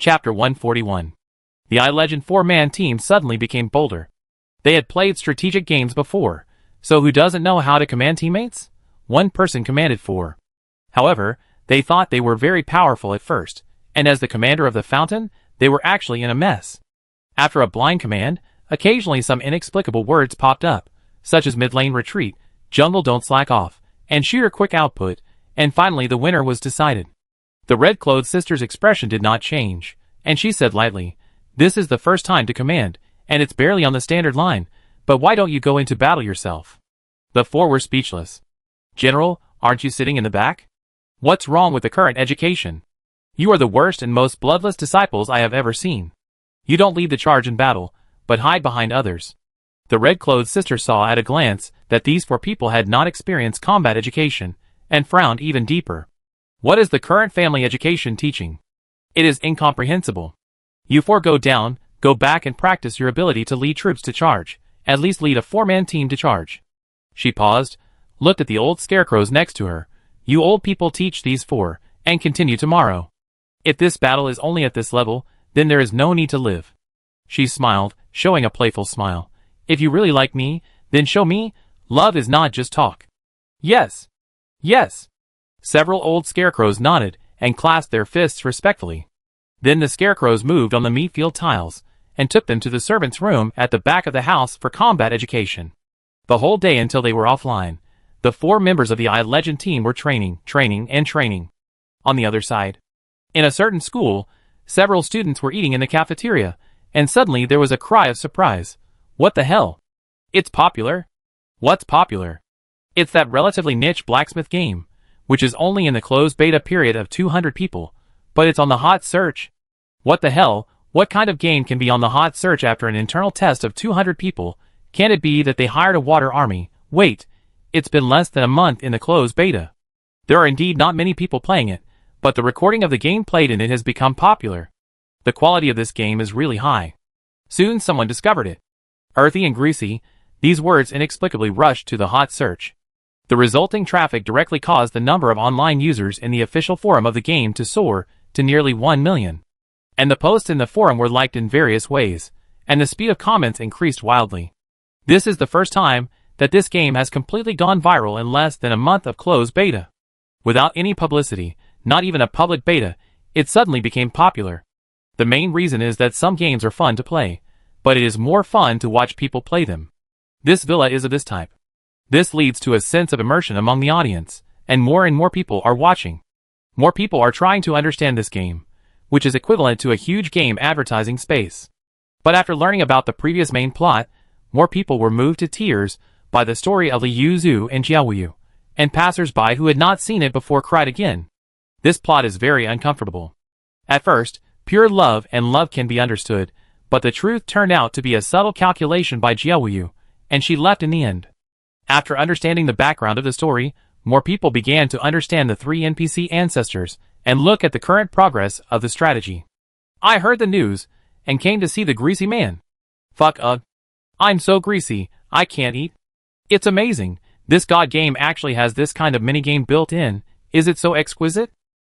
Chapter 141. The iLegend 4-man team suddenly became bolder. They had played strategic games before, so who doesn't know how to command teammates? One person commanded 4. However, they thought they were very powerful at first, and as the commander of the fountain, they were actually in a mess. After a blind command, occasionally some inexplicable words popped up, such as mid-lane retreat, jungle don't slack off, and shooter quick output, and finally the winner was decided. The red-clothed sister's expression did not change, and she said lightly, "This is the first time to command, and it's barely on the standard line, but why don't you go into battle yourself?" The 4 were speechless. "General, aren't you sitting in the back? What's wrong with the current education? You are the worst and most bloodless disciples I have ever seen. You don't lead the charge in battle, but hide behind others." The red-clothed sister saw at a glance that these 4 people had not experienced combat education, and frowned even deeper. What is the current family education teaching? It is incomprehensible. You 4 go down, go back and practice your ability to lead troops to charge, at least lead a 4-man team to charge. She paused, looked at the old scarecrows next to her. You old people teach these 4, and continue tomorrow. If this battle is only at this level, then there is no need to live. She smiled, showing a playful smile. If you really like me, then show me. Love is not just talk. Yes. Yes. Several old scarecrows nodded and clasped their fists respectfully. Then the scarecrows moved on the meat field tiles and took them to the servants' room at the back of the house for combat education. The whole day until they were offline, the 4 members of the iLegend team were training. On the other side, in a certain school, several students were eating in the cafeteria, and suddenly there was a cry of surprise. What the hell? It's popular? What's popular? It's that relatively niche blacksmith game, which is only in the closed beta period of 200 people, but it's on the hot search. What the hell? What kind of game can be on the hot search after an internal test of 200 people? Can it be that they hired a water army? Wait, it's been less than a month in the closed beta. There are indeed not many people playing it, but the recording of the game played in it has become popular. The quality of this game is really high. Soon someone discovered it. Earthy and greasy, these words inexplicably rushed to the hot search. The resulting traffic directly caused the number of online users in the official forum of the game to soar to nearly 1 million. And the posts in the forum were liked in various ways, and the speed of comments increased wildly. This is the first time that this game has completely gone viral in less than a month of closed beta. Without any publicity, not even a public beta, it suddenly became popular. The main reason is that some games are fun to play, but it is more fun to watch people play them. This villa is of this type. This leads to a sense of immersion among the audience, and more people are watching. More people are trying to understand this game, which is equivalent to a huge game advertising space. But after learning about the previous main plot, more people were moved to tears by the story of Liu Zhu and Jiaoyu, and passers-by who had not seen it before cried again. This plot is very uncomfortable. At first, pure love and love can be understood, but the truth turned out to be a subtle calculation by Jiaoyu, and she left in the end. After understanding the background of the story, more people began to understand the 3 NPC ancestors and look at the current progress of the strategy. I heard the news and came to see the greasy man. Fuck I'm so greasy, I can't eat. It's amazing, this god game actually has this kind of minigame built in. Is it so exquisite?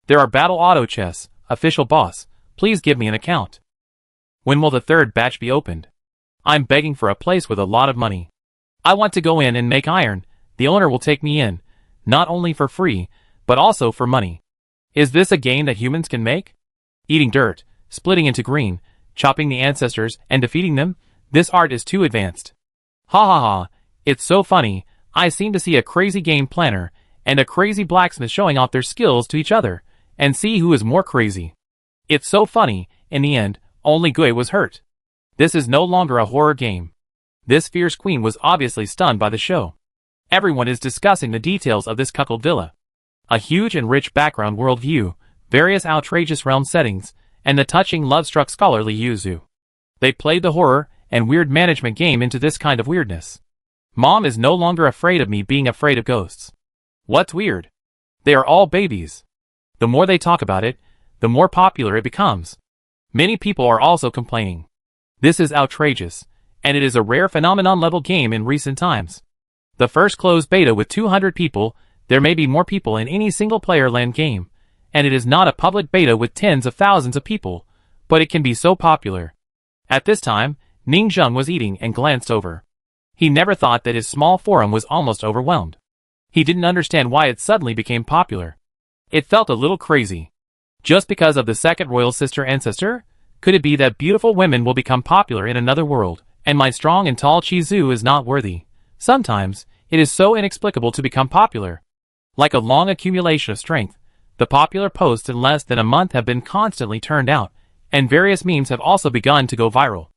There are battle auto chess, official boss, please give me an account. When will the 3rd batch be opened? I'm begging for a place with a lot of money. I want to go in and make iron. The owner will take me in, not only for free, but also for money. Is this a game that humans can make? Eating dirt, splitting into green, chopping the ancestors and defeating them? This art is too advanced. Ha ha ha, it's so funny. I seem to see a crazy game planner and a crazy blacksmith showing off their skills to each other, and see who is more crazy. It's so funny. In the end, only Gui was hurt. This is no longer a horror game. This fierce queen was obviously stunned by the show. Everyone is discussing the details of this cuckold villa. A huge and rich background world view, various outrageous realm settings, and the touching love-struck scholarly Yuzu. They played the horror and weird management game into this kind of weirdness. Mom is no longer afraid of me being afraid of ghosts. What's weird? They are all babies. The more they talk about it, the more popular it becomes. Many people are also complaining. This is outrageous, and it is a rare phenomenon-level game in recent times. The first closed beta with 200 people, there may be more people in any single-player LAN game, and it is not a public beta with tens of thousands of people, but it can be so popular. At this time, Ning Zheng was eating and glanced over. He never thought that his small forum was almost overwhelmed. He didn't understand why it suddenly became popular. It felt a little crazy. Just because of the second royal sister ancestor? Could it be that beautiful women will become popular in another world, and my strong and tall Chizu is not worthy? Sometimes, it is so inexplicable to become popular. Like a long accumulation of strength, the popular posts in less than a month have been constantly turned out, and various memes have also begun to go viral.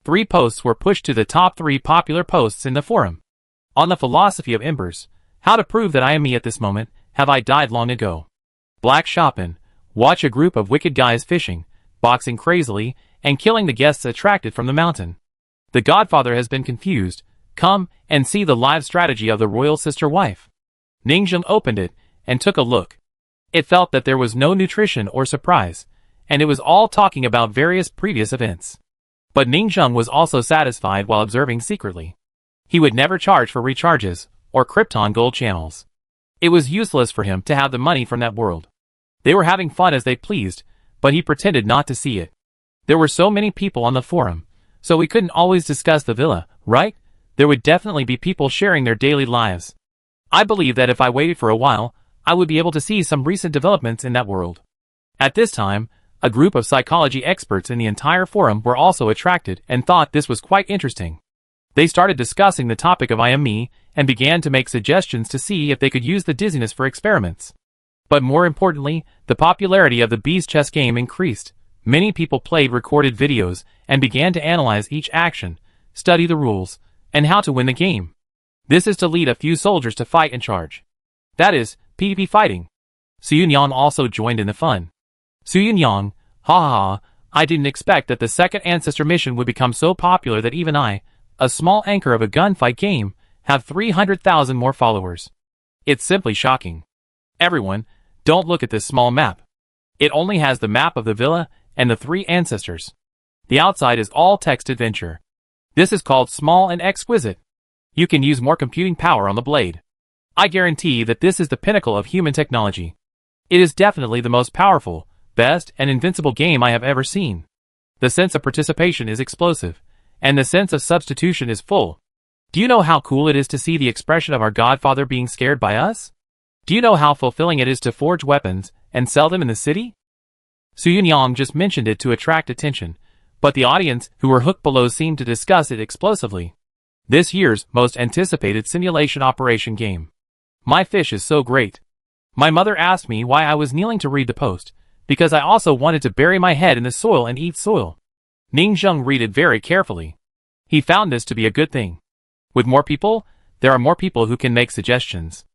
3 posts were pushed to the top 3 popular posts in the forum. On the philosophy of embers, how to prove that I am me at this moment, have I died long ago. Black Chopin, watch a group of wicked guys fishing, boxing crazily, and killing the guests attracted from the mountain. The Godfather has been confused. Come and see the live strategy of the royal sister wife. Ning Zheng opened it and took a look. It felt that there was no nutrition or surprise, and it was all talking about various previous events. But Ning Zheng was also satisfied while observing secretly. He would never charge for recharges or Krypton gold channels. It was useless for him to have the money from that world. They were having fun as they pleased, but he pretended not to see it. There were so many people on the forum, so we couldn't always discuss the villa, right? There would definitely be people sharing their daily lives. I believe that if I waited for a while, I would be able to see some recent developments in that world. At this time, a group of psychology experts in the entire forum were also attracted and thought this was quite interesting. They started discussing the topic of I am me and began to make suggestions to see if they could use the dizziness for experiments. But more importantly, the popularity of the Bees chess game increased. Many people played recorded videos and began to analyze each action, study the rules, and how to win the game. This is to lead a few soldiers to fight and charge. That is, PvP fighting. Su Yunyang also joined in the fun. Su Yunyang, ha ha ha, I didn't expect that the second ancestor mission would become so popular that even I, a small anchor of a gunfight game, have 300,000 more followers. It's simply shocking. Everyone, don't look at this small map. It only has the map of the villa and the 3 ancestors. The outside is all text adventure. This is called small and exquisite. You can use more computing power on the blade. I guarantee that this is the pinnacle of human technology. It is definitely the most powerful, best, and invincible game I have ever seen. The sense of participation is explosive, and the sense of substitution is full. Do you know how cool it is to see the expression of our Godfather being scared by us? Do you know how fulfilling it is to forge weapons and sell them in the city? Su Yunyang just mentioned it to attract attention, but the audience who were hooked below seemed to discuss it explosively. This year's most anticipated simulation operation game. My fish is so great. My mother asked me why I was kneeling to read the post, because I also wanted to bury my head in the soil and eat soil. Ning Zheng read it very carefully. He found this to be a good thing. With more people, there are more people who can make suggestions.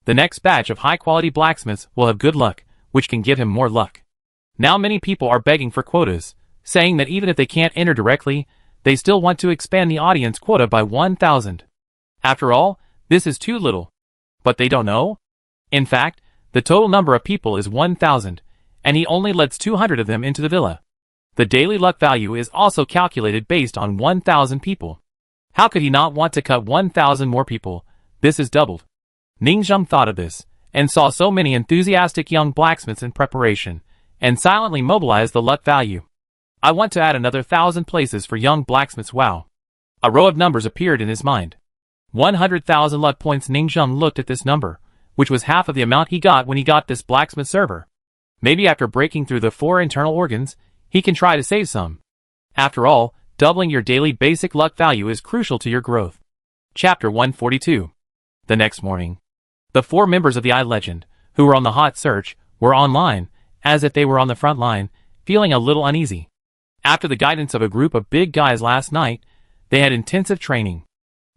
The next batch of high-quality blacksmiths will have good luck, which can give him more luck. Now many people are begging for quotas, saying that even if they can't enter directly, they still want to expand the audience quota by 1,000. After all, this is too little. But they don't know? In fact, the total number of people is 1,000, and he only lets 200 of them into the villa. The daily luck value is also calculated based on 1,000 people. How could he not want to cut 1,000 more people? This is doubled. Ning Zheng thought of this, and saw so many enthusiastic young blacksmiths in preparation, and silently mobilized the luck value. I want to add another 1,000 places for young blacksmiths. Wow. A row of numbers appeared in his mind. 100,000 luck points. Ning Zheng looked at this number, which was half of the amount he got when he got this blacksmith server. Maybe after breaking through the 4 internal organs, he can try to save some. After all, doubling your daily basic luck value is crucial to your growth. Chapter 142. The next morning, the 4 members of the I Legend, who were on the hot search, were online, as if they were on the front line, feeling a little uneasy. After the guidance of a group of big guys last night, they had intensive training.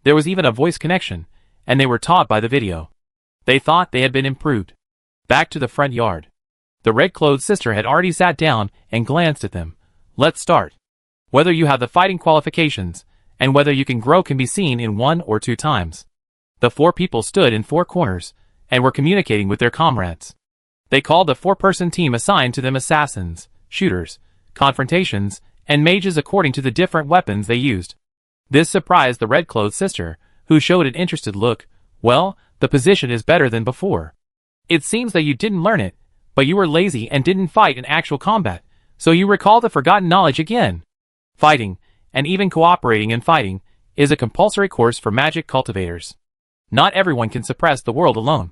There was even a voice connection, and they were taught by the video. They thought they had been improved. Back to the front yard. The red-clothed sister had already sat down and glanced at them. Let's start. Whether you have the fighting qualifications, and whether you can grow can be seen in 1 or 2 times. The 4 people stood in 4 corners, and were communicating with their comrades. They called the 4-person team assigned to them assassins, shooters, confrontations, and mages according to the different weapons they used. This surprised the red-clothed sister, who showed an interested look. Well, the position is better than before. It seems that you didn't learn it, but you were lazy and didn't fight in actual combat, So you recall the forgotten knowledge again. Fighting, and even cooperating in fighting, is a compulsory course for magic cultivators. Not everyone can suppress the world alone.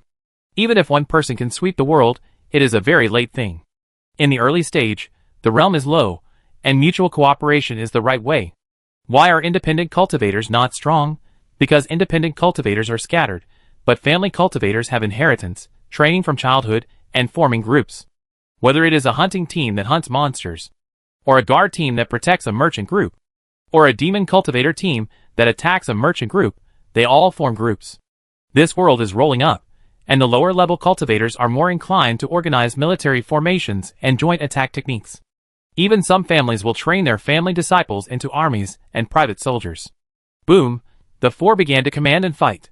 Even if one person can sweep the world, it is a very late thing. In the early stage, the realm is low, and mutual cooperation is the right way. Why are independent cultivators not strong? Because independent cultivators are scattered, but family cultivators have inheritance, training from childhood, and forming groups. Whether it is a hunting team that hunts monsters, or a guard team that protects a merchant group, or a demon cultivator team that attacks a merchant group, they all form groups. This world is rolling up, and the lower-level cultivators are more inclined to organize military formations and joint attack techniques. Even some families will train their family disciples into armies and private soldiers. Boom, the four began to command and fight.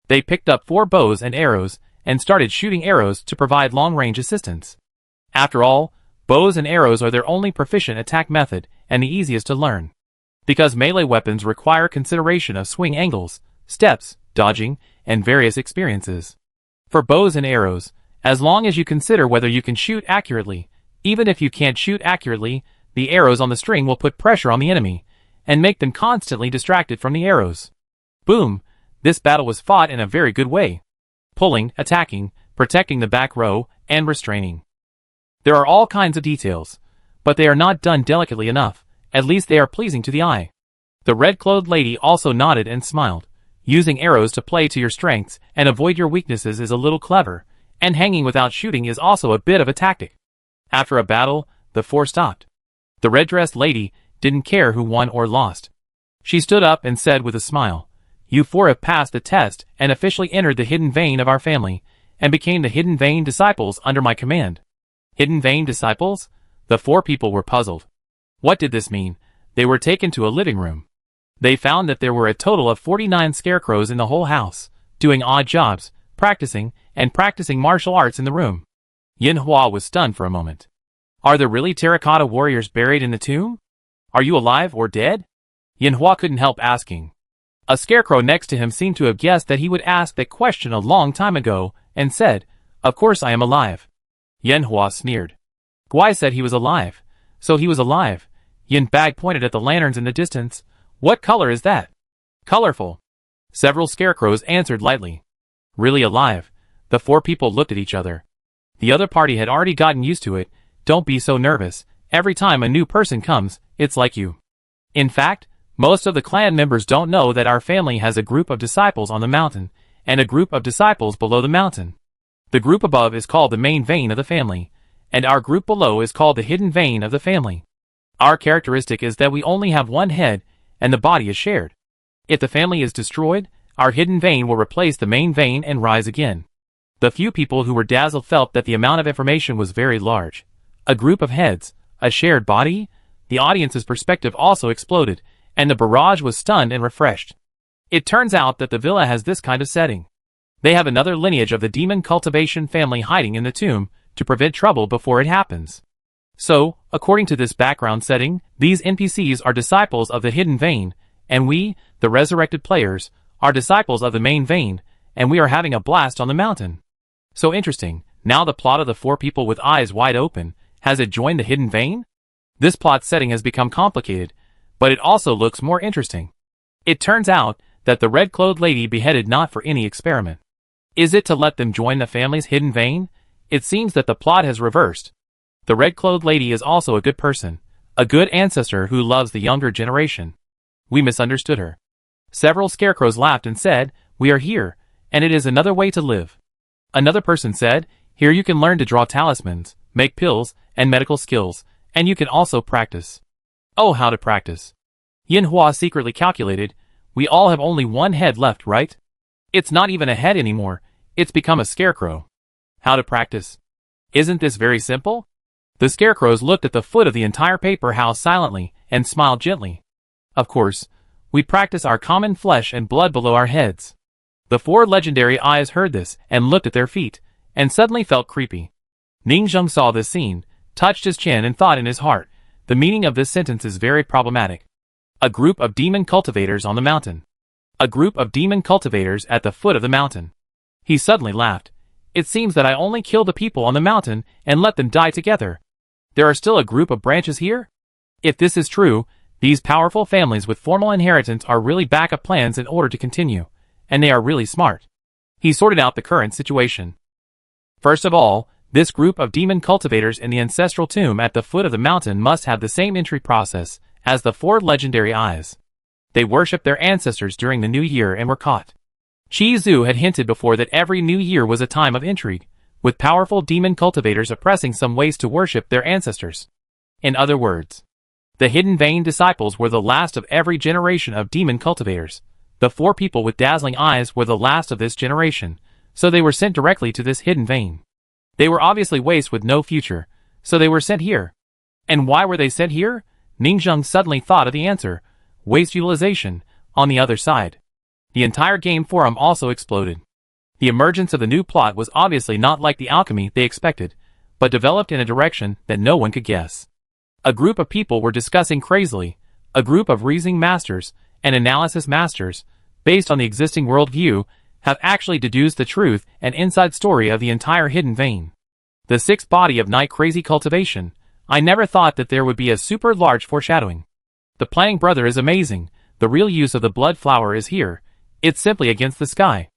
They picked up 4 bows and arrows and started shooting arrows to provide long-range assistance. After all, bows and arrows are their only proficient attack method and the easiest to learn. Because melee weapons require consideration of swing angles, steps, dodging, and various experiences. For bows and arrows, as long as you consider whether you can shoot accurately, even if you can't shoot accurately, the arrows on the string will put pressure on the enemy, and make them constantly distracted from the arrows. Boom! This battle was fought in a very good way. Pulling, attacking, protecting the back row, and restraining. There are all kinds of details, but they are not done delicately enough, at least they are pleasing to the eye. The red-clothed lady also nodded and smiled. Using arrows to play to your strengths and avoid your weaknesses is a little clever, and hanging without shooting is also a bit of a tactic. After a battle, the 4 stopped. The red-dressed lady didn't care who won or lost. She stood up and said with a smile, "You 4 have passed the test and officially entered the hidden vein of our family, and became the hidden vein disciples under my command." Hidden vein disciples? The 4 people were puzzled. What did this mean? They were taken to a living room. They found that there were a total of 49 scarecrows in the whole house, doing odd jobs, practicing martial arts in the room. Yin Hua was stunned for a moment. Are there really terracotta warriors buried in the tomb? Are you alive or dead? Yin Hua couldn't help asking. A scarecrow next to him seemed to have guessed that he would ask that question a long time ago, and said, "Of course I am alive." Yin Hua sneered. Guai said he was alive. So he was alive. Yin Bag pointed at the lanterns in the distance. What color is that? Colorful. Several scarecrows answered lightly. Really alive. The 4 people looked at each other. The other party had already gotten used to it. Don't be so nervous. Every time a new person comes, it's like you. In fact, most of the clan members don't know that our family has a group of disciples on the mountain, and a group of disciples below the mountain. The group above is called the main vein of the family, and our group below is called the hidden vein of the family. Our characteristic is that we only have one head, and the body is shared. If the family is destroyed, our hidden vein will replace the main vein and rise again. The few people who were dazzled felt that the amount of information was very large. A group of heads, a shared body? The audience's perspective also exploded, and the barrage was stunned and refreshed. It turns out that the villa has this kind of setting. They have another lineage of the demon cultivation family hiding in the tomb to prevent trouble before it happens. So, according to this background setting, these NPCs are disciples of the hidden vein, and we, the resurrected players, are disciples of the main vein, and we are having a blast on the mountain. So interesting, now the plot of the 4 people with eyes wide open, has it joined the hidden vein? This plot setting has become complicated, but it also looks more interesting. It turns out that the red-clothed lady beheaded not for any experiment. Is it to let them join the family's hidden vein? It seems that the plot has reversed. The red-clothed lady is also a good person, a good ancestor who loves the younger generation. We misunderstood her. Several scarecrows laughed and said, "We are here, and it is another way to live." Another person said, "Here you can learn to draw talismans, make pills, and medical skills, and you can also practice." Oh, how to practice. Yin Hua secretly calculated, we all have only one head left, right? It's not even a head anymore, it's become a scarecrow. How to practice? Isn't this very simple? The scarecrows looked at the foot of the entire paper house silently, and smiled gently. Of course, we practice our common flesh and blood below our heads. The 4 legendary eyes heard this, and looked at their feet, and suddenly felt creepy. Ningzheng saw this scene, touched his chin and thought in his heart, the meaning of this sentence is very problematic. A group of demon cultivators on the mountain. A group of demon cultivators at the foot of the mountain. He suddenly laughed. It seems that I only kill the people on the mountain and let them die together. There are still a group of branches here? If this is true, these powerful families with formal inheritance are really backup plans in order to continue, and they are really smart. He sorted out the current situation. First of all, this group of demon cultivators in the ancestral tomb at the foot of the mountain must have the same entry process as the 4 legendary eyes. They worshipped their ancestors during the new year and were caught. Chi Zhu had hinted before that every new year was a time of intrigue, with powerful demon cultivators oppressing some ways to worship their ancestors. In other words, the Hidden Vein disciples were the last of every generation of demon cultivators. The 4 people with dazzling eyes were the last of this generation, so they were sent directly to this Hidden Vein. They were obviously waste with no future, so they were sent here. And why were they sent here? Ningzheng suddenly thought of the answer: waste utilization. On the other side, the entire game forum also exploded. The emergence of the new plot was obviously not like the alchemy they expected, but developed in a direction that no one could guess. A group of people were discussing crazily, a group of reasoning masters and analysis masters, based on the existing worldview, have actually deduced the truth and inside story of the entire Hidden Vein. The 6th body of night crazy cultivation. I never thought that there would be a super large foreshadowing. The planning brother is amazing. The real use of the blood flower is here. It's simply against the sky.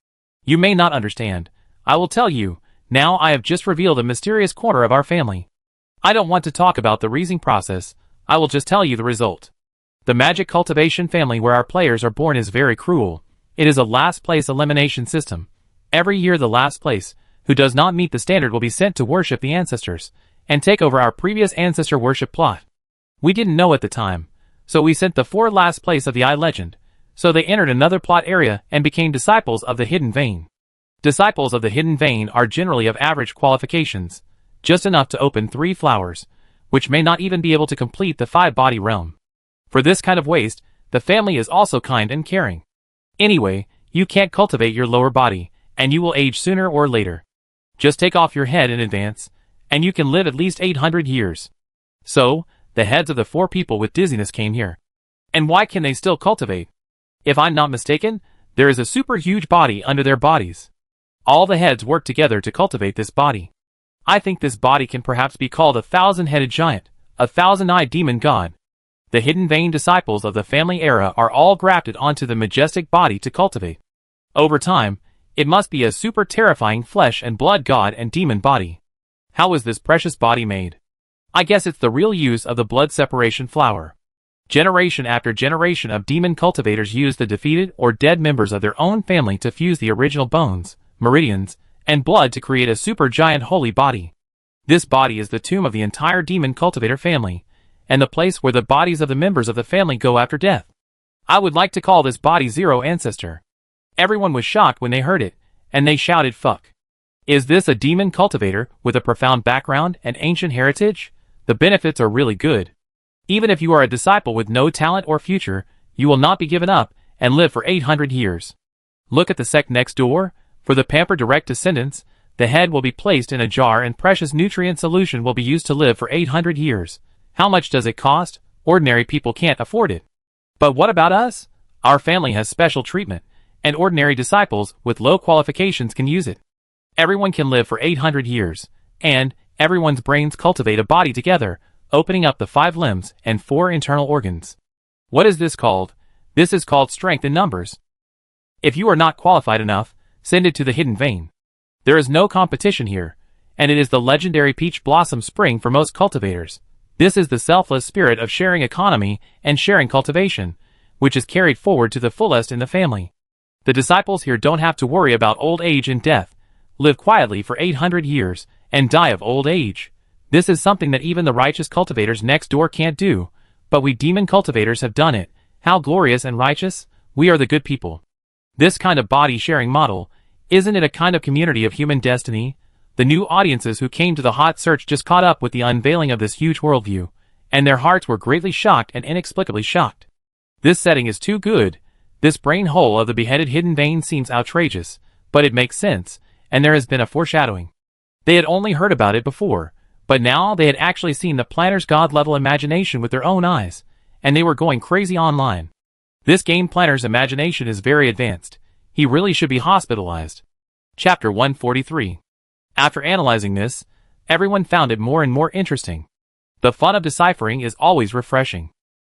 You may not understand. I will tell you. Now I have just revealed a mysterious corner of our family. I don't want to talk about the reasoning process. I will just tell you the result. The magic cultivation family where our players are born is very cruel. It is a last place elimination system. Every year the last place, who does not meet the standard, will be sent to worship the ancestors, and take over our previous ancestor worship plot. We didn't know at the time, so we sent the 4 last place of the Eye Legend, so they entered another plot area and became disciples of the Hidden Vein. Disciples of the Hidden Vein are generally of average qualifications, just enough to open 3 flowers, which may not even be able to complete the 5-body realm. For this kind of waste, the family is also kind and caring. Anyway, you can't cultivate your lower body, and you will age sooner or later. Just take off your head in advance, and you can live at least 800 years. So, the heads of the 4 people with dizziness came here. And why can they still cultivate? If I'm not mistaken, there is a super huge body under their bodies. All the heads work together to cultivate this body. I think this body can perhaps be called a 1,000-headed giant, a 1,000-eyed demon god. The Hidden Vein disciples of the family era are all grafted onto the majestic body to cultivate. Over time, it must be a super terrifying flesh and blood god and demon body. How is this precious body made? I guess it's the real use of the blood separation flower. Generation after generation of demon cultivators use the defeated or dead members of their own family to fuse the original bones, meridians, and blood to create a super giant holy body. This body is the tomb of the entire demon cultivator family, and the place where the bodies of the members of the family go after death. I would like to call this body Zero Ancestor. Everyone was shocked when they heard it, and they shouted fuck. Is this a demon cultivator with a profound background and ancient heritage? The benefits are really good. Even if you are a disciple with no talent or future, you will not be given up and live for 800 years. Look at the sect next door. For the pampered direct descendants, the head will be placed in a jar and precious nutrient solution will be used to live for 800 years. How much does it cost? Ordinary people can't afford it. But what about us? Our family has special treatment, and ordinary disciples with low qualifications can use it. Everyone can live for 800 years, and everyone's brains cultivate a body together, opening up the 5 limbs and 4 internal organs. What is this called? This is called strength in numbers. If you are not qualified enough, send it to the Hidden Vein. There is no competition here, and it is the legendary peach blossom spring for most cultivators. This is the selfless spirit of sharing economy and sharing cultivation, which is carried forward to the fullest in the family. The disciples here don't have to worry about old age and death, live quietly for 800 years, and die of old age. This is something that even the righteous cultivators next door can't do, but we demon cultivators have done it. How glorious and righteous! We are the good people. This kind of body-sharing model, isn't it a kind of community of human destiny? The new audiences who came to the hot search just caught up with the unveiling of this huge worldview, and their hearts were greatly shocked and inexplicably shocked. This setting is too good. This brain hole of the beheaded Hidden Vein seems outrageous, but it makes sense, and there has been a foreshadowing. They had only heard about it before, but now they had actually seen the planner's god-level imagination with their own eyes, and they were going crazy online. This game planner's imagination is very advanced. He really should be hospitalized. Chapter 143. After analyzing this, everyone found it more and more interesting. The fun of deciphering is always refreshing.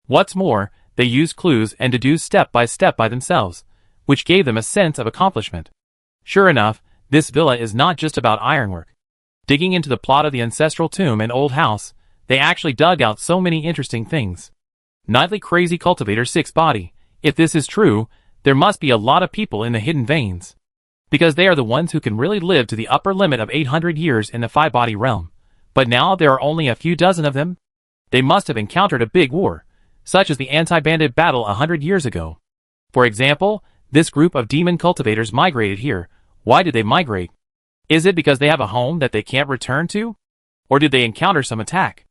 What's more, they used clues and deduced step by step by themselves, which gave them a sense of accomplishment. Sure enough, this villa is not just about ironwork. Digging into the plot of the ancestral tomb and old house, they actually dug out so many interesting things. Nightly Crazy Cultivator 6 body. If this is true, there must be a lot of people in the hidden veins. Because they are the ones who can really live to the upper limit of 800 years in the 5-body realm. But now there are only a few dozen of them? They must have encountered a big war, such as the anti-bandit battle 100 years ago. For example, this group of demon cultivators migrated here. Why did they migrate? Is it because they have a home that they can't return to? Or did they encounter some attack?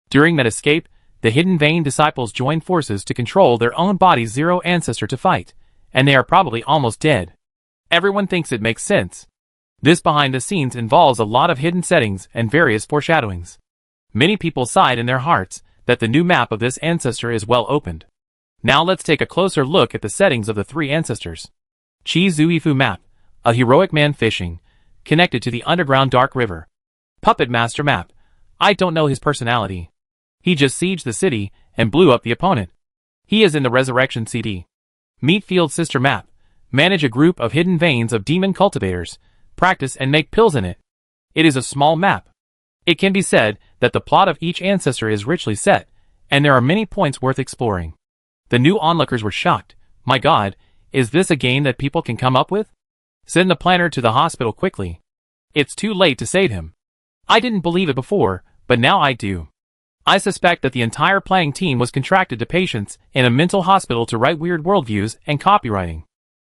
During that escape, the Hidden Vein disciples joined forces to control their own body's zero ancestor to fight, and they are probably almost dead. Everyone thinks it makes sense. This behind the scenes involves a lot of hidden settings and various foreshadowings. Many people sighed in their hearts that the new map of this ancestor is well opened. Now let's take a closer look at the settings of the 3 ancestors. Chi Zuifu map, a heroic man fishing, connected to the underground dark river. Puppet Master map, I don't know his personality. He just sieged the city and blew up the opponent. He is in the Resurrection CD. Meatfield Sister map, manage a group of hidden veins of demon cultivators, practice and make pills in it. It is a small map. It can be said that the plot of each ancestor is richly set, and there are many points worth exploring. The new onlookers were shocked. My God, is this a game that people can come up with? Send the planner to the hospital quickly. It's too late to save him. I didn't believe it before, but now I do. I suspect that the entire playing team was contracted to patients in a mental hospital to write weird worldviews and copywriting.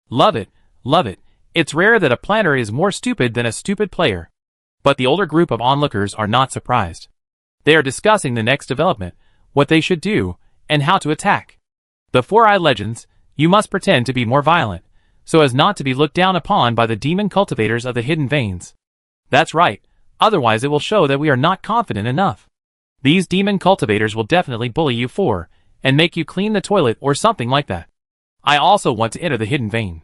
Love it, love it. It's rare that a planner is more stupid than a stupid player. But the older group of onlookers are not surprised. They are discussing the next development, what they should do, and how to attack. The 4-Eye Legends, you must pretend to be more violent, so as not to be looked down upon by the demon cultivators of the hidden veins. That's right, otherwise it will show that we are not confident enough. These demon cultivators will definitely bully you and make you clean the toilet or something like that. I also want to enter the hidden vein.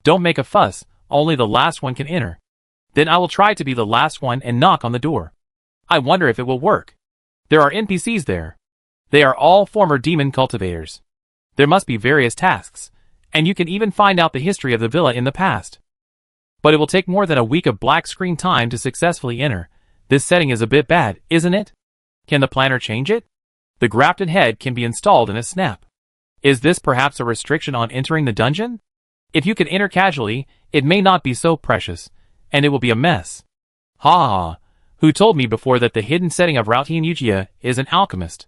Don't make a fuss, only the last one can enter. Then I will try to be the last one and knock on the door. I wonder if it will work. There are NPCs there. They are all former demon cultivators. There must be various tasks, and you can even find out the history of the villa in the past. But it will take more than a week of black screen time to successfully enter. This setting is a bit bad, isn't it? Can the planner change it? The grafted head can be installed in a snap. Is this perhaps a restriction on entering the dungeon? If you can enter casually, it may not be so precious, and it will be a mess. Ha ha, who told me before that the hidden setting of Routine Yujiya is an alchemist?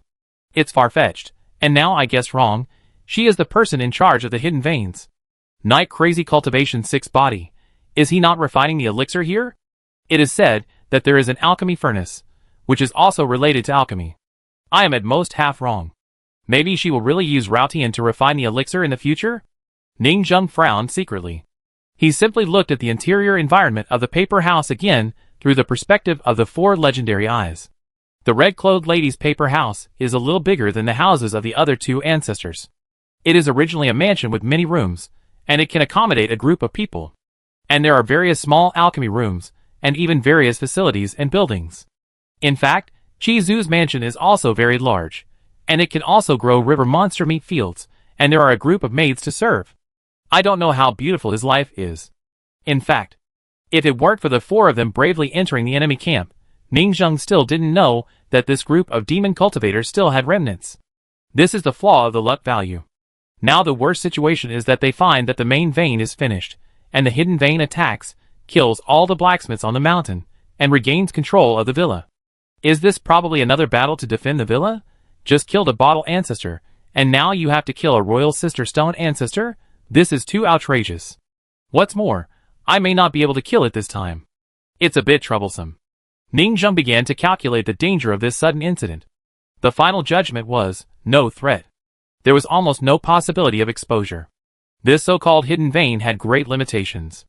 It's far-fetched, and now I guess wrong. She is the person in charge of the hidden veins. Night Crazy Cultivation 6 body. Is he not refining the elixir here? It is said that there is an alchemy furnace, which is also related to alchemy. I am at most half wrong. Maybe she will really use Routian to refine the elixir in the future? Ning Zheng frowned secretly. He simply looked at the interior environment of the paper house again through the perspective of the 4 legendary eyes. The red-clothed lady's paper house is a little bigger than the houses of the other 2 ancestors. It is originally a mansion with many rooms, and it can accommodate a group of people. And there are various small alchemy rooms, and even various facilities and buildings. In fact, Chi Zu's mansion is also very large, and it can also grow river monster meat fields, and there are a group of maids to serve. I don't know how beautiful his life is. In fact, if it weren't for the 4 of them bravely entering the enemy camp, Ning Zheng still didn't know that this group of demon cultivators still had remnants. This is the flaw of the luck value. Now the worst situation is that they find that the main vein is finished, and the hidden vein attacks, kills all the blacksmiths on the mountain, and regains control of the villa. Is this probably another battle to defend the villa? Just killed a bottle ancestor, and now you have to kill a royal sister stone ancestor? This is too outrageous. What's more, I may not be able to kill it this time. It's a bit troublesome. Ning Zheng began to calculate the danger of this sudden incident. The final judgment was, no threat. There was almost no possibility of exposure. This so-called hidden vein had great limitations.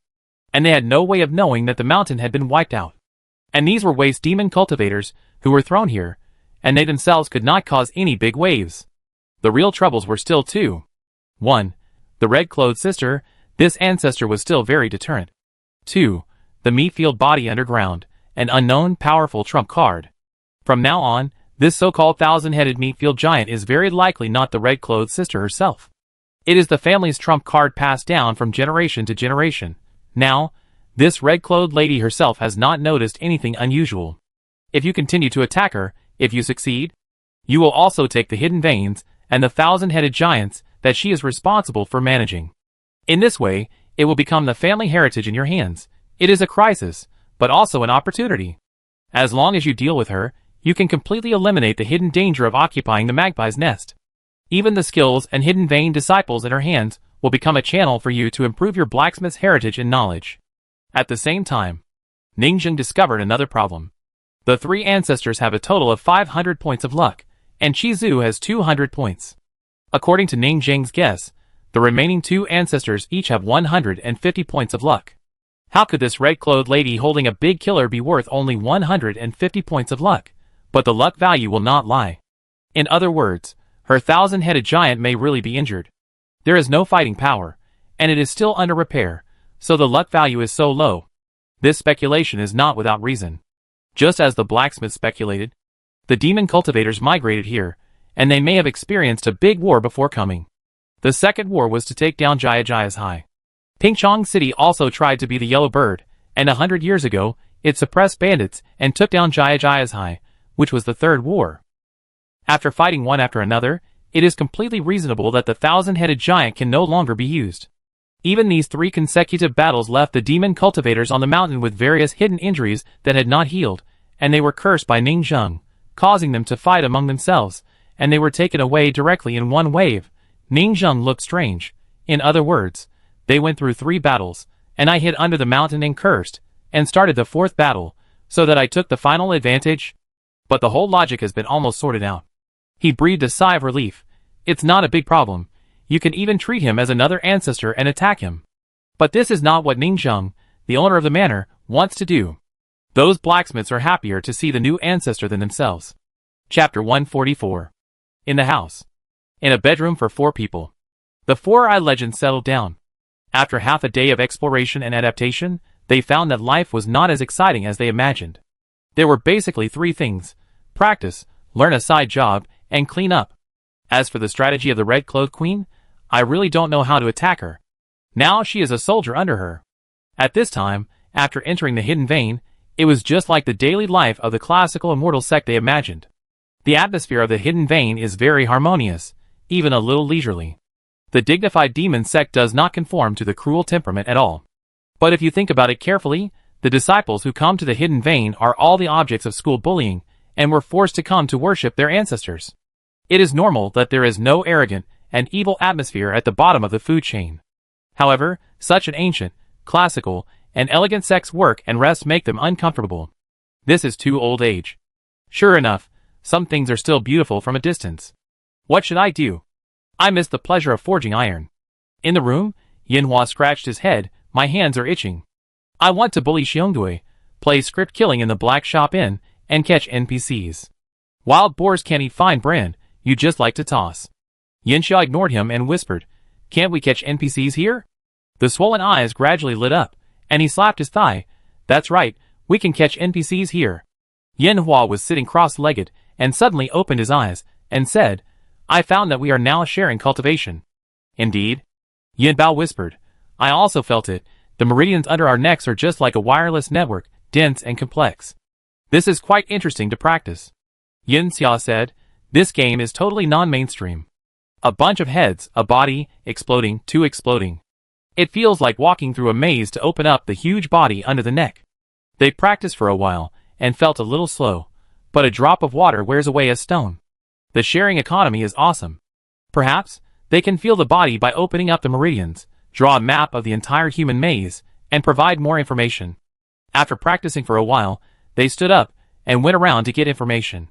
And they had no way of knowing that the mountain had been wiped out. And these were waste demon cultivators who were thrown here, and they themselves could not cause any big waves. The real troubles were still 2. 1. The red-clothed sister, this ancestor was still very deterrent. 2. The Meatfield body underground, an unknown powerful trump card. From now on, This so-called thousand-headed meat-field giant is very likely not the red-clothed sister herself. It is the family's trump card passed down from generation to generation. Now, this red-clothed lady herself has not noticed anything unusual. If you continue to attack her, if you succeed, you will also take the hidden veins and the thousand-headed giants that she is responsible for managing. In this way, it will become the family heritage in your hands. It is a crisis, but also an opportunity. As long as you deal with her, you can completely eliminate the hidden danger of occupying the magpie's nest. Even the skills and hidden vein disciples in her hands will become a channel for you to improve your blacksmith's heritage and knowledge. At the same time, Ningjing discovered another problem. The three ancestors have a total of 500 points of luck, and Chizu has 200 points. According to Ningjing's guess, the remaining two ancestors each have 150 points of luck. How could this red-clothed lady holding a big killer be worth only 150 points of luck? But the luck value will not lie. In other words, her thousand-headed giant may really be injured. There is no fighting power, and it is still under repair, so the luck value is so low. This speculation is not without reason. Just as the blacksmith speculated, the demon cultivators migrated here, and they may have experienced a big war before coming. The second war was to take down Jayajaya's High. Pingchong City also tried to be the Yellow Bird, and 100 years ago, it suppressed bandits and took down Jayajaya's High, which was the third war. After fighting one after another, it is completely reasonable that the thousand-headed giant can no longer be used. Even these 3 consecutive battles left the demon cultivators on the mountain with various hidden injuries that had not healed, and they were cursed by Ningjing, causing them to fight among themselves, and they were taken away directly in one wave. Ningjing looked strange. In other words, they went through 3 battles, and I hid under the mountain and cursed, and started the 4th battle, so that I took the final advantage. But the whole logic has been almost sorted out. He breathed a sigh of relief. It's not a big problem. You can even treat him as another ancestor and attack him. But this is not what Ningjing, the owner of the manor, wants to do. Those blacksmiths are happier to see the new ancestor than themselves. Chapter 144. In the house. In a bedroom for 4 people. The 4-Eye Legends settled down. After half a day of exploration and adaptation, they found that life was not as exciting as they imagined. There were basically 3 things: practice, learn a side job, and clean up. As for the strategy of the red-clothed queen, I really don't know how to attack her. Now she is a soldier under her. At this time, after entering the hidden vein, it was just like the daily life of the classical immortal sect they imagined. The atmosphere of the hidden vein is very harmonious, even a little leisurely. The dignified demon sect does not conform to the cruel temperament at all. But if you think about it carefully, the disciples who come to the hidden vein are all the objects of school bullying, and were forced to come to worship their ancestors. It is normal that there is no arrogant and evil atmosphere at the bottom of the food chain. However, such an ancient, classical, and elegant sect's work and rest make them uncomfortable. This is too old age. Sure enough, some things are still beautiful from a distance. What should I do? I miss the pleasure of forging iron. In the room, Yinhua scratched his head. My hands are itching. I want to bully Xiongdui, play script killing in the Black Shop Inn, and catch NPCs. Wild boars can't eat fine brand, you just like to toss. Yinxia ignored him and whispered, "Can't we catch NPCs here?" The swollen eyes gradually lit up, and he slapped his thigh. "That's right, we can catch NPCs here." Yinhua was sitting cross-legged, and suddenly opened his eyes, and said, "I found that we are now sharing cultivation." "Indeed?" Yinbao whispered. "I also felt it. The meridians under our necks are just like a wireless network, dense and complex. This is quite interesting to practice." Yinxia said, "This game is totally non-mainstream. A bunch of heads, a body, exploding, 2 exploding. It feels like walking through a maze to open up the huge body under the neck." They practiced for a while, and felt a little slow, but a drop of water wears away a stone. The sharing economy is awesome. Perhaps, they can feel the body by opening up the meridians, draw a map of the entire human maze, and provide more information. After practicing for a while, they stood up, and went around to get information.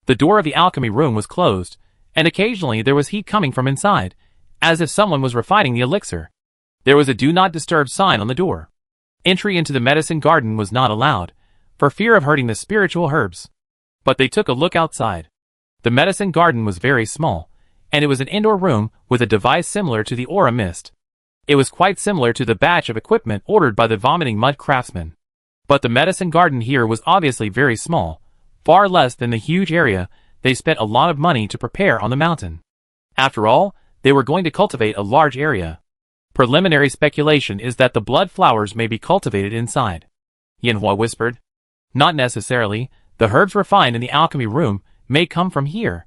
The door of the alchemy room was closed, and occasionally there was heat coming from inside, as if someone was refining the elixir. There was a "Do Not Disturb" sign on the door. Entry into the medicine garden was not allowed, for fear of hurting the spiritual herbs. But they took a look outside. The medicine garden was very small, and it was an indoor room with a device similar to the aura mist. It was quite similar to the batch of equipment ordered by the vomiting mud craftsman. But the medicine garden here was obviously very small, far less than the huge area they spent a lot of money to prepare on the mountain. After all, they were going to cultivate a large area. Preliminary speculation is that the blood flowers may be cultivated inside. Yinhua whispered. Not necessarily, the herbs refined in the alchemy room may come from here.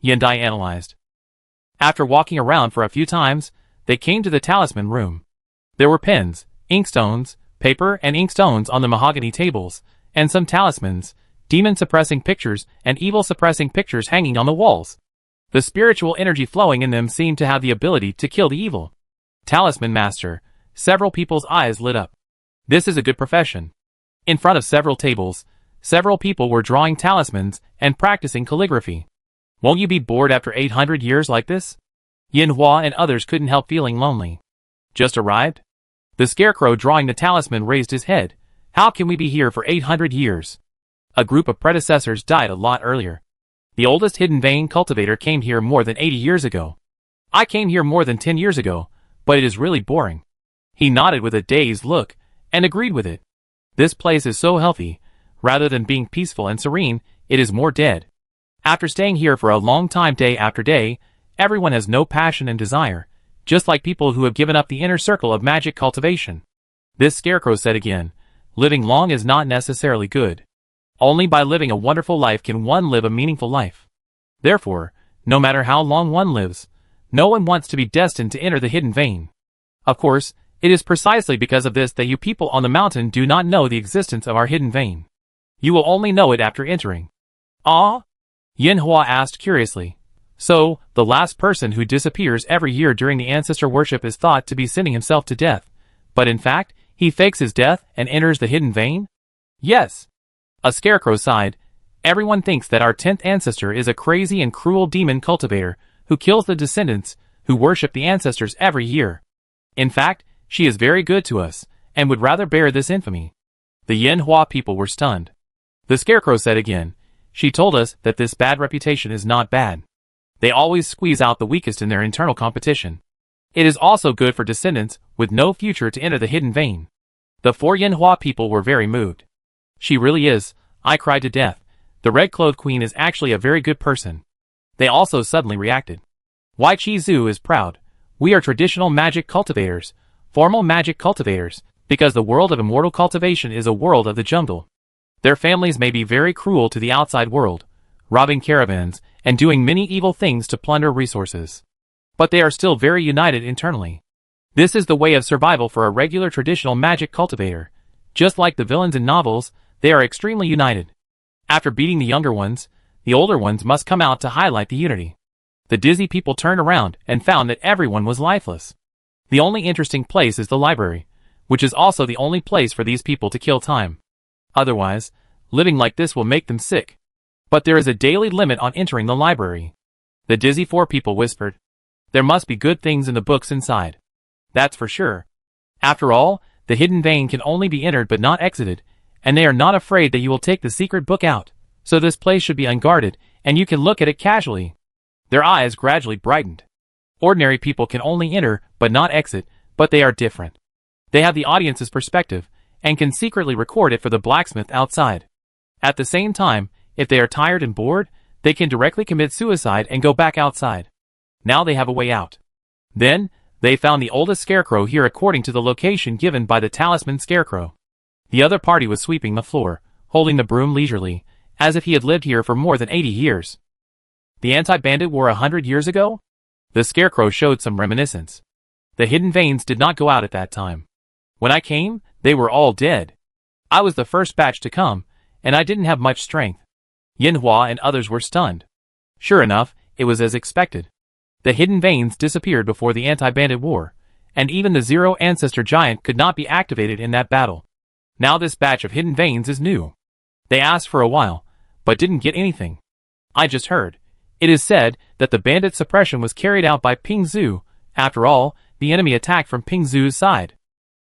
Yindai analyzed. After walking around for a few times, they came to the talisman room. There were pens, inkstones, paper and inkstones on the mahogany tables, and some talismans, demon-suppressing pictures and evil-suppressing pictures hanging on the walls. The spiritual energy flowing in them seemed to have the ability to kill the evil. Talisman Master. Several people's eyes lit up. This is a good profession. In front of several tables, several people were drawing talismans and practicing calligraphy. Won't you be bored after 800 years like this? Yinhua and others couldn't help feeling lonely. Just arrived? The scarecrow drawing the talisman raised his head. How can we be here for 800 years? A group of predecessors died a lot earlier. The oldest hidden vein cultivator came here more than 80 years ago. I came here more than 10 years ago, but it is really boring. He nodded with a dazed look, and agreed with it. This place is so healthy. Rather than being peaceful and serene, it is more dead. After staying here for a long time day after day, everyone has no passion and desire, just like people who have given up the inner circle of magic cultivation. This scarecrow said again, living long is not necessarily good. Only by living a wonderful life can one live a meaningful life. Therefore, no matter how long one lives, no one wants to be destined to enter the hidden vein. Of course, it is precisely because of this that you people on the mountain do not know the existence of our hidden vein. You will only know it after entering. Ah? Yinhua asked curiously. So, the last person who disappears every year during the ancestor worship is thought to be sending himself to death, but in fact, he fakes his death and enters the hidden vein? Yes. A scarecrow sighed. Everyone thinks that our 10th ancestor is a crazy and cruel demon cultivator who kills the descendants who worship the ancestors every year. In fact, she is very good to us, and would rather bear this infamy. The Yinhua people were stunned. The scarecrow said again, she told us that this bad reputation is not bad. They always squeeze out the weakest in their internal competition. It is also good for descendants with no future to enter the hidden vein. The 4 Yinhua people were very moved. She really is, I cried to death. The red-clothed queen is actually a very good person. They also suddenly reacted. Wai Chi Zhu is proud. We are traditional magic cultivators, formal magic cultivators, because the world of immortal cultivation is a world of the jungle. Their families may be very cruel to the outside world, robbing caravans, and doing many evil things to plunder resources. But they are still very united internally. This is the way of survival for a regular traditional magic cultivator. Just like the villains in novels, they are extremely united. After beating the younger ones, the older ones must come out to highlight the unity. The dizzy people turned around and found that everyone was lifeless. The only interesting place is the library, which is also the only place for these people to kill time. Otherwise, living like this will make them sick. But there is a daily limit on entering the library. The dizzy 4 people whispered. There must be good things in the books inside. That's for sure. After all, the hidden vein can only be entered but not exited, and they are not afraid that you will take the secret book out, so this place should be unguarded, and you can look at it casually. Their eyes gradually brightened. Ordinary people can only enter but not exit, but they are different. They have the audience's perspective, and can secretly record it for the blacksmith outside. At the same time, if they are tired and bored, they can directly commit suicide and go back outside. Now they have a way out. Then, they found the oldest scarecrow here according to the location given by the talisman scarecrow. The other party was sweeping the floor, holding the broom leisurely, as if he had lived here for more than 80 years. The anti-bandit war 100 years ago? The scarecrow showed some reminiscence. The hidden veins did not go out at that time. When I came, they were all dead. I was the first batch to come, and I didn't have much strength. Yinhua and others were stunned. Sure enough, it was as expected. The hidden veins disappeared before the anti-bandit war, and even the Zero Ancestor Giant could not be activated in that battle. Now this batch of hidden veins is new. They asked for a while, but didn't get anything. I just heard. It is said that the bandit suppression was carried out by Ping Zhu. After all, the enemy attacked from Ping Zhu's side.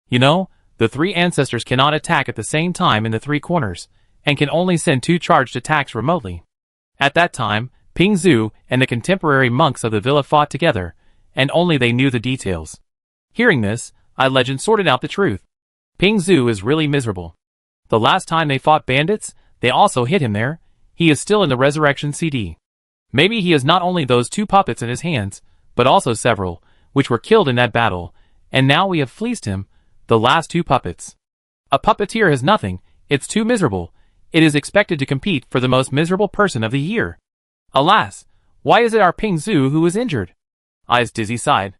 You know, the 3 ancestors cannot attack at the same time in the 3 corners, and can only send 2 charged attacks remotely. At that time, Ping Zhu and the contemporary monks of the villa fought together, and only they knew the details. Hearing this, I-Legend sorted out the truth. Ping Zhu is really miserable. The last time they fought bandits, they also hit him there. He is still in the resurrection CD. Maybe he has not only those 2 puppets in his hands, but also several, which were killed in that battle, and now we have fleeced him, the last 2 puppets. A puppeteer has nothing, it's too miserable, it is expected to compete for the most miserable person of the year. Alas, why is it our Ping Zhu who is injured? Eyes Dizzy sighed.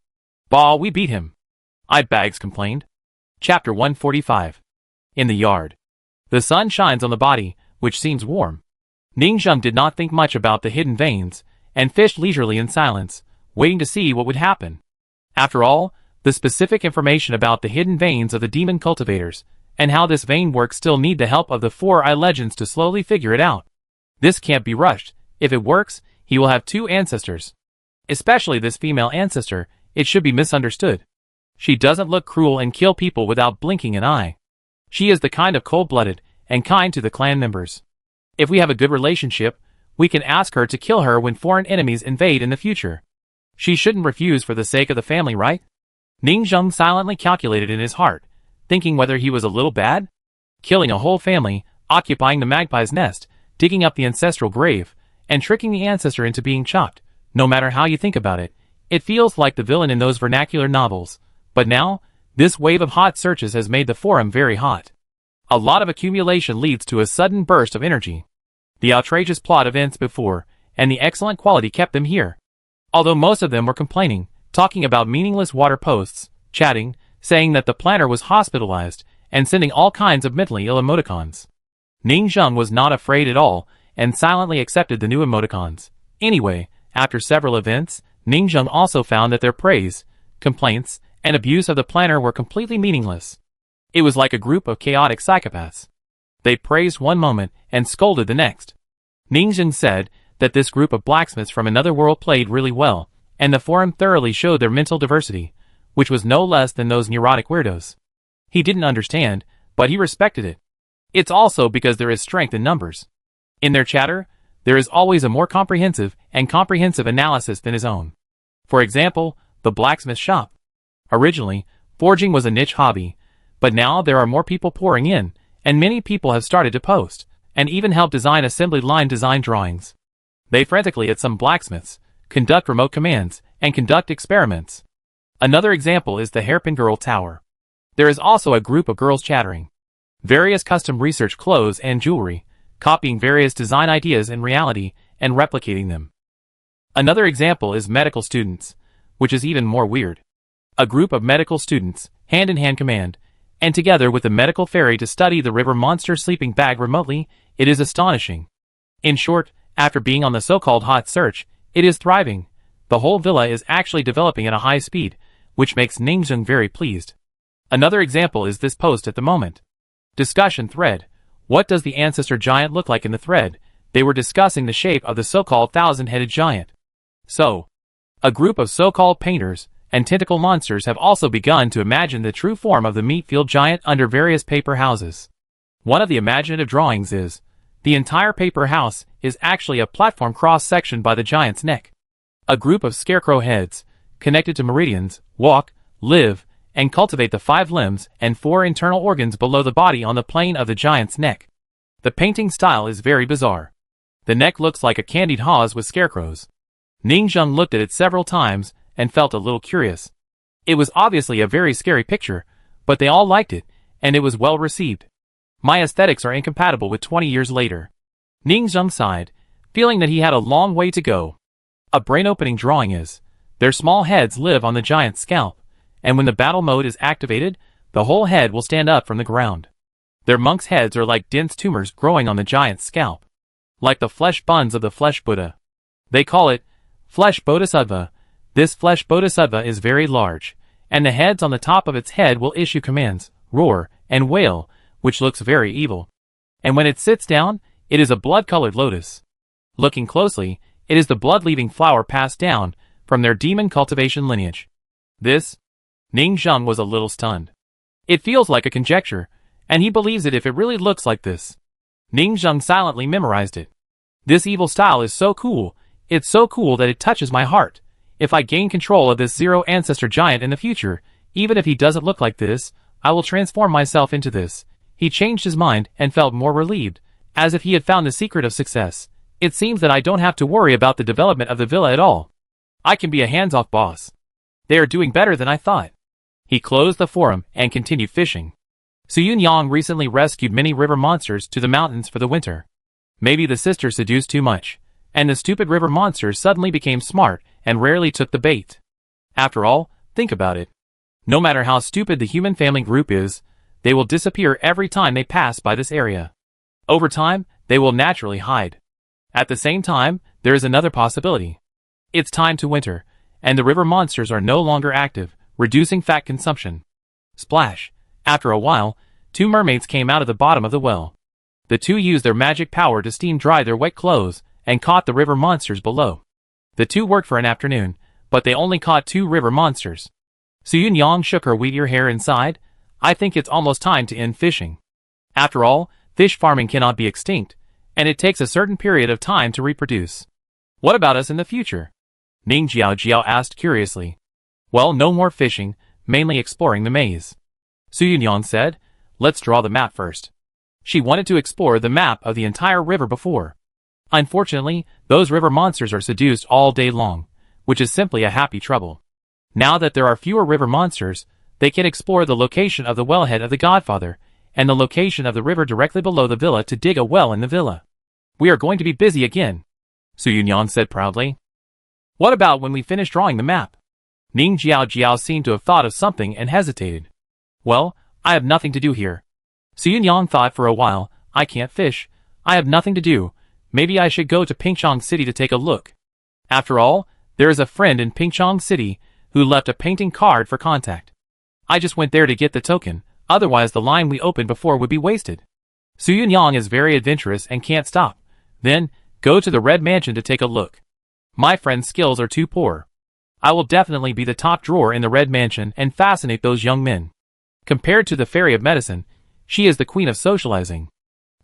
Bah, we beat him. Bags complained. Chapter 145. In the yard. The sun shines on the body, which seems warm. Ningzheng did not think much about the hidden veins, and fished leisurely in silence, waiting to see what would happen. After all, the specific information about the hidden veins of the demon cultivators, and how this vein works still need the help of the 4 eye legends to slowly figure it out. This can't be rushed. If it works, he will have 2 ancestors. Especially this female ancestor, it should be misunderstood. She doesn't look cruel and kill people without blinking an eye. She is the kind of cold-blooded and kind to the clan members. If we have a good relationship, we can ask her to kill her when foreign enemies invade in the future. She shouldn't refuse for the sake of the family, right? Ningzheng silently calculated in his heart, thinking whether he was a little bad? Killing a whole family, occupying the magpie's nest, digging up the ancestral grave, and tricking the ancestor into being chopped. No matter how you think about it, it feels like the villain in those vernacular novels. But now, this wave of hot searches has made the forum very hot. A lot of accumulation leads to a sudden burst of energy. The outrageous plot events before, and the excellent quality kept them here. Although most of them were complaining, talking about meaningless water posts, chatting, saying that the planner was hospitalized, and sending all kinds of mentally ill emoticons. Ningzheng was not afraid at all, and silently accepted the new emoticons. Anyway, after several events, Ningzheng also found that their praise, complaints, and abuse of the planner were completely meaningless. It was like a group of chaotic psychopaths. They praised one moment and scolded the next. Ningzheng said that this group of blacksmiths from another world played really well, and the forum thoroughly showed their mental diversity, which was no less than those neurotic weirdos. He didn't understand, but he respected it. It's also because there is strength in numbers. In their chatter, there is always a more comprehensive analysis than his own. For example, the blacksmith shop. Originally, forging was a niche hobby, but now there are more people pouring in, and many people have started to post, and even help design assembly line design drawings. They frantically at some blacksmiths, conduct remote commands, and conduct experiments. Another example is the Hairpin Girl Tower. There is also a group of girls chattering. Various custom research clothes and jewelry, copying various design ideas in reality, and replicating them. Another example is medical students, which is even more weird. A group of medical students, hand-in-hand command, and together with the medical fairy to study the river monster sleeping bag remotely, it is astonishing. In short, after being on the so-called hot search, it is thriving. The whole villa is actually developing at a high speed, which makes Ningzheng very pleased. Another example is this post at the moment. Discussion thread. What does the ancestor giant look like in the thread? They were discussing the shape of the so-called thousand-headed giant. So, a group of so-called painters and tentacle monsters have also begun to imagine the true form of the meat-field giant under various paper houses. One of the imaginative drawings is, the entire paper house is actually a platform cross-sectioned by the giant's neck. A group of scarecrow heads, connected to meridians, walk, live, and cultivate the 5 limbs and 4 internal organs below the body on the plane of the giant's neck. The painting style is very bizarre. The neck looks like a candied hawse with scarecrows. Ningzheng looked at it several times and felt a little curious. It was obviously a very scary picture, but they all liked it, and it was well received. My aesthetics are incompatible with 20 years later. Ningzheng sighed, feeling that he had a long way to go. A brain-opening drawing is, their small heads live on the giant's scalp, and when the battle mode is activated, the whole head will stand up from the ground. Their monks' heads are like dense tumors growing on the giant's scalp, like the flesh buns of the flesh Buddha. They call it flesh bodhisattva. This flesh bodhisattva is very large, and the heads on the top of its head will issue commands, roar, and wail, which looks very evil. And when it sits down, it is a blood-colored lotus. Looking closely, it is the blood-leaving flower passed down from their demon cultivation lineage. This? Ningzheng was a little stunned. It feels like a conjecture, and he believes it if it really looks like this. Ningzheng silently memorized it. This evil style is so cool, it's so cool that it touches my heart. If I gain control of this zero ancestor giant in the future, even if he doesn't look like this, I will transform myself into this. He changed his mind and felt more relieved, as if he had found the secret of success. It seems that I don't have to worry about the development of the villa at all. I can be a hands-off boss. They are doing better than I thought. He closed the forum and continued fishing. Su Yunyang recently rescued many river monsters to the mountains for the winter. Maybe the sister seduced too much, and the stupid river monsters suddenly became smart and rarely took the bait. After all, think about it. No matter how stupid the human family group is, they will disappear every time they pass by this area. Over time, they will naturally hide. At the same time, there is another possibility. It's time to winter, and the river monsters are no longer active, reducing fat consumption. Splash! After a while, two mermaids came out of the bottom of the well. The two used their magic power to steam dry their wet clothes and caught the river monsters below. The two worked for an afternoon, but they only caught 2 river monsters. Su Yunyang shook her wheatier hair and sighed. I think it's almost time to end fishing. After all, fish farming cannot be extinct, and it takes a certain period of time to reproduce. What about us in the future? Ning Jiao asked curiously. Well, no more fishing, mainly exploring the maze. Su Yunyang said, let's draw the map first. She wanted to explore the map of the entire river before. Unfortunately, those river monsters are seduced all day long, which is simply a happy trouble. Now that there are fewer river monsters, they can explore the location of the wellhead of the Godfather, and the location of the river directly below the villa to dig a well in the villa. We are going to be busy again, Su Yunyang said proudly. What about when we finish drawing the map? Ning Jiao seemed to have thought of something and hesitated. Well, I have nothing to do here. Su Yunyang thought for a while, I can't fish, I have nothing to do, maybe I should go to Pingchong City to take a look. After all, there is a friend in Pingchong City who left a painting card for contact. I just went there to get the token, otherwise the line we opened before would be wasted. Su Yunyang is very adventurous and can't stop. Then, go to the Red Mansion to take a look. My friend's skills are too poor. I will definitely be the top drawer in the Red Mansion and fascinate those young men. Compared to the Fairy of Medicine, she is the queen of socializing.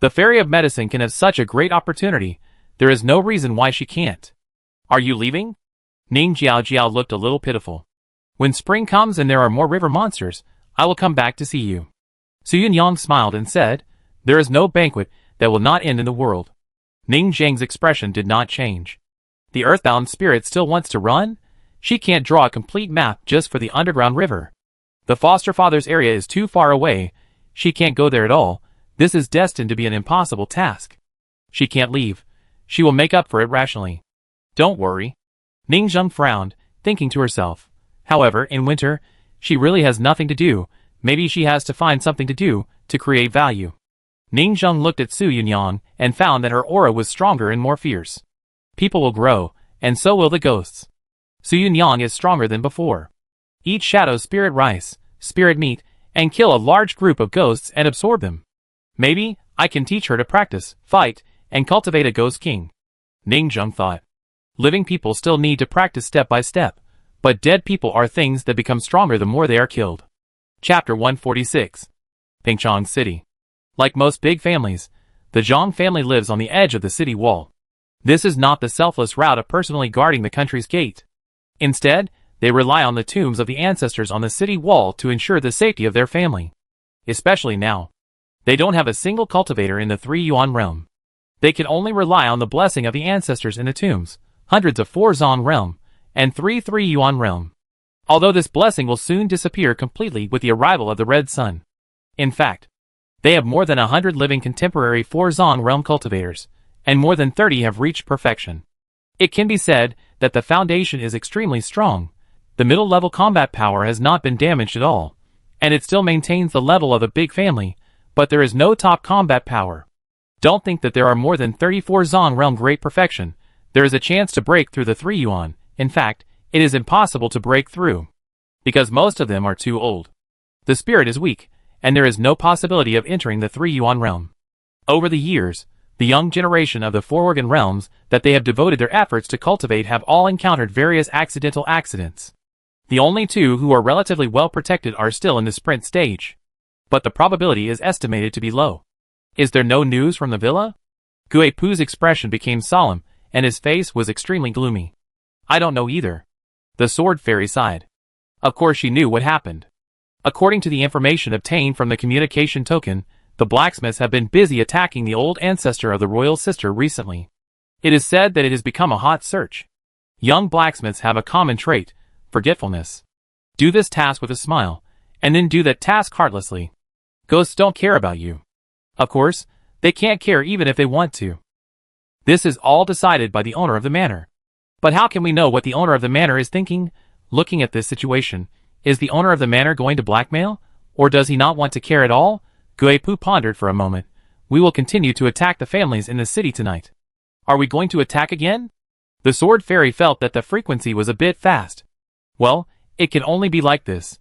The Fairy of Medicine can have such a great opportunity, there is no reason why she can't. Are you leaving? Ning Jiao looked a little pitiful. When spring comes and there are more river monsters, I will come back to see you. Su Yunyang smiled and said, there is no banquet that will not end in the world. Ning Zheng's expression did not change. The earthbound spirit still wants to run? She can't draw a complete map just for the underground river. The foster father's area is too far away, she can't go there at all, this is destined to be an impossible task. She can't leave. She will make up for it rationally. Don't worry. Ning Zheng frowned, thinking to herself. However, in winter, she really has nothing to do, maybe she has to find something to do, to create value. Ning Zheng looked at Su Yunyang and found that her aura was stronger and more fierce. People will grow, and so will the ghosts. Su Yunyang is stronger than before. Eat shadow spirit rice, spirit meat, and kill a large group of ghosts and absorb them. Maybe, I can teach her to practice, fight, and cultivate a ghost king. Ning Zheng thought. Living people still need to practice step by step, but dead people are things that become stronger the more they are killed. Chapter 146. Pingchong City. Like most big families, the Zhang family lives on the edge of the city wall. This is not the selfless route of personally guarding the country's gate. Instead, they rely on the tombs of the ancestors on the city wall to ensure the safety of their family. Especially now. They don't have a single cultivator in the 3 Yuan realm. They can only rely on the blessing of the ancestors in the tombs, hundreds of 4 Zong realm, and 3 Yuan realm. Although this blessing will soon disappear completely with the arrival of the Red Sun. In fact, they have more than 100 living contemporary 4 Zong realm cultivators, and more than 30 have reached perfection. It can be said that the foundation is extremely strong. The middle-level combat power has not been damaged at all, and it still maintains the level of a big family, but there is no top combat power. Don't think that there are more than 34 Zong realm great perfection. There is a chance to break through the 3 Yuan. In fact, it is impossible to break through, because most of them are too old. The spirit is weak, and there is no possibility of entering the 3 Yuan realm. Over the years, the young generation of the 4 organ realms that they have devoted their efforts to cultivate have all encountered various accidental accidents. The only 2 who are relatively well protected are still in the sprint stage. But the probability is estimated to be low. Is there no news from the villa? Gue Pu's expression became solemn, and his face was extremely gloomy. I don't know either. The sword fairy sighed. Of course she knew what happened. According to the information obtained from the communication token, the blacksmiths have been busy attacking the old ancestor of the royal sister recently. It is said that it has become a hot search. Young blacksmiths have a common trait, forgetfulness. Do this task with a smile, and then do that task heartlessly. Ghosts don't care about you. Of course, they can't care even if they want to. This is all decided by the owner of the manor. But how can we know what the owner of the manor is thinking? Looking at this situation, is the owner of the manor going to blackmail? Or does he not want to care at all? Guipu pondered for a moment. We will continue to attack the families in the city tonight. Are we going to attack again? The sword fairy felt that the frequency was a bit fast. Well, it can only be like this.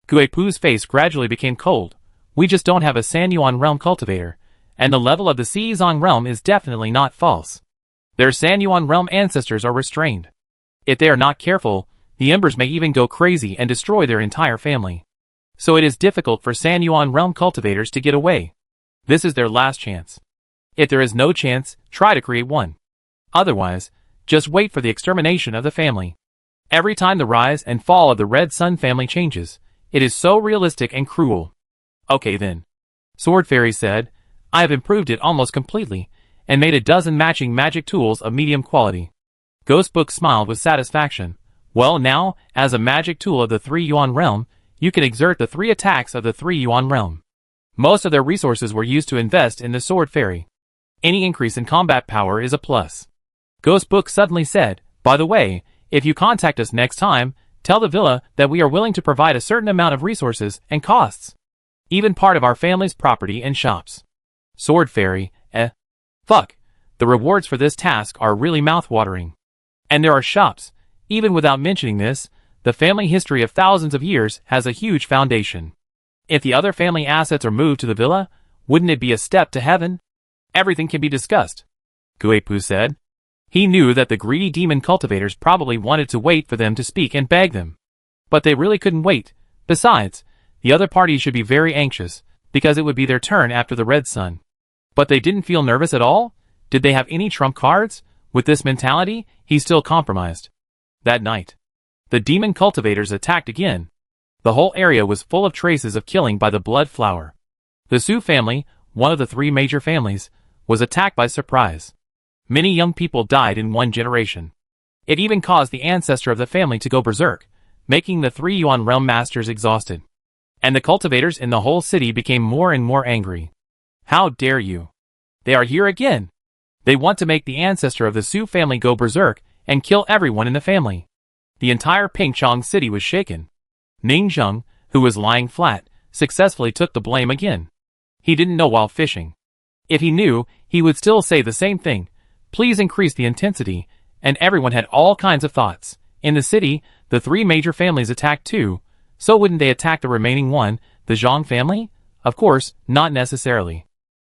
Guipu's face gradually became cold. We just don't have a Sanyuan realm cultivator, and the level of the Seizong realm is definitely not false. Their Sanyuan realm ancestors are restrained. If they are not careful, the embers may even go crazy and destroy their entire family. So it is difficult for Sanyuan realm cultivators to get away. This is their last chance. If there is no chance, try to create one. Otherwise, just wait for the extermination of the family. Every time the rise and fall of the Red Sun family changes, it is so realistic and cruel. Okay then. Sword Fairy said, I have improved it almost completely, and made a dozen matching magic tools of medium quality. Ghostbook smiled with satisfaction. Well now, as a magic tool of the 3 Yuan realm, you can exert the 3 attacks of the 3 Yuan realm. Most of their resources were used to invest in the Sword Fairy. Any increase in combat power is a plus. Ghostbook suddenly said, by the way, if you contact us next time, tell the villa that we are willing to provide a certain amount of resources and costs. Even part of our family's property and shops. Sword Fairy, fuck. The rewards for this task are really mouth-watering. And there are shops. Even without mentioning this, the family history of thousands of years has a huge foundation. If the other family assets are moved to the villa, wouldn't it be a step to heaven? Everything can be discussed, Guipu said. He knew that the greedy demon cultivators probably wanted to wait for them to speak and beg them. But they really couldn't wait. Besides, the other party should be very anxious, because it would be their turn after the Red Sun. But they didn't feel nervous at all? Did they have any trump cards? With this mentality, he still compromised. That night, the demon cultivators attacked again. The whole area was full of traces of killing by the blood flower. The Su family, one of the 3 major families, was attacked by surprise. Many young people died in one generation. It even caused the ancestor of the family to go berserk, making the 3 Yuan realm masters exhausted. And the cultivators in the whole city became more and more angry. How dare you? They are here again. They want to make the ancestor of the Su family go berserk and kill everyone in the family. The entire Pingchong city was shaken. Ningzheng, who was lying flat, successfully took the blame again. He didn't know while fishing. If he knew, he would still say the same thing. Please increase the intensity, and everyone had all kinds of thoughts. In the city, the 3 major families attacked too, so wouldn't they attack the remaining one, the Zhang family? Of course, not necessarily.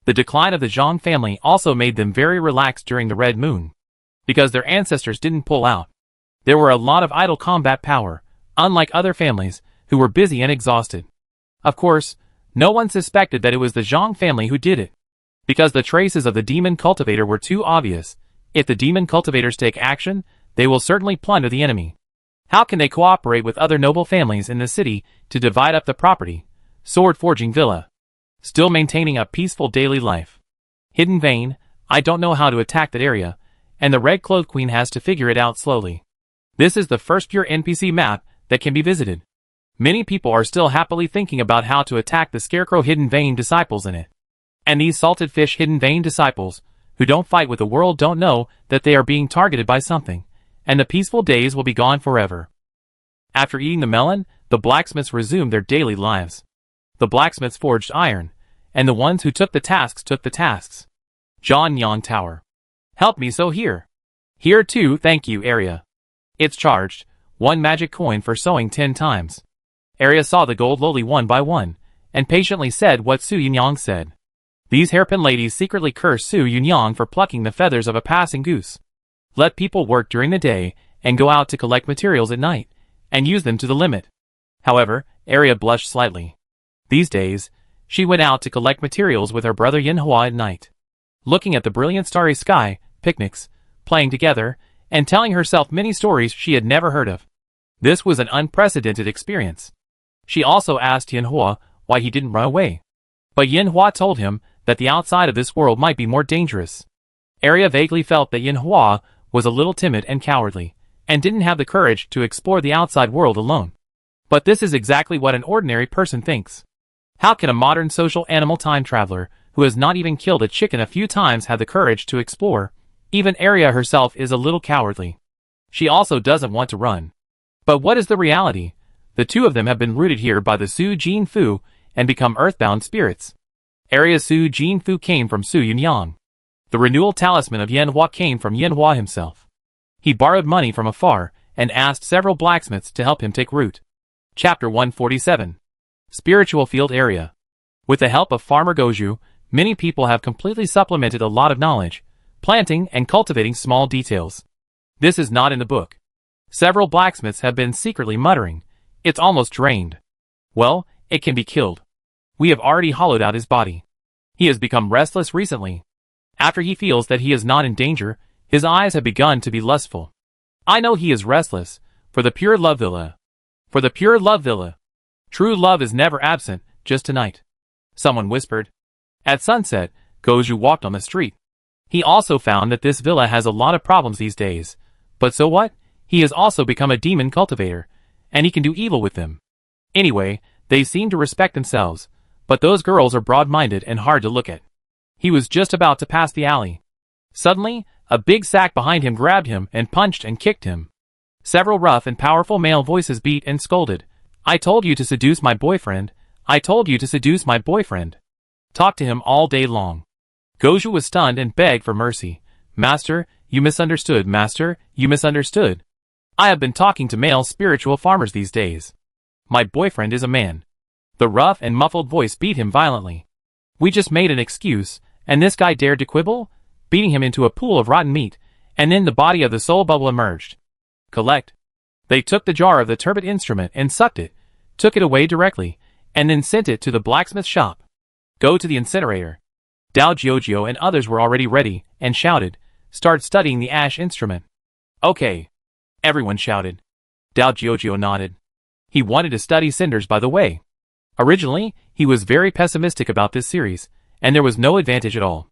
The decline of the Zhang family also made them very relaxed during the Red Moon. Because their ancestors didn't pull out. There were a lot of idle combat power, unlike other families, who were busy and exhausted. Of course, no one suspected that it was the Zhang family who did it. Because the traces of the demon cultivator were too obvious. If the demon cultivators take action, they will certainly plunder the enemy. How can they cooperate with other noble families in the city to divide up the property? Sword Forging Villa. Still maintaining a peaceful daily life. Hidden Vein, I don't know how to attack that area, and the Red Cloak Queen has to figure it out slowly. This is the first pure NPC map that can be visited. Many people are still happily thinking about how to attack the Scarecrow Hidden Vein disciples in it. And these Salted Fish Hidden Vein disciples, who don't fight with the world, don't know that they are being targeted by something, and the peaceful days will be gone forever. After eating the melon, the blacksmiths resumed their daily lives. The blacksmiths forged iron, and the ones who took the tasks took the tasks. John Yang Tower. Help me sew here. Here too, thank you, Area. It's charged, 1 magic coin for sewing 10 times. Area saw the gold lowly one by one, and patiently said what Su Yunyang said. These hairpin ladies secretly curse Su Yunyang for plucking the feathers of a passing goose. Let people work during the day, and go out to collect materials at night, and use them to the limit. However, Area blushed slightly. These days, she went out to collect materials with her brother Yinhua at night. Looking at the brilliant starry sky, picnics, playing together, and telling herself many stories she had never heard of. This was an unprecedented experience. She also asked Yinhua why he didn't run away. But Yinhua told him that the outside of this world might be more dangerous. Arya vaguely felt that Yin Hua was a little timid and cowardly, and didn't have the courage to explore the outside world alone. But this is exactly what an ordinary person thinks. How can a modern social animal time traveler, who has not even killed a chicken a few times, have the courage to explore? Even Arya herself is a little cowardly. She also doesn't want to run. But what is the reality? The two of them have been rooted here by the Su Jinfu and become earthbound spirits. Arya's Su Jinfu came from Su Yunyang. The renewal talisman of Yin Hua came from Yin Hua himself. He borrowed money from afar and asked several blacksmiths to help him take root. Chapter 147. Spiritual Field Area. With the help of Farmer Goju, many people have completely supplemented a lot of knowledge, planting and cultivating small details. This is not in the book. Several blacksmiths have been secretly muttering, "It's almost drained." Well, it can be killed. We have already hollowed out his body. He has become restless recently. After he feels that he is not in danger, his eyes have begun to be lustful. I know he is restless, for the pure love villa. For the pure love villa. True love is never absent, just tonight. Someone whispered. At sunset, Goju walked on the street. He also found that this villa has a lot of problems these days. But so what? He has also become a demon cultivator, and he can do evil with them. Anyway, they seem to respect themselves, but those girls are broad-minded and hard to look at. He was just about to pass the alley. Suddenly, a big sack behind him grabbed him and punched and kicked him. Several rough and powerful male voices beat and scolded. I told you to seduce my boyfriend. I told you to seduce my boyfriend. Talk to him all day long. Goju was stunned and begged for mercy. Master, you misunderstood. Master, you misunderstood. I have been talking to male spiritual farmers these days. My boyfriend is a man. The rough and muffled voice beat him violently. We just made an excuse, and this guy dared to quibble, beating him into a pool of rotten meat, and then the body of the soul bubble emerged. Collect. They took the jar of the turbid instrument and sucked it, took it away directly, and then sent it to the blacksmith shop. Go to the incinerator. Dao Jiojio and others were already ready, and shouted, start studying the ash instrument. Okay. Everyone shouted. Dao Jiojio nodded. He wanted to study cinders, by the way. Originally, he was very pessimistic about this series, and there was no advantage at all.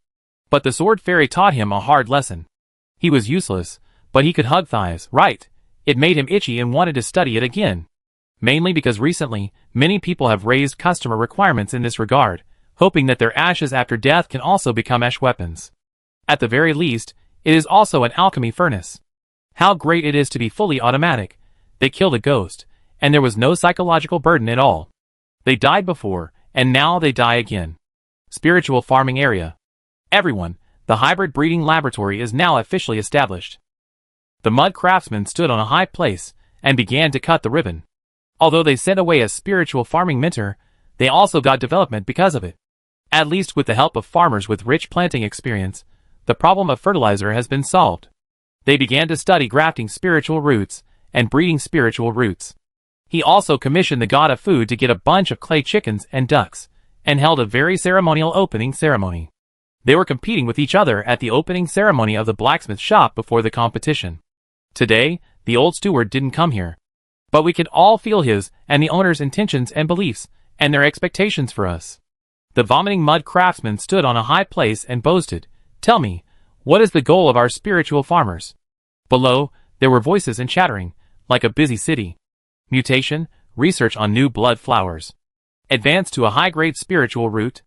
But the sword fairy taught him a hard lesson. He was useless, but he could hug thighs, right? It made him itchy and wanted to study it again. Mainly because recently, many people have raised customer requirements in this regard, hoping that their ashes after death can also become ash weapons. At the very least, it is also an alchemy furnace. How great it is to be fully automatic. They killed a ghost, and there was no psychological burden at all. They died before, and now they die again. Spiritual farming area. Everyone, the hybrid breeding laboratory is now officially established. The mud craftsmen stood on a high place, and began to cut the ribbon. Although they sent away a spiritual farming mentor, they also got development because of it. At least with the help of farmers with rich planting experience, the problem of fertilizer has been solved. They began to study grafting spiritual roots, and breeding spiritual roots. He also commissioned the god of food to get a bunch of clay chickens and ducks, and held a very ceremonial opening ceremony. They were competing with each other at the opening ceremony of the blacksmith shop before the competition. Today, the old steward didn't come here. But we could all feel his and the owner's intentions and beliefs, and their expectations for us. The vomiting mud craftsman stood on a high place and boasted, tell me, what is the goal of our spiritual farmers? Below, there were voices and chattering, like a busy city. Mutation, research on new blood flowers. Advance to a high-grade spiritual root.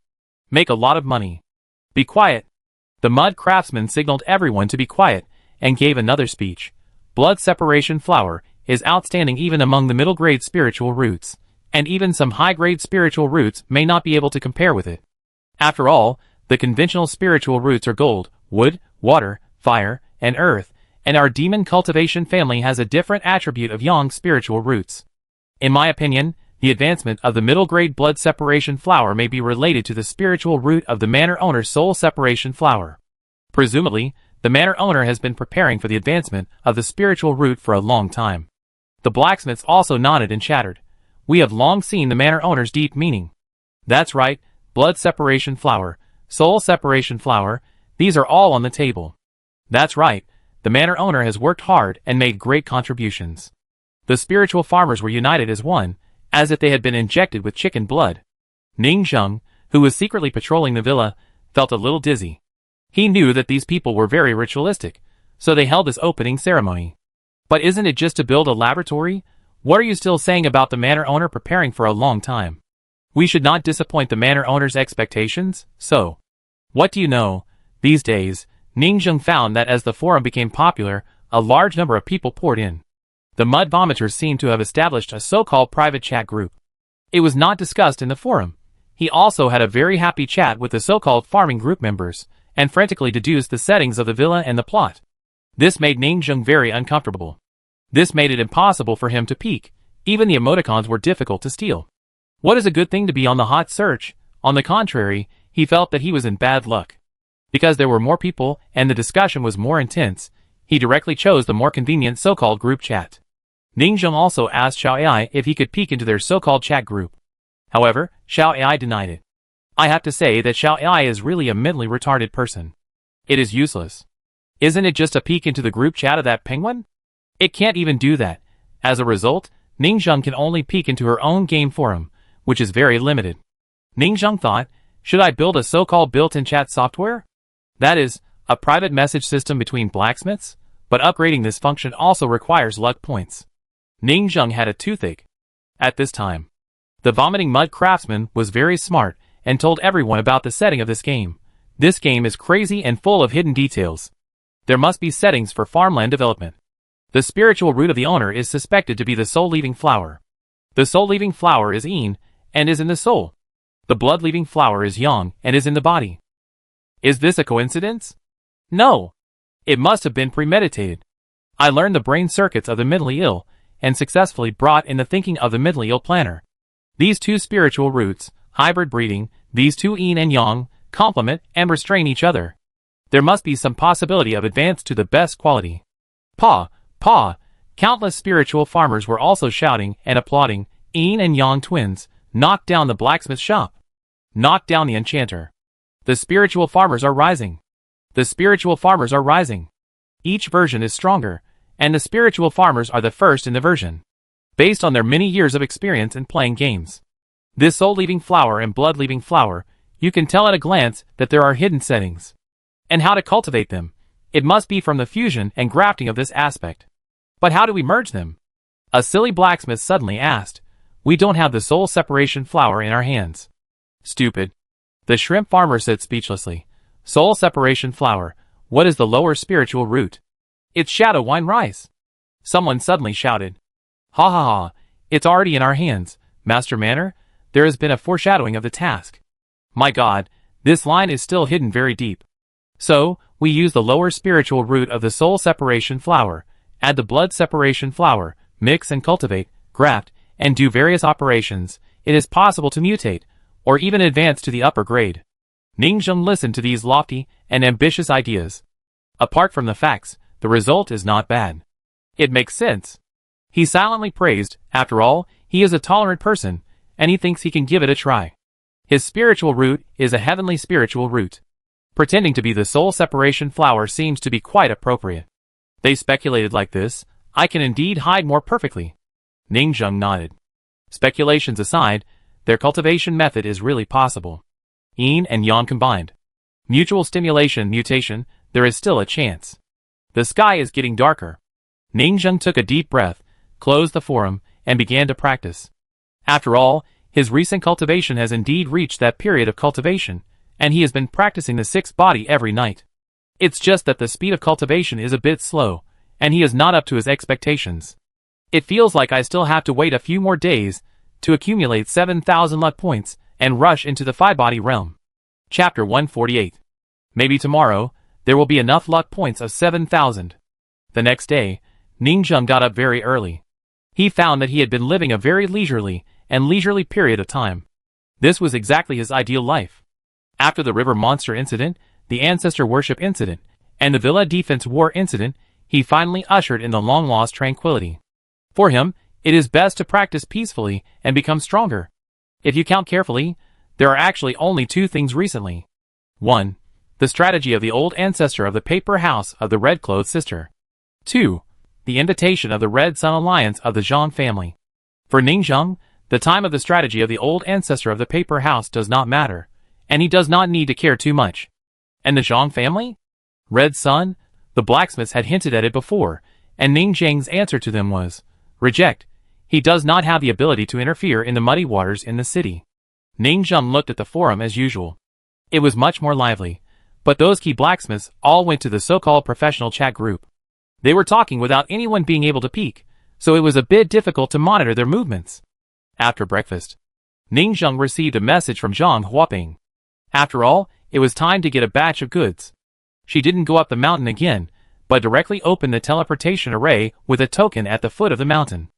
Make a lot of money. Be quiet. The mud craftsman signaled everyone to be quiet, and gave another speech. Blood separation flower is outstanding even among the middle-grade spiritual roots, and even some high-grade spiritual roots may not be able to compare with it. After all, the conventional spiritual roots are gold, wood, water, fire, and earth, and our demon cultivation family has a different attribute of yang spiritual roots. In my opinion, the advancement of the middle-grade blood separation flower may be related to the spiritual root of the manor owner's soul separation flower. Presumably, the manor owner has been preparing for the advancement of the spiritual root for a long time. The blacksmiths also nodded and chattered. We have long seen the manor owner's deep meaning. That's right, blood separation flower, soul separation flower, these are all on the table. That's right, the manor owner has worked hard and made great contributions. The spiritual farmers were united as one, as if they had been injected with chicken blood. Ning Zheng, who was secretly patrolling the villa, felt a little dizzy. He knew that these people were very ritualistic, so they held this opening ceremony. But isn't it just to build a laboratory? What are you still saying about the manor owner preparing for a long time? We should not disappoint the manor owner's expectations, so. What do you know? These days, Ningzheng found that as the forum became popular, a large number of people poured in. The mud vomiters seemed to have established a so-called private chat group. It was not discussed in the forum. He also had a very happy chat with the so-called farming group members, and frantically deduced the settings of the villa and the plot. This made Ningzheng very uncomfortable. This made it impossible for him to peek. Even the emoticons were difficult to steal. What is a good thing to be on the hot search? On the contrary, he felt that he was in bad luck. Because there were more people and the discussion was more intense, he directly chose the more convenient so-called group chat. Ningzheng also asked Xiao Ai if he could peek into their so-called chat group. However, Xiao Ai denied it. I have to say that Xiao Ai is really a mentally retarded person. It is useless. Isn't it just a peek into the group chat of that penguin? It can't even do that. As a result, Ningzheng can only peek into her own game forum, which is very limited. Ningzheng thought, should I build a so-called built-in chat software? That is, a private message system between blacksmiths, but upgrading this function also requires luck points. Ningzheng had a toothache. At this time, the vomiting mud craftsman was very smart and told everyone about the setting of this game. This game is crazy and full of hidden details. There must be settings for farmland development. The spiritual root of the owner is suspected to be the soul-leaving flower. The soul-leaving flower is yin and is in the soul. The blood-leaving flower is yang and is in the body. Is this a coincidence? No. It must have been premeditated. I learned the brain circuits of the mentally ill and successfully brought in the thinking of the mentally ill planner. These two spiritual roots, hybrid breeding, these two yin and yang, complement and restrain each other. There must be some possibility of advance to the best quality. Pa! Countless spiritual farmers were also shouting and applauding. Yin and yang twins, knock down the blacksmith shop. Knock down the enchanter. The spiritual farmers are rising. The spiritual farmers are rising. Each version is stronger, and the spiritual farmers are the first in the version, based on their many years of experience in playing games. This soul-leaving flower and blood-leaving flower, you can tell at a glance that there are hidden settings. And how to cultivate them. It must be from the fusion and grafting of this aspect. But how do we merge them? A silly blacksmith suddenly asked. We don't have the soul separation flower in our hands. Stupid. The shrimp farmer said speechlessly. Soul separation flower, what is the lower spiritual root? It's shadow wine rice. Someone suddenly shouted. Ha ha ha, it's already in our hands, Master Manor. There has been a foreshadowing of the task. My God, this line is still hidden very deep. So, we use the lower spiritual root of the soul separation flower, add the blood separation flower, mix and cultivate, graft, and do various operations. It is possible to mutate, or even advance to the upper grade. Ningzheng listened to these lofty and ambitious ideas. Apart from the facts, the result is not bad. It makes sense. He silently praised. After all, he is a tolerant person, and he thinks he can give it a try. His spiritual root is a heavenly spiritual root. Pretending to be the soul separation flower seems to be quite appropriate. They speculated like this. I can indeed hide more perfectly. Ningzheng nodded. Speculations aside, their cultivation method is really possible. Yin and yang combined. Mutual stimulation mutation, there is still a chance. The sky is getting darker. Ningzheng took a deep breath, closed the forum, and began to practice. After all, his recent cultivation has indeed reached that period of cultivation, and he has been practicing the sixth body every night. It's just that the speed of cultivation is a bit slow, and he is not up to his expectations. It feels like I still have to wait a few more days to accumulate 7,000 luck points and rush into the five-body realm. Chapter 148. Maybe tomorrow, there will be enough luck points of 7,000. The next day, Ningzheng got up very early. He found that he had been living a very leisurely period of time. This was exactly his ideal life. After the river monster incident, the ancestor worship incident, and the villa defense war incident, he finally ushered in the long-lost tranquility. For him, it is best to practice peacefully and become stronger. If you count carefully, there are actually only two things recently. 1. The strategy of the old ancestor of the paper house of the red-clothed sister. 2. The invitation of the Red Sun Alliance of the Zhang family. For Ningzheng, the time of the strategy of the old ancestor of the paper house does not matter, and he does not need to care too much. And the Zhang family? Red Sun? The blacksmiths had hinted at it before, and Ning Zhang's answer to them was, reject. He does not have the ability to interfere in the muddy waters in the city. Ning Zhang looked at the forum as usual. It was much more lively, but those key blacksmiths all went to the so-called professional chat group. They were talking without anyone being able to peek, so it was a bit difficult to monitor their movements. After breakfast, Ning Zhang received a message from Zhang Huaping. After all, it was time to get a batch of goods. She didn't go up the mountain again, but directly opened the teleportation array with a token at the foot of the mountain.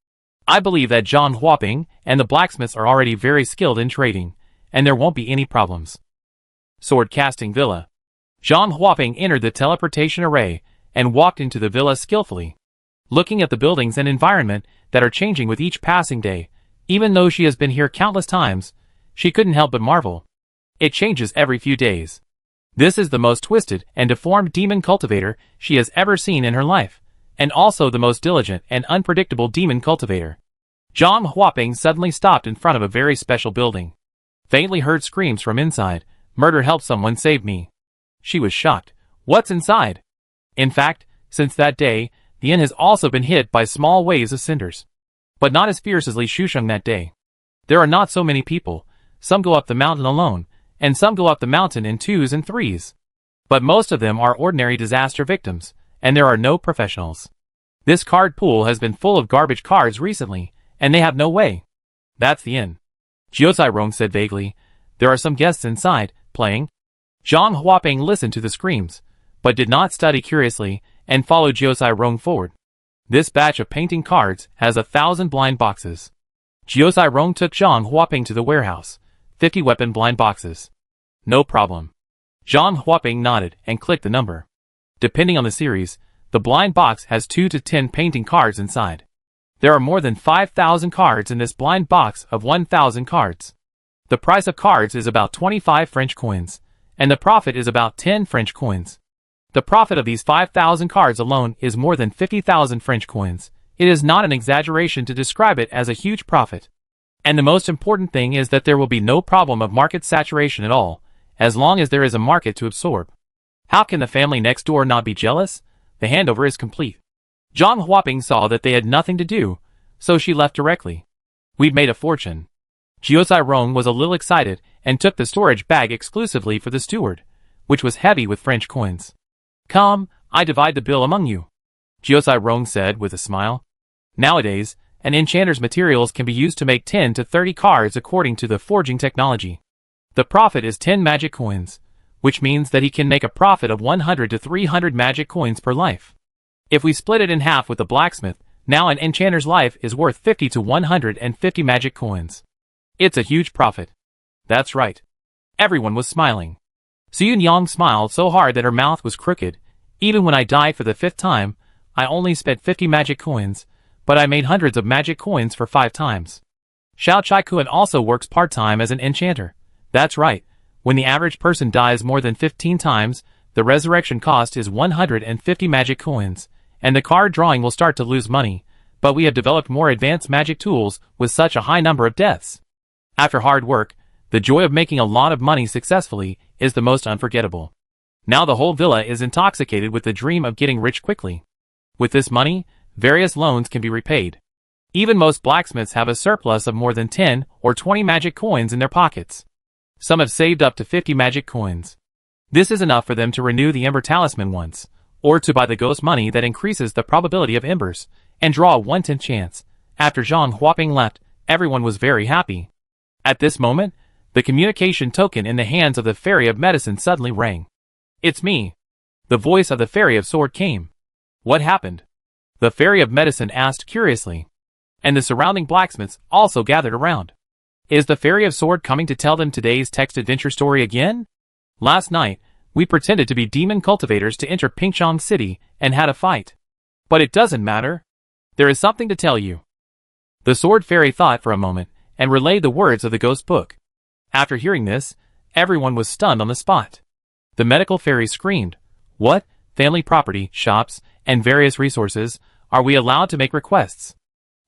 I believe that Zhang Huaping and the blacksmiths are already very skilled in trading, and there won't be any problems. Sword Casting Villa. Zhang Huaping entered the teleportation array and walked into the villa skillfully. Looking at the buildings and environment that are changing with each passing day, even though she has been here countless times, she couldn't help but marvel. It changes every few days. This is the most twisted and deformed demon cultivator she has ever seen in her life, and also the most diligent and unpredictable demon cultivator. Zhang Huaping suddenly stopped in front of a very special building. Faintly heard screams from inside. Murder, help, someone save me. She was shocked. What's inside? In fact, since that day, the inn has also been hit by small waves of cinders. But not as fierce as Li Shusheng that day. There are not so many people. Some go up the mountain alone, and some go up the mountain in twos and threes. But most of them are ordinary disaster victims, and there are no professionals. This card pool has been full of garbage cards recently, and they have no way. That's the inn. Jiuzai Rong said vaguely. There are some guests inside, playing. Zhang Huaping listened to the screams, but did not study curiously, and followed Jiuzai Rong forward. This batch of painting cards has 1,000 blind boxes. Jiuzai Rong took Zhang Huaping to the warehouse. 50 weapon blind boxes. No problem. Zhang Huaping nodded and clicked the number. Depending on the series, the blind box has 2 to 10 painting cards inside. There are more than 5,000 cards in this blind box of 1,000 cards. The price of cards is about 25 French coins, and the profit is about 10 French coins. The profit of these 5,000 cards alone is more than 50,000 French coins. It is not an exaggeration to describe it as a huge profit. And the most important thing is that there will be no problem of market saturation at all, as long as there is a market to absorb. How can the family next door not be jealous? The handover is complete. Zhang Huaping saw that they had nothing to do, so she left directly. We've made a fortune. Jiuzai Rong was a little excited and took the storage bag exclusively for the steward, which was heavy with French coins. Come, I divide the bill among you, Jiuzai Rong said with a smile. Nowadays, an enchanter's materials can be used to make 10 to 30 cards according to the forging technology. The profit is 10 magic coins, which means that he can make a profit of 100 to 300 magic coins per life. If we split it in half with the blacksmith, now an enchanter's life is worth 50 to 150 magic coins. It's a huge profit. That's right. Everyone was smiling. Xuyun Yang smiled so hard that her mouth was crooked. Even when I died for the 5th time, I only spent 50 magic coins, but I made hundreds of magic coins for 5 times. Xiao Chaikuan also works part-time as an enchanter. That's right. When the average person dies more than 15 times, the resurrection cost is 150 magic coins, and the card drawing will start to lose money, but we have developed more advanced magic tools with such a high number of deaths. After hard work, the joy of making a lot of money successfully is the most unforgettable. Now the whole villa is intoxicated with the dream of getting rich quickly. With this money, various loans can be repaid. Even most blacksmiths have a surplus of more than 10 or 20 magic coins in their pockets. Some have saved up to 50 magic coins. This is enough for them to renew the Ember Talisman once, or to buy the ghost money that increases the probability of embers, and draw a 1/10 chance. After Zhang Huaping left, everyone was very happy. At this moment, the communication token in the hands of the Fairy of Medicine suddenly rang. It's me. The voice of the Fairy of Sword came. What happened? The Fairy of Medicine asked curiously. And the surrounding blacksmiths also gathered around. Is the Fairy of Sword coming to tell them today's text adventure story again? Last night, we pretended to be demon cultivators to enter Pingchong City and had a fight. But it doesn't matter. There is something to tell you. The Sword Fairy thought for a moment and relayed the words of the ghost book. After hearing this, everyone was stunned on the spot. The medical fairy screamed, "What? Family property, shops, and various resources, are we allowed to make requests?"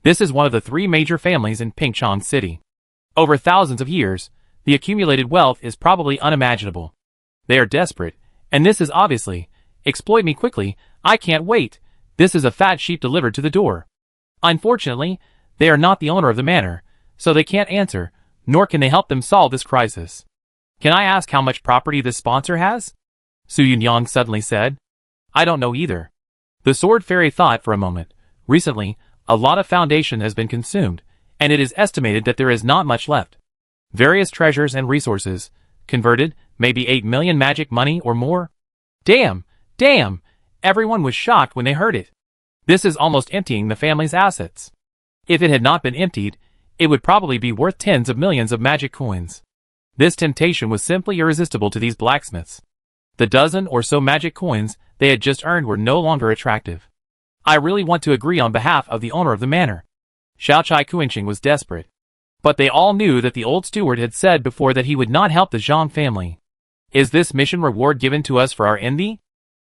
This is one of the 3 major families in Pingchong City. Over thousands of years, the accumulated wealth is probably unimaginable. They are desperate, And this is obviously, exploit me quickly, I can't wait, this is a fat sheep delivered to the door. Unfortunately, they are not the owner of the manor, so they can't answer, nor can they help them solve this crisis. Can I ask how much property this sponsor has? Su Yunyang suddenly said. I don't know either. The sword fairy thought for a moment. Recently, a lot of foundation has been consumed, and it is estimated that there is not much left. Various treasures and resources, converted, maybe 8 million magic money or more. Damn! Damn! Everyone was shocked when they heard it. This is almost emptying the family's assets. If it had not been emptied, it would probably be worth tens of millions of magic coins. This temptation was simply irresistible to these blacksmiths. The dozen or so magic coins they had just earned were no longer attractive. I really want to agree on behalf of the owner of the manor. Xiaochai Kuinqing was desperate. But they all knew that the old steward had said before that he would not help the Zhang family. Is this mission reward given to us for our envy?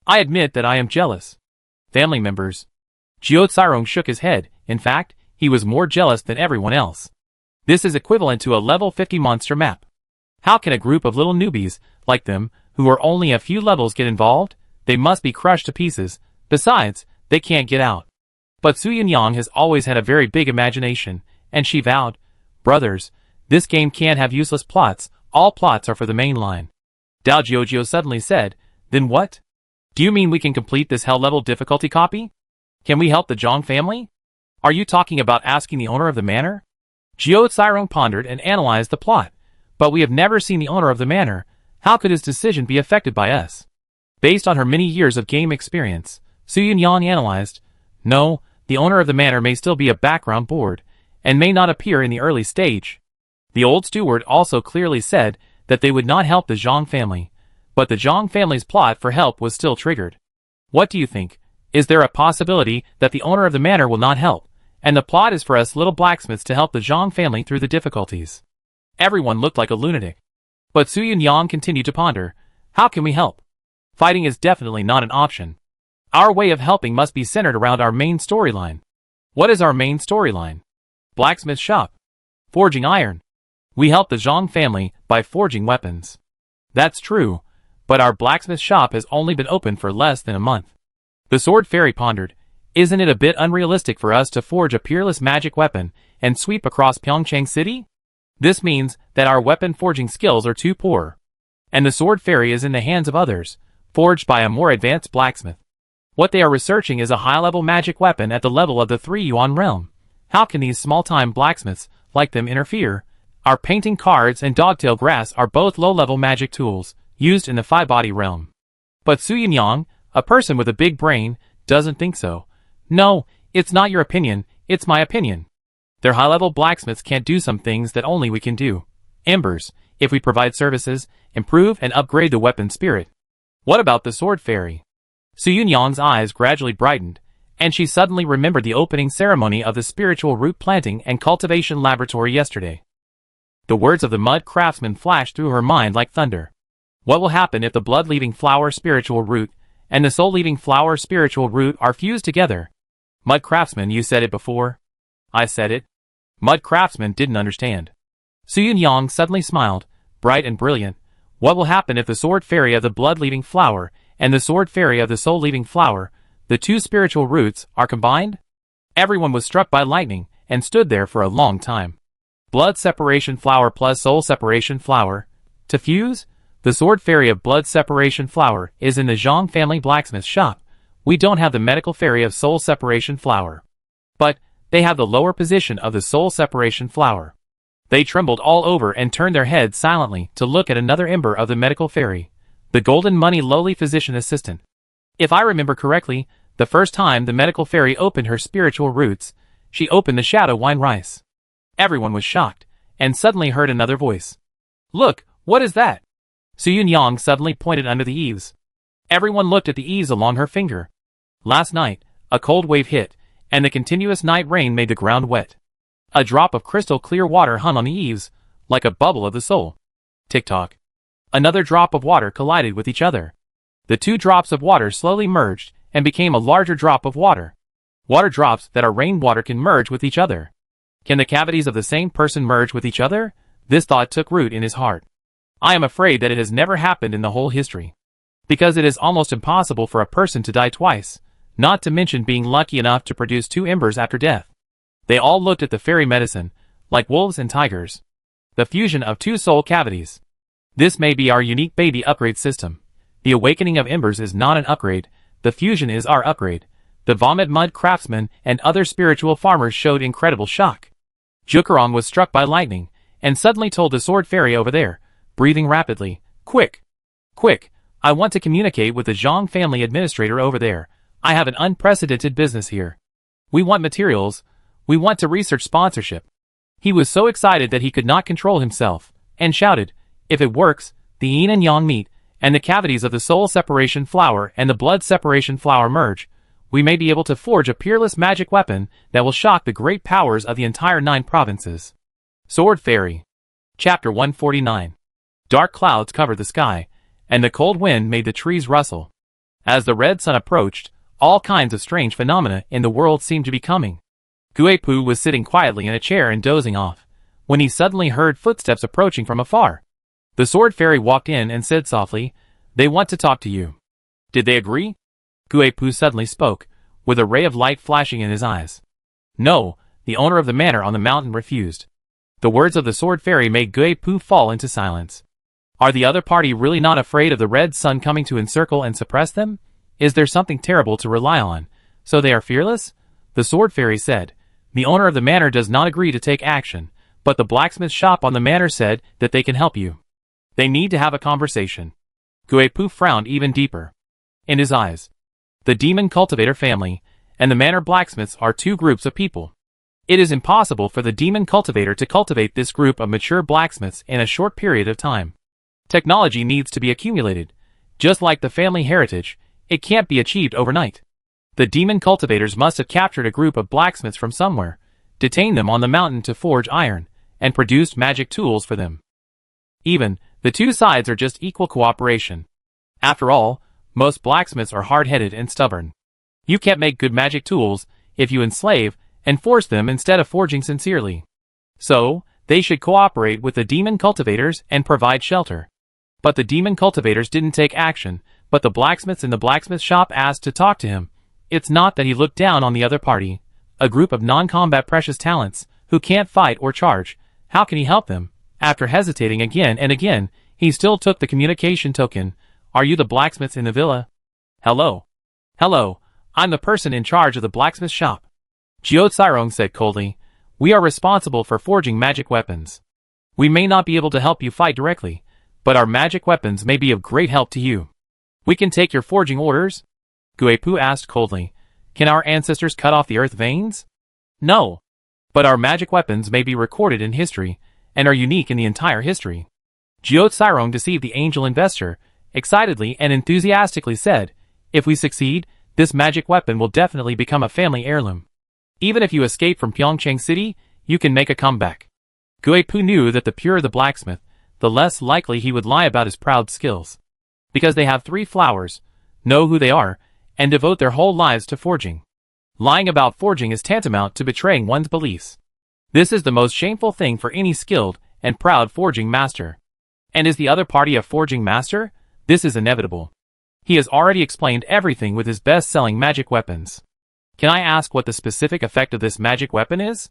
I admit that I am jealous. Family members. Jiao Cairong shook his head. In fact, he was more jealous than everyone else. This is equivalent to a level 50 monster map. How can a group of little newbies, like them, who are only a few levels get involved? They must be crushed to pieces. Besides, they can't get out. But Su Yunyang has always had a very big imagination, and she vowed, brothers, this game can't have useless plots, all plots are for the main line. Dao Jiojio suddenly said, then what? Do you mean we can complete this hell-level difficulty copy? Can we help the Zhang family? Are you talking about asking the owner of the manor? Jiao Cairong pondered and analyzed the plot. But we have never seen the owner of the manor. How could his decision be affected by us? Based on her many years of game experience, Su Yunyang analyzed, no, the owner of the manor may still be a background board, and may not appear in the early stage. The old steward also clearly said that they would not help the Zhang family, but the Zhang family's plot for help was still triggered. What do you think? Is there a possibility that the owner of the manor will not help, and the plot is for us little blacksmiths to help the Zhang family through the difficulties? Everyone looked like a lunatic. But Su Yunyang continued to ponder, how can we help? Fighting is definitely not an option. Our way of helping must be centered around our main storyline. What is our main storyline? Blacksmith shop. Forging iron. We help the Zhang family by forging weapons. That's true, but our blacksmith shop has only been open for less than a month. The sword fairy pondered, isn't it a bit unrealistic for us to forge a peerless magic weapon and sweep across Pyeongchang City? This means that our weapon forging skills are too poor. And the sword fairy is in the hands of others, forged by a more advanced blacksmith. What they are researching is a high-level magic weapon at the level of the 3 Yuan realm. How can these small-time blacksmiths, like them, interfere? Our painting cards and dogtail grass are both low-level magic tools, used in the 5-body realm. But Su Yunyang, a person with a big brain, doesn't think so. No, it's not your opinion, it's my opinion. Their high-level blacksmiths can't do some things that only we can do. Embers, if we provide services, improve and upgrade the weapon spirit. What about the sword fairy? Su Yunyang's eyes gradually brightened, and she suddenly remembered the opening ceremony of the spiritual root planting and cultivation laboratory yesterday. The words of the mud craftsman flashed through her mind like thunder. What will happen if the blood-leaving flower spiritual root and the soul-leaving flower spiritual root are fused together? Mud craftsman, you said it before. I said it. Mud craftsman didn't understand. Su Yunyang suddenly smiled, bright and brilliant. What will happen if the sword fairy of the blood-leaving flower and the sword fairy of the soul-leaving flower, the two spiritual roots, are combined? Everyone was struck by lightning and stood there for a long time. Blood separation flower plus soul separation flower. To fuse? The sword fairy of blood separation flower is in the Zhang family blacksmith shop. We don't have the medical fairy of soul separation flower. But they have the lower position of the soul separation flower. They trembled all over and turned their heads silently to look at another ember of the medical fairy, the golden money lowly physician assistant. If I remember correctly, the first time the medical fairy opened her spiritual roots, she opened the shadow wine rice. Everyone was shocked, and suddenly heard another voice. Look, what is that? Su Yunyang suddenly pointed under the eaves. Everyone looked at the eaves along her finger. Last night, a cold wave hit, and the continuous night rain made the ground wet. A drop of crystal clear water hung on the eaves, like a bubble of the soul. Tick-tock. Another drop of water collided with each other. The two drops of water slowly merged and became a larger drop of water. Water drops that are rainwater can merge with each other. Can the cavities of the same person merge with each other? This thought took root in his heart. I am afraid that it has never happened in the whole history. because it is almost impossible for a person to die twice, not to mention being lucky enough to produce 2 embers after death. They all looked at the fairy medicine, like wolves and tigers. The fusion of 2 soul cavities. This may be our unique baby upgrade system. The awakening of embers is not an upgrade, the fusion is our upgrade. The vomit mud craftsmen and other spiritual farmers showed incredible shock. Jukarong was struck by lightning, and suddenly told the sword fairy over there, breathing rapidly, "Quick! Quick! I want to communicate with the Zhang family administrator over there. I have an unprecedented business here. We want materials. We want to research sponsorship." He was so excited that he could not control himself, and shouted, "If it works, the yin and yang meet, and the cavities of the soul separation flower and the blood separation flower merge, we may be able to forge a peerless magic weapon that will shock the great powers of the entire 9 provinces." Sword Fairy. Chapter 149. Dark clouds covered the sky, and the cold wind made the trees rustle. As the red sun approached, all kinds of strange phenomena in the world seemed to be coming. Guipu was sitting quietly in a chair and dozing off, when he suddenly heard footsteps approaching from afar. The sword fairy walked in and said softly, "They want to talk to you." "Did they agree?" Guipu suddenly spoke, with a ray of light flashing in his eyes. "No, the owner of the manor on the mountain refused." The words of the sword fairy made Guipu fall into silence. Are the other party really not afraid of the red sun coming to encircle and suppress them? Is there something terrible to rely on, so they are fearless? The sword fairy said, "The owner of the manor does not agree to take action, but the blacksmith shop on the manor said that they can help you. They need to have a conversation." Guipu frowned even deeper. In his eyes, the demon cultivator family and the manor blacksmiths are 2 groups of people. It is impossible for the demon cultivator to cultivate this group of mature blacksmiths in a short period of time. Technology needs to be accumulated. Just like the family heritage, it can't be achieved overnight. The demon cultivators must have captured a group of blacksmiths from somewhere, detained them on the mountain to forge iron, and produced magic tools for them. Even, the 2 sides are just equal cooperation. After all, most blacksmiths are hard-headed and stubborn. You can't make good magic tools if you enslave and force them instead of forging sincerely. So, they should cooperate with the demon cultivators and provide shelter. But the demon cultivators didn't take action, but the blacksmiths in the blacksmith shop asked to talk to him. It's not that he looked down on the other party, a group of non-combat precious talents, who can't fight or charge. How can he help them? After hesitating again and again, he still took the communication token. "Are you the blacksmiths in the villa?" "Hello. Hello, I'm the person in charge of the blacksmith shop." Jiao Tsirong said coldly, "We are responsible for forging magic weapons. We may not be able to help you fight directly, but our magic weapons may be of great help to you." "We can take your forging orders?" Guipu asked coldly. "Can our ancestors cut off the earth veins?" "No. But our magic weapons may be recorded in history, and are unique in the entire history." Jiao Tsirong deceived the angel investor, excitedly and enthusiastically said, "If we succeed, this magic weapon will definitely become a family heirloom. Even if you escape from Pyeongchang City, you can make a comeback." Guipu knew that the purer the blacksmith, the less likely he would lie about his proud skills. Because they have 3 flowers, know who they are, and devote their whole lives to forging. Lying about forging is tantamount to betraying one's beliefs. This is the most shameful thing for any skilled and proud forging master. And is the other party a forging master? This is inevitable. He has already explained everything with his best-selling magic weapons. "Can I ask what the specific effect of this magic weapon is?"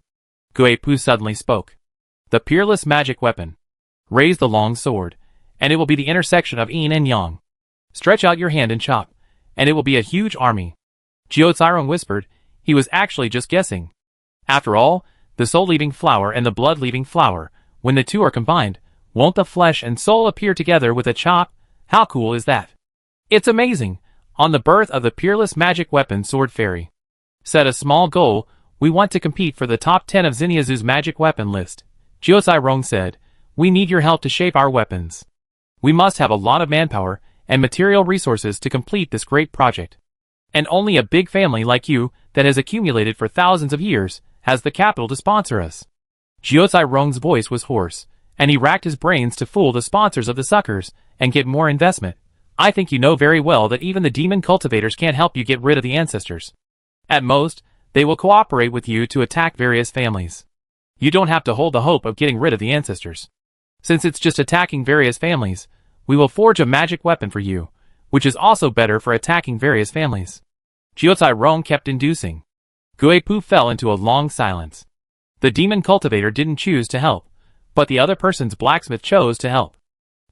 Guipu suddenly spoke. "The peerless magic weapon. Raise the long sword, and it will be the intersection of yin and yang. Stretch out your hand and chop, and it will be a huge army." Jiao Tsirong whispered. He was actually just guessing. After all, the soul-leaving flower and the blood-leaving flower, when the 2 are combined, won't the flesh and soul appear together with a chop? How cool is that? It's amazing. On the birth of the peerless magic weapon Sword Fairy. Set a small goal. We want to compete for the top 10 of Xinyazu's magic weapon list. Jiao Tsirong said, "We need your help to shape our weapons. We must have a lot of manpower and material resources to complete this great project. And only a big family like you, that has accumulated for thousands of years, has the capital to sponsor us." Jiao Tsirong's voice was hoarse, and he racked his brains to fool the sponsors of the suckers and get more investment. "I think you know very well that even the demon cultivators can't help you get rid of the ancestors. At most, they will cooperate with you to attack various families. You don't have to hold the hope of getting rid of the ancestors. Since it's just attacking various families, we will forge a magic weapon for you. which is also better for attacking various families. Jiutai Rong kept inducing. Guipu fell into a long silence. The demon cultivator didn't choose to help, but the other person's blacksmith chose to help.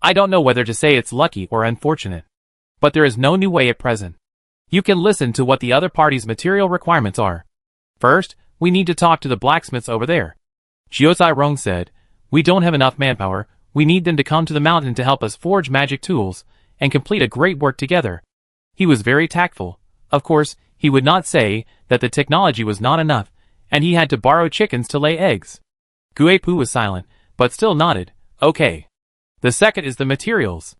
I don't know whether to say it's lucky or unfortunate. But there is no new way at present. You can listen to what the other party's material requirements are. First, we need to talk to the blacksmiths over there. Jiutai Rong said, we don't have enough manpower, we need them to come to the mountain to help us forge magic tools, and complete a great work together. He was very tactful. Of course, he would not say that the technology was not enough, and he had to borrow chickens to lay eggs. Guipu was silent, but still nodded, okay. The second is the materials.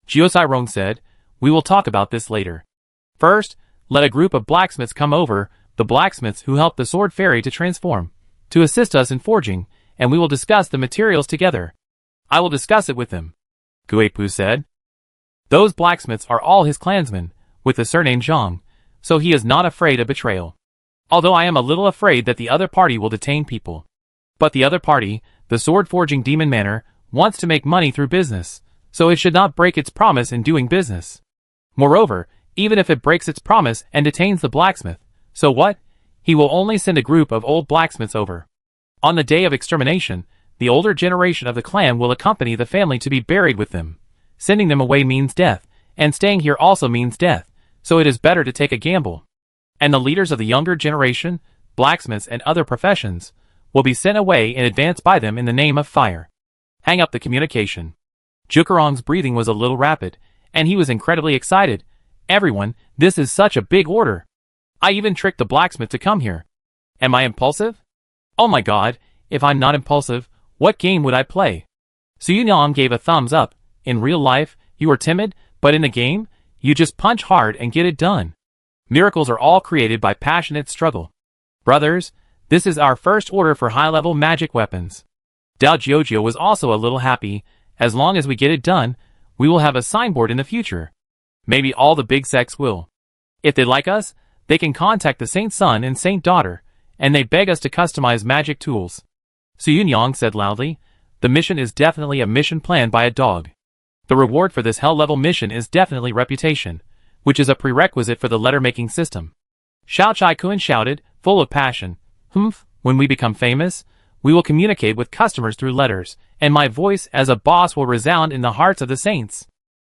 Jiutai Rong said, we will talk about this later. First, let a group of blacksmiths come over, the blacksmiths who helped the sword fairy to transform, to assist us in forging, and we will discuss the materials together. I will discuss it with them, Guipu said. Those blacksmiths are all his clansmen, with the surname Zhang, so he is not afraid of betrayal. Although I am a little afraid that the other party will detain people. But the other party, the sword-forging demon manor, wants to make money through business, so it should not break its promise in doing business. Moreover, even if it breaks its promise and detains the blacksmith, so what? He will only send a group of old blacksmiths over. On the day of extermination, the older generation of the clan will accompany the family to be buried with them. Sending them away means death, and staying here also means death, so it is better to take a gamble. And the leaders of the younger generation, blacksmiths and other professions, will be sent away in advance by them in the name of fire. Hang up the communication. Jukarong's breathing was a little rapid, and he was incredibly excited. Everyone, this is such a big order. I even tricked the blacksmith to come here. Am I impulsive? Oh my god, if I'm not impulsive, what game would I play? Suyunong gave a thumbs up. In real life, you are timid, but in the game, you just punch hard and get it done. Miracles are all created by passionate struggle. Brothers, this is our first order for high-level magic weapons. Dao Jiujio was also a little happy. As long as we get it done, we will have a signboard in the future. Maybe all the big sects will. If they like us, they can contact the Saint Son and Saint Daughter, and they beg us to customize magic tools. Suyunyang said loudly, the mission is definitely a mission planned by a dog. The reward for this hell-level mission is definitely reputation, which is a prerequisite for the letter-making system. Xiao Chai Kun shouted, full of passion, when we become famous, we will communicate with customers through letters, and my voice as a boss will resound in the hearts of the saints.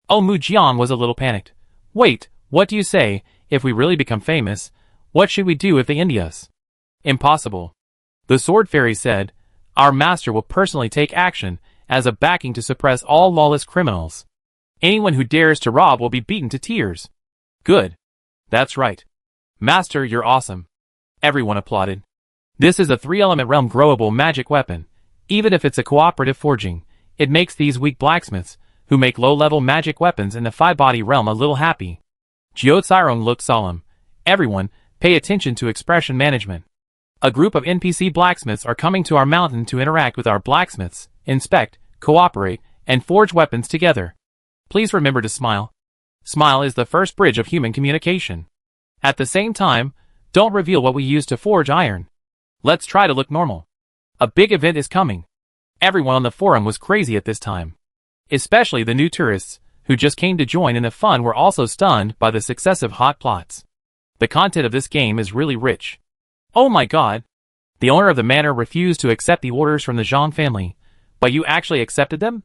Oh, Mu Jian was a little panicked. Wait, what do you say? If we really become famous, what should we do if they India us? Impossible. The sword fairy said, our master will personally take action as a backing to suppress all lawless criminals. Anyone who dares to rob will be beaten to tears. Good. That's right. Master, you're awesome. Everyone applauded. This is a 3-element realm growable magic weapon. Even if it's a cooperative forging, it makes these weak blacksmiths, who make low-level magic weapons in the 5-body realm a little happy. Jiu Tsirong looked solemn. Everyone, pay attention to expression management. A group of NPC blacksmiths are coming to our mountain to interact with our blacksmiths, inspect, cooperate, and forge weapons together. Please remember to smile. Smile is the first bridge of human communication. At the same time, don't reveal what we use to forge iron. Let's try to look normal. A big event is coming. Everyone on the forum was crazy at this time. Especially the new tourists, who just came to join in the fun, were also stunned by the successive hot plots. The content of this game is really rich. Oh my god! The owner of the manor refused to accept the orders from the Zhang family, but you actually accepted them?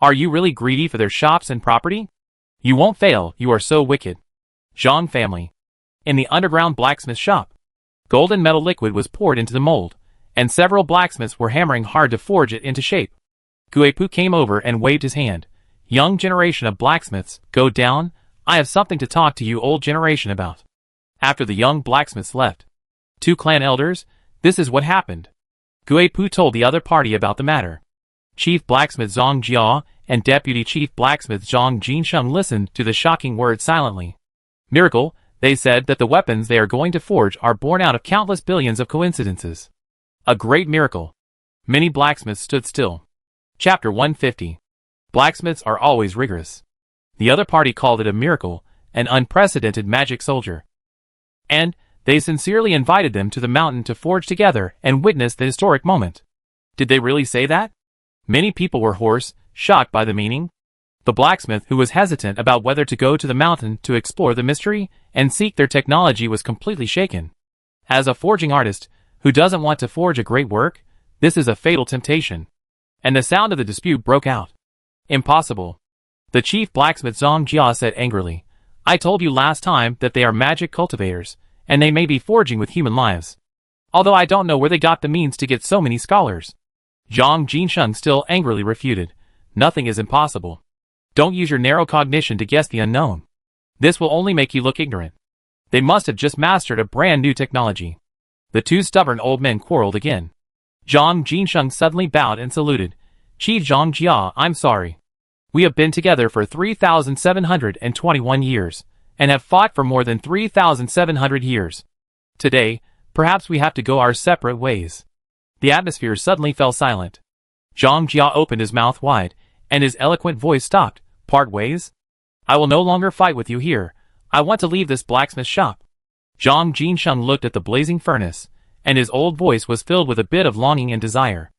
Are you really greedy for their shops and property? You won't fail, you are so wicked. Zhang family. In the underground blacksmith shop, golden metal liquid was poured into the mold, and several blacksmiths were hammering hard to forge it into shape. Guipu came over and waved his hand. Young generation of blacksmiths, go down, I have something to talk to you old generation about. After the young blacksmiths left, 2 clan elders, this is what happened. Guipu told the other party about the matter. Chief Blacksmith Zhang Jia and Deputy Chief Blacksmith Zhang Jinsheng listened to the shocking words silently. Miracle, they said that the weapons they are going to forge are born out of countless billions of coincidences. A great miracle. Many blacksmiths stood still. Chapter 150. Blacksmiths are always rigorous. The other party called it a miracle, an unprecedented magic soldier. And they sincerely invited them to the mountain to forge together and witness the historic moment. Did they really say that? Many people were hoarse, shocked by the meaning. The blacksmith, who was hesitant about whether to go to the mountain to explore the mystery and seek their technology, was completely shaken. As a forging artist, who doesn't want to forge a great work, this is a fatal temptation. And the sound of the dispute broke out. Impossible. The chief blacksmith Zhang Jia said angrily. I told you last time that they are magic cultivators, and they may be forging with human lives. Although I don't know where they got the means to get so many scholars. Zhang Jinsheng still angrily refuted. Nothing is impossible. Don't use your narrow cognition to guess the unknown. This will only make you look ignorant. They must have just mastered a brand new technology. The two stubborn old men quarreled again. Zhang Jinsheng suddenly bowed and saluted. Chief Zhang Jia, I'm sorry. We have been together for 3,721 years, and have fought for more than 3,700 years. Today, perhaps we have to go our separate ways. The atmosphere suddenly fell silent. Zhang Jia opened his mouth wide, and his eloquent voice stopped. Part ways? I will no longer fight with you here. I want to leave this blacksmith shop. Zhang Jinsheng looked at the blazing furnace, and his old voice was filled with a bit of longing and desire.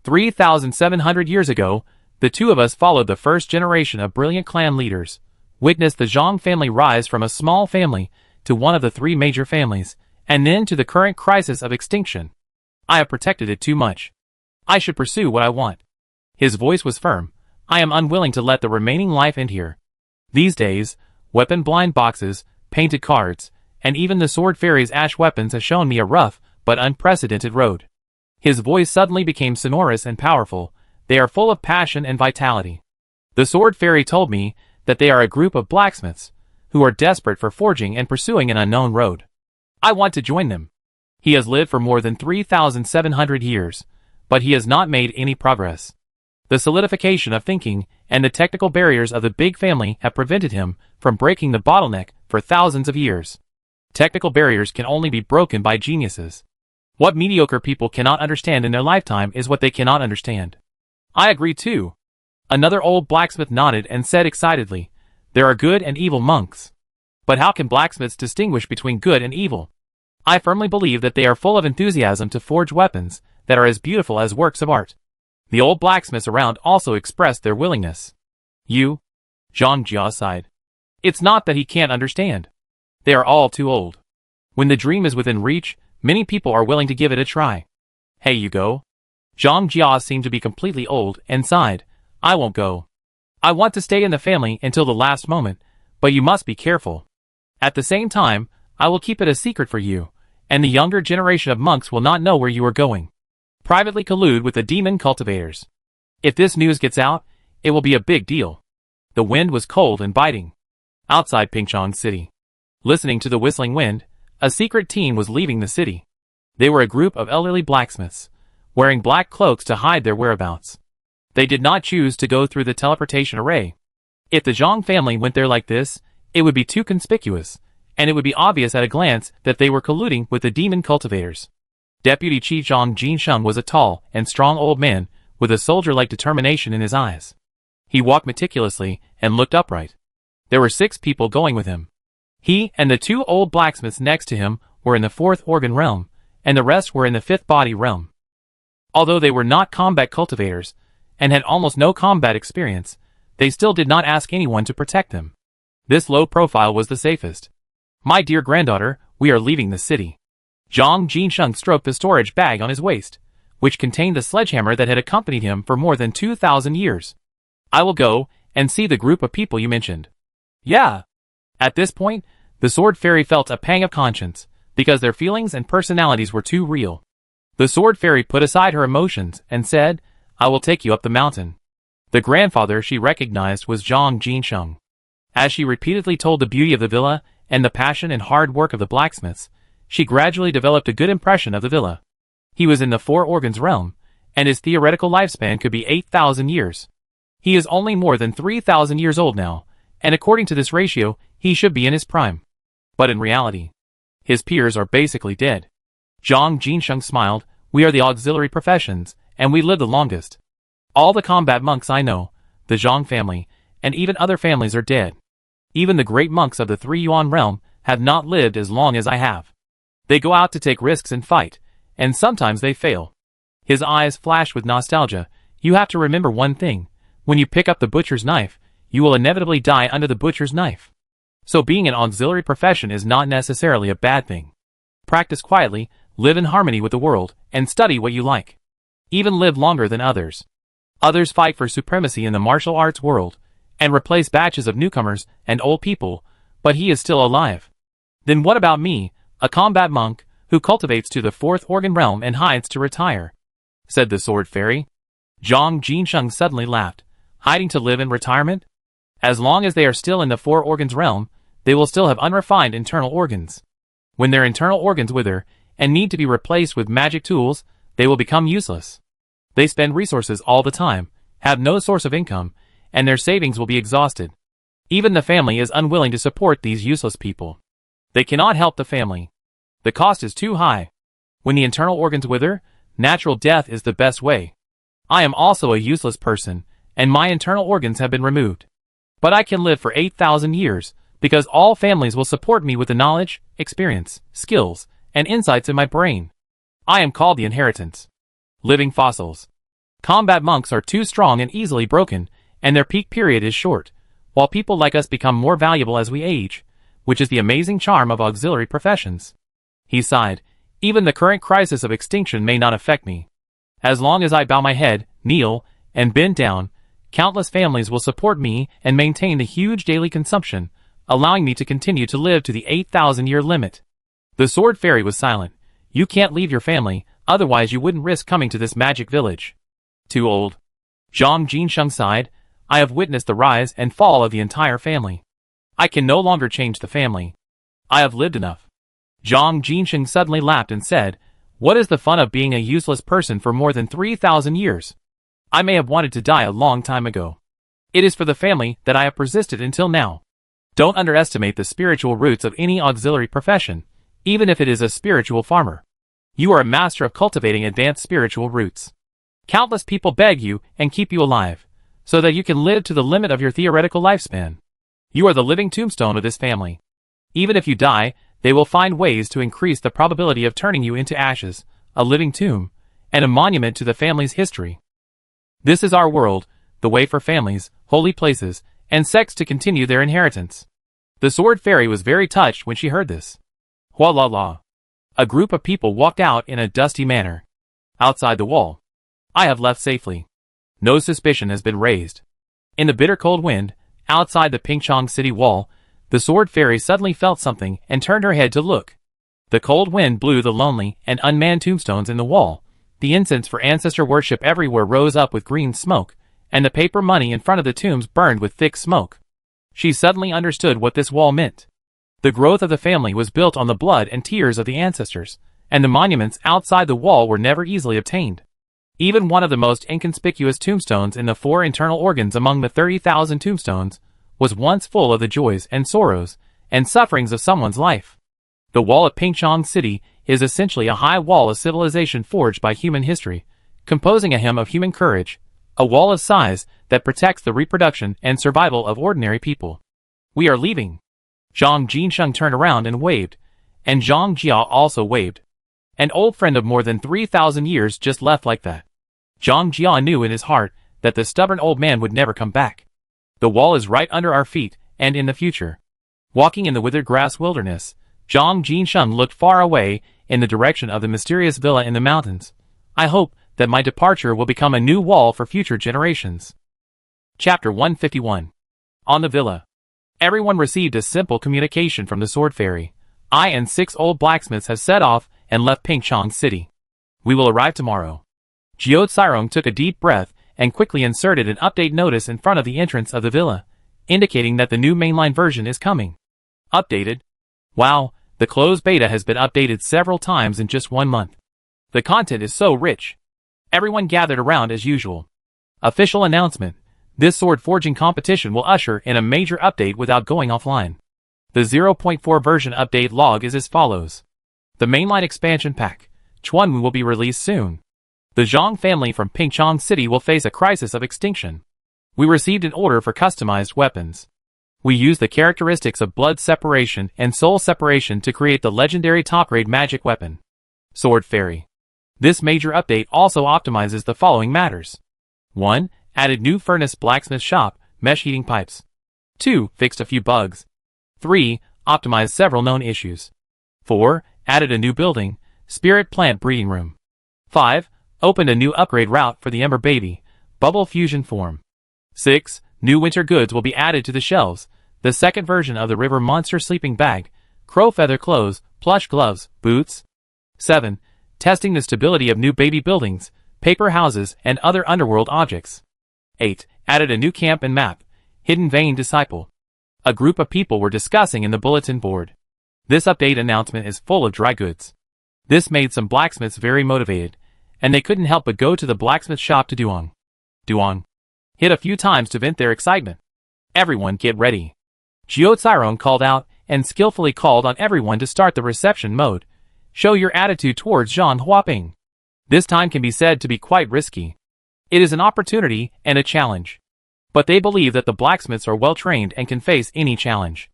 3,700 years ago, the two of us followed the first generation of brilliant clan leaders, witnessed the Zhang family rise from a small family to one of the three major families, and then to the current crisis of extinction. I have protected it too much. I should pursue what I want. His voice was firm. I am unwilling to let the remaining life end here. These days, weapon-blind boxes, painted cards, and even the sword fairy's ash weapons have shown me a rough but unprecedented road. His voice suddenly became sonorous and powerful. They are full of passion and vitality. The sword fairy told me that they are a group of blacksmiths who are desperate for forging and pursuing an unknown road. I want to join them. He has lived for more than 3,700 years, but he has not made any progress. The solidification of thinking and the technical barriers of the big family have prevented him from breaking the bottleneck for thousands of years. Technical barriers can only be broken by geniuses. What mediocre people cannot understand in their lifetime is what they cannot understand. I agree too. Another old blacksmith nodded and said excitedly, there are good and evil monks. But how can blacksmiths distinguish between good and evil? I firmly believe that they are full of enthusiasm to forge weapons that are as beautiful as works of art. The old blacksmiths around also expressed their willingness. You? Zhang Jia sighed. It's not that he can't understand. They are all too old. When the dream is within reach, many people are willing to give it a try. Hey, you go? Zhang Jia seemed to be completely old and sighed. I won't go. I want to stay in the family until the last moment, but you must be careful. At the same time, I will keep it a secret for you, and the younger generation of monks will not know where you are going. Privately collude with the demon cultivators. If this news gets out, it will be a big deal. The wind was cold and biting. Outside Pingchong City. Listening to the whistling wind, a secret team was leaving the city. They were a group of elderly blacksmiths, wearing black cloaks to hide their whereabouts. They did not choose to go through the teleportation array. If the Zhang family went there like this, it would be too conspicuous, and it would be obvious at a glance that they were colluding with the demon cultivators. Deputy Chief Zhang Jinsheng was a tall and strong old man with a soldier-like determination in his eyes. He walked meticulously and looked upright. There were 6 people going with him. He and the 2 old blacksmiths next to him were in the 4th organ realm, and the rest were in the 5th body realm. Although they were not combat cultivators, and had almost no combat experience, they still did not ask anyone to protect them. This low profile was the safest. My dear granddaughter, we are leaving the city. Zhang Jinsheng stroked the storage bag on his waist, which contained the sledgehammer that had accompanied him for more than 2,000 years. I will go and see the group of people you mentioned. Yeah. At this point, the sword fairy felt a pang of conscience, because their feelings and personalities were too real. The sword fairy put aside her emotions and said, I will take you up the mountain. The grandfather she recognized was Zhang Jinsheng. As she repeatedly told the beauty of the villa and the passion and hard work of the blacksmiths, she gradually developed a good impression of the villa. He was in the 4 organs realm, and his theoretical lifespan could be 8,000 years. He is only more than 3,000 years old now, and according to this ratio, he should be in his prime. But in reality, his peers are basically dead. Zhang Jinsheng smiled. We are the auxiliary professions, and we live the longest. All the combat monks I know, the Zhang family, and even other families are dead. Even the great monks of the 3 Yuan realm have not lived as long as I have. They go out to take risks and fight, and sometimes they fail. His eyes flashed with nostalgia. You have to remember one thing. When you pick up the butcher's knife, you will inevitably die under the butcher's knife. So being an auxiliary profession is not necessarily a bad thing. Practice quietly, live in harmony with the world, and study what you like. Even live longer than others. Others fight for supremacy in the martial arts world, and replace batches of newcomers and old people, but he is still alive. Then what about me, a combat monk, who cultivates to the fourth organ realm and hides to retire? Said the sword fairy. Zhang Jinsheng suddenly laughed. Hiding to live in retirement? As long as they are still in the four organs realm, they will still have unrefined internal organs. When their internal organs wither, and need to be replaced with magic tools, they will become useless. They spend resources all the time, have no source of income, and their savings will be exhausted. Even the family is unwilling to support these useless people. They cannot help the family. The cost is too high. When the internal organs wither, natural death is the best way. I am also a useless person, and my internal organs have been removed. But I can live for 8,000 years, because all families will support me with the knowledge, experience, skills, and insights in my brain. I am called the inheritance. Living fossils. Combat monks are too strong and easily broken, and their peak period is short, while people like us become more valuable as we age, which is the amazing charm of auxiliary professions. He sighed. Even the current crisis of extinction may not affect me. As long as I bow my head, kneel, and bend down, countless families will support me and maintain the huge daily consumption, allowing me to continue to live to the 8,000-year limit. The sword fairy was silent. You can't leave your family, otherwise you wouldn't risk coming to this magic village. Too old. Zhang Jinsheng sighed. I have witnessed the rise and fall of the entire family. I can no longer change the family. I have lived enough. Zhang Jinsheng suddenly laughed and said, what is the fun of being a useless person for more than 3,000 years? I may have wanted to die a long time ago. It is for the family that I have persisted until now. Don't underestimate the spiritual roots of any auxiliary profession, even if it is a spiritual farmer. You are a master of cultivating advanced spiritual roots. Countless people beg you and keep you alive, so that you can live to the limit of your theoretical lifespan. You are the living tombstone of this family. Even if you die, they will find ways to increase the probability of turning you into ashes, a living tomb, and a monument to the family's history. This is our world, the way for families, holy places, and sects to continue their inheritance. The sword fairy was very touched when she heard this. Hua la la. A group of people walked out in a dusty manner. Outside the wall. I have left safely. No suspicion has been raised. In the bitter cold wind, outside the Pingchong city wall, the sword fairy suddenly felt something and turned her head to look. The cold wind blew the lonely and unmanned tombstones in the wall. The incense for ancestor worship everywhere rose up with green smoke, and the paper money in front of the tombs burned with thick smoke. She suddenly understood what this wall meant. The growth of the family was built on the blood and tears of the ancestors, and the monuments outside the wall were never easily obtained. Even one of the most inconspicuous tombstones in the four internal organs among the 30,000 tombstones was once full of the joys and sorrows and sufferings of someone's life. The wall of Pingchong City is essentially a high wall of civilization forged by human history, composing a hymn of human courage, a wall of size that protects the reproduction and survival of ordinary people. We are leaving. Zhang Jinsheng turned around and waved, and Zhang Jia also waved. An old friend of more than 3,000 years just left like that. Zhang Jia knew in his heart that the stubborn old man would never come back. The wall is right under our feet, and in the future. Walking in the withered grass wilderness, Zhang Jinsheng looked far away in the direction of the mysterious villa in the mountains. I hope that my departure will become a new wall for future generations. Chapter 151. On the villa. Everyone received a simple communication from the sword fairy. I and 6 old blacksmiths have set off and left Pingchong City. We will arrive tomorrow. Jiao Tsirong took a deep breath and quickly inserted an update notice in front of the entrance of the villa, indicating that the new mainline version is coming. Updated? Wow, the closed beta has been updated several times in just 1 month. The content is so rich. Everyone gathered around as usual. Official announcement. This sword forging competition will usher in a major update without going offline. The 0.4 version update log is as follows. The mainline expansion pack, Chuan, will be released soon. The Zhang family from Pingchong City will face a crisis of extinction. We received an order for customized weapons. We used the characteristics of blood separation and soul separation to create the legendary top-grade magic weapon. Sword Fairy. This major update also optimizes the following matters. 1. Added new furnace blacksmith shop, Mesh heating pipes. 2. Fixed a few bugs. 3. Optimized several known issues. 4. Added a new building, spirit plant breeding room. 5. Opened a new upgrade route for the Ember Baby, bubble fusion form. 6. New winter goods will be added to the shelves, the second version of the River Monster sleeping bag, crow feather clothes, plush gloves, boots. 7. Testing the stability of new baby buildings, paper houses, and other underworld objects. 8. Added a new camp and map, Hidden Vein Disciple. A group of people were discussing in the bulletin board. This update announcement is full of dry goods. This made some blacksmiths very motivated, and they couldn't help but go to the blacksmith shop to Duong. Hit a few times to vent their excitement. Everyone get ready. Jiao Tsiron called out and skillfully called on everyone to start the reception mode. Show your attitude towards Zhang Huaping. This time can be said to be quite risky. It is an opportunity and a challenge. But they believe that the blacksmiths are well trained and can face any challenge.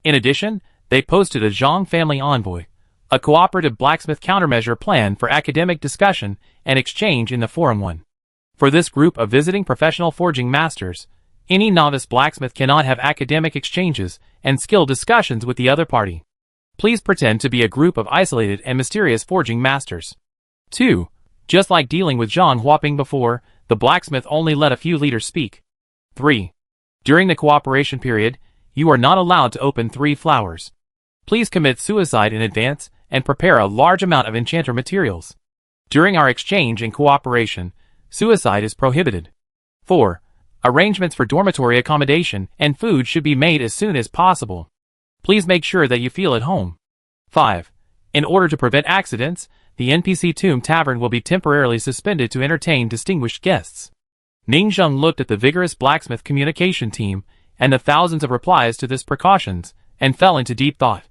In addition, they posted a Zhang family envoy, a cooperative blacksmith countermeasure plan for academic discussion and exchange in the Forum 1. For this group of visiting professional forging masters, any novice blacksmith cannot have academic exchanges and skill discussions with the other party. Please pretend to be a group of isolated and mysterious forging masters. 2. Just like dealing with Zhang Huaping before, the blacksmith only let a few leaders speak. 3. During the cooperation period, you are not allowed to open 3 flowers. Please commit suicide in advance and prepare a large amount of enchanter materials. During our exchange and cooperation, suicide is prohibited. 4. Arrangements for dormitory accommodation and food should be made as soon as possible. Please make sure that you feel at home. 5. In order to prevent accidents, the NPC Tomb Tavern will be temporarily suspended to entertain distinguished guests. Ning Zheng looked at the vigorous blacksmith communication team and the thousands of replies to this precautions and fell into deep thought.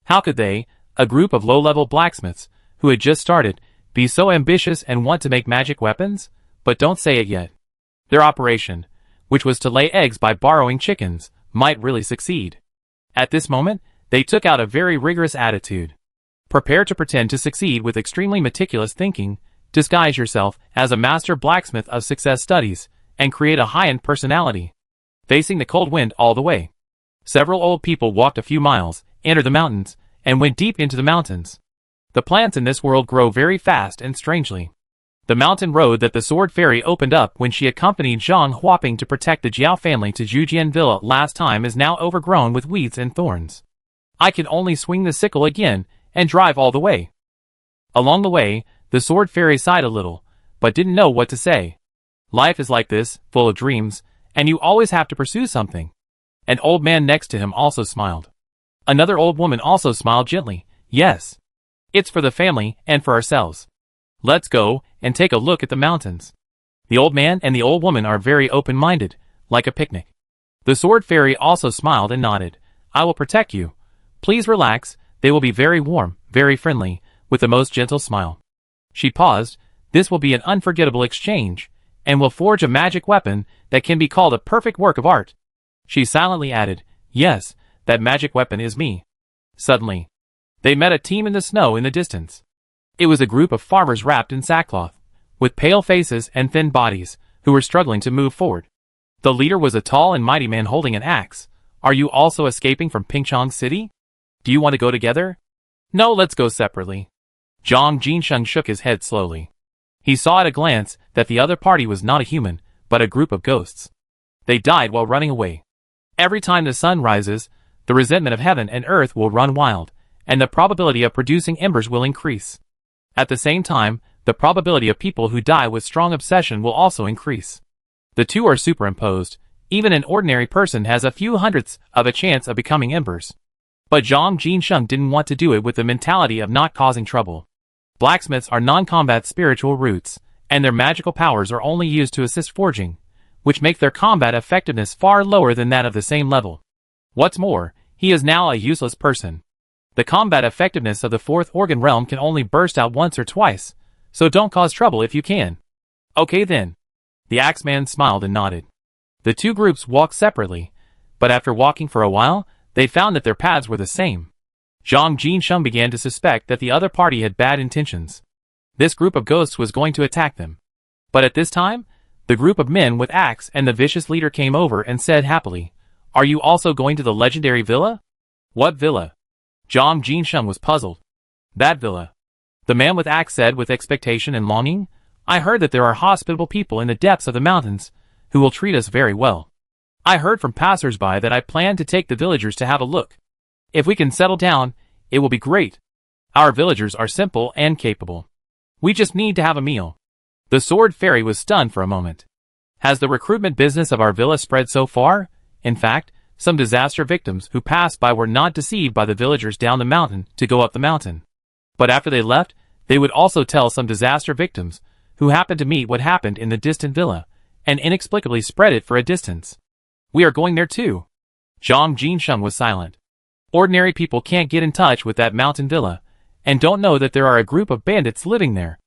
How could they, a group of low-level blacksmiths, who had just started, be so ambitious and want to make magic weapons? But don't say it yet. Their operation, which was to lay eggs by borrowing chickens, might really succeed. At this moment, they took out a very rigorous attitude. Prepare to pretend to succeed with extremely meticulous thinking, disguise yourself as a master blacksmith of success studies, and create a high-end personality. Facing the cold wind all the way. Several old people walked a few miles, entered the mountains, and went deep into the mountains. The plants in this world grow very fast and strangely. The mountain road that the Sword Fairy opened up when she accompanied Zhang Huaping to protect the Jiao family to Zhujian Villa last time is now overgrown with weeds and thorns. I can only swing the sickle again and drive all the way. Along the way, the Sword Fairy sighed a little, but didn't know what to say. Life is like this, full of dreams, and you always have to pursue something. An old man next to him also smiled. Another old woman also smiled gently. Yes. It's for the family and for ourselves. Let's go and take a look at the mountains. The old man and the old woman are very open-minded, like a picnic. The Sword Fairy also smiled and nodded. I will protect you. Please relax, they will be very warm, very friendly, with the most gentle smile. She paused. This will be an unforgettable exchange, and will forge a magic weapon that can be called a perfect work of art. She silently added, yes, that magic weapon is me. Suddenly, they met a team in the snow in the distance. It was a group of farmers wrapped in sackcloth, with pale faces and thin bodies, who were struggling to move forward. The leader was a tall and mighty man holding an axe. Are you also escaping from Pingchong City? Do you want to go together? No, let's go separately. Zhang Jinsheng shook his head slowly. He saw at a glance that the other party was not a human, but a group of ghosts. They died while running away. Every time the sun rises, the resentment of heaven and earth will run wild, and the probability of producing embers will increase. At the same time, the probability of people who die with strong obsession will also increase. The two are superimposed. Even an ordinary person has a few hundredths of a chance of becoming embers. But Zhang Jinsheng didn't want to do it with the mentality of not causing trouble. Blacksmiths are non-combat spiritual roots, and their magical powers are only used to assist forging, which make their combat effectiveness far lower than that of the same level. What's more, he is now a useless person. The combat effectiveness of the fourth organ realm can only burst out once or twice, so don't cause trouble if you can. Okay then. The Axeman smiled and nodded. The two groups walked separately, but after walking for a while, they found that their paths were the same. Zhang Jinsheng began to suspect that the other party had bad intentions. This group of ghosts was going to attack them. But at this time, The group of men with axe and the vicious leader came over and said happily, "Are you also going to the legendary villa?" "What villa?" Zhang Jinsheng was puzzled. "That villa," the man with axe said with expectation and longing. "I heard that there are hospitable people in the depths of the mountains who will treat us very well. I heard from passers-by that I plan to take the villagers to have a look. If we can settle down, it will be great. Our villagers are simple and capable. We just need to have a meal." The sword fairy was stunned for a moment. Has the recruitment business of our villa spread so far? In fact, some disaster victims who passed by were not deceived by the villagers down the mountain to go up the mountain. But after they left, they would also tell some disaster victims who happened to meet what happened in the distant villa, and inexplicably spread it for a distance. "We are going there too." Zhang Jinsheng was silent. Ordinary people can't get in touch with that mountain villa, and don't know that there are a group of bandits living there.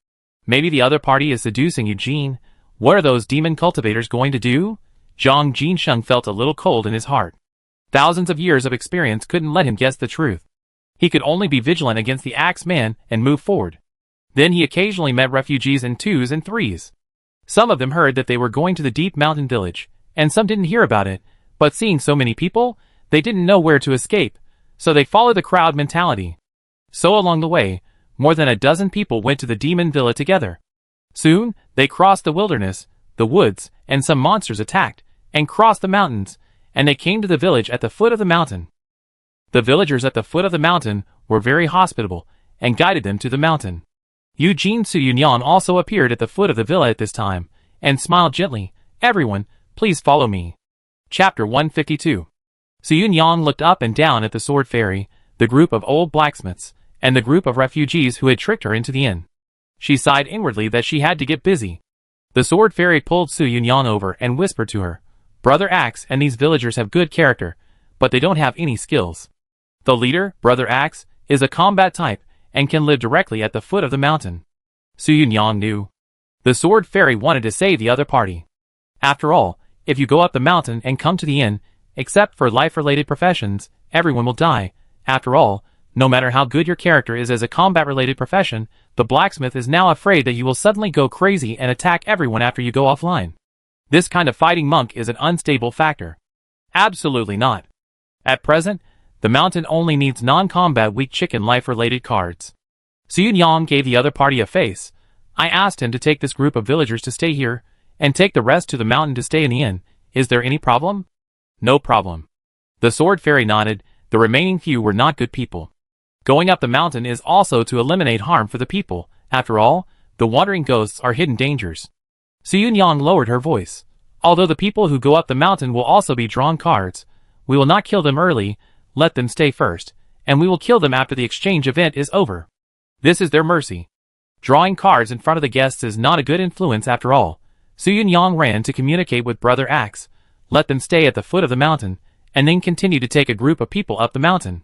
Maybe the other party is seducing Eugene. What are those demon cultivators going to do? Zhang Jinsheng felt a little cold in his heart. Thousands of years of experience couldn't let him guess the truth. He could only be vigilant against the axe man and move forward. Then he occasionally met refugees in twos and threes. Some of them heard that they were going to the deep mountain village, and some didn't hear about it, but seeing so many people, they didn't know where to escape, so they followed the crowd mentality. So along the way, more than a dozen people went to the demon villa together. Soon, they crossed the wilderness, the woods, and some monsters attacked, and crossed the mountains, and they came to the village at the foot of the mountain. The villagers at the foot of the mountain were very hospitable, and guided them to the mountain. Eugene Suyunyan also appeared at the foot of the villa at this time, and smiled gently. "Everyone, please follow me." Chapter 152. Suyunyan looked up and down at the sword fairy, the group of old blacksmiths, and the group of refugees who had tricked her into the inn. She sighed inwardly that she had to get busy. The sword fairy pulled Suyunyan over and whispered to her, "Brother Axe and these villagers have good character, but they don't have any skills. The leader, Brother Axe, is a combat type, and can live directly at the foot of the mountain." Suyunyan knew. The sword fairy wanted to save the other party. After all, if you go up the mountain and come to the inn, except for life-related professions, everyone will die. After all, no matter how good your character is as a combat-related profession, the blacksmith is now afraid that you will suddenly go crazy and attack everyone after you go offline. This kind of fighting monk is an unstable factor. Absolutely not. At present, the mountain only needs non-combat weak chicken life-related cards. Suyunyan gave the other party a face. "I asked him to take this group of villagers to stay here, and take the rest to the mountain to stay in the inn. Is there any problem?" "No problem." The sword fairy nodded. The remaining few were not good people. Going up the mountain is also to eliminate harm for the people. After all, the wandering ghosts are hidden dangers. Suyunyan lowered her voice. "Although the people who go up the mountain will also be drawn cards, we will not kill them early, let them stay first, and we will kill them after the exchange event is over. This is their mercy." Drawing cards in front of the guests is not a good influence after all. Suyunyan ran to communicate with Brother Axe, let them stay at the foot of the mountain, and then continue to take a group of people up the mountain.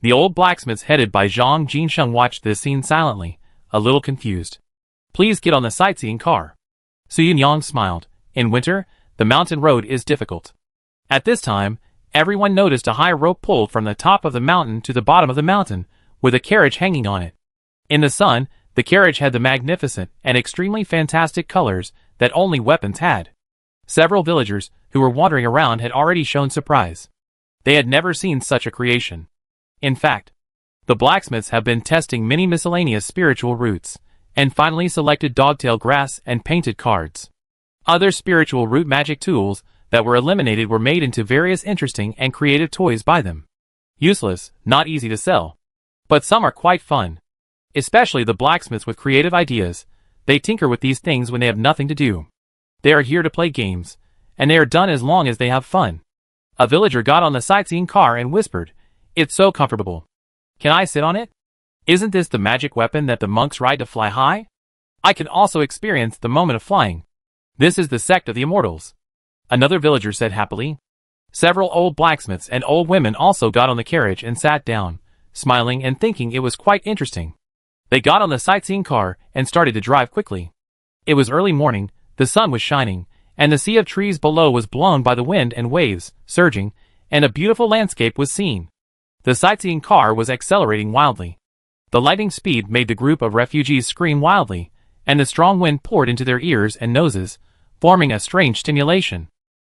The old blacksmiths headed by Zhang Jinsheng watched this scene silently, a little confused. "Please get on the sightseeing car." Suyunyan smiled. In winter, the mountain road is difficult. At this time, everyone noticed a high rope pulled from the top of the mountain to the bottom of the mountain, with a carriage hanging on it. In the sun, the carriage had the magnificent and extremely fantastic colors that only weapons had. Several villagers who were wandering around had already shown surprise. They had never seen such a creation. In fact, the blacksmiths have been testing many miscellaneous spiritual roots, and finally selected dogtail grass and painted cards. Other spiritual root magic tools that were eliminated were made into various interesting and creative toys by them. Useless, not easy to sell. But some are quite fun. Especially the blacksmiths with creative ideas. They tinker with these things when they have nothing to do. They are here to play games, and they are done as long as they have fun. A villager got on the sightseeing car and whispered, "It's so comfortable. Can I sit on it? Isn't this the magic weapon that the monks ride to fly high? I can also experience the moment of flying. This is the sect of the immortals." Another villager said happily. Several old blacksmiths and old women also got on the carriage and sat down, smiling and thinking it was quite interesting. They got on the sightseeing car and started to drive quickly. It was early morning, the sun was shining, and the sea of trees below was blown by the wind and waves, surging, and a beautiful landscape was seen. The sightseeing car was accelerating wildly. The lightning speed made the group of refugees scream wildly, and the strong wind poured into their ears and noses, forming a strange stimulation.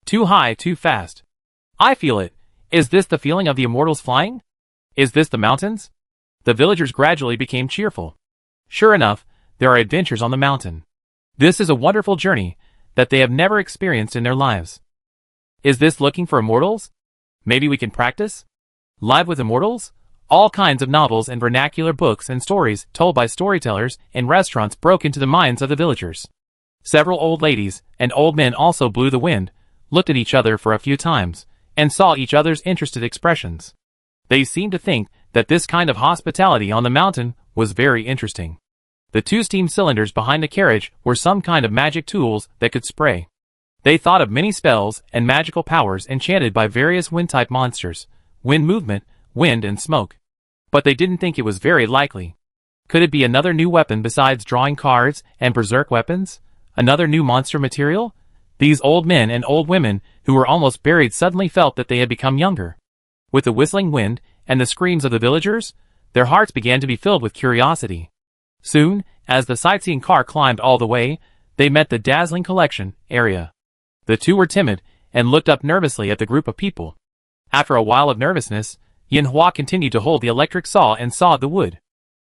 Too high, too fast. I feel it. Is this the feeling of the immortals flying? Is this the mountains? The villagers gradually became cheerful. Sure enough, there are adventures on the mountain. This is a wonderful journey that they have never experienced in their lives. Is this looking for immortals? Maybe we can practice? Live with immortals? All kinds of novels and vernacular books and stories told by storytellers in restaurants broke into the minds of the villagers. Several old ladies and old men also blew the wind, looked at each other for a few times, and saw each other's interested expressions. They seemed to think that this kind of hospitality on the mountain was very interesting. The two steam cylinders behind the carriage were some kind of magic tools that could spray. They thought of many spells and magical powers enchanted by various wind-type monsters, wind movement, wind and smoke. But they didn't think it was very likely. Could it be another new weapon besides drawing cards and berserk weapons? Another new monster material? These old men and old women who were almost buried suddenly felt that they had become younger. With the whistling wind and the screams of the villagers, their hearts began to be filled with curiosity. Soon, as the sightseeing car climbed all the way, they met the dazzling collection area. The two were timid and looked up nervously at the group of people. After a while of nervousness, Yin Hua continued to hold the electric saw and sawed the wood.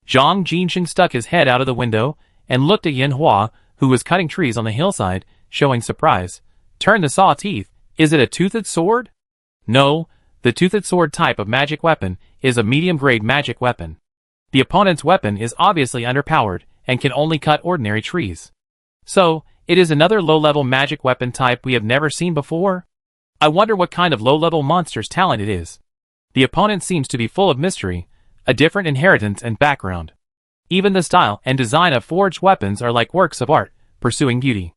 Zhang Jinsheng stuck his head out of the window and looked at Yin Hua, who was cutting trees on the hillside, showing surprise. Turn the saw teeth. Is it a toothed sword? No, the toothed sword type of magic weapon is a medium-grade magic weapon. The opponent's weapon is obviously underpowered and can only cut ordinary trees. So, it is another low-level magic weapon type we have never seen before? I wonder what kind of low-level monster's talent it is. The opponent seems to be full of mystery, a different inheritance and background. Even the style and design of forged weapons are like works of art, pursuing beauty.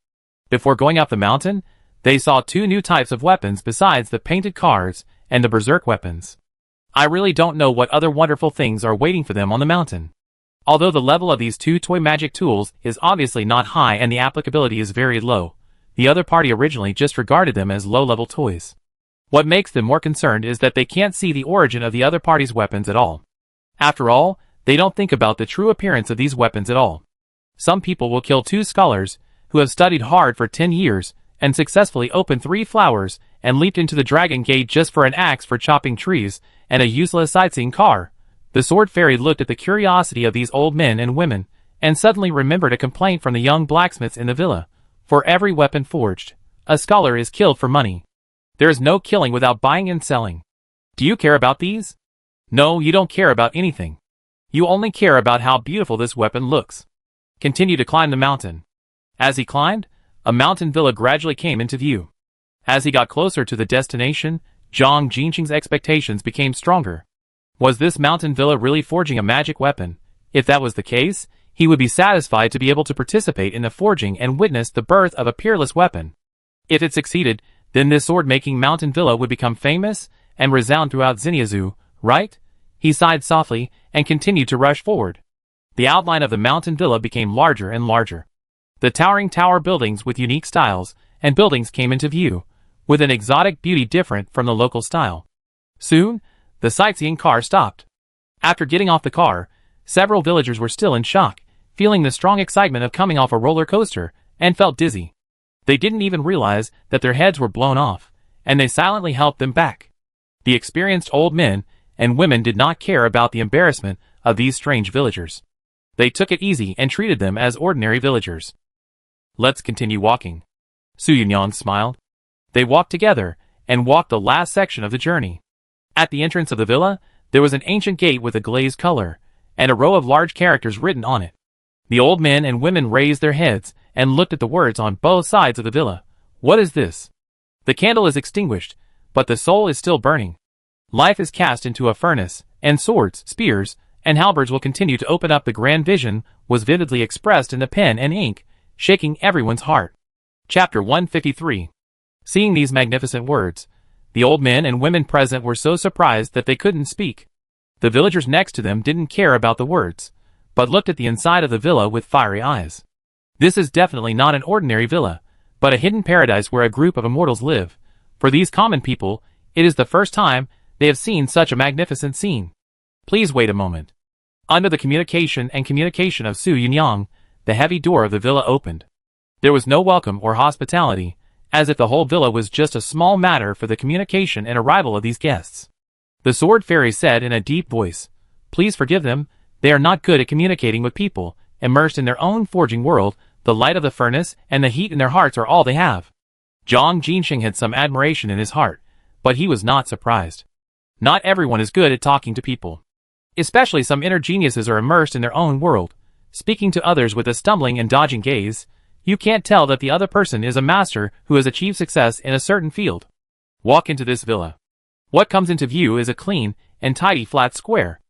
Before going up the mountain, they saw two new types of weapons besides the painted cars and the berserk weapons. I really don't know what other wonderful things are waiting for them on the mountain. Although the level of these two toy magic tools is obviously not high and the applicability is very low, the other party originally just regarded them as low-level toys. What makes them more concerned is that they can't see the origin of the other party's weapons at all. After all, they don't think about the true appearance of these weapons at all. Some people will kill two scholars who have studied hard for 10 years and successfully opened 3 flowers and leaped into the dragon gate just for an axe for chopping trees and a useless sightseeing car. The sword fairy looked at the curiosity of these old men and women and suddenly remembered a complaint from the young blacksmiths in the villa. For every weapon forged, a scholar is killed for money. There is no killing without buying and selling. Do you care about these? No, you don't care about anything. You only care about how beautiful this weapon looks. Continue to climb the mountain. As he climbed, a mountain villa gradually came into view. As he got closer to the destination, Zhang Jinsheng's expectations became stronger. Was this mountain villa really forging a magic weapon? If that was the case, he would be satisfied to be able to participate in the forging and witness the birth of a peerless weapon. If it succeeded, then this sword-making mountain villa would become famous and resound throughout Xinyazu, right? He sighed softly and continued to rush forward. The outline of the mountain villa became larger and larger. The towering tower buildings with unique styles and buildings came into view, with an exotic beauty different from the local style. Soon, the sightseeing car stopped. After getting off the car, several villagers were still in shock, feeling the strong excitement of coming off a roller coaster, and felt dizzy. They didn't even realize that their heads were blown off, and they silently helped them back. The experienced old men and women did not care about the embarrassment of these strange villagers. They took it easy and treated them as ordinary villagers. Let's continue walking. Su Yunyang smiled. They walked together and walked the last section of the journey. At the entrance of the villa, there was an ancient gate with a glazed color, and a row of large characters written on it. The old men and women raised their heads and looked at the words on both sides of the villa. What is this? The candle is extinguished, but the soul is still burning. Life is cast into a furnace, and swords, spears, and halberds will continue to open up. The grand vision was vividly expressed in the pen and ink, shaking everyone's heart. Chapter 153. Seeing these magnificent words, the old men and women present were so surprised that they couldn't speak. The villagers next to them didn't care about the words, but looked at the inside of the villa with fiery eyes. This is definitely not an ordinary villa, but a hidden paradise where a group of immortals live. For these common people, it is the first time they have seen such a magnificent scene. Please wait a moment. Under the communication of Su Yunyang, the heavy door of the villa opened. There was no welcome or hospitality, as if the whole villa was just a small matter for the communication and arrival of these guests. The sword fairy said in a deep voice, "Please forgive them, they are not good at communicating with people, immersed in their own forging world, the light of the furnace and the heat in their hearts are all they have." Zhang Jinsheng had some admiration in his heart, but he was not surprised. Not everyone is good at talking to people. Especially some inner geniuses are immersed in their own world, speaking to others with a stumbling and dodging gaze. You can't tell that the other person is a master who has achieved success in a certain field. Walk into this villa. What comes into view is a clean and tidy flat square.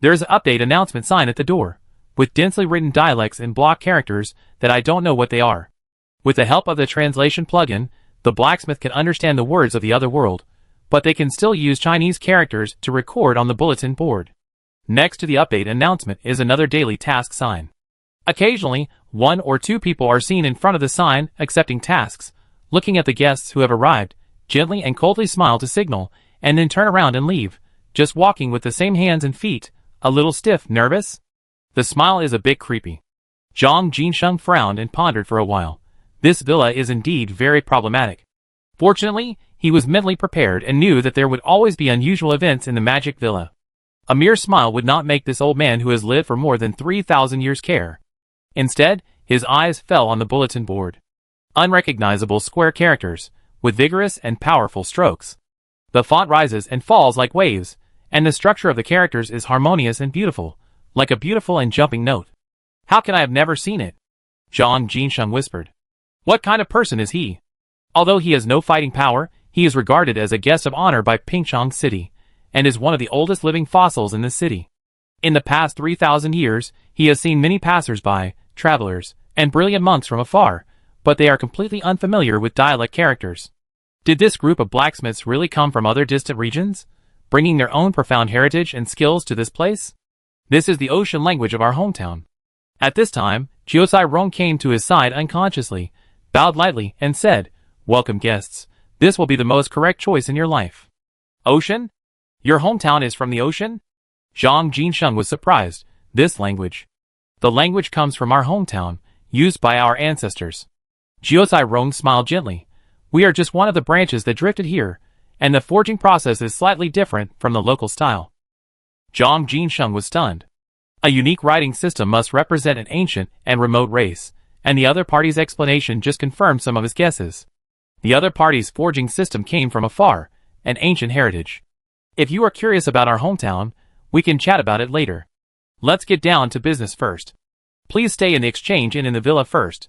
There is an update announcement sign at the door, with densely written dialects in block characters that I don't know what they are. With the help of the translation plugin, the blacksmith can understand the words of the other world, but they can still use Chinese characters to record on the bulletin board. Next to the update announcement is another daily task sign. Occasionally, 1 or 2 people are seen in front of the sign accepting tasks, looking at the guests who have arrived, gently and coldly smile to signal, and then turn around and leave, just walking with the same hands and feet, a little stiff, nervous. The smile is a bit creepy. Zhang Jinsheng frowned and pondered for a while. This villa is indeed very problematic. Fortunately, he was mentally prepared and knew that there would always be unusual events in the magic villa. A mere smile would not make this old man who has lived for more than 3,000 years care. Instead, his eyes fell on the bulletin board. Unrecognizable square characters, with vigorous and powerful strokes. The font rises and falls like waves, and the structure of the characters is harmonious and beautiful, like a beautiful and jumping note. How can I have never seen it? Zhang Jinsheng whispered. What kind of person is he? Although he has no fighting power, he is regarded as a guest of honor by Pingchong City, and is one of the oldest living fossils in the city. In the past 3,000 years, he has seen many passers-by, travelers, and brilliant monks from afar, but they are completely unfamiliar with dialect characters. Did this group of blacksmiths really come from other distant regions, bringing their own profound heritage and skills to this place? This is the ocean language of our hometown. At this time, Jiosai Rong came to his side unconsciously, bowed lightly, and said, "Welcome guests. This will be the most correct choice in your life." Ocean? Your hometown is from the ocean? Zhang Jinsheng was surprised. This language. The language comes from our hometown, used by our ancestors. Jiosai Rong smiled gently. We are just one of the branches that drifted here, and the forging process is slightly different from the local style. Zhang Jinsheng was stunned. A unique writing system must represent an ancient and remote race, and the other party's explanation just confirmed some of his guesses. The other party's forging system came from afar, an ancient heritage. If you are curious about our hometown, we can chat about it later. Let's get down to business first. Please stay in the exchange and in the villa first.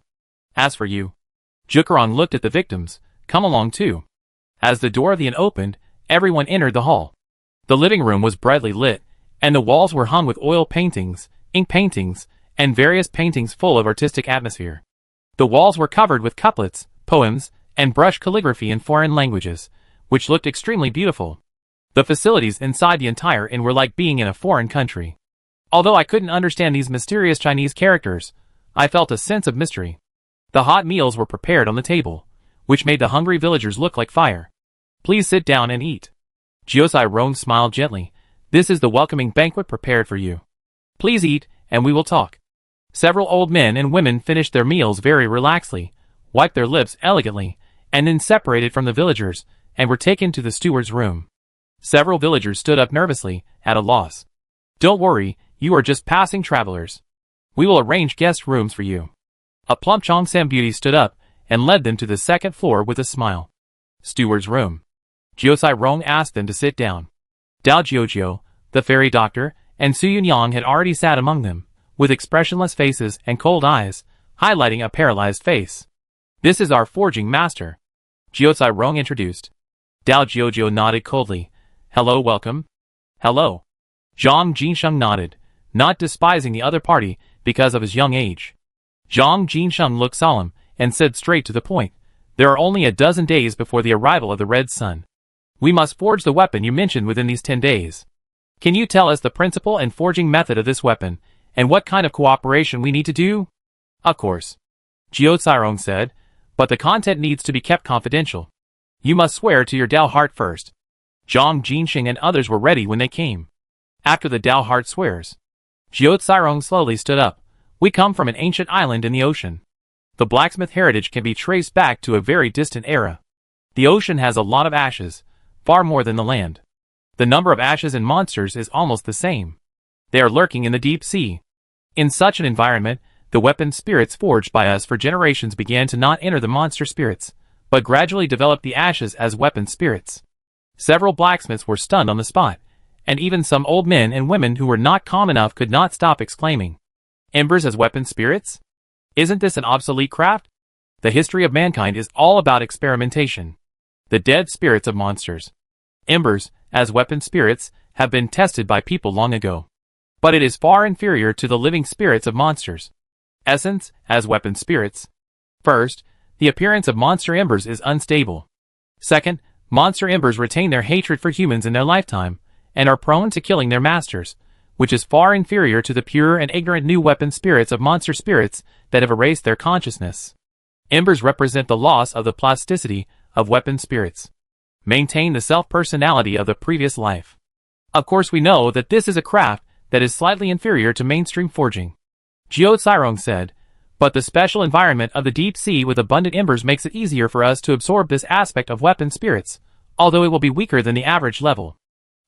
As for you, Jukaron looked at the victims. Come along too. As the door of the inn opened, everyone entered the hall. The living room was brightly lit, and the walls were hung with oil paintings, ink paintings, and various paintings full of artistic atmosphere. The walls were covered with couplets, poems, and brush calligraphy in foreign languages, which looked extremely beautiful. The facilities inside the entire inn were like being in a foreign country. Although I couldn't understand these mysterious Chinese characters, I felt a sense of mystery. The hot meals were prepared on the table, which made the hungry villagers look like fire. Please sit down and eat. Jiosai Rong smiled gently. This is the welcoming banquet prepared for you. Please eat, and we will talk. Several old men and women finished their meals very relaxedly, wiped their lips elegantly, and then separated from the villagers, and were taken to the steward's room. Several villagers stood up nervously, at a loss. Don't worry, you are just passing travelers. We will arrange guest rooms for you. A plump Chongsam beauty stood up, and led them to the second floor with a smile. Steward's room. Jiosai Rong asked them to sit down. Dao Jiujio, the fairy doctor, and Su Yunyang had already sat among them, with expressionless faces and cold eyes, highlighting a paralyzed face. This is our forging master. Jiosai Rong introduced. Dao Jiujio nodded coldly. Hello, welcome. Hello. Zhang Jinsheng nodded, not despising the other party because of his young age. Zhang Jinsheng looked solemn, and said straight to the point. There are only a dozen days before the arrival of the Red Sun. We must forge the weapon you mentioned within these 10 days. Can you tell us the principle and forging method of this weapon, and what kind of cooperation we need to do? Of course. Jiosai Rong said, but the content needs to be kept confidential. You must swear to your Dao heart first. Zhang Jinsheng and others were ready when they came. After the Dao heart swears, Jiosai Rong slowly stood up. We come from an ancient island in the ocean. The blacksmith heritage can be traced back to a very distant era. The ocean has a lot of ashes, far more than the land. The number of ashes and monsters is almost the same. They are lurking in the deep sea. In such an environment, the weapon spirits forged by us for generations began to not enter the monster spirits, but gradually developed the ashes as weapon spirits. Several blacksmiths were stunned on the spot, and even some old men and women who were not calm enough could not stop exclaiming, "Embers as weapon spirits? Isn't this an obsolete craft?" The history of mankind is all about experimentation. The dead spirits of monsters. Embers, as weapon spirits, have been tested by people long ago. But it is far inferior to the living spirits of monsters. Essence, as weapon spirits. First, the appearance of monster embers is unstable. Second, monster embers retain their hatred for humans in their lifetime, and are prone to killing their masters, which is far inferior to the pure and ignorant new weapon spirits of monster spirits that have erased their consciousness. Embers represent the loss of the plasticity of weapon spirits. Maintain the self-personality of the previous life. Of course we know that this is a craft that is slightly inferior to mainstream forging. Jiao Tsirong said, but the special environment of the deep sea with abundant embers makes it easier for us to absorb this aspect of weapon spirits, although it will be weaker than the average level.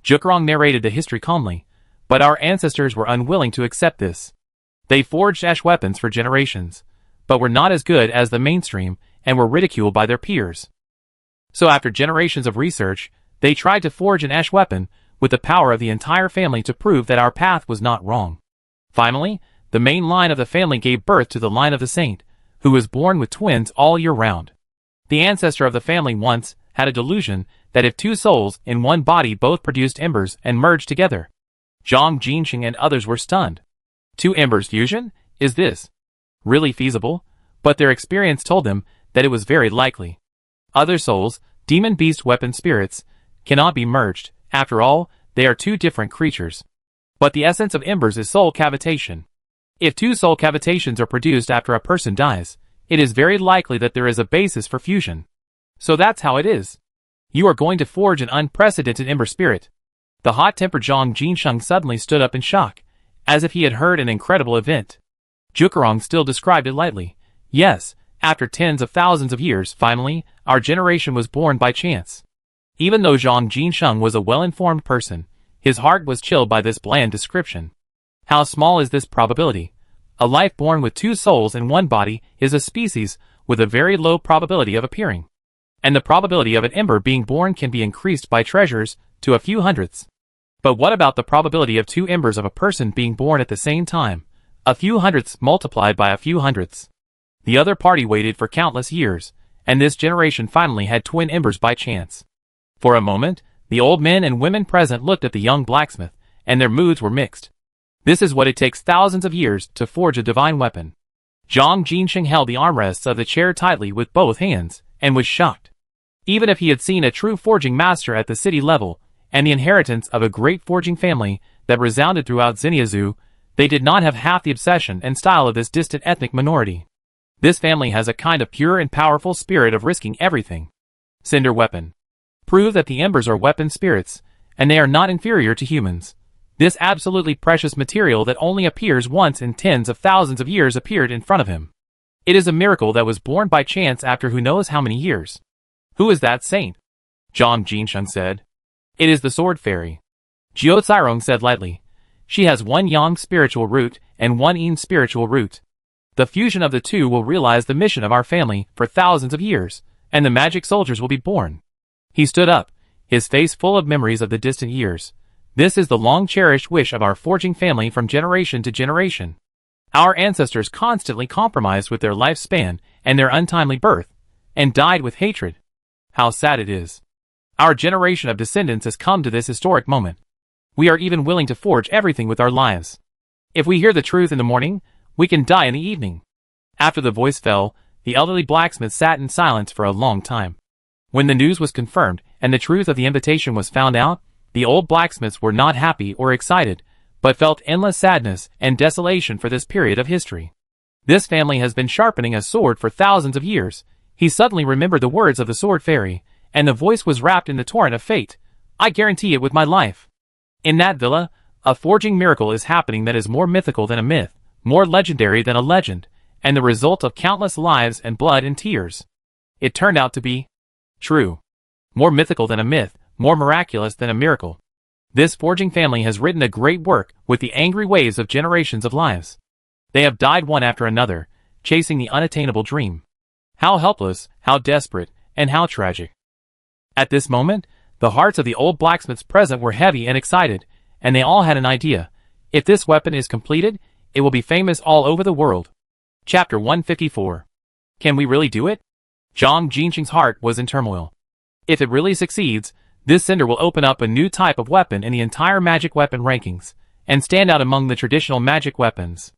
Jukrong narrated the history calmly, but our ancestors were unwilling to accept this. They forged ash weapons for generations, but were not as good as the mainstream and were ridiculed by their peers. So after generations of research, they tried to forge an ash weapon with the power of the entire family to prove that our path was not wrong. Finally, the main line of the family gave birth to the line of the saint, who was born with twins all year round. The ancestor of the family once had a delusion that if two souls in one body both produced embers and merged together. Zhang Jinxing and others were stunned. Two embers fusion? Is this really feasible? But their experience told them that it was very likely. Other souls, demon beast weapon spirits, cannot be merged. After all, they are two different creatures. But the essence of embers is soul cavitation. If two soul cavitations are produced after a person dies, it is very likely that there is a basis for fusion. So that's how it is. You are going to forge an unprecedented ember spirit. The hot-tempered Zhang Jinsheng suddenly stood up in shock, as if he had heard an incredible event. Jukrong still described it lightly. Yes, after tens of thousands of years, finally, our generation was born by chance. Even though Zhang Jinsheng was a well-informed person, his heart was chilled by this bland description. How small is this probability? A life born with two souls in one body is a species with a very low probability of appearing. And the probability of an ember being born can be increased by treasures to a few hundredths. But what about the probability of two embers of a person being born at the same time? A few hundredths multiplied by a few hundredths. The other party waited for countless years, and this generation finally had twin embers by chance. For a moment, the old men and women present looked at the young blacksmith, and their moods were mixed. This is what it takes thousands of years to forge a divine weapon. Zhang Jinsheng held the armrests of the chair tightly with both hands, and was shocked. Even if he had seen a true forging master at the city level, and the inheritance of a great forging family that resounded throughout Xinyazu, they did not have half the obsession and style of this distant ethnic minority. This family has a kind of pure and powerful spirit of risking everything. Cinder weapon. Prove that the embers are weapon spirits, and they are not inferior to humans. This absolutely precious material that only appears once in tens of thousands of years appeared in front of him. It is a miracle that was born by chance after who knows how many years. Who is that saint? Zhang Jinsheng said. It is the sword fairy. Jiao Tsirong said lightly. She has one yang spiritual root and one yin spiritual root. The fusion of the two will realize the mission of our family for thousands of years, and the magic soldiers will be born. He stood up, his face full of memories of the distant years. This is the long-cherished wish of our forging family from generation to generation. Our ancestors constantly compromised with their lifespan and their untimely birth, and died with hatred. How sad it is. Our generation of descendants has come to this historic moment. We are even willing to forge everything with our lives. If we hear the truth in the morning, we can die in the evening. After the voice fell, the elderly blacksmith sat in silence for a long time. When the news was confirmed and the truth of the invitation was found out, the old blacksmiths were not happy or excited, but felt endless sadness and desolation for this period of history. This family has been sharpening a sword for thousands of years. He suddenly remembered the words of the sword fairy, and the voice was wrapped in the torrent of fate. I guarantee it with my life. In that villa, a forging miracle is happening that is more mythical than a myth, more legendary than a legend, and the result of countless lives and blood and tears. It turned out to be true. More mythical than a myth, more miraculous than a miracle. This forging family has written a great work with the angry waves of generations of lives. They have died one after another, chasing the unattainable dream. How helpless, how desperate, and how tragic. At this moment, the hearts of the old blacksmiths present were heavy and excited, and they all had an idea. If this weapon is completed, it will be famous all over the world. Chapter 154. Can we really do it? Zhang Jinsheng's heart was in turmoil. If it really succeeds, this cinder will open up a new type of weapon in the entire magic weapon rankings, and stand out among the traditional magic weapons.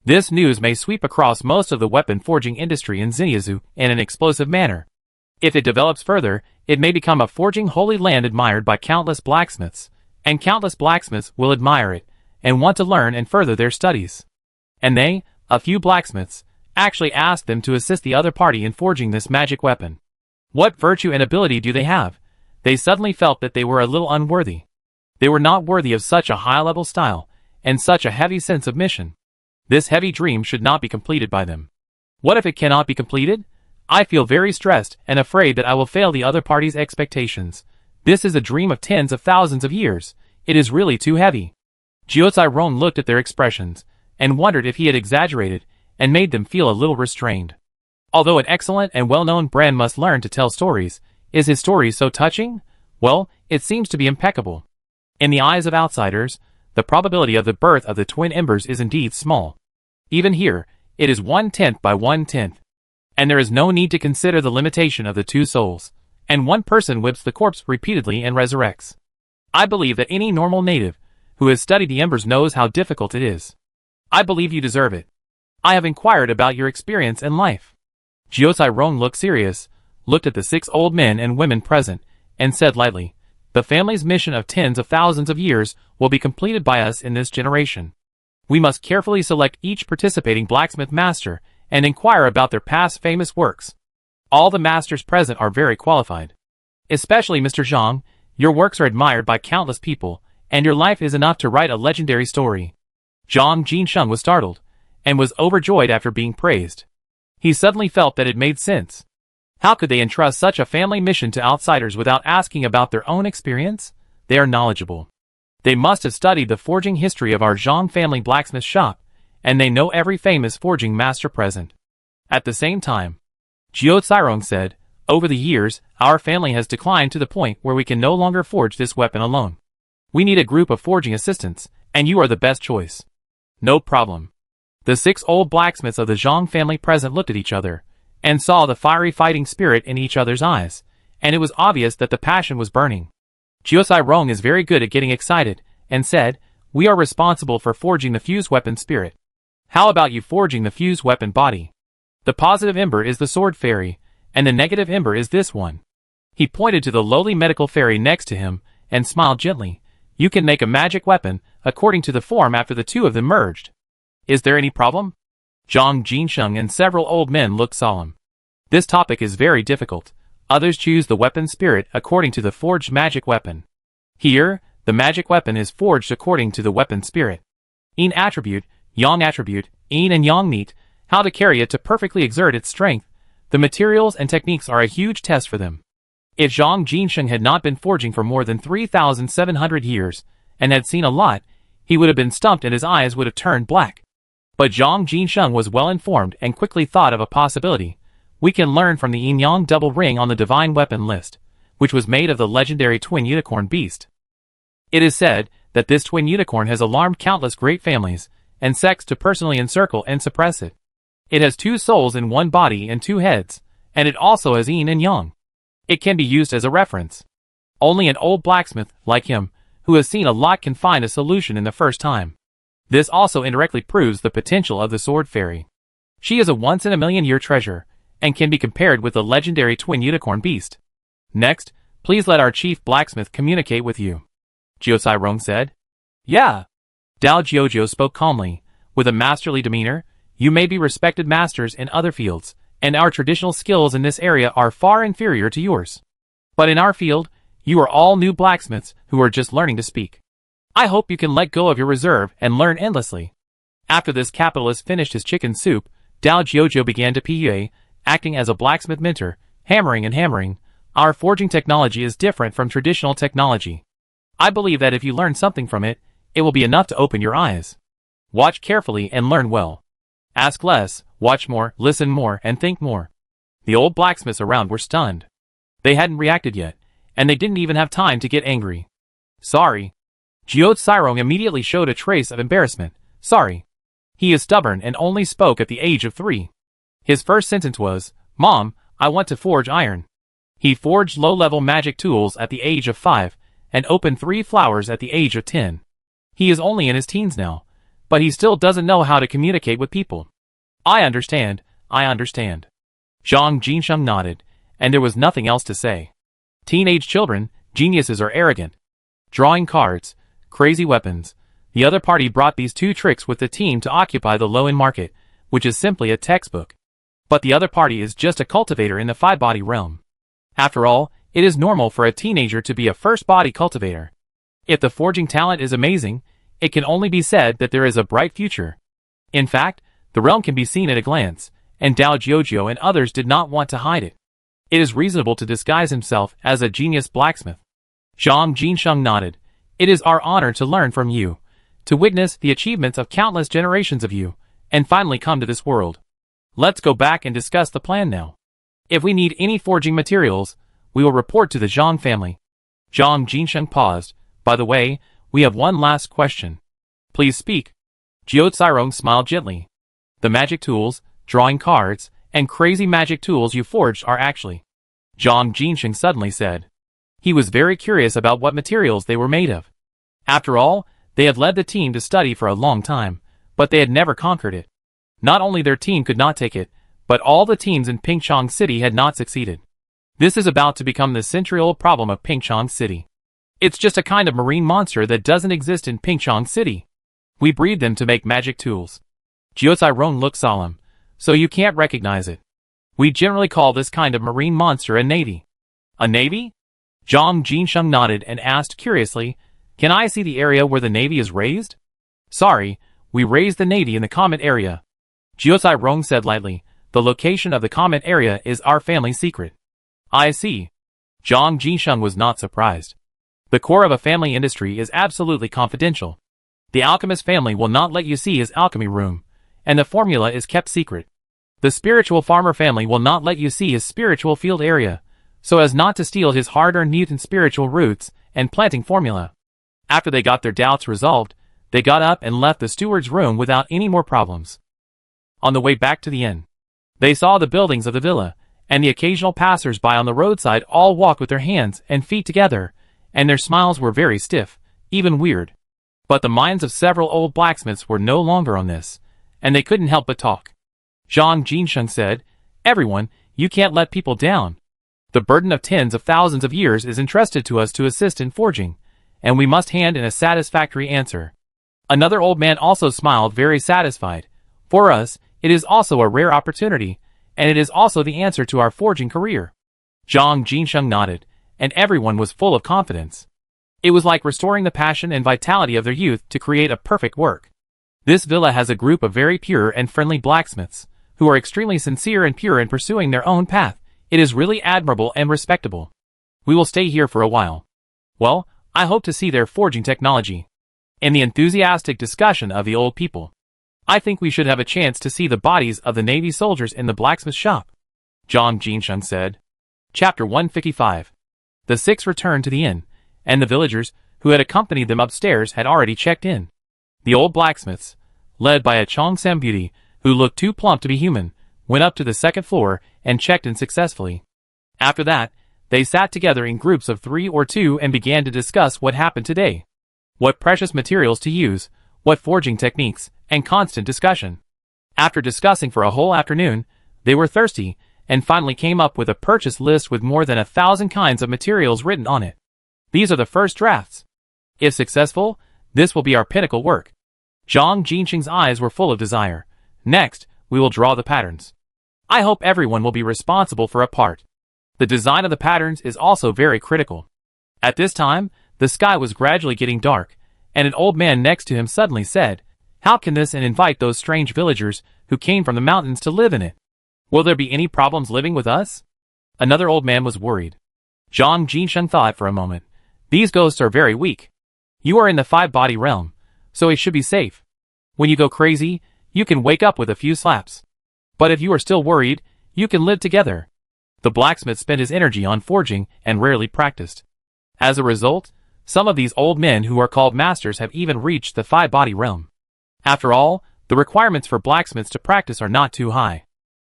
This news may sweep across most of the weapon forging industry in Xinyazu in an explosive manner. If it develops further, it may become a forging holy land admired by countless blacksmiths, and countless blacksmiths will admire it, and want to learn and further their studies. And they, a few blacksmiths, actually asked them to assist the other party in forging this magic weapon. What virtue and ability do they have? They suddenly felt that they were a little unworthy. They were not worthy of such a high-level style, and such a heavy sense of mission. This heavy dream should not be completed by them. What if it cannot be completed? I feel very stressed and afraid that I will fail the other party's expectations. This is a dream of tens of thousands of years. It is really too heavy. Jiuzai Rong looked at their expressions, and wondered if he had exaggerated, and made them feel a little restrained. Although an excellent and well-known brand must learn to tell stories, is his story so touching? Well, it seems to be impeccable. In the eyes of outsiders, the probability of the birth of the twin embers is indeed small. Even here, it is 1/10 by 1/10. And there is no need to consider the limitation of the two souls, and one person whips the corpse repeatedly and resurrects. I believe that any normal native who has studied the embers knows how difficult it is. I believe you deserve it. I have inquired about your experience in life. Jiuzai Rong looked serious, looked at the 6 old men and women present, and said lightly, "The family's mission of tens of thousands of years will be completed by us in this generation. We must carefully select each participating blacksmith master and inquire about their past famous works. All the masters present are very qualified. Especially Mr. Zhang, your works are admired by countless people, and your life is enough to write a legendary story." Zhang Jinsheng was startled, and was overjoyed after being praised. He suddenly felt that it made sense. How could they entrust such a family mission to outsiders without asking about their own experience? They are knowledgeable. They must have studied the forging history of our Zhang family blacksmith shop, and they know every famous forging master present. At the same time, Jiuzai Rong said, "Over the years, our family has declined to the point where we can no longer forge this weapon alone. We need a group of forging assistants, and you are the best choice." "No problem." The 6 old blacksmiths of the Zhang family present looked at each other, and saw the fiery fighting spirit in each other's eyes, and it was obvious that the passion was burning. Jiuzai Rong is very good at getting excited, and said, "We are responsible for forging the fused weapon spirit. How about you forging the fused weapon body? The positive ember is the sword fairy, and the negative ember is this one." He pointed to the lowly medical fairy next to him, and smiled gently. "You can make a magic weapon, according to the form after the two of them merged. Is there any problem?" Zhang Jinsheng and several old men looked solemn. This topic is very difficult. Others choose the weapon spirit according to the forged magic weapon. Here, the magic weapon is forged according to the weapon spirit. Yin attribute, Yang attribute, Yin and Yang neat, how to carry it to perfectly exert its strength. The materials and techniques are a huge test for them. If Zhang Jinsheng had not been forging for more than 3,700 years, and had seen a lot, he would have been stumped and his eyes would have turned black. But Zhang Jinsheng was well informed and quickly thought of a possibility. We can learn from the yin-yang double ring on the divine weapon list, which was made of the legendary twin unicorn beast. It is said that this twin unicorn has alarmed countless great families and sects to personally encircle and suppress it. It has 2 souls in one body and 2 heads, and it also has yin and yang. It can be used as a reference. Only an old blacksmith, like him, who has seen a lot can find a solution in the first time. This also indirectly proves the potential of the sword fairy. She is a once-in-a-million-year treasure, and can be compared with the legendary twin unicorn beast. Next, please let our chief blacksmith communicate with you," Jiuzai Rong said. "Yeah." Dao Jiuzhou spoke calmly, with a masterly demeanor. "You may be respected masters in other fields, and our traditional skills in this area are far inferior to yours. But in our field, you are all new blacksmiths who are just learning to speak. I hope you can let go of your reserve and learn endlessly." After this capitalist finished his chicken soup, Dao Jiuzhou began to PUA, acting as a blacksmith mentor, hammering and hammering. Our forging technology is different from traditional technology. I believe that if you learn something from it, it will be enough to open your eyes. Watch carefully and learn well. Ask less, watch more, listen more, and think more. The old blacksmiths around were stunned. They hadn't reacted yet, and they didn't even have time to get angry. Sorry. Jiao Cairong immediately showed a trace of embarrassment. Sorry. He is stubborn and only spoke at the age of 3. His first sentence was, Mom, I want to forge iron. He forged low-level magic tools at the age of 5, and opened 3 flowers at the age of 10. He is only in his teens now, but he still doesn't know how to communicate with people. I understand. Zhang Jinsheng nodded, and there was nothing else to say. Teenage children, geniuses are arrogant. Drawing cards, crazy weapons. The other party brought these 2 tricks with the team to occupy the low-end market, which is simply a textbook. But the other party is just a cultivator in the 5-body realm. After all, it is normal for a teenager to be a first-body cultivator. If the forging talent is amazing, it can only be said that there is a bright future. In fact, the realm can be seen at a glance, and Dao Jiuzhou and others did not want to hide it. It is reasonable to disguise himself as a genius blacksmith. Zhang Jinsheng nodded. It is our honor to learn from you, to witness the achievements of countless generations of you, and finally come to this world. Let's go back and discuss the plan now. If we need any forging materials, we will report to the Zhang family. Zhang Jinsheng paused. By the way, we have one last question. Please speak. Jiao Cairong smiled gently. The magic tools, drawing cards, and crazy magic tools you forged are actually... Zhang Jinsheng suddenly said. He was very curious about what materials they were made of. After all, they had led the team to study for a long time, but they had never conquered it. Not only their team could not take it, but all the teams in Pingchong City had not succeeded. This is about to become the century-old problem of Pingchong City. It's just a kind of marine monster that doesn't exist in Pingchong City. We breed them to make magic tools. Jiao Cairong looked solemn, so you can't recognize it. We generally call this kind of marine monster a navy. A navy? Zhang Jinsheng nodded and asked curiously, Can I see the area where the navy is raised? Sorry, we raised the navy in the comet area. Jiao Cairong said lightly, The location of the comet area is our family secret. I see. Zhang Jinsheng was not surprised. The core of a family industry is absolutely confidential. The alchemist family will not let you see his alchemy room, and the formula is kept secret. The spiritual farmer family will not let you see his spiritual field area, so as not to steal his hard-earned mutant spiritual roots and planting formula. After they got their doubts resolved, they got up and left the steward's room without any more problems. On the way back to the inn, they saw the buildings of the villa, and the occasional passers-by on the roadside all walked with their hands and feet together, and their smiles were very stiff, even weird. But the minds of several old blacksmiths were no longer on this, and they couldn't help but talk. Zhang Jinsheng said, Everyone, you can't let people down. The burden of tens of thousands of years is entrusted to us to assist in forging, and we must hand in a satisfactory answer. Another old man also smiled, very satisfied. For us, it is also a rare opportunity, and it is also the answer to our forging career. Zhang Jinsheng nodded, and everyone was full of confidence. It was like restoring the passion and vitality of their youth to create a perfect work. This villa has a group of very pure and friendly blacksmiths, who are extremely sincere and pure in pursuing their own path. It is really admirable and respectable. We will stay here for a while. Well, I hope to see their forging technology. In the enthusiastic discussion of the old people, I think we should have a chance to see the bodies of the Navy soldiers in the blacksmith shop. Zhang Jinsheng said. Chapter 155. The 6 returned to the inn, and the villagers, who had accompanied them upstairs, had already checked in. The old blacksmiths, led by a Chongsam beauty, who looked too plump to be human, went up to the 2nd floor and checked in successfully. After that, they sat together in groups of 3 or 2 and began to discuss what happened today. What precious materials to use, what forging techniques, and constant discussion. After discussing for a whole afternoon, they were thirsty, and finally came up with a purchase list with more than 1,000 kinds of materials written on it. These are the first drafts. If successful, this will be our pinnacle work. Zhang Jinsheng's eyes were full of desire. Next, we will draw the patterns. I hope everyone will be responsible for a part. The design of the patterns is also very critical. At this time, the sky was gradually getting dark, and an old man next to him suddenly said, How can this and invite those strange villagers who came from the mountains to live in it? Will there be any problems living with us? Another old man was worried. Zhang Jinsheng thought for a moment. These ghosts are very weak. You are in the five-body realm, so it should be safe. When you go crazy, you can wake up with a few slaps. But if you are still worried, you can live together. The blacksmith spent his energy on forging and rarely practiced. As a result, some of these old men who are called masters have even reached the five-body realm. After all, the requirements for blacksmiths to practice are not too high.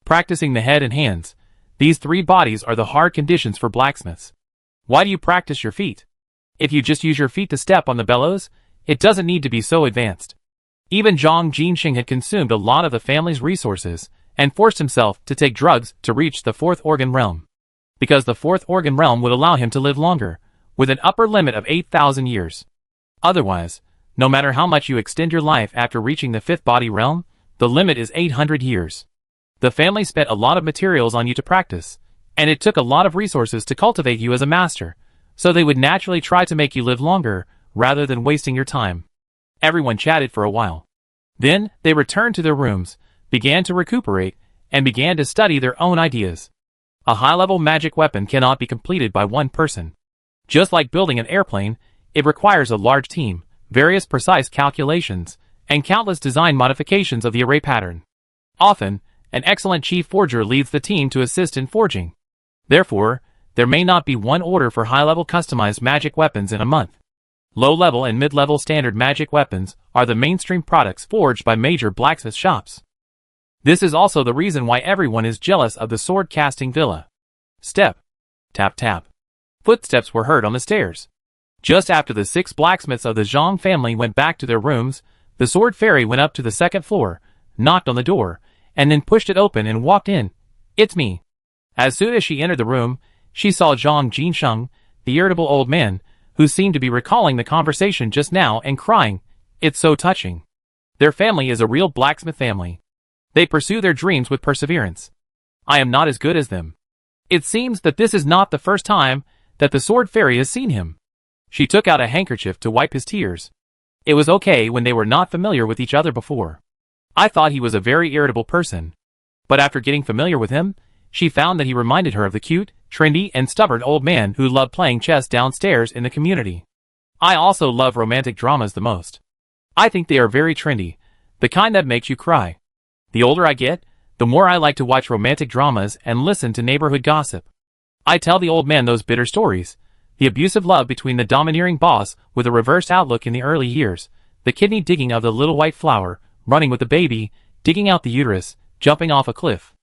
Practicing the head and hands, these three bodies are the hard conditions for blacksmiths. Why do you practice your feet? If you just use your feet to step on the bellows, it doesn't need to be so advanced. Even Zhang Jinsheng had consumed a lot of the family's resources and forced himself to take drugs to reach the fourth organ realm. Because the fourth organ realm would allow him to live longer, with an upper limit of 8,000 years. Otherwise, no matter how much you extend your life after reaching the fifth body realm, the limit is 800 years. The family spent a lot of materials on you to practice, and it took a lot of resources to cultivate you as a master, so they would naturally try to make you live longer, rather than wasting your time. Everyone chatted for a while. Then, they returned to their rooms, began to recuperate, and began to study their own ideas. A high-level magic weapon cannot be completed by one person. Just like building an airplane, it requires a large team, various precise calculations, and countless design modifications of the array pattern. Often, an excellent chief forger leads the team to assist in forging. Therefore, there may not be one order for high-level customized magic weapons in a month. Low-level and mid-level standard magic weapons are the mainstream products forged by major blacksmith shops. This is also the reason why everyone is jealous of the sword-casting villa. Step. Tap tap. Footsteps were heard on the stairs. Just after the 6 blacksmiths of the Zhang family went back to their rooms, the sword fairy went up to the second floor, knocked on the door, and then pushed it open and walked in. It's me. As soon as she entered the room, she saw Zhang Jinsheng, the irritable old man, who seemed to be recalling the conversation just now and crying. It's so touching. Their family is a real blacksmith family. They pursue their dreams with perseverance. I am not as good as them. It seems that this is not the first time that the sword fairy has seen him. She took out a handkerchief to wipe his tears. It was okay when they were not familiar with each other before. I thought he was a very irritable person. But after getting familiar with him, she found that he reminded her of the cute, trendy, and stubborn old man who loved playing chess downstairs in the community. I also love romantic dramas the most. I think they are very trendy, the kind that makes you cry. The older I get, the more I like to watch romantic dramas and listen to neighborhood gossip. I tell the old man those bitter stories, the abusive love between the domineering boss with a reversed outlook in the early years, the kidney digging of the little white flower, running with the baby, digging out the uterus, jumping off a cliff.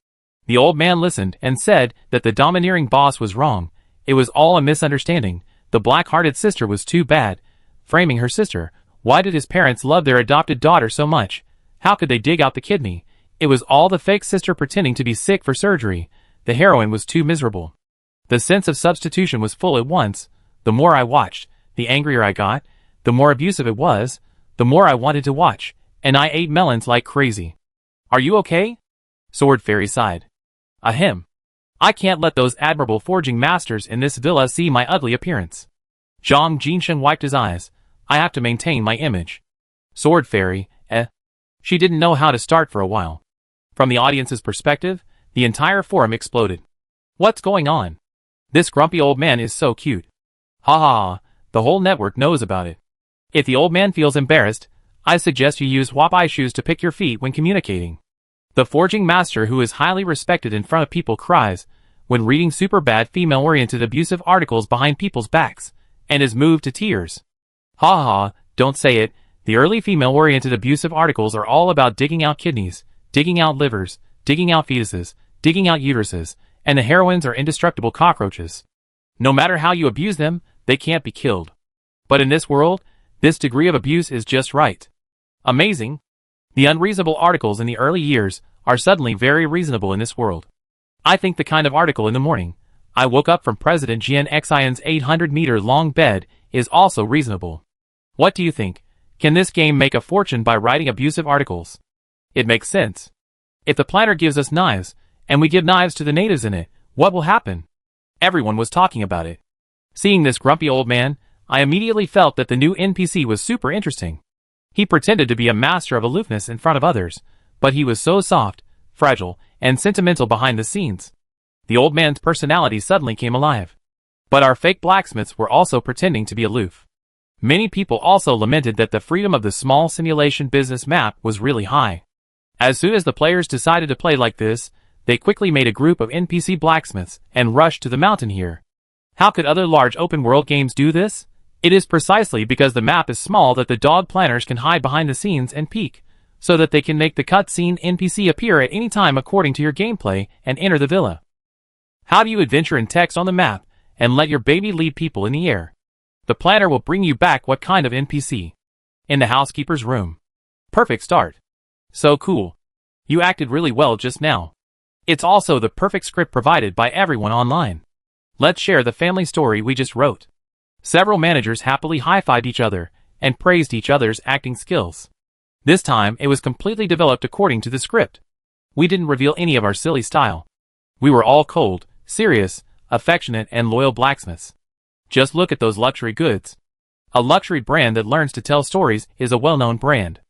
The old man listened and said that the domineering boss was wrong. It was all a misunderstanding. The black-hearted sister was too bad. Framing her sister, why did his parents love their adopted daughter so much? How could they dig out the kidney? It was all the fake sister pretending to be sick for surgery. The heroine was too miserable. The sense of substitution was full at once. The more I watched, the angrier I got. The more abusive it was, the more I wanted to watch, and I ate melons like crazy. Are you okay? Sword Fairy sighed. Ahem. I can't let those admirable forging masters in this villa see my ugly appearance. Zhang Jinsheng wiped his eyes. I have to maintain my image. Sword Fairy, She didn't know how to start for a while. From the audience's perspective, the entire forum exploded. What's going on? This grumpy old man is so cute. Ha ha ha, the whole network knows about it. If the old man feels embarrassed, I suggest you use wop-eye shoes to pick your feet when communicating. The forging master who is highly respected in front of people cries when reading super bad female-oriented abusive articles behind people's backs, and is moved to tears. Ha ha ha, don't say it. The early female-oriented abusive articles are all about digging out kidneys, digging out livers, digging out fetuses, digging out uteruses, and the heroines are indestructible cockroaches. No matter how you abuse them, they can't be killed. But in this world, this degree of abuse is just right. Amazing. The unreasonable articles in the early years are suddenly very reasonable in this world. I think the kind of article in the morning, I woke up from President Jian Xin's 800-meter-long bed, is also reasonable. What do you think? Can this game make a fortune by writing abusive articles? It makes sense. If the planner gives us knives, and we give knives to the natives in it, what will happen? Everyone was talking about it. Seeing this grumpy old man, I immediately felt that the new NPC was super interesting. He pretended to be a master of aloofness in front of others, but he was so soft, fragile, and sentimental behind the scenes. The old man's personality suddenly came alive. But our fake blacksmiths were also pretending to be aloof. Many people also lamented that the freedom of the small simulation business map was really high. As soon as the players decided to play like this, they quickly made a group of NPC blacksmiths and rushed to the mountain here. How could other large open-world games do this? It is precisely because the map is small that the dog planners can hide behind the scenes and peek, so that they can make the cutscene NPC appear at any time according to your gameplay and enter the villa. How do you adventure in text on the map and let your baby lead people in the air? The planner will bring you back what kind of NPC? In the housekeeper's room. Perfect start. So cool. You acted really well just now. It's also the perfect script provided by everyone online. Let's share the family story we just wrote. Several managers happily high-fived each other and praised each other's acting skills. This time, it was completely developed according to the script. We didn't reveal any of our silly style. We were all cold, serious, affectionate, and loyal blacksmiths. Just look at those luxury goods. A luxury brand that learns to tell stories is a well-known brand.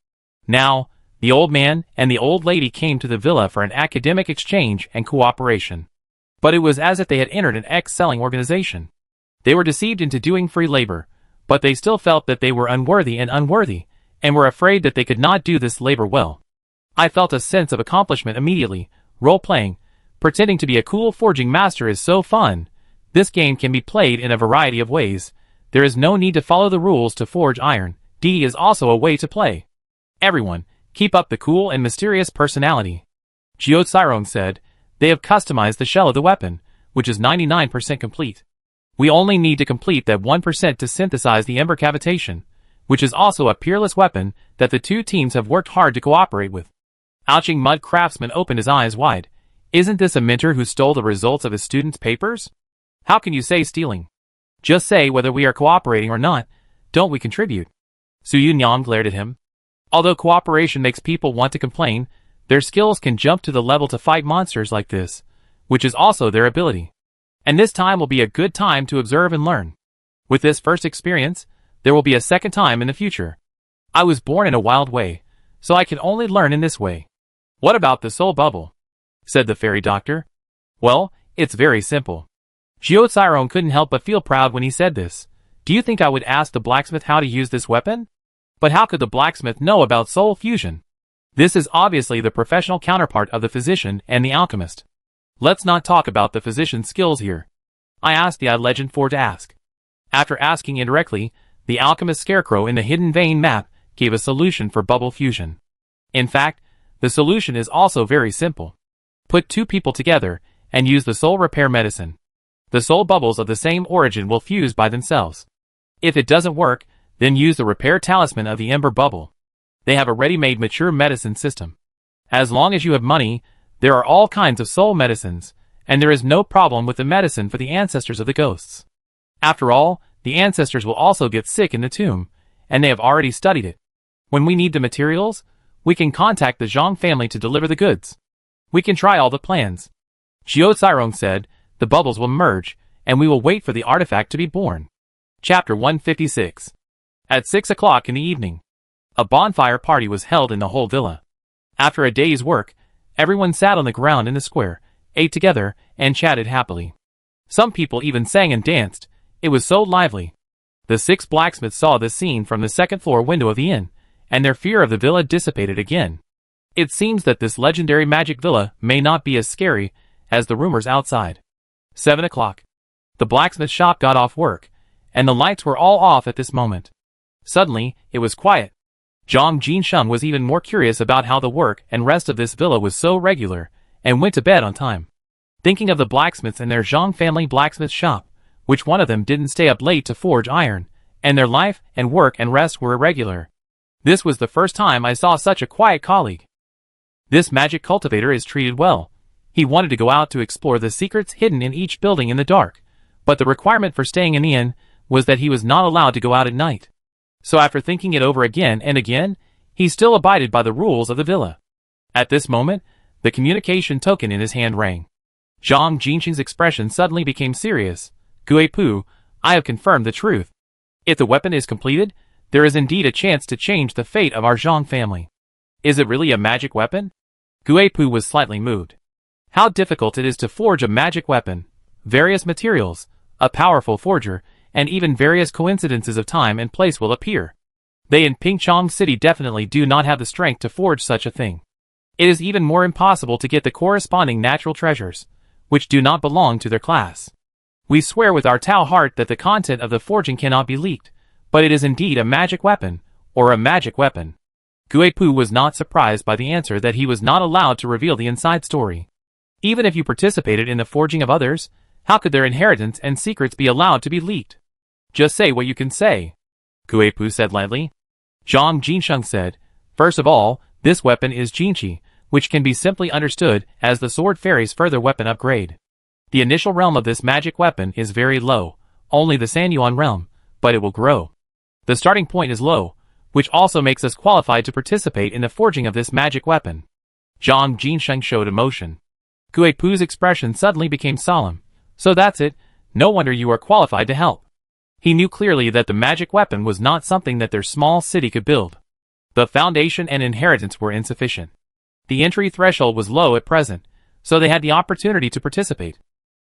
Now, the old man and the old lady came to the villa for an academic exchange and cooperation. But it was as if they had entered an ex-selling organization. They were deceived into doing free labor, but they still felt that they were unworthy and were afraid that they could not do this labor well. I felt a sense of accomplishment immediately. Role-playing, pretending to be a cool forging master is so fun. This game can be played in a variety of ways. There is no need to follow the rules to forge iron. D is also a way to play. Everyone, keep up the cool and mysterious personality. Jiotsairong said, they have customized the shell of the weapon, which is 99% complete. We only need to complete that 1% to synthesize the ember cavitation, which is also a peerless weapon that the two teams have worked hard to cooperate with. Ouching Mud Craftsman opened his eyes wide. Isn't this a mentor who stole the results of his students' papers? How can you say stealing? Just say whether we are cooperating or not. Don't we contribute? Su Yunyang glared at him. Although cooperation makes people want to complain, their skills can jump to the level to fight monsters like this, which is also their ability. And this time will be a good time to observe and learn. With this first experience, there will be a second time in the future. I was born in a wild way, so I can only learn in this way. What about the soul bubble? Said the fairy doctor. Well, it's very simple. Jiotsairong couldn't help but feel proud when he said this. Do you think I would ask the blacksmith how to use this weapon? But how could the blacksmith know about soul fusion? This is obviously the professional counterpart of the physician and the alchemist. Let's not talk about the physician's skills here. I asked the Legend 4 to ask. After asking indirectly, the alchemist scarecrow in the hidden vein map gave a solution for bubble fusion. In fact, the solution is also very simple. Put two people together and use the soul repair medicine. The soul bubbles of the same origin will fuse by themselves. If it doesn't work, then use the repair talisman of the ember bubble. They have a ready-made mature medicine system. As long as you have money, there are all kinds of soul medicines, and there is no problem with the medicine for the ancestors of the ghosts. After all, the ancestors will also get sick in the tomb, and they have already studied it. When we need the materials, we can contact the Zhang family to deliver the goods. We can try all the plans. Jiotsairong said, the bubbles will merge, and we will wait for the artifact to be born. Chapter 156. At 6 o'clock in the evening, a bonfire party was held in the whole villa. After a day's work, everyone sat on the ground in the square, ate together, and chatted happily. Some people even sang and danced. It was so lively. The 6 blacksmiths saw this scene from the second-floor window of the inn, and their fear of the villa dissipated again. It seems that this legendary magic villa may not be as scary as the rumors outside. 7 o'clock. The blacksmith shop got off work, and the lights were all off at this moment. Suddenly, it was quiet. Zhang Jinsheng was even more curious about how the work and rest of this villa was so regular, and went to bed on time. Thinking of the blacksmiths in their Zhang family blacksmith shop, which one of them didn't stay up late to forge iron, and their life and work and rest were irregular. This was the first time I saw such a quiet colleague. This magic cultivator is treated well. He wanted to go out to explore the secrets hidden in each building in the dark, but the requirement for staying in the inn was that he was not allowed to go out at night. So after thinking it over again and again, he still abided by the rules of the villa. At this moment, the communication token in his hand rang. Zhang Jinsheng's expression suddenly became serious. Gui Pu, I have confirmed the truth. If the weapon is completed, there is indeed a chance to change the fate of our Zhang family. Is it really a magic weapon? Guipu was slightly moved. How difficult it is to forge a magic weapon, various materials, a powerful forger, and even various coincidences of time and place will appear. They in Pingchong City definitely do not have the strength to forge such a thing. It is even more impossible to get the corresponding natural treasures, which do not belong to their class. We swear with our Tao heart that the content of the forging cannot be leaked, but it is indeed a magic weapon, or a magic weapon. Guipu was not surprised by the answer that he was not allowed to reveal the inside story. Even if you participated in the forging of others, how could their inheritance and secrets be allowed to be leaked? Just say what you can say, Guipu said lightly. Zhang Jinsheng said, first of all, this weapon is Jinqi, which can be simply understood as the sword fairy's further weapon upgrade. The initial realm of this magic weapon is very low, only the Sanyuan realm, but it will grow. The starting point is low, which also makes us qualified to participate in the forging of this magic weapon. Zhang Jinsheng showed emotion. Guipu's expression suddenly became solemn. So that's it, no wonder you are qualified to help. He knew clearly that the magic weapon was not something that their small city could build. The foundation and inheritance were insufficient. The entry threshold was low at present, so they had the opportunity to participate.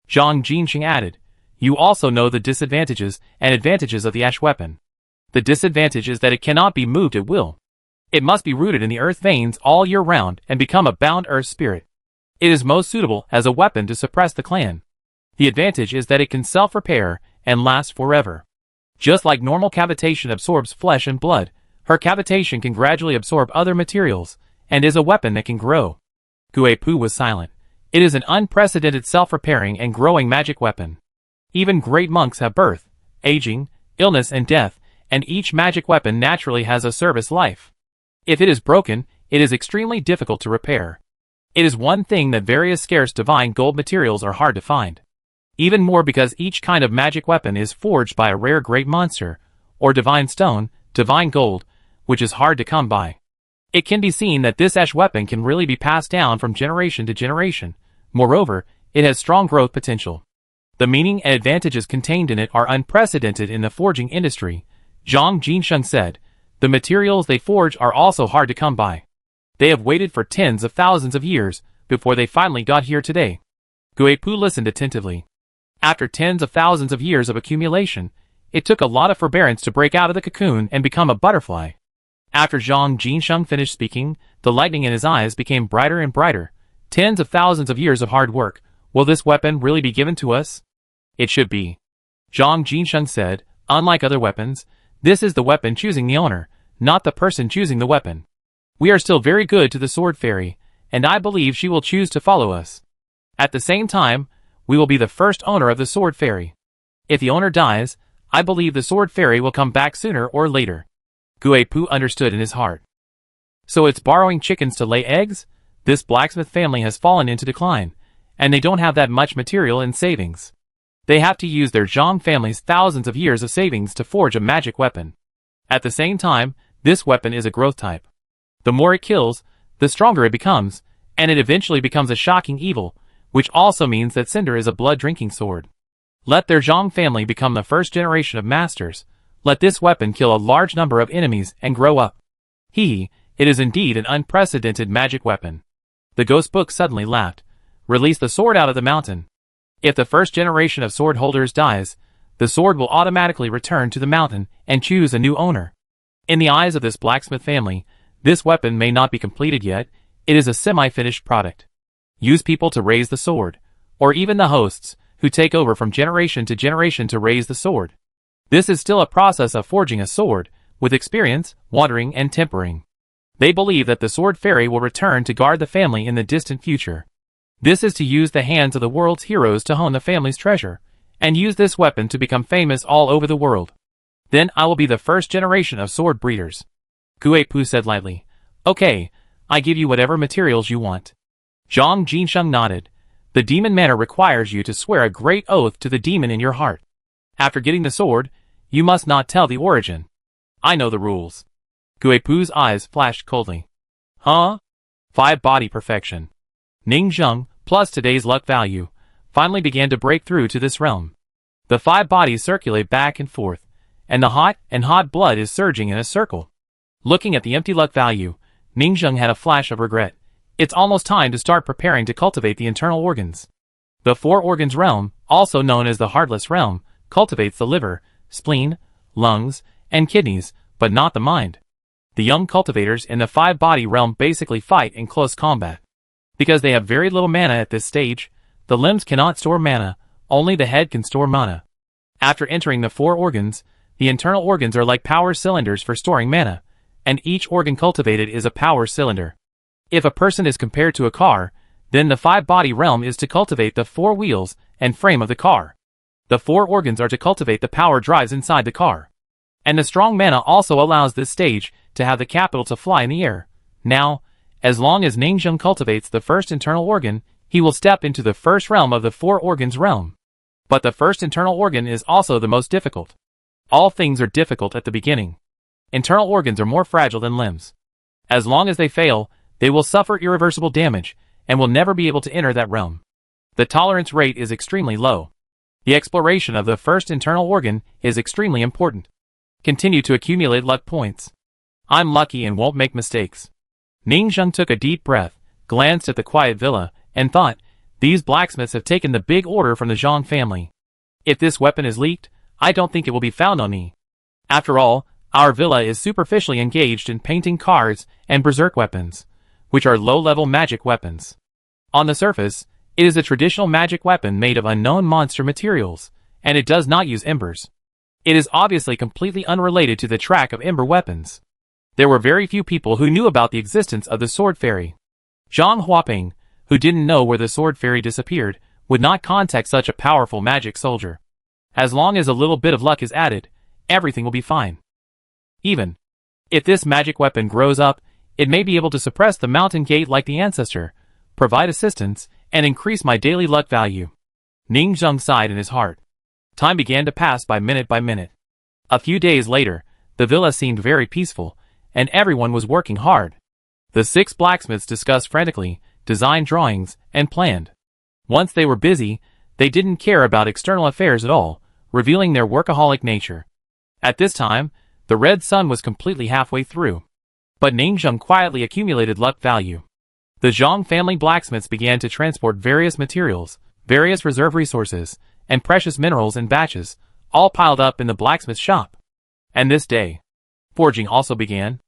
Zhang Jinsheng added, you also know the disadvantages and advantages of the ash weapon. The disadvantage is that it cannot be moved at will. It must be rooted in the earth veins all year round and become a bound earth spirit. It is most suitable as a weapon to suppress the clan. The advantage is that it can self-repair and last forever. Just like normal cavitation absorbs flesh and blood, her cavitation can gradually absorb other materials, and is a weapon that can grow. Guipu was silent. It is an unprecedented self-repairing and growing magic weapon. Even great monks have birth, aging, illness and death, and each magic weapon naturally has a service life. If it is broken, it is extremely difficult to repair. It is one thing that various scarce divine gold materials are hard to find. Even more because each kind of magic weapon is forged by a rare great monster, or divine stone, divine gold, which is hard to come by. It can be seen that this ash weapon can really be passed down from generation to generation. Moreover, it has strong growth potential. The meaning and advantages contained in it are unprecedented in the forging industry, Zhang Jinsheng said. The materials they forge are also hard to come by. They have waited for tens of thousands of years before they finally got here today. Guipu listened attentively. After tens of thousands of years of accumulation, it took a lot of forbearance to break out of the cocoon and become a butterfly. After Zhang Jinsheng finished speaking, the lightning in his eyes became brighter and brighter. Tens of thousands of years of hard work. Will this weapon really be given to us? It should be. Zhang Jinsheng said, unlike other weapons, this is the weapon choosing the owner, not the person choosing the weapon. We are still very good to the sword fairy, and I believe she will choose to follow us. At the same time, we will be the first owner of the sword fairy. If the owner dies, I believe the sword fairy will come back sooner or later. Guipu understood in his heart. So it's borrowing chickens to lay eggs? This blacksmith family has fallen into decline, and they don't have that much material in savings. They have to use their Zhang family's thousands of years of savings to forge a magic weapon. At the same time, this weapon is a growth type. The more it kills, the stronger it becomes, and it eventually becomes a shocking evil, which also means that Cinder is a blood-drinking sword. Let their Zhang family become the first generation of masters. Let this weapon kill a large number of enemies and grow up. It is indeed an unprecedented magic weapon. The ghost book suddenly laughed. Release the sword out of the mountain. If the first generation of sword holders dies, the sword will automatically return to the mountain and choose a new owner. In the eyes of this blacksmith family, this weapon may not be completed yet. It is a semi-finished product. Use people to raise the sword, or even the hosts, who take over from generation to generation to raise the sword. This is still a process of forging a sword, with experience, watering, and tempering. They believe that the sword fairy will return to guard the family in the distant future. This is to use the hands of the world's heroes to hone the family's treasure, and use this weapon to become famous all over the world. Then I will be the first generation of sword breeders. Guipu said lightly. Okay, I give you whatever materials you want. Zhang Jinsheng nodded. The demon manor requires you to swear a great oath to the demon in your heart. After getting the sword, you must not tell the origin. I know the rules. Guipu's eyes flashed coldly. Huh? 5 body perfection. Ning Zheng, plus today's luck value, finally began to break through to this realm. The 5 bodies circulate back and forth, and the hot blood is surging in a circle. Looking at the empty luck value, Ningzheng had a flash of regret. It's almost time to start preparing to cultivate the internal organs. The four organs realm, also known as the heartless realm, cultivates the liver, spleen, lungs, and kidneys, but not the mind. The young cultivators in the five-body realm basically fight in close combat. Because they have very little mana at this stage, the limbs cannot store mana, only the head can store mana. After entering the four organs, the internal organs are like power cylinders for storing mana, and each organ cultivated is a power cylinder. If a person is compared to a car, then the five-body realm is to cultivate the four wheels and frame of the car. The four organs are to cultivate the power drives inside the car. And the strong mana also allows this stage to have the capital to fly in the air. Now, as long as Ningzheng cultivates the first internal organ, he will step into the first realm of the four organs realm. But the first internal organ is also the most difficult. All things are difficult at the beginning. Internal organs are more fragile than limbs. As long as they fail, they will suffer irreversible damage, and will never be able to enter that realm. The tolerance rate is extremely low. The exploration of the first internal organ is extremely important. Continue to accumulate luck points. I'm lucky and won't make mistakes. Ningzheng took a deep breath, glanced at the quiet villa, and thought, these blacksmiths have taken the big order from the Zhang family. If this weapon is leaked, I don't think it will be found on me. After all, our villa is superficially engaged in painting cards and berserk weapons, which are low-level magic weapons. On the surface, it is a traditional magic weapon made of unknown monster materials, and it does not use embers. It is obviously completely unrelated to the track of ember weapons. There were very few people who knew about the existence of the sword fairy. Zhang Huaping, who didn't know where the sword fairy disappeared, would not contact such a powerful magic soldier. As long as a little bit of luck is added, everything will be fine. Even if this magic weapon grows up, it may be able to suppress the mountain gate like the ancestor, provide assistance, and increase my daily luck value. Ningzheng sighed in his heart. Time began to pass by minute by minute. A few days later, the villa seemed very peaceful, and everyone was working hard. The 6 blacksmiths discussed frantically, designed drawings, and planned. Once they were busy, they didn't care about external affairs at all, revealing their workaholic nature. At this time, the red sun was completely halfway through. But Ningzheng quietly accumulated luck value. The Zhang family blacksmiths began to transport various materials, various reserve resources, and precious minerals in batches, all piled up in the blacksmith shop. And this day, forging also began.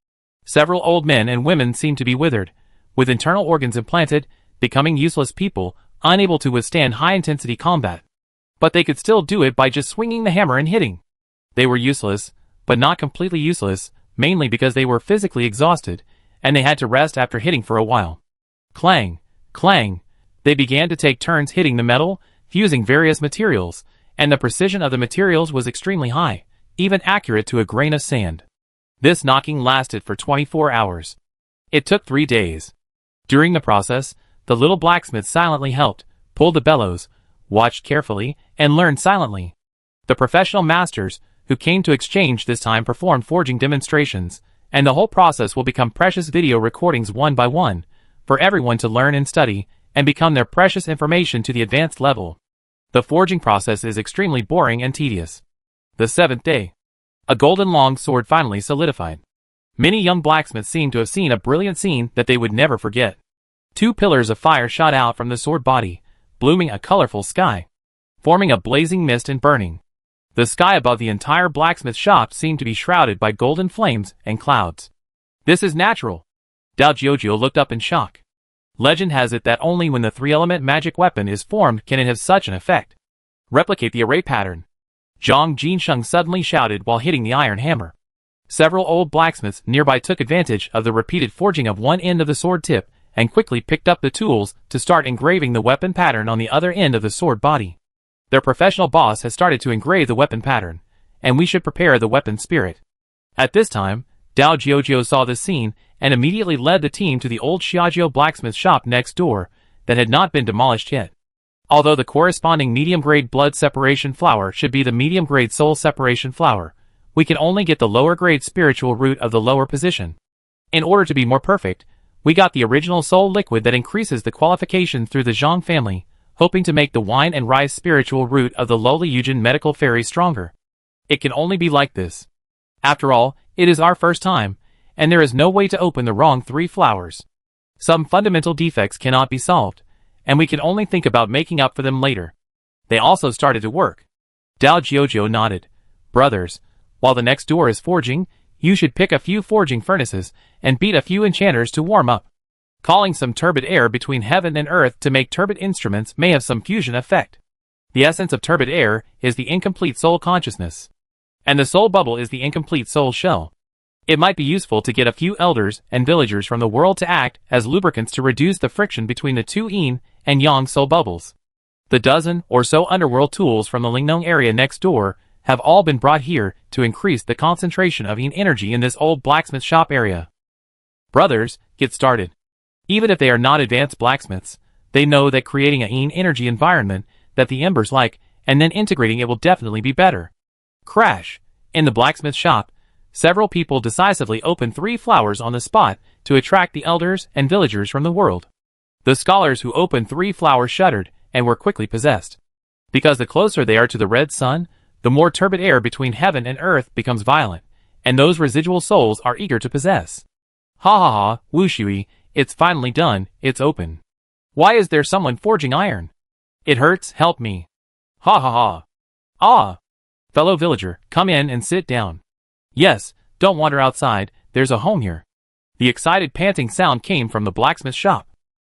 Several old men and women seemed to be withered, with internal organs implanted, becoming useless people, unable to withstand high-intensity combat. But they could still do it by just swinging the hammer and hitting. They were useless, but not completely useless, mainly because they were physically exhausted, and they had to rest after hitting for a while. Clang, clang, they began to take turns hitting the metal, fusing various materials, and the precision of the materials was extremely high, even accurate to a grain of sand. This knocking lasted for 24 hours. It took 3 days. During the process, the little blacksmith silently helped, pulled the bellows, watched carefully, and learned silently. The professional masters, who came to exchange this time, performed forging demonstrations, and the whole process will become precious video recordings one by one, for everyone to learn and study, and become their precious information to the advanced level. The forging process is extremely boring and tedious. The 7th day. A golden long sword finally solidified. Many young blacksmiths seemed to have seen a brilliant scene that they would never forget. 2 pillars of fire shot out from the sword body, blooming a colorful sky, forming a blazing mist and burning. The sky above the entire blacksmith shop seemed to be shrouded by golden flames and clouds. This is natural. Dao Jiujiu looked up in shock. Legend has it that only when the 3-element magic weapon is formed can it have such an effect. Replicate the array pattern. Zhang Jinsheng suddenly shouted while hitting the iron hammer. Several old blacksmiths nearby took advantage of the repeated forging of one end of the sword tip and quickly picked up the tools to start engraving the weapon pattern on the other end of the sword body. Their professional boss has started to engrave the weapon pattern, and we should prepare the weapon spirit. At this time, Dao Jiujiu saw this scene and immediately led the team to the old Xiajiu blacksmith shop next door that had not been demolished yet. Although the corresponding medium-grade blood separation flower should be the medium-grade soul separation flower, we can only get the lower-grade spiritual root of the lower position. In order to be more perfect, we got the original soul liquid that increases the qualification through the Zhang family, hoping to make the wine and rice spiritual root of the lowly Yujin medical fairy stronger. It can only be like this. After all, it is our first time, and there is no way to open the wrong 3 flowers. Some fundamental defects cannot be solved, and we can only think about making up for them later. They also started to work. Dao Jiujiu nodded. Brothers, while the next door is forging, you should pick a few forging furnaces and beat a few enchanters to warm up. Calling some turbid air between heaven and earth to make turbid instruments may have some fusion effect. The essence of turbid air is the incomplete soul consciousness, and the soul bubble is the incomplete soul shell. It might be useful to get a few elders and villagers from the world to act as lubricants to reduce the friction between the 2 yin and yang soul bubbles. The dozen or so underworld tools from the Lingnong area next door have all been brought here to increase the concentration of yin energy in this old blacksmith shop area. Brothers, get started. Even if they are not advanced blacksmiths, they know that creating a yin energy environment that the embers like and then integrating it will definitely be better. Crash. In the blacksmith shop, several people decisively opened 3 flowers on the spot to attract the elders and villagers from the world. The scholars who opened 3 flowers shuddered and were quickly possessed. Because the closer they are to the red sun, the more turbid air between heaven and earth becomes violent, and those residual souls are eager to possess. Ha ha ha, Wu Shui, it's finally done, it's open. Why is there someone forging iron? It hurts, help me. Ha ha ha. Ah! Fellow villager, come in and sit down. Yes, don't wander outside, there's a home here. The excited panting sound came from the blacksmith shop.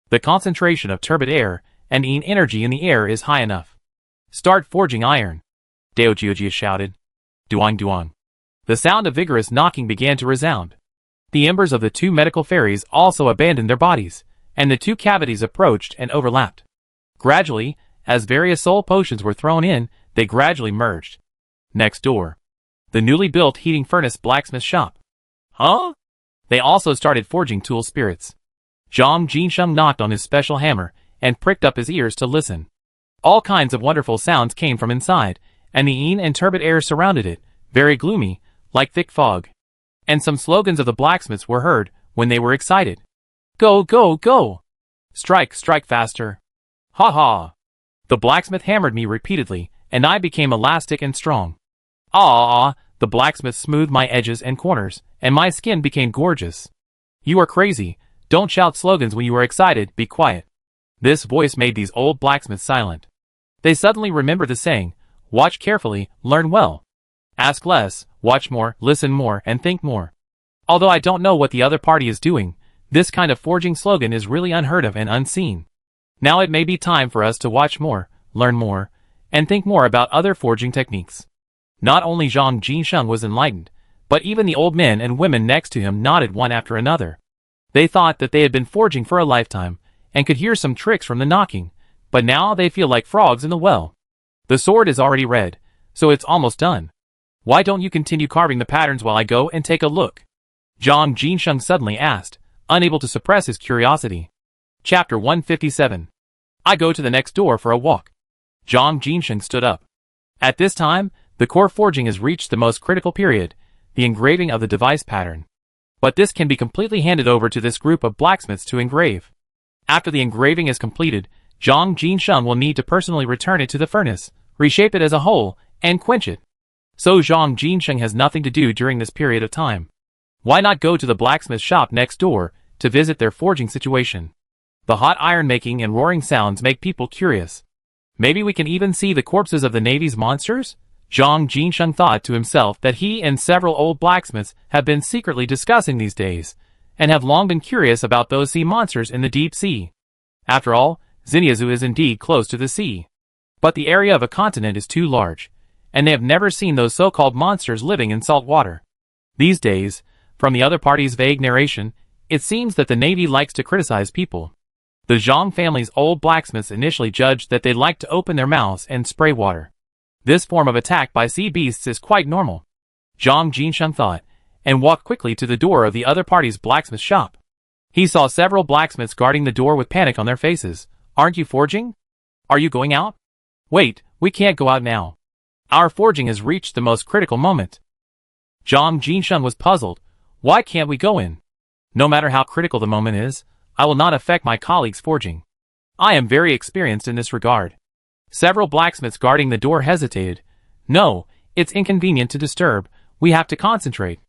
The concentration of turbid air and yin energy in the air is high enough. Start forging iron. Dao Jiujiu shouted. Duang duang. The sound of vigorous knocking began to resound. The embers of the 2 medical fairies also abandoned their bodies, and the 2 cavities approached and overlapped. Gradually, as various soul potions were thrown in, they gradually merged. Next door. The newly built heating furnace blacksmith shop. Huh? They also started forging tool spirits. Zhang Jinsheng knocked on his special hammer and pricked up his ears to listen. All kinds of wonderful sounds came from inside, and the yin and turbid air surrounded it, very gloomy, like thick fog. And some slogans of the blacksmiths were heard when they were excited. Go, go, go! Strike, strike faster! Ha ha! The blacksmith hammered me repeatedly, and I became elastic and strong. Ah! The blacksmith smoothed my edges and corners, and my skin became gorgeous. You are crazy. Don't shout slogans when you are excited, be quiet. This voice made these old blacksmiths silent. They suddenly remembered the saying, watch carefully, learn well. Ask less, watch more, listen more, and think more. Although I don't know what the other party is doing, this kind of forging slogan is really unheard of and unseen. Now it may be time for us to watch more, learn more, and think more about other forging techniques. Not only Zhang Jinsheng was enlightened, but even the old men and women next to him nodded one after another. They thought that they had been forging for a lifetime, and could hear some tricks from the knocking, but now they feel like frogs in the well. The sword is already red, so it's almost done. Why don't you continue carving the patterns while I go and take a look? Zhang Jinsheng suddenly asked, unable to suppress his curiosity. Chapter 157. I go to the next door for a walk. Zhang Jinsheng stood up. At this time, the core forging has reached the most critical period, the engraving of the device pattern. But this can be completely handed over to this group of blacksmiths to engrave. After the engraving is completed, Zhang Jinsheng will need to personally return it to the furnace, reshape it as a whole, and quench it. So Zhang Jinsheng has nothing to do during this period of time. Why not go to the blacksmith shop next door to visit their forging situation? The hot iron making and roaring sounds make people curious. Maybe we can even see the corpses of the Navy's monsters? Zhang Jinsheng thought to himself that he and several old blacksmiths have been secretly discussing these days, and have long been curious about those sea monsters in the deep sea. After all, Xinyazu is indeed close to the sea. But the area of a continent is too large, and they have never seen those so-called monsters living in salt water. These days, from the other party's vague narration, it seems that the Navy likes to criticize people. The Zhang family's old blacksmiths initially judged that they liked to open their mouths and spray water. This form of attack by sea beasts is quite normal. Zhang Jinsheng thought, and walked quickly to the door of the other party's blacksmith shop. He saw several blacksmiths guarding the door with panic on their faces. Aren't you forging? Are you going out? Wait, we can't go out now. Our forging has reached the most critical moment. Zhang Jinsheng was puzzled. Why can't we go in? No matter how critical the moment is, I will not affect my colleagues' forging. I am very experienced in this regard. Several blacksmiths guarding the door hesitated. No, It's inconvenient to disturb. We have to concentrate.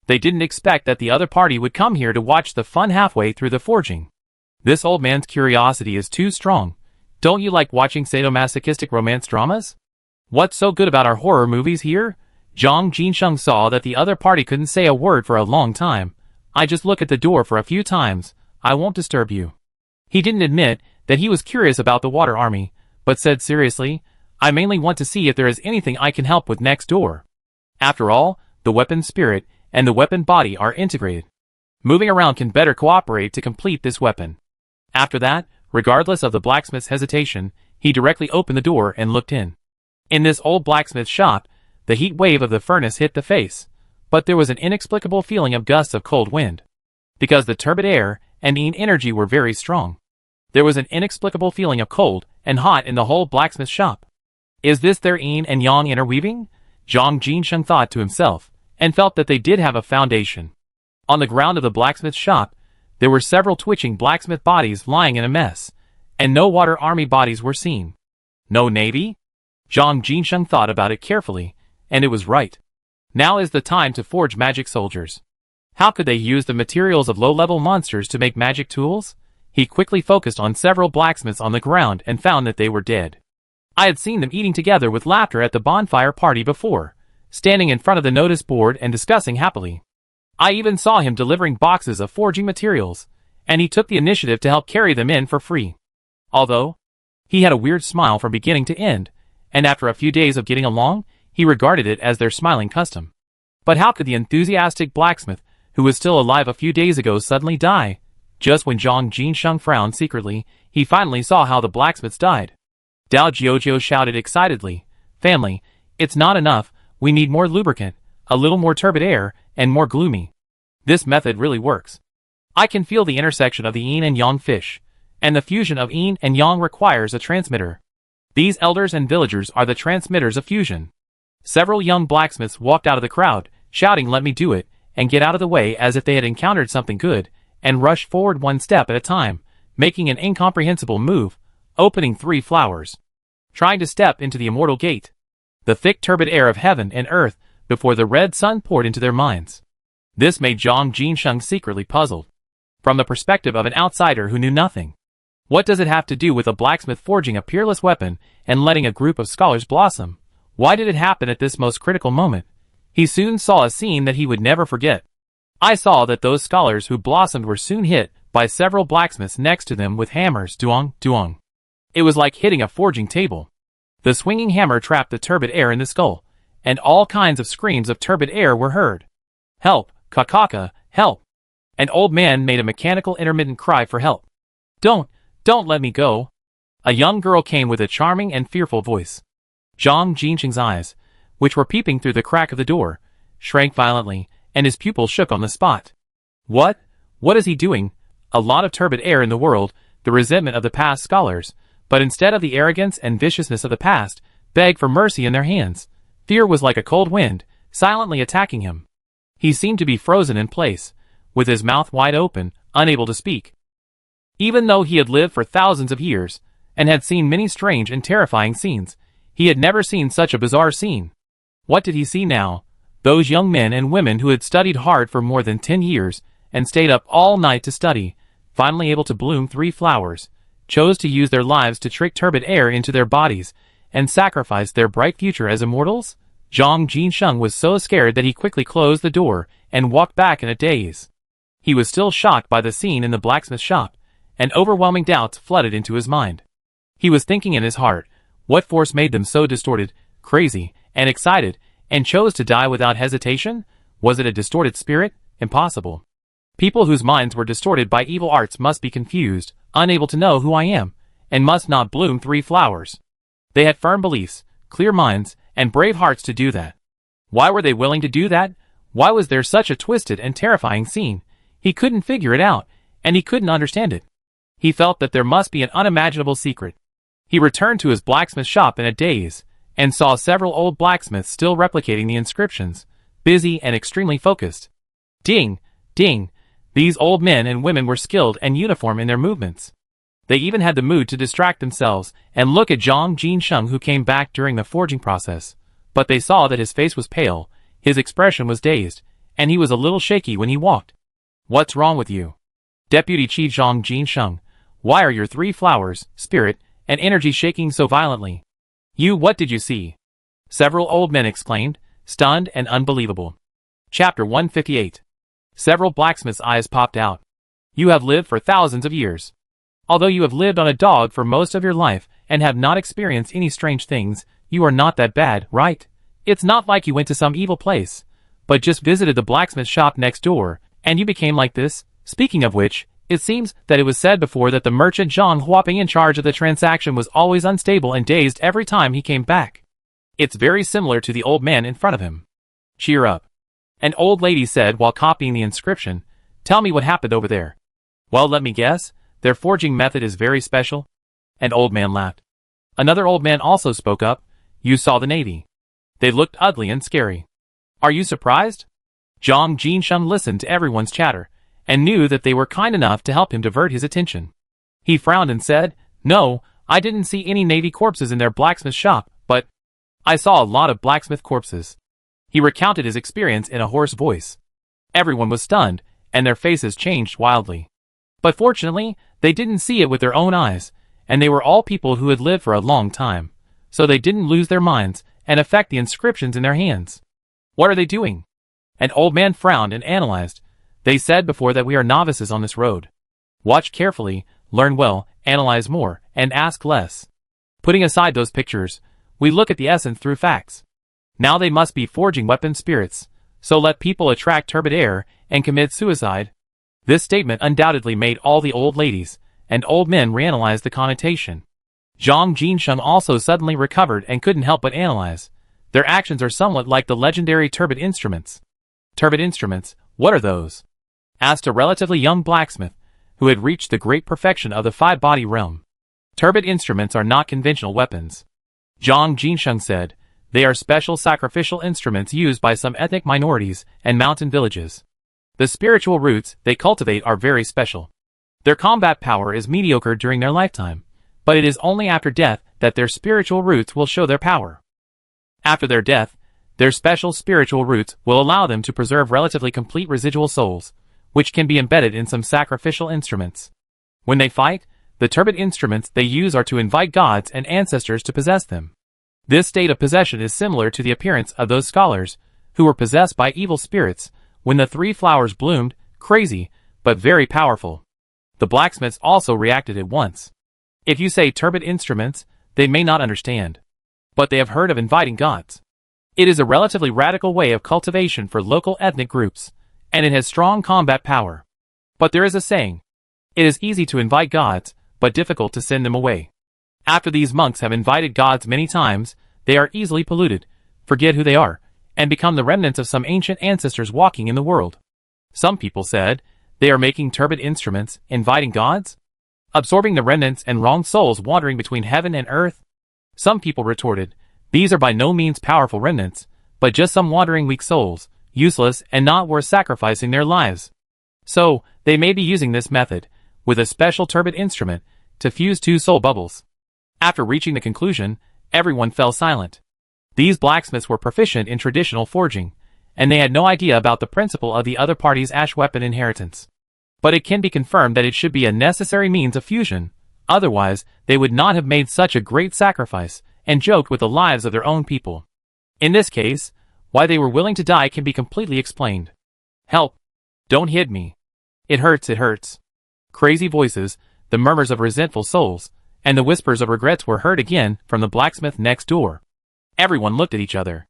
They didn't expect that the other party would come here to watch the fun halfway through the forging. This old man's curiosity is too strong. Don't you like watching sadomasochistic romance dramas? What's so good about our horror movies here? Zhang Jinsheng saw that the other party couldn't say a word for a long time. I just look at the door for a few times. I won't disturb you. He didn't admit that he was curious about the water army, but said seriously, I mainly want to see if there is anything I can help with next door. After all, the weapon spirit and the weapon body are integrated. Moving around can better cooperate to complete this weapon. After that, regardless of the blacksmith's hesitation, he directly opened the door and looked in. In this old blacksmith shop, the heat wave of the furnace hit the face, but there was an inexplicable feeling of gusts of cold wind. Because the turbid air and yin energy were very strong, there was an inexplicable feeling of cold and hot in the whole blacksmith shop. Is this their yin and yang interweaving? Zhang Jinsheng thought to himself, and felt that they did have a foundation. On the ground of the blacksmith shop, there were several twitching blacksmith bodies lying in a mess, and no water army bodies were seen. No navy? Zhang Jinsheng thought about it carefully, and it was right. Now is the time to forge magic soldiers. How could they use the materials of low-level monsters to make magic tools? He quickly focused on several blacksmiths on the ground and found that they were dead. I had seen them eating together with laughter at the bonfire party before, standing in front of the notice board and discussing happily. I even saw him delivering boxes of forging materials, and he took the initiative to help carry them in for free. Although, he had a weird smile from beginning to end, and after a few days of getting along, he regarded it as their smiling custom. But how could the enthusiastic blacksmith, who was still alive a few days ago, suddenly die? Just when Zhang Jinsheng frowned secretly, he finally saw how the blacksmiths died. Dao Jiuzhou shouted excitedly, Family, it's not enough, we need more lubricant, a little more turbid air, and more gloomy. This method really works. I can feel the intersection of the yin and yang fish, and the fusion of yin and yang requires a transmitter. These elders and villagers are the transmitters of fusion. Several young blacksmiths walked out of the crowd, shouting let me do it, and get out of the way as if they had encountered something good, and rushed forward one step at a time, making an incomprehensible move, opening 3 flowers. Trying to step into the immortal gate. The thick turbid air of heaven and earth before the red sun poured into their minds. This made Zhang Jinsheng secretly puzzled. From the perspective of an outsider who knew nothing. What does it have to do with a blacksmith forging a peerless weapon and letting a group of scholars blossom? Why did it happen at this most critical moment? He soon saw a scene that he would never forget. I saw that those scholars who blossomed were soon hit by several blacksmiths next to them with hammers, duong, duong. It was like hitting a forging table. The swinging hammer trapped the turbid air in the skull, and all kinds of screams of turbid air were heard. Help, kakaka, help. An old man made a mechanical intermittent cry for help. Don't let me go. A young girl came with a charming and fearful voice. Zhang Jinsheng's eyes, which were peeping through the crack of the door, shrank violently, and his pupils shook on the spot. What is he doing? A lot of turbid air in the world, the resentment of the past scholars, but instead of the arrogance and viciousness of the past, begged for mercy in their hands. Fear was like a cold wind, silently attacking him. He seemed to be frozen in place, with his mouth wide open, unable to speak. Even though he had lived for thousands of years, and had seen many strange and terrifying scenes, he had never seen such a bizarre scene. What did he see now? Those young men and women who had studied hard for more than 10 years, and stayed up all night to study, finally able to bloom 3 flowers, chose to use their lives to trick turbid air into their bodies, and sacrifice their bright future as immortals? Zhang Jinsheng was so scared that he quickly closed the door, and walked back in a daze. He was still shocked by the scene in the blacksmith shop, and overwhelming doubts flooded into his mind. He was thinking in his heart, what force made them so distorted, crazy, and excited, and chose to die without hesitation? Was it a distorted spirit? Impossible. People whose minds were distorted by evil arts must be confused, unable to know who I am, and must not bloom 3 flowers. They had firm beliefs, clear minds, and brave hearts to do that. Why were they willing to do that? Why was there such a twisted and terrifying scene? He couldn't figure it out, and he couldn't understand it. He felt that there must be an unimaginable secret. He returned to his blacksmith shop in a daze, and saw several old blacksmiths still replicating the inscriptions, busy and extremely focused. Ding, ding. These old men and women were skilled and uniform in their movements. They even had the mood to distract themselves and look at Zhang Jinsheng, who came back during the forging process. But they saw that his face was pale, his expression was dazed, and he was a little shaky when he walked. "What's wrong with you? Deputy Chief Zhang Jinsheng, why are your 3 flowers, spirit, and energy shaking so violently? What did you see?" Several old men exclaimed, stunned and unbelievable. Chapter 158. Several blacksmiths' eyes popped out. "You have lived for thousands of years. Although you have lived on a dog for most of your life and have not experienced any strange things, you are not that bad, right? It's not like you went to some evil place, but just visited the blacksmith shop next door, and you became like this. Speaking of which, it seems that it was said before that the merchant Zhang Huaping in charge of the transaction was always unstable and dazed every time he came back. It's very similar to the old man in front of him." "Cheer up," an old lady said while copying the inscription. "Tell me what happened over there." "Well, let me guess. Their forging method is very special." An old man laughed. Another old man also spoke up. "You saw the navy. They looked ugly and scary. Are you surprised?" Zhang Jinsheng listened to everyone's chatter, and knew that they were kind enough to help him divert his attention. He frowned and said, "No, I didn't see any navy corpses in their blacksmith shop, but I saw a lot of blacksmith corpses." He recounted his experience in a hoarse voice. Everyone was stunned, and their faces changed wildly. But fortunately, they didn't see it with their own eyes, and they were all people who had lived for a long time, so they didn't lose their minds and affect the inscriptions in their hands. "What are they doing?" An old man frowned and analyzed. "They said before that we are novices on this road. Watch carefully, learn well, analyze more, and ask less. Putting aside those pictures, we look at the essence through facts. Now they must be forging weapon spirits, so let people attract turbid air and commit suicide." This statement undoubtedly made all the old ladies and old men reanalyze the connotation. Zhang Jinsheng also suddenly recovered and couldn't help but analyze. Their actions are somewhat like the legendary turbid instruments. "Turbid instruments, what are those?" asked a relatively young blacksmith, who had reached the great perfection of the 5-body realm. "Turbid instruments are not conventional weapons," Zhang Jinsheng said. "They are special sacrificial instruments used by some ethnic minorities and mountain villages. The spiritual roots they cultivate are very special. Their combat power is mediocre during their lifetime, but it is only after death that their spiritual roots will show their power. After their death, their special spiritual roots will allow them to preserve relatively complete residual souls, which can be embedded in some sacrificial instruments. When they fight, the turbid instruments they use are to invite gods and ancestors to possess them. This state of possession is similar to the appearance of those scholars who were possessed by evil spirits when the 3 flowers bloomed, crazy, but very powerful." The blacksmiths also reacted at once. If you say turbid instruments, they may not understand. But they have heard of inviting gods. It is a relatively radical way of cultivation for local ethnic groups, and it has strong combat power. But there is a saying, "It is easy to invite gods, but difficult to send them away." After these monks have invited gods many times, they are easily polluted, forget who they are, and become the remnants of some ancient ancestors walking in the world. Some people said, they are making turbid instruments, inviting gods? Absorbing the remnants and wrong souls wandering between heaven and earth? Some people retorted, these are by no means powerful remnants, but just some wandering weak souls, useless and not worth sacrificing their lives. So, they may be using this method, with a special turbid instrument, to fuse 2 soul bubbles. After reaching the conclusion, everyone fell silent. These blacksmiths were proficient in traditional forging, and they had no idea about the principle of the other party's ash weapon inheritance. But it can be confirmed that it should be a necessary means of fusion, otherwise they would not have made such a great sacrifice, and joked with the lives of their own people. In this case, why they were willing to die can be completely explained. "Help! Don't hit me. It hurts, it hurts." Crazy voices, the murmurs of resentful souls, and the whispers of regrets were heard again from the blacksmith next door. Everyone looked at each other.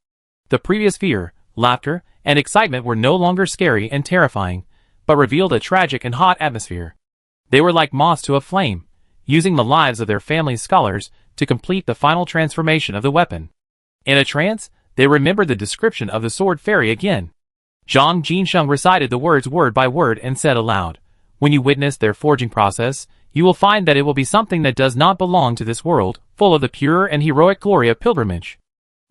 The previous fear, laughter, and excitement were no longer scary and terrifying, but revealed a tragic and hot atmosphere. They were like moths to a flame, using the lives of their family's scholars to complete the final transformation of the weapon. In a trance, they remembered the description of the sword fairy again. Zhang Jinsheng recited the words word by word and said aloud, "When you witness their forging process, you will find that it will be something that does not belong to this world, full of the pure and heroic glory of pilgrimage.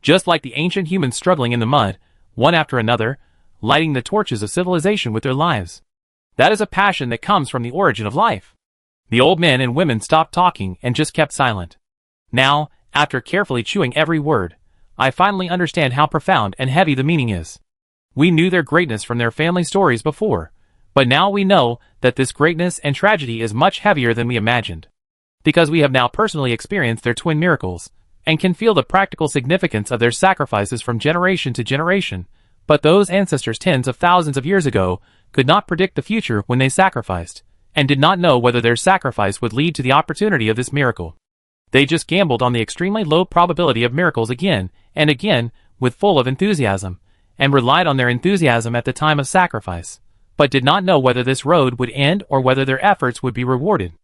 Just like the ancient humans struggling in the mud, one after another, lighting the torches of civilization with their lives. That is a passion that comes from the origin of life." The old men and women stopped talking and just kept silent. Now, after carefully chewing every word, I finally understand how profound and heavy the meaning is. We knew their greatness from their family stories before, but now we know that this greatness and tragedy is much heavier than we imagined. Because we have now personally experienced their twin miracles, and can feel the practical significance of their sacrifices from generation to generation, but those ancestors tens of thousands of years ago could not predict the future when they sacrificed, and did not know whether their sacrifice would lead to the opportunity of this miracle. They just gambled on the extremely low probability of miracles again and again with full of enthusiasm, and relied on their enthusiasm at the time of sacrifice, but did not know whether this road would end or whether their efforts would be rewarded.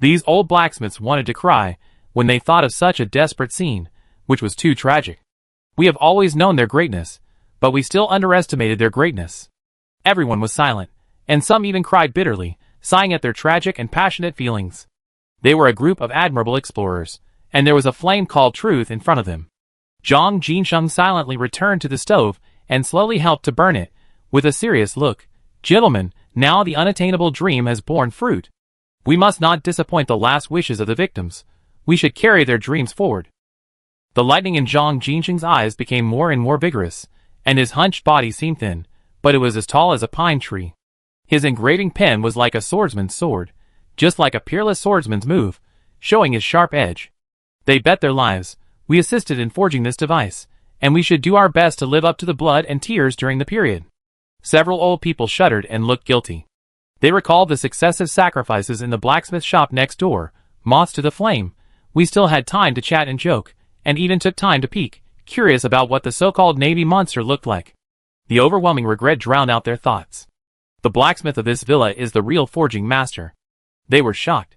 These old blacksmiths wanted to cry when they thought of such a desperate scene, which was too tragic. We have always known their greatness, but we still underestimated their greatness. Everyone was silent, and some even cried bitterly, sighing at their tragic and passionate feelings. They were a group of admirable explorers, and there was a flame called truth in front of them. Zhang Jinsheng silently returned to the stove and slowly helped to burn it, with a serious look. Gentlemen, now the unattainable dream has borne fruit. We must not disappoint the last wishes of the victims. We should carry their dreams forward. The lightning in Zhang Jinsheng's eyes became more and more vigorous, and his hunched body seemed thin, but it was as tall as a pine tree. His engraving pen was like a swordsman's sword, just like a peerless swordsman's move, showing his sharp edge. They bet their lives. We assisted in forging this device, and we should do our best to live up to the blood and tears during the period. Several old people shuddered and looked guilty. They recalled the successive sacrifices in the blacksmith shop next door, moths to the flame. We still had time to chat and joke, and even took time to peek, curious about what the so-called Navy monster looked like. The overwhelming regret drowned out their thoughts. The blacksmith of this villa is the real forging master. They were shocked.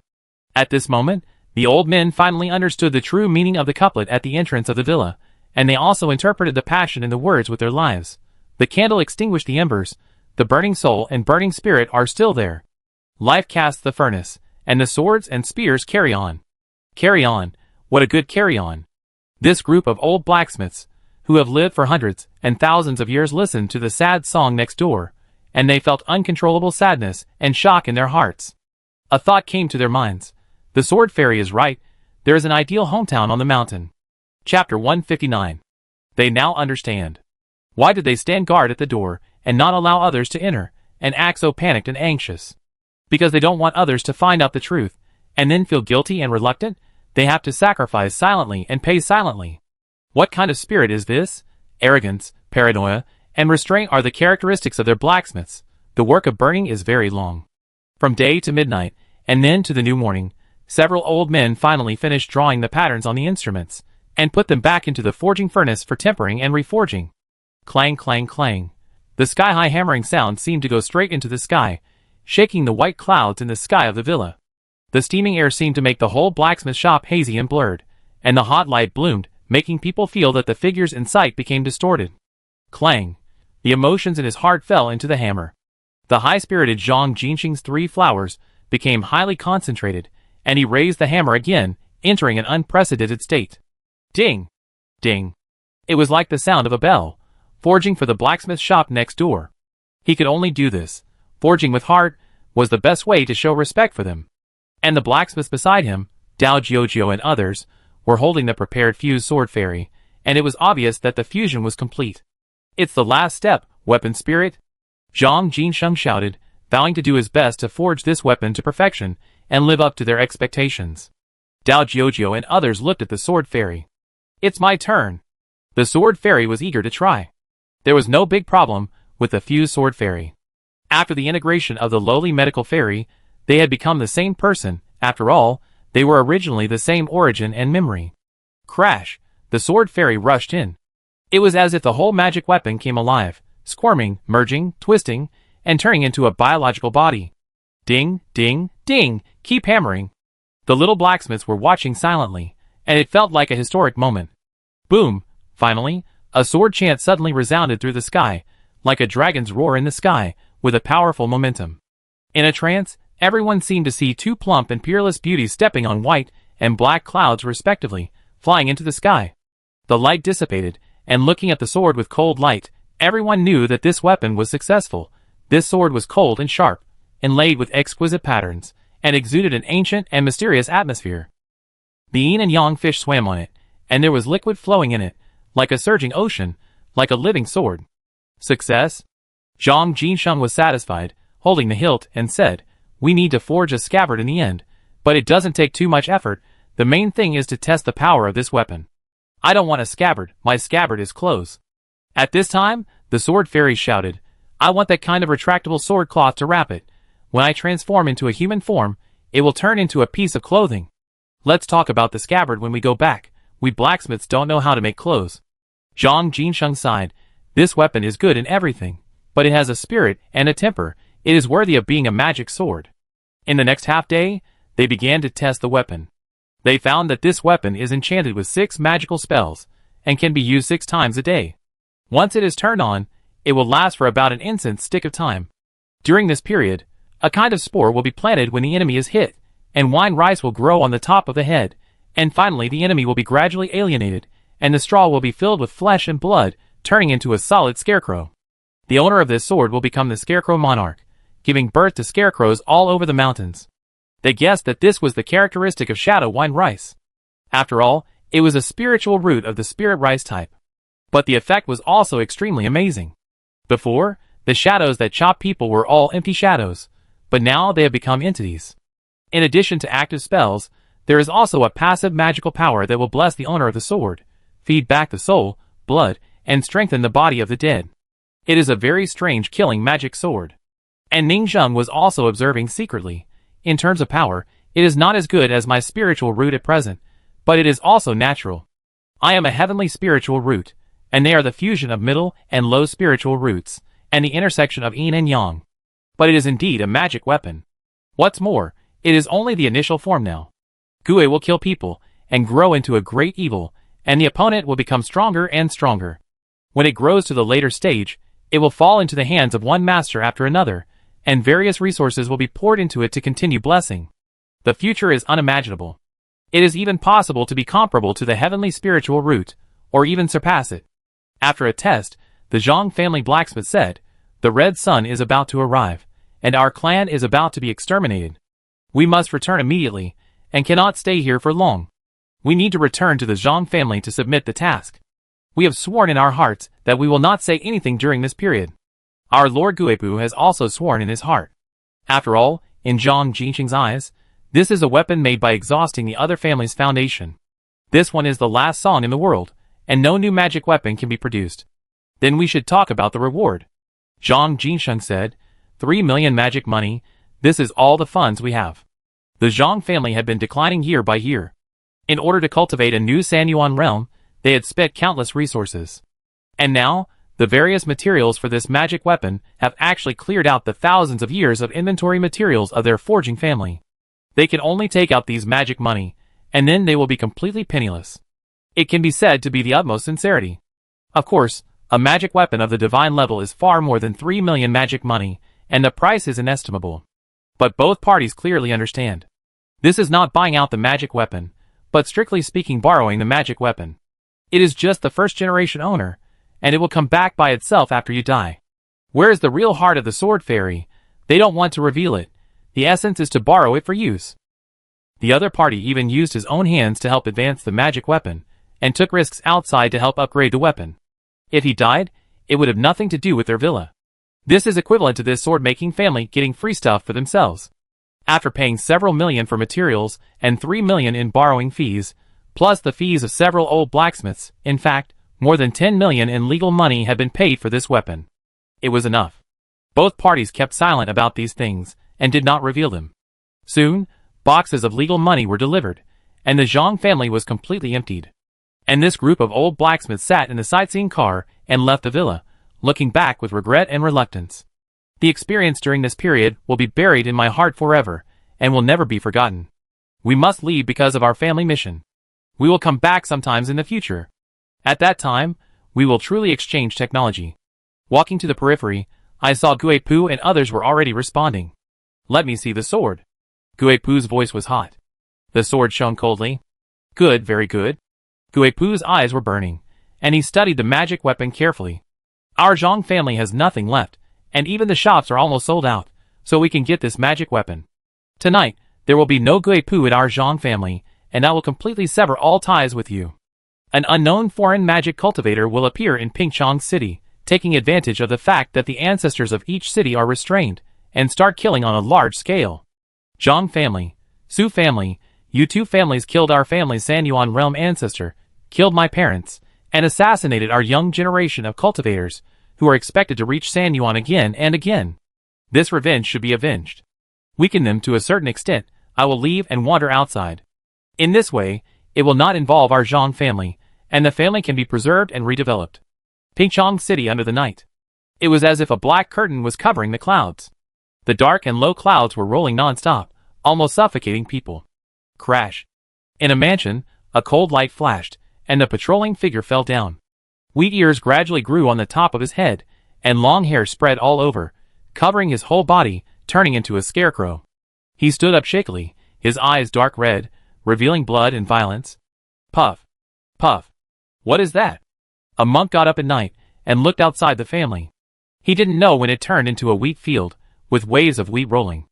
At this moment, the old men finally understood the true meaning of the couplet at the entrance of the villa, and they also interpreted the passion in the words with their lives. The candle extinguished the embers. The burning soul and burning spirit are still there. Life casts the furnace, and the swords and spears carry on. Carry on, what a good carry on. This group of old blacksmiths, who have lived for hundreds and thousands of years, listened to the sad song next door, and they felt uncontrollable sadness and shock in their hearts. A thought came to their minds. The sword fairy is right, there is an ideal hometown on the mountain. Chapter 159. They now understand. Why did they stand guard at the door and not allow others to enter, and act so panicked and anxious? Because they don't want others to find out the truth, and then feel guilty and reluctant. They have to sacrifice silently and pay silently. What kind of spirit is this? Arrogance, paranoia, and restraint are the characteristics of their blacksmiths. The work of burning is very long. From day to midnight, and then to the new morning, several old men finally finished drawing the patterns on the instruments, and put them back into the forging furnace for tempering and reforging. Clang, clang, clang. The sky-high hammering sound seemed to go straight into the sky, shaking the white clouds in the sky of the villa. The steaming air seemed to make the whole blacksmith shop hazy and blurred, and the hot light bloomed, making people feel that the figures in sight became distorted. Clang. The emotions in his heart fell into the hammer. The high-spirited Zhang Jinsheng's 3 flowers became highly concentrated, and he raised the hammer again, entering an unprecedented state. Ding! Ding! It was like the sound of a bell, forging for the blacksmith shop next door. He could only do this. Forging with heart was the best way to show respect for them. And the blacksmiths beside him, Dao Jiuzhou and others, were holding the prepared fused sword fairy, and it was obvious that the fusion was complete. It's the last step, weapon spirit. Zhang Jinsheng shouted, vowing to do his best to forge this weapon to perfection and live up to their expectations. Dao Jiuzhou and others looked at the sword fairy. It's my turn. The sword fairy was eager to try. There was no big problem with the fused sword fairy. After the integration of the lowly medical fairy, they had become the same person. After all, they were originally the same origin and memory. Crash! The sword fairy rushed in. It was as if the whole magic weapon came alive, squirming, merging, twisting, and turning into a biological body. Ding, ding, ding! Keep hammering! The little blacksmiths were watching silently, and it felt like a historic moment. Boom! Finally, a sword chant suddenly resounded through the sky, like a dragon's roar in the sky, with a powerful momentum. In a trance, everyone seemed to see 2 plump and peerless beauties stepping on white and black clouds respectively, flying into the sky. The light dissipated, and looking at the sword with cold light, everyone knew that this weapon was successful. This sword was cold and sharp, inlaid with exquisite patterns, and exuded an ancient and mysterious atmosphere. The yin and yang fish swam on it, and there was liquid flowing in it, Like a surging ocean, like a living sword. Success? Zhang Jinsheng was satisfied, holding the hilt, and said, "We need to forge a scabbard in the end, but it doesn't take too much effort. The main thing is to test the power of this weapon. I don't want a scabbard, my scabbard is clothes." At this time, the sword fairy shouted, "I want that kind of retractable sword cloth to wrap it. When I transform into a human form, it will turn into a piece of clothing. Let's talk about the scabbard when we go back. We blacksmiths don't know how to make clothes." Zhang Jinsheng sighed. This weapon is good in everything, but it has a spirit and a temper. It is worthy of being a magic sword. In the next half day, they began to test the weapon. They found that this weapon is enchanted with 6 magical spells, and can be used 6 times a day. Once it is turned on, it will last for about an instant's stick of time. During this period, a kind of spore will be planted when the enemy is hit, and wine rice will grow on the top of the head, and finally the enemy will be gradually alienated, and the straw will be filled with flesh and blood, turning into a solid scarecrow. The owner of this sword will become the Scarecrow Monarch, giving birth to scarecrows all over the mountains. They guessed that this was the characteristic of shadow wine rice. After all, it was a spiritual root of the spirit rice type. But the effect was also extremely amazing. Before, the shadows that chop people were all empty shadows, but now they have become entities. In addition to active spells, there is also a passive magical power that will bless the owner of the sword, feed back the soul, blood, and strengthen the body of the dead. It is a very strange killing magic sword. And Ningzheng was also observing secretly. In terms of power, it is not as good as my spiritual root at present, but it is also natural. I am a heavenly spiritual root, and they are the fusion of middle and low spiritual roots, and the intersection of yin and yang. But it is indeed a magic weapon. What's more, it is only the initial form now. Gue will kill people, and grow into a great evil, and the opponent will become stronger and stronger. When it grows to the later stage, it will fall into the hands of one master after another, and various resources will be poured into it to continue blessing. The future is unimaginable. It is even possible to be comparable to the heavenly spiritual root, or even surpass it. After a test, the Zhang family blacksmith said, "The red sun is about to arrive, and our clan is about to be exterminated. We must return immediately, and cannot stay here for long. We need to return to the Zhang family to submit the task. We have sworn in our hearts that we will not say anything during this period. Our Lord Guipu has also sworn in his heart." After all, in Zhang Jinsheng's eyes, this is a weapon made by exhausting the other family's foundation. This one is the last song in the world, and no new magic weapon can be produced. Then we should talk about the reward. Zhang Jinsheng said, 3 million magic money, this is all the funds we have. The Zhang family had been declining year by year. In order to cultivate a new Sanyuan realm, they had spent countless resources. And now, the various materials for this magic weapon have actually cleared out the thousands of years of inventory materials of their forging family. They can only take out these magic money, and then they will be completely penniless. It can be said to be the utmost sincerity. Of course, a magic weapon of the divine level is far more than 3 million magic money, and the price is inestimable. But both parties clearly understand. This is not buying out the magic weapon, but strictly speaking borrowing the magic weapon. It is just the first generation owner, and it will come back by itself after you die. Where is the real heart of the sword fairy? They don't want to reveal it. The essence is to borrow it for use. The other party even used his own hands to help advance the magic weapon, and took risks outside to help upgrade the weapon. If he died, it would have nothing to do with their villa. This is equivalent to this sword-making family getting free stuff for themselves. After paying several million for materials and 3 million in borrowing fees, plus the fees of several old blacksmiths, in fact, more than 10 million in legal money had been paid for this weapon. It was enough. Both parties kept silent about these things, and did not reveal them. Soon, boxes of legal money were delivered, and the Zhang family was completely emptied. And this group of old blacksmiths sat in the sightseeing car and left the villa, looking back with regret and reluctance. The experience during this period will be buried in my heart forever, and will never be forgotten. We must leave because of our family mission. We will come back sometimes in the future. At that time, we will truly exchange technology. Walking to the periphery, I saw Guipu and others were already responding. "Let me see the sword." Guipu's voice was hot. The sword shone coldly. "Good, very good." Guipu's eyes were burning, and he studied the magic weapon carefully. "Our Zhang family has nothing left, and even the shops are almost sold out, so we can get this magic weapon. Tonight, there will be no Guipu in our Zhang family, and I will completely sever all ties with you." An unknown foreign magic cultivator will appear in Pingchong City, taking advantage of the fact that the ancestors of each city are restrained, and start killing on a large scale. Zhang family, Su family, you two families killed our family's Sanyuan realm ancestor, killed my parents, and assassinated our young generation of cultivators, who are expected to reach Sanyuan again and again. This revenge should be avenged. Weaken them to a certain extent, I will leave and wander outside. In this way, it will not involve our Zhang family, and the family can be preserved and redeveloped. Pingchong City under the night. It was as if a black curtain was covering the clouds. The dark and low clouds were rolling non-stop, almost suffocating people. Crash. In a mansion, a cold light flashed, and a patrolling figure fell down. Wheat ears gradually grew on the top of his head, and long hair spread all over, covering his whole body, turning into a scarecrow. He stood up shakily, his eyes dark red, revealing blood and violence. Puff. Puff. What is that? A monk got up at night, and looked outside the family. He didn't know when it turned into a wheat field, with waves of wheat rolling.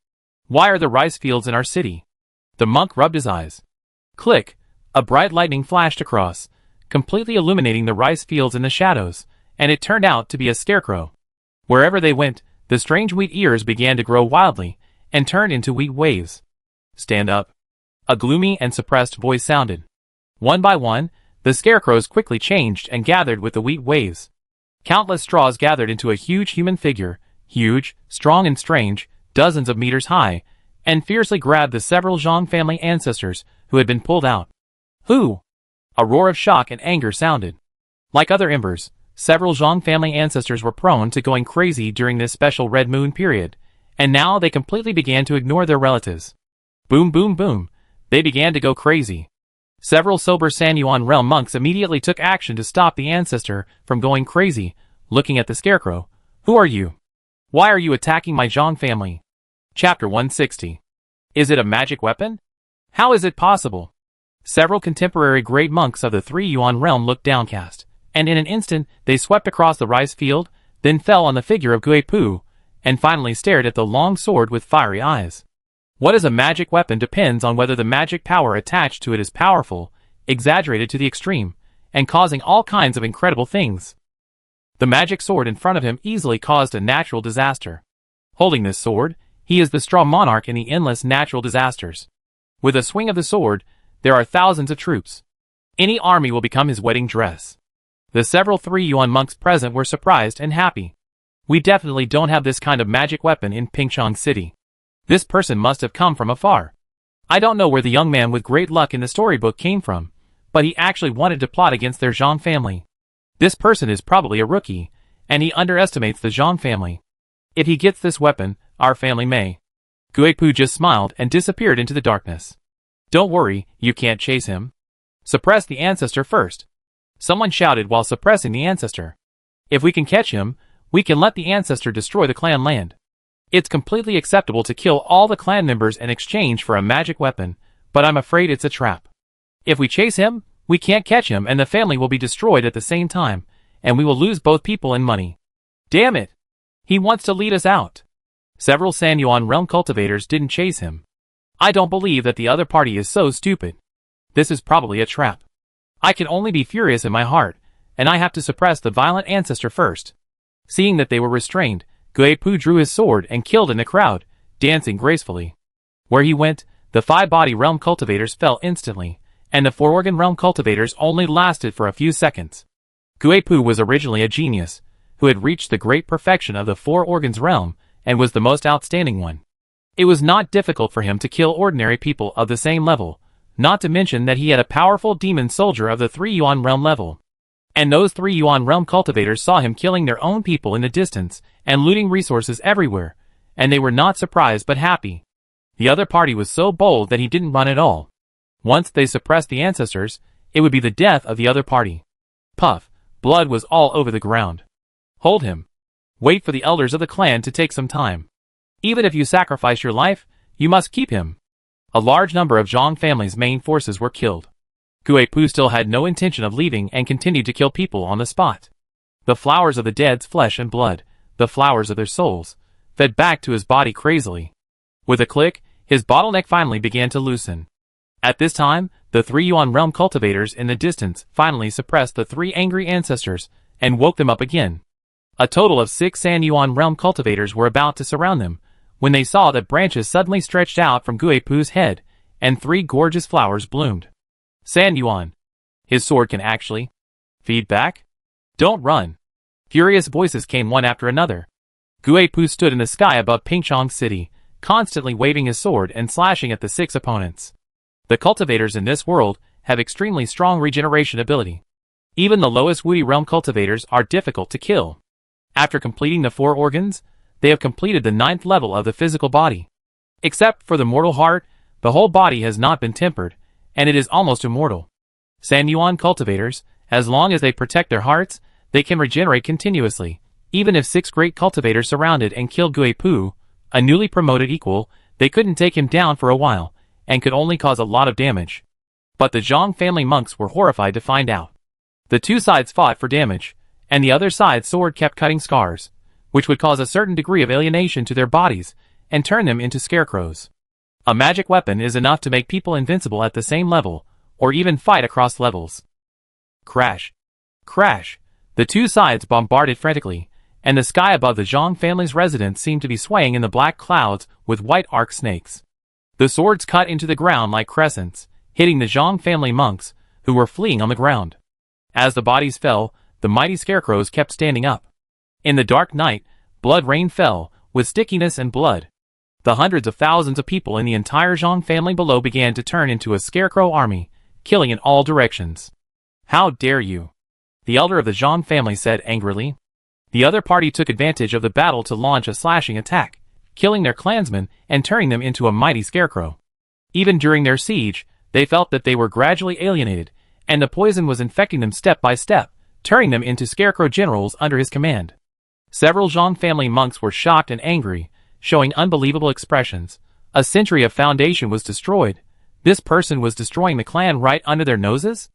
Why are the rice fields in our city? The monk rubbed his eyes. Click! A bright lightning flashed across, completely illuminating the rice fields in the shadows, and it turned out to be a scarecrow. Wherever they went, the strange wheat ears began to grow wildly, and turned into wheat waves. Stand up. A gloomy and suppressed voice sounded. One by one, the scarecrows quickly changed and gathered with the wheat waves. Countless straws gathered into a huge human figure, huge, strong and strange, dozens of meters high, and fiercely grabbed the several Zhang family ancestors who had been pulled out. Who? A roar of shock and anger sounded. Like other embers, several Zhang family ancestors were prone to going crazy during this special red moon period, and now they completely began to ignore their relatives. Boom boom boom, they began to go crazy. Several sober Sanyuan realm monks immediately took action to stop the ancestor from going crazy, looking at the scarecrow. Who are you? Why are you attacking my Zhang family? Chapter 160. Is it a magic weapon? How is it possible? Several contemporary great monks of the Three Yuan realm looked downcast, and in an instant they swept across the rice field, then fell on the figure of Gui Pu, and finally stared at the long sword with fiery eyes. What is a magic weapon depends on whether the magic power attached to it is powerful, exaggerated to the extreme, and causing all kinds of incredible things. The magic sword in front of him easily caused a natural disaster. Holding this sword, he is the straw monarch in the endless natural disasters. With a swing of the sword, there are thousands of troops. Any army will become his wedding dress. The several Three Yuan monks present were surprised and happy. We definitely don't have this kind of magic weapon in Pingchong City. This person must have come from afar. I don't know where the young man with great luck in the storybook came from, but he actually wanted to plot against their Zhang family. This person is probably a rookie, and he underestimates the Zhang family. If he gets this weapon, our family may. Gui Pu just smiled and disappeared into the darkness. Don't worry, you can't chase him. Suppress the ancestor first. Someone shouted while suppressing the ancestor. If we can catch him, we can let the ancestor destroy the clan land. It's completely acceptable to kill all the clan members in exchange for a magic weapon, but I'm afraid it's a trap. If we chase him, we can't catch him and the family will be destroyed at the same time, and we will lose both people and money. Damn it! He wants to lead us out. Several Sanyuan realm cultivators didn't chase him. I don't believe that the other party is so stupid. This is probably a trap. I can only be furious in my heart, and I have to suppress the violent ancestor first. Seeing that they were restrained, Gui Pu drew his sword and killed in the crowd, dancing gracefully. Where he went, the five-body realm cultivators fell instantly, and the four-organ realm cultivators only lasted for a few seconds. Gui Pu was originally a genius, who had reached the great perfection of the four organs realm, and was the most outstanding one. It was not difficult for him to kill ordinary people of the same level, not to mention that he had a powerful demon soldier of the Three Yuan realm level. And those Three Yuan realm cultivators saw him killing their own people in the distance, and looting resources everywhere, and they were not surprised but happy. The other party was so bold that he didn't run at all. Once they suppressed the ancestors, it would be the death of the other party. Puff, blood was all over the ground. Hold him. Wait for the elders of the clan to take some time. Even if you sacrifice your life, you must keep him. A large number of Zhang family's main forces were killed. Gui Pu still had no intention of leaving and continued to kill people on the spot. The flowers of the dead's flesh and blood, the flowers of their souls, fed back to his body crazily. With a click, his bottleneck finally began to loosen. At this time, The 3 Yuan realm cultivators in the distance finally suppressed the 3 angry ancestors and woke them up again. A total of 6 San Yuan realm cultivators were about to surround them when they saw that branches suddenly stretched out from Guipu's head and 3 gorgeous flowers bloomed. San Yuan. His sword can actually feed back? Don't run. Furious voices came one after another. Guipu stood in the sky above Pingchong City, constantly waving his sword and slashing at the 6 opponents. The cultivators in this world have extremely strong regeneration ability. Even the lowest Woody realm cultivators are difficult to kill. After completing the 4 organs, they have completed the 9th level of the physical body. Except for the mortal heart, the whole body has not been tempered, and it is almost immortal. San Yuan cultivators, as long as they protect their hearts, they can regenerate continuously. Even if 6 great cultivators surrounded and killed Guipu, a newly promoted equal, they couldn't take him down for a while, and could only cause a lot of damage. But the Zhang family monks were horrified to find out. The 2 sides fought for damage, and the other side's sword kept cutting scars, which would cause a certain degree of alienation to their bodies and turn them into scarecrows. A magic weapon is enough to make people invincible at the same level, or even fight across levels. Crash. Crash. The 2 sides bombarded frantically, and the sky above the Zhang family's residence seemed to be swaying in the black clouds with white arc snakes. The swords cut into the ground like crescents, hitting the Zhang family monks, who were fleeing on the ground. As the bodies fell, the mighty scarecrows kept standing up. In the dark night, blood rain fell, with stickiness and blood. The hundreds of thousands of people in the entire Zhang family below began to turn into a scarecrow army, killing in all directions. How dare you? The elder of the Zhang family said angrily. The other party took advantage of the battle to launch a slashing attack, killing their clansmen and turning them into a mighty scarecrow. Even during their siege, they felt that they were gradually alienated, and the poison was infecting them step by step, turning them into scarecrow generals under his command. Several Zhang family monks were shocked and angry, showing unbelievable expressions. A century of foundation was destroyed. This person was destroying the clan right under their noses?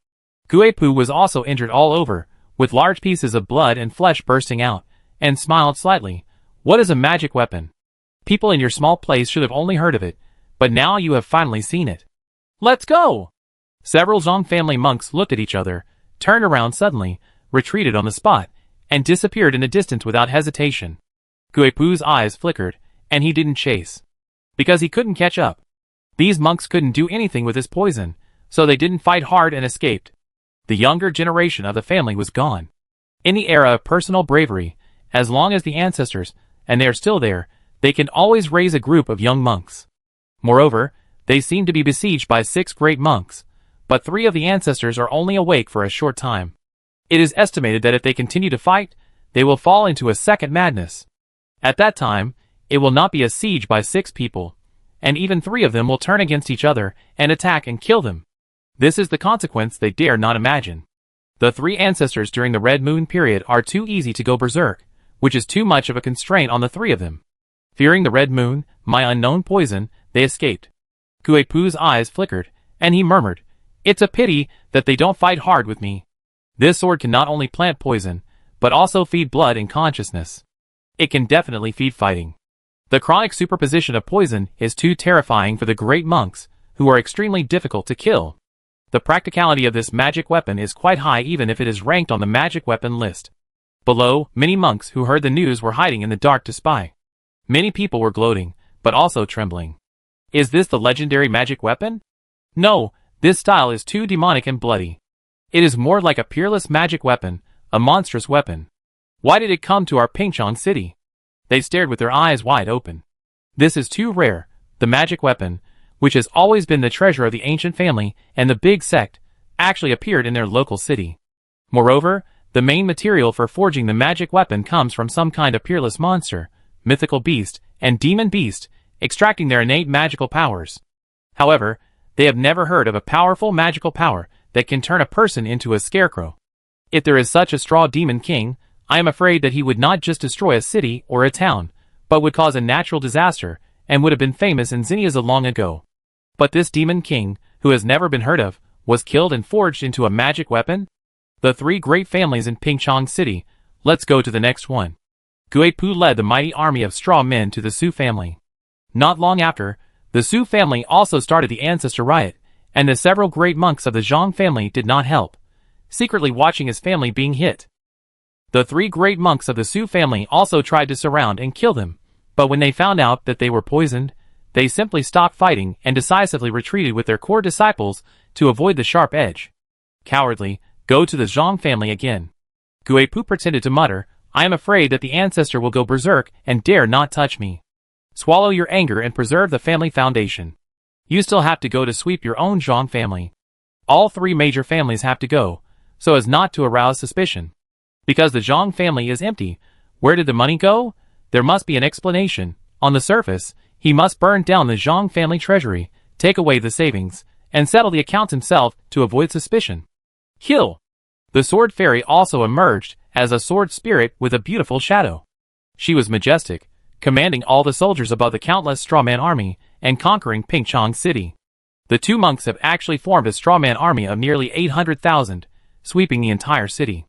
Guipu was also injured all over, with large pieces of blood and flesh bursting out, and smiled slightly. What is a magic weapon? People in your small place should have only heard of it, but now you have finally seen it. Let's go! Several Zhang family monks looked at each other, turned around suddenly, retreated on the spot, and disappeared in the distance without hesitation. Guipu's eyes flickered, and he didn't chase. Because he couldn't catch up. These monks couldn't do anything with his poison, so they didn't fight hard and escaped. The younger generation of the family was gone. In the era of personal bravery, as long as the ancestors, and they are still there, they can always raise a group of young monks. Moreover, they seem to be besieged by 6 great monks, but 3 of the ancestors are only awake for a short time. It is estimated that if they continue to fight, they will fall into a second madness. At that time, it will not be a siege by 6 people, and even 3 of them will turn against each other and attack and kill them. This is the consequence they dare not imagine. The 3 ancestors during the Red Moon period are too easy to go berserk, which is too much of a constraint on the 3 of them. Fearing the Red Moon, my unknown poison, they escaped. Guipu's eyes flickered, and he murmured, "It's a pity that they don't fight hard with me. This sword can not only plant poison, but also feed blood and consciousness. It can definitely feed fighting. The chronic superposition of poison is too terrifying for the great monks, who are extremely difficult to kill. The practicality of this magic weapon is quite high even if it is ranked on the magic weapon list." Below, many monks who heard the news were hiding in the dark to spy. Many people were gloating, but also trembling. Is this the legendary magic weapon? No, this style is too demonic and bloody. It is more like a peerless magic weapon, a monstrous weapon. Why did it come to our Pingchong city? They stared with their eyes wide open. This is too rare. The magic weapon, which has always been the treasure of the ancient family and the big sect, actually appeared in their local city. Moreover, the main material for forging the magic weapon comes from some kind of peerless monster, mythical beast, and demon beast, extracting their innate magical powers. However, they have never heard of a powerful magical power that can turn a person into a scarecrow. If there is such a straw demon king, I am afraid that he would not just destroy a city or a town, but would cause a natural disaster and would have been famous in Xenia long ago. But this demon king, who has never been heard of, was killed and forged into a magic weapon? The 3 great families in Pingchong City. Let's go to the next one. Guipu led the mighty army of straw men to the Su family. Not long after, the Su family also started the ancestor riot, And the several great monks of the Zhang family did not help, secretly watching his family being hit. The 3 great monks of the Su family also tried to surround and kill them, but when they found out that they were poisoned, they simply stopped fighting and decisively retreated with their core disciples to avoid the sharp edge. Cowardly, go to the Zhang family again. Guipu pretended to mutter, I am afraid that the ancestor will go berserk and dare not touch me. Swallow your anger and preserve the family foundation. You still have to go to sweep your own Zhang family. All 3 major families have to go, so as not to arouse suspicion. Because the Zhang family is empty, where did the money go? There must be an explanation. On the surface, he must burn down the Zhang family treasury, take away the savings, and settle the accounts himself to avoid suspicion. Kill! The sword fairy also emerged as a sword spirit with a beautiful shadow. She was majestic, commanding all the soldiers above the countless strawman army and conquering Pingchong City. The 2 monks have actually formed a strawman army of nearly 800,000, sweeping the entire city.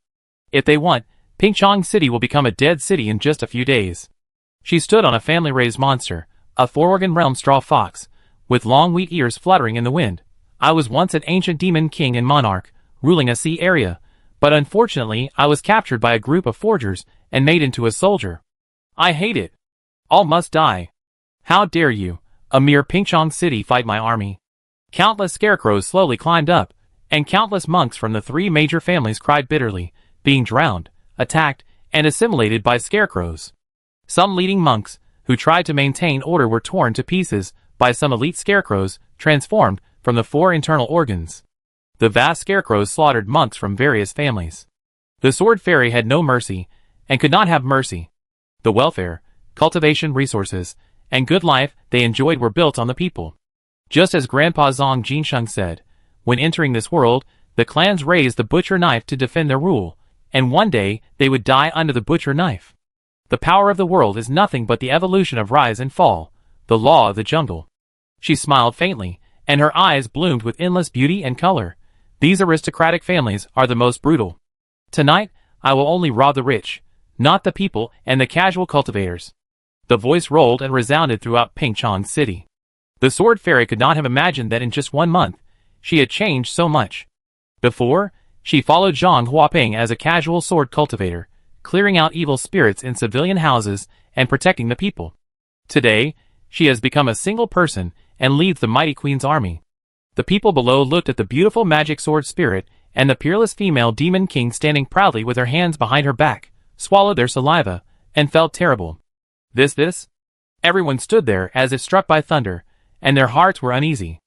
If they want, Pingchong City will become a dead city in just a few days. She stood on a family-raised monster, a 4-organ realm straw fox, with long wheat ears fluttering in the wind. I was once an ancient demon king and monarch, ruling a sea area, but unfortunately I was captured by a group of forgers and made into a soldier. I hate it. All must die. How dare you, a mere Pingchong City, fight my army? Countless scarecrows slowly climbed up, and countless monks from the 3 major families cried bitterly, being drowned, attacked, and assimilated by scarecrows. Some leading monks, who tried to maintain order, were torn to pieces by some elite scarecrows, transformed from the 4 internal organs. The vast scarecrows slaughtered monks from various families. The sword fairy had no mercy, and could not have mercy. The welfare, cultivation resources, and good life they enjoyed were built on the people. Just as Grandpa Zhang Jinsheng said, when entering this world, the clans raised the butcher knife to defend their rule, and one day they would die under the butcher knife. The power of the world is nothing but the evolution of rise and fall, the law of the jungle. She smiled faintly, and her eyes bloomed with endless beauty and color. These aristocratic families are the most brutal. Tonight, I will only rob the rich, not the people and the casual cultivators. The voice rolled and resounded throughout Pingchong City. The sword fairy could not have imagined that in just 1 month, she had changed so much. Before, she followed Zhang Huaping as a casual sword cultivator, clearing out evil spirits in civilian houses and protecting the people. Today, she has become a single person and leads the mighty queen's army. The people below looked at the beautiful magic sword spirit and the peerless female demon king standing proudly with her hands behind her back, swallowed their saliva, and felt terrible. This? Everyone stood there as if struck by thunder, and their hearts were uneasy.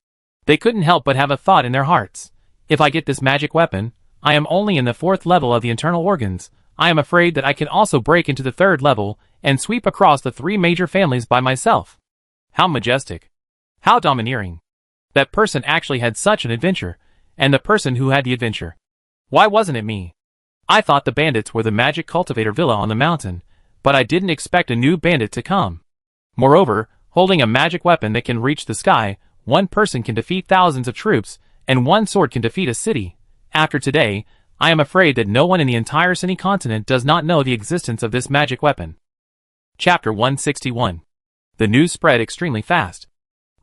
They couldn't help but have a thought in their hearts. If I get this magic weapon, I am only in the 4th level of the internal organs. I am afraid that I can also break into the 3rd level and sweep across the 3 major families by myself. How majestic. How domineering. That person actually had such an adventure, and the person who had the adventure. Why wasn't it me? I thought the bandits were the magic cultivator villa on the mountain, but I didn't expect a new bandit to come. Moreover, holding a magic weapon that can reach the sky, one person can defeat thousands of troops, and one sword can defeat a city. After today, I am afraid that no one in the entire Sunny continent does not know the existence of this magic weapon. Chapter 161. The news spread extremely fast.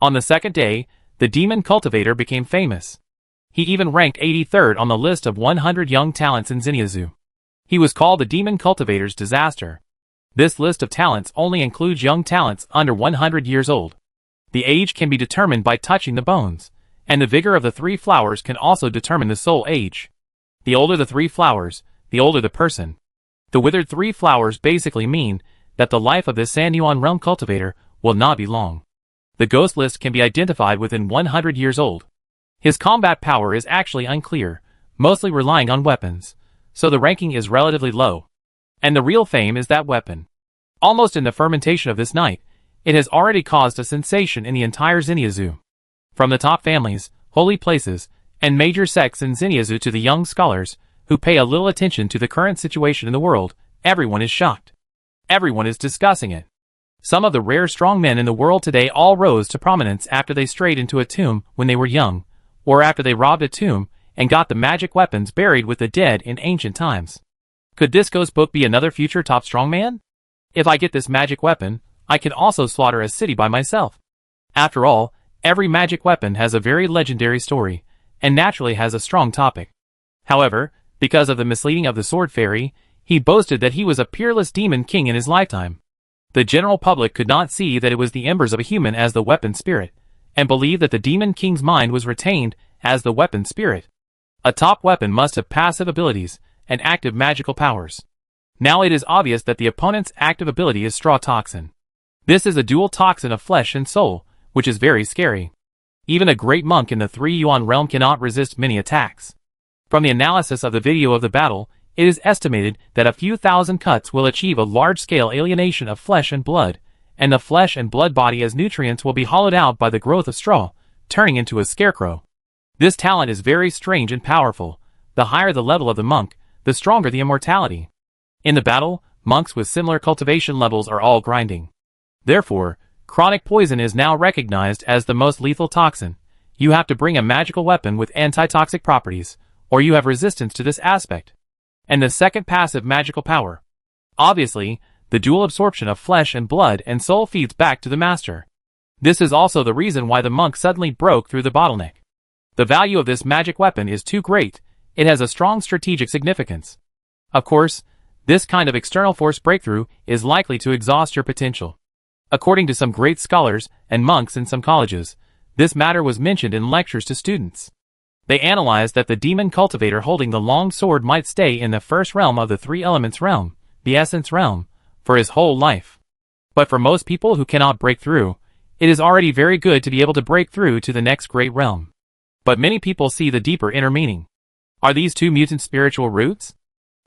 On the 2nd day, the demon cultivator became famous. He even ranked 83rd on the list of 100 young talents in Xinyazu. He was called the demon cultivator's disaster. This list of talents only includes young talents under 100 years old. The age can be determined by touching the bones, and the vigor of the 3 flowers can also determine the soul age. The older the 3 flowers, the older the person. The withered 3 flowers basically mean that the life of this Sanyuan realm cultivator will not be long. The ghost list can be identified within 100 years old. His combat power is actually unclear, mostly relying on weapons, so the ranking is relatively low. And the real fame is that weapon. Almost in the fermentation of this night, it has already caused a sensation in the entire Xinyazu. From the top families, holy places, and major sects in Xinyazu to the young scholars, who pay a little attention to the current situation in the world, everyone is shocked. Everyone is discussing it. Some of the rare strong men in the world today all rose to prominence after they strayed into a tomb when they were young, or after they robbed a tomb and got the magic weapons buried with the dead in ancient times. Could this ghost book be another future top strongman? If I get this magic weapon, I can also slaughter a city by myself. After all, Every magic weapon has a very legendary story, and naturally has a strong topic. However, because of the misleading of the sword fairy, he boasted that he was a peerless demon king in his lifetime. The general public could not see that it was the embers of a human as the weapon spirit, and believed that the demon king's mind was retained as the weapon spirit. A top weapon must have passive abilities and active magical powers. Now it is obvious that the opponent's active ability is Straw Toxin. This is a dual toxin of flesh and soul, which is very scary. Even a great monk in the 3 yuan realm cannot resist many attacks. From the analysis of the video of the battle, it is estimated that a few thousand cuts will achieve a large-scale alienation of flesh and blood, and the flesh and blood body as nutrients will be hollowed out by the growth of straw, turning into a scarecrow. This talent is very strange and powerful. The higher the level of the monk, the stronger the immortality. In the battle, monks with similar cultivation levels are all grinding. Therefore, chronic poison is now recognized as the most lethal toxin. You have to bring a magical weapon with antitoxic properties, or you have resistance to this aspect. And the second passive magical power. Obviously, the dual absorption of flesh and blood and soul feeds back to the master. This is also the reason why the monk suddenly broke through the bottleneck. The value of this magic weapon is too great. It has a strong strategic significance. Of course, this kind of external force breakthrough is likely to exhaust your potential. According to some great scholars and monks in some colleges, this matter was mentioned in lectures to students. They analyzed that the demon cultivator holding the long sword might stay in the first realm of the 3 elements realm, the essence realm, for his whole life. But for most people who cannot break through, it is already very good to be able to break through to the next great realm. But many people see the deeper inner meaning. Are these 2 mutant spiritual roots?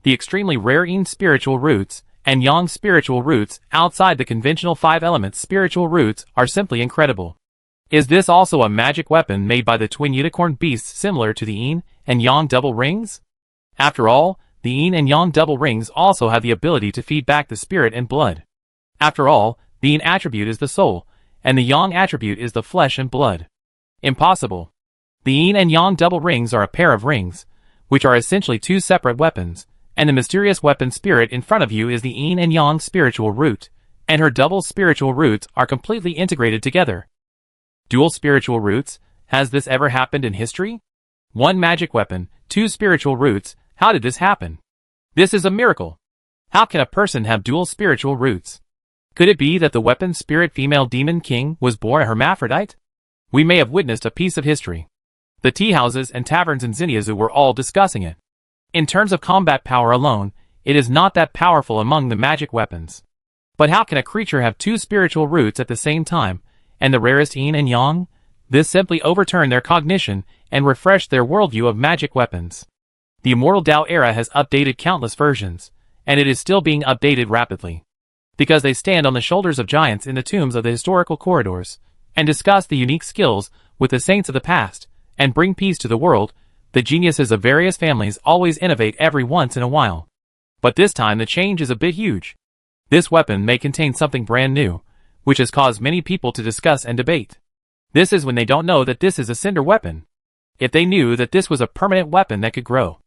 The extremely rare Yin spiritual roots and Yang spiritual roots outside the conventional 5 elements spiritual roots are simply incredible. Is this also a magic weapon made by the twin unicorn beasts similar to the Yin and Yang double rings? After all, the Yin and Yang double rings also have the ability to feed back the spirit and blood. After all, the Yin attribute is the soul, and the Yang attribute is the flesh and blood. Impossible. The Yin and Yang double rings are a pair of rings, which are essentially 2 separate weapons, and the mysterious weapon spirit in front of you is the Yin and Yang spiritual root, and her double spiritual roots are completely integrated together. Dual spiritual roots, has this ever happened in history? 1 magic weapon, 2 spiritual roots, how did this happen? This is a miracle. How can a person have dual spiritual roots? Could it be that the weapon spirit female demon king was born a hermaphrodite? We may have witnessed a piece of history. The tea houses and taverns in Xinyazu were all discussing it. In terms of combat power alone, it is not that powerful among the magic weapons. But how can a creature have 2 spiritual roots at the same time, and the rarest Yin and Yang? This simply overturned their cognition and refreshed their worldview of magic weapons. The Immortal Dao era has updated countless versions, and it is still being updated rapidly. Because they stand on the shoulders of giants in the tombs of the historical corridors, and discuss the unique skills with the saints of the past, and bring peace to the world, the geniuses of various families always innovate every once in a while. But this time the change is a bit huge. This weapon may contain something brand new, which has caused many people to discuss and debate. This is when they don't know that this is a cinder weapon. If they knew that this was a permanent weapon that could grow,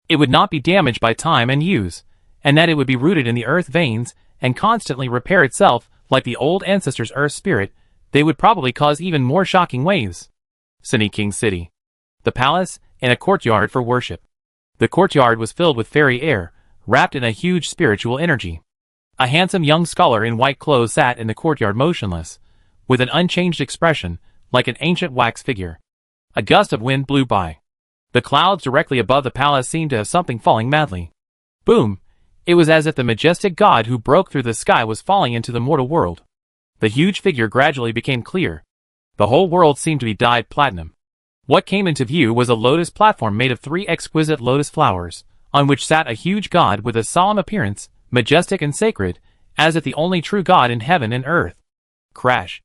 it would not be damaged by time and use, and that it would be rooted in the earth veins and constantly repair itself like the old ancestors' earth spirit, they would probably cause even more shocking waves. Sunny King City. The palace, and a courtyard for worship. The courtyard was filled with fairy air, wrapped in a huge spiritual energy. A handsome young scholar in white clothes sat in the courtyard motionless, with an unchanged expression, like an ancient wax figure. A gust of wind blew by. The clouds directly above the palace seemed to have something falling madly. Boom! It was as if the majestic god who broke through the sky was falling into the mortal world. The huge figure gradually became clear. The whole world seemed to be dyed platinum. What came into view was a lotus platform made of 3 exquisite lotus flowers, on which sat a huge god with a solemn appearance, majestic and sacred, as if the only true god in heaven and earth. Crash!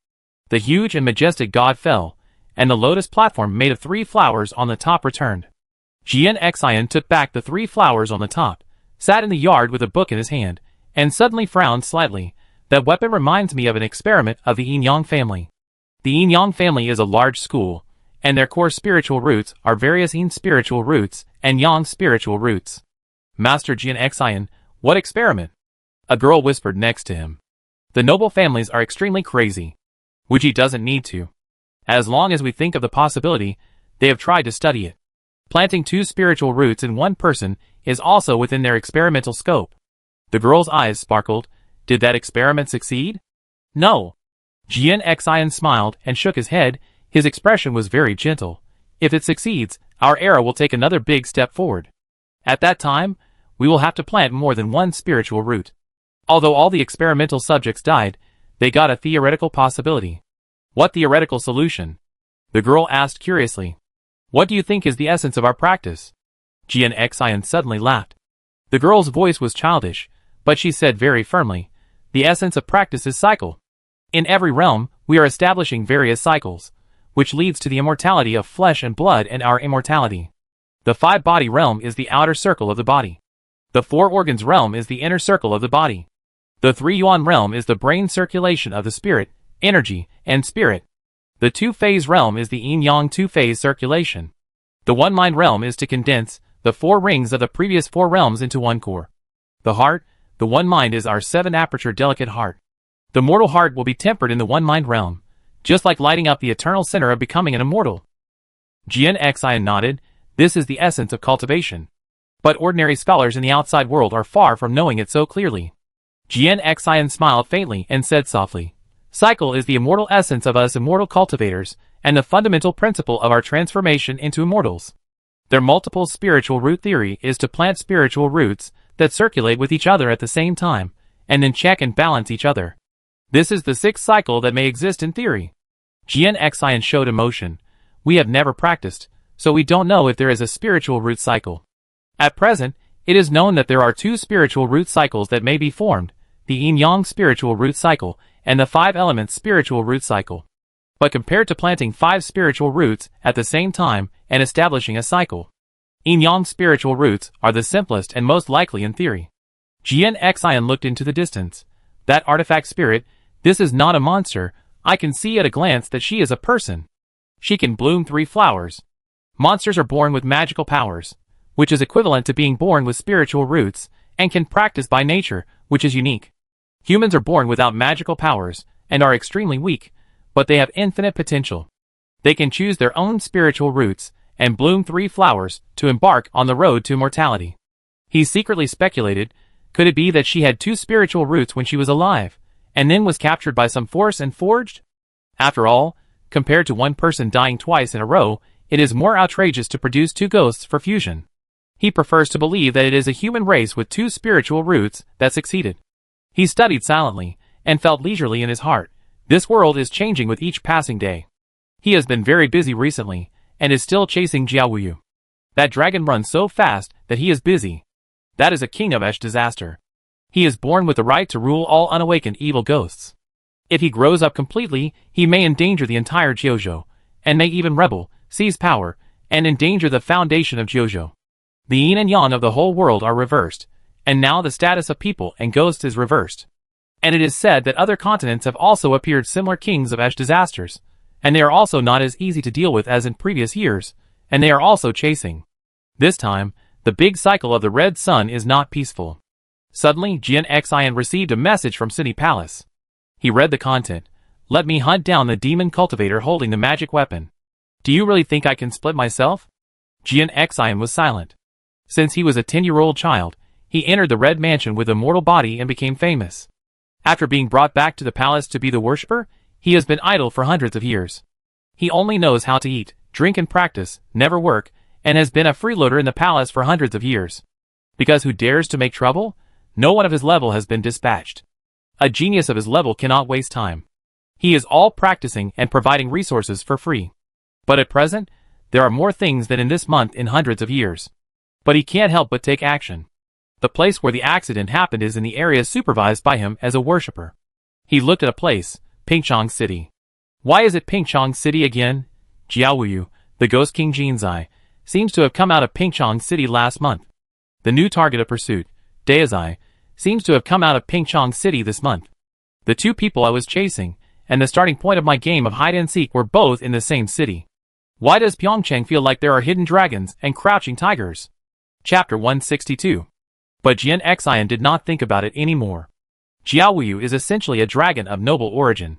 The huge and majestic god fell, and the lotus platform made of 3 flowers on the top returned. Jian Xian took back the 3 flowers on the top, sat in the yard with a book in his hand, and suddenly frowned slightly. That weapon reminds me of an experiment of the Yin-Yang family. The Yin-Yang family is a large school, and their core spiritual roots are various Yin spiritual roots and Yang spiritual roots. Master Jian Xian, what experiment? A girl whispered next to him. The noble families are extremely crazy. Wuji doesn't need to. As long as we think of the possibility, they have tried to study it. Planting 2 spiritual roots in one person is also within their experimental scope. The girl's eyes sparkled. Did that experiment succeed? No. Jian Xian smiled and shook his head. His expression was very gentle. If it succeeds, our era will take another big step forward. At that time, we will have to plant more than 1 spiritual root. Although all the experimental subjects died, they got a theoretical possibility. What theoretical solution? The girl asked curiously. What do you think is the essence of our practice? Jian Xian suddenly laughed. The girl's voice was childish, but she said very firmly, the essence of practice is cycle. In every realm, we are establishing various cycles, which leads to the immortality of flesh and blood and our immortality. The 5-body realm is the outer circle of the body. The 4 organs realm is the inner circle of the body. The 3 yuan realm is the brain circulation of the spirit, energy, and spirit. The 2-phase realm is the yin-yang 2-phase circulation. The 1 mind realm is to condense the 4 rings of the previous 4 realms into 1 core. The heart, the 1 mind is our 7-aperture delicate heart. The mortal heart will be tempered in the 1 mind realm, just like lighting up the eternal center of becoming an immortal. Jian Xian nodded. This is the essence of cultivation. But ordinary scholars in the outside world are far from knowing it so clearly. Jian Xian smiled faintly and said softly, cycle is the immortal essence of us immortal cultivators, and the fundamental principle of our transformation into immortals. Their multiple spiritual root theory is to plant spiritual roots that circulate with each other at the same time, and then check and balance each other. This is the 6th cycle that may exist in theory. Jian Xian showed emotion. We have never practiced, so we don't know if there is a spiritual root cycle. At present, it is known that there are 2 spiritual root cycles that may be formed, the yin-yang spiritual root cycle and the 5 elements spiritual root cycle. But compared to planting 5 spiritual roots at the same time and establishing a cycle, yin-yang spiritual roots are the simplest and most likely in theory. Jian Xian looked into the distance. That artifact spirit, this is not a monster. I can see at a glance that she is a person. She can bloom 3 flowers. Monsters are born with magical powers, which is equivalent to being born with spiritual roots, and can practice by nature, which is unique. Humans are born without magical powers, and are extremely weak, but they have infinite potential. They can choose their own spiritual roots, and bloom 3 flowers, to embark on the road to immortality. He secretly speculated, could it be that she had 2 spiritual roots when she was alive, and then was captured by some force and forged? After all, compared to 1 person dying twice in a row, it is more outrageous to produce 2 ghosts for fusion. He prefers to believe that it is a human race with 2 spiritual roots that succeeded. He studied silently, and felt leisurely in his heart. This world is changing with each passing day. He has been very busy recently, and is still chasing Jiaowu. That dragon runs so fast that he is busy. That is a king of Esh disaster. He is born with the right to rule all unawakened evil ghosts. If he grows up completely, he may endanger the entire Jiuzhou, and may even rebel, seize power, and endanger the foundation of Jiuzhou. The yin and yang of the whole world are reversed, and now the status of people and ghosts is reversed. And it is said that other continents have also appeared similar kings of Esh disasters, and they are also not as easy to deal with as in previous years, and they are also chasing. This time, the big cycle of the Red Sun is not peaceful. Suddenly, Jian Xian received a message from City Palace. He read the content. Let me hunt down the demon cultivator holding the magic weapon. Do you really think I can split myself? Jian Xian was silent. Since he was a 10-year-old child, he entered the Red Mansion with a mortal body and became famous. After being brought back to the palace to be the worshipper, he has been idle for hundreds of years. He only knows how to eat, drink and practice, never work, and has been a freeloader in the palace for hundreds of years. Because who dares to make trouble? No one of his level has been dispatched. A genius of his level cannot waste time. He is all practicing and providing resources for free. But at present, there are more things than in this month in hundreds of years. But he can't help but take action. The place where the accident happened is in the area supervised by him as a worshipper. He looked at a place, Pingchong City. Why is it Pingchong City again? Jiaowu, the ghost king Jinzai, seems to have come out of Pingchong City last month. The new target of pursuit, Daizai, seems to have come out of Pingchong City this month. The 2 people I was chasing, and the starting point of my game of hide-and-seek were both in the same city. Why does Pyeongchang feel like there are hidden dragons and crouching tigers? Chapter 162. But Jian Xian did not think about it anymore. Jiaowu is essentially a dragon of noble origin.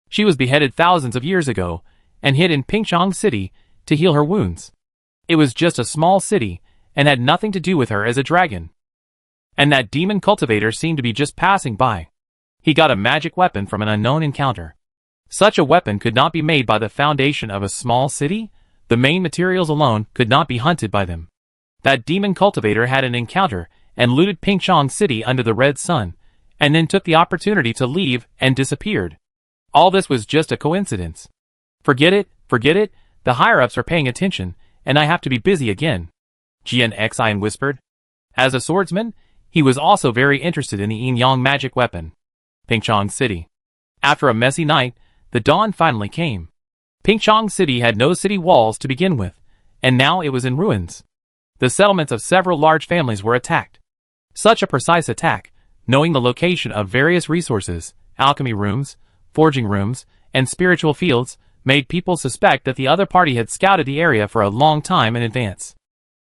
She was beheaded thousands of years ago, and hid in Pingchong City to heal her wounds. It was just a small city and had nothing to do with her as a dragon. And that demon cultivator seemed to be just passing by. He got a magic weapon from an unknown encounter. Such a weapon could not be made by the foundation of a small city. The main materials alone could not be hunted by them. That demon cultivator had an encounter and looted Pingchong City under the red sun, and then took the opportunity to leave and disappeared. All this was just a coincidence. Forget it, the higher-ups are paying attention, and I have to be busy again, Xian whispered. As a swordsman, he was also very interested in the yin-yang magic weapon. Pingchong City. After a messy night, the dawn finally came. Pingchong City had no city walls to begin with, and now it was in ruins. The settlements of several large families were attacked. Such a precise attack, knowing the location of various resources, alchemy rooms, forging rooms, and spiritual fields, made people suspect that the other party had scouted the area for a long time in advance.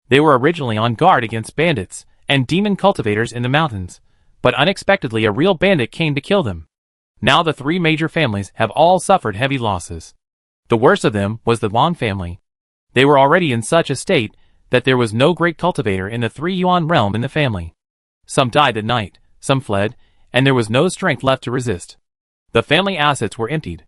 They were originally on guard against bandits and demon cultivators in the mountains, but unexpectedly a real bandit came to kill them. Now the three major families have all suffered heavy losses. The worst of them was the Wang family. They were already in such a state that there was no great cultivator in the 3 Yuan realm in the family. Some died that night, some fled, and there was no strength left to resist. The family assets were emptied.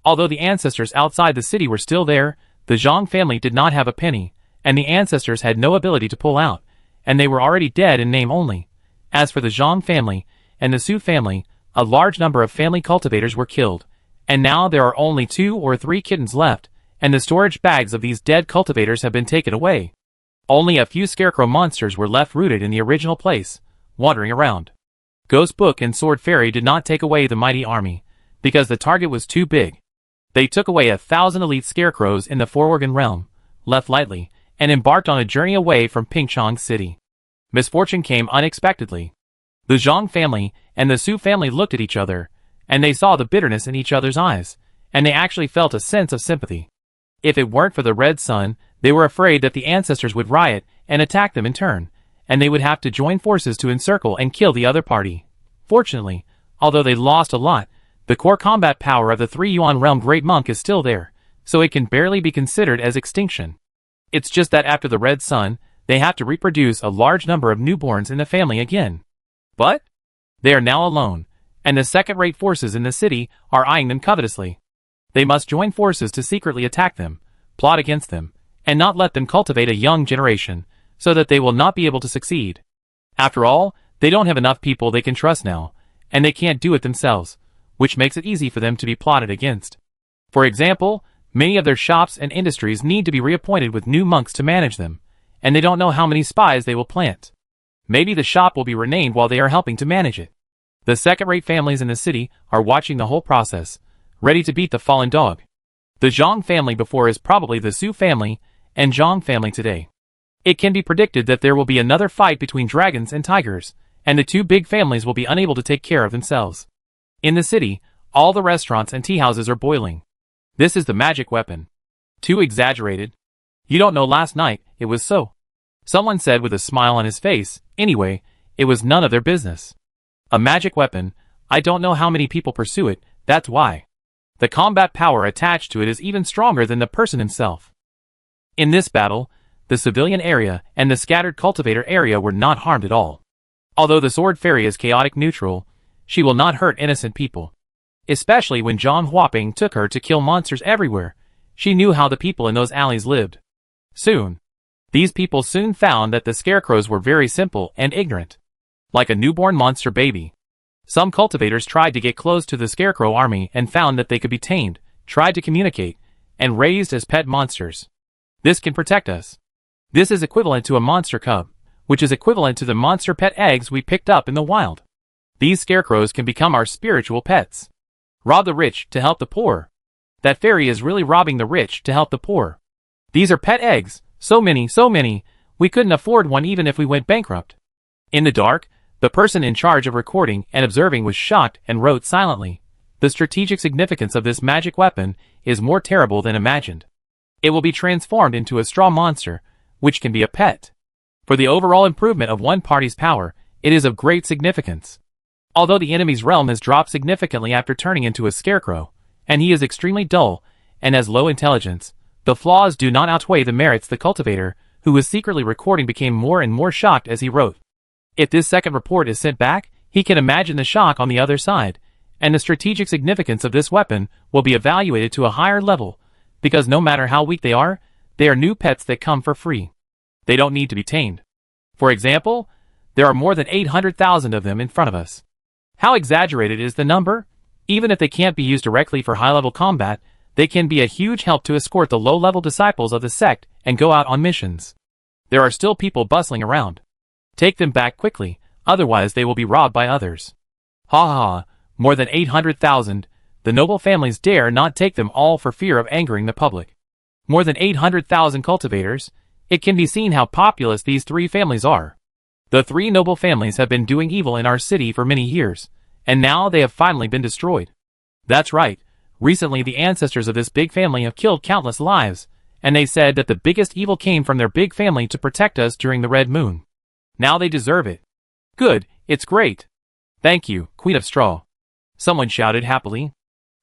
Although the ancestors outside the city were still there, the Zhang family did not have a penny, and the ancestors had no ability to pull out, and they were already dead in name only. As for the Zhang family and the Su family, a large number of family cultivators were killed, and now there are only 2 or 3 kittens left, and the storage bags of these dead cultivators have been taken away. Only a few scarecrow monsters were left rooted in the original place, wandering around. Ghost Book and Sword Fairy did not take away the mighty army, because the target was too big. They took away 1,000 elite scarecrows in the Four-Organ realm, left lightly, and embarked on a journey away from Pingchong City. Misfortune came unexpectedly. The Zhang family and the Su family looked at each other, and they saw the bitterness in each other's eyes, and they actually felt a sense of sympathy. If it weren't for the red sun, they were afraid that the ancestors would riot and attack them in turn, and they would have to join forces to encircle and kill the other party. Fortunately, although they lost a lot, the core combat power of the 3 Yuan realm Great Monk is still there, so it can barely be considered as extinction. It's just that after the red sun, they have to reproduce a large number of newborns in the family again. But they are now alone, and the second-rate forces in the city are eyeing them covetously. They must join forces to secretly attack them, plot against them, and not let them cultivate a young generation, so that they will not be able to succeed. After all, they don't have enough people they can trust now, and they can't do it themselves, which makes it easy for them to be plotted against. For example, many of their shops and industries need to be reappointed with new monks to manage them, and they don't know how many spies they will plant. Maybe the shop will be renamed while they are helping to manage it. The second-rate families in the city are watching the whole process, ready to beat the fallen dog. The Zhang family before is probably the Su family and Zhang family today. It can be predicted that there will be another fight between dragons and tigers, and the two big families will be unable to take care of themselves. In the city, all the restaurants and tea houses are boiling. This is the magic weapon. Too exaggerated. You don't know, last night, it was so. Someone said with a smile on his face. Anyway, it was none of their business. A magic weapon, I don't know how many people pursue it, that's why. The combat power attached to it is even stronger than the person himself. In this battle, the civilian area and the scattered cultivator area were not harmed at all. Although the Sword Fairy is chaotic neutral, she will not hurt innocent people. Especially when Zhang Huaping took her to kill monsters everywhere, she knew how the people in those alleys lived. These people soon found that the scarecrows were very simple and ignorant. Like a newborn monster baby. Some cultivators tried to get close to the scarecrow army and found that they could be tamed, tried to communicate, and raised as pet monsters. This can protect us. This is equivalent to a monster cub, which is equivalent to the monster pet eggs we picked up in the wild. These scarecrows can become our spiritual pets. Rob the rich to help the poor. That fairy is really robbing the rich to help the poor. These are pet eggs, so many, we couldn't afford one even if we went bankrupt. In the dark, the person in charge of recording and observing was shocked and wrote silently. The strategic significance of this magic weapon is more terrible than imagined. It will be transformed into a straw monster, which can be a pet. For the overall improvement of one party's power, it is of great significance. Although the enemy's realm has dropped significantly after turning into a scarecrow, and he is extremely dull, and has low intelligence. The flaws do not outweigh the merits. The cultivator, who was secretly recording, became more and more shocked as he wrote. If this second report is sent back, he can imagine the shock on the other side, and the strategic significance of this weapon will be evaluated to a higher level, because no matter how weak they are new pets that come for free. They don't need to be tamed. For example, there are more than 800,000 of them in front of us. How exaggerated is the number? Even if they can't be used directly for high-level combat, they can be a huge help to escort the low-level disciples of the sect and go out on missions. There are still people bustling around. Take them back quickly, otherwise they will be robbed by others. Ha ha ha, more than 800,000, the noble families dare not take them all for fear of angering the public. More than 800,000 cultivators, it can be seen how populous these three families are. The three noble families have been doing evil in our city for many years, and now they have finally been destroyed. That's right, recently the ancestors of this big family have killed countless lives, and they said that the biggest evil came from their big family to protect us during the Red Moon. Now they deserve it. Good, it's great. Thank you, Queen of Straw. Someone shouted happily.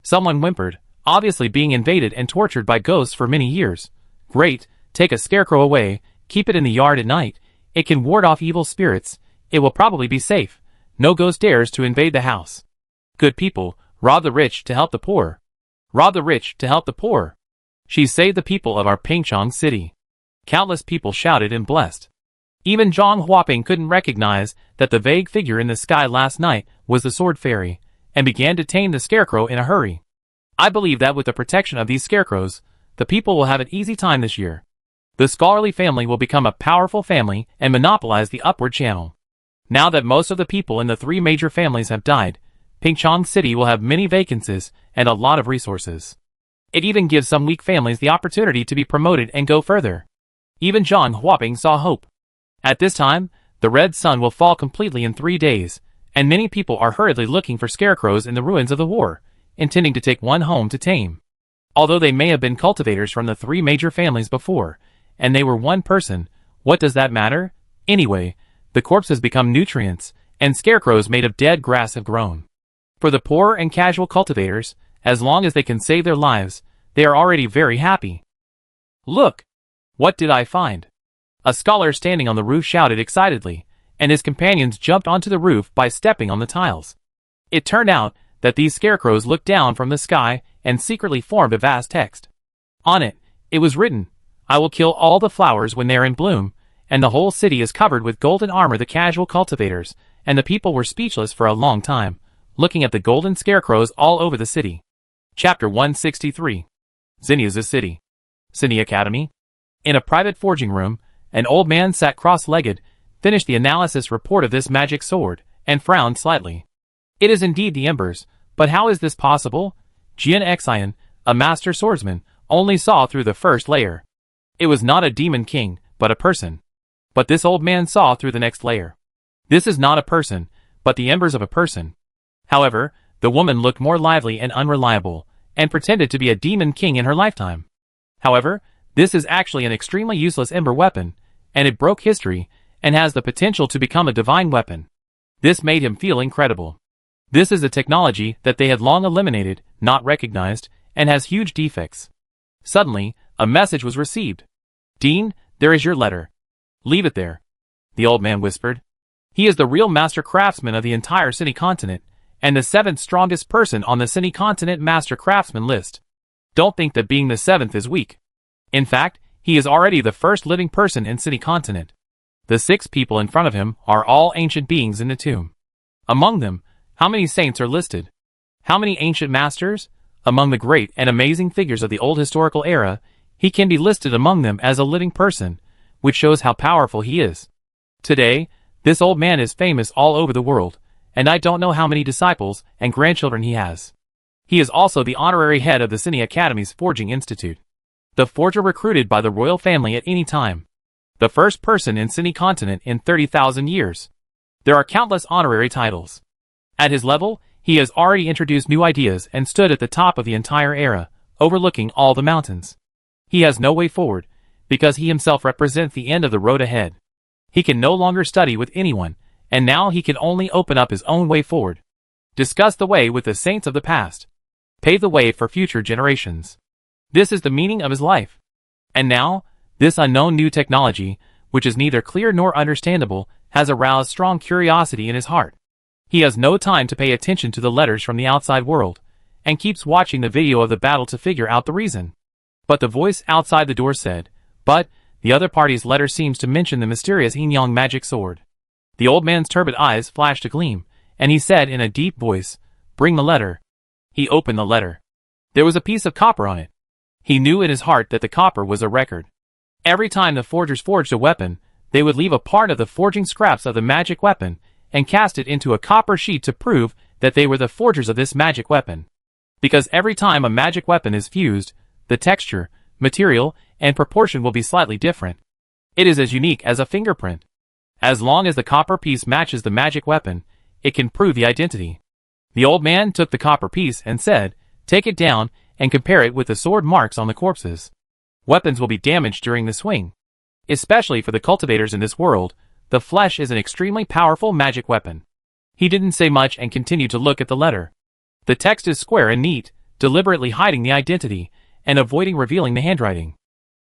Someone whimpered, obviously being invaded and tortured by ghosts for many years. Great, take a scarecrow away, keep it in the yard at night. It can ward off evil spirits. It will probably be safe. No ghost dares to invade the house. Good people, rob the rich to help the poor. Rob the rich to help the poor. She saved the people of our Pingchong city. Countless people shouted and blessed. Even Zhang Huaping couldn't recognize that the vague figure in the sky last night was the sword fairy, and began to tame the scarecrow in a hurry. I believe that with the protection of these scarecrows, the people will have an easy time this year. The scholarly family will become a powerful family and monopolize the upward channel. Now that most of the people in the three major families have died, Pingchong City will have many vacancies and a lot of resources. It even gives some weak families the opportunity to be promoted and go further. Even Zhang Huaping saw hope. At this time, the red sun will fall completely in 3 days, and many people are hurriedly looking for scarecrows in the ruins of the war, intending to take one home to tame. Although they may have been cultivators from the three major families before, and they were one person, what does that matter? Anyway, the corpses become nutrients, and scarecrows made of dead grass have grown. For the poor and casual cultivators, as long as they can save their lives, they are already very happy. Look! What did I find? A scholar standing on the roof shouted excitedly, and his companions jumped onto the roof by stepping on the tiles. It turned out that these scarecrows looked down from the sky and secretly formed a vast text. On it, it was written, "I will kill all the flowers when they are in bloom," and the whole city is covered with golden armor. The casual cultivators and the people were speechless for a long time, looking at the golden scarecrows all over the city. Chapter 163. Zinya's City. City Academy. In a private forging room, an old man sat cross-legged, finished the analysis report of this magic sword, and frowned slightly. It is indeed the embers, but how is this possible? Jian Xian, a master swordsman, only saw through the first layer. It was not a demon king, but a person. But this old man saw through the next layer. This is not a person, but the embers of a person. However, the woman looked more lively and unreliable, and pretended to be a demon king in her lifetime. However, this is actually an extremely useless ember weapon, and it broke history, and has the potential to become a divine weapon. This made him feel incredible. This is a technology that they had long eliminated, not recognized, and has huge defects. Suddenly, a message was received. "Dean, there is your letter. Leave it there," the old man whispered. "He is the real master craftsman of the entire City continent, and the 7th strongest person on the City continent master craftsman list. Don't think that being the 7th is weak. In fact, he is already the first living person in City continent. The 6 people in front of him are all ancient beings in the tomb. Among them, how many saints are listed? How many ancient masters? Among the great and amazing figures of the old historical era, he can be listed among them as a living person, which shows how powerful he is. Today, this old man is famous all over the world, and I don't know how many disciples and grandchildren he has. He is also the honorary head of the Cine Academy's Forging Institute. The forger recruited by the royal family at any time. The first person in Cine continent in 30,000 years. There are countless honorary titles. At his level, he has already introduced new ideas and stood at the top of the entire era, overlooking all the mountains. He has no way forward, because he himself represents the end of the road ahead. He can no longer study with anyone, and now he can only open up his own way forward. Discuss the way with the saints of the past. Pave the way for future generations. This is the meaning of his life. And now, this unknown new technology, which is neither clear nor understandable, has aroused strong curiosity in his heart. He has no time to pay attention to the letters from the outside world, and keeps watching the video of the battle to figure out the reason. But the voice outside the door said, "But, the other party's letter seems to mention the mysterious Yin-Yang magic sword." The old man's turbid eyes flashed a gleam, and he said in a deep voice, "Bring the letter." He opened the letter. There was a piece of copper on it. He knew in his heart that the copper was a record. Every time the forgers forged a weapon, they would leave a part of the forging scraps of the magic weapon, and cast it into a copper sheet to prove that they were the forgers of this magic weapon. Because every time a magic weapon is fused, the texture, material, and proportion will be slightly different. It is as unique as a fingerprint. As long as the copper piece matches the magic weapon, it can prove the identity. The old man took the copper piece and said, "Take it down and compare it with the sword marks on the corpses. Weapons will be damaged during the swing. Especially for the cultivators in this world, the flesh is an extremely powerful magic weapon." He didn't say much and continued to look at the letter. The text is square and neat, deliberately hiding the identity, and avoiding revealing the handwriting.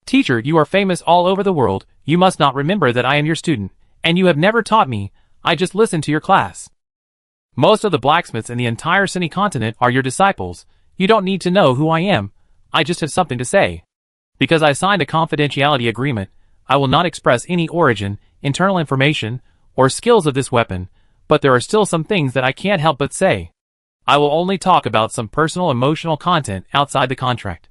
"Teacher, you are famous all over the world, you must not remember that I am your student, and you have never taught me, I just listened to your class. Most of the blacksmiths in the entire Cunning continent are your disciples, you don't need to know who I am, I just have something to say. Because I signed a confidentiality agreement, I will not express any origin, internal information, or skills of this weapon, but there are still some things that I can't help but say. I will only talk about some personal emotional content outside the contract.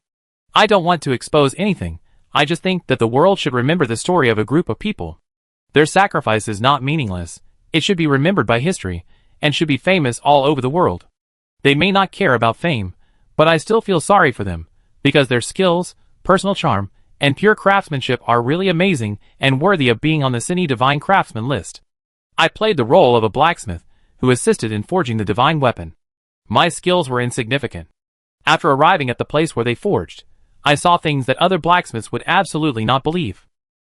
I don't want to expose anything, I just think that the world should remember the story of a group of people. Their sacrifice is not meaningless, it should be remembered by history, and should be famous all over the world. They may not care about fame, but I still feel sorry for them, because their skills, personal charm, and pure craftsmanship are really amazing and worthy of being on the Cunning Divine Craftsman list. I played the role of a blacksmith, who assisted in forging the divine weapon. My skills were insignificant. After arriving at the place where they forged, I saw things that other blacksmiths would absolutely not believe.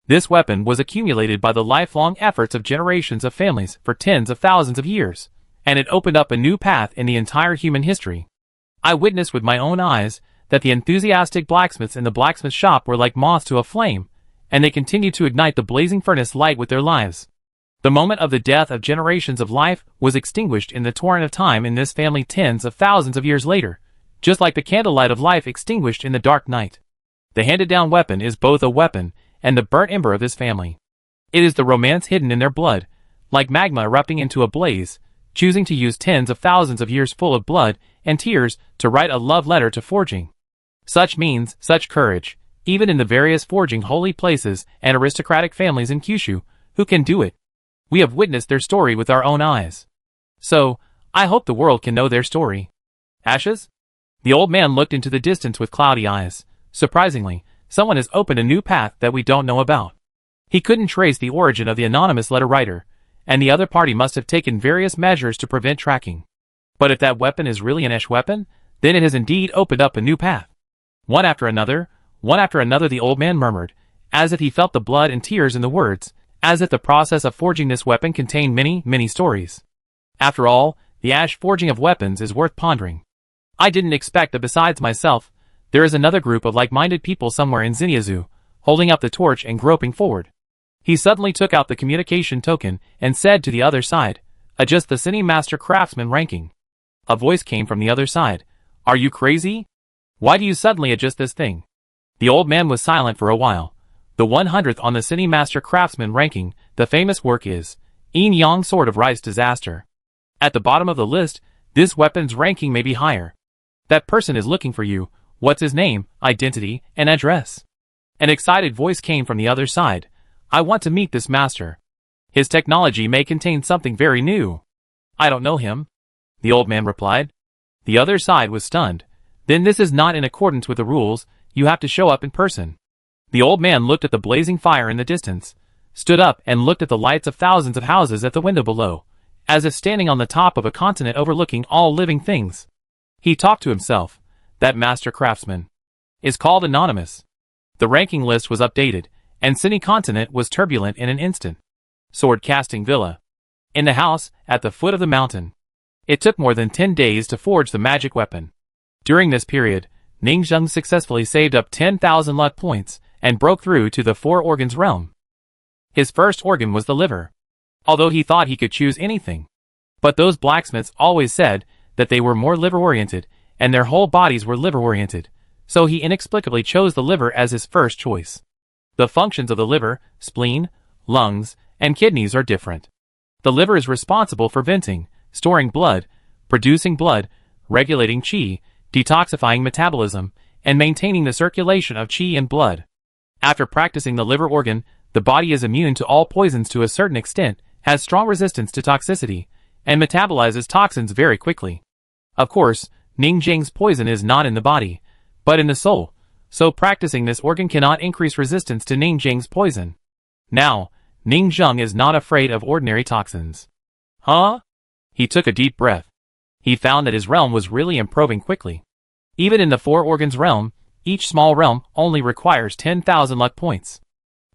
This weapon was accumulated by the lifelong efforts of generations of families for tens of thousands of years, and it opened up a new path in the entire human history. I witnessed with my own eyes that the enthusiastic blacksmiths in the blacksmith shop were like moths to a flame, and they continued to ignite the blazing furnace light with their lives. The moment of the death of generations of life was extinguished in the torrent of time in this family tens of thousands of years later, just like the candlelight of life extinguished in the dark night. The handed-down weapon is both a weapon and the burnt ember of this family. It is the romance hidden in their blood, like magma erupting into a blaze, choosing to use tens of thousands of years full of blood and tears to write a love letter to forging. Such means, such courage, even in the various forging holy places and aristocratic families in Kyushu, who can do it? We have witnessed their story with our own eyes. So, I hope the world can know their story. Ashes? The old man looked into the distance with cloudy eyes. Surprisingly, someone has opened a new path that we don't know about. He couldn't trace the origin of the anonymous letter writer, and the other party must have taken various measures to prevent tracking. But if that weapon is really an Ash weapon, then it has indeed opened up a new path. One after another, the old man murmured, as if he felt the blood and tears in the words, as if the process of forging this weapon contained many, many stories. After all, the Ash forging of weapons is worth pondering. I didn't expect that besides myself, there is another group of like-minded people somewhere in Zinyazu, holding up the torch and groping forward. He suddenly took out the communication token and said to the other side, "Adjust the Cunning Master Craftsman ranking." A voice came from the other side. "Are you crazy? Why do you suddenly adjust this thing?" The old man was silent for a while. The 100th on the Cunning Master Craftsman ranking, the famous work is Yin-Yang Sword of Rice Disaster. At the bottom of the list, this weapon's ranking may be higher. That person is looking for you. What's his name, identity, and address? An excited voice came from the other side. "I want to meet this master. His technology may contain something very new." "I don't know him," the old man replied. The other side was stunned. "Then this is not in accordance with the rules, you have to show up in person." The old man looked at the blazing fire in the distance, stood up and looked at the lights of thousands of houses at the window below, as if standing on the top of a continent overlooking all living things. He talked to himself. That master craftsman is called Anonymous. The ranking list was updated, and Cunning Continent was turbulent in an instant. Sword casting villa. In the house, at the foot of the mountain. It took more than 10 days to forge the magic weapon. During this period, Ning Zheng successfully saved up 10,000 luck points and broke through to the four organs realm. His first organ was the liver, although he thought he could choose anything. But those blacksmiths always said that they were more liver-oriented, and their whole bodies were liver-oriented, so he inexplicably chose the liver as his first choice. The functions of the liver, spleen, lungs, and kidneys are different. The liver is responsible for venting, storing blood, producing blood, regulating qi, detoxifying metabolism, and maintaining the circulation of qi and blood. After practicing the liver organ, the body is immune to all poisons to a certain extent, has strong resistance to toxicity, and metabolizes toxins very quickly. Of course, Ning Zheng's poison is not in the body, but in the soul, so practicing this organ cannot increase resistance to Ning Zheng's poison. Now, Ning Zheng is not afraid of ordinary toxins. Huh? He took a deep breath. He found that his realm was really improving quickly. Even in the four organs realm, each small realm only requires 10,000 luck points.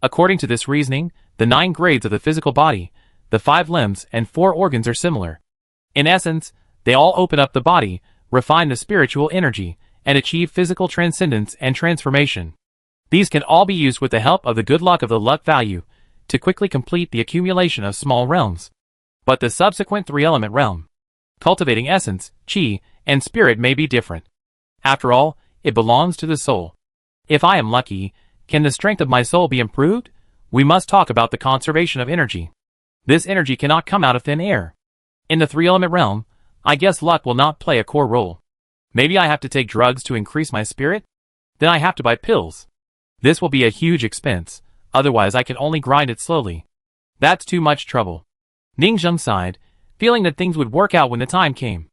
According to this reasoning, the 9 grades of the physical body, the 5 limbs and 4 organs are similar. In essence, they all open up the body, refine the spiritual energy, and achieve physical transcendence and transformation. These can all be used with the help of the good luck of the luck value to quickly complete the accumulation of small realms. But the subsequent 3-element realm, cultivating essence, qi, and spirit may be different. After all, it belongs to the soul. If I am lucky, can the strength of my soul be improved? We must talk about the conservation of energy. This energy cannot come out of thin air. In the 3-element realm, I guess luck will not play a core role. Maybe I have to take drugs to increase my spirit? Then I have to buy pills. This will be a huge expense, otherwise I can only grind it slowly. That's too much trouble. Ning Zheng sighed, feeling that things would work out when the time came.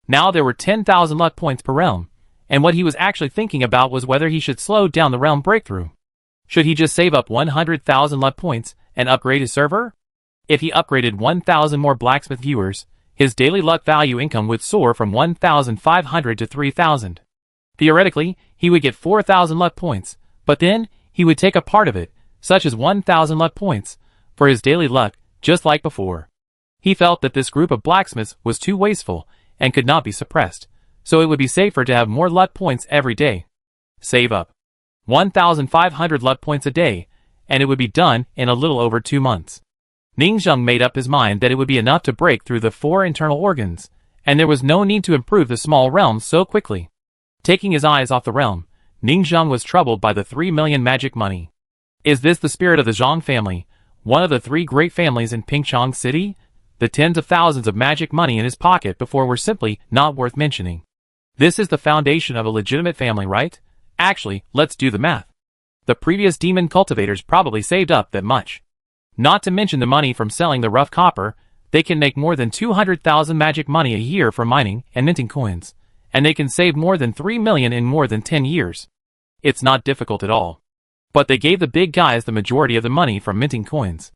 Now there were 10,000 luck points per realm, and what he was actually thinking about was whether he should slow down the realm breakthrough. Should he just save up 100,000 luck points and upgrade his server? If he upgraded 1,000 more blacksmith viewers, his daily luck value income would soar from 1,500 to 3,000. Theoretically, he would get 4,000 luck points, but then he would take a part of it, such as 1,000 luck points, for his daily luck, just like before. He felt that this group of blacksmiths was too wasteful and could not be suppressed, so it would be safer to have more luck points every day. Save up 1,500 luck points a day, and it would be done in a little over 2 months. Ning Zheng made up his mind that it would be enough to break through the 4 internal organs, and there was no need to improve the small realms so quickly. Taking his eyes off the realm, Ning Zheng was troubled by the 3 million magic money. Is this the spirit of the Zhang family, one of the 3 great families in Pingchong City? The tens of thousands of magic money in his pocket before were simply not worth mentioning. This is the foundation of a legitimate family, right? Actually, let's do the math. The previous demon cultivators probably saved up that much. Not to mention the money from selling the rough copper, they can make more than 200,000 magic money a year from mining and minting coins, and they can save more than 3 million in more than 10 years. It's not difficult at all. But they gave the big guys the majority of the money from minting coins.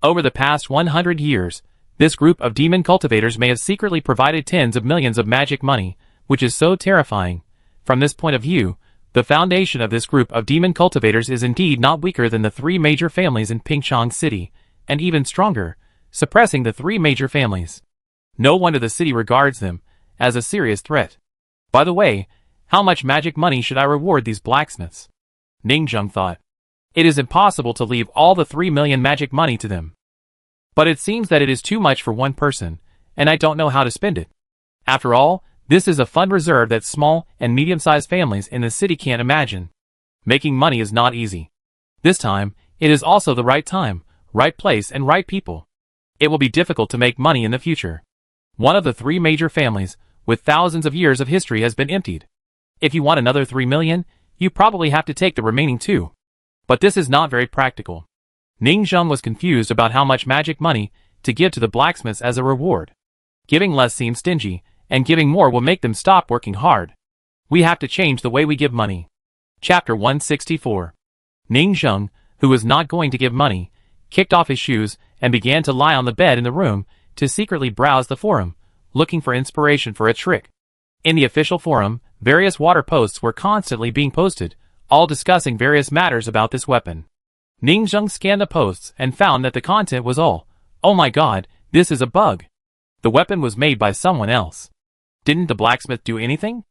Over the past 100 years, this group of demon cultivators may have secretly provided tens of millions of magic money, which is so terrifying. From this point of view, the foundation of this group of demon cultivators is indeed not weaker than the 3 major families in Pingchong City, and even stronger, suppressing the 3 major families. No wonder the city regards them as a serious threat. By the way, how much magic money should I reward these blacksmiths? Ning Zheng thought. It is impossible to leave all the 3 million magic money to them. But it seems that it is too much for one person, and I don't know how to spend it. After all, this is a fund reserve that small and medium-sized families in the city can't imagine. Making money is not easy. This time, it is also the right time, right place and right people. It will be difficult to make money in the future. One of the 3 major families, with thousands of years of history, has been emptied. If you want another 3 million, you probably have to take the remaining 2. But this is not very practical. Ning Zheng was confused about how much magic money to give to the blacksmiths as a reward. Giving less seems stingy, and giving more will make them stop working hard. We have to change the way we give money. Chapter 164. Ning Zheng, who was not going to give money, kicked off his shoes and began to lie on the bed in the room to secretly browse the forum, looking for inspiration for a trick. In the official forum, various water posts were constantly being posted, all discussing various matters about this weapon. Ning Zheng scanned the posts and found that the content was all, "Oh my god, this is a bug. The weapon was made by someone else. Didn't the blacksmith do anything?"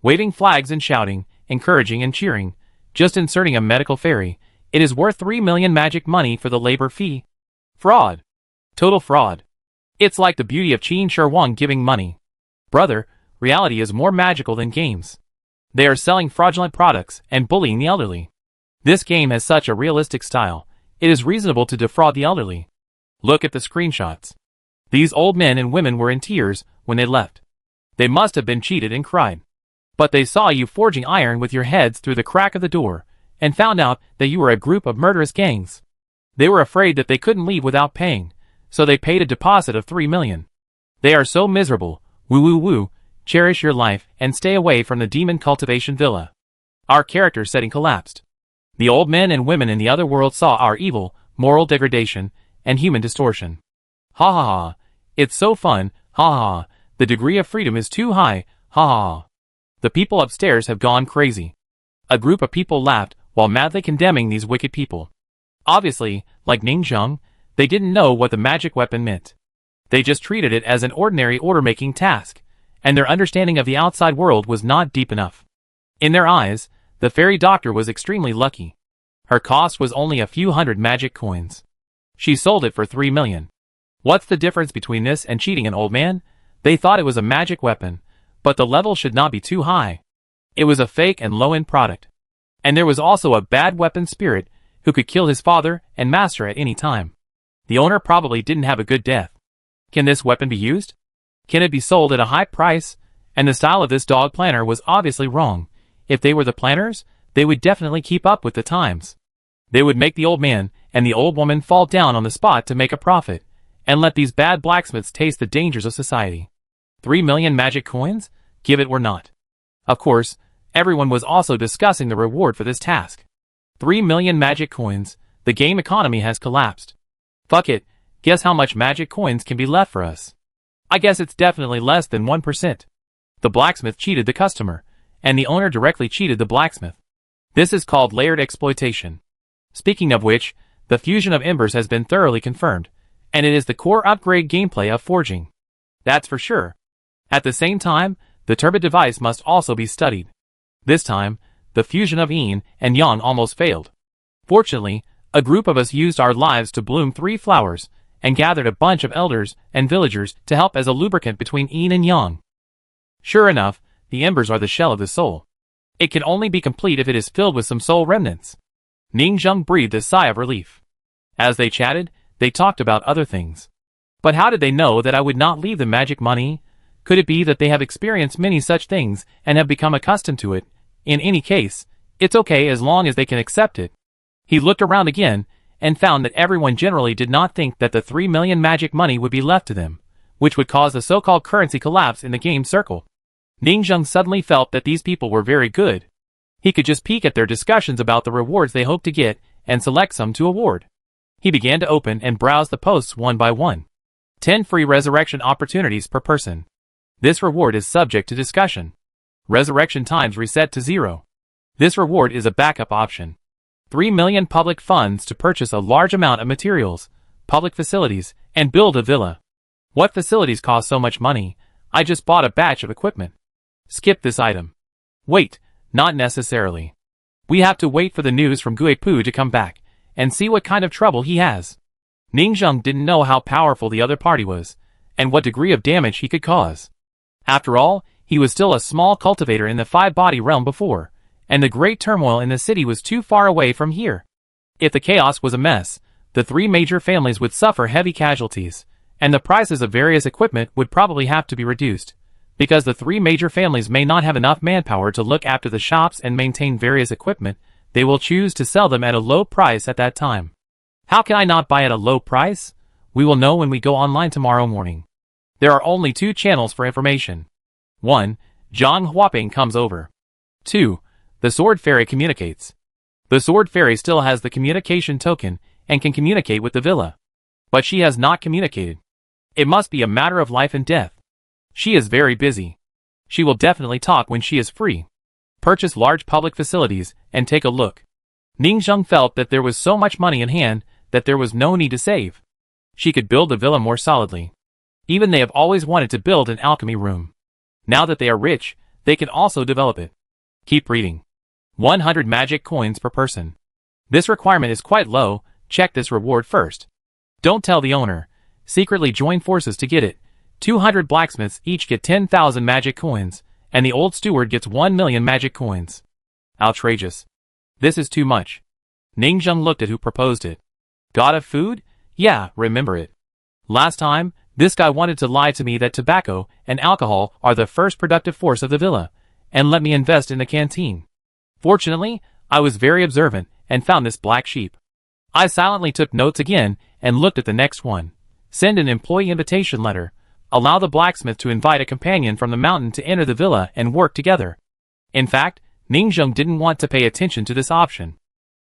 Waving flags and shouting, encouraging and cheering. Just inserting a medical fairy. It is worth 3 million magic money for the labor fee. Fraud. Total fraud. It's like the beauty of Qin Shi Huang giving money. Brother, reality is more magical than games. They are selling fraudulent products and bullying the elderly. This game has such a realistic style. It is reasonable to defraud the elderly. Look at the screenshots. These old men and women were in tears when they left. They must have been cheated and cried. But they saw you forging iron with your heads through the crack of the door, and found out that you were a group of murderous gangs. They were afraid that they couldn't leave without paying, so they paid a deposit of 3 million. They are so miserable. Woo woo woo. Cherish your life and stay away from the demon cultivation villa. Our character setting collapsed. The old men and women in the other world saw our evil, moral degradation, and human distortion. Ha ha ha. It's so fun. Ha ha ha. The degree of freedom is too high. Ha ha ha. The people upstairs have gone crazy. A group of people laughed while madly condemning these wicked people. Obviously, like Ning Zheng, they didn't know what the magic weapon meant. They just treated it as an ordinary order-making task, and their understanding of the outside world was not deep enough. In their eyes, the fairy doctor was extremely lucky. Her cost was only a few hundred magic coins. She sold it for 3 million. What's the difference between this and cheating an old man? They thought it was a magic weapon, but the level should not be too high. It was a fake and low-end product. And there was also a bad weapon spirit who could kill his father and master at any time. The owner probably didn't have a good death. Can this weapon be used? Can it be sold at a high price? And the style of this dog planner was obviously wrong. If they were the planners, they would definitely keep up with the times. They would make the old man and the old woman fall down on the spot to make a profit, and let these bad blacksmiths taste the dangers of society. 3 million magic coins? Give it or not. Of course, everyone was also discussing the reward for this task. 3 million magic coins. The game economy has collapsed. Fuck it. Guess how much magic coins can be left for us? I guess it's definitely less than 1%. The blacksmith cheated the customer, and the owner directly cheated the blacksmith. This is called layered exploitation. Speaking of which, the fusion of embers has been thoroughly confirmed, and it is the core upgrade gameplay of forging. That's for sure. At the same time, the turbid device must also be studied. This time, the fusion of yin and yang almost failed. Fortunately, a group of us used our lives to bloom 3 flowers, and gathered a bunch of elders and villagers to help as a lubricant between yin and yang. Sure enough, the embers are the shell of the soul. It can only be complete if it is filled with some soul remnants. Ning Zheng breathed a sigh of relief. As they chatted, they talked about other things. But how did they know that I would not leave the magic money? Could it be that they have experienced many such things and have become accustomed to it? In any case, it's okay as long as they can accept it. He looked around again, and found that everyone generally did not think that the 3 million magic money would be left to them, which would cause the so-called currency collapse in the game circle. Ning Zheng suddenly felt that these people were very good. He could just peek at their discussions about the rewards they hoped to get, and select some to award. He began to open and browse the posts one by one. 10 free resurrection opportunities per person. This reward is subject to discussion. Resurrection times reset to 0. This reward is a backup option. 3 million public funds to purchase a large amount of materials, public facilities, and build a villa. What facilities cost so much money? I just bought a batch of equipment. Skip this item. Wait, not necessarily. We have to wait for the news from Guipu to come back, and see what kind of trouble he has. Ning Zheng didn't know how powerful the other party was, and what degree of damage he could cause. After all, he was still a small cultivator in the 5-body realm before, and the great turmoil in the city was too far away from here. If the chaos was a mess, the 3 major families would suffer heavy casualties, and the prices of various equipment would probably have to be reduced, because the 3 major families may not have enough manpower to look after the shops and maintain various equipment. They will choose to sell them at a low price at that time. How can I not buy at a low price? We will know when we go online tomorrow morning. There are only 2 channels for information. 1. Zhang Huaping comes over. 2. The Sword Fairy communicates. The Sword Fairy still has the communication token and can communicate with the villa. But she has not communicated. It must be a matter of life and death. She is very busy. She will definitely talk when she is free. Purchase large public facilities and take a look. Ning Zheng felt that there was so much money in hand that there was no need to save. She could build the villa more solidly. Even they have always wanted to build an alchemy room. Now that they are rich, they can also develop it. Keep reading. 100 magic coins per person. This requirement is quite low, check this reward first. Don't tell the owner. Secretly join forces to get it. 200 blacksmiths each get 10,000 magic coins, and the old steward gets 1 million magic coins. Outrageous. This is too much. Ning Zheng looked at who proposed it. God of food? Yeah, remember it. Last time, this guy wanted to lie to me that tobacco and alcohol are the first productive force of the villa, and let me invest in the canteen. Fortunately, I was very observant and found this black sheep. I silently took notes again and looked at the next one. Send an employee invitation letter. Allow the blacksmith to invite a companion from the mountain to enter the villa and work together. In fact, Ning Zheng didn't want to pay attention to this option.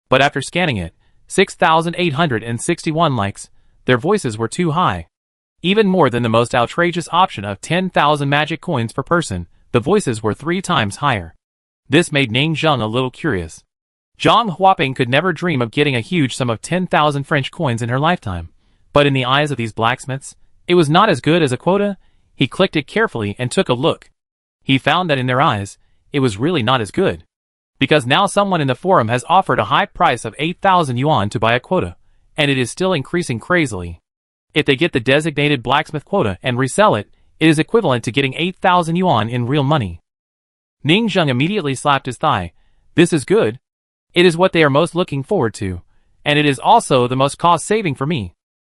But after scanning it, 6,861 likes, their voices were too high. Even more than the most outrageous option of 10,000 magic coins per person, the voices were 3 times higher. This made Ning Zheng a little curious. Zhang Huaping could never dream of getting a huge sum of 10,000 French coins in her lifetime. But in the eyes of these blacksmiths, it was not as good as a quota. He clicked it carefully and took a look. He found that in their eyes, it was really not as good. Because now someone in the forum has offered a high price of 8,000 yuan to buy a quota, and it is still increasing crazily. If they get the designated blacksmith quota and resell it, it is equivalent to getting 8,000 yuan in real money. Ning Zheng immediately slapped his thigh. This is good. It is what they are most looking forward to, and it is also the most cost-saving for me.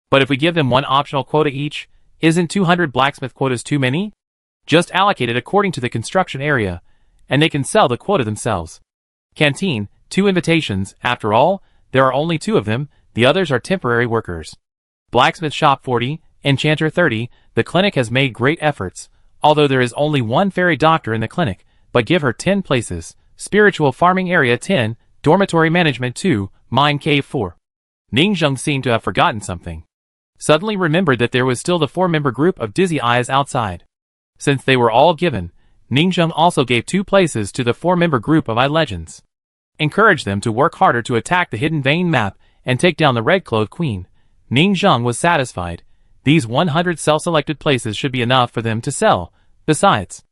But if we give them one optional quota each, isn't 200 blacksmith quotas too many? Just allocate it according to the construction area, and they can sell the quota themselves. Canteen, 2 invitations, after all, there are only 2 of them, the others are temporary workers. Blacksmith shop 40, enchanter 30, the clinic has made great efforts, although there is only 1 fairy doctor in the clinic, but give her 10 places, spiritual farming area 10, dormitory management 2, mine cave 4. Ning Zheng seemed to have forgotten something. Suddenly remembered that there was still the 4-member group of Dizzy Eyes outside. Since they were all given, Ning Zheng also gave 2 places to the 4-member group of iLegends. Encouraged them to work harder to attack the Hidden Vein map and take down the Red-Clothed Queen. Ning Zheng was satisfied. These 100 self-selected places should be enough for them to sell. Besides,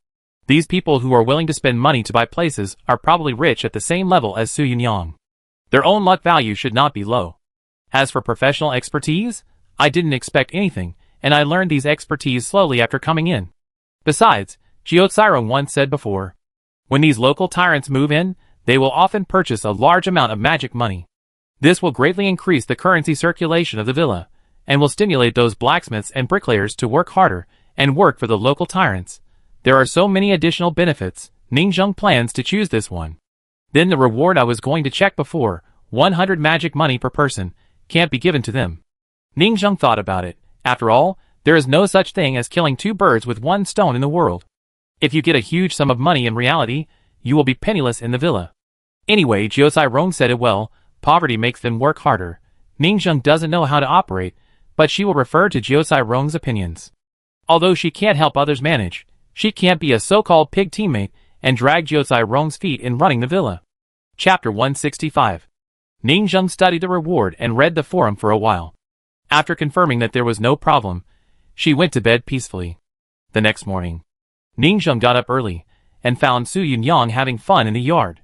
these people who are willing to spend money to buy places are probably rich at the same level as Su Yunyang. Their own luck value should not be low. As for professional expertise, I didn't expect anything, and I learned these expertise slowly after coming in. Besides, Jiociro once said before, when these local tyrants move in, they will often purchase a large amount of magic money. This will greatly increase the currency circulation of the villa, and will stimulate those blacksmiths and bricklayers to work harder and work for the local tyrants. There are so many additional benefits, Ning Zheng plans to choose this one. Then the reward I was going to check before, 100 magic money per person, can't be given to them. Ning Zheng thought about it. After all, there is no such thing as killing 2 birds with 1 stone in the world. If you get a huge sum of money in reality, you will be penniless in the villa. Anyway, Jiosai Rong said it well, poverty makes them work harder. Ning Zheng doesn't know how to operate, but she will refer to Jiosai Rong's opinions. Although she can't help others manage, she can't be a so-called pig teammate and drag Jiosai Rong's feet in running the villa. Chapter 165. Ning Zheng studied the reward and read the forum for a while. After confirming that there was no problem, she went to bed peacefully. The next morning, Ning Zheng got up early and found Su Yunyang having fun in the yard.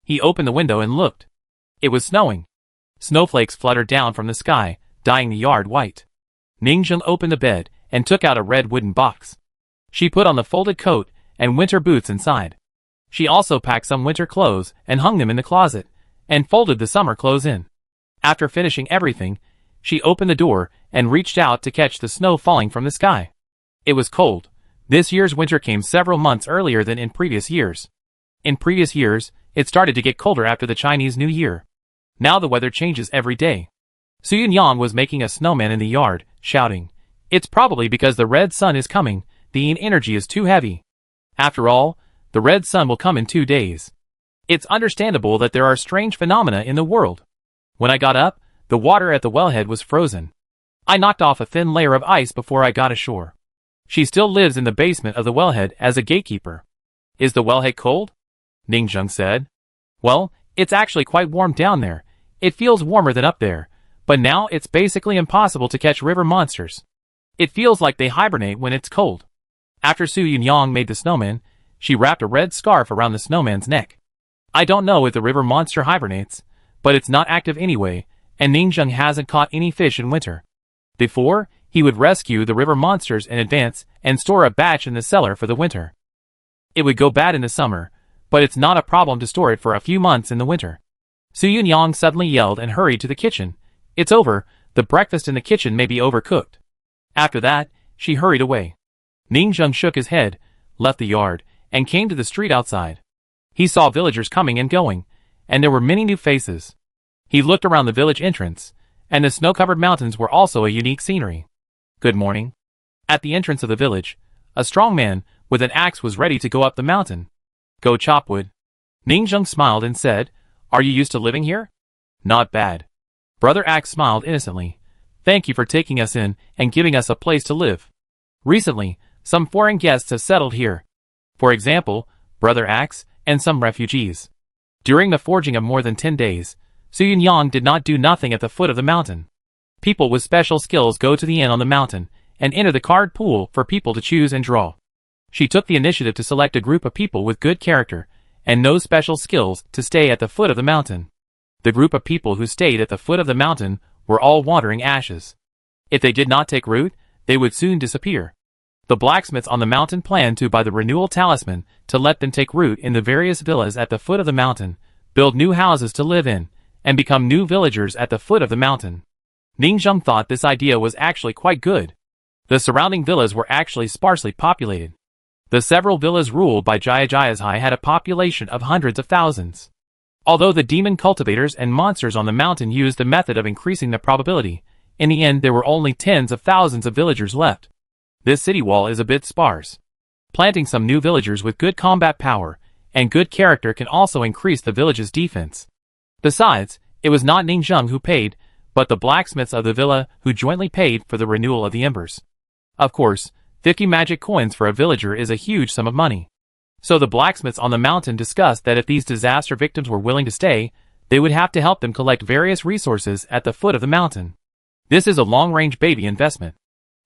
He opened the window and looked. It was snowing. Snowflakes fluttered down from the sky, dyeing the yard white. Ning Zheng opened the bed and took out a red wooden box. She put on the folded coat and winter boots inside. She also packed some winter clothes and hung them in the closet, and folded the summer clothes in. After finishing everything, she opened the door and reached out to catch the snow falling from the sky. It was cold. This year's winter came several months earlier than in previous years. In previous years, it started to get colder after the Chinese New Year. Now the weather changes every day. Su Yunyang was making a snowman in the yard, shouting, "It's probably because the red sun is coming, the yin energy is too heavy. After all, the red sun will come in 2 days. It's understandable that there are strange phenomena in the world. When I got up, the water at the wellhead was frozen. I knocked off a thin layer of ice before I got ashore. She still lives in the basement of the wellhead as a gatekeeper." "Is the wellhead cold?" Ning Zheng said. "Well, it's actually quite warm down there. It feels warmer than up there, but now it's basically impossible to catch river monsters. It feels like they hibernate when it's cold." After Su Yunyang made the snowman, she wrapped a red scarf around the snowman's neck. I don't know if the river monster hibernates, but it's not active anyway, and Ningzheng hasn't caught any fish in winter. Before, he would rescue the river monsters in advance and store a batch in the cellar for the winter. It would go bad in the summer, but it's not a problem to store it for a few months in the winter. Su Yunyang suddenly yelled and hurried to the kitchen. It's over, the breakfast in the kitchen may be overcooked. After that, she hurried away. Ningzheng shook his head, left the yard, and came to the street outside. He saw villagers coming and going, and there were many new faces. He looked around the village entrance, and the snow-covered mountains were also a unique scenery. Good morning. At the entrance of the village, a strong man with an axe was ready to go up the mountain. Go chop wood. Ningzheng smiled and said, Are you used to living here? Not bad. Brother Axe smiled innocently. Thank you for taking us in and giving us a place to live. Recently, some foreign guests have settled here. For example, Brother Axe and some refugees. During the forging of more than 10 days, Su Yunyang did not do nothing at the foot of the mountain. People with special skills go to the inn on the mountain and enter the card pool for people to choose and draw. She took the initiative to select a group of people with good character and no special skills to stay at the foot of the mountain. The group of people who stayed at the foot of the mountain were all wandering ashes. If they did not take root, they would soon disappear. The blacksmiths on the mountain planned to buy the renewal talisman to let them take root in the various villas at the foot of the mountain, build new houses to live in, and become new villagers at the foot of the mountain. Ningzheng thought this idea was actually quite good. The surrounding villas were actually sparsely populated. The several villas ruled by Jayajayazhai had a population of hundreds of thousands. Although the demon cultivators and monsters on the mountain used the method of increasing the probability, in the end there were only tens of thousands of villagers left. This city wall is a bit sparse. Planting some new villagers with good combat power and good character can also increase the village's defense. Besides, it was not Ningzheng who paid, but the blacksmiths of the villa who jointly paid for the renewal of the embers. Of course, 50 magic coins for a villager is a huge sum of money. So the blacksmiths on the mountain discussed that if these disaster victims were willing to stay, they would have to help them collect various resources at the foot of the mountain. This is a long-range baby investment.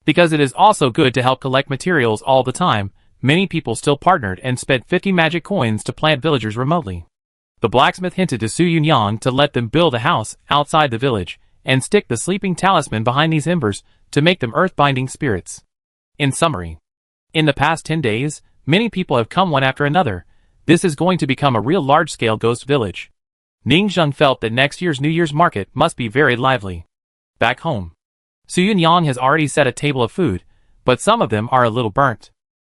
Because it is also good to help collect materials all the time, many people still partnered and spent 50 magic coins to plant villagers remotely. The blacksmith hinted to Su Yunyang to let them build a house outside the village and stick the sleeping talisman behind these embers to make them earth-binding spirits. In summary, in the past 10 days, many people have come one after another. This is going to become a real large-scale ghost village. Ningzheng felt that next year's New Year's market must be very lively. Back home, Su Yunyang has already set a table of food, but some of them are a little burnt.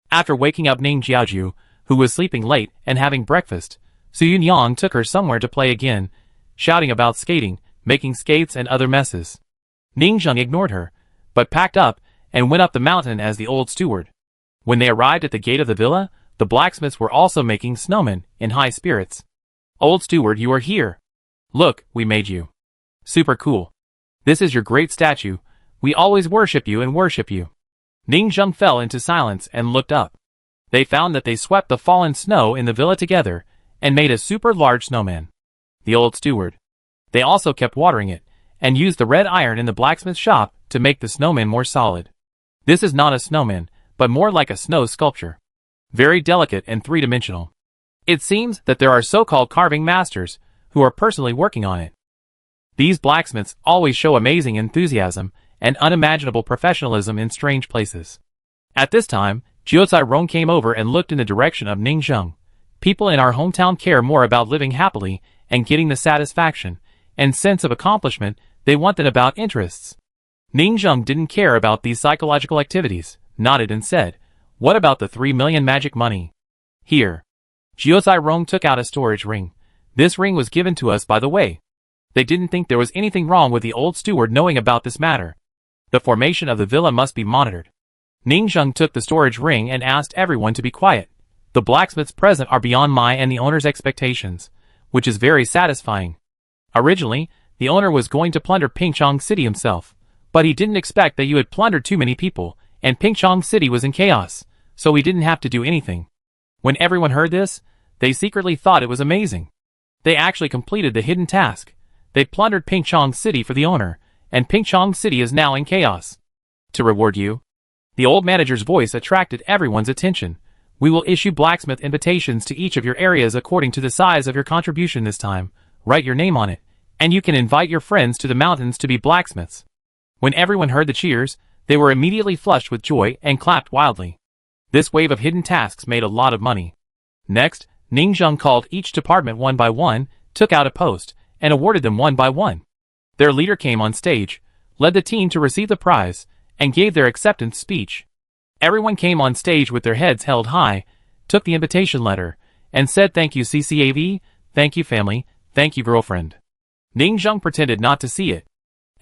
After waking up Ning Jiaoju, who was sleeping late and having breakfast, Su Yunyang took her somewhere to play again, shouting about skating, making skates and other messes. Ningzheng ignored her, but packed up and went up the mountain as the old steward. When they arrived at the gate of the villa, the blacksmiths were also making snowmen, in high spirits. Old steward, you are here. Look, we made you. Super cool. This is your great statue. We always worship you and worship you. Ningzheng fell into silence and looked up. They found that they swept the fallen snow in the villa together and made a super large snowman. The old steward. They also kept watering it and used the red iron in the blacksmith shop to make the snowman more solid. This is not a snowman, but more like a snow sculpture. Very delicate and three-dimensional. It seems that there are so-called carving masters who are personally working on it. These blacksmiths always show amazing enthusiasm and unimaginable professionalism in strange places. At this time, Jiuzai Rong came over and looked in the direction of Ningzheng. People in our hometown care more about living happily and getting the satisfaction and sense of accomplishment they want than about interests. Ningzheng didn't care about these psychological activities, nodded and said, What about the 3 million magic money? Here. Jiuzai Rong took out a storage ring. This ring was given to us by the way. They didn't think there was anything wrong with the old steward knowing about this matter. The formation of the villa must be monitored. Ningzheng took the storage ring and asked everyone to be quiet. The blacksmiths present are beyond my and the owner's expectations, which is very satisfying. Originally, the owner was going to plunder Pingchong City himself, but he didn't expect that you had plundered too many people, and Pingchong City was in chaos, so he didn't have to do anything. When everyone heard this, they secretly thought it was amazing. They actually completed the hidden task. They plundered Pingchong City for the owner, and Pingchong City is now in chaos. To reward you. The old manager's voice attracted everyone's attention, We will issue blacksmith invitations to each of your areas according to the size of your contribution this time. Write your name on it, and you can invite your friends to the mountains to be blacksmiths." When everyone heard the cheers, they were immediately flushed with joy and clapped wildly. This wave of hidden tasks made a lot of money. Next, Ningzheng called each department one by one, took out a post, and awarded them one by one. Their leader came on stage, led the team to receive the prize, and gave their acceptance speech. Everyone came on stage with their heads held high, took the invitation letter, and said thank you CCAV, thank you family, thank you girlfriend. Ningzheng pretended not to see it.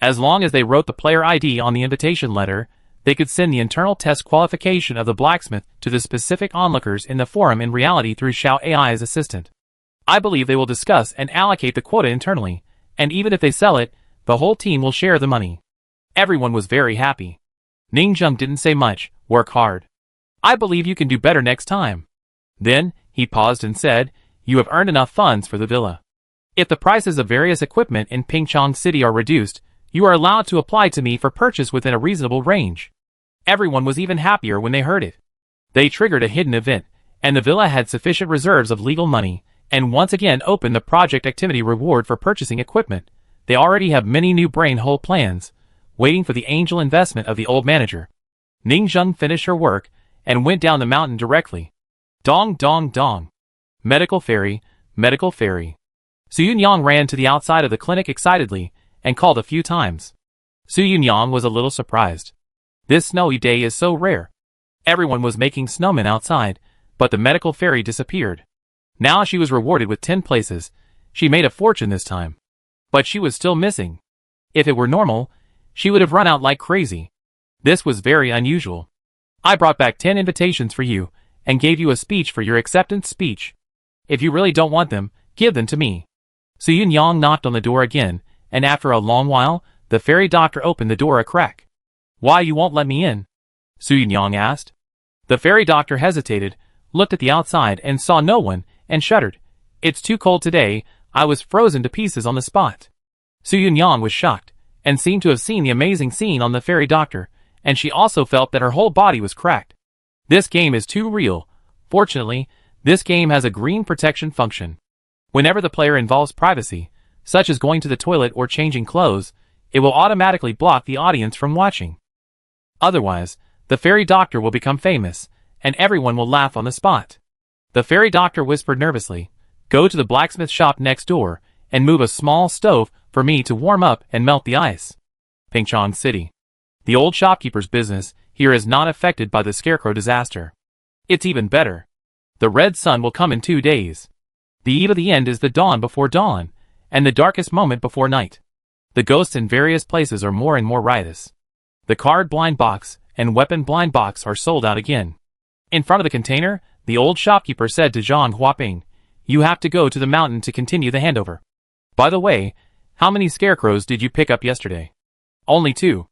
As long as they wrote the player ID on the invitation letter, they could send the internal test qualification of the blacksmith to the specific onlookers in the forum in reality through Xiao AI's assistant. I believe they will discuss and allocate the quota internally, and even if they sell it, the whole team will share the money. Everyone was very happy. Ningzheng didn't say much, work hard. I believe you can do better next time. Then, he paused and said, you have earned enough funds for the villa. If the prices of various equipment in Pingchong City are reduced, you are allowed to apply to me for purchase within a reasonable range. Everyone was even happier when they heard it. They triggered a hidden event, and the villa had sufficient reserves of legal money, and once again opened the project activity reward for purchasing equipment. They already have many new brain hole plans, waiting for the angel investment of the old manager. Ningzheng finished her work, and went down the mountain directly. Dong dong dong. Medical fairy, medical fairy. Su Yunyang ran to the outside of the clinic excitedly, and called a few times. Su Yunyang was a little surprised. This snowy day is so rare. Everyone was making snowmen outside, but the medical fairy disappeared. Now she was rewarded with 10 places. She made a fortune this time. But she was still missing. If it were normal, she would have run out like crazy. This was very unusual. I brought back 10 invitations for you, and gave you a speech for your acceptance speech. If you really don't want them, give them to me. Su Yunyang knocked on the door again, and after a long while, the fairy doctor opened the door a crack. Why you won't let me in? Su Yunyang asked. The fairy doctor hesitated, looked at the outside and saw no one, and shuddered. It's too cold today, I was frozen to pieces on the spot. Su Yunyang was shocked, and seemed to have seen the amazing scene on the fairy doctor, and she also felt that her whole body was cracked. This game is too real. Fortunately, this game has a green protection function. Whenever the player involves privacy, such as going to the toilet or changing clothes, it will automatically block the audience from watching. Otherwise, the fairy doctor will become famous, and everyone will laugh on the spot. The fairy doctor whispered nervously, go to the blacksmith shop next door, and move a small stove for me to warm up and melt the ice. Pingchong City. The old shopkeeper's business here is not affected by the scarecrow disaster. It's even better. The red sun will come in 2 days. The eve of the end is the dawn before dawn, and the darkest moment before night. The ghosts in various places are more and more riotous. The card blind box and weapon blind box are sold out again. In front of the container, the old shopkeeper said to Zhang Huaping, you have to go to the mountain to continue the handover. By the way, how many scarecrows did you pick up yesterday? Only 2.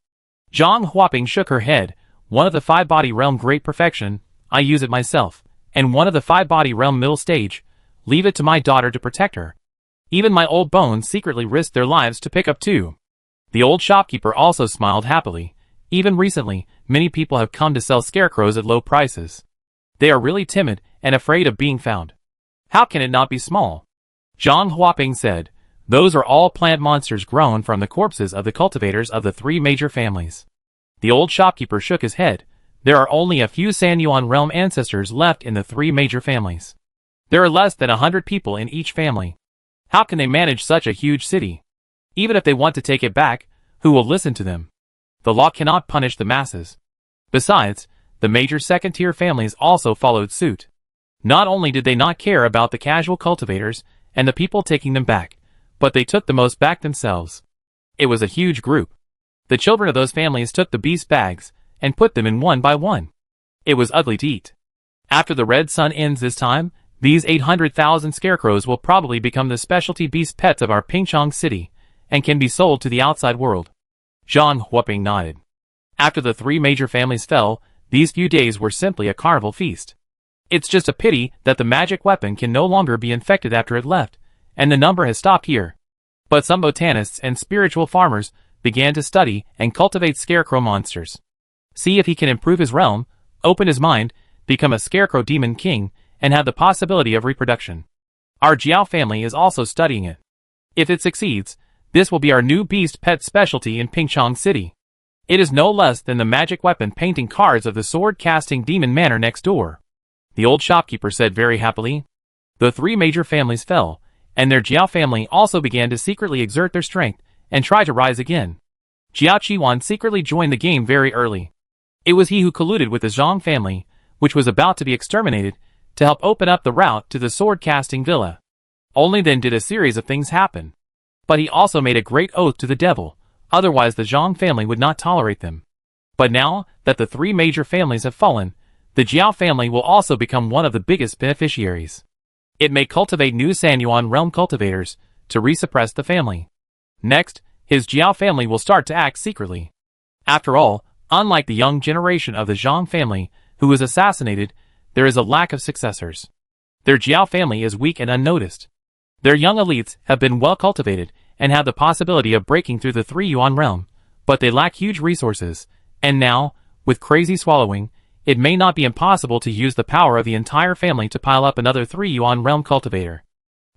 Zhang Huaping shook her head. One of the 5-body realm great perfection, I use it myself, and one of the 5-body realm middle stage, leave it to my daughter to protect her. Even my old bones secretly risked their lives to pick up 2. The old shopkeeper also smiled happily. Even recently, many people have come to sell scarecrows at low prices. They are really timid and afraid of being found. How can it not be small? Zhang Huaping said, those are all plant monsters grown from the corpses of the cultivators of the 3 major families. The old shopkeeper shook his head. There are only a few Sanyuan realm ancestors left in the 3 major families. There are less than 100 people in each family. How can they manage such a huge city? Even if they want to take it back, who will listen to them? The law cannot punish the masses. Besides, the major second-tier families also followed suit. Not only did they not care about the casual cultivators and the people taking them back, but they took the most back themselves. It was a huge group. The children of those families took the beast bags and put them in one by one. It was ugly to eat. After the red sun ends this time, these 800,000 scarecrows will probably become the specialty beast pets of our Pingchong City, and can be sold to the outside world. Zhang Huaping nodded. After the 3 major families fell, these few days were simply a carnival feast. It's just a pity that the magic weapon can no longer be infected after it left, and the number has stopped here. But some botanists and spiritual farmers began to study and cultivate scarecrow monsters. See if he can improve his realm, open his mind, become a scarecrow demon king, and have the possibility of reproduction. Our Jiao family is also studying it. If it succeeds, this will be our new beast pet specialty in Pingchong City. It is no less than the magic weapon painting cards of the sword-casting demon manor next door. The old shopkeeper said very happily. The three major families fell, and their Jiao family also began to secretly exert their strength and try to rise again. Jiao Qiwan secretly joined the game very early. It was he who colluded with the Zhang family, which was about to be exterminated, to help open up the route to the sword-casting villa. Only then did a series of things happen. But he also made a great oath to the devil, otherwise the Zhang family would not tolerate them. But now that the three major families have fallen, the Jiao family will also become one of the biggest beneficiaries. It may cultivate new Sanyuan realm cultivators to resuppress the family. Next, his Jiao family will start to act secretly. After all, unlike the young generation of the Zhang family, who was assassinated, there is a lack of successors. Their Jiao family is weak and unnoticed. Their young elites have been well cultivated and have the possibility of breaking through the 3 Yuan realm, but they lack huge resources, and now, with crazy swallowing, it may not be impossible to use the power of the entire family to pile up another 3 Yuan realm cultivator.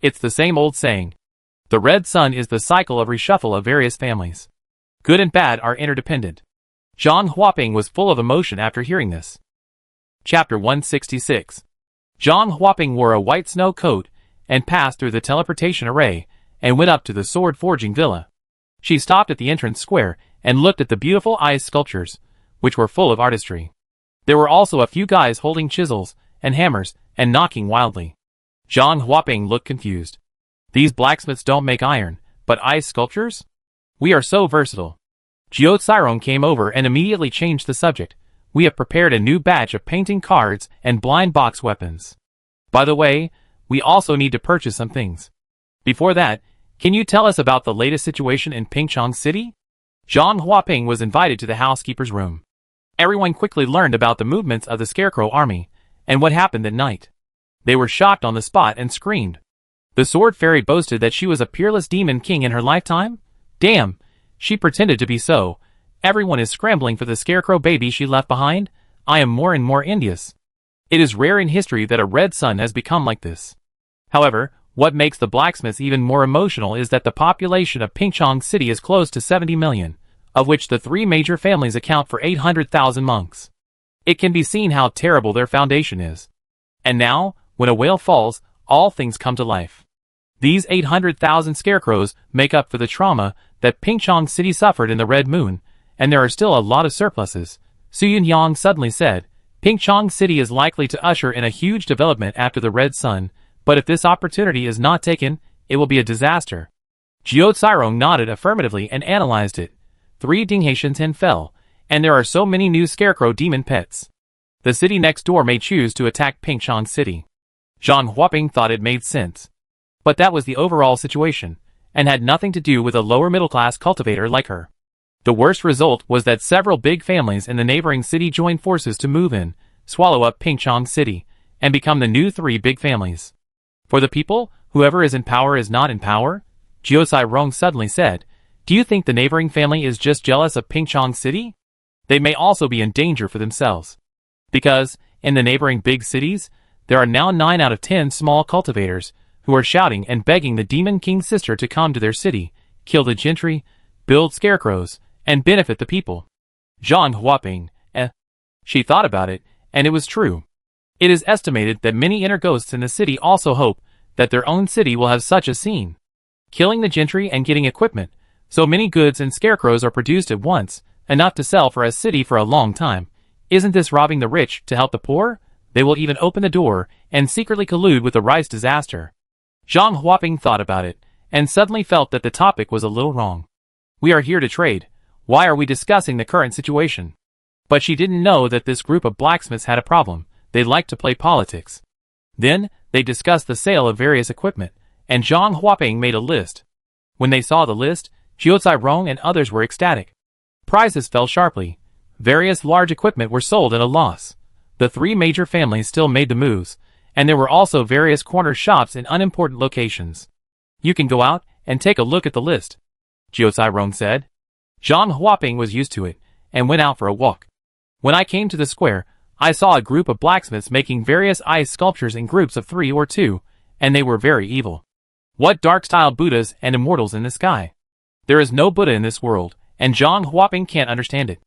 It's the same old saying. The red sun is the cycle of reshuffle of various families. Good and bad are interdependent. Zhang Huaping was full of emotion after hearing this. Chapter 166. Zhang Huaping wore a white snow coat and passed through the teleportation array and went up to the sword forging villa. She stopped at the entrance square and looked at the beautiful ice sculptures, which were full of artistry. There were also a few guys holding chisels and hammers and knocking wildly. Zhang Huaping looked confused. These blacksmiths don't make iron, but ice sculptures? We are so versatile. Jiao Cyrong came over and immediately changed the subject. We have prepared a new batch of painting cards and blind box weapons. By the way, we also need to purchase some things. Before that, can you tell us about the latest situation in Pingchong City? Zhang Huaping was invited to the housekeeper's room. Everyone quickly learned about the movements of the Scarecrow army and what happened that night. They were shocked on the spot and screamed. The sword fairy boasted that she was a peerless demon king in her lifetime? Damn, she pretended to be so. Everyone is scrambling for the Scarecrow baby she left behind. I am more and more envious. It is rare in history that a red sun has become like this. However, what makes the blacksmiths even more emotional is that the population of Pingchong City is close to 70 million, of which the 3 major families account for 800,000 monks. It can be seen how terrible their foundation is. And now, when a whale falls, all things come to life. These 800,000 scarecrows make up for the trauma that Pingchong City suffered in the Red Moon, and there are still a lot of surpluses. Su Yunyang suddenly said, Pingchong City is likely to usher in a huge development after the Red Sun, but if this opportunity is not taken, it will be a disaster. Jiao Cyrong nodded affirmatively and analyzed it. 3 Dinghaitian fell, and there are so many new scarecrow demon pets. The city next door may choose to attack Pingchong City. Zhang Huaping thought it made sense. But that was the overall situation, and had nothing to do with a lower middle-class cultivator like her. The worst result was that several big families in the neighboring city joined forces to move in, swallow up Pingchong City, and become the new 3 big families. For the people, whoever is in power is not in power? Jiao Cyrong suddenly said. Do you think the neighboring family is just jealous of Pingchong City? They may also be in danger for themselves. Because, in the neighboring big cities, there are now 9 out of 10 small cultivators who are shouting and begging the Demon King's sister to come to their city, kill the gentry, build scarecrows, and benefit the people. Zhang Huaping, She thought about it, and it was true. It is estimated that many inner ghosts in the city also hope that their own city will have such a scene. Killing the gentry and getting equipment, so many goods and scarecrows are produced at once, enough to sell for a city for a long time. Isn't this robbing the rich to help the poor? They will even open the door and secretly collude with the rice disaster. Zhang Huaping thought about it, and suddenly felt that the topic was a little wrong. We are here to trade. Why are we discussing the current situation? But she didn't know that this group of blacksmiths had a problem. They liked to play politics. Then, they discussed the sale of various equipment, and Zhang Huaping made a list. When they saw the list, Jiao Cyrong and others were ecstatic. Prices fell sharply. Various large equipment were sold at a loss. The 3 major families still made the moves, and there were also various corner shops in unimportant locations. You can go out and take a look at the list, Jiao Cyrong said. Zhang Huaping was used to it, and went out for a walk. When I came to the square, I saw a group of blacksmiths making various ice sculptures in groups of 3 or 2, and they were very evil. What dark-styled Buddhas and immortals in the sky? There is no Buddha in this world, and Zhang Huaping can't understand it.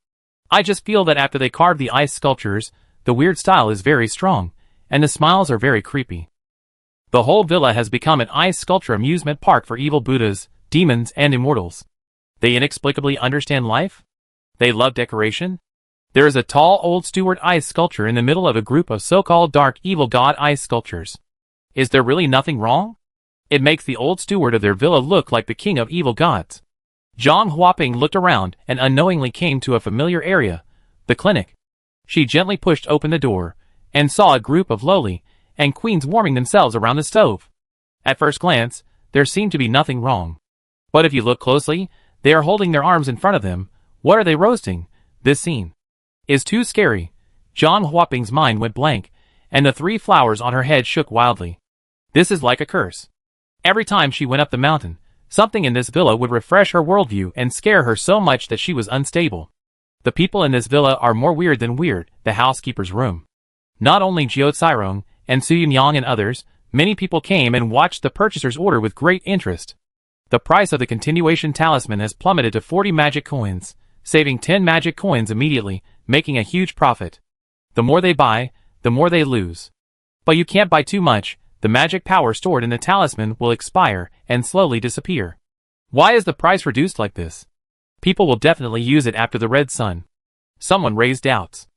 I just feel that after they carve the ice sculptures, the weird style is very strong, and the smiles are very creepy. The whole villa has become an ice sculpture amusement park for evil Buddhas, demons, and immortals. They inexplicably understand life? They love decoration? There is a tall old steward ice sculpture in the middle of a group of so-called dark evil god ice sculptures. Is there really nothing wrong? It makes the old steward of their villa look like the king of evil gods. Zhang Huaping looked around and unknowingly came to a familiar area, the clinic. She gently pushed open the door, and saw a group of lowly and queens warming themselves around the stove. At first glance, there seemed to be nothing wrong. But if you look closely, they are holding their arms in front of them. What are they roasting? This scene is too scary. Zhang Huaping's mind went blank, and the 3 flowers on her head shook wildly. This is like a curse. Every time she went up the mountain, something in this villa would refresh her worldview and scare her so much that she was unstable. The people in this villa are more weird than weird, the housekeeper's room. Not only Jiao Cairong and Su Yunyang and others, many people came and watched the purchaser's order with great interest. The price of the continuation talisman has plummeted to 40 magic coins, saving 10 magic coins immediately, making a huge profit. The more they buy, the more they lose. But you can't buy too much. The magic power stored in the talisman will expire and slowly disappear. Why is the price reduced like this? People will definitely use it after the red sun. Someone raised doubts.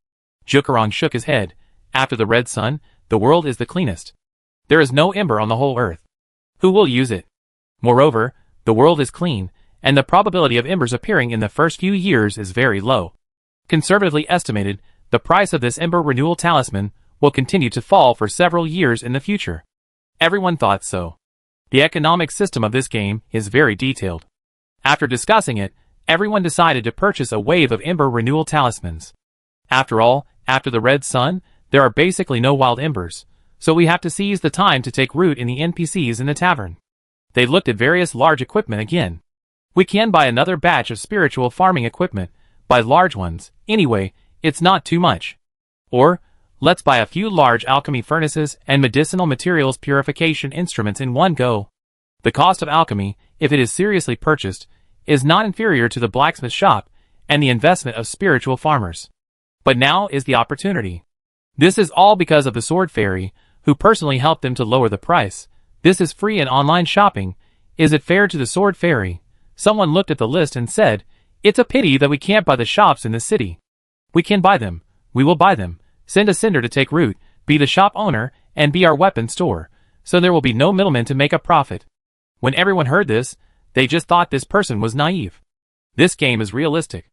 Jukarong shook his head. After the red sun, the world is the cleanest. There is no ember on the whole earth. Who will use it? Moreover, the world is clean, and the probability of embers appearing in the first few years is very low. Conservatively estimated, the price of this ember renewal talisman will continue to fall for several years in the future. Everyone thought so. The economic system of this game is very detailed. After discussing it, everyone decided to purchase a wave of ember renewal talismans. After all, after the red sun, there are basically no wild embers, so we have to seize the time to take root in the NPCs in the tavern. They looked at various large equipment again. We can buy another batch of spiritual farming equipment, buy large ones, anyway, it's not too much. Or, let's buy a few large alchemy furnaces and medicinal materials purification instruments in one go. The cost of alchemy, if it is seriously purchased, is not inferior to the blacksmith shop and the investment of spiritual farmers. But now is the opportunity. This is all because of the Sword Fairy, who personally helped them to lower the price. This is free and online shopping. Is it fair to the Sword Fairy? Someone looked at the list and said, "It's a pity that we can't buy the shops in the city. We can buy them. We will buy them. Send a Cinder to take root, be the shop owner, and be our weapon store, so there will be no middlemen to make a profit." When everyone heard this, they just thought this person was naive. This game is realistic.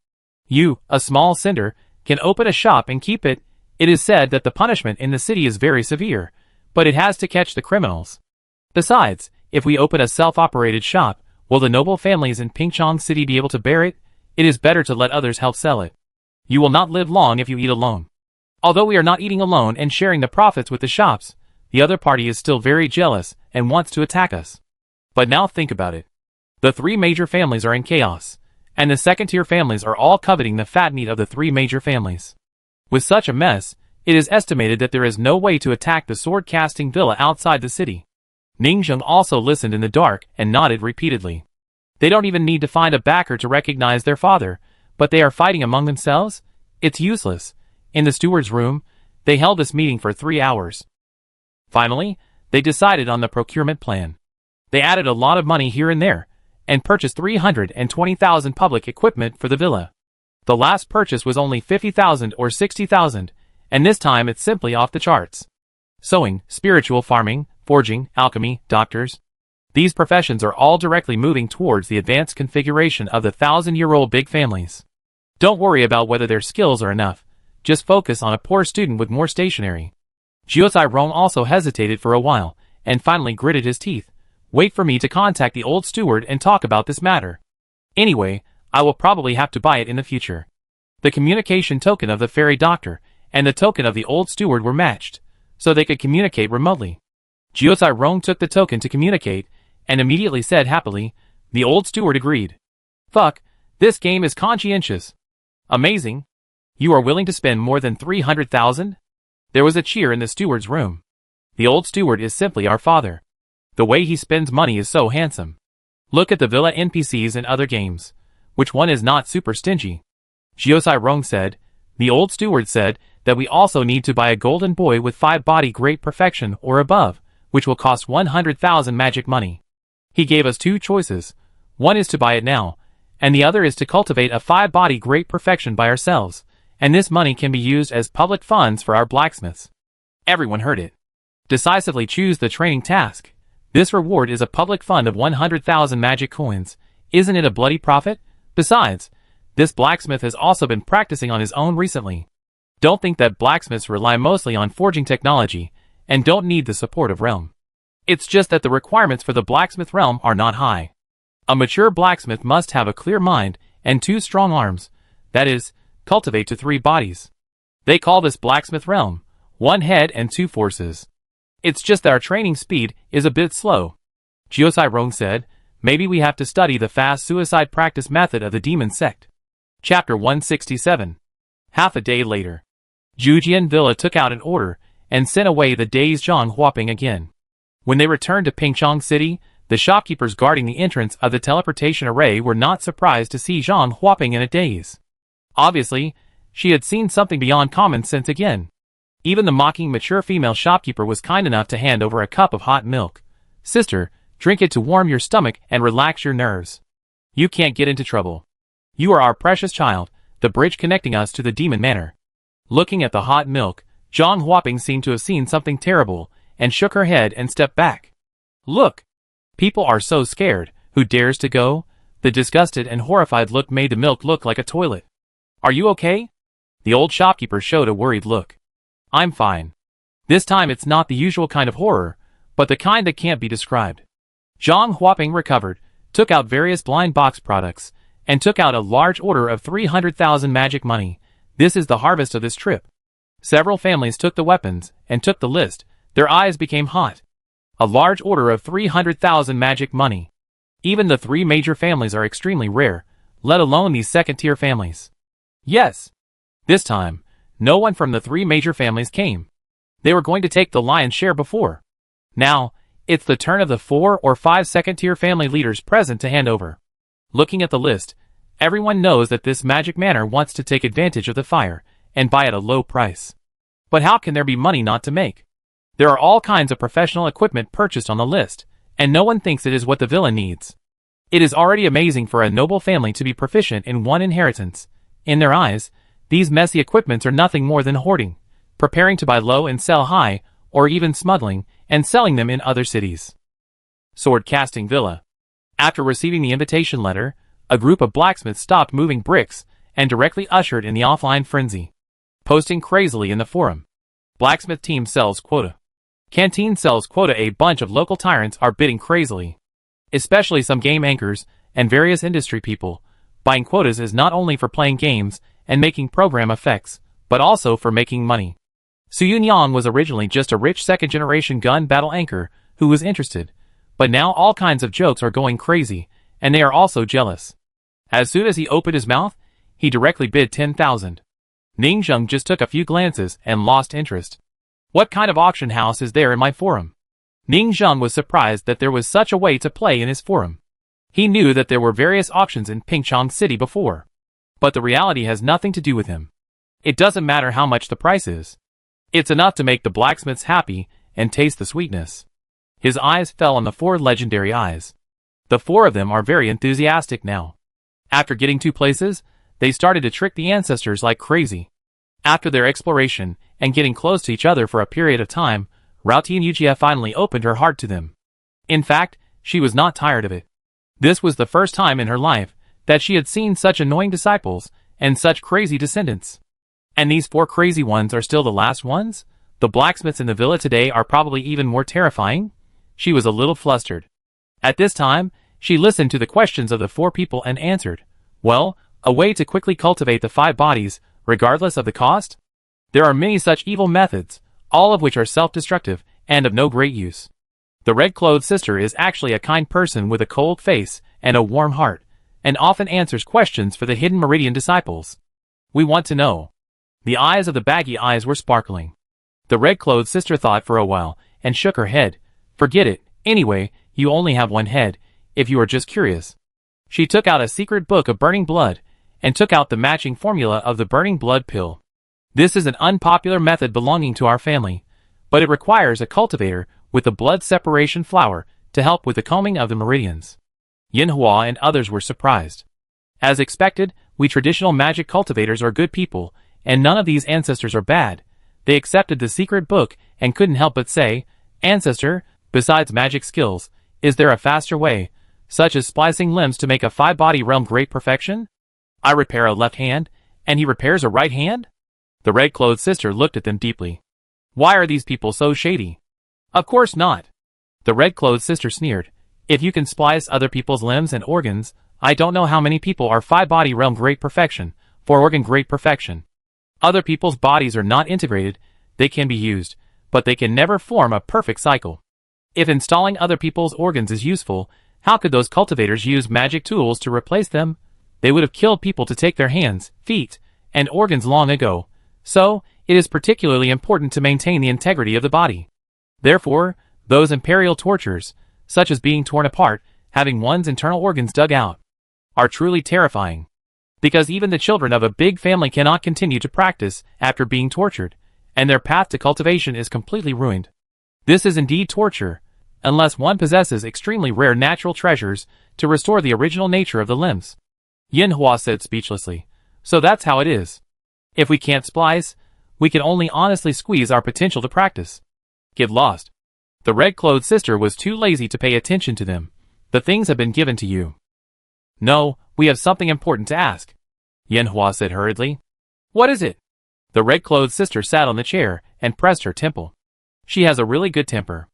You, a small Cinder, can open a shop and keep it. It is said that the punishment in the city is very severe, but it has to catch the criminals. Besides, if we open a self-operated shop, will the noble families in Pingchong City be able to bear it? It is better to let others help sell it. You will not live long if you eat alone. Although we are not eating alone and sharing the profits with the shops, the other party is still very jealous and wants to attack us. But now think about it. The 3 major families are in chaos, and the second-tier families are all coveting the fat meat of the 3 major families. With such a mess, it is estimated that there is no way to attack the sword-casting villa outside the city. Ningzheng also listened in the dark and nodded repeatedly. They don't even need to find a backer to recognize their father, but they are fighting among themselves? It's useless. In the steward's room, they held this meeting for 3 hours. Finally, they decided on the procurement plan. They added a lot of money here and there, and purchased 320,000 public equipment for the villa. The last purchase was only 50,000 or 60,000, and this time it's simply off the charts. Sewing, spiritual farming, forging, alchemy, doctors. These professions are all directly moving towards the advanced configuration of the 1,000-year-old big families. Don't worry about whether their skills are enough. Just focus on a poor student with more stationery. Jiao Cairong also hesitated for a while, and finally gritted his teeth. Wait for me to contact the old steward and talk about this matter. Anyway, I will probably have to buy it in the future. The communication token of the fairy doctor and the token of the old steward were matched, so they could communicate remotely. Jiao Cairong took the token to communicate, and immediately said happily, the old steward agreed. Fuck, this game is conscientious. Amazing. You are willing to spend more than 300,000? There was a cheer in the steward's room. The old steward is simply our father. The way he spends money is so handsome. Look at the villa NPCs in other games. Which one is not super stingy? Jiosai Rong said. The old steward said that we also need to buy a golden boy with 5 body great perfection or above, which will cost 100,000 magic money. He gave us 2 choices. One is to buy it now, and the other is to cultivate a 5 body great perfection by ourselves, and this money can be used as public funds for our blacksmiths. Everyone heard it. Decisively choose the training task. This reward is a public fund of 100,000 magic coins. Isn't it a bloody profit? Besides, this blacksmith has also been practicing on his own recently. Don't think that blacksmiths rely mostly on forging technology, and don't need the support of realm. It's just that the requirements for the blacksmith realm are not high. A mature blacksmith must have a clear mind and 2 strong arms, that is, cultivate to 3 bodies. They call this blacksmith realm, 1 head and 2 forces. It's just that our training speed is a bit slow. Jiosai Rong said, maybe we have to study the fast suicide practice method of the demon sect. Chapter 167. Half a day later. Jujian Villa took out an order and sent away the dazed Zhang Huaping again. When they returned to Pingchong City, the shopkeepers guarding the entrance of the teleportation array were not surprised to see Zhang Huaping in a daze. Obviously, she had seen something beyond common sense again. Even the mocking mature female shopkeeper was kind enough to hand over a cup of hot milk. Sister, drink it to warm your stomach and relax your nerves. You can't get into trouble. You are our precious child, the bridge connecting us to the demon manor. Looking at the hot milk, Zhang Huaping seemed to have seen something terrible, and shook her head and stepped back. Look! People are so scared. Who dares to go? The disgusted and horrified look made the milk look like a toilet. Are you okay? The old shopkeeper showed a worried look. I'm fine. This time it's not the usual kind of horror, but the kind that can't be described. Zhang Huaping recovered, took out various blind box products, and took out a large order of 300,000 magic money. This is the harvest of this trip. Several families took the weapons, and took the list. Their eyes became hot. A large order of 300,000 magic money. Even the 3 major families are extremely rare, let alone these second-tier families. Yes. This time, no one from the 3 major families came. They were going to take the lion's share before. Now, it's the turn of the 4 or 5 second-tier family leaders present to hand over. Looking at the list, everyone knows that this magic manor wants to take advantage of the fire, and buy at a low price. But how can there be money not to make? There are all kinds of professional equipment purchased on the list, and no one thinks it is what the villa needs. It is already amazing for a noble family to be proficient in one inheritance. In their eyes, these messy equipments are nothing more than hoarding, preparing to buy low and sell high, or even smuggling and selling them in other cities. Sword Casting Villa. After receiving the invitation letter, a group of blacksmiths stopped moving bricks and directly ushered in the offline frenzy. Posting crazily in the forum. Blacksmith team sells quota. Canteen sells quota. A bunch of local tyrants are bidding crazily. Especially some game anchors and various industry people. Buying quotas is not only for playing games and making program effects, but also for making money. Su Yunyang was originally just a rich second-generation gun battle anchor who was interested, but now all kinds of jokes are going crazy, and they are also jealous. As soon as he opened his mouth, he directly bid 10,000. Ning Zheng just took a few glances and lost interest. What kind of auction house is there in my forum? Ning Zheng was surprised that there was such a way to play in his forum. He knew that there were various auctions in Pingchong City before. But the reality has nothing to do with him. It doesn't matter how much the price is. It's enough to make the blacksmiths happy and taste the sweetness. His eyes fell on the 4 legendary eyes. The 4 of them are very enthusiastic now. After getting 2 places, they started to trick the ancestors like crazy. After their exploration and getting close to each other for a period of time, Routin Yujia finally opened her heart to them. In fact, she was not tired of it. This was the first time in her life that she had seen such annoying disciples and such crazy descendants. And these 4 crazy ones are still the last ones? The blacksmiths in the villa today are probably even more terrifying? She was a little flustered. At this time, she listened to the questions of the 4 people and answered, well, a way to quickly cultivate the 5 bodies, regardless of the cost? There are many such evil methods, all of which are self-destructive and of no great use. The red-clothed sister is actually a kind person with a cold face and a warm heart, and often answers questions for the hidden Meridian disciples. We want to know, The eyes of the baggy eyes were sparkling. The red-clothed sister thought for a while, and shook her head. Forget it, anyway, you only have one head, if you are just curious. She took out a secret book of burning blood, and took out the matching formula of the burning blood pill. This is an unpopular method belonging to our family, but it requires a cultivator with the blood separation flower to help with the combing of the meridians. Yinhua and others were surprised. As expected, we traditional magic cultivators are good people, and none of these ancestors are bad. They accepted the secret book and couldn't help but say, "Ancestor, besides magic skills, is there a faster way, such as splicing limbs to make a 5-body realm great perfection? I repair a left hand, and he repairs a right hand?" The red-clothed sister looked at them deeply. Why are these people so shady? Of course not. The red-clothed sister sneered. If you can splice other people's limbs and organs, I don't know how many people are 5-body realm great perfection, 4-organ great perfection. Other people's bodies are not integrated, they can be used, but they can never form a perfect cycle. If installing other people's organs is useful, how could those cultivators use magic tools to replace them? They would have killed people to take their hands, feet, and organs long ago. So, it is particularly important to maintain the integrity of the body. Therefore, those imperial tortures, such as being torn apart, having one's internal organs dug out, are truly terrifying. Because even the children of a big family cannot continue to practice after being tortured, and their path to cultivation is completely ruined. This is indeed torture, unless one possesses extremely rare natural treasures to restore the original nature of the limbs. Yinhua said speechlessly. So that's how it is. If we can't splice, we can only honestly squeeze our potential to practice. Get lost. The red-clothed sister was too lazy to pay attention to them. The things have been given to you. No, we have something important to ask. Yinhua said hurriedly. What is it? The red-clothed sister sat on the chair and pressed her temple. She has a really good temper.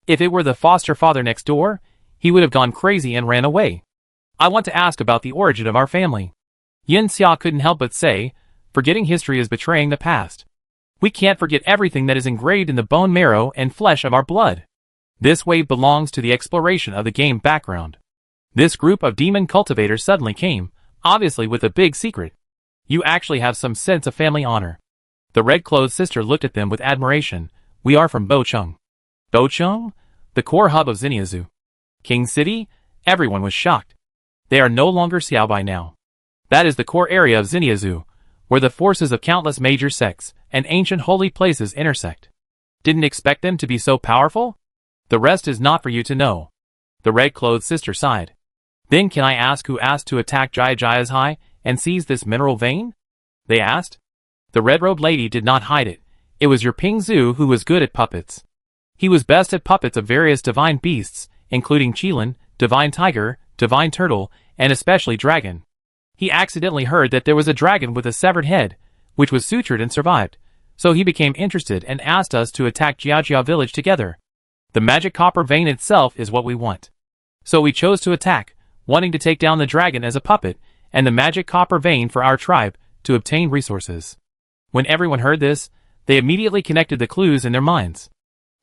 If it were the foster father next door, he would have gone crazy and ran away. I want to ask about the origin of our family. Yin Xia couldn't help but say, forgetting history is betraying the past. We can't forget everything that is engraved in the bone marrow and flesh of our blood. This wave belongs to the exploration of the game background. This group of demon cultivators suddenly came, obviously with a big secret. You actually have some sense of family honor. The red-clothed sister looked at them with admiration. We are from Bocheng. Bocheng? The core hub of Xinyazu. King City? Everyone was shocked. They are no longer Xiaobai now. That is the core area of Xinyazu, where the forces of countless major sects and ancient holy places intersect. Didn't expect them to be so powerful? The rest is not for you to know. The red-clothed sister sighed. Then can I ask who asked to attack Jaya Jaya's high and seize this mineral vein? They asked. The red-robed lady did not hide it. It was your Ping Zhu who was good at puppets. He was best at puppets of various divine beasts, including Qilin, divine tiger, divine turtle, and especially dragon. He accidentally heard that there was a dragon with a severed head, which was sutured and survived, so he became interested and asked us to attack Jiajia village together. The magic copper vein itself is what we want. So we chose to attack, wanting to take down the dragon as a puppet, and the magic copper vein for our tribe, to obtain resources. When everyone heard this, they immediately connected the clues in their minds.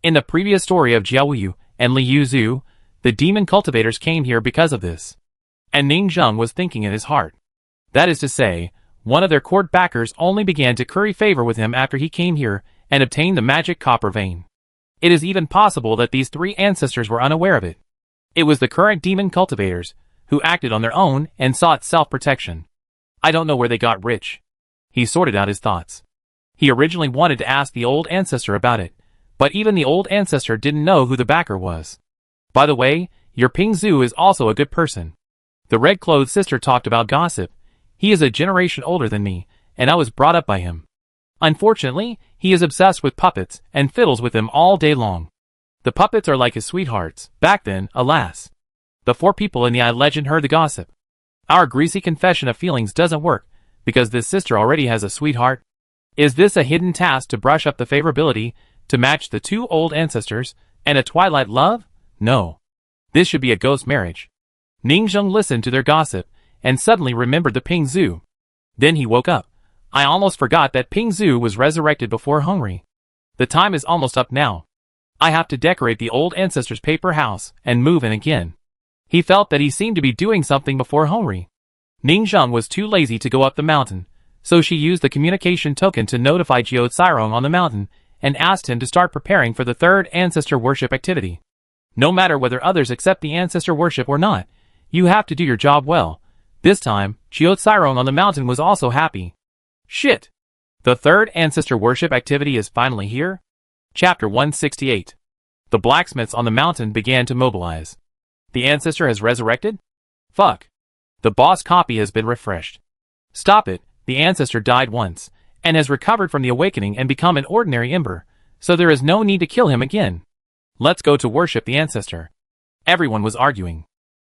In the previous story of Jiaoyu and Li Yuzhu, the demon cultivators came here because of this. And Ning Zheng was thinking in his heart. That is to say, one of their court backers only began to curry favor with him after he came here and obtained the magic copper vein. It is even possible that these 3 ancestors were unaware of it. It was the current demon cultivators, who acted on their own and sought self-protection. I don't know where they got rich. He sorted out his thoughts. He originally wanted to ask the old ancestor about it, but even the old ancestor didn't know who the backer was. By the way, your Ping Zhu is also a good person. The red-clothed sister talked about gossip. He is a generation older than me, and I was brought up by him. Unfortunately, he is obsessed with puppets and fiddles with them all day long. The puppets are like his sweethearts. Back then, alas. The 4 people in the legend heard the gossip. Our greasy confession of feelings doesn't work, because this sister already has a sweetheart. Is this a hidden task to brush up the favorability, to match the 2 old ancestors, and a twilight love? No. This should be a ghost marriage. Ning Zheng listened to their gossip, and suddenly remembered the Ping Zhu. Then he woke up. I almost forgot that Ping Zhu was resurrected before Hungry. The time is almost up now. I have to decorate the old ancestor's paper house and move in again. He felt that he seemed to be doing something before Hungry. Ning Zheng was too lazy to go up the mountain, so she used the communication token to notify Jiao on the mountain and asked him to start preparing for the third ancestor worship activity. No matter whether others accept the ancestor worship or not, you have to do your job well. This time, Jiao on the mountain was also happy. Shit! The third ancestor worship activity is finally here? Chapter 168. The blacksmiths on the mountain began to mobilize. The ancestor has resurrected? Fuck. The boss copy has been refreshed. Stop it, the ancestor died once, and has recovered from the awakening and become an ordinary ember, so there is no need to kill him again. Let's go to worship the ancestor. Everyone was arguing.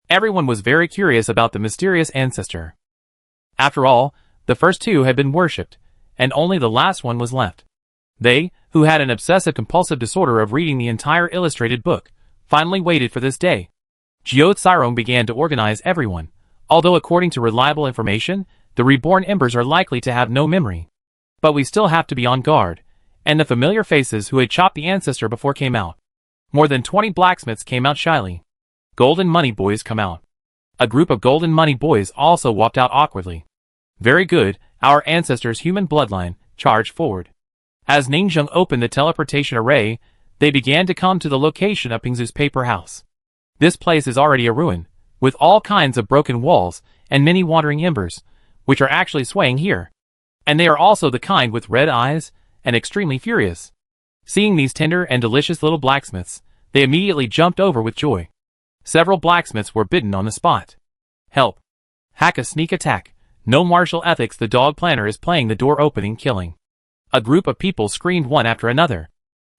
Everyone was very curious about the mysterious ancestor. After all, the first two had been worshipped, and only the last one was left. They, who had an obsessive-compulsive disorder of reading the entire illustrated book, finally waited for this day. Jiao began to organize everyone, although according to reliable information, the reborn embers are likely to have no memory. But we still have to be on guard, and the familiar faces who had chopped the ancestor before came out. More than 20 blacksmiths came out shyly. Golden Money Boys come out. A group of Golden Money Boys also walked out awkwardly. Very good, our ancestors' human bloodline charged forward. As Ningzheng opened the teleportation array, they began to come to the location of Pingzu's paper house. This place is already a ruin, with all kinds of broken walls and many wandering embers, which are actually swaying here. And they are also the kind with red eyes and extremely furious. Seeing these tender and delicious little blacksmiths, they immediately jumped over with joy. Several blacksmiths were bitten on the spot. Help. Hack a sneak attack. No martial ethics. The dog planner is playing the door opening killing. A group of people screamed one after another.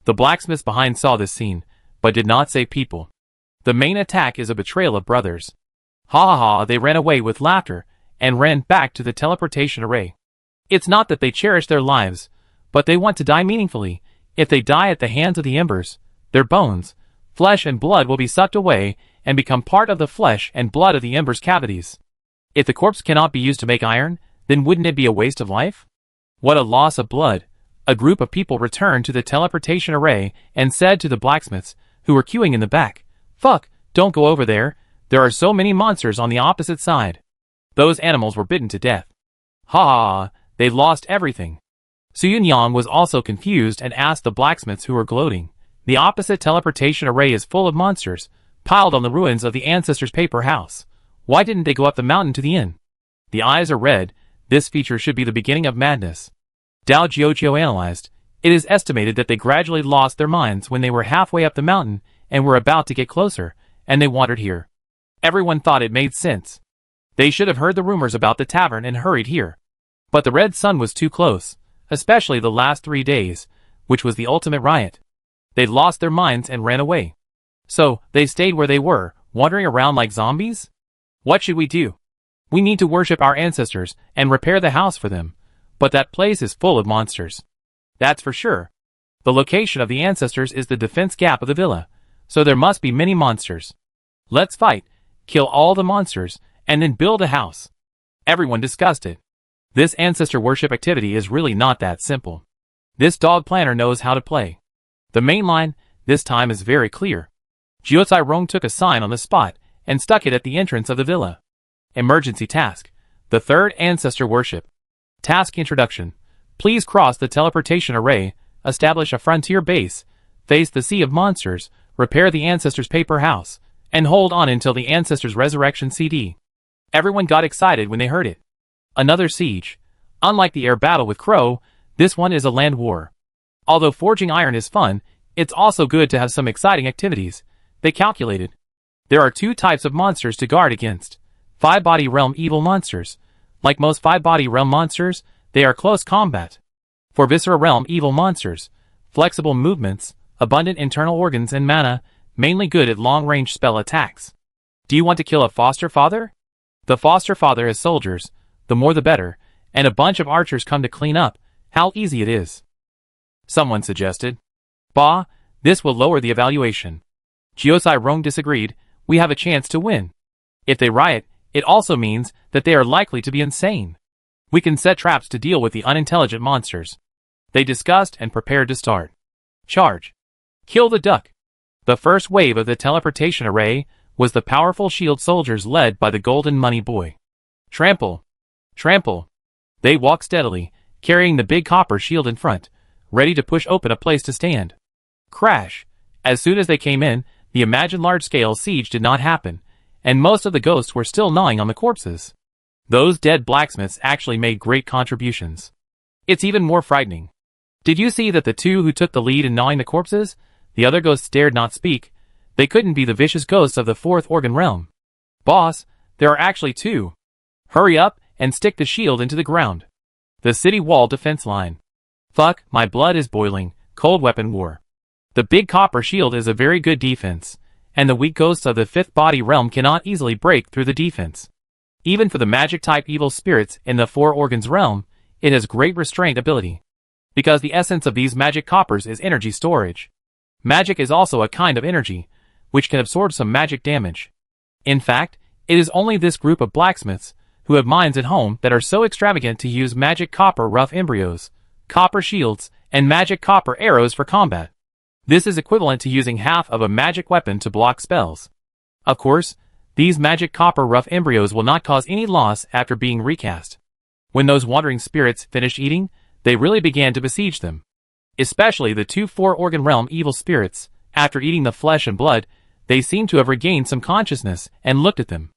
The blacksmiths behind saw this scene, but did not save people. The main attack is a betrayal of brothers. Ha ha ha, they ran away with laughter, and ran back to the teleportation array. It's not that they cherish their lives, but they want to die meaningfully. If they die at the hands of the embers, their bones, flesh and blood will be sucked away and become part of the flesh and blood of the embers' cavities. If the corpse cannot be used to make iron, then wouldn't it be a waste of life? What a loss of blood. A group of people returned to the teleportation array and said to the blacksmiths, who were queuing in the back, "Fuck, don't go over there. There are so many monsters on the opposite side." Those animals were bitten to death. Ha ha, they lost everything. Su Yunyang was also confused and asked the blacksmiths who were gloating. The opposite teleportation array is full of monsters, piled on the ruins of the ancestors' paper house. Why didn't they go up the mountain to the inn? The eyes are red. This feature should be the beginning of madness. Dao Jiao analyzed. It is estimated that they gradually lost their minds when they were halfway up the mountain and were about to get closer, and they wandered here. Everyone thought it made sense. They should have heard the rumors about the tavern and hurried here. But the red sun was too close, especially the last 3 days, which was the ultimate riot. They lost their minds and ran away. So, they stayed where they were, wandering around like zombies? What should we do? We need to worship our ancestors and repair the house for them, but that place is full of monsters. That's for sure. The location of the ancestors is the defense gap of the villa, so there must be many monsters. Let's fight, kill all the monsters, and then build a house. Everyone discussed it. This ancestor worship activity is really not that simple. This dog planner knows how to play. The main line, this time, is very clear. Jiao took a sign on the spot and stuck it at the entrance of the villa. Emergency task. The third ancestor worship. Task introduction. Please cross the teleportation array, establish a frontier base, face the sea of monsters, repair the ancestors' paper house, and hold on until the ancestors' resurrection CD. Everyone got excited when they heard it. Another siege. Unlike the air battle with Crow, this one is a land war. Although forging iron is fun, it's also good to have some exciting activities. They calculated. There are 2 types of monsters to guard against. 5-body realm evil monsters. Like most 5-body realm monsters, they are close combat. For Viscera realm evil monsters, flexible movements, abundant internal organs and mana, mainly good at long-range spell attacks. Do you want to kill a foster father? The foster father has soldiers, the more the better, and a bunch of archers come to clean up. How easy it is. Someone suggested. Bah, this will lower the evaluation. Jiao disagreed. We have a chance to win. If they riot, it also means that they are likely to be insane. We can set traps to deal with the unintelligent monsters. They discussed and prepared to start. Charge. Kill the duck. The first wave of the teleportation array was the powerful shield soldiers led by the Golden Money Boy. Trample. Trample. They walked steadily, carrying the big copper shield in front, ready to push open a place to stand. Crash! As soon as they came in, the imagined large-scale siege did not happen, and most of the ghosts were still gnawing on the corpses. Those dead blacksmiths actually made great contributions. It's even more frightening. Did you see that the two who took the lead in gnawing the corpses? The other ghosts dared not speak. They couldn't be the vicious ghosts of the fourth organ realm. Boss, there are actually two. Hurry up and stick the shield into the ground. The city wall defense line. Fuck, my blood is boiling. Cold weapon war. The big copper shield is a very good defense, and the weak ghosts of the fifth body realm cannot easily break through the defense. Even for the magic-type evil spirits in the four organs realm, it has great restraint ability. Because the essence of these magic coppers is energy storage. Magic is also a kind of energy, which can absorb some magic damage. In fact, it is only this group of blacksmiths, who have mines at home that are so extravagant to use magic copper rough embryos, copper shields, and magic copper arrows for combat. This is equivalent to using half of a magic weapon to block spells. Of course, these magic copper rough embryos will not cause any loss after being recast. When those wandering spirits finished eating, they really began to besiege them. Especially the two four-organ realm evil spirits, after eating the flesh and blood, they seemed to have regained some consciousness and looked at them.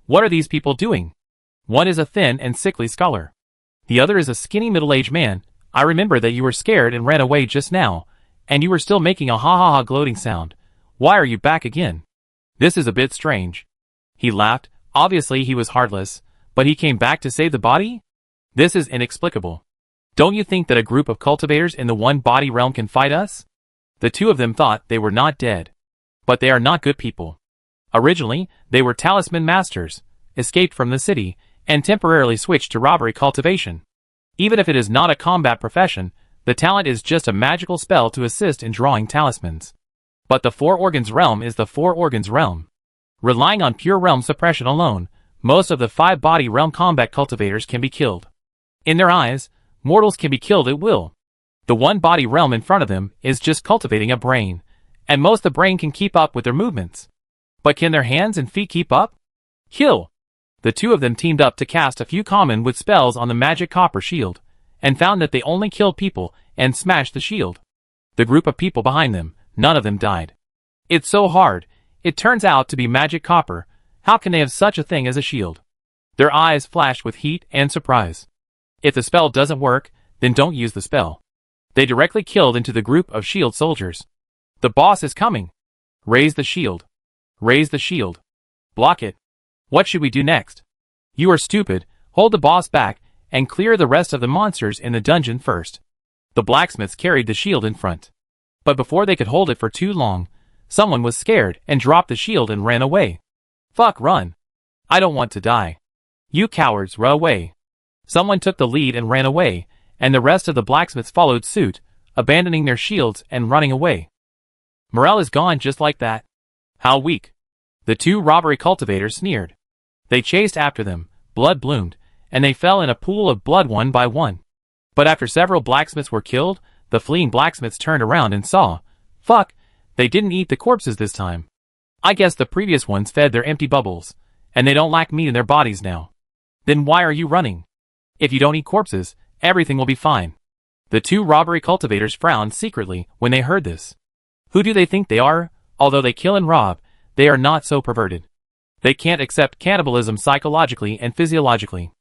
What are these people doing? One is a thin and sickly scholar. The other is a skinny middle-aged man. I remember that you were scared and ran away just now, and you were still making a ha-ha-ha gloating sound. Why are you back again? This is a bit strange. He laughed. Obviously he was heartless, but he came back to save the body? This is inexplicable. Don't you think that a group of cultivators in the one-body realm can fight us? The two of them thought they were not dead. But they are not good people. Originally, they were talisman masters, escaped from the city, and temporarily switched to robbery cultivation. Even if it is not a combat profession, the talent is just a magical spell to assist in drawing talismans. But the four organs realm is the four organs realm. Relying on pure realm suppression alone, most of the five-body realm combat cultivators can be killed. In their eyes, mortals can be killed at will. The one-body realm in front of them is just cultivating a brain, and most of the brain can keep up with their movements. But can their hands and feet keep up? Kill! The two of them teamed up to cast a few common wood spells on the magic copper shield, and found that they only killed people and smashed the shield. The group of people behind them, none of them died. It's so hard. It turns out to be magic copper. How can they have such a thing as a shield? Their eyes flashed with heat and surprise. If the spell doesn't work, then don't use the spell. They directly killed into the group of shield soldiers. The boss is coming. Raise the shield. Raise the shield. Block it. What should we do next? You are stupid. Hold the boss back and clear the rest of the monsters in the dungeon first. The blacksmiths carried the shield in front. But before they could hold it for too long, someone was scared and dropped the shield and ran away. Fuck, run. I don't want to die. You cowards, run away. Someone took the lead and ran away, and the rest of the blacksmiths followed suit, abandoning their shields and running away. Morale is gone just like that. How weak. The two robbery cultivators sneered. They chased after them, blood bloomed, and they fell in a pool of blood one by one. But after several blacksmiths were killed, the fleeing blacksmiths turned around and saw, fuck, they didn't eat the corpses this time. I guess the previous ones fed their empty bubbles, and they don't lack meat in their bodies now. Then why are you running? If you don't eat corpses, everything will be fine. The two robbery cultivators frowned secretly when they heard this. Who do they think they are? Although they kill and rob, they are not so perverted. They can't accept cannibalism psychologically and physiologically.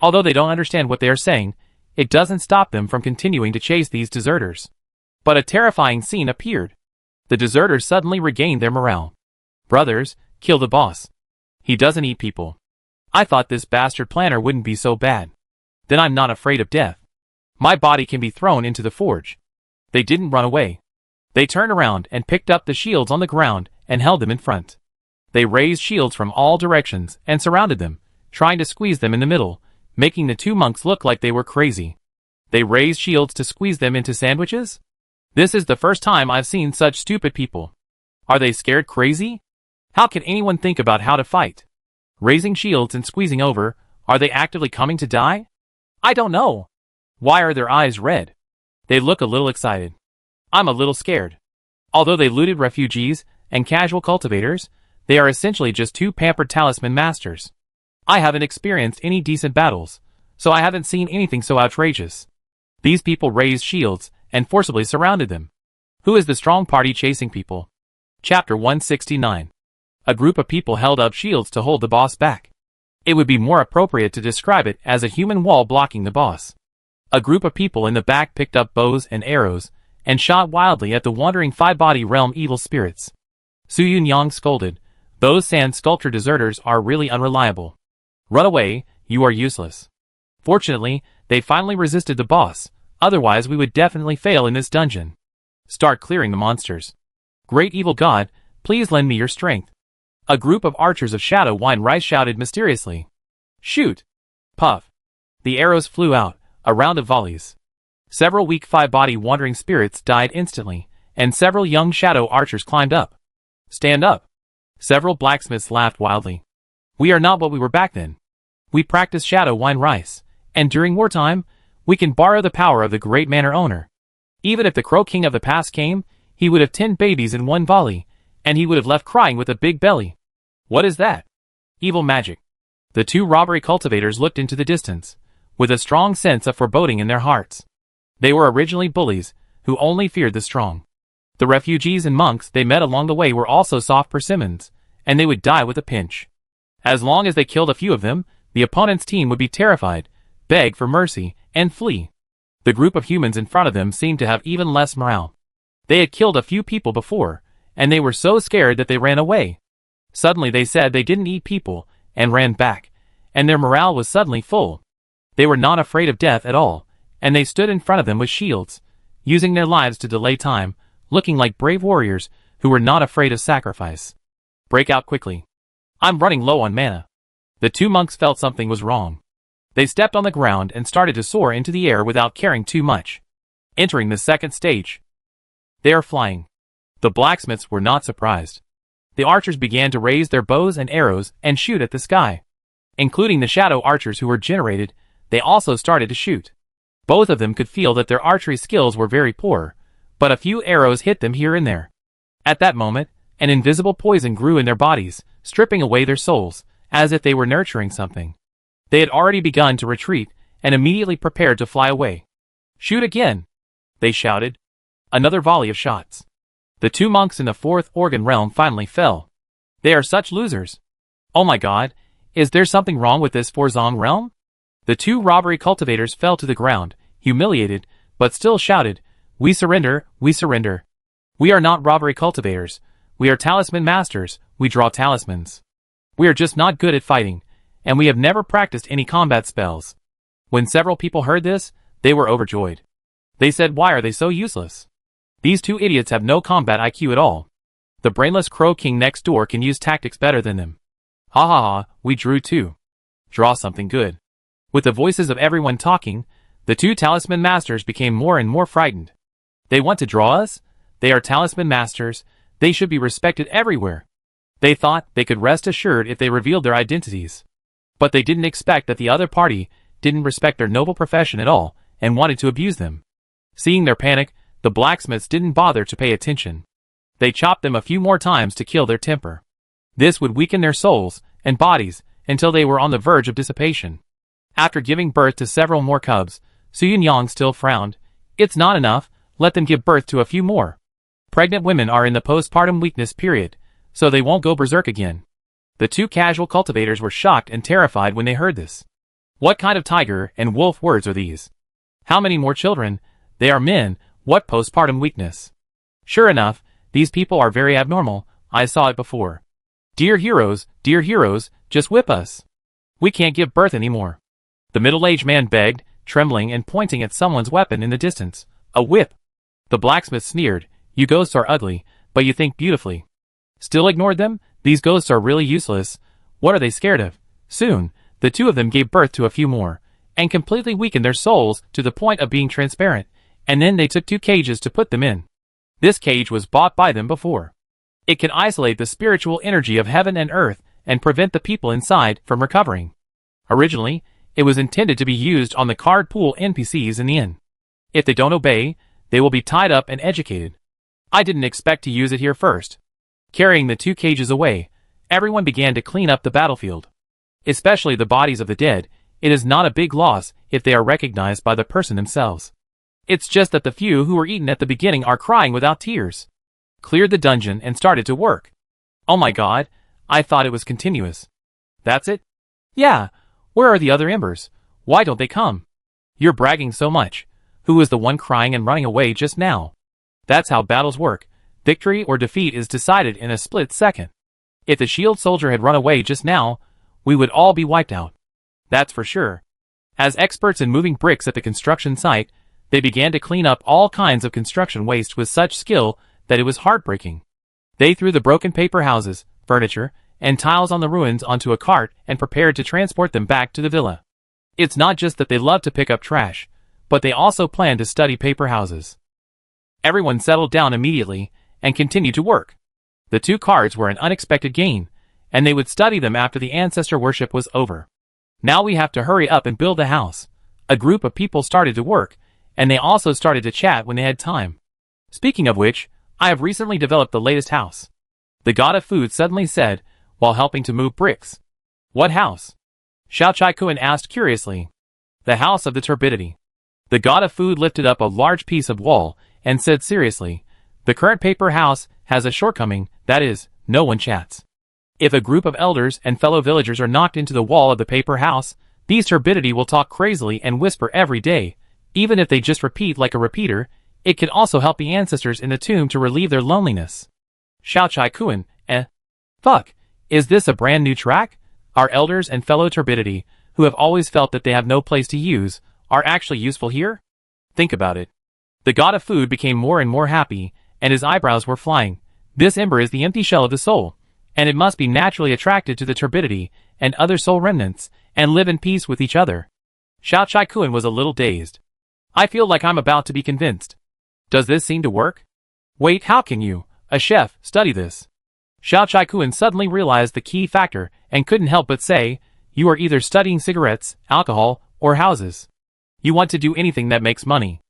Although they don't understand what they are saying, it doesn't stop them from continuing to chase these deserters. But a terrifying scene appeared. The deserters suddenly regained their morale. Brothers, kill the boss. He doesn't eat people. I thought this bastard planner wouldn't be so bad. Then I'm not afraid of death. My body can be thrown into the forge. They didn't run away. They turned around and picked up the shields on the ground and held them in front. They raised shields from all directions and surrounded them, trying to squeeze them in the middle, making the two monks look like they were crazy. They raised shields to squeeze them into sandwiches? This is the first time I've seen such stupid people. Are they scared crazy? How can anyone think about how to fight? Raising shields and squeezing over, are they actively coming to die? I don't know. Why are their eyes red? They look a little excited. I'm a little scared. Although they looted refugees and casual cultivators, they are essentially just two pampered talisman masters. I haven't experienced any decent battles, so I haven't seen anything so outrageous. These people raised shields and forcibly surrounded them. Who is the strong party chasing people? Chapter 169. A group of people held up shields to hold the boss back. It would be more appropriate to describe it as a human wall blocking the boss. A group of people in the back picked up bows and arrows and shot wildly at the wandering five-body realm evil spirits. Su Yunyang scolded, "Those sand sculpture deserters are really unreliable. Run away, you are useless." Fortunately, they finally resisted the boss, otherwise we would definitely fail in this dungeon. Start clearing the monsters. Great evil god, please lend me your strength. A group of archers of Shadow Wine Rice shouted mysteriously. Shoot! Puff! The arrows flew out, a round of volleys. Several weak five-body wandering spirits died instantly, and several young shadow archers climbed up. Stand up! Several blacksmiths laughed wildly. We are not what we were back then. We practice Shadow Wine Rice, and during wartime, we can borrow the power of the great manor owner. Even if the Crow King of the past came, he would have 10 babies in one volley, and he would have left crying with a big belly. What is that? Evil magic. The two robbery cultivators looked into the distance, with a strong sense of foreboding in their hearts. They were originally bullies, who only feared the strong. The refugees and monks they met along the way were also soft persimmons, and they would die with a pinch. As long as they killed a few of them, the opponent's team would be terrified, beg for mercy, and flee. The group of humans in front of them seemed to have even less morale. They had killed a few people before, and they were so scared that they ran away. Suddenly they said they didn't eat people, and ran back, and their morale was suddenly full. They were not afraid of death at all, and they stood in front of them with shields, using their lives to delay time, looking like brave warriors who were not afraid of sacrifice. Break out quickly. I'm running low on mana. The two monks felt something was wrong. They stepped on the ground and started to soar into the air without caring too much. Entering the second stage. They are flying. The blacksmiths were not surprised. The archers began to raise their bows and arrows and shoot at the sky. Including the shadow archers who were generated, they also started to shoot. Both of them could feel that their archery skills were very poor, but a few arrows hit them here and there. At that moment, an invisible poison grew in their bodies, stripping away their souls, as if they were nurturing something. They had already begun to retreat, and immediately prepared to fly away. Shoot again! They shouted. Another volley of shots. The two monks in the fourth organ realm finally fell. They are such losers. Oh my god, is there something wrong with this Forzong realm? The two robbery cultivators fell to the ground, humiliated, but still shouted, We surrender, we surrender. We are not robbery cultivators. We are talisman masters, we draw talismans. We are just not good at fighting, and we have never practiced any combat spells. When several people heard this, they were overjoyed. They said, why are they so useless? These two idiots have no combat IQ at all. The brainless Crow King next door can use tactics better than them. Ha ha ha, we drew too. Draw something good. With the voices of everyone talking, the two talisman masters became more and more frightened. They want to draw us? They are talisman masters, they should be respected everywhere. They thought they could rest assured if they revealed their identities. But they didn't expect that the other party didn't respect their noble profession at all and wanted to abuse them. Seeing their panic, the blacksmiths didn't bother to pay attention. They chopped them a few more times to kill their temper. This would weaken their souls and bodies until they were on the verge of dissipation. After giving birth to several more cubs, Su Yunyang still frowned. It's not enough, let them give birth to a few more. Pregnant women are in the postpartum weakness period, so they won't go berserk again. The two casual cultivators were shocked and terrified when they heard this. What kind of tiger and wolf words are these? How many more children? They are men, what postpartum weakness? Sure enough, these people are very abnormal, I saw it before. Dear heroes, just whip us. We can't give birth anymore. The middle-aged man begged, trembling and pointing at someone's weapon in the distance. A whip. The blacksmith sneered, you ghosts are ugly, but you think beautifully. Still ignored them? These ghosts are really useless. What are they scared of? Soon, the two of them gave birth to a few more, and completely weakened their souls to the point of being transparent, and then they took 2 cages to put them in. This cage was bought by them before. It can isolate the spiritual energy of heaven and earth and prevent the people inside from recovering. Originally, it was intended to be used on the card pool NPCs in the inn. If they don't obey, they will be tied up and educated. I didn't expect to use it here first. Carrying the 2 cages away, everyone began to clean up the battlefield. Especially the bodies of the dead, It is not a big loss if they are recognized by the person themselves. It's just that the few who were eaten at the beginning are crying without tears. Cleared the dungeon and started to work. Oh my god, I thought it was continuous. That's it? Yeah, where are the other embers? Why don't they come? You're bragging so much. Who was the one crying and running away just now? That's how battles work. Victory or defeat is decided in a split second. If the shield soldier had run away just now, we would all be wiped out. That's for sure. As experts in moving bricks at the construction site, they began to clean up all kinds of construction waste with such skill that it was heartbreaking. They threw the broken paper houses, furniture, and tiles on the ruins onto a cart and prepared to transport them back to the villa. It's not just that they love to pick up trash, but they also plan to study paper houses. Everyone settled down immediately and continued to work. The 2 cards were an unexpected gain, and they would study them after the ancestor worship was over. Now we have to hurry up and build the house. A group of people started to work, and they also started to chat when they had time. Speaking of which, I have recently developed the latest house. The god of food suddenly said, while helping to move bricks. What house? Xiao Chai-kun asked curiously. The house of the turbidity. The god of food lifted up a large piece of wall and said seriously, the current paper house has a shortcoming, that is, no one chats. If a group of elders and fellow villagers are knocked into the wall of the paper house, these turbidity will talk crazily and whisper every day. Even if they just repeat like a repeater, it can also help the ancestors in the tomb to relieve their loneliness. Xiao Chai-kun, fuck, is this a brand new track? Our elders and fellow turbidity, who have always felt that they have no place to use, are actually useful here? Think about it. The god of food became more and more happy, and his eyebrows were flying. This ember is the empty shell of the soul, and it must be naturally attracted to the turbidity and other soul remnants, and live in peace with each other. Xiao Chai-kun was a little dazed. I feel like I'm about to be convinced. Does this seem to work? Wait, how can you, a chef, study this? Xiao Chai-kun suddenly realized the key factor and couldn't help but say, you are either studying cigarettes, alcohol, or houses. You want to do anything that makes money.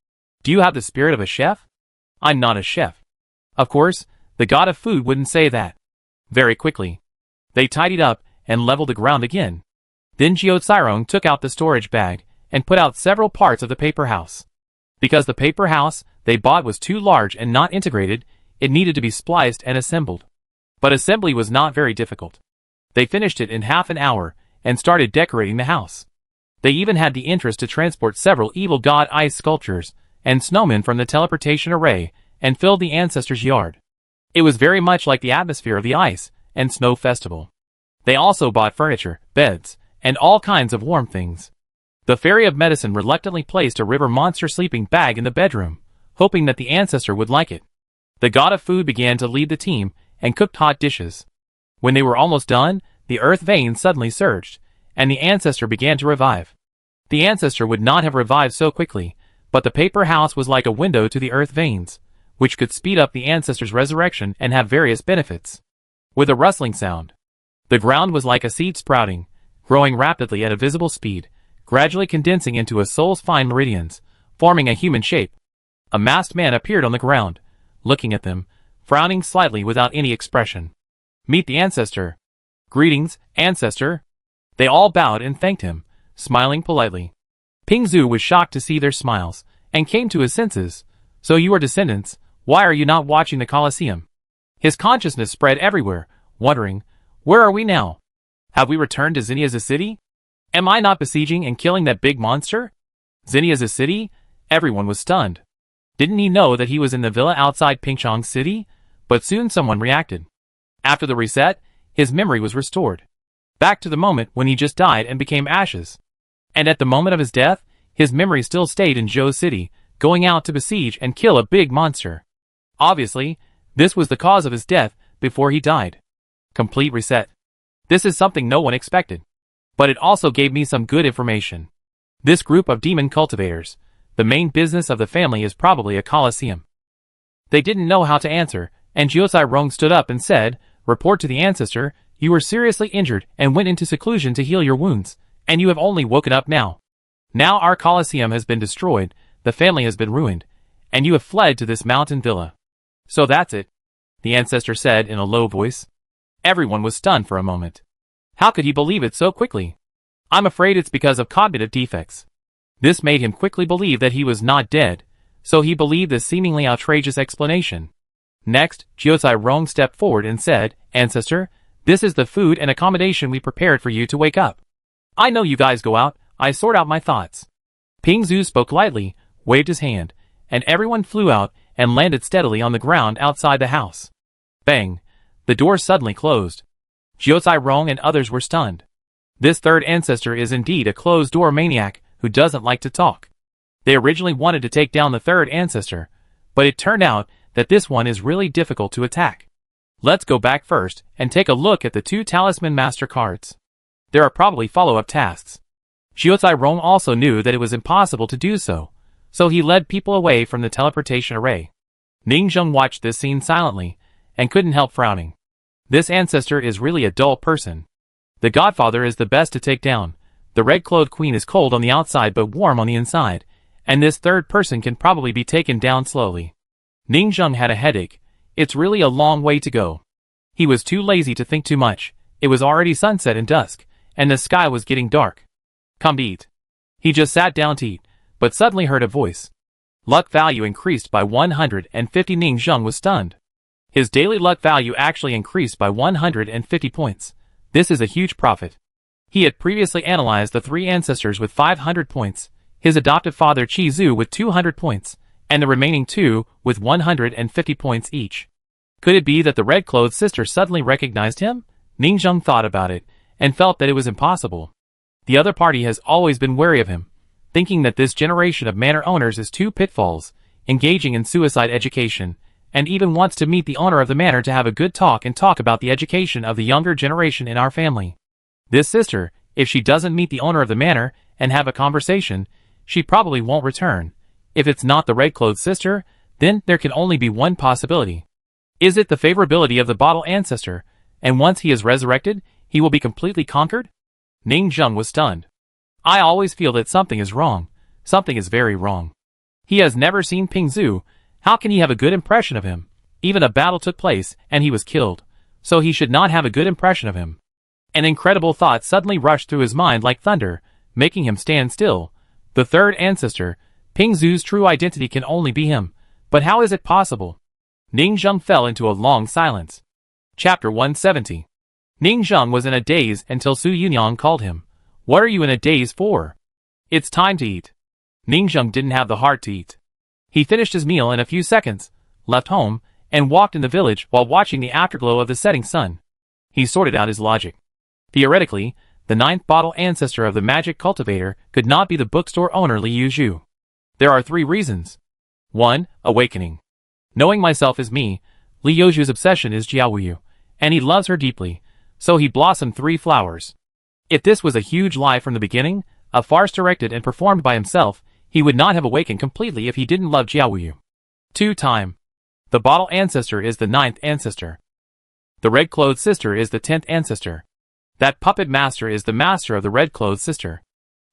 Do you have the spirit of a chef? I'm not a chef. Of course, the god of food wouldn't say that. Very quickly. They tidied up and leveled the ground again. Then Jiao Cairong took out the storage bag and put out several parts of the paper house. Because the paper house they bought was too large and not integrated, it needed to be spliced and assembled. But assembly was not very difficult. They finished it in half an hour and started decorating the house. They even had the interest to transport several evil god ice sculptures and snowmen from the teleportation array and filled the ancestors' yard. It was very much like the atmosphere of the ice and snow festival. They also bought furniture, beds, and all kinds of warm things. The fairy of medicine reluctantly placed a river monster sleeping bag in the bedroom, hoping that the ancestor would like it. The god of food began to lead the team and cooked hot dishes. When they were almost done, the earth vein suddenly surged, and the ancestor began to revive. The ancestor would not have revived so quickly, but the paper house was like a window to the earth veins, which could speed up the ancestor's resurrection and have various benefits. With a rustling sound, the ground was like a seed sprouting, growing rapidly at a visible speed, gradually condensing into a soul's fine meridians, forming a human shape. A masked man appeared on the ground, looking at them, frowning slightly without any expression. Meet the ancestor. Greetings, ancestor. They all bowed and thanked him, smiling politely. Ping Zhu was shocked to see their smiles, and came to his senses. So you are descendants, why are you not watching the Colosseum? His consciousness spread everywhere, wondering, where are we now? Have we returned to Zinnia's city? Am I not besieging and killing that big monster? Zinnia's city? Everyone was stunned. Didn't he know that he was in the villa outside Pingchong City? But soon someone reacted. After the reset, his memory was restored. Back to the moment when he just died and became ashes. And at the moment of his death, his memory still stayed in Zhou City, going out to besiege and kill a big monster. Obviously, this was the cause of his death before he died. Complete reset. This is something no one expected. But it also gave me some good information. This group of demon cultivators, the main business of the family is probably a Colosseum. They didn't know how to answer, and Jiao Cairong stood up and said, report to the ancestor, you were seriously injured and went into seclusion to heal your wounds, and you have only woken up now. Now our Colosseum has been destroyed, the family has been ruined, and you have fled to this mountain villa. So that's it, the ancestor said in a low voice. Everyone was stunned for a moment. How could he believe it so quickly? I'm afraid it's because of cognitive defects. This made him quickly believe that he was not dead, so he believed this seemingly outrageous explanation. Next, Jiuzai Rong stepped forward and said, "Ancestor, this is the food and accommodation we prepared for you to wake up. I know you guys go out, I sort out my thoughts." Ping Zhu spoke lightly, waved his hand, and everyone flew out and landed steadily on the ground outside the house. Bang! The door suddenly closed. Jiuzai Rong and others were stunned. This third ancestor is indeed a closed-door maniac who doesn't like to talk. They originally wanted to take down the third ancestor, but it turned out that this one is really difficult to attack. Let's go back first and take a look at the 2 Talisman Master cards. There are probably follow-up tasks. Jiuzai Rong also knew that it was impossible to do so, so he led people away from the teleportation array. Ning Zheng watched this scene silently and couldn't help frowning. This ancestor is really a dull person. The Godfather is the best to take down. The red-clothed queen is cold on the outside but warm on the inside, and this third person can probably be taken down slowly. Ning Zheng had a headache. It's really a long way to go. He was too lazy to think too much. It was already sunset and dusk, and the sky was getting dark. "Come to eat." He just sat down to eat, but suddenly heard a voice. Luck value increased by 150. Ning Zheng was stunned. His daily luck value actually increased by 150 points. This is a huge profit. He had previously analyzed the 3 ancestors with 500 points, his adoptive father Qi Zhu with 200 points, and the remaining 2 with 150 points each. Could it be that the red-clothed sister suddenly recognized him? Ning Zheng thought about it, and felt that it was impossible. The other party has always been wary of him, thinking that this generation of manor owners is 2 pitfalls, engaging in suicide education, and even wants to meet the owner of the manor to have a good talk and talk about the education of the younger generation in our family. This sister, if she doesn't meet the owner of the manor and have a conversation, she probably won't return. If it's not the red-clothed sister, then there can only be one possibility. Is it the favorability of the bottle ancestor, and once he is resurrected, he will be completely conquered? Ning Zheng was stunned. I always feel that something is wrong. Something is very wrong. He has never seen Ping Zhu. How can he have a good impression of him? Even a battle took place, and he was killed, so he should not have a good impression of him. An incredible thought suddenly rushed through his mind like thunder, making him stand still. The third ancestor, Ping Zhu's true identity can only be him. But how is it possible? Ning Zheng fell into a long silence. Chapter 170. Ning Zheng was in a daze until Su Yunyang called him. What are you in a daze for? It's time to eat. Ning Zheng didn't have the heart to eat. He finished his meal in a few seconds, left home, and walked in the village while watching the afterglow of the setting sun. He sorted out his logic. Theoretically, the 9th bottle ancestor of the magic cultivator could not be the bookstore owner Li Yuzhu. There are 3 reasons. 1. Awakening. Knowing myself is me, Li Yuzhu's obsession is Jiaowu, and he loves her deeply, so he blossomed 3 flowers. If this was a huge lie from the beginning, a farce directed and performed by himself, he would not have awakened completely if he didn't love Jiaowu. 2. Time. The bottle ancestor is the 9th ancestor. The red-clothed sister is the 10th ancestor. That puppet master is the master of the red-clothed sister.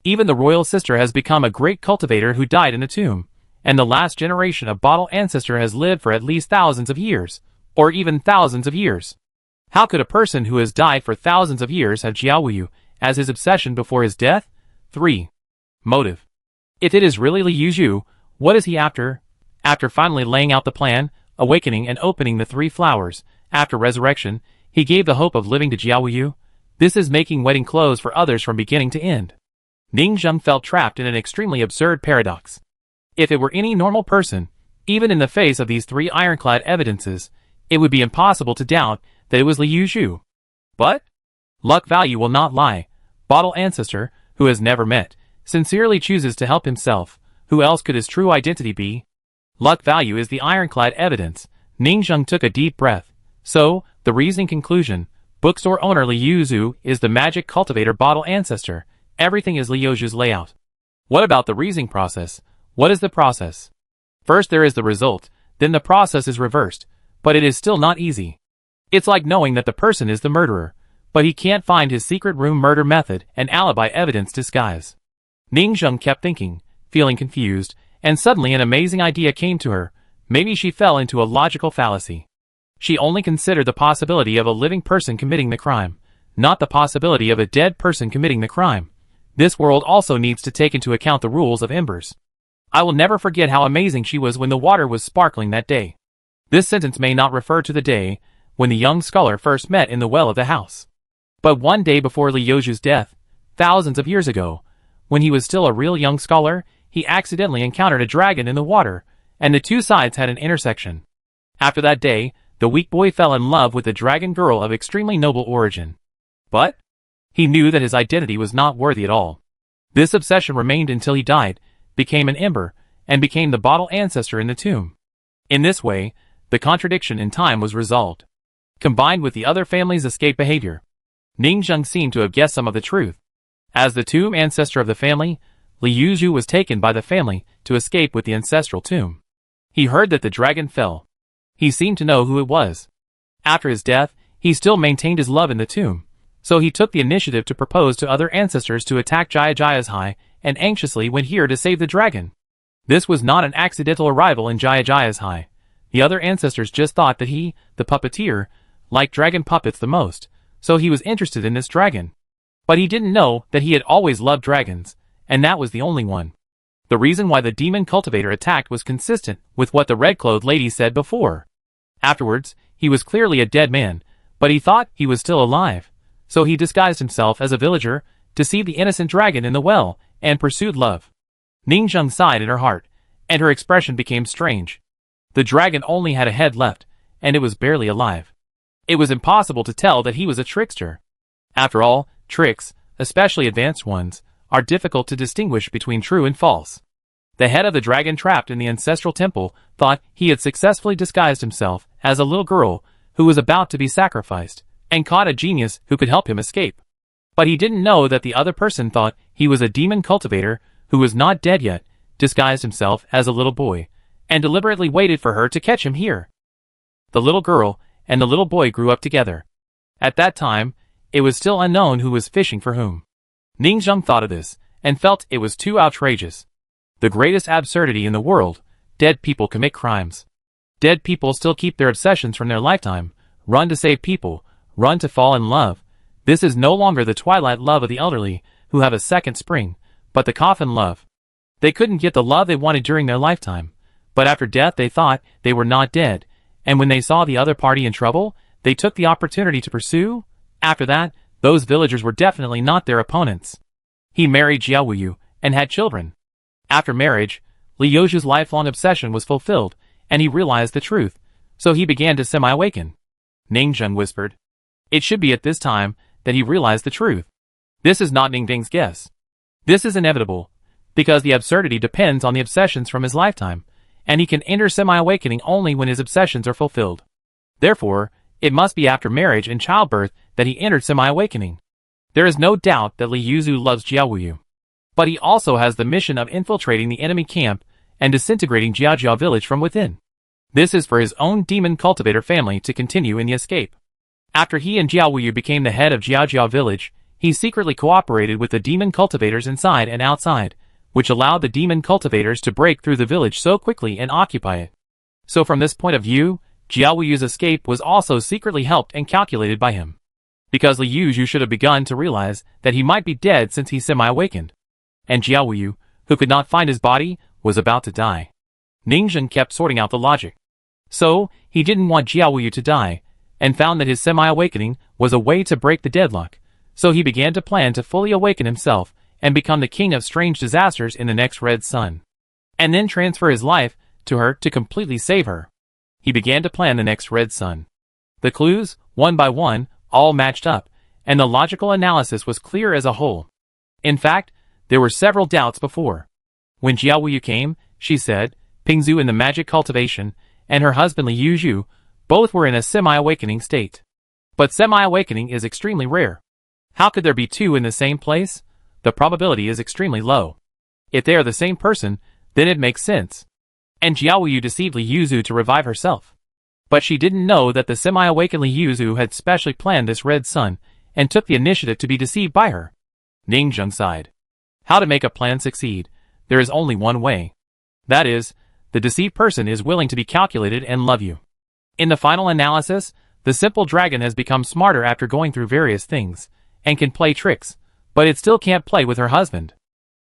Even the royal sister has become a great cultivator who died in a tomb, and the last generation of bottle ancestor has lived for at least thousands of years, or even thousands of years. How could a person who has died for thousands of years have Jiaowu as his obsession before his death? 3. Motive. If it is really Li Yuzhu, what is he after? After finally laying out the plan, awakening and opening the 3 flowers, after resurrection, he gave the hope of living to Jiaowu. This is making wedding clothes for others from beginning to end. Ning Zheng felt trapped in an extremely absurd paradox. If it were any normal person, even in the face of these 3 ironclad evidences, it would be impossible to doubt that it was Li Yuzhu. But luck value will not lie. Bottle ancestor, who has never met, sincerely chooses to help himself. Who else could his true identity be? Luck value is the ironclad evidence. Ning Zheng took a deep breath. So, the reasoning conclusion, bookstore owner Li Yuzhu is the magic cultivator bottle ancestor. Everything is Li Yuzhu's layout. What about the reasoning process? What is the process? First there is the result, then the process is reversed, but it is still not easy. It's like knowing that the person is the murderer, but he can't find his secret room murder method and alibi evidence disguise. Ning Zheng kept thinking, feeling confused, and suddenly an amazing idea came to her. Maybe she fell into a logical fallacy. She only considered the possibility of a living person committing the crime, not the possibility of a dead person committing the crime. This world also needs to take into account the rules of embers. I will never forget how amazing she was when the water was sparkling that day. This sentence may not refer to the day when the young scholar first met in the well of the house. But one day before Li Yoju's death, thousands of years ago, when he was still a real young scholar, he accidentally encountered a dragon in the water, and the two sides had an intersection. After that day, the weak boy fell in love with a dragon girl of extremely noble origin. But he knew that his identity was not worthy at all. This obsession remained until he died, became an ember, and became the bottle ancestor in the tomb. In this way, the contradiction in time was resolved. Combined with the other family's escape behavior, Ningzheng seemed to have guessed some of the truth. As the tomb ancestor of the family, Li Yuzhu was taken by the family to escape with the ancestral tomb. He heard that the dragon fell. He seemed to know who it was. After his death, he still maintained his love in the tomb, so he took the initiative to propose to other ancestors to attack Jiajia's High and anxiously went here to save the dragon. This was not an accidental arrival in Jiajia's High. The other ancestors just thought that he, the puppeteer, liked dragon puppets the most, so he was interested in this dragon. But he didn't know that he had always loved dragons, and that was the only one. The reason why the demon cultivator attacked was consistent with what the red-clothed lady said before. Afterwards, he was clearly a dead man, but he thought he was still alive, so he disguised himself as a villager, deceived the innocent dragon in the well, and pursued love. Ningzheng sighed in her heart, and her expression became strange. The dragon only had a head left, and it was barely alive. It was impossible to tell that he was a trickster. After all, tricks, especially advanced ones, are difficult to distinguish between true and false. The head of the dragon trapped in the ancestral temple thought he had successfully disguised himself as a little girl who was about to be sacrificed, and caught a genius who could help him escape. But he didn't know that the other person thought he was a demon cultivator who was not dead yet, disguised himself as a little boy, and deliberately waited for her to catch him here. The little girl and the little boy grew up together. At that time, it was still unknown who was fishing for whom. Ningzheng thought of this, and felt it was too outrageous. The greatest absurdity in the world: dead people commit crimes. Dead people still keep their obsessions from their lifetime, run to save people, run to fall in love. This is no longer the twilight love of the elderly, who have a second spring, but the coffin love. They couldn't get the love they wanted during their lifetime, but after death they thought they were not dead, and when they saw the other party in trouble, they took the opportunity to pursue. After that, those villagers were definitely not their opponents. He married Jiaowu and had children. After marriage, Li Yoju's lifelong obsession was fulfilled, and he realized the truth, so he began to semi-awaken. Ningzheng whispered. It should be at this time that he realized the truth. This is not Ningding's guess. This is inevitable, because the absurdity depends on the obsessions from his lifetime, and he can enter semi-awakening only when his obsessions are fulfilled. Therefore, it must be after marriage and childbirth that he entered semi-awakening. There is no doubt that Li Yuzhu loves Jiaowu. But he also has the mission of infiltrating the enemy camp and disintegrating Jiajia village from within. This is for his own demon cultivator family to continue in the escape. After he and Jiaowu became the head of Jiajia village, he secretly cooperated with the demon cultivators inside and outside, which allowed the demon cultivators to break through the village so quickly and occupy it. So from this point of view, Jiaoyu's escape was also secretly helped and calculated by him. Because Li Yuzhu should have begun to realize that he might be dead since he semi-awakened. And Jiaowu, who could not find his body, was about to die. Ningzheng kept sorting out the logic. So, he didn't want Jiaowu to die, and found that his semi-awakening was a way to break the deadlock, so he began to plan to fully awaken himself and become the king of strange disasters in the next Red Sun. And then transfer his life to her to completely save her. He began to plan the next Red Sun. The clues, one by one, all matched up, and the logical analysis was clear as a whole. In fact, there were several doubts before. When Jiaowu came, she said, Pingzu in the magic cultivation, and her husband Li Yuzhu, both were in a semi-awakening state. But semi-awakening is extremely rare. How could there be two in the same place? The probability is extremely low. If they are the same person, then it makes sense. And Jiaowu deceived Li Yuzhu to revive herself. But she didn't know that the semi-awakened Li Yuzhu had specially planned this Red Sun, and took the initiative to be deceived by her. Ningzheng sighed. How to make a plan succeed? There is only one way. That is, the deceived person is willing to be calculated and love you. In the final analysis, the simple dragon has become smarter after going through various things, and can play tricks, but it still can't play with her husband.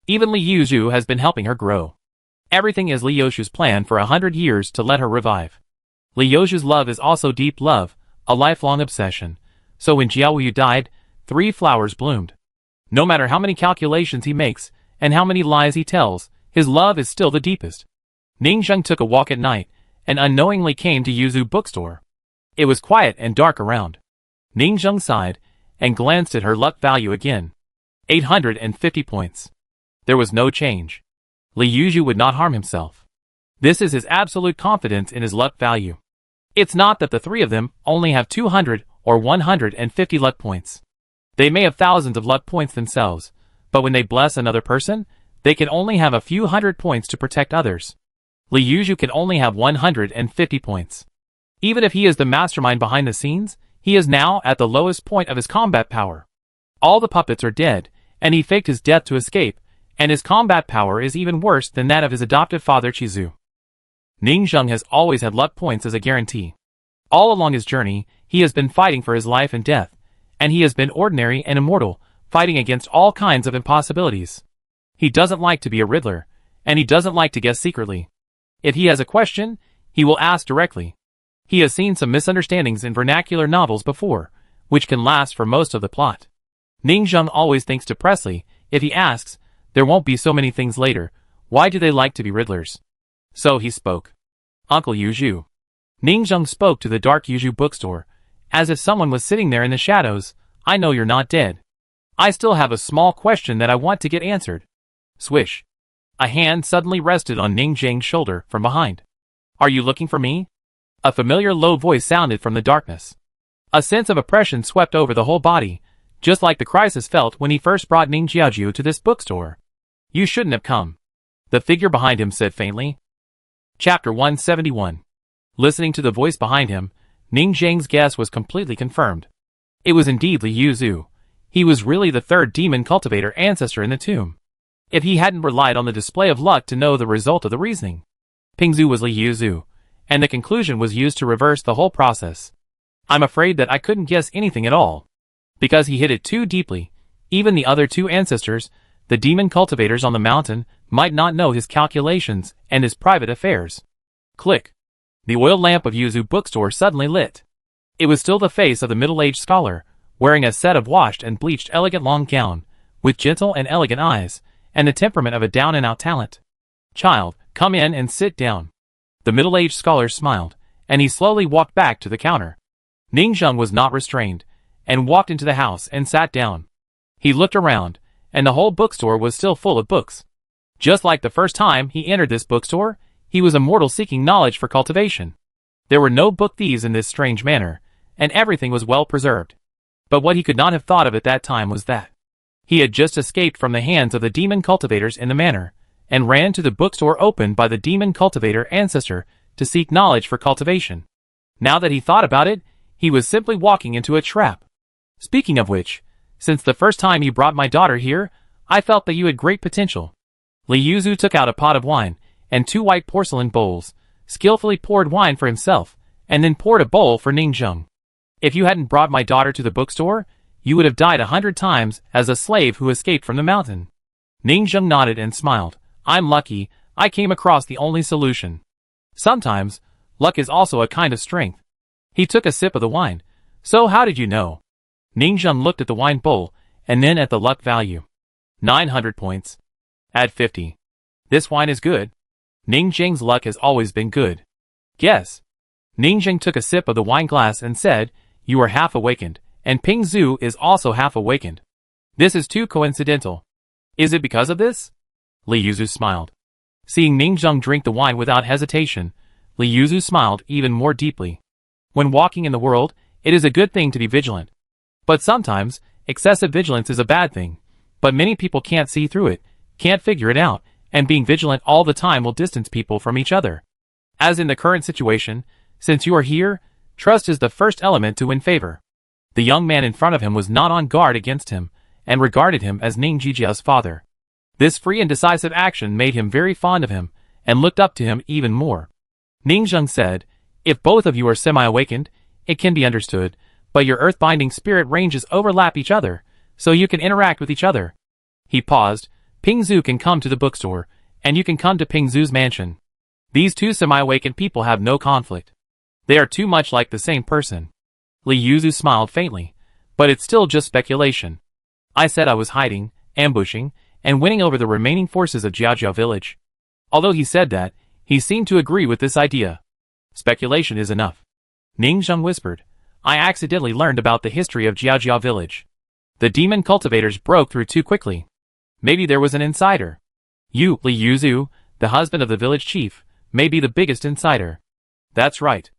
Even Li Yuzhu has been helping her grow. Everything is Li Yuzhu's plan for 100 years to let her revive. Li Yuzhu's love is also deep love, a lifelong obsession. So when Jiao Yu died, 3 flowers bloomed. No matter how many calculations he makes, and how many lies he tells, his love is still the deepest. Ning Zheng took a walk at night, and unknowingly came to Yuzu bookstore. It was quiet and dark around. Ning Zheng sighed, and glanced at her luck value again. 850 points. There was no change. Li Yuzhu would not harm himself. This is his absolute confidence in his luck value. It's not that the 3 of them only have 200 or 150 luck points. They may have thousands of luck points themselves, but when they bless another person, they can only have a few hundred points to protect others. Li Yuzhu can only have 150 points. Even if he is the mastermind behind the scenes, he is now at the lowest point of his combat power. All the puppets are dead, and he faked his death to escape, and his combat power is even worse than that of his adoptive father Chizu. Ning Zheng has always had luck points as a guarantee. All along his journey, he has been fighting for his life and death, and he has been ordinary and immortal, fighting against all kinds of impossibilities. He doesn't like to be a riddler, and he doesn't like to guess secretly. If he has a question, he will ask directly. He has seen some misunderstandings in vernacular novels before, which can last for most of the plot. Ning Zheng always thinks to Presley, if he asks, there won't be so many things later, why do they like to be riddlers? So he spoke. Uncle Yuzhu. Ning Zheng spoke to the dark Yuzhu bookstore, as if someone was sitting there in the shadows. I know you're not dead. I still have a small question that I want to get answered. Swish. A hand suddenly rested on Ning Zheng's shoulder from behind. Are you looking for me? A familiar low voice sounded from the darkness. A sense of oppression swept over the whole body, just like the crisis felt when he first brought Ning Jiaojiu to this bookstore. You shouldn't have come. The figure behind him said faintly. Chapter 171. Listening to the voice behind him, Ning Zheng's guess was completely confirmed. It was indeed Li Yuzhu. He was really the 3rd demon cultivator ancestor in the tomb. If he hadn't relied on the display of luck to know the result of the reasoning. Pingzhu was Li Yuzhu, and the conclusion was used to reverse the whole process. I'm afraid that I couldn't guess anything at all. Because he hit it too deeply, even the other 2 ancestors, the demon cultivators on the mountain, might not know his calculations and his private affairs. Click. The oil lamp of Yuzu bookstore suddenly lit. It was still the face of the middle-aged scholar, wearing a set of washed and bleached elegant long gown, with gentle and elegant eyes, and the temperament of a down-and-out talent. Child, come in and sit down. The middle-aged scholar smiled, and he slowly walked back to the counter. Ning Zheng was not restrained, and walked into the house and sat down. He looked around, and the whole bookstore was still full of books. Just like the first time he entered this bookstore, he was a mortal seeking knowledge for cultivation. There were no book thieves in this strange manner, and everything was well preserved. But what he could not have thought of at that time was that he had just escaped from the hands of the demon cultivators in the manor, and ran to the bookstore opened by the demon cultivator ancestor to seek knowledge for cultivation. Now that he thought about it, he was simply walking into a trap. Speaking of which, since the first time you brought my daughter here, I felt that you had great potential. Li Yuzhu took out a pot of wine, and 2 white porcelain bowls, skillfully poured wine for himself, and then poured a bowl for Ning Zheng. If you hadn't brought my daughter to the bookstore, you would have died 100 times as a slave who escaped from the mountain. Ning Zheng nodded and smiled. I'm lucky, I came across the only solution. Sometimes, luck is also a kind of strength. He took a sip of the wine. So how did you know? Ning Zheng looked at the wine bowl, and then at the luck value. 900 points. Add 50. This wine is good. Ning Zheng's luck has always been good. Guess. Ning Zheng took a sip of the wine glass and said, you are half awakened, and Ping Zhu is also half awakened. This is too coincidental. Is it because of this? Li Yuzhu smiled. Seeing Ning Zheng drink the wine without hesitation, Li Yuzhu smiled even more deeply. When walking in the world, it is a good thing to be vigilant. But sometimes, excessive vigilance is a bad thing. But many people can't see through it, can't figure it out, and being vigilant all the time will distance people from each other. As in the current situation, since you are here, trust is the first element to win favor. The young man in front of him was not on guard against him, and regarded him as Ning Jijia's father. This free and decisive action made him very fond of him, and looked up to him even more. Ning Zheng said, if both of you are semi-awakened, it can be understood, but your earth-binding spirit ranges overlap each other, so you can interact with each other. He paused. Pingzhu can come to the bookstore, and you can come to Pingzhu's mansion. These two semi-awakened people have no conflict. They are too much like the same person. Li Yuzu smiled faintly, but it's still just speculation. I said I was hiding, ambushing, and winning over the remaining forces of Jiaojiao village. Although he said that, he seemed to agree with this idea. Speculation is enough. Ning Zheng whispered. I accidentally learned about the history of Jiaojiao village. The demon cultivators broke through too quickly. Maybe there was an insider. You, Li Yuzu, the husband of the village chief, may be the biggest insider. That's right.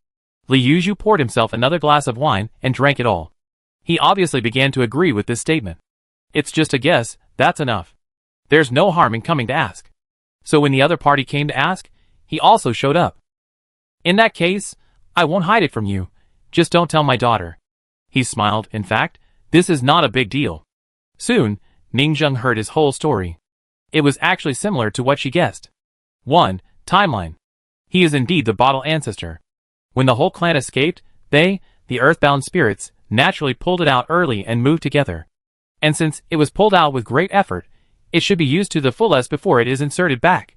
Li Yuzu poured himself another glass of wine and drank it all. He obviously began to agree with this statement. It's just a guess, that's enough. There's no harm in coming to ask. So when the other party came to ask, he also showed up. In that case, I won't hide it from you. Just don't tell my daughter. He smiled. In fact, this is not a big deal. Soon, Ning Zheng heard his whole story. It was actually similar to what she guessed. 1. Timeline. He is indeed the bottle ancestor. When the whole clan escaped, they, the earthbound spirits, naturally pulled it out early and moved together. And since it was pulled out with great effort, it should be used to the fullest before it is inserted back.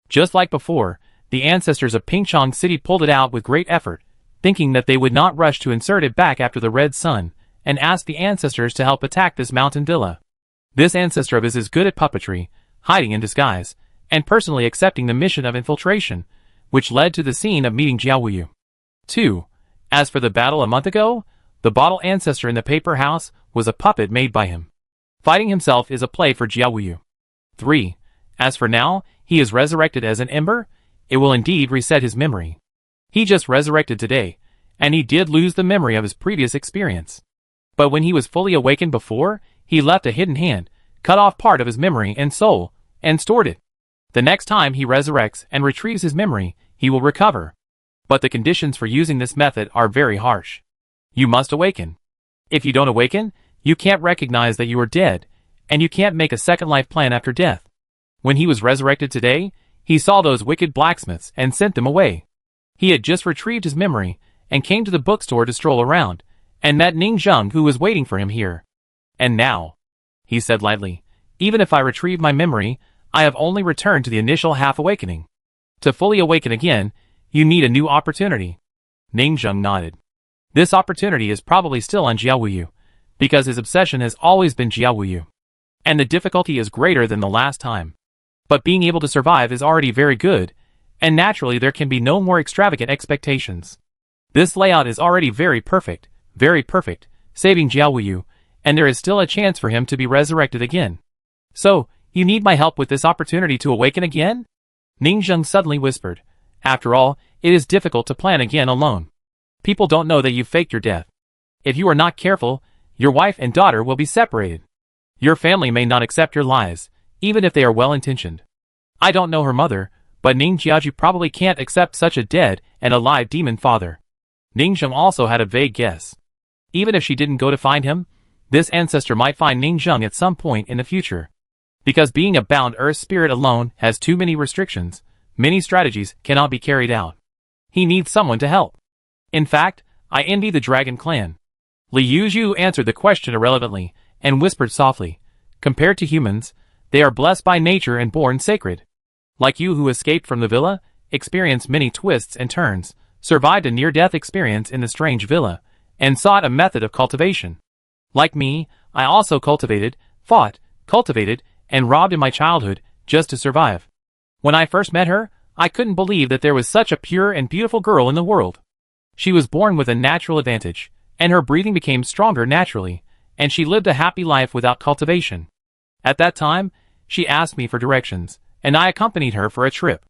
Just like before, the ancestors of Pingchong City pulled it out with great effort, thinking that they would not rush to insert it back after the red sun, and asked the ancestors to help attack this mountain villa. This ancestor of his is good at puppetry, hiding in disguise, and personally accepting the mission of infiltration, which led to the scene of meeting Jiao Wuyu. 2. As for the battle a month ago, the bottle ancestor in the paper house was a puppet made by him. Fighting himself is a play for Jiao Wuyu. 3. As for now, he is resurrected as an ember. It will indeed reset his memory. He just resurrected today, and he did lose the memory of his previous experience. But when he was fully awakened before, he left a hidden hand, cut off part of his memory and soul, and stored it. The next time he resurrects and retrieves his memory, he will recover. But the conditions for using this method are very harsh. You must awaken. If you don't awaken, you can't recognize that you are dead, and you can't make a second life plan after death. When he was resurrected today, he saw those wicked blacksmiths and sent them away. He had just retrieved his memory, and came to the bookstore to stroll around, and met Ning Zheng who was waiting for him here. And now, he said lightly, even if I retrieve my memory, I have only returned to the initial half-awakening. To fully awaken again, you need a new opportunity. Ning Zheng nodded. This opportunity is probably still on Jiao Wuyu, because his obsession has always been Jiao Wuyu. And the difficulty is greater than the last time. But being able to survive is already very good, and naturally there can be no more extravagant expectations. This layout is already very perfect, saving Jiao Wuyu, and there is still a chance for him to be resurrected again. So, you need my help with this opportunity to awaken again? Ning Zheng suddenly whispered. After all, it is difficult to plan again alone. People don't know that you faked your death. If you are not careful, your wife and daughter will be separated. Your family may not accept your lies, even if they are well-intentioned. I don't know her mother, but Ning Jiaoju probably can't accept such a dead and alive demon father. Ning Zheng also had a vague guess. Even if she didn't go to find him, this ancestor might find Ning Zheng at some point in the future. Because being a bound earth spirit alone has too many restrictions, many strategies cannot be carried out. He needs someone to help. In fact, I envy the dragon clan. Li Yuzu answered the question irrelevantly, and whispered softly, compared to humans, they are blessed by nature and born sacred. Like you who escaped from the villa, experienced many twists and turns, survived a near-death experience in the strange villa, and sought a method of cultivation. Like me, I also cultivated, fought, and robbed in my childhood, just to survive. When I first met her, I couldn't believe that there was such a pure and beautiful girl in the world. She was born with a natural advantage, and her breathing became stronger naturally, and she lived a happy life without cultivation. At that time, she asked me for directions, and I accompanied her for a trip.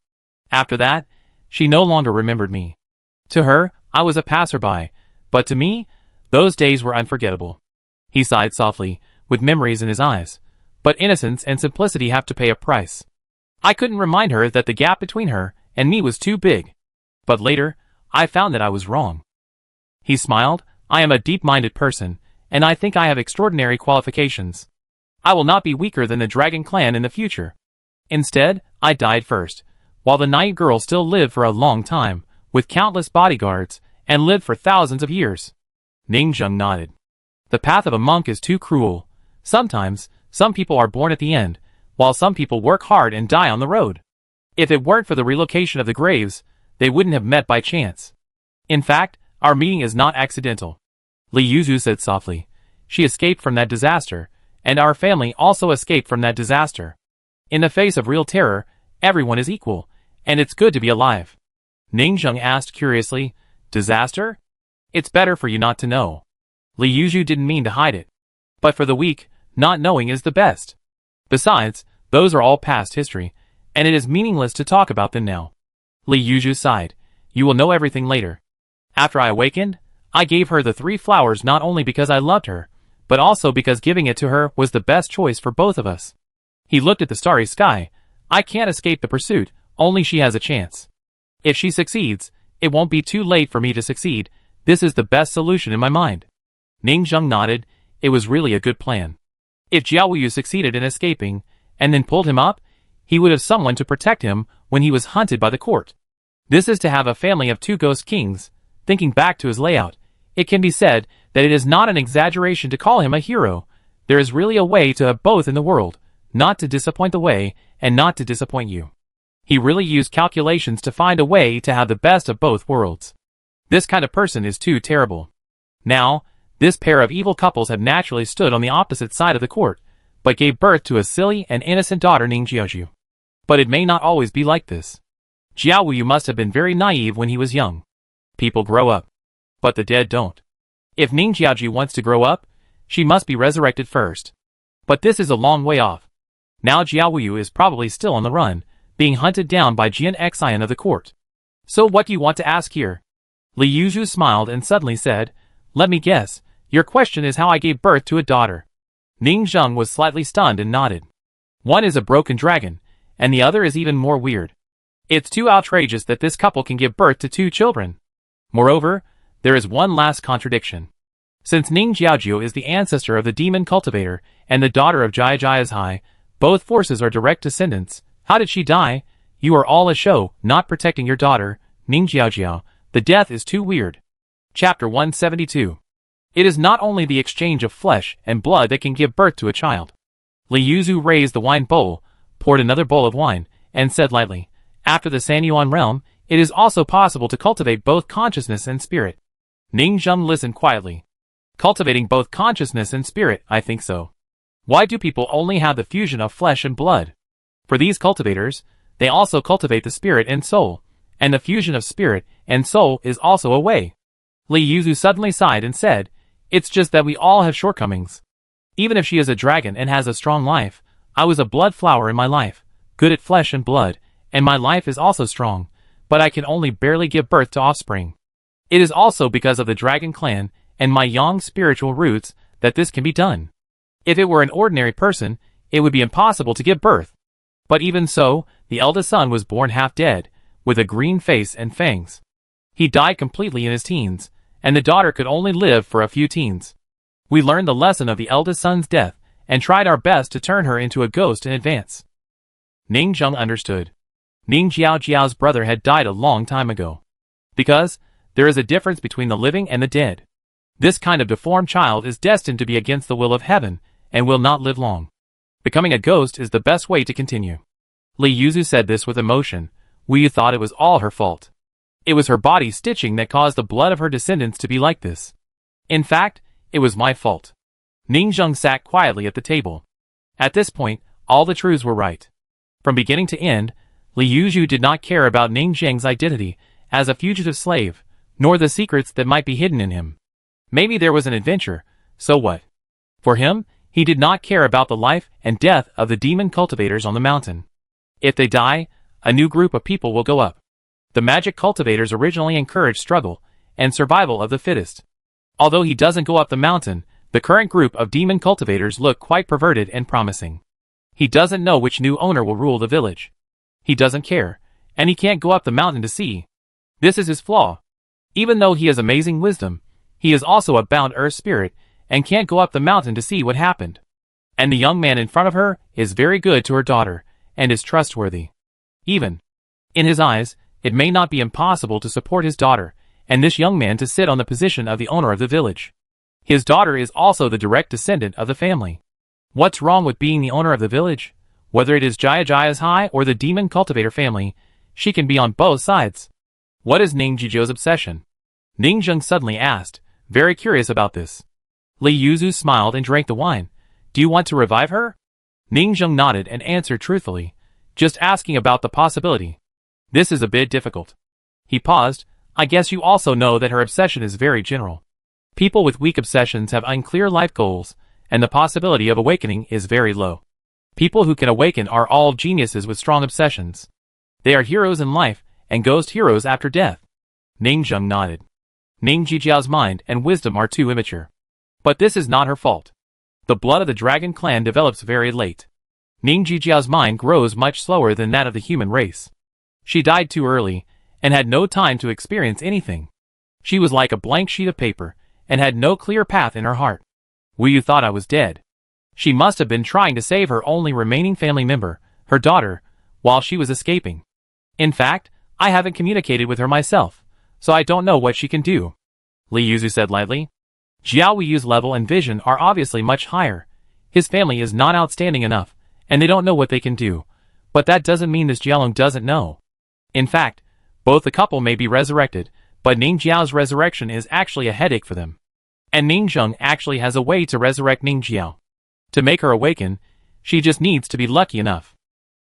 After that, she no longer remembered me. To her, I was a passerby, but to me, those days were unforgettable. He sighed softly, with memories in his eyes. But innocence and simplicity have to pay a price. I couldn't remind her that the gap between her and me was too big. But later, I found that I was wrong. He smiled. I am a deep-minded person, and I think I have extraordinary qualifications. I will not be weaker than the Dragon Clan in the future. Instead, I died first, while the Night Girl still lived for a long time, with countless bodyguards, and lived for thousands of years. Ning Zheng nodded. The path of a monk is too cruel, Sometimes, some people are born at the end, while some people work hard and die on the road. If it weren't for the relocation of the graves, they wouldn't have met by chance. In fact, our meeting is not accidental. Li Yuzu said softly. She escaped from that disaster, and our family also escaped from that disaster. In the face of real terror, everyone is equal, and it's good to be alive. Ning Zheng asked curiously, disaster? It's better for you not to know. Li Yuzu didn't mean to hide it. But for the weak, not knowing is the best. Besides, those are all past history, and it is meaningless to talk about them now. Li Yuzu sighed. You will know everything later. After I awakened, I gave her the 3 flowers not only because I loved her, but also because giving it to her was the best choice for both of us. He looked at the starry sky. I can't escape the pursuit, only she has a chance. If she succeeds, it won't be too late for me to succeed. This is the best solution in my mind. Ning Zheng nodded. It was really a good plan. If Jiao Wuyu succeeded in escaping, and then pulled him up, he would have someone to protect him when he was hunted by the court. This is to have a family of 2 ghost kings. Thinking back to his layout, it can be said that it is not an exaggeration to call him a hero. There is really a way to have both in the world, not to disappoint the way, and not to disappoint you. He really used calculations to find a way to have the best of both worlds. This kind of person is too terrible. Now, this pair of evil couples have naturally stood on the opposite side of the court, but gave birth to a silly and innocent daughter named Jiaoju. But it may not always be like this. Jiao Wuyu must have been very naive when he was young. People grow up. But the dead don't. If Ning Jiaoju wants to grow up, she must be resurrected first. But this is a long way off. Now Jiao Wuyu is probably still on the run, being hunted down by Jian Xian of the court. So what do you want to ask here? Li Yuzu smiled and suddenly said, let me guess, your question is how I gave birth to a daughter. Ning Zheng was slightly stunned and nodded. One is a broken dragon, and the other is even more weird. It's too outrageous that this couple can give birth to 2 children. Moreover, there is one last contradiction. Since Ning Jiaoju is the ancestor of the demon cultivator and the daughter of Jia Jiazhai, both forces are direct descendants. How did she die? You are all a show, not protecting your daughter, Ning Jiaojiao. The death is too weird. Chapter 172. It is not only the exchange of flesh and blood that can give birth to a child. Li Yuzu raised the wine bowl, poured another bowl of wine, and said lightly, after the Sanyuan realm, it is also possible to cultivate both consciousness and spirit. Ning Zheng listened quietly. Cultivating both consciousness and spirit, I think so. Why do people only have the fusion of flesh and blood? For these cultivators, they also cultivate the spirit and soul, and the fusion of spirit and soul is also a way. Li Yuzu suddenly sighed and said, it's just that we all have shortcomings. Even if she is a dragon and has a strong life, I was a blood flower in my life, good at flesh and blood, and my life is also strong, but I can only barely give birth to offspring. It is also because of the dragon clan and my yang spiritual roots that this can be done. If it were an ordinary person, it would be impossible to give birth. But even so, the eldest son was born half dead, with a green face and fangs. He died completely in his teens, and the daughter could only live for a few teens. We learned the lesson of the eldest son's death, and tried our best to turn her into a ghost in advance. Ning Zheng understood. Ning Jiaojiao's brother had died a long time ago. Because, there is a difference between the living and the dead. This kind of deformed child is destined to be against the will of heaven, and will not live long. Becoming a ghost is the best way to continue. Li Yuzu said this with emotion. We thought it was all her fault. It was her body stitching that caused the blood of her descendants to be like this. In fact, it was my fault. Ning Zheng sat quietly at the table. At this point, all the truths were right. From beginning to end, Li Yuzu did not care about Ning Zheng's identity as a fugitive slave, nor the secrets that might be hidden in him. Maybe there was an adventure, so what? For him, he did not care about the life and death of the demon cultivators on the mountain. If they die, a new group of people will go up. The magic cultivators originally encouraged struggle and survival of the fittest. Although he doesn't go up the mountain, the current group of demon cultivators look quite perverted and promising. He doesn't know which new owner will rule the village. He doesn't care, and he can't go up the mountain to see. This is his flaw. Even though he has amazing wisdom, he is also a bound earth spirit, and can't go up the mountain to see what happened. And the young man in front of her is very good to her daughter, and is trustworthy. Even in his eyes, it may not be impossible to support his daughter, and this young man to sit on the position of the owner of the village. His daughter is also the direct descendant of the family. What's wrong with being the owner of the village? Whether it is Jaya Jaya's high or the demon cultivator family, she can be on both sides. What is Ning Jijiu's obsession? Ning Zheng suddenly asked, very curious about this. Li Yuzu smiled and drank the wine. Do you want to revive her? Ning Zheng nodded and answered truthfully, just asking about the possibility. This is a bit difficult. He paused. I guess you also know that her obsession is very general. People with weak obsessions have unclear life goals, and the possibility of awakening is very low. People who can awaken are all geniuses with strong obsessions. They are heroes in life, and ghost heroes after death. Ning Zheng nodded. Ning Jijiao's mind and wisdom are too immature. But this is not her fault. The blood of the dragon clan develops very late. Ning Jijiao's mind grows much slower than that of the human race. She died too early, and had no time to experience anything. She was like a blank sheet of paper, and had no clear path in her heart. Wu Yu thought I was dead. She must have been trying to save her only remaining family member, her daughter, while she was escaping. In fact, I haven't communicated with her myself, so I don't know what she can do. Li Yuzu said lightly. Jiao Wuyu's level and vision are obviously much higher. His family is not outstanding enough, and they don't know what they can do. But that doesn't mean this Jialong doesn't know. In fact, both the couple may be resurrected, but Ning Jiao's resurrection is actually a headache for them. And Ning Zheng actually has a way to resurrect Ning Jiao. To make her awaken, she just needs to be lucky enough.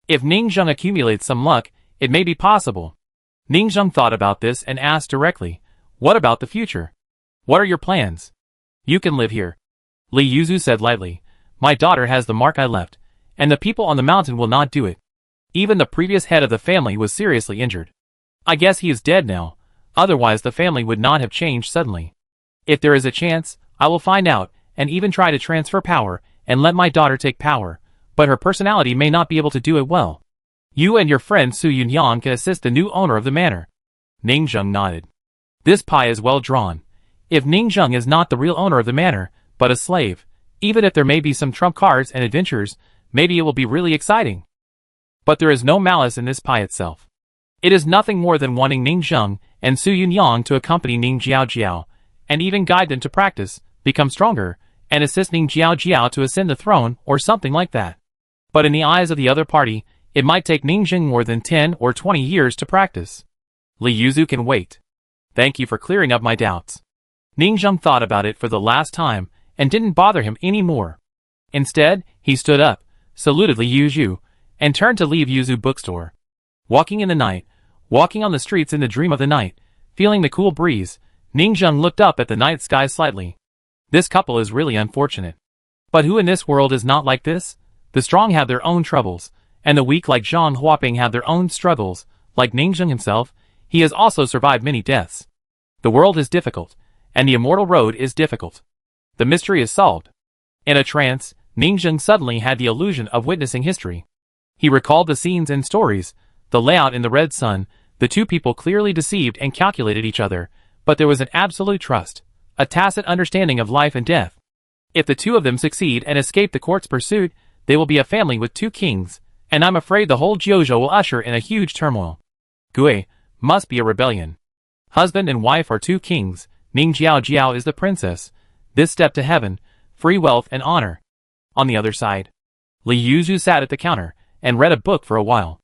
If Ning Zheng accumulates some luck, it may be possible. Ning Zheng thought about this and asked directly, what about the future? What are your plans? You can live here. Li Yuzu said lightly, my daughter has the mark I left, and the people on the mountain will not do it. Even the previous head of the family was seriously injured. I guess he is dead now, otherwise the family would not have changed suddenly. If there is a chance, I will find out, and even try to transfer power, and let my daughter take power, but her personality may not be able to do it well. You and your friend Su Yunyang can assist the new owner of the manor. Ning Zheng nodded. This pie is well drawn. If Ning Zheng is not the real owner of the manor, but a slave, even if there may be some trump cards and adventures, maybe it will be really exciting. But there is no malice in this pie itself. It is nothing more than wanting Ning Zheng and Su Yunyang to accompany Ning Jiao, and even guide them to practice, become stronger, and assist Ning Jiao to ascend the throne or something like that. But in the eyes of the other party, it might take Ning Zheng more than 10 or 20 years to practice. Li Yuzu can wait. Thank you for clearing up my doubts. Ning Zheng thought about it for the last time, and didn't bother him anymore. Instead, he stood up, saluted Li Yuzu, and turned to leave Yuzu bookstore. Walking in the night, walking on the streets in the dream of the night, feeling the cool breeze, Ning Zheng looked up at the night sky slightly. This couple is really unfortunate. But who in this world is not like this? The strong have their own troubles, and the weak like Zhang Huaping have their own struggles. Like Ning Zheng himself, he has also survived many deaths. The world is difficult, and the immortal road is difficult. The mystery is solved. In a trance, Ning Zheng suddenly had the illusion of witnessing history. He recalled the scenes and stories, the layout in the red sun, the two people clearly deceived and calculated each other, but there was an absolute trust, a tacit understanding of life and death. If the two of them succeed and escape the court's pursuit, they will be a family with 2 kings, and I'm afraid the whole Jiuzhou will usher in a huge turmoil. Gui must be a rebellion. Husband and wife are 2 kings, Ning Jiao is the princess, this step to heaven, free wealth and honor. On the other side, Li Yuzu sat at the counter, and read a book for a while.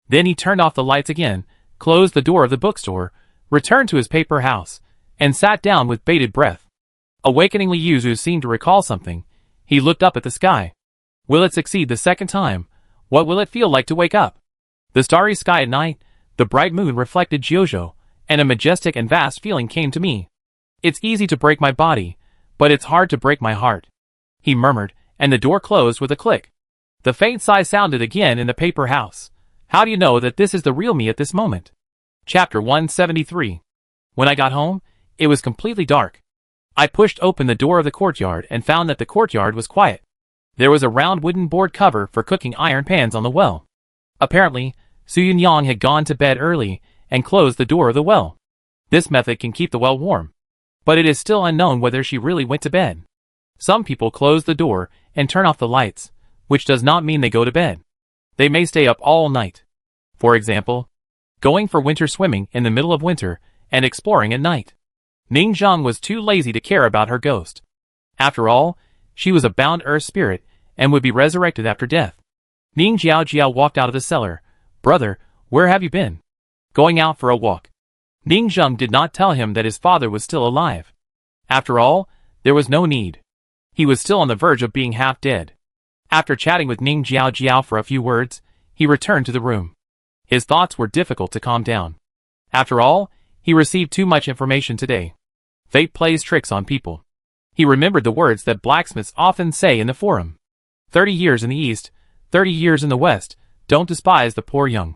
Then he turned off the lights again, closed the door of the bookstore, returned to his paper house, and sat down with bated breath. Awakening Li Yuzu seemed to recall something. He looked up at the sky. Will it succeed the second time? What will it feel like to wake up? The starry sky at night, the bright moon reflected Jiuzhou, and a majestic and vast feeling came to me. It's easy to break my body, but it's hard to break my heart. He murmured, and the door closed with a click. The faint sigh sounded again in the paper house. How do you know that this is the real me at this moment? Chapter 173. When I got home, it was completely dark. I pushed open the door of the courtyard and found that the courtyard was quiet. There was a round wooden board cover for cooking iron pans on the well. Apparently, Su Yunyang had gone to bed early and closed the door of the well. This method can keep the well warm. But it is still unknown whether she really went to bed. Some people close the door and turn off the lights, which does not mean they go to bed. They may stay up all night. For example, going for winter swimming in the middle of winter and exploring at night. Ning Zheng was too lazy to care about her ghost. After all, she was a bound earth spirit, and would be resurrected after death. Ning Jiao Jiao walked out of the cellar. "Brother, where have you been?" "Going out for a walk." Ning Zheng did not tell him that his father was still alive. After all, there was no need. He was still on the verge of being half dead. After chatting with Ning Jiao Jiao for a few words, he returned to the room. His thoughts were difficult to calm down. After all, he received too much information today. Fate plays tricks on people. He remembered the words that blacksmiths often say in the forum. 30 years in the east, 30 years in the west, don't despise the poor young.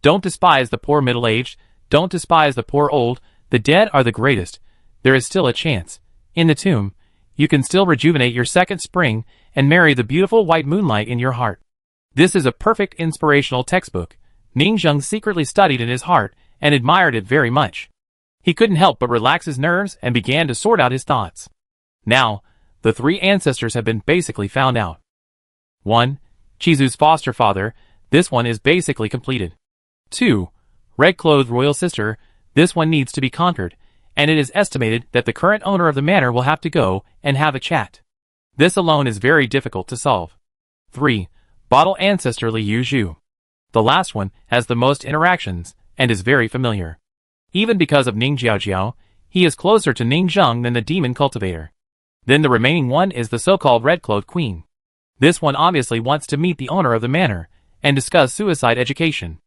Don't despise the poor middle-aged, don't despise the poor old, the dead are the greatest. There is still a chance. In the tomb, you can still rejuvenate your second spring and marry the beautiful white moonlight in your heart. This is a perfect inspirational textbook. Ning Zheng secretly studied in his heart and admired it very much. He couldn't help but relax his nerves and began to sort out his thoughts. Now, the three ancestors have been basically found out. 1. Chizu's foster father, this one is basically completed. 2. Red-clothed royal sister, this one needs to be conquered, and it is estimated that the current owner of the manor will have to go and have a chat. This alone is very difficult to solve. 3. Bottle ancestor Li Yuzhu. The last one has the most interactions and is very familiar. Even because of Ning Jiaojiao, he is closer to Ning Zheng than the demon cultivator. Then the remaining one is the so-called red-clothed queen. This one obviously wants to meet the owner of the manor and discuss suicide education.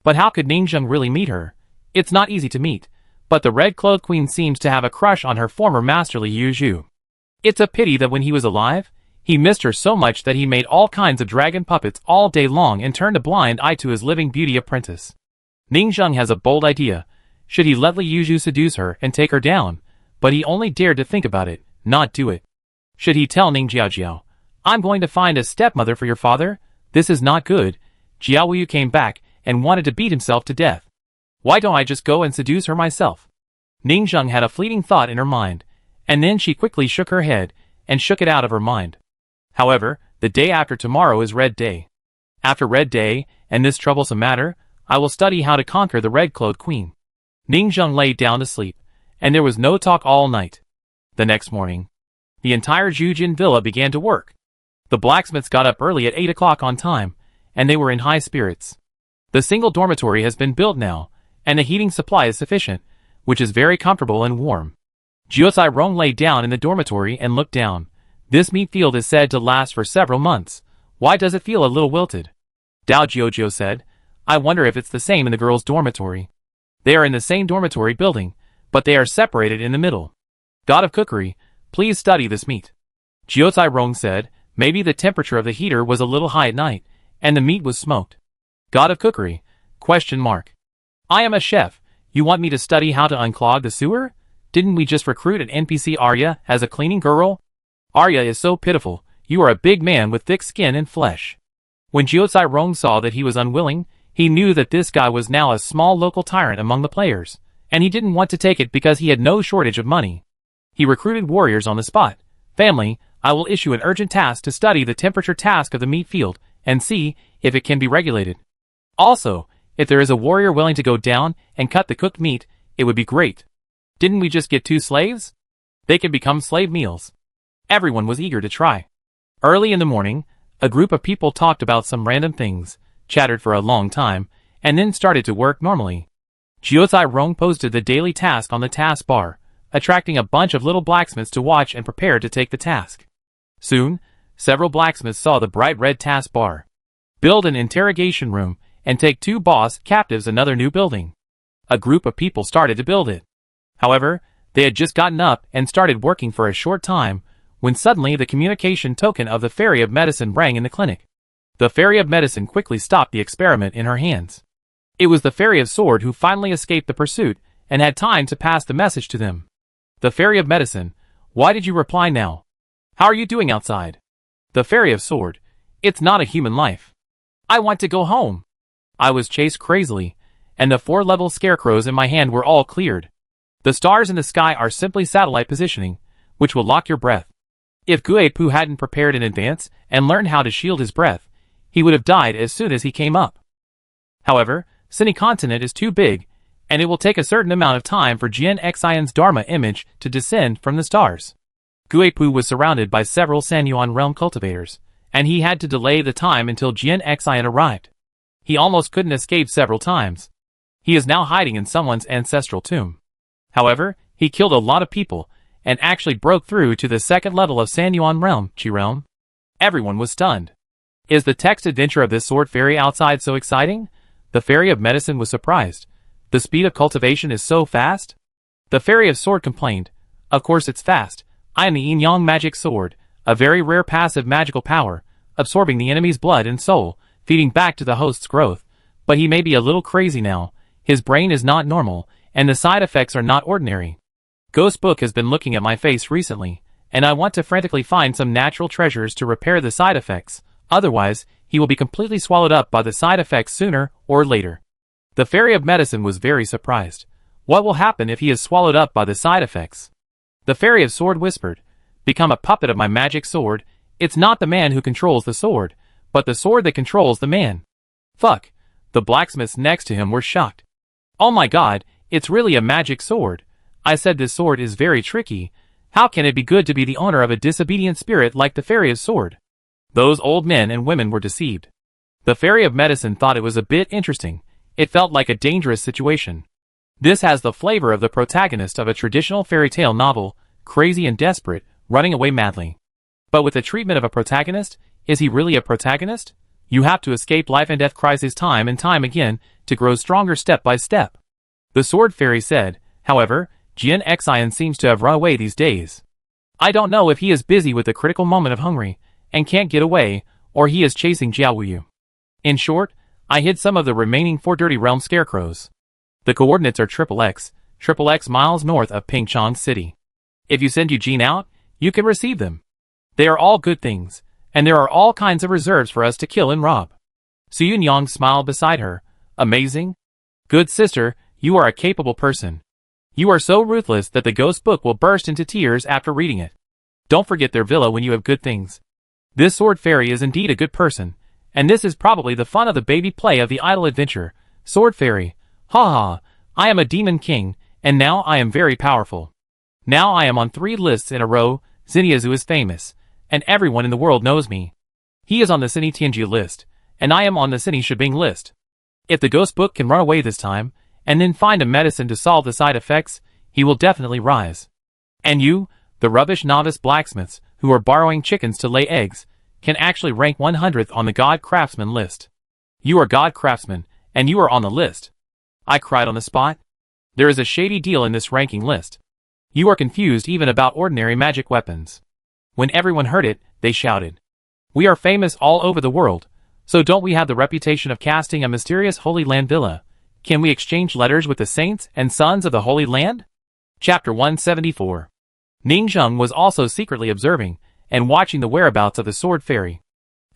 But how could Ning Zheng really meet her? It's not easy to meet, but the red-clothed queen seems to have a crush on her former master Li Yuzhu. It's a pity that when he was alive, he missed her so much that he made all kinds of dragon puppets all day long and turned a blind eye to his living beauty apprentice. Ning Zheng has a bold idea. Should he let Li Yuzhu seduce her and take her down? But he only dared to think about it, not do it. Should he tell Ning Jiaojiao, "I'm going to find a stepmother for your father? This is not good." Jiao Wuyu came back and wanted to beat himself to death. Why don't I just go and seduce her myself? Ning Zheng had a fleeting thought in her mind, and then she quickly shook her head and shook it out of her mind. However, the day after tomorrow is Red Day. After Red Day, and this troublesome matter, I will study how to conquer the red-clothed queen. Ning Zheng lay down to sleep, and there was no talk all night. The next morning, the entire Zhujin villa began to work. The blacksmiths got up early at 8 o'clock on time, and they were in high spirits. The single dormitory has been built now, and the heating supply is sufficient, which is very comfortable and warm. Jiucai Rong lay down in the dormitory and looked down. This meat field is said to last for several months. Why does it feel a little wilted? Dao Jiujiu said, I wonder if it's the same in the girls' dormitory. They are in the same dormitory building, but they are separated in the middle. God of cookery, please study this meat. Jiucai Rong said, maybe the temperature of the heater was a little high at night, and the meat was smoked. God of cookery? Question mark. I am a chef. You want me to study how to unclog the sewer? Didn't we just recruit an NPC Arya as a cleaning girl? Arya is so pitiful. You are a big man with thick skin and flesh. When Jiucai Rong saw that he was unwilling, he knew that this guy was now a small local tyrant among the players, and he didn't want to take it because he had no shortage of money. He recruited warriors on the spot. Family, I will issue an urgent task to study the temperature task of the meat field and see if it can be regulated. Also, if there is a warrior willing to go down and cut the cooked meat, it would be great. Didn't we just get 2 slaves? They can become slave meals. Everyone was eager to try. Early in the morning, a group of people talked about some random things, chattered for a long time, and then started to work normally. Jiucai Rong posted the daily task on the task bar, attracting a bunch of little blacksmiths to watch and prepare to take the task. Soon, several blacksmiths saw the bright red task bar. Build an interrogation room and take 2 boss captives another new building. A group of people started to build it. However, they had just gotten up and started working for a short time, when suddenly the communication token of the Fairy of Medicine rang in the clinic. The Fairy of Medicine quickly stopped the experiment in her hands. It was the Fairy of Sword who finally escaped the pursuit and had time to pass the message to them. The Fairy of Medicine, why did you reply now? How are you doing outside? The Fairy of Sword, it's not a human life. I want to go home. I was chased crazily, and the 4-level scarecrows in my hand were all cleared. The stars in the sky are simply satellite positioning, which will lock your breath. If Guipu hadn't prepared in advance and learned how to shield his breath, he would have died as soon as he came up. However, Cine Continent is too big, and it will take a certain amount of time for Jian Xion's Dharma image to descend from the stars. Guipu was surrounded by several Sanyuan realm cultivators, and he had to delay the time until Jian Xian arrived. He almost couldn't escape several times. He is now hiding in someone's ancestral tomb. However, he killed a lot of people, and actually broke through to the second level of Sanyuan realm, Qi realm. Everyone was stunned. Is the text adventure of this sword fairy outside so exciting? The fairy of medicine was surprised. The speed of cultivation is so fast? The fairy of sword complained. Of course it's fast. I am the yin-yang magic sword, a very rare passive magical power, absorbing the enemy's blood and soul, feeding back to the host's growth. But he may be a little crazy now. His brain is not normal, and the side effects are not ordinary. Ghost Book has been looking at my face recently, and I want to frantically find some natural treasures to repair the side effects, otherwise, he will be completely swallowed up by the side effects sooner or later. The fairy of medicine was very surprised. What will happen if he is swallowed up by the side effects? The fairy of sword whispered, become a puppet of my magic sword. It's not the man who controls the sword, but the sword that controls the man. Fuck. The blacksmiths next to him were shocked. Oh my god, it's really a magic sword. I said this sword is very tricky. How can it be good to be the owner of a disobedient spirit like the fairy of sword? Those old men and women were deceived. The fairy of medicine thought it was a bit interesting. It felt like a dangerous situation. This has the flavor of the protagonist of a traditional fairy tale novel, crazy and desperate, running away madly. But with the treatment of a protagonist, is he really a protagonist? You have to escape life and death crises time and time again to grow stronger step by step. The sword fairy said, however, Jian Xian seems to have run away these days. I don't know if he is busy with the critical moment of hungry, and can't get away, or he is chasing Jiaowu. In short, I hid some of the remaining 4 dirty realm scarecrows. The coordinates are XXX miles north of Pingchong City. If you send Eugene out, you can receive them. They are all good things, and there are all kinds of reserves for us to kill and rob. Su Yunyang smiled beside her. Amazing? Good sister, you are a capable person. You are so ruthless that the ghost book will burst into tears after reading it. Don't forget their villa when you have good things. This sword fairy is indeed a good person, and this is probably the fun of the baby play of the idle adventure. Sword fairy. Ha ha, I am a demon king, and now I am very powerful. Now I am on 3 lists in a row. Xinyazu is famous, and everyone in the world knows me. He is on the Sini Tianju list, and I am on the Sini Shibing list. If the ghost book can run away this time, and then find a medicine to solve the side effects, he will definitely rise. And you, the rubbish novice blacksmiths, who are borrowing chickens to lay eggs, can actually rank 100th on the God Craftsman list. You are God Craftsman, and you are on the list. I cried on the spot. There is a shady deal in this ranking list. You are confused even about ordinary magic weapons. When everyone heard it, they shouted. We are famous all over the world, so don't we have the reputation of casting a mysterious Holy Land villa? Can we exchange letters with the saints and sons of the Holy Land? Chapter 174. Ningzheng was also secretly observing and watching the whereabouts of the sword fairy.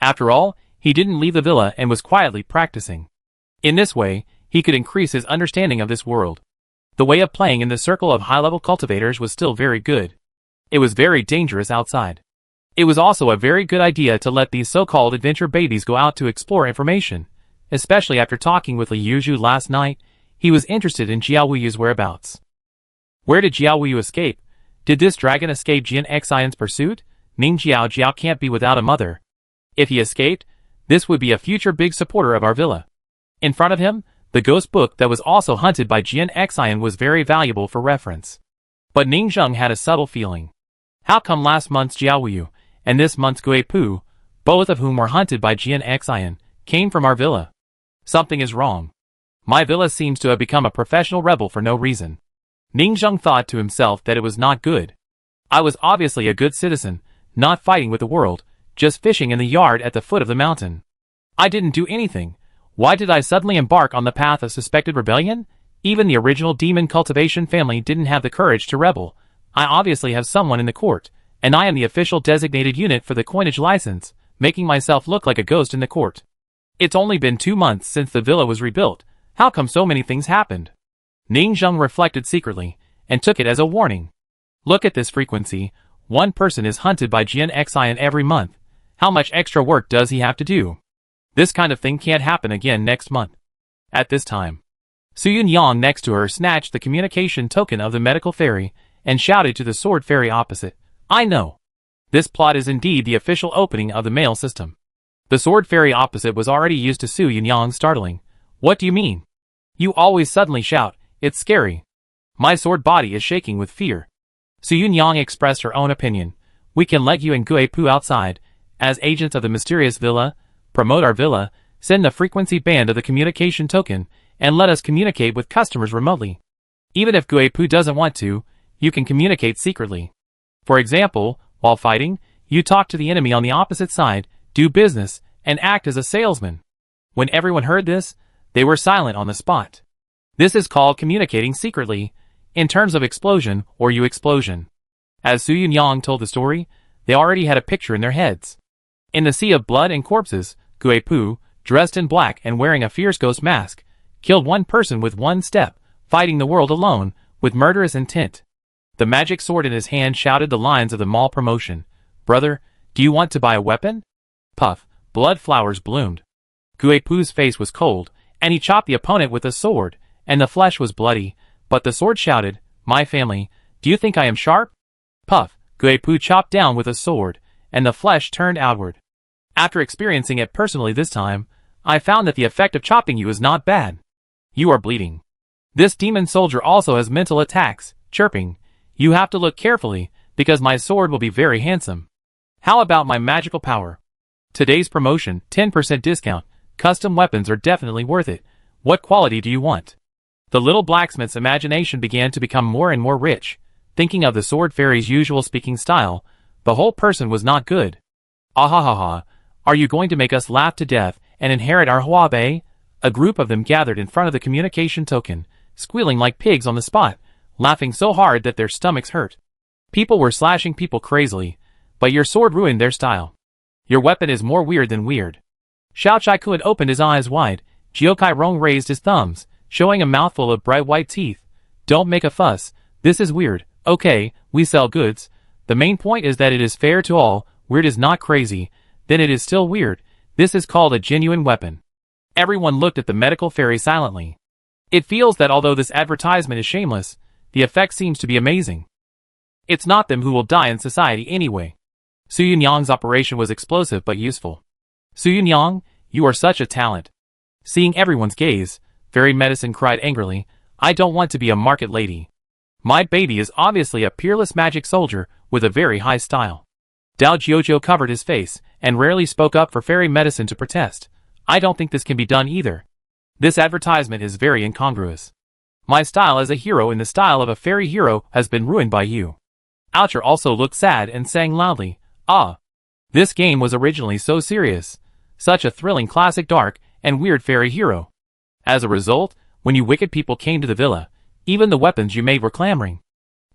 After all, he didn't leave the villa and was quietly practicing. In this way, he could increase his understanding of this world. The way of playing in the circle of high-level cultivators was still very good. It was very dangerous outside. It was also a very good idea to let these so-called adventure babies go out to explore information, especially after talking with Li Yuzhu last night. He was interested in Jiaowuyu's whereabouts. Where did Jiaowu escape? Did this dragon escape Jian Xian's pursuit? Ning Jiao can't be without a mother. If he escaped, this would be a future big supporter of our villa. In front of him, the ghost book that was also hunted by Jian Xian was very valuable for reference. But Ningzheng had a subtle feeling. How come last month's Jiaowu and this month's Gui Pu, both of whom were hunted by Jian Xian, came from our villa? Something is wrong. My villa seems to have become a professional rebel for no reason. Ningzheng thought to himself that it was not good. I was obviously a good citizen, not fighting with the world, just fishing in the yard at the foot of the mountain. I didn't do anything. Why did I suddenly embark on the path of suspected rebellion? Even the original demon cultivation family didn't have the courage to rebel. I obviously have someone in the court, and I am the official designated unit for the coinage license, making myself look like a ghost in the court. It's only been 2 months since the villa was rebuilt. How come so many things happened? Ningzheng reflected secretly, and took it as a warning. Look at this frequency. 1 person is hunted by Jian Xian every month. How much extra work does he have to do? This kind of thing can't happen again next month. At this time, Su Yunyang next to her snatched the communication token of the medical fairy and shouted to the sword fairy opposite. I know. This plot is indeed the official opening of the mail system. The sword fairy opposite was already used to Su Yunyang's startling. What do you mean? You always suddenly shout, it's scary. My sword body is shaking with fear. Su Yunyang expressed her own opinion. We can let you and Gue Pu outside, as agents of the mysterious villa, promote our villa, send the frequency band of the communication token, and let us communicate with customers remotely. Even if Gue Pu doesn't want to, you can communicate secretly. For example, while fighting, you talk to the enemy on the opposite side, do business, and act as a salesman. When everyone heard this, they were silent on the spot. This is called communicating secretly, in terms of explosion or explosion. As Su Yunyang told the story, they already had a picture in their heads. In the sea of blood and corpses, Gue Pu, dressed in black and wearing a fierce ghost mask, killed one person with one step, fighting the world alone, with murderous intent. The magic sword in his hand shouted the lines of the mall promotion. Brother, do you want to buy a weapon? Puff, blood flowers bloomed. Gue Pu's face was cold, and he chopped the opponent with a sword, and the flesh was bloody, but the sword shouted, My family, do you think I am sharp? Puff, Gue Pu chopped down with a sword, and the flesh turned outward. After experiencing it personally this time, I found that the effect of chopping you is not bad. You are bleeding. This demon soldier also has mental attacks, chirping. You have to look carefully, because my sword will be very handsome. How about my magical power? Today's promotion, 10% discount, custom weapons are definitely worth it. What quality do you want? The little blacksmith's imagination began to become more and more rich. Thinking of the sword fairy's usual speaking style, the whole person was not good. Ahahaha, are you going to make us laugh to death and inherit our Huabe? A group of them gathered in front of the communication token, squealing like pigs on the spot, laughing so hard that their stomachs hurt. People were slashing people crazily, but your sword ruined their style. Your weapon is more weird than weird. Xiao Chai-kun opened his eyes wide. Jiokai Rong raised his thumbs, showing a mouthful of bright white teeth. Don't make a fuss. This is weird. Okay, we sell goods. The main point is that it is fair to all. Weird is not crazy. Then it is still weird. This is called a genuine weapon. Everyone looked at the medical fairy silently. It feels that although this advertisement is shameless, the effect seems to be amazing. It's not them who will die in society anyway. Su Yunyang's operation was explosive but useful. Su Yunyang, you are such a talent. Seeing everyone's gaze, Fairy Medicine cried angrily, I don't want to be a market lady. My baby is obviously a peerless magic soldier with a very high style. Dao Jiujiu covered his face and rarely spoke up for Fairy Medicine to protest. I don't think this can be done either. This advertisement is very incongruous. My style as a hero in the style of a fairy hero has been ruined by you. Oucher also looked sad and sang loudly, Ah! This game was originally so serious. Such a thrilling classic dark and weird fairy hero. As a result, when you wicked people came to the villa, even the weapons you made were clamoring.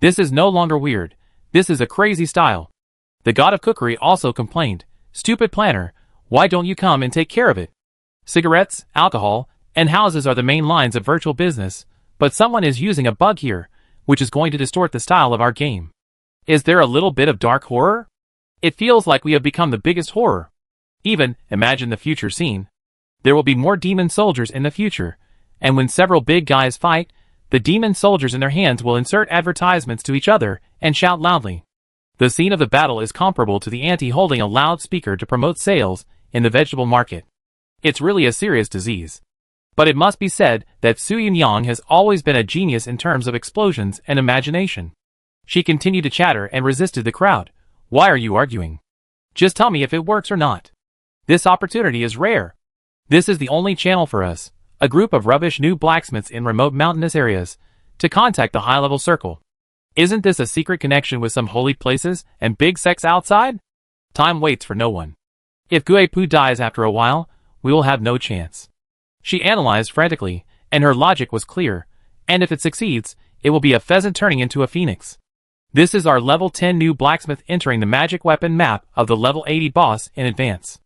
This is no longer weird. This is a crazy style. The god of cookery also complained, Stupid planner, why don't you come and take care of it? Cigarettes, alcohol, and houses are the main lines of virtual business, but someone is using a bug here, which is going to distort the style of our game. Is there a little bit of dark horror? It feels like we have become the biggest horror. Even, imagine the future scene. There will be more demon soldiers in the future, and when several big guys fight, the demon soldiers in their hands will insert advertisements to each other and shout loudly. The scene of the battle is comparable to the auntie holding a loudspeaker to promote sales in the vegetable market. It's really a serious disease. But it must be said that Su Yunyang has always been a genius in terms of explosions and imagination. She continued to chatter and resisted the crowd. Why are you arguing? Just tell me if it works or not. This opportunity is rare. This is the only channel for us, a group of rubbish new blacksmiths in remote mountainous areas, to contact the high-level circle. Isn't this a secret connection with some holy places and big sex outside? Time waits for no one. If Gue Pu dies after a while, we will have no chance. She analyzed frantically, and her logic was clear, and if it succeeds, it will be a pheasant turning into a phoenix. This is our level 10 new blacksmith entering the magic weapon map of the level 80 boss in advance.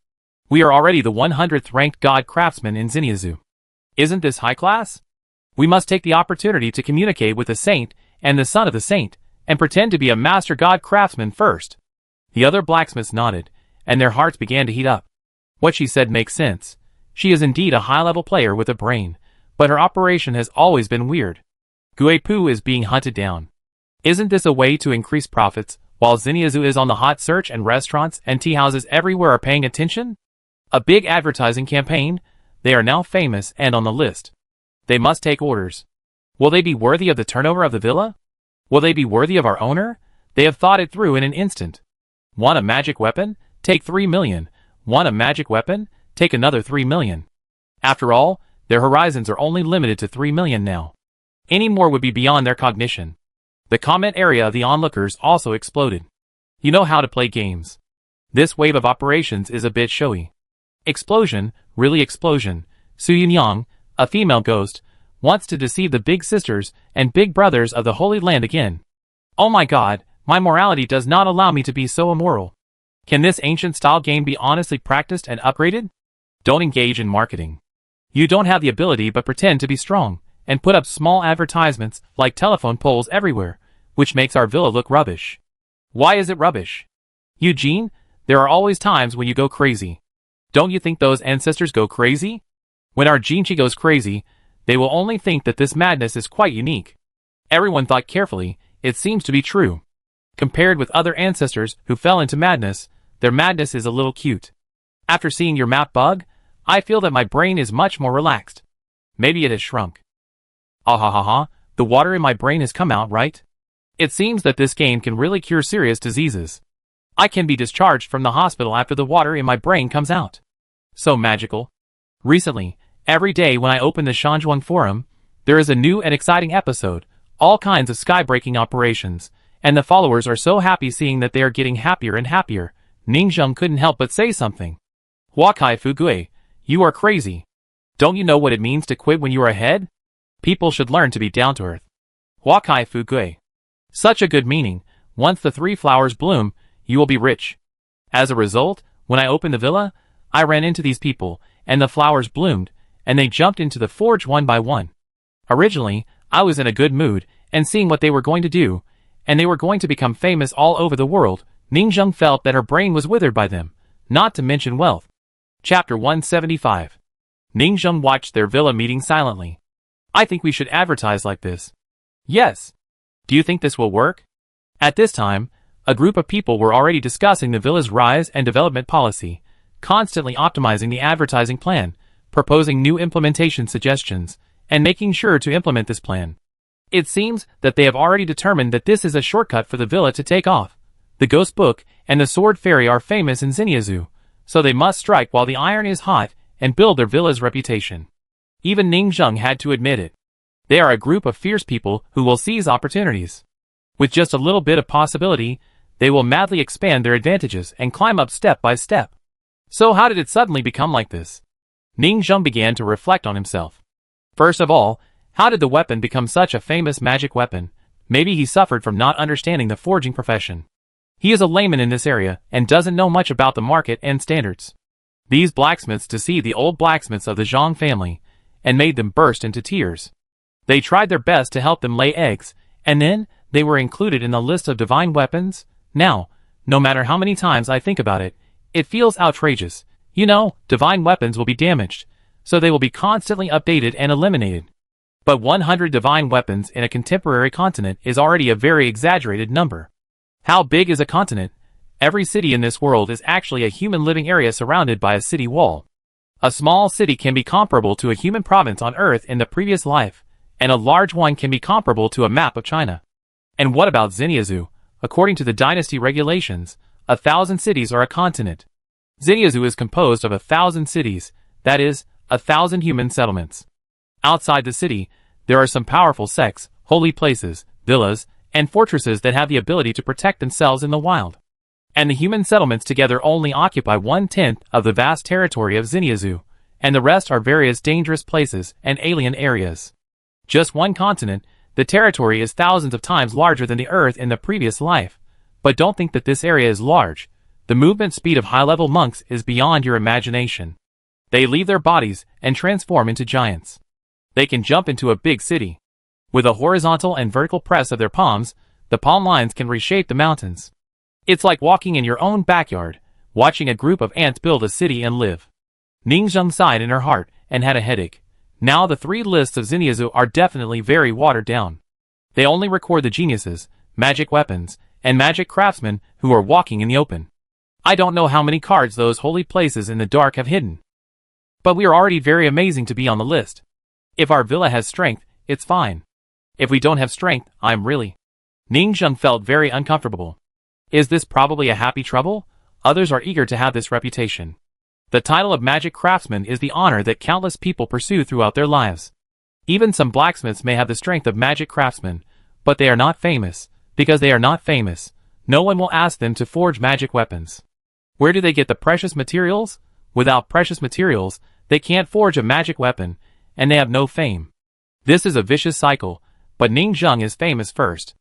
We are already the 100th ranked god craftsman in Xinyazu. Isn't this high class? We must take the opportunity to communicate with the saint and the son of the saint, and pretend to be a master god craftsman first. The other blacksmiths nodded, and their hearts began to heat up. What she said makes sense. She is indeed a high-level player with a brain, but her operation has always been weird. Gue Pu is being hunted down. Isn't this a way to increase profits while Xinyazu is on the hot search and restaurants and tea houses everywhere are paying attention? A big advertising campaign? They are now famous and on the list. They must take orders. Will they be worthy of the turnover of the villa? Will they be worthy of our owner? They have thought it through in an instant. Want a magic weapon? Take 3 million. Want a magic weapon? Take another 3 million. After all, their horizons are only limited to 3 million now. Any more would be beyond their cognition. The comment area of the onlookers also exploded. You know how to play games. This wave of operations is a bit showy. Explosion, really explosion. Su Yunyang, a female ghost, wants to deceive the big sisters and big brothers of the Holy Land again. Oh my god, my morality does not allow me to be so immoral. Can this ancient-style game be honestly practiced and upgraded? Don't engage in marketing. You don't have the ability but pretend to be strong, and put up small advertisements like telephone poles everywhere, which makes our villa look rubbish. Why is it rubbish? Eugene, there are always times when you go crazy. Don't you think those ancestors go crazy? When our Jinchi goes crazy, they will only think that this madness is quite unique. Everyone thought carefully, it seems to be true. Compared with other ancestors who fell into madness, their madness is a little cute. After seeing your map bug, I feel that my brain is much more relaxed. Maybe it has shrunk. Ah ha ha ha, the water in my brain has come out, right? It seems that this game can really cure serious diseases. I can be discharged from the hospital after the water in my brain comes out. So magical. Recently, every day when I open the Shanzhuang forum, there is a new and exciting episode, all kinds of sky-breaking operations, and the followers are so happy seeing that they are getting happier and happier. Ningzheng couldn't help but say something. Huakai Fugui, you are crazy. Don't you know what it means to quit when you are ahead? People should learn to be down to earth. Huakai Fugui. Such a good meaning. Once the 3 flowers bloom, you will be rich. As a result, when I opened the villa, I ran into these people, and the flowers bloomed, and they jumped into the forge one by one. Originally, I was in a good mood, and seeing what they were going to do, and they were going to become famous all over the world, Ningzheng felt that her brain was withered by them, not to mention wealth. Chapter 175. Ningzheng watched their villa meeting silently. I think we should advertise like this. Yes. Do you think this will work? At this time, a group of people were already discussing the villa's rise and development policy, constantly optimizing the advertising plan, proposing new implementation suggestions, and making sure to implement this plan. It seems that they have already determined that this is a shortcut for the villa to take off. The Ghost Book and the Sword Fairy are famous in Xinyazu, so they must strike while the iron is hot and build their villa's reputation. Even Ningzheng had to admit it. They are a group of fierce people who will seize opportunities. With just a little bit of possibility, they will madly expand their advantages and climb up step by step. So how did it suddenly become like this? Ningzheng began to reflect on himself. First of all, how did the weapon become such a famous magic weapon? Maybe he suffered from not understanding the forging profession. He is a layman in this area and doesn't know much about the market and standards. These blacksmiths deceived the old blacksmiths of the Zhang family and made them burst into tears. They tried their best to help them lay eggs, and then they were included in the list of divine weapons. Now, no matter how many times I think about it, it feels outrageous. You know, divine weapons will be damaged, so they will be constantly updated and eliminated. But 100 divine weapons in a contemporary continent is already a very exaggerated number. How big is a continent? Every city in this world is actually a human living area surrounded by a city wall. A small city can be comparable to a human province on Earth in the previous life, and a large one can be comparable to a map of China. And what about Xinyazu? According to the dynasty regulations, 1,000 cities are a continent. Xinyazu is composed of 1,000 cities, that is, 1,000 human settlements. Outside the city, there are some powerful sects, holy places, villas, and fortresses that have the ability to protect themselves in the wild. And the human settlements together only occupy 1/10 of the vast territory of Xinyazu, and the rest are various dangerous places and alien areas. Just one continent, the territory is thousands of times larger than the Earth in the previous life. But don't think that this area is large. The movement speed of high-level monks is beyond your imagination. They leave their bodies and transform into giants. They can jump into a big city. With a horizontal and vertical press of their palms, the palm lines can reshape the mountains. It's like walking in your own backyard, watching a group of ants build a city and live. Ningzheng sighed in her heart and had a headache. Now the 3 lists of Xinyazu are definitely very watered down. They only record the geniuses, magic weapons, and magic craftsmen who are walking in the open. I don't know how many cards those holy places in the dark have hidden. But we are already very amazing to be on the list. If our villa has strength, it's fine. If we don't have strength, I'm really... Ningzheng felt very uncomfortable. Is this probably a happy trouble? Others are eager to have this reputation. The title of magic craftsman is the honor that countless people pursue throughout their lives. Even some blacksmiths may have the strength of magic craftsmen, but they are not famous. Because they are not famous, no one will ask them to forge magic weapons. Where do they get the precious materials? Without precious materials, they can't forge a magic weapon, and they have no fame. This is a vicious cycle, but Ningzheng is famous first.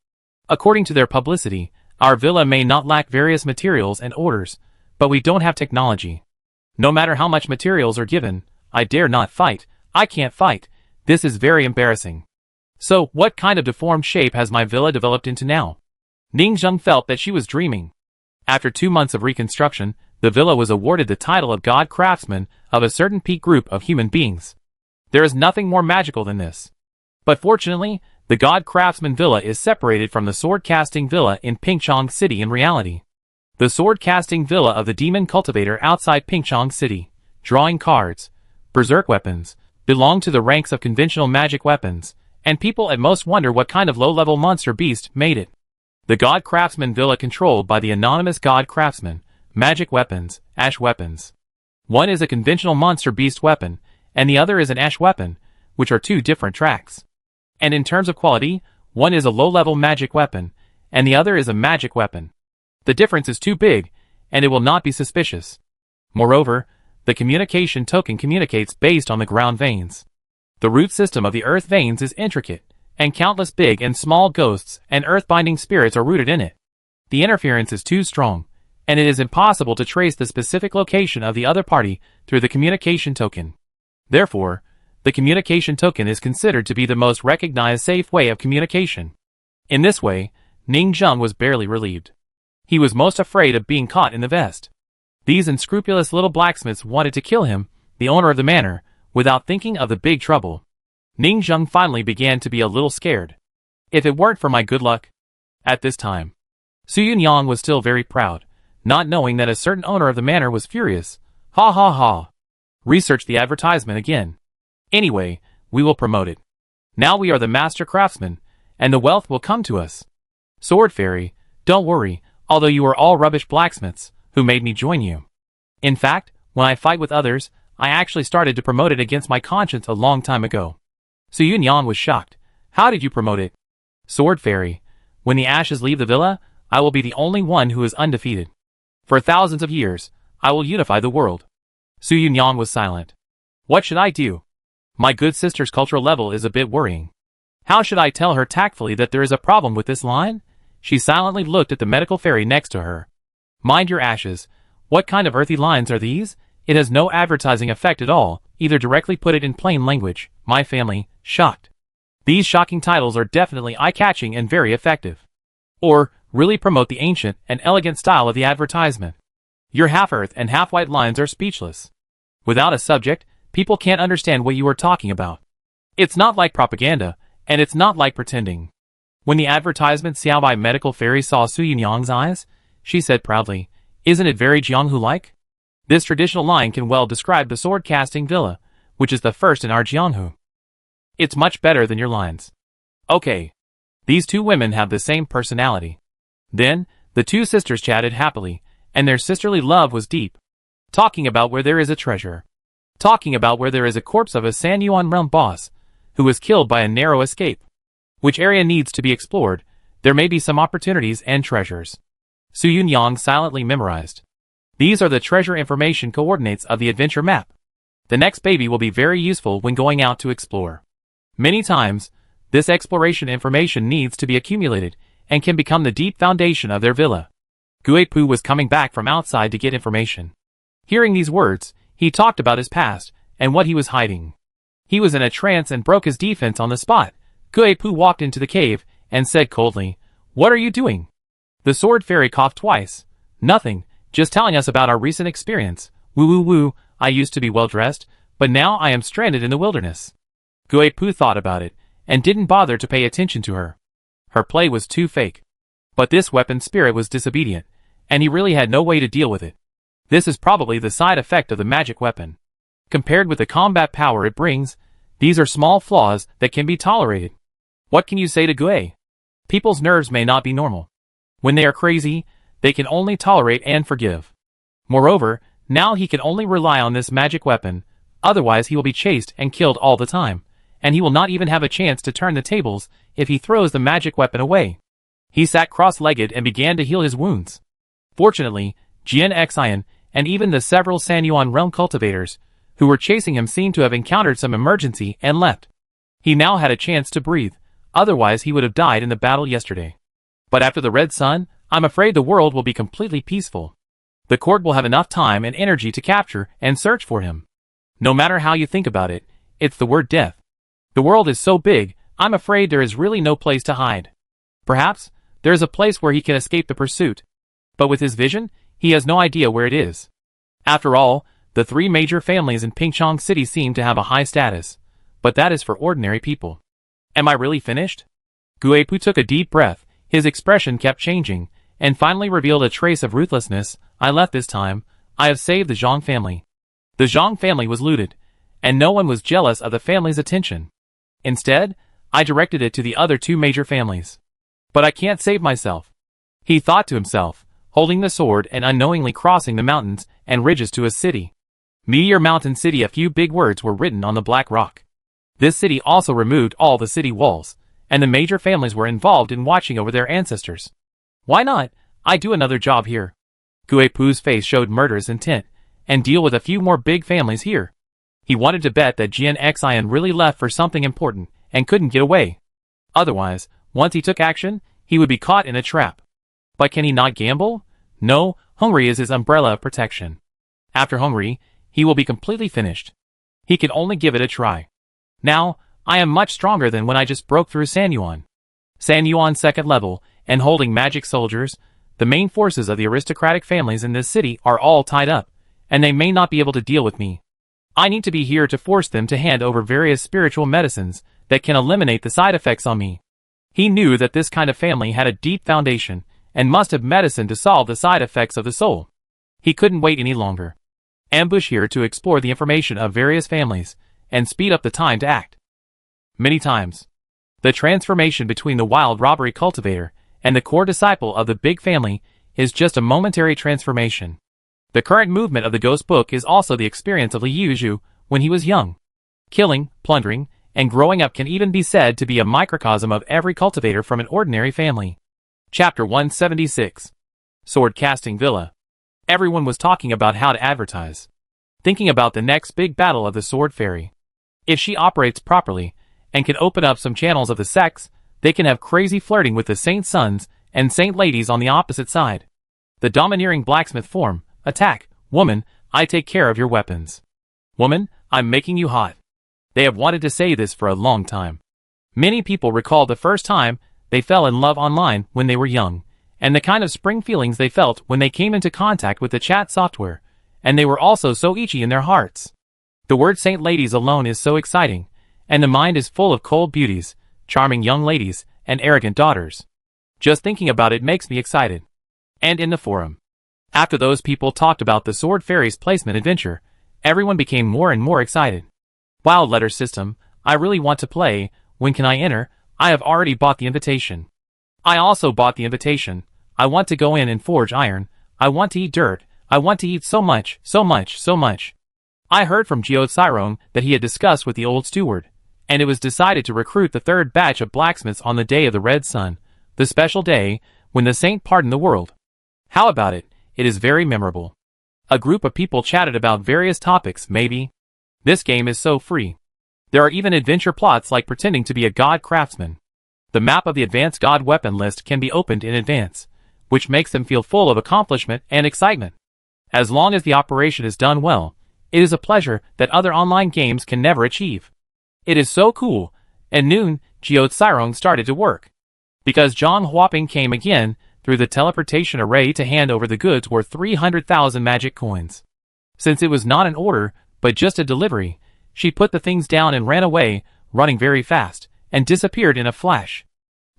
According to their publicity, our villa may not lack various materials and orders, but we don't have technology. No matter how much materials are given, I dare not fight. I can't fight. This is very embarrassing. So, what kind of deformed shape has my villa developed into now? Ningzheng felt that she was dreaming. After 2 months of reconstruction, the villa was awarded the title of God Craftsman of a certain peak group of human beings. There is nothing more magical than this. But fortunately, the God Craftsman Villa is separated from the Sword Casting Villa in Pingchong City in reality. The Sword Casting Villa of the Demon Cultivator outside Pingchong City, drawing cards, berserk weapons, belong to the ranks of conventional magic weapons, and people at most wonder what kind of low-level monster beast made it. The God Craftsman Villa controlled by the anonymous God Craftsman, magic weapons, ash weapons. One is a conventional monster beast weapon, and the other is an ash weapon, which are two different tracks. And in terms of quality, one is a low-level magic weapon, and the other is a magic weapon. The difference is too big, and it will not be suspicious. Moreover, the communication token communicates based on the ground veins. The root system of the earth veins is intricate, and countless big and small ghosts and earth-binding spirits are rooted in it. The interference is too strong, and it is impossible to trace the specific location of the other party through the communication token. Therefore, the communication token is considered to be the most recognized safe way of communication. In this way, Ningzheng was barely relieved. He was most afraid of being caught in the vest. These unscrupulous little blacksmiths wanted to kill him, the owner of the manor, without thinking of the big trouble. Ningzheng finally began to be a little scared. If it weren't for my good luck. At this time, Su Yunyang was still very proud, not knowing that a certain owner of the manor was furious. Ha ha ha. Research the advertisement again. Anyway, we will promote it. Now we are the master craftsmen, and the wealth will come to us. Sword Fairy, don't worry, although you are all rubbish blacksmiths, who made me join you. In fact, when I fight with others, I actually started to promote it against my conscience a long time ago. Su Yunyan was shocked. How did you promote it? Sword Fairy, when the ashes leave the villa, I will be the only one who is undefeated. For thousands of years, I will unify the world. Su Yunyan was silent. What should I do? My good sister's cultural level is a bit worrying. How should I tell her tactfully that there is a problem with this line? She silently looked at the medical fairy next to her. Mind your ashes. What kind of earthy lines are these? It has no advertising effect at all, either directly put it in plain language. My family, shocked. These shocking titles are definitely eye-catching and very effective. Or, really promote the ancient and elegant style of the advertisement. Your half-earth and half-white lines are speechless. Without a subject, people can't understand what you are talking about. It's not like propaganda, and it's not like pretending. When the advertisement Xiaobai medical fairy saw Su Yunyang's eyes, she said proudly, "Isn't it very Jianghu-like? This traditional line can well describe the sword casting villa, which is the first in our Jianghu. It's much better than your lines." Okay. These two women have the same personality. Then, the two sisters chatted happily, and their sisterly love was deep. Talking about where there is a treasure. Talking about where there is a corpse of a San Yuan realm boss, who was killed by a narrow escape. Which area needs to be explored, there may be some opportunities and treasures. Su Yunyang silently memorized. These are the treasure information coordinates of the adventure map. The next baby will be very useful when going out to explore. Many times, this exploration information needs to be accumulated and can become the deep foundation of their villa. Guipu was coming back from outside to get information. Hearing these words, he talked about his past and what he was hiding. He was in a trance and broke his defense on the spot. Guipu walked into the cave and said coldly, "What are you doing?" The sword fairy coughed twice. "Nothing, just telling us about our recent experience. Woo woo woo, I used to be well dressed, but now I am stranded in the wilderness." Guipu thought about it, and didn't bother to pay attention to her. Her play was too fake. But this weapon's spirit was disobedient, and he really had no way to deal with it. This is probably the side effect of the magic weapon. Compared with the combat power it brings, these are small flaws that can be tolerated. What can you say to Gue? People's nerves may not be normal. When they are crazy, they can only tolerate and forgive. Moreover, now he can only rely on this magic weapon, otherwise he will be chased and killed all the time, and he will not even have a chance to turn the tables if he throws the magic weapon away. He sat cross-legged and began to heal his wounds. Fortunately, Jian Xian, and even the several Sanyuan realm cultivators, who were chasing him seemed to have encountered some emergency and left. He now had a chance to breathe, otherwise he would have died in the battle yesterday. But after the Red Sun, I'm afraid the world will be completely peaceful. The court will have enough time and energy to capture and search for him. No matter how you think about it, it's the word death. The world is so big, I'm afraid there is really no place to hide. Perhaps, there is a place where he can escape the pursuit. But with his vision, he has no idea where it is. After all, the three major families in Pingchong City seem to have a high status, but that is for ordinary people. Am I really finished? Guipu took a deep breath, his expression kept changing, and finally revealed a trace of ruthlessness. I left this time. I have saved the Zhang family. The Zhang family was looted, and no one was jealous of the family's attention. Instead, I directed it to the other two major families. But I can't save myself. He thought to himself, holding the sword and unknowingly crossing the mountains and ridges to a city. Meteor Mountain City. A few big words were written on the black rock. This city also removed all the city walls, and the major families were involved in watching over their ancestors. Why not? I do another job here. Guipu's face showed murderous intent, and deal with a few more big families here. He wanted to bet that Jian Xian really left for something important, and couldn't get away. Otherwise, once he took action, he would be caught in a trap. But can he not gamble? No, Hungry is his umbrella of protection. After Hungry, he will be completely finished. He can only give it a try. Now, I am much stronger than when I just broke through Sanyuan. Sanyuan second level, and holding magic soldiers, the main forces of the aristocratic families in this city are all tied up, and they may not be able to deal with me. I need to be here to force them to hand over various spiritual medicines that can eliminate the side effects on me. He knew that this kind of family had a deep foundation, and must have medicine to solve the side effects of the soul. He couldn't wait any longer. Ambush here to explore the information of various families, and speed up the time to act. Many times, the transformation between the wild robbery cultivator and the core disciple of the big family is just a momentary transformation. The current movement of the Ghost Book is also the experience of Liu Zhu when he was young. Killing, plundering, and growing up can even be said to be a microcosm of every cultivator from an ordinary family. Chapter 176. Sword Casting Villa. Everyone was talking about how to advertise. Thinking about the next big battle of the Sword Fairy. If she operates properly, and can open up some channels of the sex, they can have crazy flirting with the Saint Sons and Saint Ladies on the opposite side. The domineering blacksmith form. Attack. Woman, I take care of your weapons. Woman, I'm making you hot. They have wanted to say this for a long time. Many people recall the first time they fell in love online when they were young, and the kind of spring feelings they felt when they came into contact with the chat software, and they were also so itchy in their hearts. The word Saint Ladies alone is so exciting, and the mind is full of cold beauties, charming young ladies, and arrogant daughters. Just thinking about it makes me excited. And in the forum, after those people talked about the Sword Fairy's placement adventure, everyone became more and more excited. Wild letter system, I really want to play. When can I enter? I have already bought the invitation. I also bought the invitation. I want to go in and forge iron. I want to eat dirt. I want to eat so much, so much, so much. I heard from Jiao Cyrong that he had discussed with the old steward, and it was decided to recruit the third batch of blacksmiths on the day of the Red Sun, the special day when the saint pardoned the world. How about it? It is very memorable. A group of people chatted about various topics. Maybe this game is so free. There are even adventure plots like pretending to be a god craftsman. The map of the advanced god weapon list can be opened in advance, which makes them feel full of accomplishment and excitement. As long as the operation is done well, it is a pleasure that other online games can never achieve. It is so cool. At noon, Jiao Cyrong started to work. Because Zhang Huaping came again through the teleportation array to hand over the goods worth 300,000 magic coins. Since it was not an order, but just a delivery, she put the things down and ran away, running very fast, and disappeared in a flash.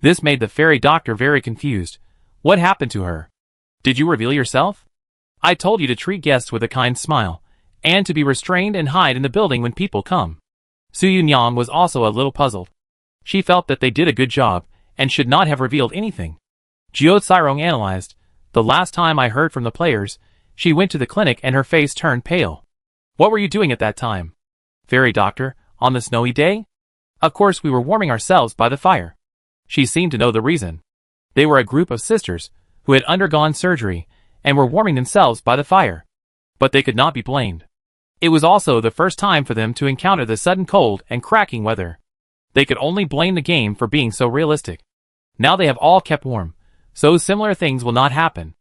This made the fairy doctor very confused. What happened to her? Did you reveal yourself? I told you to treat guests with a kind smile, and to be restrained and hide in the building when people come. Su Yunyang was also a little puzzled. She felt that they did a good job, and should not have revealed anything. Jiu Tsirong analyzed. The last time I heard from the players, she went to the clinic and her face turned pale. What were you doing at that time? Fairy doctor, on the snowy day? Of course we were warming ourselves by the fire. She seemed to know the reason. They were a group of sisters, who had undergone surgery, and were warming themselves by the fire. But they could not be blamed. It was also the first time for them to encounter the sudden cold and cracking weather. They could only blame the game for being so realistic. Now they have all kept warm, so similar things will not happen.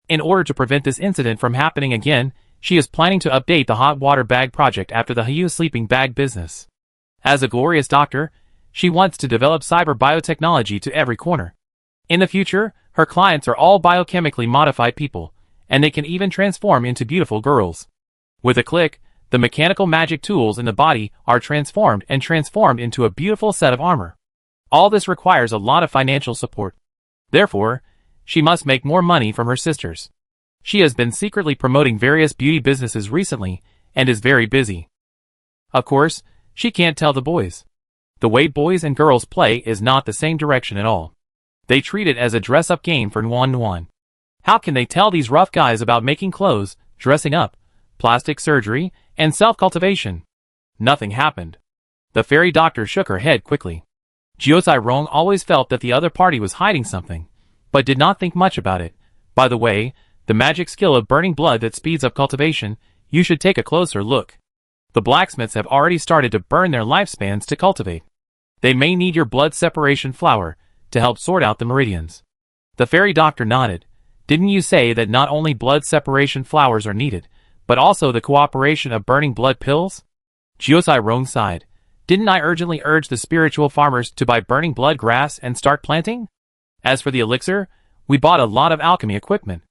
In order to prevent this incident from happening again, she is planning to update the hot water bag project after the Hiyu sleeping bag business. As a glorious doctor, she wants to develop cyber biotechnology to every corner. In the future, her clients are all biochemically modified people, and they can even transform into beautiful girls. With a click, the mechanical magic tools in the body are transformed into a beautiful set of armor. All this requires a lot of financial support. Therefore, she must make more money from her sisters. She has been secretly promoting various beauty businesses recently, and is very busy. Of course, she can't tell the boys. The way boys and girls play is not the same direction at all. They treat it as a dress-up game for Nuan. How can they tell these rough guys about making clothes, dressing up, plastic surgery, and self-cultivation? Nothing happened. The fairy doctor shook her head quickly. Jiu Tsirong always felt that the other party was hiding something, but did not think much about it. By the way, the magic skill of burning blood that speeds up cultivation, you should take a closer look. The blacksmiths have already started to burn their lifespans to cultivate. They may need your blood separation flower to help sort out the meridians. The fairy doctor nodded. Didn't you say that not only blood separation flowers are needed, but also the cooperation of burning blood pills? Jiu Tsirong sighed. Didn't I urgently urge the spiritual farmers to buy burning blood grass and start planting? As for the elixir, we bought a lot of alchemy equipment.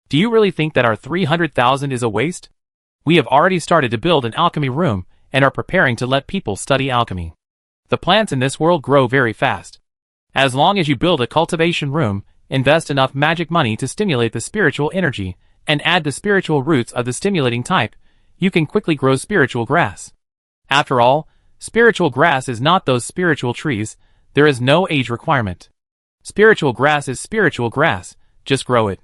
Do you really think that our 300,000 is a waste? We have already started to build an alchemy room and are preparing to let people study alchemy. The plants in this world grow very fast. As long as you build a cultivation room, invest enough magic money to stimulate the spiritual energy, and add the spiritual roots of the stimulating type, you can quickly grow spiritual grass. After all, spiritual grass is not those spiritual trees. There is no age requirement. Spiritual grass is spiritual grass, just grow it.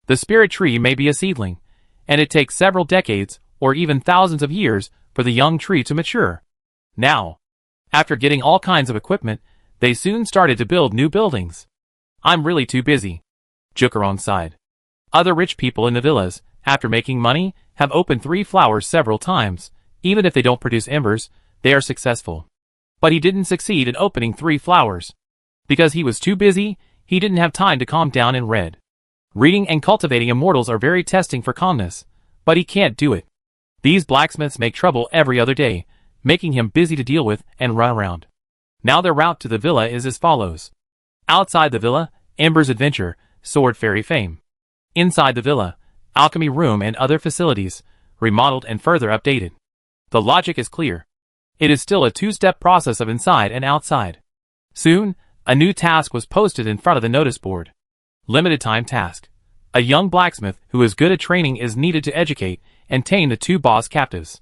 The spirit tree may be a seedling, and it takes several decades, or even thousands of years, for the young tree to mature. Now, after getting all kinds of equipment, they soon started to build new buildings. I'm really too busy. Jukarong sighed. Other rich people in the villas, after making money, have opened 3 flowers several times. Even if they don't produce embers, they are successful. But he didn't succeed in opening 3 flowers. Because he was too busy, he didn't have time to calm down and read. Reading and cultivating immortals are very testing for calmness, but he can't do it. These blacksmiths make trouble every other day, making him busy to deal with and run around. Now their route to the villa is as follows. Outside the villa, Ember's Adventure, Sword Fairy Fame. Inside the villa, Alchemy Room and other facilities, remodeled and further updated. The logic is clear. It is still a 2-step process of inside and outside. Soon, a new task was posted in front of the notice board. Limited time task. A young blacksmith who is good at training is needed to educate and tame the 2 boss captives.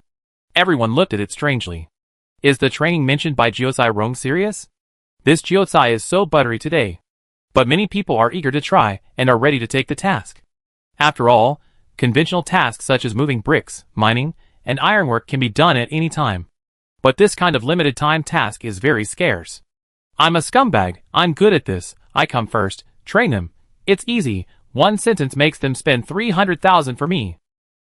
Everyone looked at it strangely. Is the training mentioned by Jiu Tsirong serious? This Jiu Tsai is so buttery today. But many people are eager to try and are ready to take the task. After all, conventional tasks such as moving bricks, mining, and ironwork can be done at any time. But this kind of limited time task is very scarce. I'm a scumbag, I'm good at this, I come first, train them. It's easy, 1 sentence makes them spend 300,000 for me.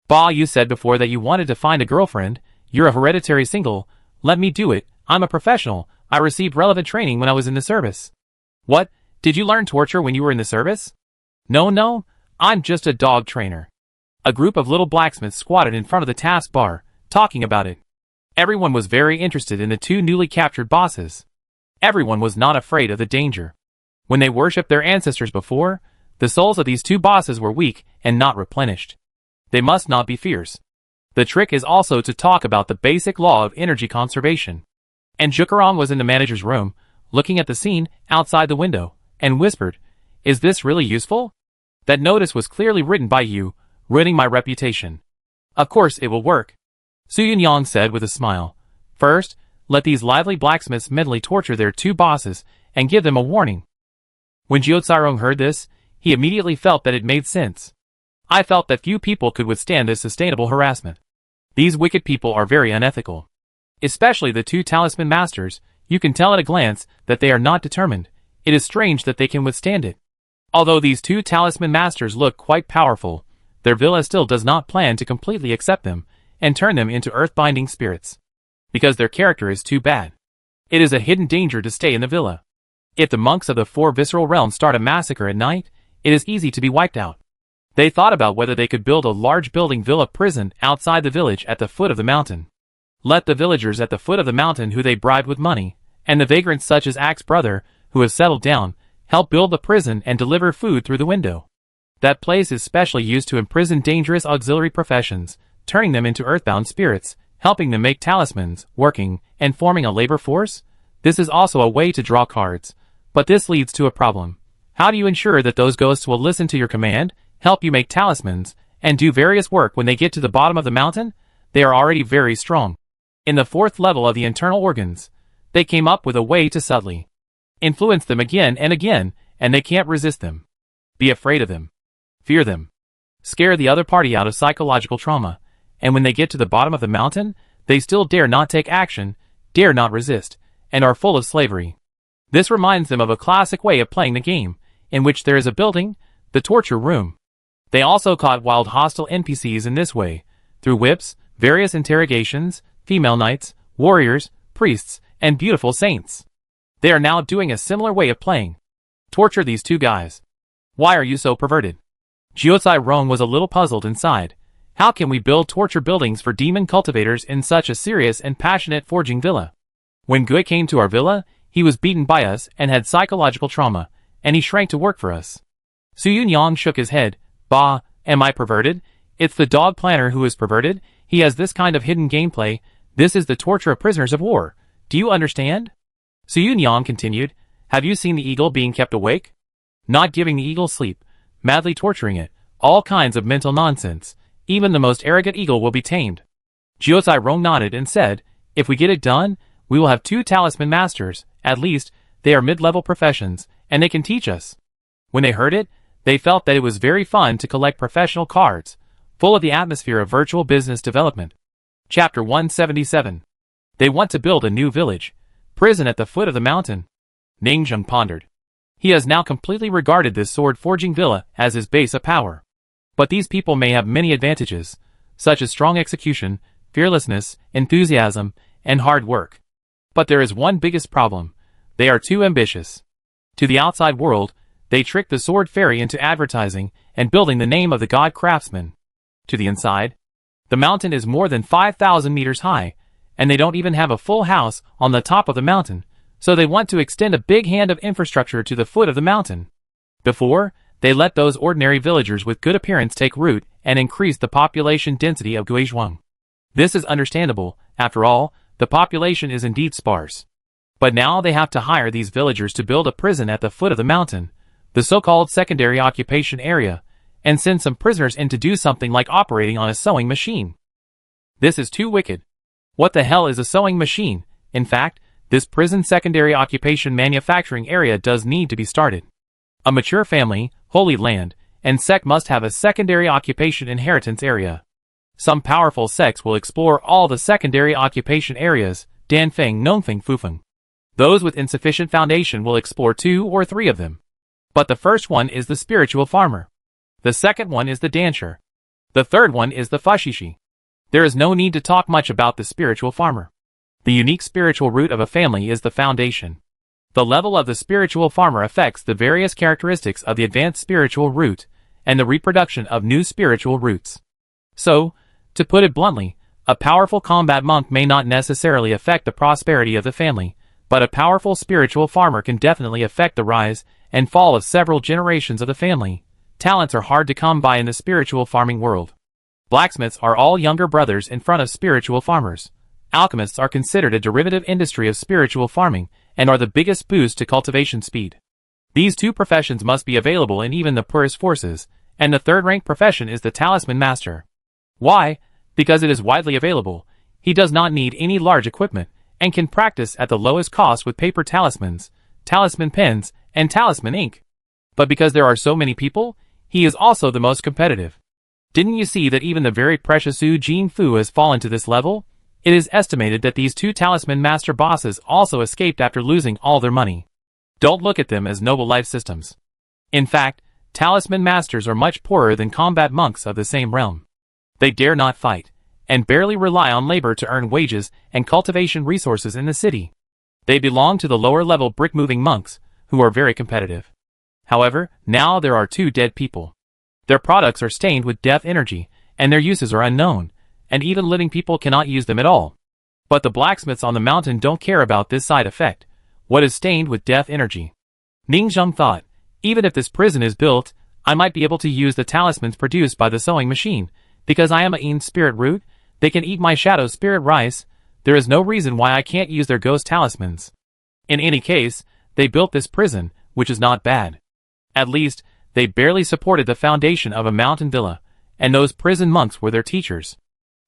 Bah, you said before that you wanted to find a girlfriend, you're a hereditary single, let me do it, I'm a professional, I received relevant training when I was in the service. What, did you learn torture when you were in the service? No, I'm just a dog trainer. A group of little blacksmiths squatted in front of the task bar, talking about it. Everyone was very interested in the 2 newly captured bosses. Everyone was not afraid of the danger. When they worshipped their ancestors before, the souls of these 2 bosses were weak and not replenished. They must not be fierce. The trick is also to talk about the basic law of energy conservation. And Jukarong was in the manager's room, looking at the scene outside the window, and whispered, "Is this really useful? That notice was clearly written by you, ruining my reputation. Of course it will work, Su Yunyang said with a smile. First, let these lively blacksmiths mentally torture their two bosses and give them a warning. When Jiu Cairong heard this, he immediately felt that it made sense. I felt that few people could withstand this sustainable harassment. These wicked people are very unethical. Especially the two talisman masters, you can tell at a glance that they are not determined. It is strange that they can withstand it. Although these two talisman masters look quite powerful, their villa still does not plan to completely accept them and turn them into earth-binding spirits. Because their character is too bad. It is a hidden danger to stay in the villa. If the monks of the four visceral realms start a massacre at night, it is easy to be wiped out. They thought about whether they could build a large building villa prison outside the village at the foot of the mountain. Let the villagers at the foot of the mountain who they bribed with money, and the vagrants such as Axe brother, who has settled down, help build the prison and deliver food through the window. That place is specially used to imprison dangerous auxiliary professions, turning them into earthbound spirits, helping them make talismans, working, and forming a labor force. This is also a way to draw cards. But this leads to a problem. How do you ensure that those ghosts will listen to your command, help you make talismans, and do various work when they get to the bottom of the mountain? They are already very strong. In the fourth level of the internal organs, they came up with a way to subtly influence them again, and they can't resist them. Be afraid of them. Fear them. Scare the other party out of psychological trauma, and when they get to the bottom of the mountain, they still dare not take action, dare not resist, and are full of slavery. This reminds them of a classic way of playing the game, in which there is a building, the torture room. They also caught wild hostile NPCs in this way, through whips, various interrogations, female knights, warriors, priests, and beautiful saints. They are now doing a similar way of playing. Torture these two guys. Why are you so perverted? Jiu Cairong was a little puzzled inside. How can we build torture buildings for demon cultivators in such a serious and passionate forging villa? When Gui came to our villa, he was beaten by us and had psychological trauma, and he shrank to work for us. Su Yunyang shook his head. Bah, am I perverted? It's the dog planner who is perverted. He has this kind of hidden gameplay. This is the torture of prisoners of war. Do you understand? Su Yunyang continued. Have you seen the eagle being kept awake? Not giving the eagle sleep, madly torturing it, all kinds of mental nonsense. Even the most arrogant eagle will be tamed. Jiu Cairong nodded and said, if we get it done, we will have two talisman masters. At least, they are mid-level professions, and they can teach us. When they heard it, they felt that it was very fun to collect professional cards, full of the atmosphere of virtual business development. Chapter 177. They want to build a new village, prison at the foot of the mountain. Ningzheng pondered. He has now completely regarded this sword-forging villa as his base of power. But these people may have many advantages, such as strong execution, fearlessness, enthusiasm, and hard work. But there is one biggest problem. They are too ambitious. To the outside world, they trick the sword fairy into advertising and building the name of the god craftsman. To the inside, the mountain is more than 5,000 meters high, and they don't even have a full house on the top of the mountain, so they want to extend a big hand of infrastructure to the foot of the mountain. Before, they let those ordinary villagers with good appearance take root and increase the population density of Guizhuang. This is understandable. After all, the population is indeed sparse. But now they have to hire these villagers to build a prison at the foot of the mountain, the so-called secondary occupation area, and send some prisoners in to do something like operating on a sewing machine. This is too wicked. What the hell is a sewing machine? In fact, this prison secondary occupation manufacturing area does need to be started. A mature family, Holy Land, and sect must have a secondary occupation inheritance area. Some powerful sects will explore all the secondary occupation areas, Danfeng, Nongfeng, Fufeng. Those with insufficient foundation will explore 2 or 3 of them. But the first one is the spiritual farmer. The second one is the dancer. The third one is the fashishi. There is no need to talk much about the spiritual farmer. The unique spiritual root of a family is the foundation. The level of the spiritual farmer affects the various characteristics of the advanced spiritual root and the reproduction of new spiritual roots. So, to put it bluntly, a powerful combat monk may not necessarily affect the prosperity of the family, but a powerful spiritual farmer can definitely affect the rise and fall of several generations of the family. Talents are hard to come by in the spiritual farming world. Blacksmiths are all younger brothers in front of spiritual farmers. Alchemists are considered a derivative industry of spiritual farming and are the biggest boost to cultivation speed. These two professions must be available in even the poorest forces, And the third-ranked profession is the talisman master. Why? Because it is widely available. He does not need any large equipment, and can practice at the lowest cost with paper talismans, talisman pens, and talisman ink. But because there are so many people, he is also the most competitive. Didn't you see that even the very precious Su Jin Fu has fallen to this level? It is estimated that these two talisman master bosses also escaped after losing all their money. Don't look at them as noble life systems. In fact, talisman masters are much poorer than combat monks of the same realm. They dare not fight, and barely rely on labor to earn wages and cultivation resources in the city. They belong to the lower-level brick-moving monks, who are very competitive. However, now there are two dead people. Their products are stained with death energy, and their uses are unknown, and even living people cannot use them at all. But the blacksmiths on the mountain don't care about this side effect, what is stained with death energy. Ning Zheng thought, even if this prison is built, I might be able to use the talismans produced by the sewing machine, because I am a Yin spirit root, they can eat my shadow spirit rice, there is no reason why I can't use their ghost talismans. In any case, they built this prison, which is not bad. At least, they barely supported the foundation of a mountain villa, and those prison monks were their teachers.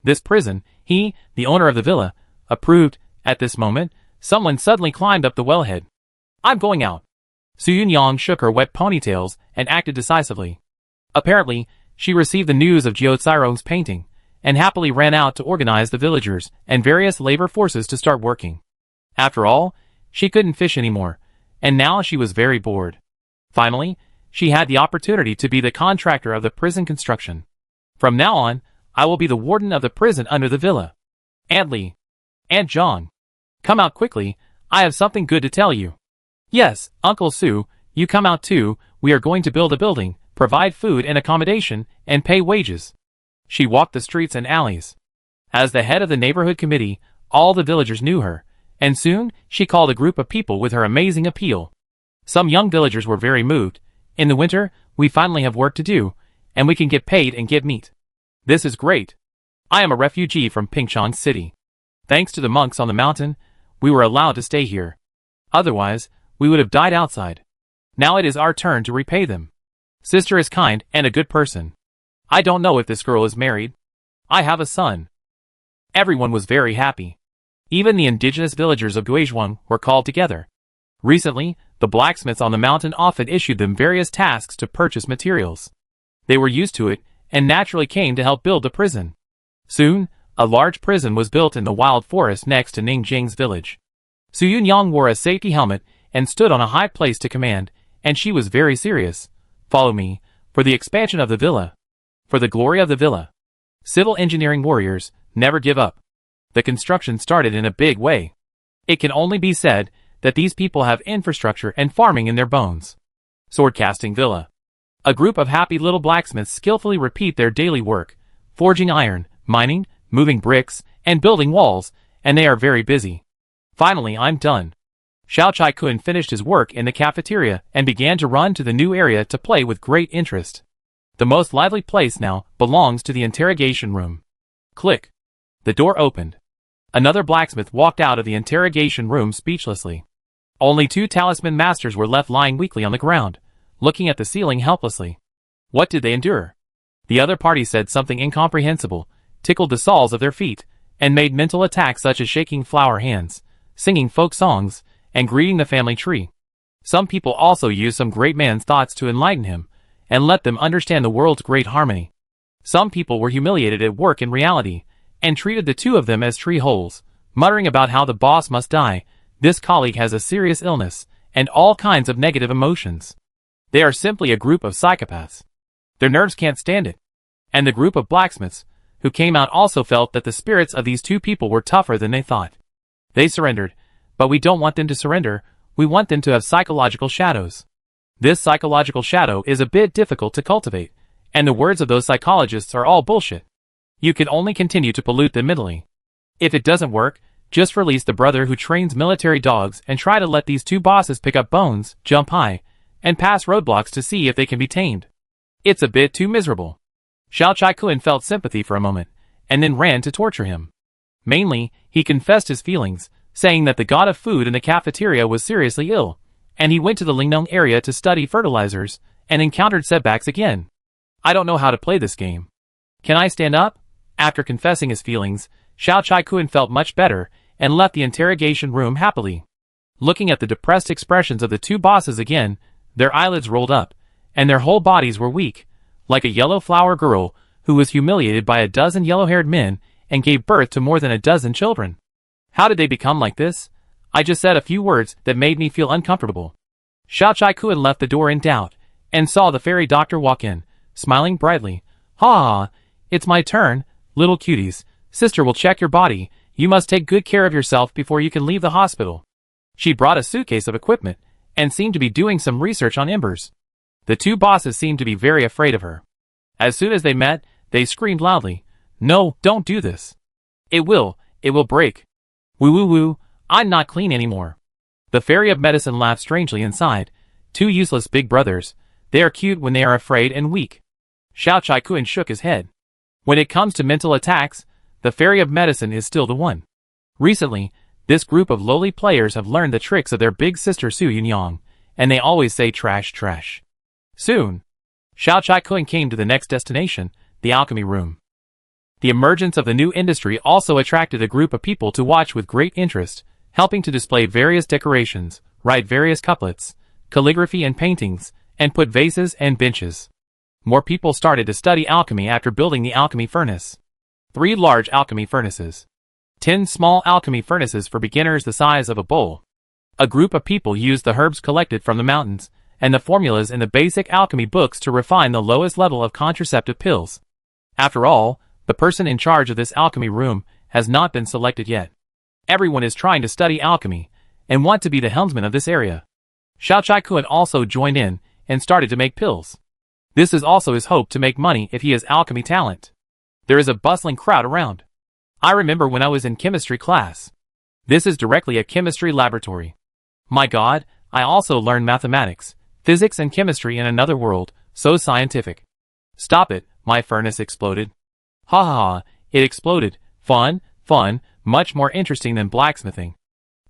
This prison, he, the owner of the villa, approved. At this moment, someone suddenly climbed up the wellhead. I'm going out. Su Yunyang shook her wet ponytails and acted decisively. Apparently, she received the news of Jiao Cairong's painting, and happily ran out to organize the villagers and various labor forces to start working. After all, she couldn't fish anymore, and now she was very bored. Finally, she had the opportunity to be the contractor of the prison construction. From now on, I will be the warden of the prison under the villa. Aunt Lee. Aunt Zhang. Come out quickly, I have something good to tell you. Yes, Uncle Su, you come out too, we are going to build a building, provide food and accommodation, and pay wages. She walked the streets and alleys. As the head of the neighborhood committee, all the villagers knew her, and soon she called a group of people with her amazing appeal. Some young villagers were very moved. In the winter, we finally have work to do, and we can get paid and get meat. This is great. I am a refugee from Pingchong City. Thanks to the monks on the mountain, we were allowed to stay here. Otherwise, we would have died outside. Now it is our turn to repay them. Sister is kind and a good person. I don't know if this girl is married. I have a son. Everyone was very happy. Even the indigenous villagers of Guizhuang were called together. Recently, the blacksmiths on the mountain often issued them various tasks to purchase materials. They were used to it, and naturally came to help build the prison. Soon, a large prison was built in the wild forest next to Ningjing's village. Su Yunyang wore a safety helmet and stood on a high place to command, and she was very serious. Follow me, for the expansion of the villa. For the glory of the villa. Civil engineering warriors never give up. The construction started in a big way. It can only be said that these people have infrastructure and farming in their bones. Swordcasting villa. A group of happy little blacksmiths skillfully repeat their daily work, forging iron, mining, moving bricks, and building walls, and they are very busy. Finally, I'm done. Xiao Chai-kun finished his work in the cafeteria and began to run to the new area to play with great interest. The most lively place now belongs to the interrogation room. Click. The door opened. Another blacksmith walked out of the interrogation room speechlessly. Only two talisman masters were left lying weakly on the ground, looking at the ceiling helplessly. What did they endure? The other party said something incomprehensible, tickled the soles of their feet, and made mental attacks such as shaking flower hands, singing folk songs, and greeting the family tree. Some people also used some great man's thoughts to enlighten him, and let them understand the world's great harmony. Some people were humiliated at work in reality, and treated the two of them as tree holes, muttering about how the boss must die, this colleague has a serious illness, and all kinds of negative emotions. They are simply a group of psychopaths. Their nerves can't stand it. And the group of blacksmiths, who came out also felt that the spirits of these two people were tougher than they thought. They surrendered, but we don't want them to surrender, we want them to have psychological shadows. This psychological shadow is a bit difficult to cultivate, and the words of those psychologists are all bullshit. You can only continue to pollute them mentally. If it doesn't work, just release the brother who trains military dogs and try to let these two bosses pick up bones, jump high, and pass roadblocks to see if they can be tamed. It's a bit too miserable. Xiao Chai-kun felt sympathy for a moment, and then ran to torture him. Mainly, he confessed his feelings, saying that the god of food in the cafeteria was seriously ill, and he went to the Lingnong area to study fertilizers, and encountered setbacks again. I don't know how to play this game. Can I stand up? After confessing his feelings, Xiao Chai-kun felt much better and left the interrogation room happily. Looking at the depressed expressions of the two bosses again, their eyelids rolled up, and their whole bodies were weak, like a yellow flower girl who was humiliated by a dozen yellow-haired men and gave birth to more than a dozen children. How did they become like this? I just said a few words that made me feel uncomfortable. Xiao Chai-kun left the door in doubt, and saw the fairy doctor walk in, smiling brightly. Ha ha, it's my turn, little cuties. Sister will check your body. You must take good care of yourself before you can leave the hospital. She brought a suitcase of equipment, and seemed to be doing some research on embers. The two bosses seemed to be very afraid of her. As soon as they met, they screamed loudly, "No, don't do this. It will break. Woo woo woo, I'm not clean anymore." The fairy of medicine laughed strangely inside. Two useless big brothers. They are cute when they are afraid and weak. Xiao Chai-kun shook his head. When it comes to mental attacks, the fairy of medicine is still the one. Recently, this group of lowly players have learned the tricks of their big sister Su Yunyang, and they always say trash trash. Soon, Xiao Chai-kun came to the next destination, the alchemy room. The emergence of the new industry also attracted a group of people to watch with great interest, helping to display various decorations, write various couplets, calligraphy and paintings, and put vases and benches. More people started to study alchemy after building the alchemy furnace. 3 large alchemy furnaces. 10 small alchemy furnaces for beginners the size of a bowl. A group of people used the herbs collected from the mountains, and the formulas in the basic alchemy books to refine the lowest level of contraceptive pills. After all, the person in charge of this alchemy room has not been selected yet. Everyone is trying to study alchemy, and want to be the helmsman of this area. Xiao Chai-kun also joined in, and started to make pills. This is also his hope to make money if he has alchemy talent. There is a bustling crowd around. I remember when I was in chemistry class. This is directly a chemistry laboratory. My God, I also learned mathematics, physics and chemistry in another world, so scientific. Stop it, my furnace exploded. Ha ha ha, it exploded. Fun, much more interesting than blacksmithing.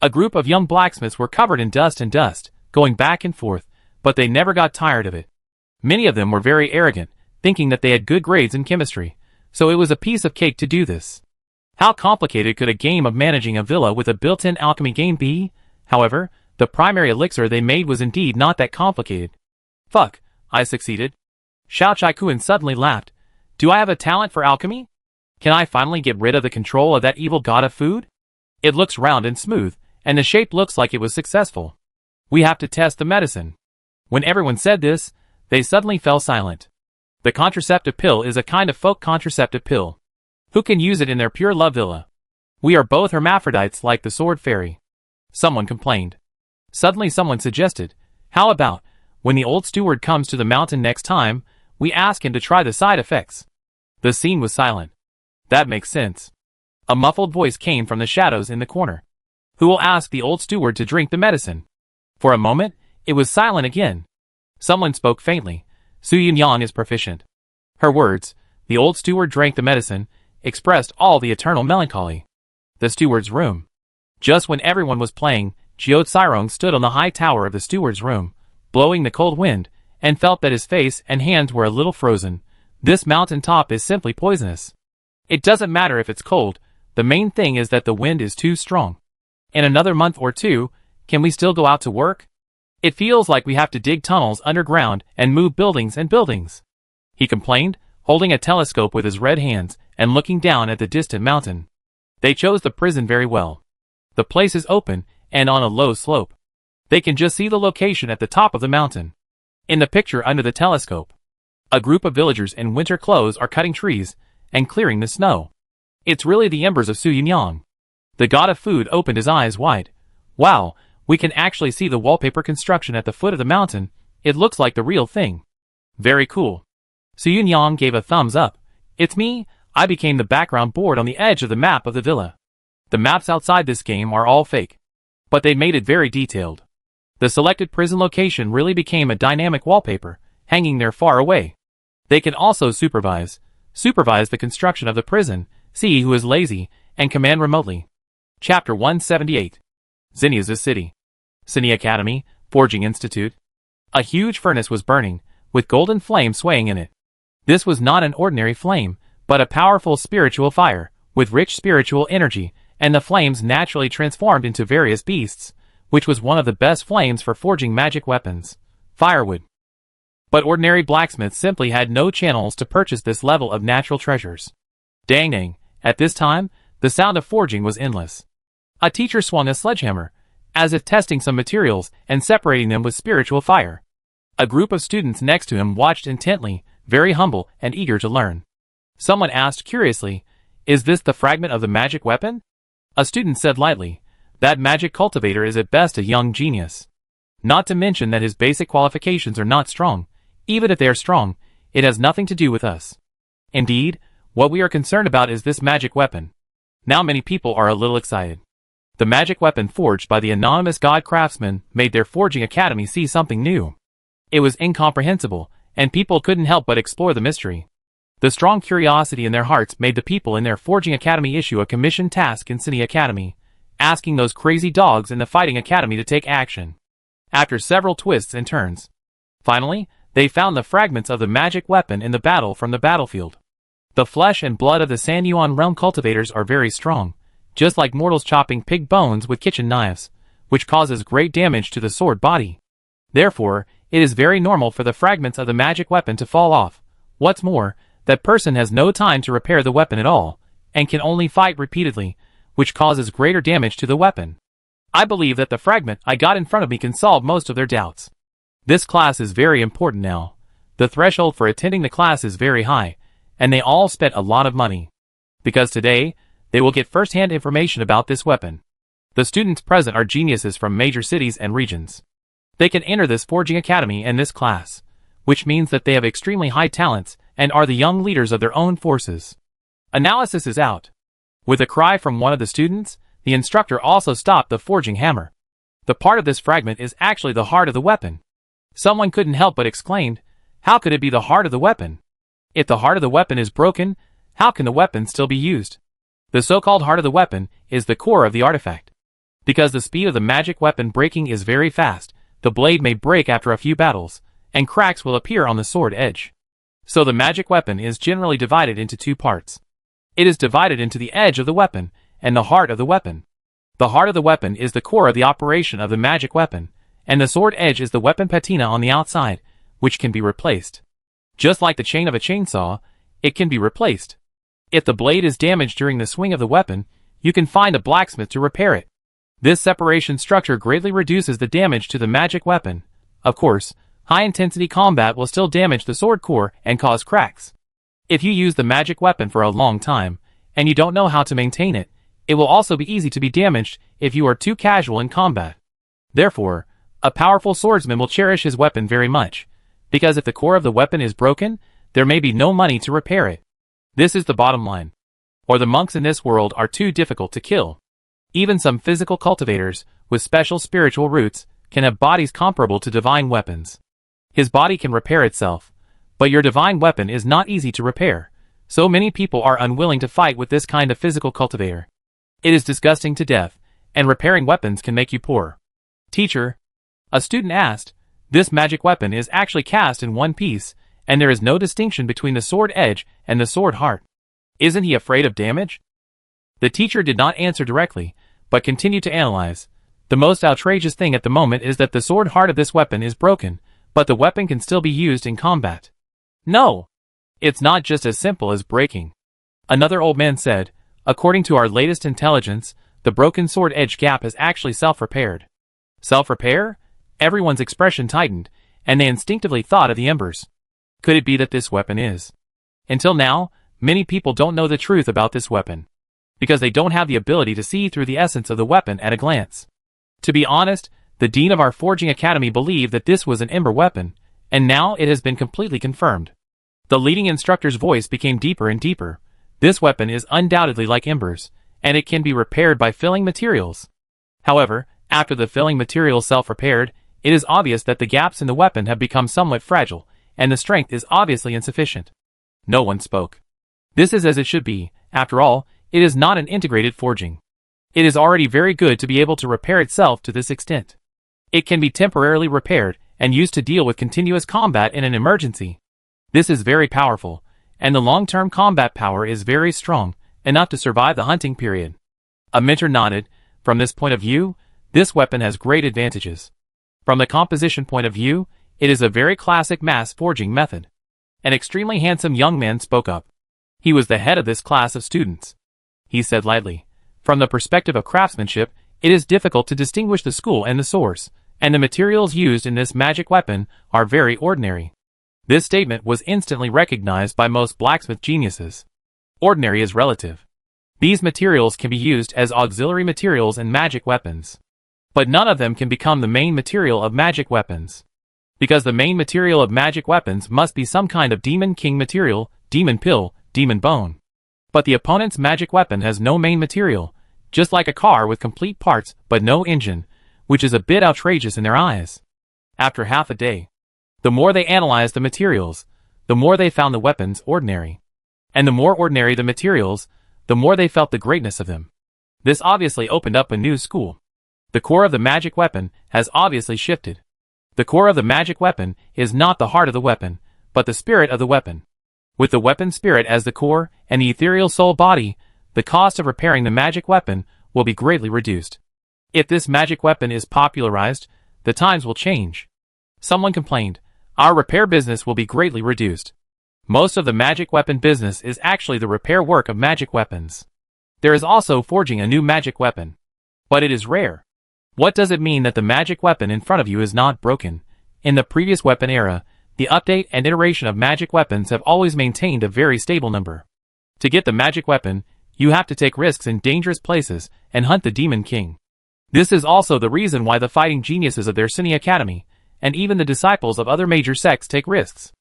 A group of young blacksmiths were covered in dust, going back and forth, but they never got tired of it. Many of them were very arrogant, thinking that they had good grades in chemistry, so it was a piece of cake to do this. How complicated could a game of managing a villa with a built-in alchemy game be? However, the primary elixir they made was indeed not that complicated. Fuck, I succeeded. Xiao Chai-kun suddenly laughed. Do I have a talent for alchemy? Can I finally get rid of the control of that evil god of food? It looks round and smooth, and the shape looks like it was successful. We have to test the medicine. When everyone said this, they suddenly fell silent. The contraceptive pill is a kind of folk contraceptive pill. Who can use it in their pure love villa? We are both hermaphrodites like the sword fairy. Someone complained. Suddenly someone suggested, how about, when the old steward comes to the mountain next time, we ask him to try the side effects? The scene was silent. That makes sense. A muffled voice came from the shadows in the corner. Who will ask the old steward to drink the medicine? For a moment, it was silent again. Someone spoke faintly. Su Yunyang is proficient. Her words, the old steward drank the medicine, expressed all the eternal melancholy. The steward's room. Just when everyone was playing, Jiao Tsirong stood on the high tower of the steward's room, blowing the cold wind, and felt that his face and hands were a little frozen. This mountain top is simply poisonous. It doesn't matter if it's cold, the main thing is that the wind is too strong. In another month or 2, can we still go out to work? It feels like we have to dig tunnels underground and move buildings and buildings. He complained, holding a telescope with his red hands and looking down at the distant mountain. They chose the prison very well. The place is open and on a low slope. They can just see the location at the top of the mountain. In the picture under the telescope, a group of villagers in winter clothes are cutting trees and clearing the snow. It's really the embers of Su Yunyang. The god of food opened his eyes wide. Wow, we can actually see the wallpaper construction at the foot of the mountain. It looks like the real thing. Very cool. Su Yunyang gave a thumbs up. It's me, I became the background board on the edge of the map of the villa. The maps outside this game are all fake. But they made it very detailed. The selected prison location really became a dynamic wallpaper, hanging there far away. They can also supervise the construction of the prison, see who is lazy, and command remotely. Chapter 178. Xenia's City. Xenia Academy, Forging Institute. A huge furnace was burning, with golden flame swaying in it. This was not an ordinary flame, but a powerful spiritual fire, with rich spiritual energy, and the flames naturally transformed into various beasts, which was one of the best flames for forging magic weapons. Firewood. But ordinary blacksmiths simply had no channels to purchase this level of natural treasures. Dang. At this time, the sound of forging was endless. A teacher swung a sledgehammer, as if testing some materials and separating them with spiritual fire. A group of students next to him watched intently, very humble and eager to learn. Someone asked curiously, "Is this the fragment of the magic weapon?" A student said lightly, "That magic cultivator is at best a young genius. Not to mention that his basic qualifications are not strong. Even if they are strong, it has nothing to do with us. Indeed, what we are concerned about is this magic weapon." Now many people are a little excited. The magic weapon forged by the anonymous god craftsman made their forging academy see something new. It was incomprehensible, and people couldn't help but explore the mystery. The strong curiosity in their hearts made the people in their forging academy issue a commissioned task in City Academy, asking those crazy dogs in the fighting academy to take action. After several twists and turns, finally, they found the fragments of the magic weapon in the battle from the battlefield. The flesh and blood of the San Yuan realm cultivators are very strong, just like mortals chopping pig bones with kitchen knives, which causes great damage to the sword body. Therefore, it is very normal for the fragments of the magic weapon to fall off. What's more, that person has no time to repair the weapon at all, and can only fight repeatedly, which causes greater damage to the weapon. I believe that the fragment I got in front of me can solve most of their doubts. This class is very important now. The threshold for attending the class is very high, and they all spent a lot of money. Because today, they will get first-hand information about this weapon. The students present are geniuses from major cities and regions. They can enter this forging academy and this class, which means that they have extremely high talents and are the young leaders of their own forces. Analysis is out. With a cry from one of the students, the instructor also stopped the forging hammer. The part of this fragment is actually the heart of the weapon. Someone couldn't help but exclaimed, "How could it be the heart of the weapon? If the heart of the weapon is broken, how can the weapon still be used?" The so-called heart of the weapon is the core of the artifact. Because the speed of the magic weapon breaking is very fast, the blade may break after a few battles, and cracks will appear on the sword edge. So the magic weapon is generally divided into two parts. It is divided into the edge of the weapon and the heart of the weapon. The heart of the weapon is the core of the operation of the magic weapon, and the sword edge is the weapon patina on the outside, which can be replaced. Just like the chain of a chainsaw, it can be replaced. If the blade is damaged during the swing of the weapon, you can find a blacksmith to repair it. This separation structure greatly reduces the damage to the magic weapon. Of course, high-intensity combat will still damage the sword core and cause cracks. If you use the magic weapon for a long time, and you don't know how to maintain it, it will also be easy to be damaged if you are too casual in combat. Therefore, a powerful swordsman will cherish his weapon very much, because if the core of the weapon is broken, there may be no money to repair it. This is the bottom line. Or the monks in this world are too difficult to kill. Even some physical cultivators, with special spiritual roots, can have bodies comparable to divine weapons. His body can repair itself, but your divine weapon is not easy to repair, so many people are unwilling to fight with this kind of physical cultivator. It is disgusting to death, and repairing weapons can make you poor. "Teacher," a student asked, "this magic weapon is actually cast in one piece, and there is no distinction between the sword edge and the sword heart. Isn't he afraid of damage?" The teacher did not answer directly, but continued to analyze. "The most outrageous thing at the moment is that the sword heart of this weapon is broken, but the weapon can still be used in combat. No! It's not just as simple as breaking." Another old man said, "According to our latest intelligence, the broken sword edge gap has actually self-repaired." Self-repair? Everyone's expression tightened, and they instinctively thought of the embers. Could it be that this weapon is? Until now, many people don't know the truth about this weapon, because they don't have the ability to see through the essence of the weapon at a glance. To be honest, the dean of our forging academy believed that this was an ember weapon, and now it has been completely confirmed. The leading instructor's voice became deeper and deeper. This weapon is undoubtedly like embers, and it can be repaired by filling materials. However, after the filling materials self-repaired, it is obvious that the gaps in the weapon have become somewhat fragile, and the strength is obviously insufficient. No one spoke. This is as it should be. After all, it is not an integrated forging. It is already very good to be able to repair itself to this extent. It can be temporarily repaired and used to deal with continuous combat in an emergency. This is very powerful, and the long-term combat power is very strong, enough to survive the hunting period. A mentor nodded. From this point of view, this weapon has great advantages. From the composition point of view, it is a very classic mass forging method. An extremely handsome young man spoke up. He was the head of this class of students. He said lightly, "From the perspective of craftsmanship, it is difficult to distinguish the school and the source, and the materials used in this magic weapon are very ordinary." This statement was instantly recognized by most blacksmith geniuses. Ordinary is relative. These materials can be used as auxiliary materials in magic weapons. But none of them can become the main material of magic weapons. Because the main material of magic weapons must be some kind of demon king material, demon pill, demon bone. But the opponent's magic weapon has no main material, just like a car with complete parts but no engine, which is a bit outrageous in their eyes. After half a day, the more they analyzed the materials, the more they found the weapons ordinary. And the more ordinary the materials, the more they felt the greatness of them. This obviously opened up a new school. The core of the magic weapon has obviously shifted. The core of the magic weapon is not the heart of the weapon, but the spirit of the weapon. With the weapon spirit as the core and the ethereal soul body, the cost of repairing the magic weapon will be greatly reduced. If this magic weapon is popularized, the times will change. Someone complained, "Our repair business will be greatly reduced." Most of the magic weapon business is actually the repair work of magic weapons. There is also forging a new magic weapon. But it is rare. What does it mean that the magic weapon in front of you is not broken? In the previous weapon era, the update and iteration of magic weapons have always maintained a very stable number. To get the magic weapon, you have to take risks in dangerous places and hunt the Demon King. This is also the reason why the fighting geniuses of their Cunning Academy, and even the disciples of other major sects take risks.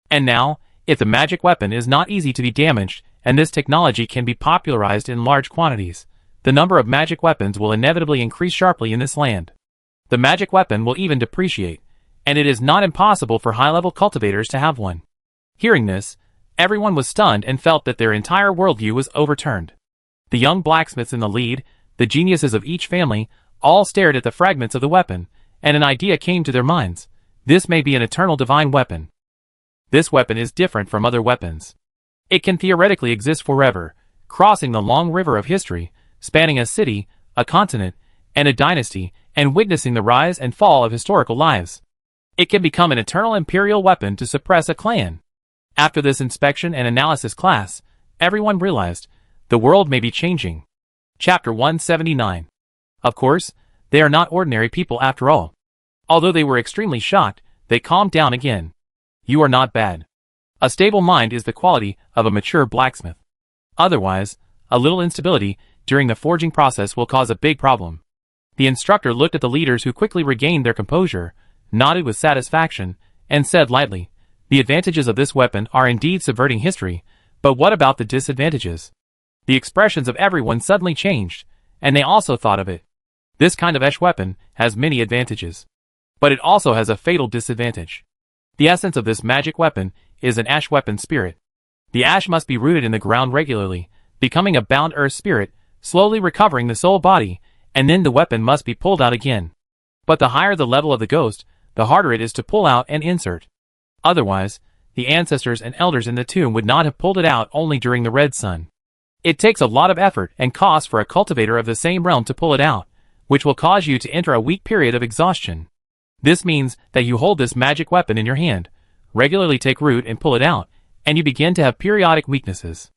And now, if the magic weapon is not easy to be damaged, and this technology can be popularized in large quantities, the number of magic weapons will inevitably increase sharply in this land. The magic weapon will even depreciate, and it is not impossible for high-level cultivators to have one. Hearing this, everyone was stunned and felt that their entire worldview was overturned. The young blacksmiths in the lead, the geniuses of each family, all stared at the fragments of the weapon, and an idea came to their minds. This may be an eternal divine weapon. This weapon is different from other weapons. It can theoretically exist forever, crossing the long river of history, spanning a city, a continent, and a dynasty, and witnessing the rise and fall of historical lives. It can become an eternal imperial weapon to suppress a clan. After this inspection and analysis class, everyone realized the world may be changing. Chapter 179. Of course, they are not ordinary people after all. Although they were extremely shocked, they calmed down again. You are not bad. A stable mind is the quality of a mature blacksmith. Otherwise, a little instability during the forging process will cause a big problem. The instructor looked at the leaders who quickly regained their composure, nodded with satisfaction, and said lightly, "The advantages of this weapon are indeed subverting history, but what about the disadvantages?" The expressions of everyone suddenly changed, and they also thought of it. This kind of ash weapon has many advantages. But it also has a fatal disadvantage. The essence of this magic weapon is an ash weapon spirit. The ash must be rooted in the ground regularly, becoming a bound earth spirit, slowly recovering the soul body, and then the weapon must be pulled out again. But the higher the level of the ghost, the harder it is to pull out and insert. Otherwise, the ancestors and elders in the tomb would not have pulled it out only during the red sun. It takes a lot of effort and cost for a cultivator of the same realm to pull it out, which will cause you to enter a weak period of exhaustion. This means that you hold this magic weapon in your hand, regularly take root and pull it out, and you begin to have periodic weaknesses.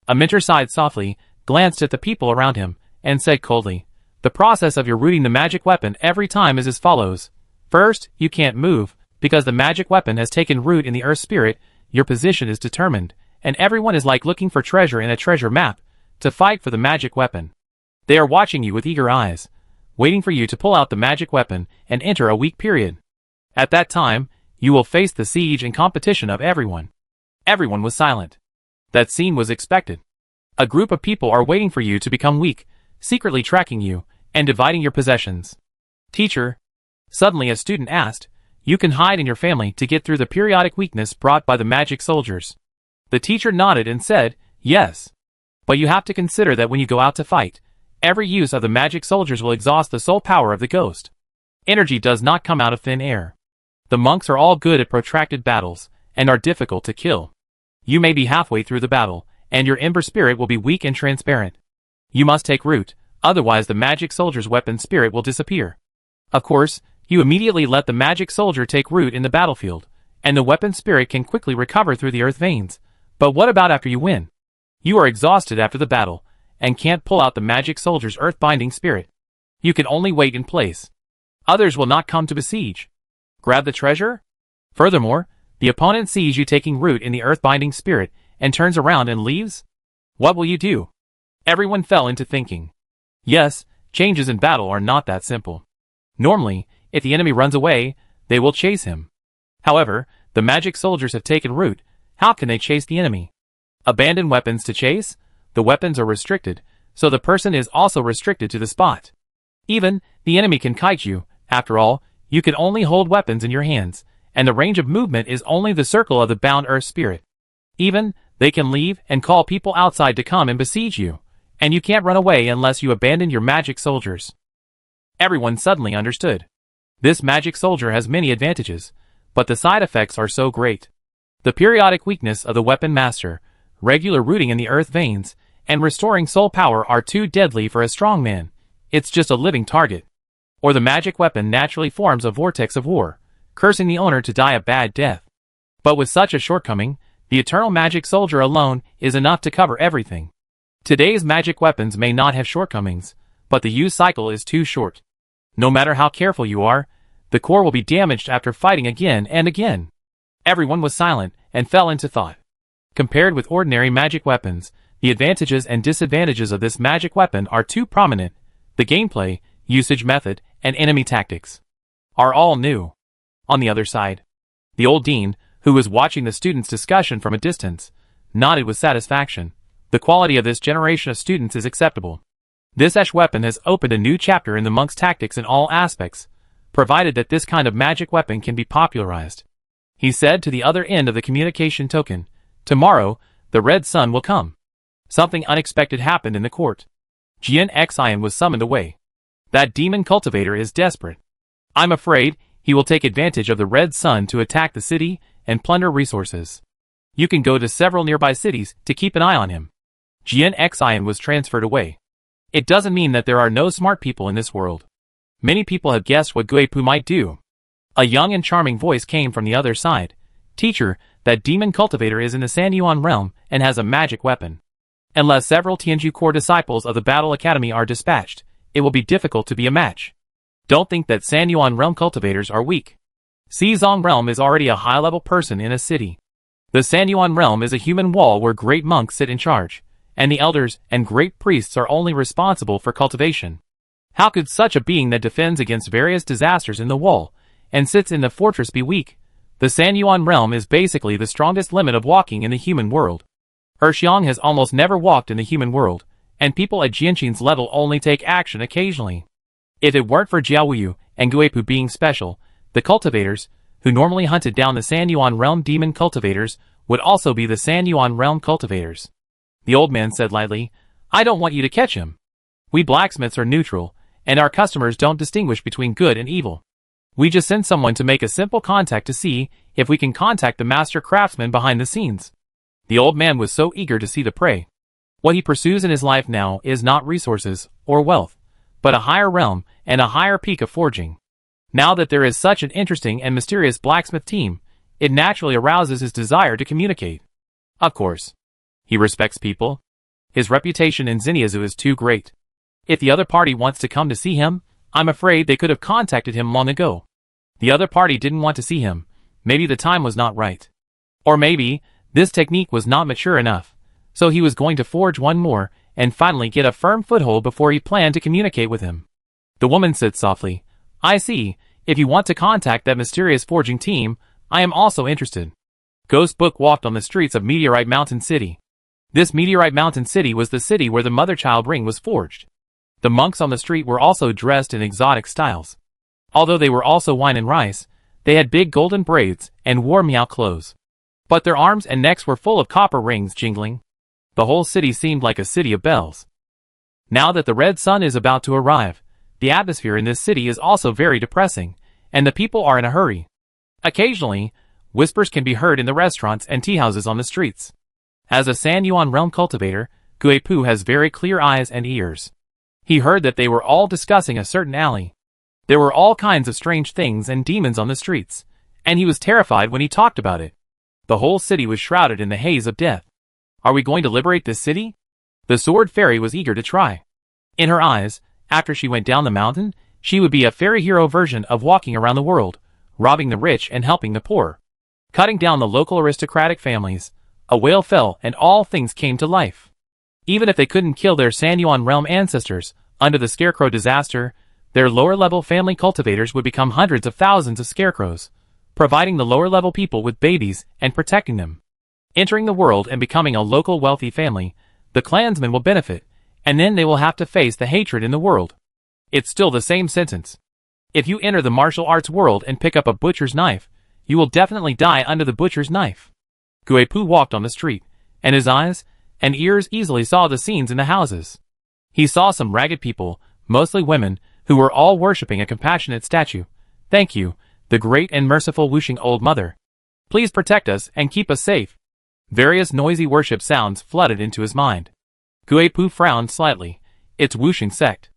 A mentor sighed softly, glanced at the people around him, and said coldly, "The process of your rooting the magic weapon every time is as follows. First, you can't move, because the magic weapon has taken root in the earth spirit, your position is determined, and everyone is like looking for treasure in a treasure map, to fight for the magic weapon. They are watching you with eager eyes, waiting for you to pull out the magic weapon and enter a weak period. At that time, you will face the siege and competition of everyone." Everyone was silent. That scene was expected. A group of people are waiting for you to become weak, secretly tracking you, and dividing your possessions. "Teacher," suddenly a student asked, "you can hide in your family to get through the periodic weakness brought by the magic soldiers." The teacher nodded and said, "Yes. But you have to consider that when you go out to fight, every use of the magic soldiers will exhaust the soul power of the ghost. Energy does not come out of thin air. The monks are all good at protracted battles, and are difficult to kill. You may be halfway through the battle, and your ember spirit will be weak and transparent. You must take root, otherwise the magic soldier's weapon spirit will disappear. Of course, you immediately let the magic soldier take root in the battlefield, and the weapon spirit can quickly recover through the earth veins. But what about after you win? You are exhausted after the battle, and can't pull out the magic soldier's earth-binding spirit. You can only wait in place. Others will not come to besiege. Grab the treasure? Furthermore, the opponent sees you taking root in the earth-binding spirit and turns around and leaves? What will you do? Everyone fell into thinking. Yes, changes in battle are not that simple. Normally, if the enemy runs away, they will chase him. However, the magic soldiers have taken root. How can they chase the enemy? Abandon weapons to chase? The weapons are restricted, so the person is also restricted to the spot. Even, the enemy can kite you. After all, you can only hold weapons in your hands, and the range of movement is only the circle of the bound earth spirit. Even, they can leave and call people outside to come and besiege you, and you can't run away unless you abandon your magic soldiers. Everyone suddenly understood. This magic soldier has many advantages, but the side effects are so great. The periodic weakness of the weapon master, regular rooting in the earth veins, and restoring soul power are too deadly for a strong man. It's just a living target. Or the magic weapon naturally forms a vortex of war, cursing the owner to die a bad death. But with such a shortcoming, the eternal magic soldier alone is enough to cover everything. Today's magic weapons may not have shortcomings, but the use cycle is too short. No matter how careful you are, the core will be damaged after fighting again and again. Everyone was silent and fell into thought. Compared with ordinary magic weapons, the advantages and disadvantages of this magic weapon are too prominent. The gameplay, usage method, and enemy tactics are all new. On the other side, the old dean, who was watching the students' discussion from a distance, nodded with satisfaction. The quality of this generation of students is acceptable. This ash weapon has opened a new chapter in the monk's tactics in all aspects, provided that this kind of magic weapon can be popularized. He said to the other end of the communication token, "Tomorrow, the red sun will come." Something unexpected happened in the court. Jian Xian was summoned away. That demon cultivator is desperate. I'm afraid he will take advantage of the red sun to attack the city and plunder resources. You can go to several nearby cities to keep an eye on him. Jian Xian was transferred away. It doesn't mean that there are no smart people in this world. Many people have guessed what Guipu might do. A young and charming voice came from the other side. "Teacher, that demon cultivator is in the San Yuan realm and has a magic weapon. Unless several Tianju core disciples of the Battle Academy are dispatched, it will be difficult to be a match. Don't think that San Yuan realm cultivators are weak. Xizong realm is already a high-level person in a city. The San Yuan realm is a human wall where great monks sit in charge, and the elders and great priests are only responsible for cultivation. How could such a being that defends against various disasters in the wall and sits in the fortress be weak? The San Yuan realm is basically the strongest limit of walking in the human world. Xiang has almost never walked in the human world, and people at Jianqin's level only take action occasionally. If it weren't for Jiaoyu and Guipu being special, the cultivators, who normally hunted down the San Yuan realm demon cultivators, would also be the San Yuan realm cultivators." The old man said lightly, "I don't want you to catch him. We blacksmiths are neutral, and our customers don't distinguish between good and evil. We just send someone to make a simple contact to see if we can contact the master craftsman behind the scenes." The old man was so eager to see the prey. What he pursues in his life now is not resources or wealth, but a higher realm and a higher peak of forging. Now that there is such an interesting and mysterious blacksmith team, it naturally arouses his desire to communicate. Of course, he respects people. His reputation in Xinyazu is too great. If the other party wants to come to see him, I'm afraid they could have contacted him long ago. The other party didn't want to see him. Maybe the time was not right. Or maybe this technique was not mature enough, so he was going to forge one more and finally get a firm foothold before he planned to communicate with him. The woman said softly, "I see. If you want to contact that mysterious forging team, I am also interested." Ghost Book walked on the streets of Meteorite Mountain City. This Meteorite Mountain City was the city where the mother-child ring was forged. The monks on the street were also dressed in exotic styles. Although they were also wine and rice, they had big golden braids and wore meow clothes. But their arms and necks were full of copper rings jingling. The whole city seemed like a city of bells. Now that the red sun is about to arrive, the atmosphere in this city is also very depressing, and the people are in a hurry. Occasionally, Whispers can be heard in the restaurants and tea houses on the streets. As a San Yuan realm cultivator, Guipu has very clear eyes and ears. He heard that they were all discussing a certain alley. There were all kinds of strange things and demons on the streets, and he was terrified when he talked about it. The whole city was shrouded in the haze of death. Are we going to liberate this city? The sword fairy was eager to try. In her eyes, after she went down the mountain, she would be a fairy hero version of walking around the world, robbing the rich and helping the poor. Cutting down the local aristocratic families, a whale fell and all things came to life. Even if they couldn't kill their San Yuan realm ancestors, under the scarecrow disaster, their lower-level family cultivators would become hundreds of thousands of scarecrows, providing the lower-level people with babies and protecting them. Entering the world and becoming a local wealthy family, the clansmen will benefit, and then they will have to face the hatred in the world. It's still the same sentence. If you enter the martial arts world and pick up a butcher's knife, you will definitely die under the butcher's knife. Guipu walked on the street, and his eyes and ears easily saw the scenes in the houses. He saw some ragged people, mostly women, who were all worshipping a compassionate statue. Thank you, the great and merciful whooshing old mother. Please protect us and keep us safe. Various noisy worship sounds flooded into his mind. Guipu frowned slightly. It's whooshing sect.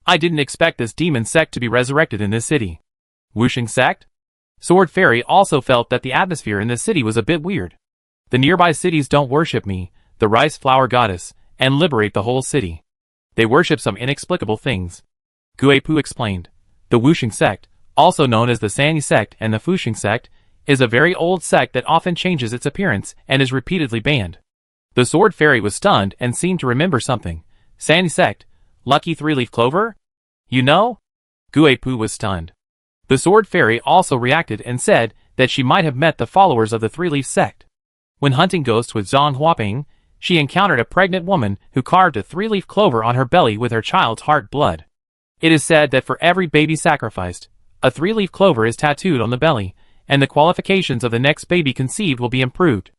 I didn't expect this demon sect to be resurrected in this city. Whooshing sect? Sword Fairy also felt that the atmosphere in this city was a bit weird. The nearby cities don't worship me, the rice flower goddess, and liberate the whole city. They worship some inexplicable things. Guipu explained. The Whooshing sect, also known as the Sani sect and the Fushing sect, is a very old sect that often changes its appearance and is repeatedly banned. The Sword Fairy was stunned and seemed to remember something. Sani sect? Lucky three-leaf clover? You know? Guipu was stunned. The Sword Fairy also reacted and said that she might have met the followers of the three-leaf sect. When hunting ghosts with Zhang Huaping, she encountered a pregnant woman who carved a three-leaf clover on her belly with her child's heart blood. It is said that for every baby sacrificed, a three-leaf clover is tattooed on the belly, and the qualifications of the next baby conceived will be improved.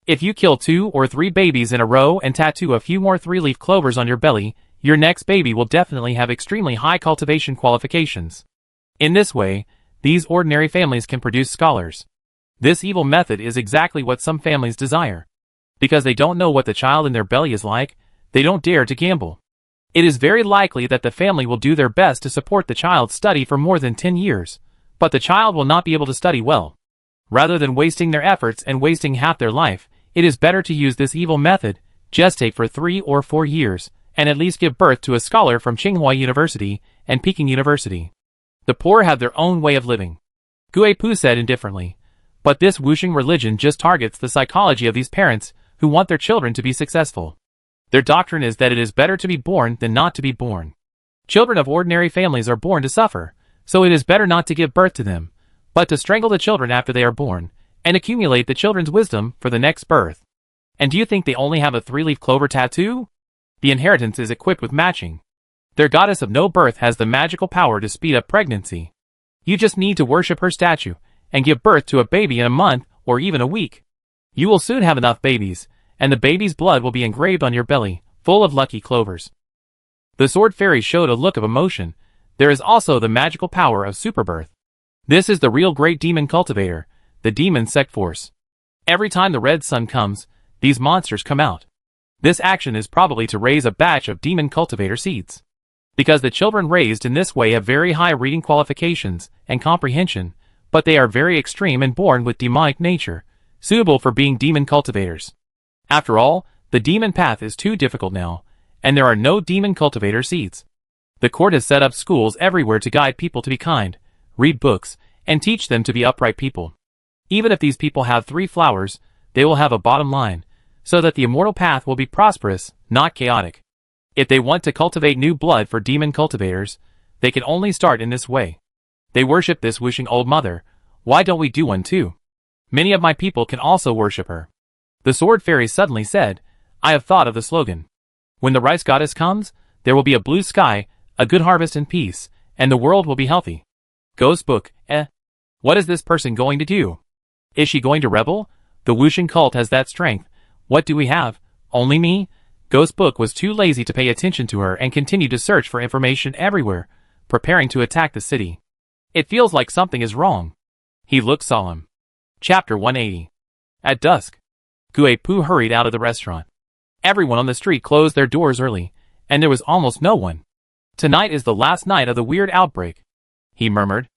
If you kill 2 or 3 babies in a row and tattoo a few more three-leaf clovers on your belly, your next baby will definitely have extremely high cultivation qualifications. In this way, these ordinary families can produce scholars. This evil method is exactly what some families desire. Because they don't know what the child in their belly is like, they don't dare to gamble. It is very likely that the family will do their best to support the child's study for more than 10 years, but the child will not be able to study well. Rather than wasting their efforts and wasting half their life, it is better to use this evil method, gestate for 3 or 4 years, and at least give birth to a scholar from Tsinghua University and Peking University. The poor have their own way of living. Guipu said indifferently. But this whooshing religion just targets the psychology of these parents who want their children to be successful. Their doctrine is that it is better to be born than not to be born. Children of ordinary families are born to suffer, so it is better not to give birth to them, but to strangle the children after they are born, and accumulate the children's wisdom for the next birth. And do you think they only have a three-leaf clover tattoo? The inheritance is equipped with matching. Their goddess of no birth has the magical power to speed up pregnancy. You just need to worship her statue, and give birth to a baby in a month or even a week. You will soon have enough babies, and the baby's blood will be engraved on your belly, full of lucky clovers. The Sword Fairy showed a look of emotion. There is also the magical power of superbirth. This is the real great demon cultivator, the demon sect force. Every time the red sun comes, these monsters come out. This action is probably to raise a batch of demon cultivator seeds. Because the children raised in this way have very high reading qualifications and comprehension, but they are very extreme and born with demonic nature, suitable for being demon cultivators. After all, the demon path is too difficult now, and there are no demon cultivator seeds. The court has set up schools everywhere to guide people to be kind, read books, and teach them to be upright people. Even if these people have 3 flowers, they will have a bottom line, so that the immortal path will be prosperous, not chaotic. If they want to cultivate new blood for demon cultivators, they can only start in this way. They worship this whooshing old mother. Why don't we do one too? Many of my people can also worship her. The Sword Fairy suddenly said, I have thought of the slogan. When the rice goddess comes, there will be a blue sky, a good harvest and peace, and the world will be healthy. Ghost Book, What is this person going to do? Is she going to rebel? The whooshing cult has that strength. What do we have? Only me? Ghost Book was too lazy to pay attention to her and continued to search for information everywhere, preparing to attack the city. It feels like something is wrong. He looked solemn. Chapter 180. At dusk, Guipu hurried out of the restaurant. Everyone on the street closed their doors early, and there was almost no one. Tonight is the last night of the weird outbreak, he murmured.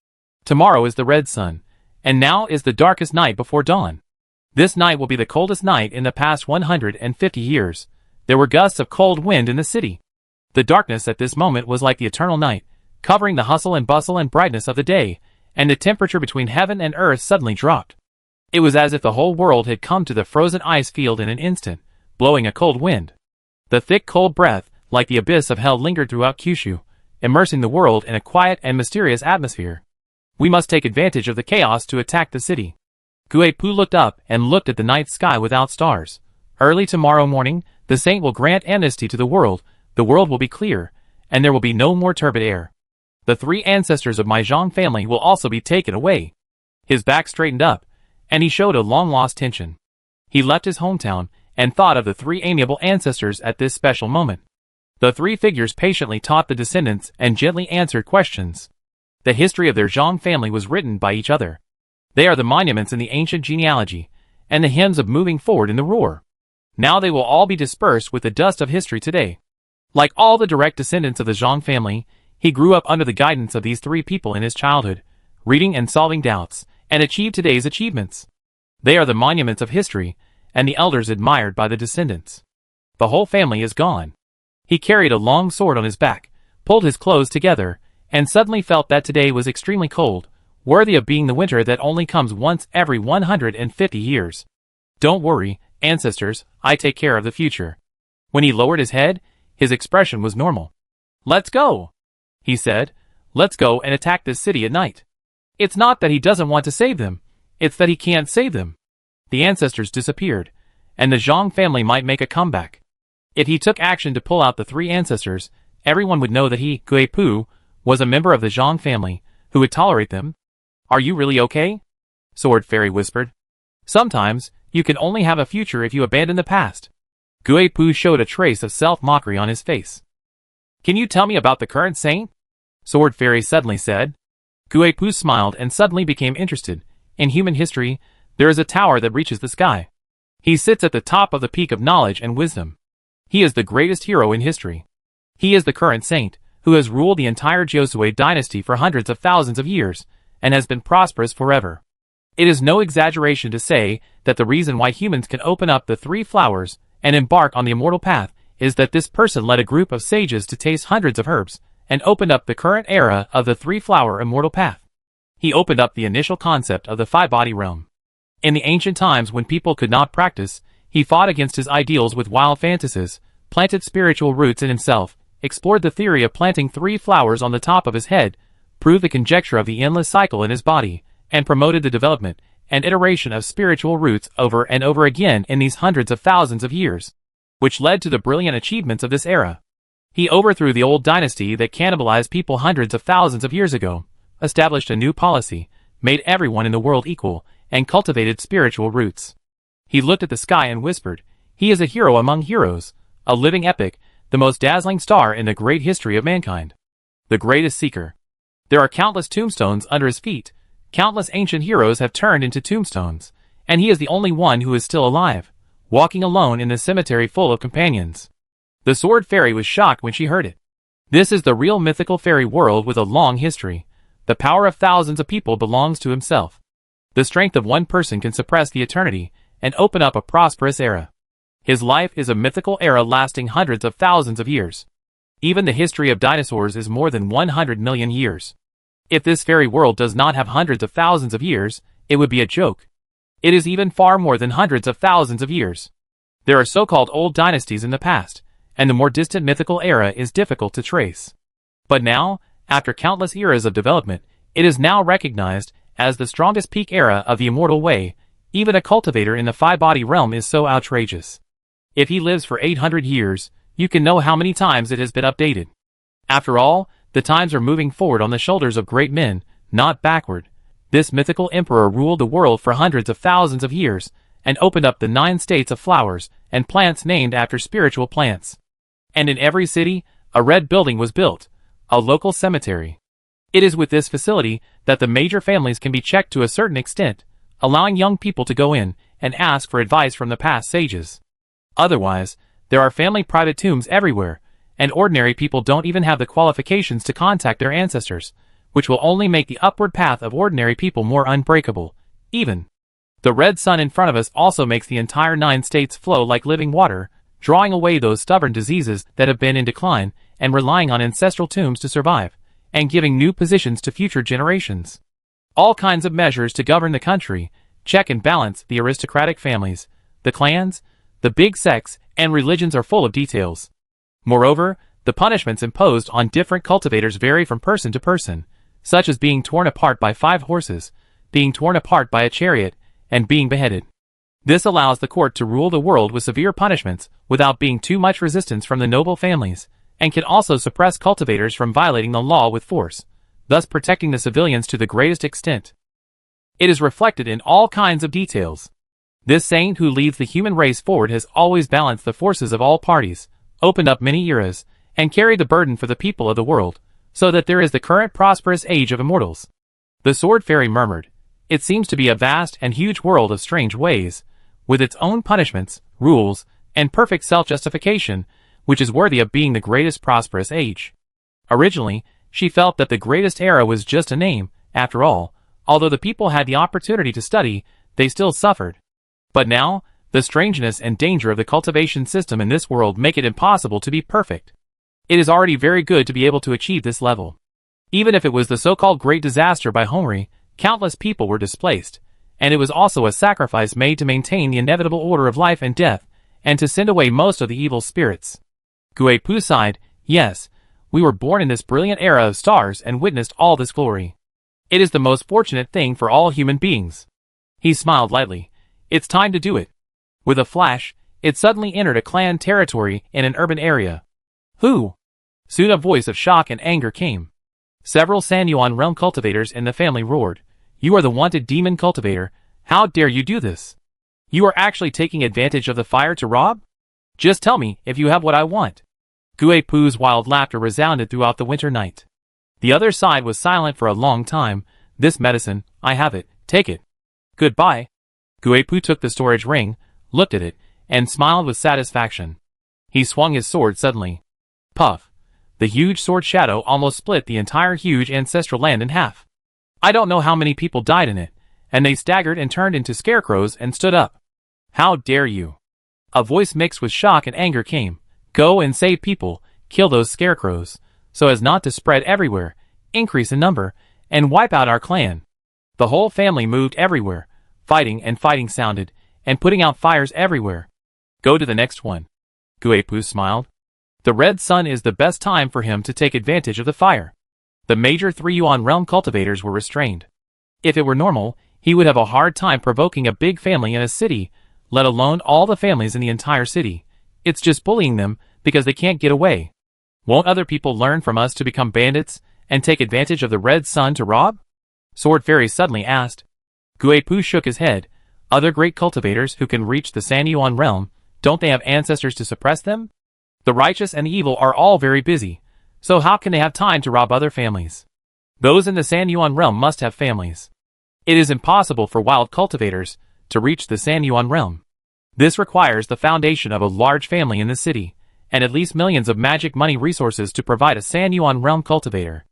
Tomorrow is the red sun, and now is the darkest night before dawn. This night will be the coldest night in the past 150 years. There were gusts of cold wind in the city. The darkness at this moment was like the eternal night, covering the hustle and bustle and brightness of the day, and the temperature between heaven and earth suddenly dropped. It was as if the whole world had come to the frozen ice field in an instant, blowing a cold wind. The thick cold breath, like the abyss of hell, lingered throughout Kyushu, immersing the world in a quiet and mysterious atmosphere. We must take advantage of the chaos to attack the city. Guipu looked up and looked at the night sky without stars. Early tomorrow morning, the saint will grant amnesty to the world will be clear, and there will be no more turbid air. The 3 ancestors of my Zhang family will also be taken away. His back straightened up, and he showed a long-lost tension. He left his hometown, and thought of the 3 amiable ancestors at this special moment. The 3 figures patiently taught the descendants and gently answered questions. The history of their Zhang family was written by each other. They are the monuments in the ancient genealogy, and the hymns of moving forward in the roar. Now they will all be dispersed with the dust of history today. Like all the direct descendants of the Zhang family, he grew up under the guidance of these 3 people in his childhood, reading and solving doubts, and achieved today's achievements. They are the monuments of history, and the elders admired by the descendants. The whole family is gone. He carried a long sword on his back, pulled his clothes together, and suddenly felt that today was extremely cold, worthy of being the winter that only comes once every 150 years. Don't worry, ancestors, I take care of the future. When he lowered his head, his expression was normal. Let's go, he said. Let's go and attack this city at night. It's not that he doesn't want to save them, it's that he can't save them. The ancestors disappeared, and the Zhang family might make a comeback. If he took action to pull out the 3 ancestors, everyone would know that he, Guipu, was a member of the Zhang family, who would tolerate them. Are you really okay? Sword Fairy whispered. Sometimes, you can only have a future if you abandon the past. Guipu showed a trace of self-mockery on his face. Can you tell me about the current saint? Sword Fairy suddenly said. Guipu smiled and suddenly became interested. In human history, there is a tower that reaches the sky. He sits at the top of the peak of knowledge and wisdom. He is the greatest hero in history. He is the current saint, who has ruled the entire Josue dynasty for hundreds of thousands of years, and has been prosperous forever. It is no exaggeration to say that the reason why humans can open up the 3 flowers and embark on the immortal path is that this person led a group of sages to taste hundreds of herbs, and opened up the current era of the 3-flower immortal path. He opened up the initial concept of the 5-body realm. In the ancient times when people could not practice, he fought against his ideals with wild fantasies, planted spiritual roots in himself, explored the theory of planting 3 flowers on the top of his head, proved the conjecture of the endless cycle in his body, and promoted the development and iteration of spiritual roots over and over again in these hundreds of thousands of years, which led to the brilliant achievements of this era. He overthrew the old dynasty that cannibalized people hundreds of thousands of years ago, established a new policy, made everyone in the world equal, and cultivated spiritual roots. He looked at the sky and whispered, he is a hero among heroes, a living epic, the most dazzling star in the great history of mankind. The greatest seeker. There are countless tombstones under his feet. Countless ancient heroes have turned into tombstones, and he is the only one who is still alive, walking alone in the cemetery full of companions. The Sword Fairy was shocked when she heard it. This is the real mythical fairy world with a long history. The power of thousands of people belongs to himself. The strength of one person can suppress the eternity and open up a prosperous era. His life is a mythical era lasting hundreds of thousands of years. Even the history of dinosaurs is more than 100 million years. If this fairy world does not have hundreds of thousands of years, it would be a joke. It is even far more than hundreds of thousands of years. There are so-called old dynasties in the past, and the more distant mythical era is difficult to trace. But now, after countless eras of development, it is now recognized as the strongest peak era of the immortal way. Even a cultivator in the 5-body realm is so outrageous. If he lives for 800 years, you can know how many times it has been updated. After all, the times are moving forward on the shoulders of great men, not backward. This mythical emperor ruled the world for hundreds of thousands of years, and opened up the 9 states of flowers and plants named after spiritual plants. And in every city, a red building was built, a local cemetery. It is with this facility that the major families can be checked to a certain extent, allowing young people to go in and ask for advice from the past sages. Otherwise, there are family private tombs everywhere, and ordinary people don't even have the qualifications to contact their ancestors, which will only make the upward path of ordinary people more unbreakable. Even the red sun in front of us also makes the entire 9 states flow like living water, drawing away those stubborn diseases that have been in decline and relying on ancestral tombs to survive, and giving new positions to future generations. All kinds of measures to govern the country, check and balance the aristocratic families, the clans, the big sects, and religions are full of details. Moreover, the punishments imposed on different cultivators vary from person to person, such as being torn apart by 5 horses, being torn apart by a chariot, and being beheaded. This allows the court to rule the world with severe punishments without being too much resistance from the noble families, and can also suppress cultivators from violating the law with force, thus protecting the civilians to the greatest extent. It is reflected in all kinds of details. This saint who leads the human race forward has always balanced the forces of all parties, opened up many eras, and carried the burden for the people of the world, so that there is the current prosperous age of immortals. The sword fairy murmured, "It seems to be a vast and huge world of strange ways, with its own punishments, rules, and perfect self-justification, which is worthy of being the greatest prosperous age." Originally, she felt that the greatest era was just a name. After all, although the people had the opportunity to study, they still suffered. But now, the strangeness and danger of the cultivation system in this world make it impossible to be perfect. It is already very good to be able to achieve this level. Even if it was the so-called Great Disaster by Homer, countless people were displaced, and it was also a sacrifice made to maintain the inevitable order of life and death, and to send away most of the evil spirits. Guipu sighed, "Yes, we were born in this brilliant era of stars and witnessed all this glory. It is the most fortunate thing for all human beings." He smiled lightly. "It's time to do it." With a flash, it suddenly entered a clan territory in an urban area. "Who?" Soon a voice of shock and anger came. Several San Yuan realm cultivators in the family roared, "You are the wanted demon cultivator. How dare you do this? You are actually taking advantage of the fire to rob? Just tell me if you have what I want." Guipu's wild laughter resounded throughout the winter night. The other side was silent for a long time. "This medicine, I have it, take it. Goodbye." Guipu took the storage ring, looked at it, and smiled with satisfaction. He swung his sword suddenly. Puff! The huge sword shadow almost split the entire huge ancestral land in half. I don't know how many people died in it, and they staggered and turned into scarecrows and stood up. "How dare you?" A voice mixed with shock and anger came. "Go and save people, kill those scarecrows, so as not to spread everywhere, increase in number, and wipe out our clan." The whole family moved everywhere. Fighting and fighting sounded, and putting out fires everywhere. "Go to the next one." Guipu smiled. The red sun is the best time for him to take advantage of the fire. The major 3 Yuan realm cultivators were restrained. If it were normal, he would have a hard time provoking a big family in a city, let alone all the families in the entire city. It's just bullying them because they can't get away. Won't other people learn from us to become bandits and take advantage of the red sun to rob? Sword Fairy suddenly asked. Guipu shook his head. Other great cultivators who can reach the San Yuan realm, don't they have ancestors to suppress them? The righteous and the evil are all very busy, so how can they have time to rob other families? Those in the San Yuan realm must have families. It is impossible for wild cultivators to reach the San Yuan realm. This requires the foundation of a large family in the city, and at least millions of magic money resources to provide a San Yuan realm cultivator.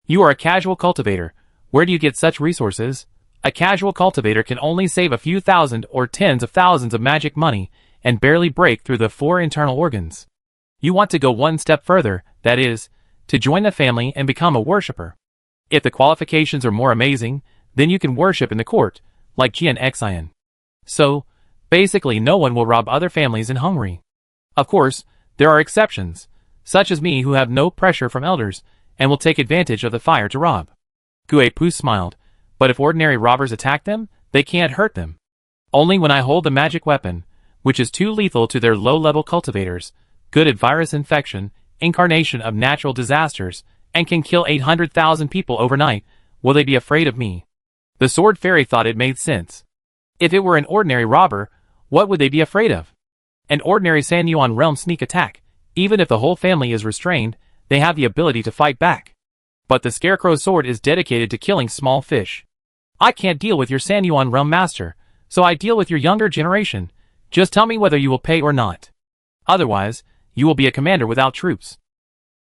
You are a casual cultivator. Where do you get such resources? A casual cultivator can only save a few thousand or tens of thousands of magic money and barely break through the 4 internal organs. You want to go one step further, that is, to join the family and become a worshipper. If the qualifications are more amazing, then you can worship in the court, like Jian Xian. So, basically no one will rob other families in Hungary. Of course, there are exceptions, such as me who have no pressure from elders, and will take advantage of the fire to rob. Guipu smiled. But if ordinary robbers attack them, they can't hurt them. Only when I hold the magic weapon, which is too lethal to their low-level cultivators, good at virus infection, incarnation of natural disasters, and can kill 800,000 people overnight, will they be afraid of me? The Sword Fairy thought it made sense. If it were an ordinary robber, what would they be afraid of? An ordinary San Yuan realm sneak attack, even if the whole family is restrained, they have the ability to fight back. But the Scarecrow's sword is dedicated to killing small fish. I can't deal with your Sanyuan realm master, so I deal with your younger generation. Just tell me whether you will pay or not. Otherwise, you will be a commander without troops.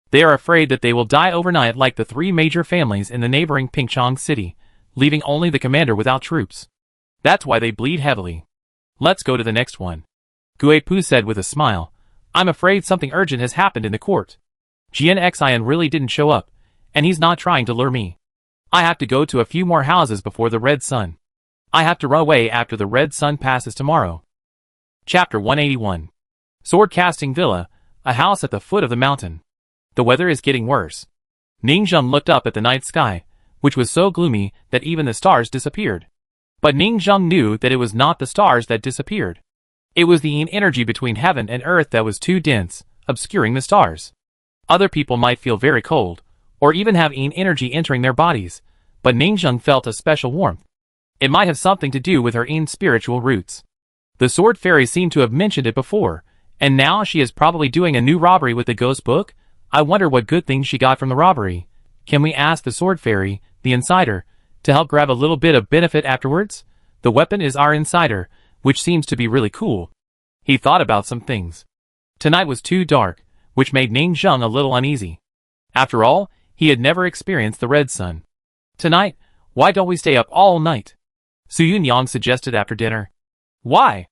They are afraid that they will die overnight like the 3 major families in the neighboring Pingchong city, leaving only the commander without troops. That's why they bleed heavily. Let's go to the next one. Guipu said with a smile. I'm afraid something urgent has happened in the court. Jian Xian really didn't show up, and he's not trying to lure me. I have to go to a few more houses before the red sun. I have to run away after the red sun passes tomorrow. Chapter 181. Sword Casting Villa, a house at the foot of the mountain. The weather is getting worse. Ningzheng looked up at the night sky, which was so gloomy that even the stars disappeared. But Ningzheng knew that it was not the stars that disappeared. It was the yin energy between heaven and earth that was too dense, obscuring the stars. Other people might feel very cold, or even have yin energy entering their bodies, but Ningzheng felt a special warmth. It might have something to do with her yin spiritual roots. The sword fairy seemed to have mentioned it before, and now she is probably doing a new robbery with the ghost book. I wonder what good things she got from the robbery. Can we ask the sword fairy, the insider, to help grab a little bit of benefit afterwards? The weapon is our insider, which seems to be really cool. He thought about some things. Tonight was too dark, which made Ningzheng a little uneasy. After all, he had never experienced the red sun. Tonight, why don't we stay up all night? Su Yunyang suggested after dinner. Why?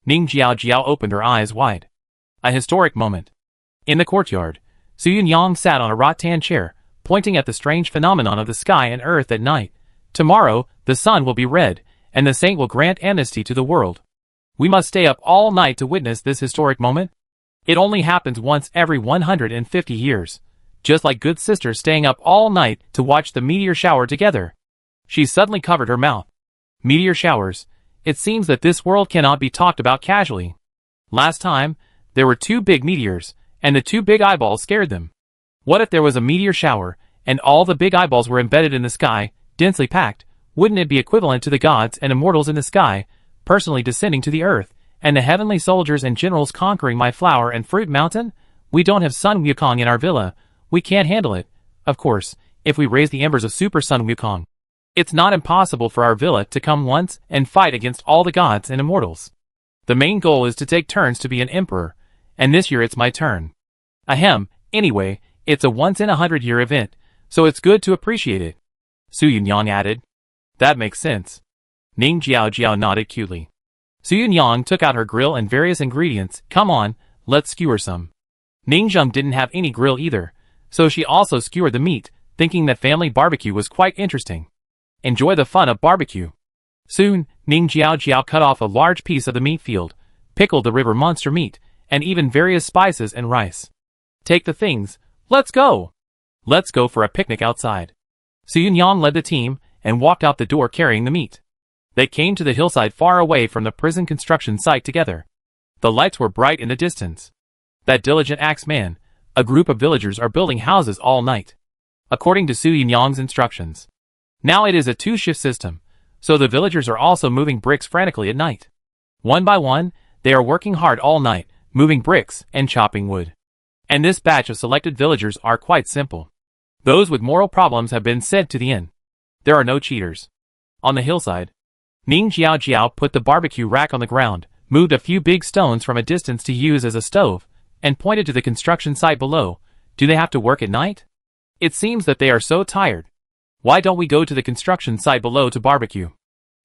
Ning Jiao opened her eyes wide. A historic moment. In the courtyard, Su Yunyang sat on a rattan chair, pointing at the strange phenomenon of the sky and earth at night. Tomorrow, the sun will be red, and the saint will grant amnesty to the world. We must stay up all night to witness this historic moment. It only happens once every 150 years. Just like good sisters staying up all night to watch the meteor shower together. She suddenly covered her mouth. Meteor showers. It seems that this world cannot be talked about casually. Last time, there were 2 big meteors, and the 2 big eyeballs scared them. What if there was a meteor shower, and all the big eyeballs were embedded in the sky, densely packed? Wouldn't it be equivalent to the gods and immortals in the sky, personally descending to the earth, and the heavenly soldiers and generals conquering my flower and fruit mountain? We don't have Sun Wukong in our villa. We can't handle it. Of course, if we raise the embers of Super Sun Wukong. It's not impossible for our villa to come once and fight against all the gods and immortals. The main goal is to take turns to be an emperor, and this year it's my turn. Ahem, anyway, it's a once-in-a-100-year event, so it's good to appreciate it. Su Yunyang added. That makes sense. Ning Jiao nodded cutely. Su Yunyang took out her grill and various ingredients. Come on, let's skewer some. Ningzheng didn't have any grill either, so she also skewered the meat, thinking that family barbecue was quite interesting. Enjoy the fun of barbecue. Soon, Ning Jiao cut off a large piece of the meat field, pickled the river monster meat, and even various spices and rice. Take the things. Let's go! Let's go for a picnic outside. Su Yunyang led the team, and walked out the door carrying the meat. They came to the hillside far away from the prison construction site together. The lights were bright in the distance. That diligent axeman, a group of villagers are building houses all night. According to Su Yunyang's instructions. Now it is a 2-shift system, so the villagers are also moving bricks frantically at night. One by one, they are working hard all night, moving bricks and chopping wood. And this batch of selected villagers are quite simple. Those with moral problems have been sent to the inn. There are no cheaters. On the hillside, Ning Jiao put the barbecue rack on the ground, moved a few big stones from a distance to use as a stove, and pointed to the construction site below. Do they have to work at night? It seems that they are so tired. Why don't we go to the construction site below to barbecue?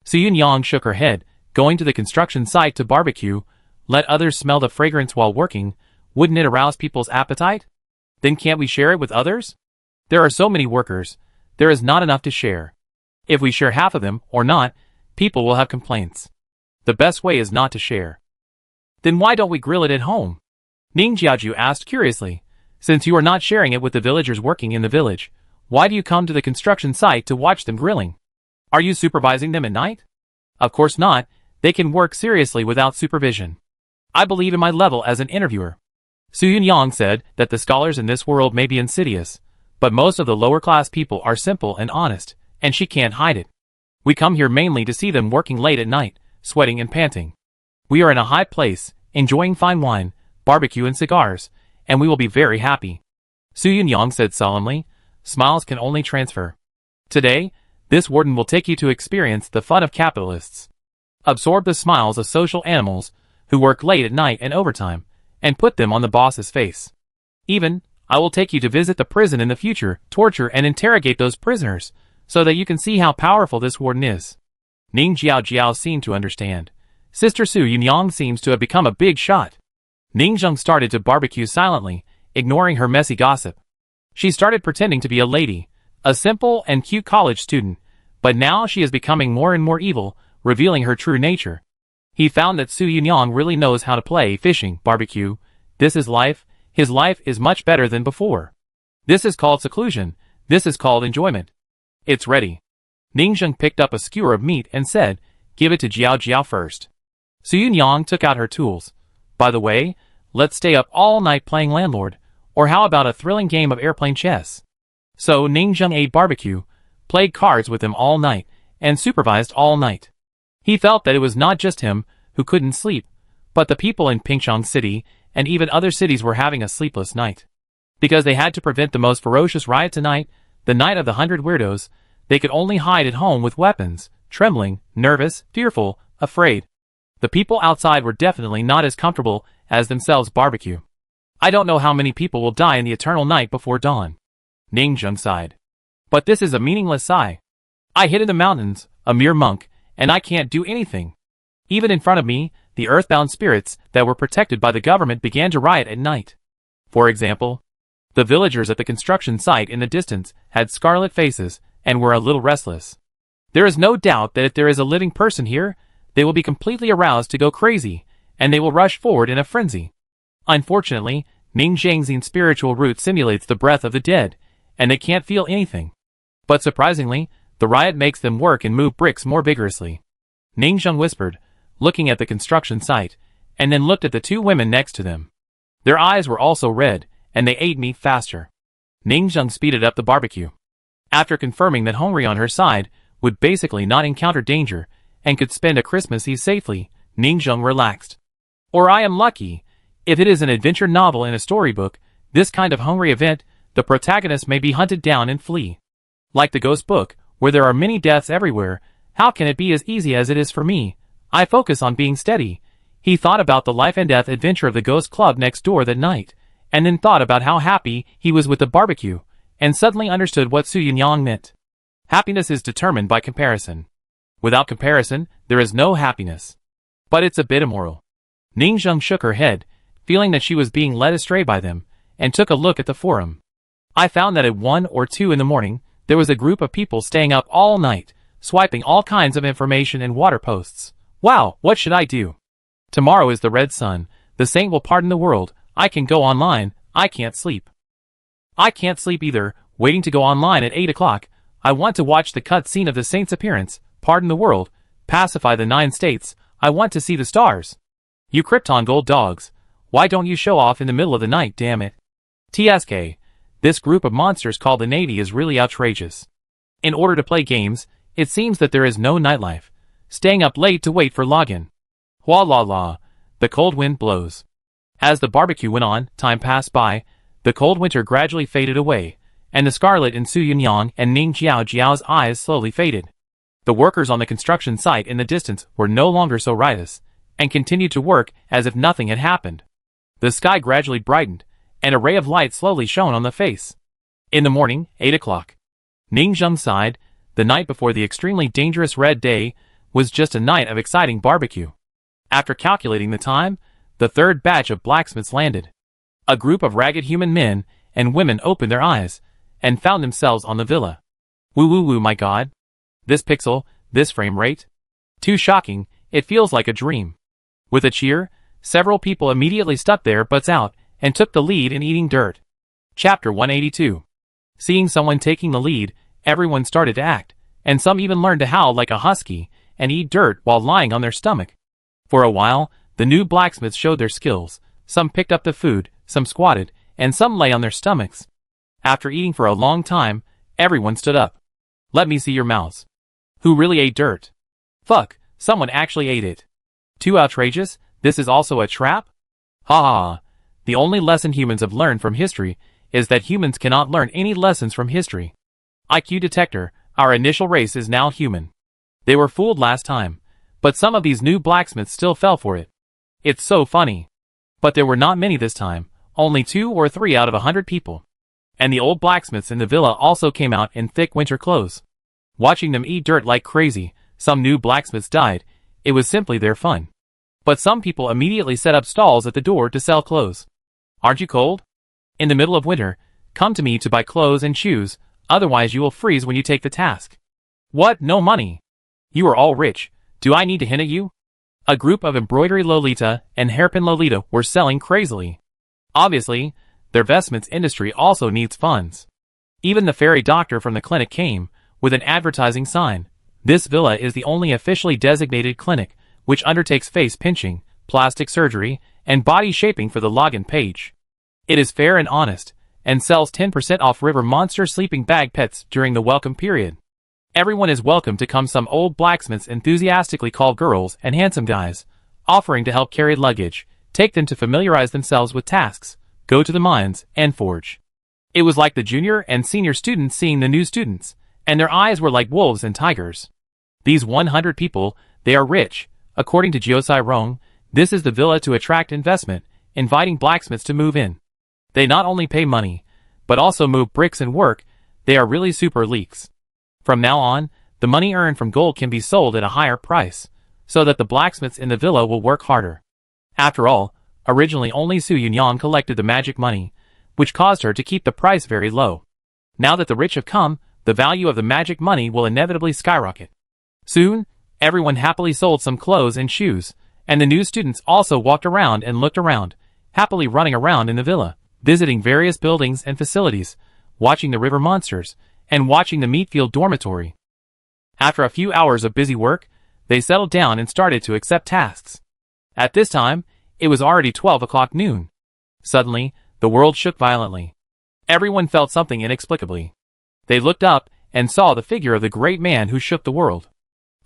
Su Yunyang shook her head. Going to the construction site to barbecue, let others smell the fragrance while working, wouldn't it arouse people's appetite? Then can't we share it with others? There are so many workers, there is not enough to share. If we share half of them, or not, people will have complaints. The best way is not to share. Then why don't we grill it at home? Ning Jiaju asked curiously. Since you are not sharing it with the villagers working in the village, why do you come to the construction site to watch them grilling? Are you supervising them at night? Of course not, they can work seriously without supervision. I believe in my level as an interviewer. Su Yunyang said that the scholars in this world may be insidious, but most of the lower class people are simple and honest, and she can't hide it. We come here mainly to see them working late at night, sweating and panting. We are in a high place, enjoying fine wine, barbecue and cigars, and we will be very happy. Su Yunyang said solemnly. Smiles can only transfer. Today, This warden will take you to experience the fun of capitalists. Absorb the smiles of social animals who work late at night and overtime, and put them on the boss's face. Even, I will take you to visit the prison in the future, torture and interrogate those prisoners, so that you can see how powerful this warden is. Ning Jiao seemed to understand. Sister Su Yunyang seems to have become a big shot. Ning Zheng started to barbecue silently, ignoring her messy gossip. She started pretending to be a lady, a simple and cute college student, but now she is becoming more and more evil, revealing her true nature. He found that Su Yunyang really knows how to play fishing, barbecue. This is life. His life is much better than before. This is called seclusion. This is called enjoyment. It's ready. Ning Zheng picked up a skewer of meat and said, "Give it to Jiao first." Su Yunyang took out her tools. "By the way, let's stay up all night playing landlord, or how about a thrilling game of airplane chess?" So Ning Zheng ate barbecue, played cards with him all night, and supervised all night. He felt that it was not just him who couldn't sleep, but the people in Pingchong City and even other cities were having a sleepless night. Because they had to prevent the most ferocious riot tonight, the night of the 100 weirdos, they could only hide at home with weapons, trembling, nervous, fearful, afraid. The people outside were definitely not as comfortable as themselves barbecue. "I don't know how many people will die in the eternal night before dawn." Ning Zheng sighed. "But this is a meaningless sigh. I hid in the mountains, a mere monk, and I can't do anything. Even in front of me, the earthbound spirits that were protected by the government began to riot at night. For example, the villagers at the construction site in the distance had scarlet faces and were a little restless. There is no doubt that if there is a living person here, they will be completely aroused to go crazy, and they will rush forward in a frenzy. Unfortunately, Ning Zheng's spiritual root simulates the breath of the dead, and they can't feel anything. But surprisingly, the riot makes them work and move bricks more vigorously." Ning Zheng whispered, looking at the construction site, and then looked at the two women next to them. Their eyes were also red, and they ate meat faster. Ning Zheng speeded up the barbecue. After confirming that Hongri on her side would basically not encounter danger and could spend a Christmas Eve safely, Ning Zheng relaxed. "Or I am lucky. If it is an adventure novel in a storybook, this kind of Hongri event, the protagonist may be hunted down and flee. Like the ghost book, where there are many deaths everywhere, how can it be as easy as it is for me? I focus on being steady." He thought about the life and death adventure of the ghost club next door that night, and then thought about how happy he was with the barbecue, and suddenly understood what Su Yunyang meant. Happiness is determined by comparison. Without comparison, there is no happiness. But it's a bit immoral. Ning Zheng shook her head, feeling that she was being led astray by them, and took a look at the forum. "I found that at 1 or 2 in the morning, there was a group of people staying up all night, swiping all kinds of information and water posts. Wow, what should I do? Tomorrow is the red sun, the saint will pardon the world, I can go online, I can't sleep. I can't sleep either, waiting to go online at 8 o'clock, I want to watch the cut scene of the saint's appearance, pardon the world, pacify the 9 states, I want to see the stars. You Krypton gold dogs, why don't you show off in the middle of the night, damn it? TSK, this group of monsters called the Navy is really outrageous. In order to play games, it seems that there is no nightlife. Staying up late to wait for login. Hua la la, the cold wind blows." As the barbecue went on, time passed by, the cold winter gradually faded away, and the scarlet in Su Yunyang and Ning Jiao's eyes slowly faded. The workers on the construction site in the distance were no longer so riotous, and continued to work as if nothing had happened. The sky gradually brightened, and a ray of light slowly shone on the face. In the morning, 8 o'clock. Ning Zheng sighed. The night before the extremely dangerous red day was just a night of exciting barbecue. After calculating the time, the third batch of blacksmiths landed. A group of ragged human men and women opened their eyes and found themselves on the villa. Woo, my god. This pixel, this frame rate. Too shocking, it feels like a dream. With a cheer, several people immediately stuck their butts out and took the lead in eating dirt. Chapter 182. Seeing someone taking the lead, everyone started to act, and some even learned to howl like a husky and eat dirt while lying on their stomach. For a while, the new blacksmiths showed their skills. Some picked up the food, some squatted, and some lay on their stomachs. After eating for a long time, everyone stood up. "Let me see your mouths. Who really ate dirt? Fuck, someone actually ate it. Too outrageous, this is also a trap? Ha ha. The only lesson humans have learned from history is that humans cannot learn any lessons from history. IQ detector, Our initial race is now human. They were fooled last time, but some of these new blacksmiths still fell for it. It's so funny. But there were not many this time, only 2 or 3 out of 100 people. And the old blacksmiths in the villa also came out in thick winter clothes. Watching them eat dirt like crazy, some new blacksmiths died. It was simply their fun. But some people immediately set up stalls at the door to sell clothes. Aren't you cold? In the middle of winter, come to me to buy clothes and shoes, otherwise you will freeze when you take the task. What, no money? You are all rich, do I need to hint at you? A group of embroidery Lolita and hairpin Lolita were selling crazily. Obviously, their vestments industry also needs funds. Even the fairy doctor from the clinic came, with an advertising sign. This villa is the only officially designated clinic, which undertakes face pinching, plastic surgery, and body shaping for the login page. It is fair and honest, and sells 10% off River Monster sleeping bag pets during the welcome period. Everyone is welcome to come. Some old blacksmiths enthusiastically call girls and handsome guys, offering to help carry luggage, take them to familiarize themselves with tasks, go to the mines, and forge. It was like the junior and senior students seeing the new students, and their eyes were like wolves and tigers. These 100 people, they are rich. According to Jiosai Rong, this is the villa to attract investment, inviting blacksmiths to move in. They not only pay money, but also move bricks and work. They are really super leaks. From now on, the money earned from gold can be sold at a higher price, so that the blacksmiths in the villa will work harder. After all, originally only Su Yunyang collected the magic money, which caused her to keep the price very low. Now that the rich have come, the value of the magic money will inevitably skyrocket. Soon, everyone happily sold some clothes and shoes, and the new students also walked around and looked around, happily running around in the villa, visiting various buildings and facilities, watching the river monsters, and watching the meatfield dormitory. After a few hours of busy work, they settled down and started to accept tasks. At this time, it was already 12 o'clock noon. Suddenly, the world shook violently. Everyone felt something inexplicably. They looked up and saw the figure of the great man who shook the world.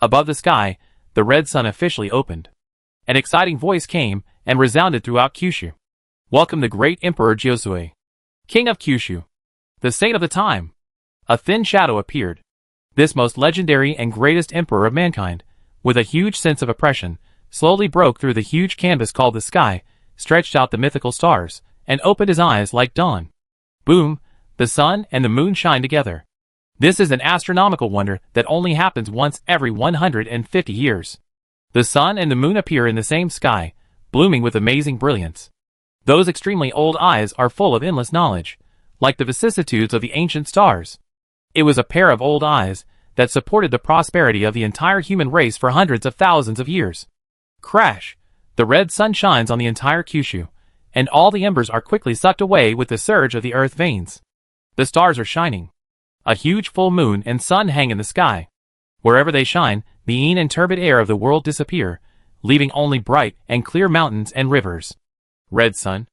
Above the sky, the red sun officially opened. An exciting voice came and resounded throughout Kyushu. Welcome the great Emperor Jiosui, King of Kyushu, the saint of the time. A thin shadow appeared. This most legendary and greatest emperor of mankind, with a huge sense of oppression, slowly broke through the huge canvas called the sky, stretched out the mythical stars, and opened his eyes like dawn. Boom! The sun and the moon shine together. This is an astronomical wonder that only happens once every 150 years. The sun and the moon appear in the same sky, blooming with amazing brilliance. Those extremely old eyes are full of endless knowledge, like the vicissitudes of the ancient stars. It was a pair of old eyes that supported the prosperity of the entire human race for hundreds of thousands of years. Crash! The red sun shines on the entire Kyushu, and all the embers are quickly sucked away with the surge of the earth veins. The stars are shining. A huge full moon and sun hang in the sky. Wherever they shine, the mean and turbid air of the world disappear, leaving only bright and clear mountains and rivers. Red sun.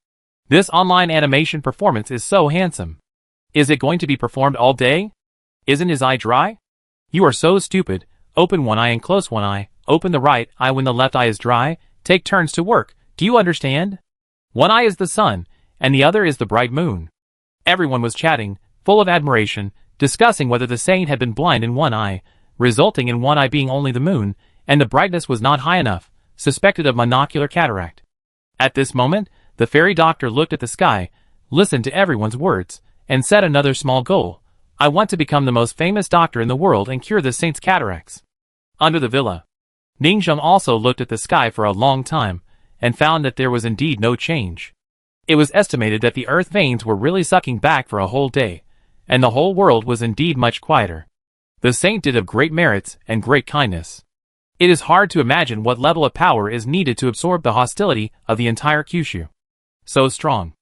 This online animation performance is so handsome. Is it going to be performed all day? Isn't his eye dry? You are so stupid. Open one eye and close one eye. Open the right eye when the left eye is dry. Take turns to work. Do you understand? One eye is the sun, and the other is the bright moon. Everyone was chatting, full of admiration, discussing whether the saint had been blind in one eye, resulting in one eye being only the moon, and the brightness was not high enough, suspected of monocular cataract. At this moment, the fairy doctor looked at the sky, listened to everyone's words, and set another small goal. I want to become the most famous doctor in the world and cure the saint's cataracts. Under the villa, Ningzheng also looked at the sky for a long time, and found that there was indeed no change. It was estimated that the earth veins were really sucking back for a whole day, and the whole world was indeed much quieter. The saint did have great merits and great kindness. It is hard to imagine what level of power is needed to absorb the hostility of the entire Kyushu. So strong.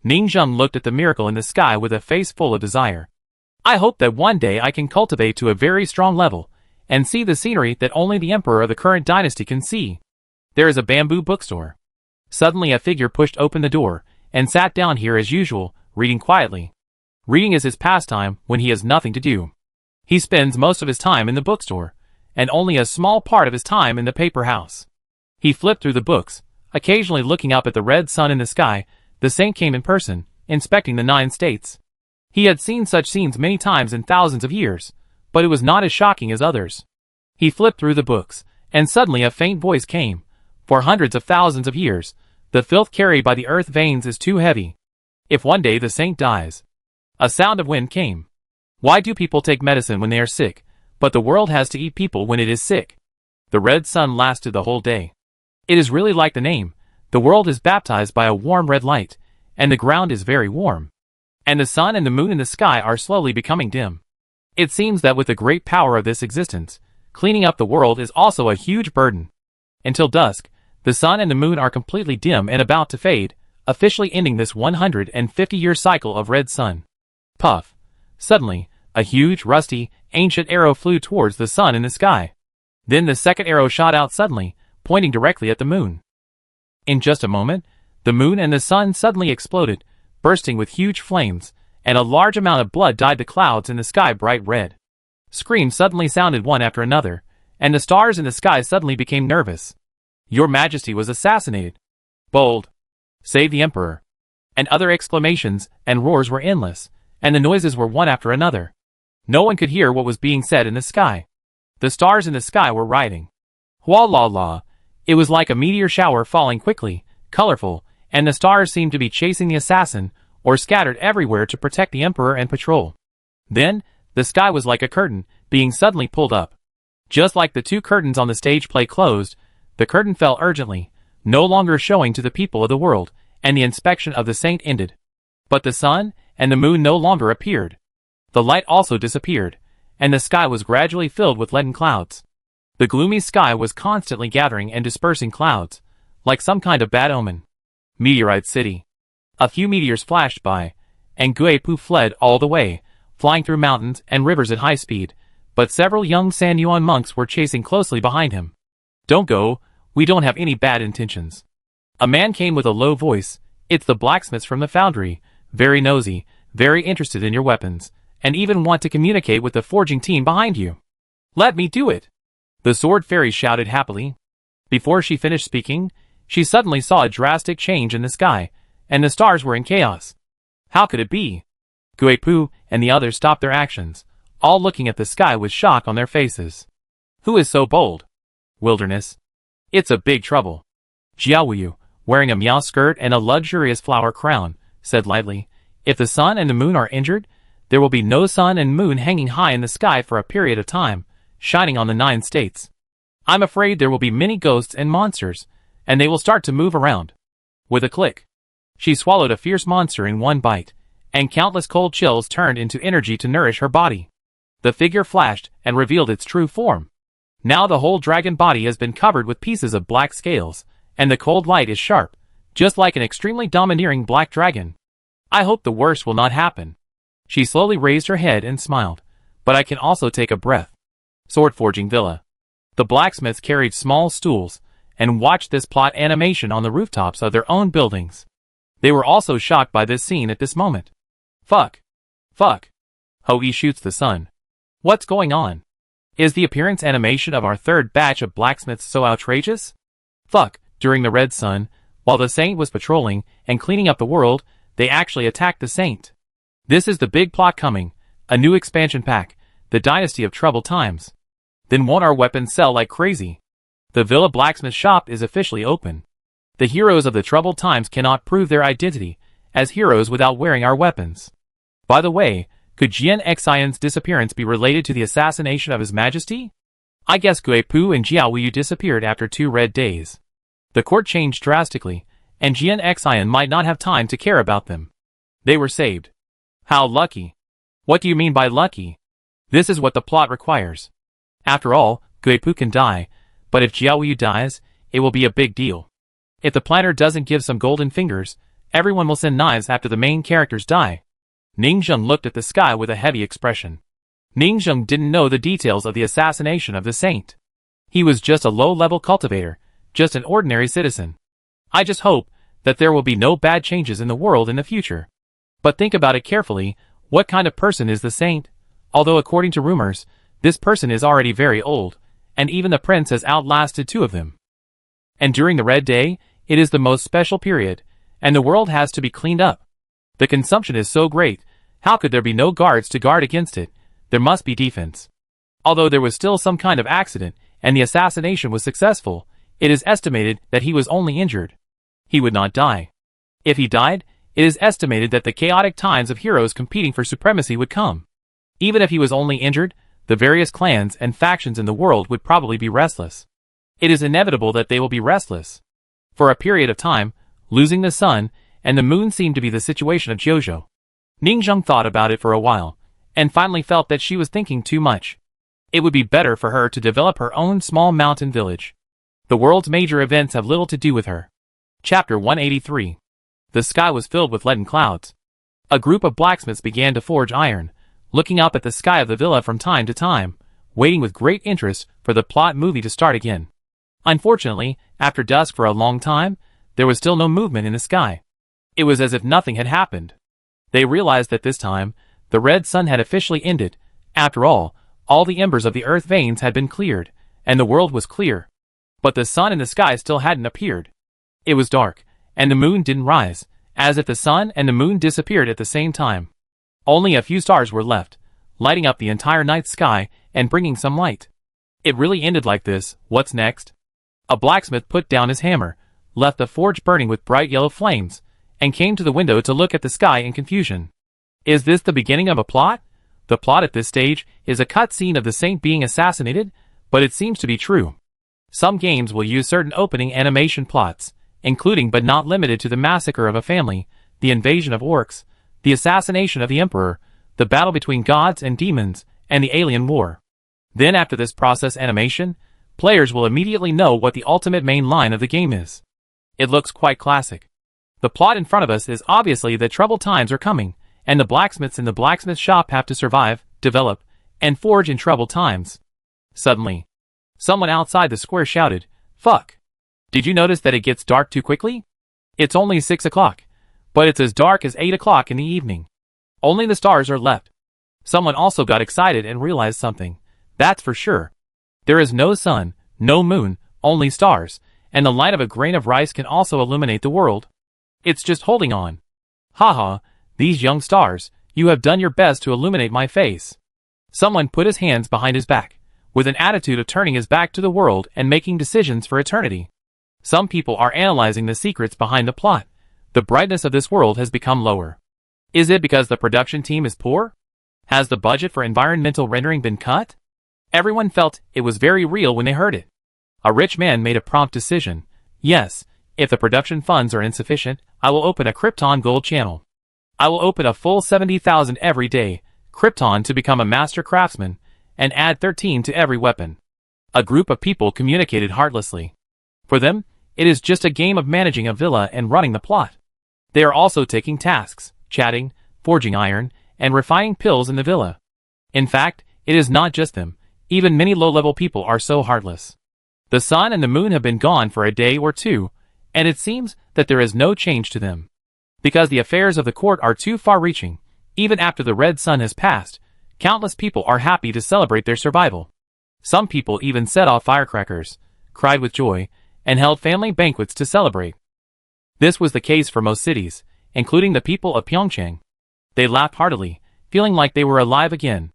Ningzheng looked at the miracle in the sky with a face full of desire. I hope that one day I can cultivate to a very strong level, and see the scenery that only the emperor of the current dynasty can see. There is a bamboo bookstore. Suddenly a figure pushed open the door, and sat down here as usual, reading quietly. Reading is his pastime when he has nothing to do. He spends most of his time in the bookstore, and only a small part of his time in the paper house. He flipped through the books, occasionally looking up at the red sun in the sky. The saint came in person, inspecting the 9 states. He had seen such scenes many times in thousands of years, but it was not as shocking as others. He flipped through the books, and suddenly a faint voice came. For hundreds of thousands of years, the filth carried by the earth veins is too heavy. If one day the saint dies. A sound of wind came. Why do people take medicine when they are sick, but the world has to eat people when it is sick? The red sun lasted the whole day. It is really like the name. The world is baptized by a warm red light, and the ground is very warm. And the sun and the moon in the sky are slowly becoming dim. It seems that with the great power of this existence, cleaning up the world is also a huge burden. Until dusk, the sun and the moon are completely dim and about to fade, officially ending this 150-year cycle of red sun. Puff. Suddenly, a huge, rusty, ancient arrow flew towards the sun in the sky. Then the second arrow shot out suddenly, pointing directly at the moon. In just a moment, the moon and the sun suddenly exploded, bursting with huge flames, and a large amount of blood dyed the clouds in the sky bright red. Screams suddenly sounded one after another, and the stars in the sky suddenly became nervous. Your Majesty was assassinated. Bold. Save the Emperor. And other exclamations and roars were endless, and the noises were one after another. No one could hear what was being said in the sky. The stars in the sky were rioting. Hua la la. It was like a meteor shower falling quickly, colorful, and the stars seemed to be chasing the assassin, or scattered everywhere to protect the Emperor and patrol. Then, the sky was like a curtain, being suddenly pulled up. Just like the two curtains on the stage play closed, the curtain fell urgently, no longer showing to the people of the world, and the inspection of the saint ended. But the sun and the moon no longer appeared. The light also disappeared, and the sky was gradually filled with leaden clouds. The gloomy sky was constantly gathering and dispersing clouds, like some kind of bad omen. Meteorite City. A few meteors flashed by, and Guipu fled all the way, flying through mountains and rivers at high speed, but several young San Yuan monks were chasing closely behind him. Don't go, we don't have any bad intentions. A man came with a low voice. It's the blacksmiths from the foundry, very nosy, very interested in your weapons, and even want to communicate with the forging team behind you. Let me do it. The sword fairy shouted happily. Before she finished speaking, she suddenly saw a drastic change in the sky, and the stars were in chaos. How could it be? Guipu and the others stopped their actions, all looking at the sky with shock on their faces. Who is so bold? Wilderness. It's a big trouble. Jiaoyu, wearing a meow skirt and a luxurious flower crown, said lightly, if the sun and the moon are injured, there will be no sun and moon hanging high in the sky for a period of time, shining on the 9 states. I'm afraid there will be many ghosts and monsters, and they will start to move around. With a click, she swallowed a fierce monster in one bite, and countless cold chills turned into energy to nourish her body. The figure flashed and revealed its true form. Now the whole dragon body has been covered with pieces of black scales, and the cold light is sharp, just like an extremely domineering black dragon. I hope the worst will not happen. She slowly raised her head and smiled, but I can also take a breath. Sword Forging Villa. The blacksmiths carried small stools, and watched this plot animation on the rooftops of their own buildings. They were also shocked by this scene at this moment. Fuck. Fuck. Hoi shoots the sun. What's going on? Is the appearance animation of our third batch of blacksmiths so outrageous? Fuck. During the red sun, while the saint was patrolling and cleaning up the world, they actually attacked the saint. This is the big plot coming, a new expansion pack, the Dynasty of Troubled Times. Then won't our weapons sell like crazy? The Villa Blacksmith shop is officially open. The heroes of the Troubled Times cannot prove their identity as heroes without wearing our weapons. By the way, could Jian Xian's disappearance be related to the assassination of His Majesty? I guess Guipu and Jiaoyu disappeared after 2 red days. The court changed drastically, and Jian Xian might not have time to care about them. They were saved. How lucky. What do you mean by lucky? This is what the plot requires. After all, Guipu can die, but if Jiaoyu dies, it will be a big deal. If the planner doesn't give some golden fingers, everyone will send knives after the main characters die. Ningzheng looked at the sky with a heavy expression. Ningzheng didn't know the details of the assassination of the saint. He was just a low-level cultivator, just an ordinary citizen. I just hope that there will be no bad changes in the world in the future. But think about it carefully, what kind of person is the saint? Although according to rumors, this person is already very old, and even the prince has outlasted 2 of them. And during the Red Day, it is the most special period, and the world has to be cleaned up. The consumption is so great, how could there be no guards to guard against it? There must be defense. Although there was still some kind of accident, and the assassination was successful, it is estimated that he was only injured. He would not die. If he died, it is estimated that the chaotic times of heroes competing for supremacy would come. Even if he was only injured, the various clans and factions in the world would probably be restless. It is inevitable that they will be restless. For a period of time, losing the sun and the moon seemed to be the situation of Jojo. Ningzheng thought about it for a while, and finally felt that she was thinking too much. It would be better for her to develop her own small mountain village. The world's major events have little to do with her. Chapter 183. The sky was filled with leaden clouds. A group of blacksmiths began to forge iron, looking up at the sky of the villa from time to time, waiting with great interest for the plot movie to start again. Unfortunately, after dusk for a long time, there was still no movement in the sky. It was as if nothing had happened. They realized that this time, the red sun had officially ended. After all the embers of the earth veins had been cleared, and the world was clear. But the sun in the sky still hadn't appeared. It was dark, and the moon didn't rise, as if the sun and the moon disappeared at the same time. Only a few stars were left, lighting up the entire night sky and bringing some light. It really ended like this. What's next? A blacksmith put down his hammer, left the forge burning with bright yellow flames, and came to the window to look at the sky in confusion. Is this the beginning of a plot? The plot at this stage is a cut scene of the saint being assassinated, but it seems to be true. Some games will use certain opening animation plots, including but not limited to the massacre of a family, the invasion of orcs, the assassination of the emperor, the battle between gods and demons, and the alien war. Then after this process animation, players will immediately know what the ultimate main line of the game is. It looks quite classic. The plot in front of us is obviously that troubled times are coming, and the blacksmiths in the blacksmith shop have to survive, develop, and forge in troubled times. Suddenly, someone outside the square shouted, "Fuck! Did you notice that it gets dark too quickly? It's only 6 o'clock, but it's as dark as 8 o'clock in the evening. Only the stars are left." Someone also got excited and realized something. That's for sure. There is no sun, no moon, only stars, and the light of a grain of rice can also illuminate the world. It's just holding on. Haha, these young stars, you have done your best to illuminate my face. Someone put his hands behind his back, with an attitude of turning his back to the world and making decisions for eternity. Some people are analyzing the secrets behind the plot. The brightness of this world has become lower. Is it because the production team is poor? Has the budget for environmental rendering been cut? Everyone felt it was very real when they heard it. A rich man made a prompt decision. Yes, if the production funds are insufficient, I will open a Krypton Gold channel. I will open a full 70,000 every day, Krypton to become a master craftsman, and add 13 to every weapon. A group of people communicated heartlessly. For them, it is just a game of managing a villa and running the plot. They are also taking tasks, chatting, forging iron, and refining pills in the villa. In fact, it is not just them. Even many low-level people are so heartless. The sun and the moon have been gone for a day or two, and it seems that there is no change to them. Because the affairs of the court are too far-reaching, even after the red sun has passed, countless people are happy to celebrate their survival. Some people even set off firecrackers, cried with joy, and held family banquets to celebrate. This was the case for most cities, including the people of Pyeongchang. They laughed heartily, feeling like they were alive again.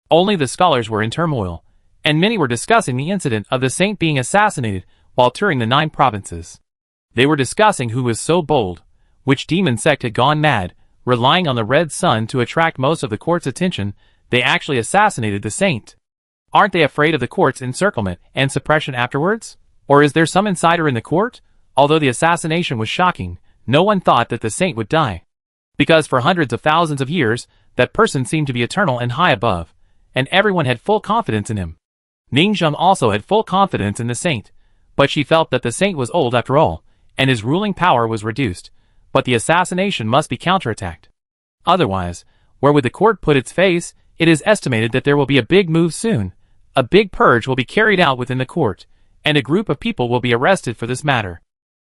Only the scholars were in turmoil, and many were discussing the incident of the saint being assassinated while touring the 9 provinces. They were discussing who was so bold, which demon sect had gone mad, relying on the red sun to attract most of the court's attention. They actually assassinated the saint. Aren't they afraid of the court's encirclement and suppression afterwards? Or is there some insider in the court? Although the assassination was shocking, no one thought that the saint would die. Because for hundreds of thousands of years, that person seemed to be eternal and high above, and everyone had full confidence in him. Ningzheng also had full confidence in the saint, but she felt that the saint was old after all, and his ruling power was reduced. But the assassination must be counterattacked. Otherwise, where would the court put its face? It is estimated that there will be a big move soon. A big purge will be carried out within the court, and a group of people will be arrested for this matter.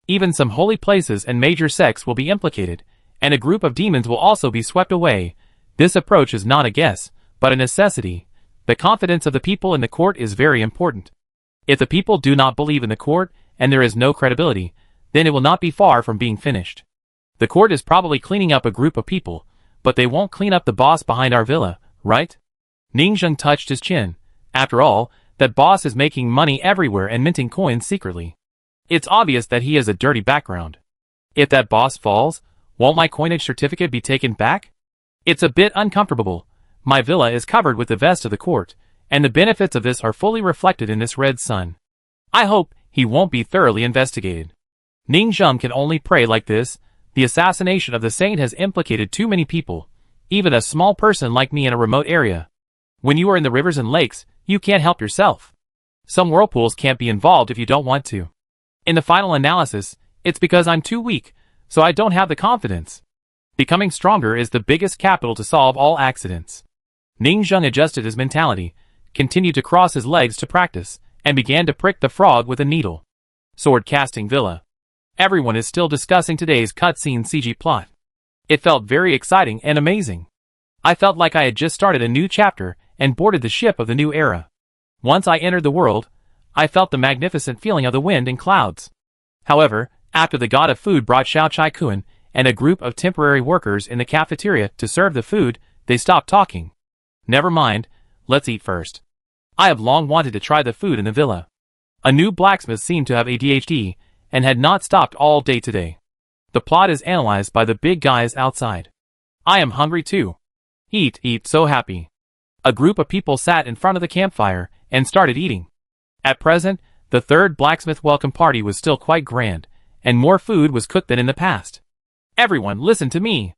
Even some holy places and major sects will be implicated, and a group of demons will also be swept away. This approach is not a guess, but a necessity. The confidence of the people in the court is very important. If the people do not believe in the court, and there is no credibility, then it will not be far from being finished. The court is probably cleaning up a group of people, but they won't clean up the boss behind our villa, right? Ningzheng touched his chin, After all, that boss is making money everywhere and minting coins secretly. It's obvious that he has a dirty background. If that boss falls, won't my coinage certificate be taken back? It's a bit uncomfortable. My villa is covered with the vest of the court, and the benefits of this are fully reflected in this red sun. I hope he won't be thoroughly investigated. Ning Zheng can only pray like this. The assassination of the saint has implicated too many people, even a small person like me in a remote area. When you are in the rivers and lakes, you can't help yourself. Some whirlpools can't be involved if you don't want to. In the final analysis, it's because I'm too weak, so I don't have the confidence. Becoming stronger is the biggest capital to solve all accidents. Ning Zheng adjusted his mentality, continued to cross his legs to practice, and began to prick the frog with a needle. Sword casting villa. Everyone is still discussing today's cutscene CG plot. It felt very exciting and amazing. I felt like I had just started a new chapter and boarded the ship of the new era. Once I entered the world, I felt the magnificent feeling of the wind and clouds. However, after the god of food brought Xiao Chai Kun and a group of temporary workers in the cafeteria to serve the food, they stopped talking. Never mind, let's eat first. I have long wanted to try the food in the villa. A new blacksmith seemed to have ADHD and had not stopped all day today. The plot is analyzed by the big guys outside. I am hungry too. Eat, so happy. A group of people sat in front of the campfire and started eating. At present, the third blacksmith welcome party was still quite grand, and more food was cooked than in the past. Everyone, listen to me.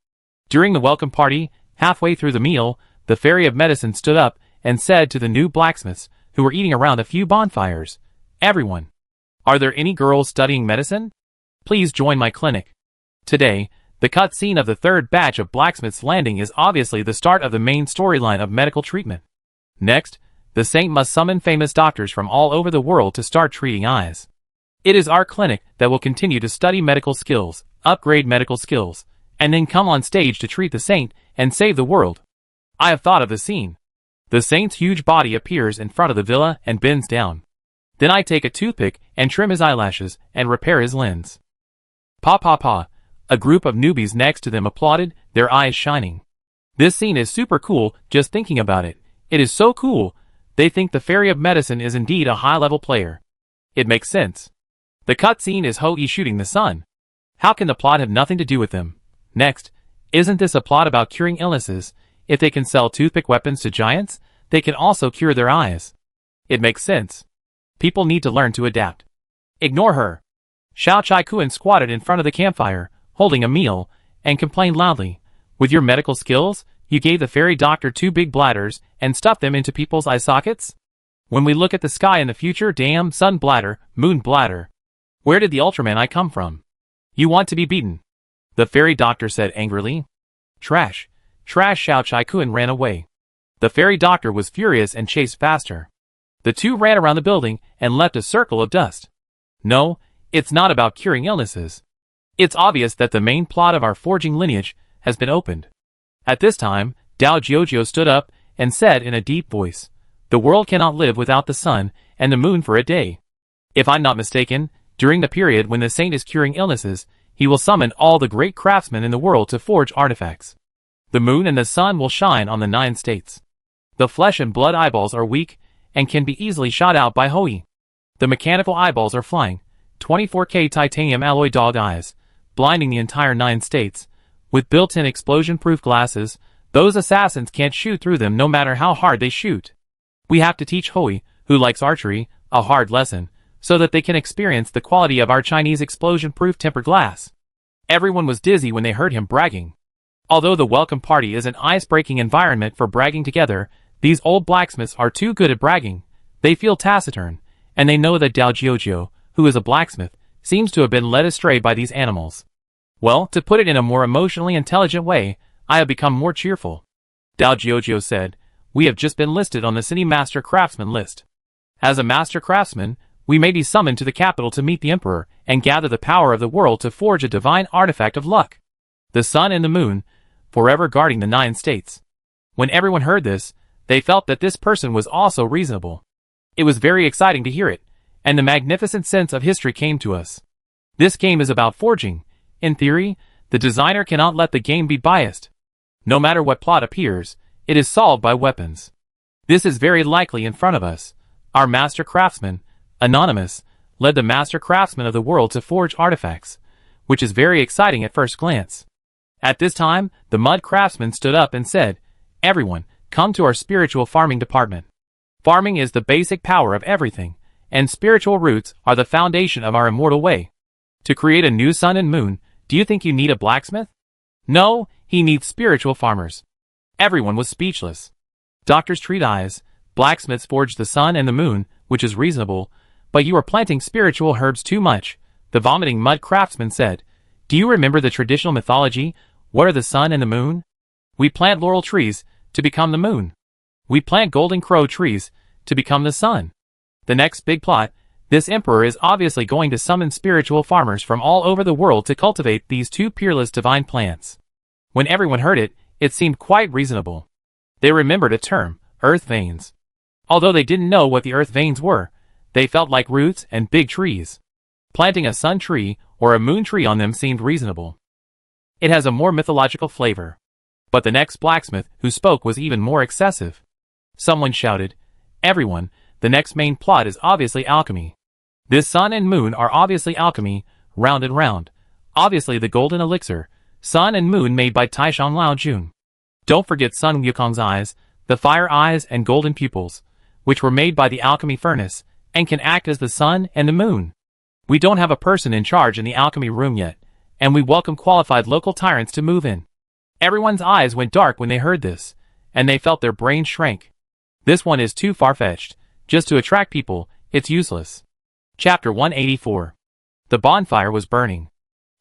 During the welcome party, halfway through the meal, the fairy of medicine stood up and said to the new blacksmiths, who were eating around a few bonfires, "Everyone, are there any girls studying medicine? Please join my clinic." Today, the cutscene of the third batch of blacksmiths landing is obviously the start of the main storyline of medical treatment. Next, the saint must summon famous doctors from all over the world to start treating eyes. It is our clinic that will continue to study medical skills, upgrade medical skills, and then come on stage to treat the saint and save the world. I have thought of the scene. The saint's huge body appears in front of the villa and bends down. Then I take a toothpick and trim his eyelashes and repair his lens. Pa pa pa. A group of newbies next to them applauded, their eyes shining. This scene is super cool, just thinking about it. It is so cool. They think the fairy of medicine is indeed a high-level player. It makes sense. The cutscene is Ho-E shooting the sun. How can the plot have nothing to do with them? Next, isn't this a plot about curing illnesses? If they can sell toothpick weapons to giants, they can also cure their eyes. It makes sense. People need to learn to adapt. Ignore her. Xiao Chai Kun squatted in front of the campfire, holding a meal, and complained loudly. With your medical skills, you gave the fairy doctor 2 big bladders and stuffed them into people's eye sockets? When we look at the sky in the future, damn, sun bladder, moon bladder. Where did the Ultraman eye come from? You want to be beaten? The fairy doctor said angrily. Trash. Trash. Xiao Chai Kun ran away. The fairy doctor was furious and chased faster. The two ran around the building and left a circle of dust. No, it's not about curing illnesses. It's obvious that the main plot of our forging lineage has been opened. At this time, Dao Jiuzhou stood up and said in a deep voice, "The world cannot live without the sun and the moon for a day. If I'm not mistaken, during the period when the saint is curing illnesses, he will summon all the great craftsmen in the world to forge artifacts. The moon and the sun will shine on the 9 states. The flesh and blood eyeballs are weak and can be easily shot out by Hoi. The mechanical eyeballs are flying, 24K titanium alloy dog eyes, blinding the entire 9 states. With built-in explosion-proof glasses, those assassins can't shoot through them no matter how hard they shoot. We have to teach Hoi, who likes archery, a hard lesson, so that they can experience the quality of our Chinese explosion-proof tempered glass." Everyone was dizzy when they heard him bragging. Although the welcome party is an ice-breaking environment for bragging together, these old blacksmiths are too good at bragging. They feel taciturn, and they know that Dao Jiuzhou, who is a blacksmith, seems to have been led astray by these animals. Well, to put it in a more emotionally intelligent way, I have become more cheerful. Dao Jiuzhou said, "We have just been listed on the City Master Craftsman list. As a master craftsman, we may be summoned to the capital to meet the emperor and gather the power of the world to forge a divine artifact of luck. The sun and the moon, forever guarding the 9 states." When everyone heard this, they felt that this person was also reasonable. It was very exciting to hear it, and the magnificent sense of history came to us. This game is about forging. In theory, the designer cannot let the game be biased. No matter what plot appears, it is solved by weapons. This is very likely in front of us. Our master craftsman, Anonymous, led the master craftsmen of the world to forge artifacts, which is very exciting at first glance. At this time, the mud craftsman stood up and said, "Everyone, come to our spiritual farming department. Farming is the basic power of everything, and spiritual roots are the foundation of our immortal way. To create a new sun and moon, do you think you need a blacksmith? No, he needs spiritual farmers." Everyone was speechless. Doctors treat eyes, blacksmiths forge the sun and the moon, which is reasonable, but you are planting spiritual herbs too much, the vomiting mud craftsman said. Do you remember the traditional mythology? What are the sun and the moon? We plant laurel trees to become the moon. We plant golden crow trees to become the sun. The next big plot, this emperor is obviously going to summon spiritual farmers from all over the world to cultivate these two peerless divine plants. When everyone heard it, it seemed quite reasonable. They remembered a term, earth veins. Although they didn't know what the earth veins were, they felt like roots and big trees. Planting a sun tree or a moon tree on them seemed reasonable. It has a more mythological flavor. But the next blacksmith who spoke was even more excessive. Someone shouted, "Everyone, the next main plot is obviously alchemy. This sun and moon are obviously alchemy, round and round. Obviously the golden elixir, sun and moon made by Taishang Lao Jun. Don't forget Sun Wukong's eyes, the fire eyes and golden pupils, which were made by the alchemy furnace, and can act as the sun and the moon. We don't have a person in charge in the alchemy room yet, and we welcome qualified local tyrants to move in." Everyone's eyes went dark when they heard this, and they felt their brains shrank. This one is too far-fetched. Just to attract people, it's useless. Chapter 184. The bonfire was burning.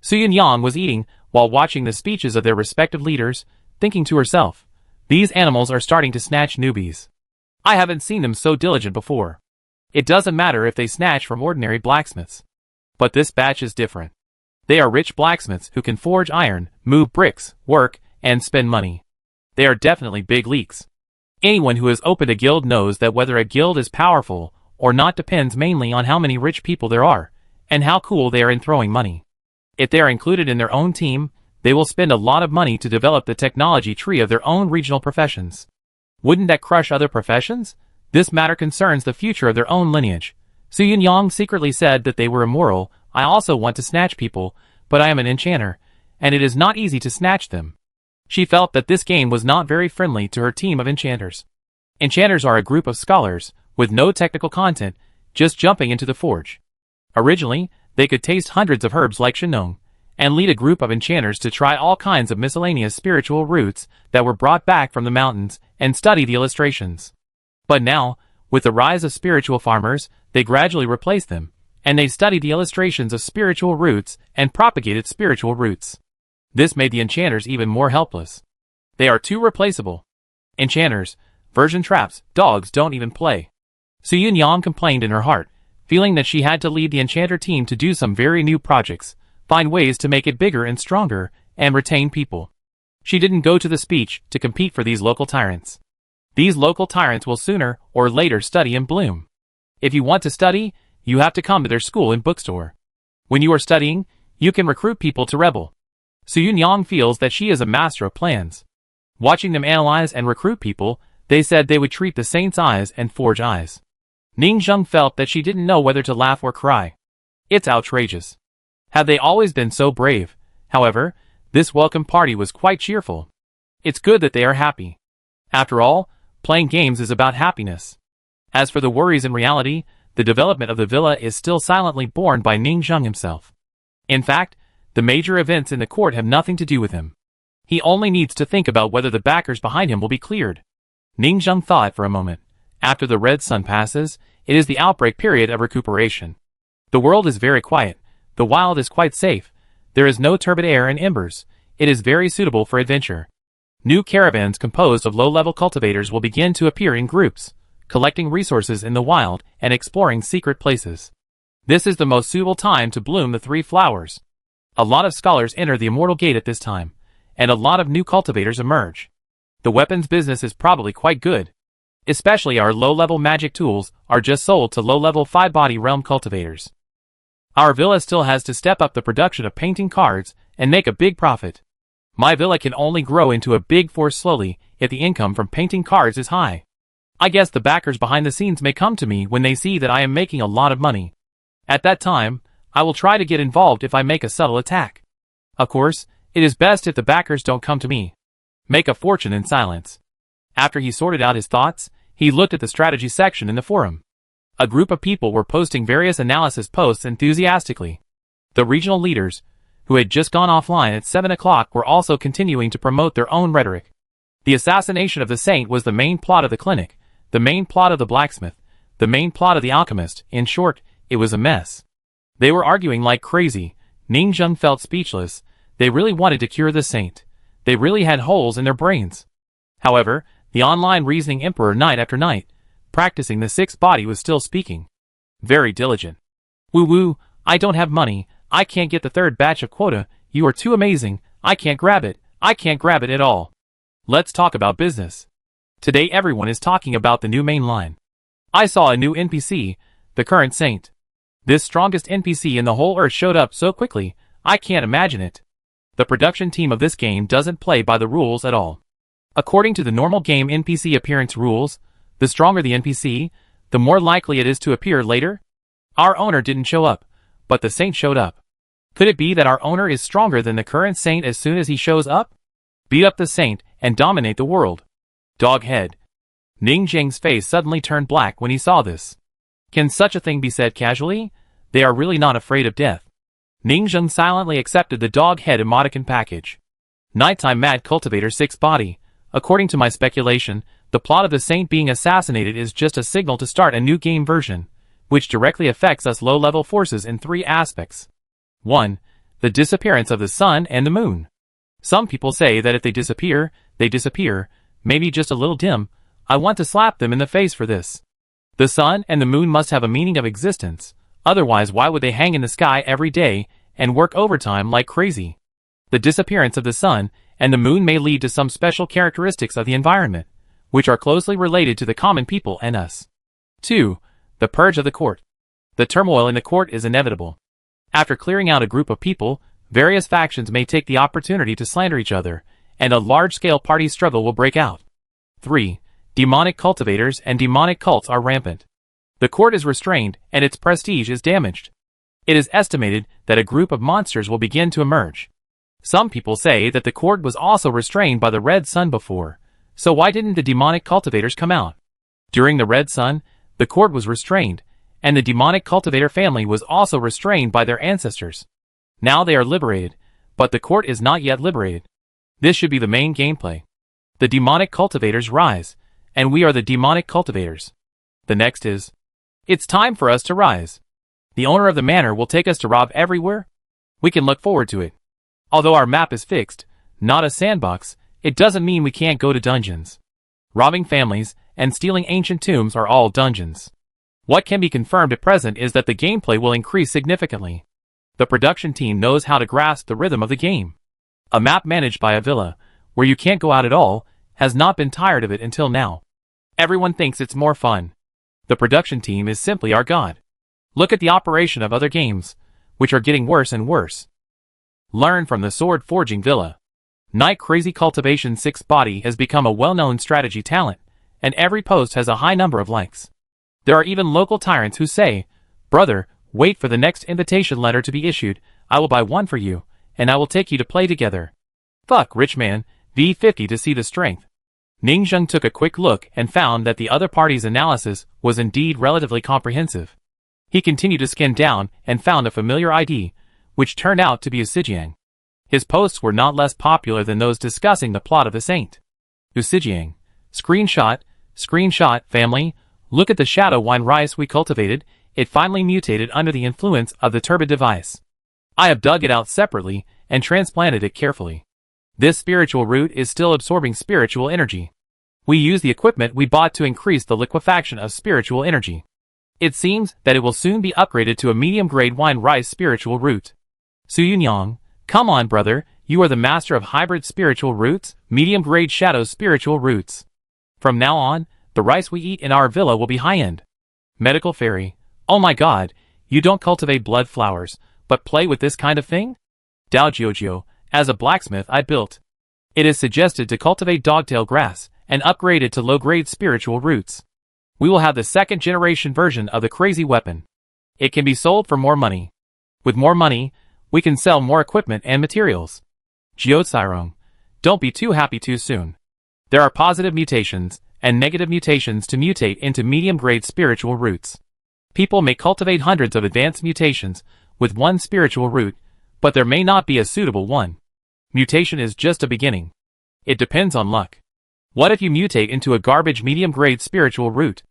Su Yang was eating while watching the speeches of their respective leaders, thinking to herself, "These animals are starting to snatch newbies. I haven't seen them so diligent before. It doesn't matter if they snatch from ordinary blacksmiths. But this batch is different. They are rich blacksmiths who can forge iron, move bricks, work, and spend money. They are definitely big leaks." Anyone who has opened a guild knows that whether a guild is powerful or not depends mainly on how many rich people there are, and how cool they are in throwing money. If they are included in their own team, they will spend a lot of money to develop the technology tree of their own regional professions. Wouldn't that crush other professions? This matter concerns the future of their own lineage. Su Yang secretly said that they were immoral. "I also want to snatch people, but I am an enchanter, and it is not easy to snatch them." She felt that this game was not very friendly to her team of enchanters. Enchanters are a group of scholars, with no technical content, just jumping into the forge. Originally, they could taste hundreds of herbs like Cunning, and lead a group of enchanters to try all kinds of miscellaneous spiritual roots that were brought back from the mountains, and study the illustrations. But now, with the rise of spiritual farmers, they gradually replaced them, and they studied the illustrations of spiritual roots and propagated spiritual roots. This made the enchanters even more helpless. They are too replaceable. Enchanters, version traps, dogs don't even play. Su Yang complained in her heart, feeling that she had to lead the enchanter team to do some very new projects, find ways to make it bigger and stronger, and retain people. She didn't go to the speech to compete for these local tyrants. These local tyrants will sooner or later study and bloom. If you want to study, you have to come to their school and bookstore. When you are studying, you can recruit people to rebel. Su Yang feels that she is a master of plans. Watching them analyze and recruit people, they said they would treat the saints' eyes and forge eyes. Ning Zheng felt that she didn't know whether to laugh or cry. It's outrageous. Have they always been so brave? However, this welcome party was quite cheerful. It's good that they are happy. After all, playing games is about happiness. As for the worries in reality, the development of the villa is still silently borne by Ning Zheng himself. In fact, the major events in the court have nothing to do with him. He only needs to think about whether the backers behind him will be cleared. Ning Zheng thought for a moment. After the red sun passes, it is the outbreak period of recuperation. The world is very quiet. The wild is quite safe. There is no turbid air and embers. It is very suitable for adventure. New caravans composed of low-level cultivators will begin to appear in groups, collecting resources in the wild and exploring secret places. This is the most suitable time to bloom the three flowers. A lot of scholars enter the Immortal Gate at this time, and a lot of new cultivators emerge. The weapons business is probably quite good. Especially our low-level magic tools are just sold to low-level 5-body realm cultivators. Our villa still has to step up the production of painting cards and make a big profit. My villa can only grow into a big force slowly if the income from painting cards is high. I guess the backers behind the scenes may come to me when they see that I am making a lot of money. At that time, I will try to get involved if I make a subtle attack. Of course, it is best if the backers don't come to me. Make a fortune in silence. After he sorted out his thoughts, he looked at the strategy section in the forum. A group of people were posting various analysis posts enthusiastically. The regional leaders, who had just gone offline at 7 o'clock, were also continuing to promote their own rhetoric. The assassination of the saint was the main plot of the clinic, the main plot of the blacksmith, the main plot of the alchemist. In short, it was a mess. They were arguing like crazy. Ning Zheng felt speechless. They really wanted to cure the saint. They really had holes in their brains. However, the online reasoning emperor night after night, practicing the sixth body, was still speaking. Very diligent. Woo-woo, I don't have money. I can't get the third batch of quota. You are too amazing. I can't grab it. I can't grab it at all. Let's talk about business. Today everyone is talking about the new main line. I saw a new NPC, the current saint. This strongest NPC in the whole earth showed up so quickly, I can't imagine it. The production team of this game doesn't play by the rules at all. According to the normal game NPC appearance rules, the stronger the NPC, the more likely it is to appear later. Our owner didn't show up, but the saint showed up. Could it be that our owner is stronger than the current saint as soon as he shows up? Beat up the saint and dominate the world. Dog head. Ning Zheng's face suddenly turned black when he saw this. Can such a thing be said casually? They are really not afraid of death. Ning Zheng silently accepted the dog head emoticon package. Nighttime Mad Cultivator 6 body. According to my speculation, the plot of the saint being assassinated is just a signal to start a new game version, which directly affects us low-level forces in 3 aspects. 1. The disappearance of the sun and the moon. Some people say that if they disappear, maybe just a little dim. I want to slap them in the face for this. The sun and the moon must have a meaning of existence, otherwise why would they hang in the sky every day and work overtime like crazy? The disappearance of the sun and the moon may lead to some special characteristics of the environment, which are closely related to the common people and us. 2. The purge of the court. The turmoil in the court is inevitable. After clearing out a group of people, various factions may take the opportunity to slander each other, and a large-scale party struggle will break out. 3. Demonic cultivators and demonic cults are rampant. The court is restrained, and its prestige is damaged. It is estimated that a group of monsters will begin to emerge. Some people say that the court was also restrained by the Red Sun before, so why didn't the demonic cultivators come out? During the Red Sun, the court was restrained, and the demonic cultivator family was also restrained by their ancestors. Now they are liberated, but the court is not yet liberated. This should be the main gameplay. The demonic cultivators rise, and we are the demonic cultivators. The next is, it's time for us to rise. The owner of the manor will take us to rob everywhere. We can look forward to it. Although our map is fixed, not a sandbox, it doesn't mean we can't go to dungeons. Robbing families and stealing ancient tombs are all dungeons. What can be confirmed at present is that the gameplay will increase significantly. The production team knows how to grasp the rhythm of the game. A map managed by a villa, where you can't go out at all, has not been tired of it until now. Everyone thinks it's more fun. The production team is simply our god. Look at the operation of other games, which are getting worse and worse. Learn from the sword forging villa. Night Crazy Cultivation 6 body has become a well-known strategy talent, and every post has a high number of likes. There are even local tyrants who say, "Brother, wait for the next invitation letter to be issued, I will buy one for you, and I will take you to play together." Fuck rich man, V50 to see the strength. Ning Zheng took a quick look and found that the other party's analysis was indeed relatively comprehensive. He continued to scan down and found a familiar ID, which turned out to be Usijiang. His posts were not less popular than those discussing the plot of the saint. Usijiang. Screenshot, family. Look at the shadow wine rice we cultivated. It finally mutated under the influence of the turbid device. I have dug it out separately and transplanted it carefully. This spiritual root is still absorbing spiritual energy. We use the equipment we bought to increase the liquefaction of spiritual energy. It seems that it will soon be upgraded to a medium-grade wine rice spiritual root. Suyunyang, come on brother, you are the master of hybrid spiritual roots, medium-grade shadow spiritual roots. From now on, the rice we eat in our villa will be high-end. Medical fairy, oh my god, you don't cultivate blood flowers, but play with this kind of thing? Dao Jiujio, as a blacksmith I built. It is suggested to cultivate dogtail grass, and upgrade it to low-grade spiritual roots. We will have the second generation version of the crazy weapon. It can be sold for more money. With more money, we can sell more equipment and materials. Jiotsairong, don't be too happy too soon. There are positive mutations and negative mutations to mutate into medium-grade spiritual roots. People may cultivate hundreds of advanced mutations with one spiritual root, but there may not be a suitable one. Mutation is just a beginning. It depends on luck. What if you mutate into a garbage medium-grade spiritual root?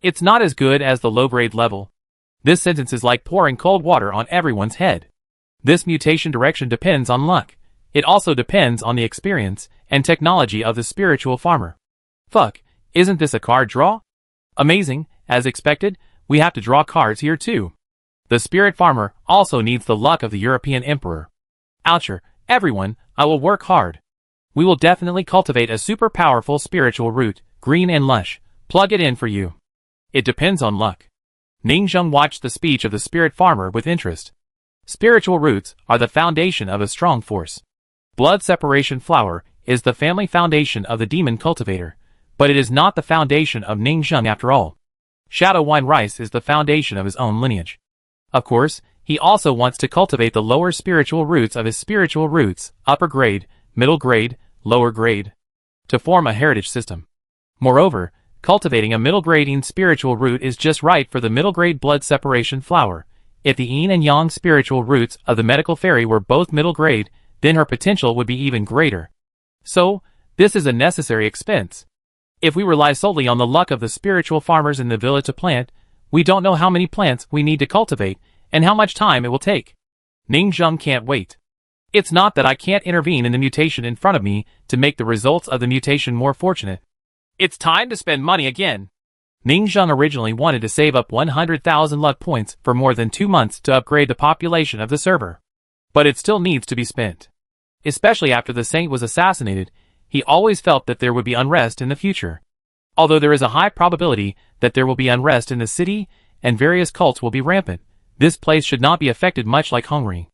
It's not as good as the low-grade level. This sentence is like pouring cold water on everyone's head. This mutation direction depends on luck. It also depends on the experience and technology of the spiritual farmer. Fuck, isn't this a card draw? Amazing, as expected, we have to draw cards here too. The spirit farmer also needs the luck of the European emperor. Oucher, everyone, I will work hard. We will definitely cultivate a super powerful spiritual root, green and lush. Plug it in for you. It depends on luck. Ningzheng watched the speech of the spirit farmer with interest. Spiritual roots are the foundation of a strong force. Blood separation flower is the family foundation of the demon cultivator, but it is not the foundation of Ningzheng after all. Shadow wine rice is the foundation of his own lineage. Of course, he also wants to cultivate the lower spiritual roots of his spiritual roots, upper grade, middle grade, lower grade, to form a heritage system. Moreover, cultivating a middle grading spiritual root is just right for the middle grade blood separation flower. If the yin and yang spiritual roots of the medical fairy were both middle grade, then her potential would be even greater. So, this is a necessary expense. If we rely solely on the luck of the spiritual farmers in the villa to plant, we don't know how many plants we need to cultivate and how much time it will take. Ningzheng can't wait. It's not that I can't intervene in the mutation in front of me to make the results of the mutation more fortunate. It's time to spend money again. Ningzheng originally wanted to save up 100,000 luck points for more than 2 months to upgrade the population of the server. But it still needs to be spent. Especially after the saint was assassinated, he always felt that there would be unrest in the future. Although there is a high probability that there will be unrest in the city and various cults will be rampant, this place should not be affected much like Hungary.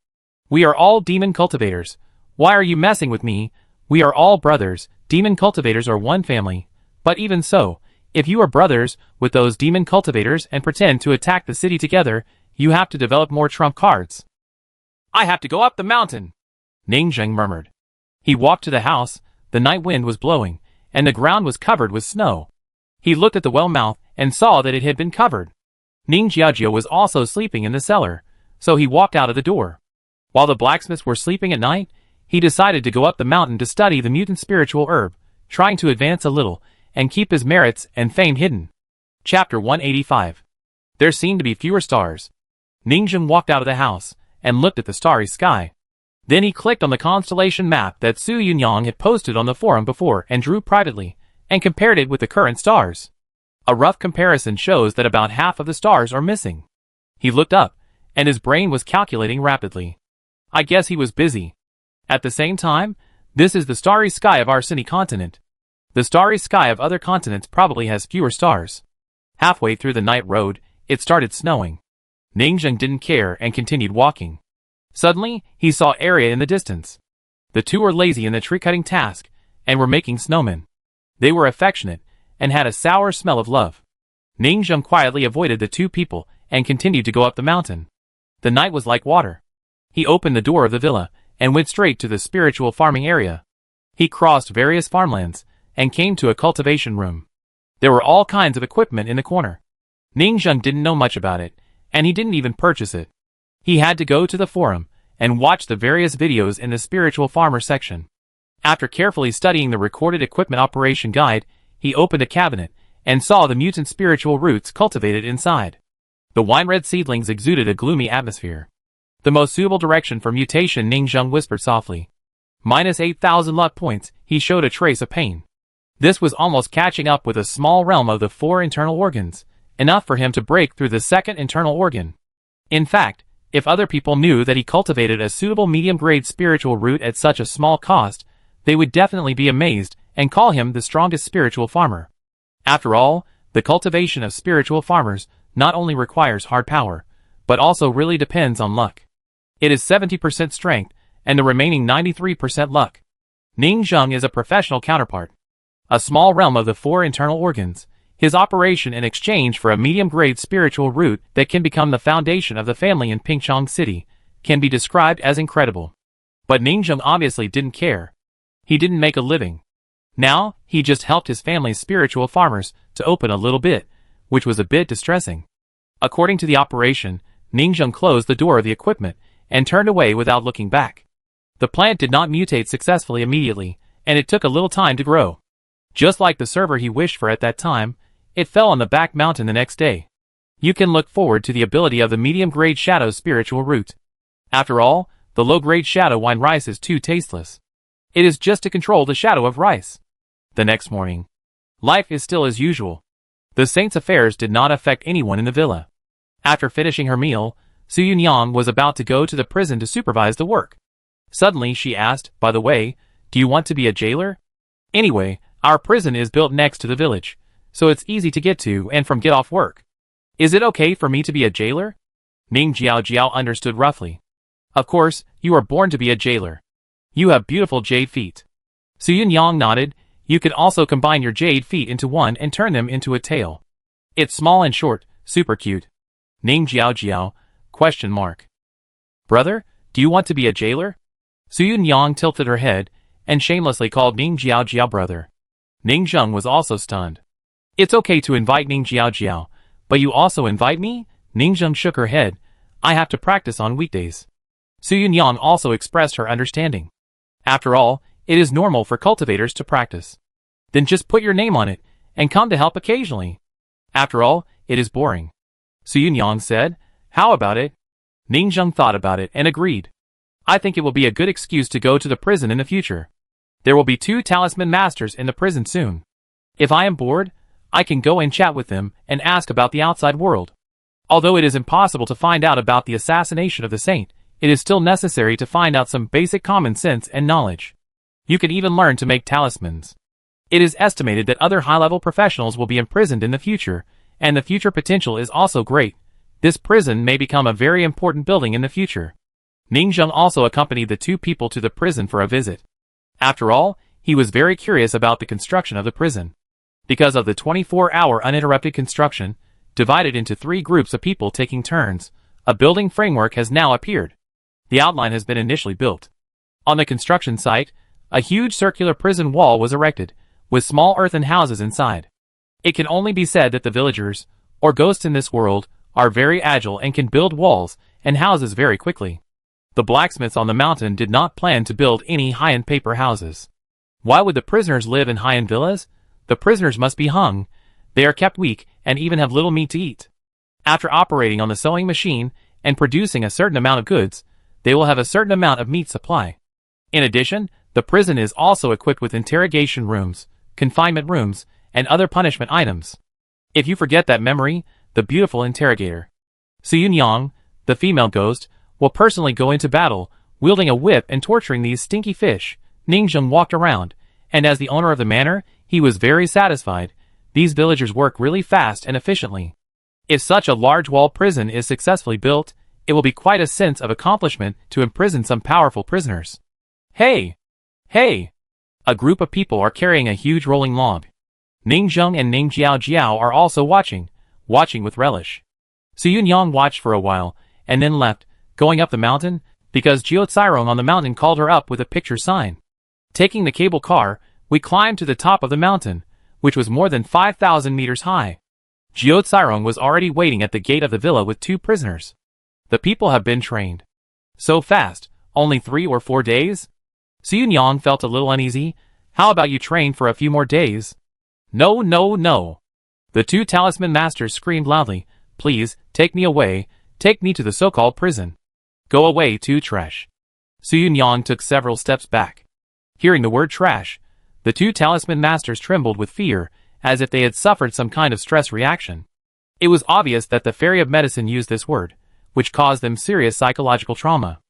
We are all demon cultivators. Why are you messing with me? We are all brothers. Demon cultivators are one family. But even so, if you are brothers with those demon cultivators and pretend to attack the city together, you have to develop more trump cards. I have to go up the mountain, Ningzheng murmured. He walked to the house. The night wind was blowing, and the ground was covered with snow. He looked at the well mouth and saw that it had been covered. Ning Jiajio was also sleeping in the cellar, so he walked out of the door. While the blacksmiths were sleeping at night, he decided to go up the mountain to study the mutant spiritual herb, trying to advance a little and keep his merits and fame hidden. Chapter 185. There seemed to be fewer stars. Ningzheng walked out of the house and looked at the starry sky. Then he clicked on the constellation map that Su Yunyang had posted on the forum before and drew privately, and compared it with the current stars. A rough comparison shows that about half of the stars are missing. He looked up, and his brain was calculating rapidly. I guess he was busy. At the same time, this is the starry sky of our city continent. The starry sky of other continents probably has fewer stars. Halfway through the night road, it started snowing. Ningzheng didn't care and continued walking. Suddenly, he saw Arya in the distance. The two were lazy in the tree-cutting task, and were making snowmen. They were affectionate, and had a sour smell of love. Ningzheng quietly avoided the two people, and continued to go up the mountain. The night was like water. He opened the door of the villa, and went straight to the spiritual farming area. He crossed various farmlands, and came to a cultivation room. There were all kinds of equipment in the corner. Ningzheng didn't know much about it, and he didn't even purchase it. He had to go to the forum, and watch the various videos in the spiritual farmer section. After carefully studying the recorded equipment operation guide, he opened a cabinet, and saw the mutant spiritual roots cultivated inside. The wine-red seedlings exuded a gloomy atmosphere. The most suitable direction for mutation, Ningzheng whispered softly. Minus 8,000 luck points, he showed a trace of pain. This was almost catching up with a small realm of the 4 internal organs, enough for him to break through the second internal organ. In fact, if other people knew that he cultivated a suitable medium-grade spiritual root at such a small cost, they would definitely be amazed and call him the strongest spiritual farmer. After all, the cultivation of spiritual farmers not only requires hard power, but also really depends on luck. It is 70% strength, and the remaining 93% luck. Ningzheng is a professional counterpart. A small realm of the 4 internal organs, His operation in exchange for a medium-grade spiritual root that can become the foundation of the family in Pingchong City can be described as incredible. But Ningzheng obviously didn't care. He didn't make a living. Now, he just helped his family's spiritual farmers to open a little bit, which was a bit distressing. According to the operation, Ningzheng closed the door of the equipment and turned away without looking back. The plant did not mutate successfully immediately, and it took a little time to grow. Just like the server he wished for at that time, it fell on the back mountain the next day. You can look forward to the ability of the medium-grade shadow spiritual root. After all, the low-grade shadow wine rice is too tasteless. It is just to control the shadow of rice. The next morning, life is still as usual. The saint's affairs did not affect anyone in the villa. After finishing her meal, Su Yunyang was about to go to the prison to supervise the work. Suddenly she asked, "By the way, do you want to be a jailer? Anyway, our prison is built next to the village, so it's easy to get to and from get off work. Is it okay for me to be a jailer?" Ning Jiao understood roughly. "Of course, you are born to be a jailer. You have beautiful jade feet." Su Yunyang nodded. "You can also combine your jade feet into one and turn them into a tail. It's small and short, super cute." Ning Jiao, question mark. "Brother, do you want to be a jailer?" Su Yunyang tilted her head and shamelessly called Ning Jiao brother. Ning Zheng was also stunned. "It's okay to invite Ning Jiao, but you also invite me?" Ning Zheng shook her head. "I have to practice on weekdays." Su Yunyang also expressed her understanding. After all, it is normal for cultivators to practice. Then just put your name on it and come to help occasionally. After all, it is boring. Su Yunyang said, "How about it?" Ning Zheng thought about it and agreed. "I think it will be a good excuse to go to the prison in the future. There will be 2 talisman masters in the prison soon. If I am bored, I can go and chat with them and ask about the outside world. Although it is impossible to find out about the assassination of the saint, it is still necessary to find out some basic common sense and knowledge. You can even learn to make talismans. It is estimated that other high-level professionals will be imprisoned in the future, and the future potential is also great. This prison may become a very important building in the future." Ning Zheng also accompanied the 2 people to the prison for a visit. After all, he was very curious about the construction of the prison. Because of the 24-hour uninterrupted construction, divided into 3 groups of people taking turns, a building framework has now appeared. The outline has been initially built. On the construction site, a huge circular prison wall was erected, with small earthen houses inside. It can only be said that the villagers, or ghosts in this world, are very agile and can build walls and houses very quickly. The blacksmiths on the mountain did not plan to build any high-end paper houses. Why would the prisoners live in high-end villas? The prisoners must be hung. They are kept weak and even have little meat to eat. After operating on the sewing machine and producing a certain amount of goods, they will have a certain amount of meat supply. In addition, the prison is also equipped with interrogation rooms, confinement rooms, and other punishment items. If you forget that memory, the beautiful interrogator, Su Yunyang, the female ghost, will personally go into battle, wielding a whip and torturing these stinky fish. Ning Zheng walked around, and as the owner of the manor, he was very satisfied. These villagers work really fast and efficiently. If such a large wall prison is successfully built, it will be quite a sense of accomplishment to imprison some powerful prisoners. Hey! Hey! A group of people are carrying a huge rolling log. Ning Zheng and Ning Jiao are also watching with relish. Su Yunyang watched for a while, and then left, going up the mountain, because Jiao Cairong on the mountain called her up with a picture sign. Taking the cable car, we climbed to the top of the mountain, which was more than 5,000 meters high. Jiao Cairong was already waiting at the gate of the villa with 2 prisoners. The people have been trained. So fast, only 3 or 4 days? Su Yunyang felt a little uneasy. How about you train for a few more days? No, no, no. The 2 talisman masters screamed loudly. Please, take me away, take me to the so-called prison. Go away to trash. Su Yunyang took several steps back. Hearing the word trash, the 2 talisman masters trembled with fear, as if they had suffered some kind of stress reaction. It was obvious that the fairy of medicine used this word, which caused them serious psychological trauma.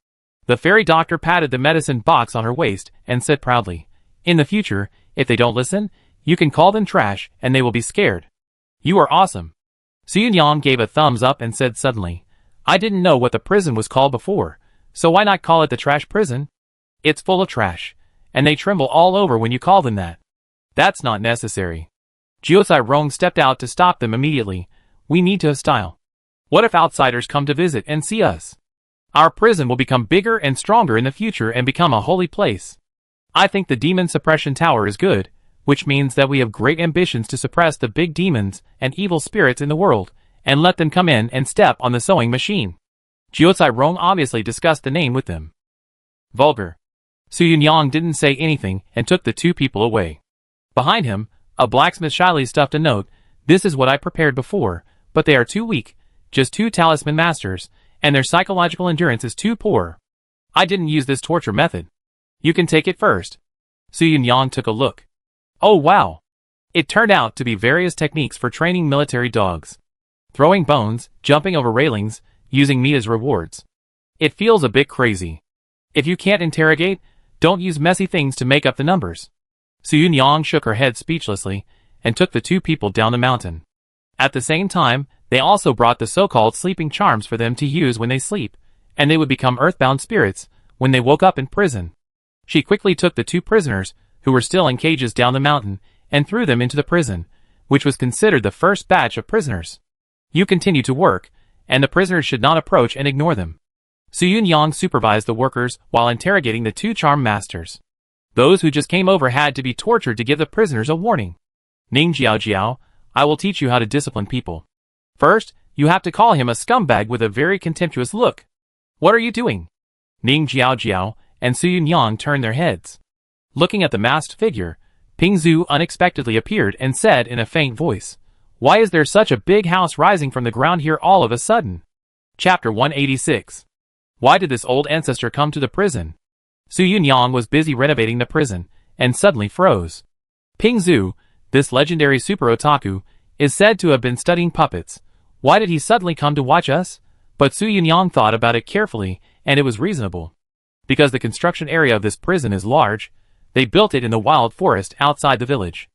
The fairy doctor patted the medicine box on her waist and said proudly, "In the future, if they don't listen, you can call them trash and they will be scared." You are awesome. Su Yunyang gave a thumbs up and said suddenly, I didn't know what the prison was called before, so why not call it the trash prison? It's full of trash, and they tremble all over when you call them that. That's not necessary. Jiuzai Rong stepped out to stop them immediately. We need to have style. What if outsiders come to visit and see us? Our prison will become bigger and stronger in the future and become a holy place. I think the demon suppression tower is good, which means that we have great ambitions to suppress the big demons and evil spirits in the world, and let them come in and step on the sewing machine. Jiuzai Rong obviously discussed the name with them. Vulgar. Su Yunyang didn't say anything and took the two people away. Behind him, a blacksmith shyly stuffed a note. This is what I prepared before, but they are too weak, just two talisman masters, and their psychological endurance is too poor. I didn't use this torture method. You can take it first. Su Yunyang took a look. Oh wow! It turned out to be various techniques for training military dogs. Throwing bones, jumping over railings, using meat as rewards. It feels a bit crazy. If you can't interrogate, don't use messy things to make up the numbers. Su Yunyang shook her head speechlessly, and took the two people down the mountain. At the same time, they also brought the so-called sleeping charms for them to use when they sleep, and they would become earthbound spirits when they woke up in prison. She quickly took the two prisoners, who were still in cages down the mountain, and threw them into the prison, which was considered the first batch of prisoners. You continue to work, and the prisoners should not approach and ignore them. Su Yunyang supervised the workers while interrogating the two charm masters. Those who just came over had to be tortured to give the prisoners a warning. Ning Jiao, I will teach you how to discipline people. First, you have to call him a scumbag with a very contemptuous look. What are you doing? Ning Jiao and Su Yunyang turned their heads. Looking at the masked figure, Ping Zhu unexpectedly appeared and said in a faint voice, Why is there such a big house rising from the ground here all of a sudden? Chapter 186. Why did this old ancestor come to the prison? Su Yunyang was busy renovating the prison, and suddenly froze. Ping Zhu, this legendary super otaku, is said to have been studying puppets. Why did he suddenly come to watch us? But Su Yunyang thought about it carefully, and it was reasonable. Because the construction area of this prison is large, they built it in the wild forest outside the village.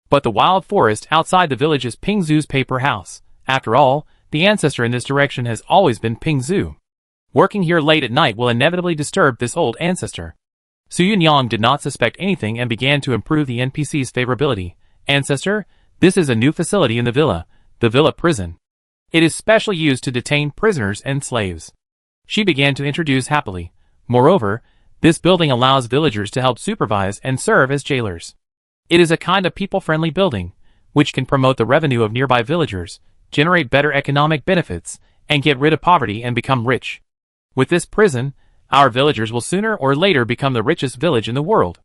But the wild forest outside the village is Ping Zhu's paper house. After all, the ancestor in this direction has always been Ping Zhu. Working here late at night will inevitably disturb this old ancestor. Su Yunyang did not suspect anything and began to improve the NPC's favorability. Ancestor, this is a new facility in the villa prison. It is specially used to detain prisoners and slaves. She began to introduce happily. Moreover, this building allows villagers to help supervise and serve as jailers. It is a kind of people-friendly building, which can promote the revenue of nearby villagers, generate better economic benefits, and get rid of poverty and become rich. With this prison, our villagers will sooner or later become the richest village in the world.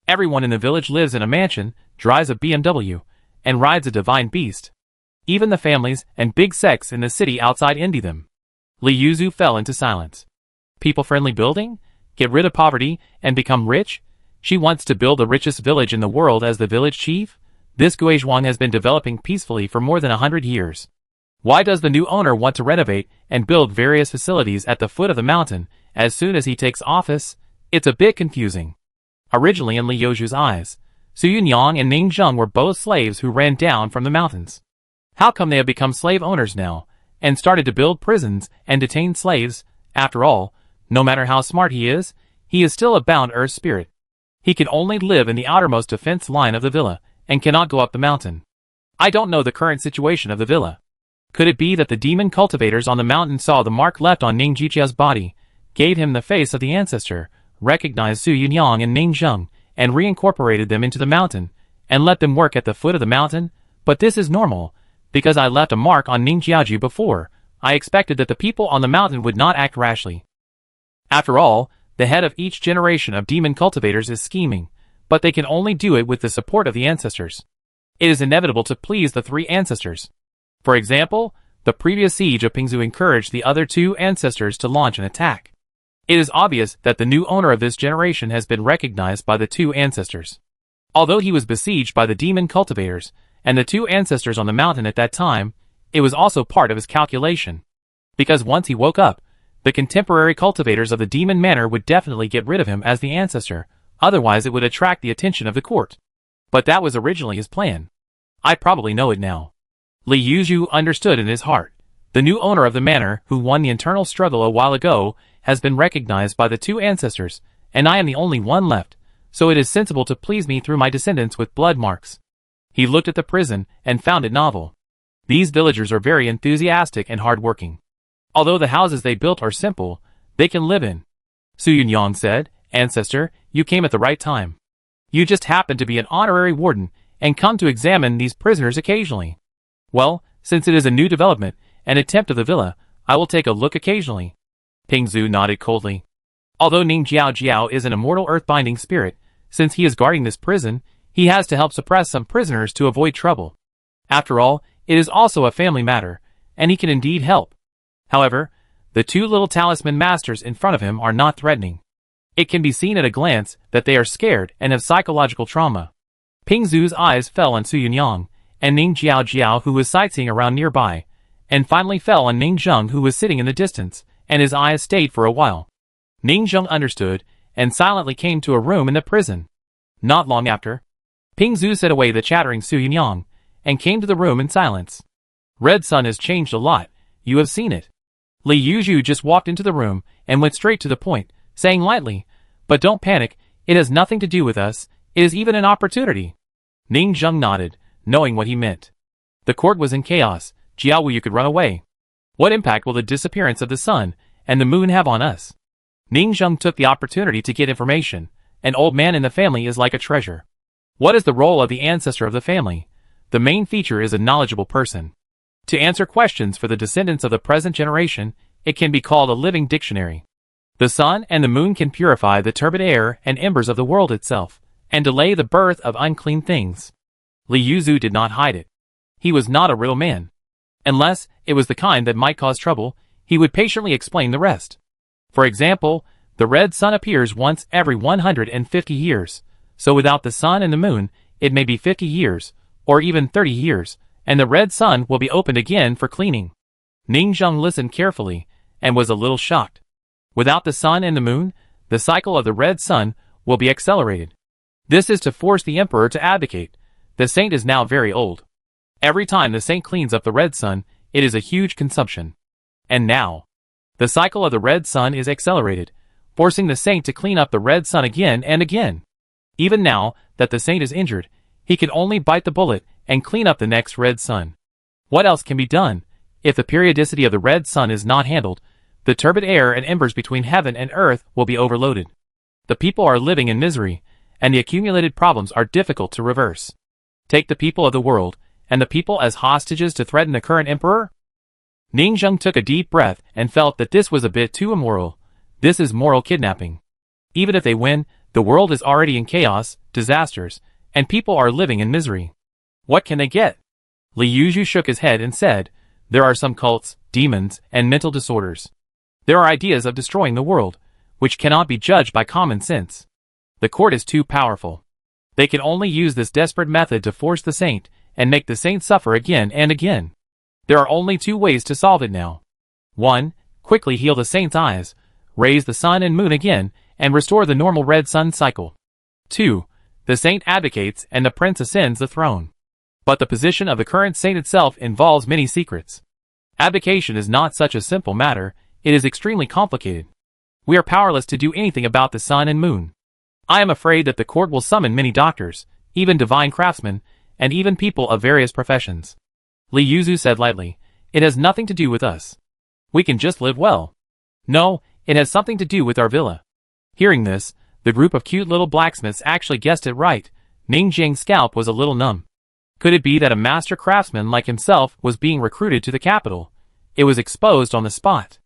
Everyone in the village lives in a mansion, drives a BMW, and rides a divine beast. Even the families and big sects in the city outside envy them. Li Yuzu fell into silence. People-friendly building? Get rid of poverty and become rich? She wants to build the richest village in the world as the village chief? This Guizhuang has been developing peacefully for more than 100 years. Why does the new owner want to renovate and build various facilities at the foot of the mountain as soon as he takes office? It's a bit confusing. Originally in Li Yuzu's eyes, Su Yunyang and Ning Zheng were both slaves who ran down from the mountains. How come they have become slave owners now, and started to build prisons and detain slaves? After all, no matter how smart he is still a bound earth spirit. He can only live in the outermost defense line of the villa, and cannot go up the mountain. I don't know the current situation of the villa. Could it be that the demon cultivators on the mountain saw the mark left on Ning Jijia's body, gave him the face of the ancestor, recognized Su Yunyang and Ning Zheng, and reincorporated them into the mountain, and let them work at the foot of the mountain? But this is normal, because I left a mark on Ning Jiaju before. I expected that the people on the mountain would not act rashly. After all, the head of each generation of demon cultivators is scheming, but they can only do it with the support of the ancestors. It is inevitable to please the three ancestors. For example, the previous siege of Pingzhu encouraged the other two ancestors to launch an attack. It is obvious that the new owner of this generation has been recognized by the two ancestors. Although he was besieged by the demon cultivators and the two ancestors on the mountain at that time, it was also part of his calculation. Because once he woke up, the contemporary cultivators of the demon manor would definitely get rid of him as the ancestor, otherwise it would attract the attention of the court. But that was originally his plan. I probably know it now. Li Yuzu understood in his heart. The new owner of the manor, who won the internal struggle a while ago, has been recognized by the two ancestors, and I am the only one left, so it is sensible to please me through my descendants with blood marks. He looked at the prison and found it novel. These villagers are very enthusiastic and hardworking. Although the houses they built are simple, they can live in. Su Yunyang said, "Ancestor, you came at the right time. You just happen to be an honorary warden and come to examine these prisoners occasionally. Well, since it is a new development, an attempt of the villa, I will take a look occasionally." Ping Zhu nodded coldly. Although Ning Jiao Jiao is an immortal earth-binding spirit, since he is guarding this prison, he has to help suppress some prisoners to avoid trouble. After all, it is also a family matter, and he can indeed help. However, the two little talisman masters in front of him are not threatening. It can be seen at a glance that they are scared and have psychological trauma. Ping Zhu's eyes fell on Su Yunyang and Ning Jiao Jiao, who was sightseeing around nearby, and finally fell on Ning Zheng, who was sitting in the distance, and his eyes stayed for a while. Ning Zheng understood and silently came to a room in the prison. Not long after, Ping Zhu set away the chattering Su Yunyang and came to the room in silence. "Red Sun has changed a lot, you have seen it." Li Yuzhu just walked into the room and went straight to the point, saying lightly, "But don't panic, it has nothing to do with us, it is even an opportunity." Ning Zheng nodded, knowing what he meant. The court was in chaos. Jiao Wu, you could run away. What impact will the disappearance of the sun and the moon have on us? Ning Zheng took the opportunity to get information. An old man in the family is like a treasure. What is the role of the ancestor of the family? The main feature is a knowledgeable person. To answer questions for the descendants of the present generation, it can be called a living dictionary. The sun and the moon can purify the turbid air and embers of the world itself, and delay the birth of unclean things. Li Yuzhu did not hide it. He was not a real man. Unless it was the kind that might cause trouble, he would patiently explain the rest. For example, the red sun appears once every 150 years, so without the sun and the moon, it may be 50 years, or even 30 years, and the red sun will be opened again for cleaning. Ning Zheng listened carefully, and was a little shocked. Without the sun and the moon, the cycle of the red sun will be accelerated. This is to force the emperor to abdicate. The saint is now very old. Every time the saint cleans up the red sun, it is a huge consumption. And now, the cycle of the red sun is accelerated, forcing the saint to clean up the red sun again and again. Even now that the saint is injured, he can only bite the bullet and clean up the next red sun. What else can be done? If the periodicity of the red sun is not handled, the turbid air and embers between heaven and earth will be overloaded. The people are living in misery, and the accumulated problems are difficult to reverse. Take the people of the world, and the people as hostages to threaten the current emperor? Ning Zheng took a deep breath and felt that this was a bit too immoral. This is moral kidnapping. Even if they win, the world is already in chaos, disasters, and people are living in misery. What can they get? Li Yuzhu shook his head and said, "There are some cults, demons, and mental disorders. There are ideas of destroying the world, which cannot be judged by common sense. The court is too powerful. They can only use this desperate method to force the saint and make the saint suffer again and again. There are only two ways to solve it now. 1. Quickly heal the saint's eyes, raise the sun and moon again, and restore the normal red sun cycle. 2. The saint abdicates and the prince ascends the throne. But the position of the current saint itself involves many secrets. Abdication is not such a simple matter, it is extremely complicated. We are powerless to do anything about the sun and moon. I am afraid that the court will summon many doctors, even divine craftsmen, and even people of various professions." Li Yuzhu said lightly, "It has nothing to do with us. We can just live well." "No, it has something to do with our villa." Hearing this, the group of cute little blacksmiths actually guessed it right. Ning Zheng's scalp was a little numb. Could it be that a master craftsman like himself was being recruited to the capital? It was exposed on the spot.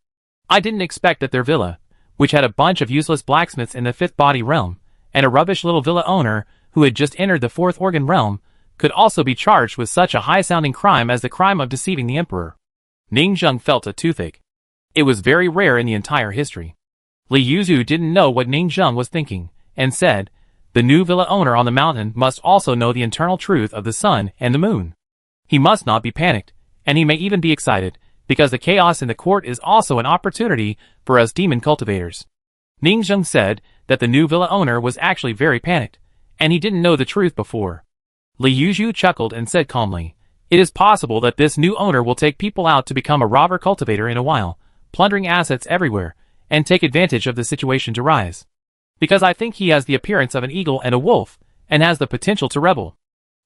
I didn't expect that their villa, which had a bunch of useless blacksmiths in the fifth body realm, and a rubbish little villa owner who had just entered the fourth organ realm, could also be charged with such a high-sounding crime as the crime of deceiving the emperor. Ning Zheng felt a toothache. It was very rare in the entire history. Li Yuzhu didn't know what Ning Zheng was thinking, and said, "The new villa owner on the mountain must also know the internal truth of the sun and the moon. He must not be panicked, and he may even be excited, because the chaos in the court is also an opportunity for us demon cultivators." Ning Zheng said that the new villa owner was actually very panicked, and he didn't know the truth before. Li Yuzhu chuckled and said calmly, "It is possible that this new owner will take people out to become a robber cultivator in a while, plundering assets everywhere, and take advantage of the situation to rise. Because I think he has the appearance of an eagle and a wolf, and has the potential to rebel."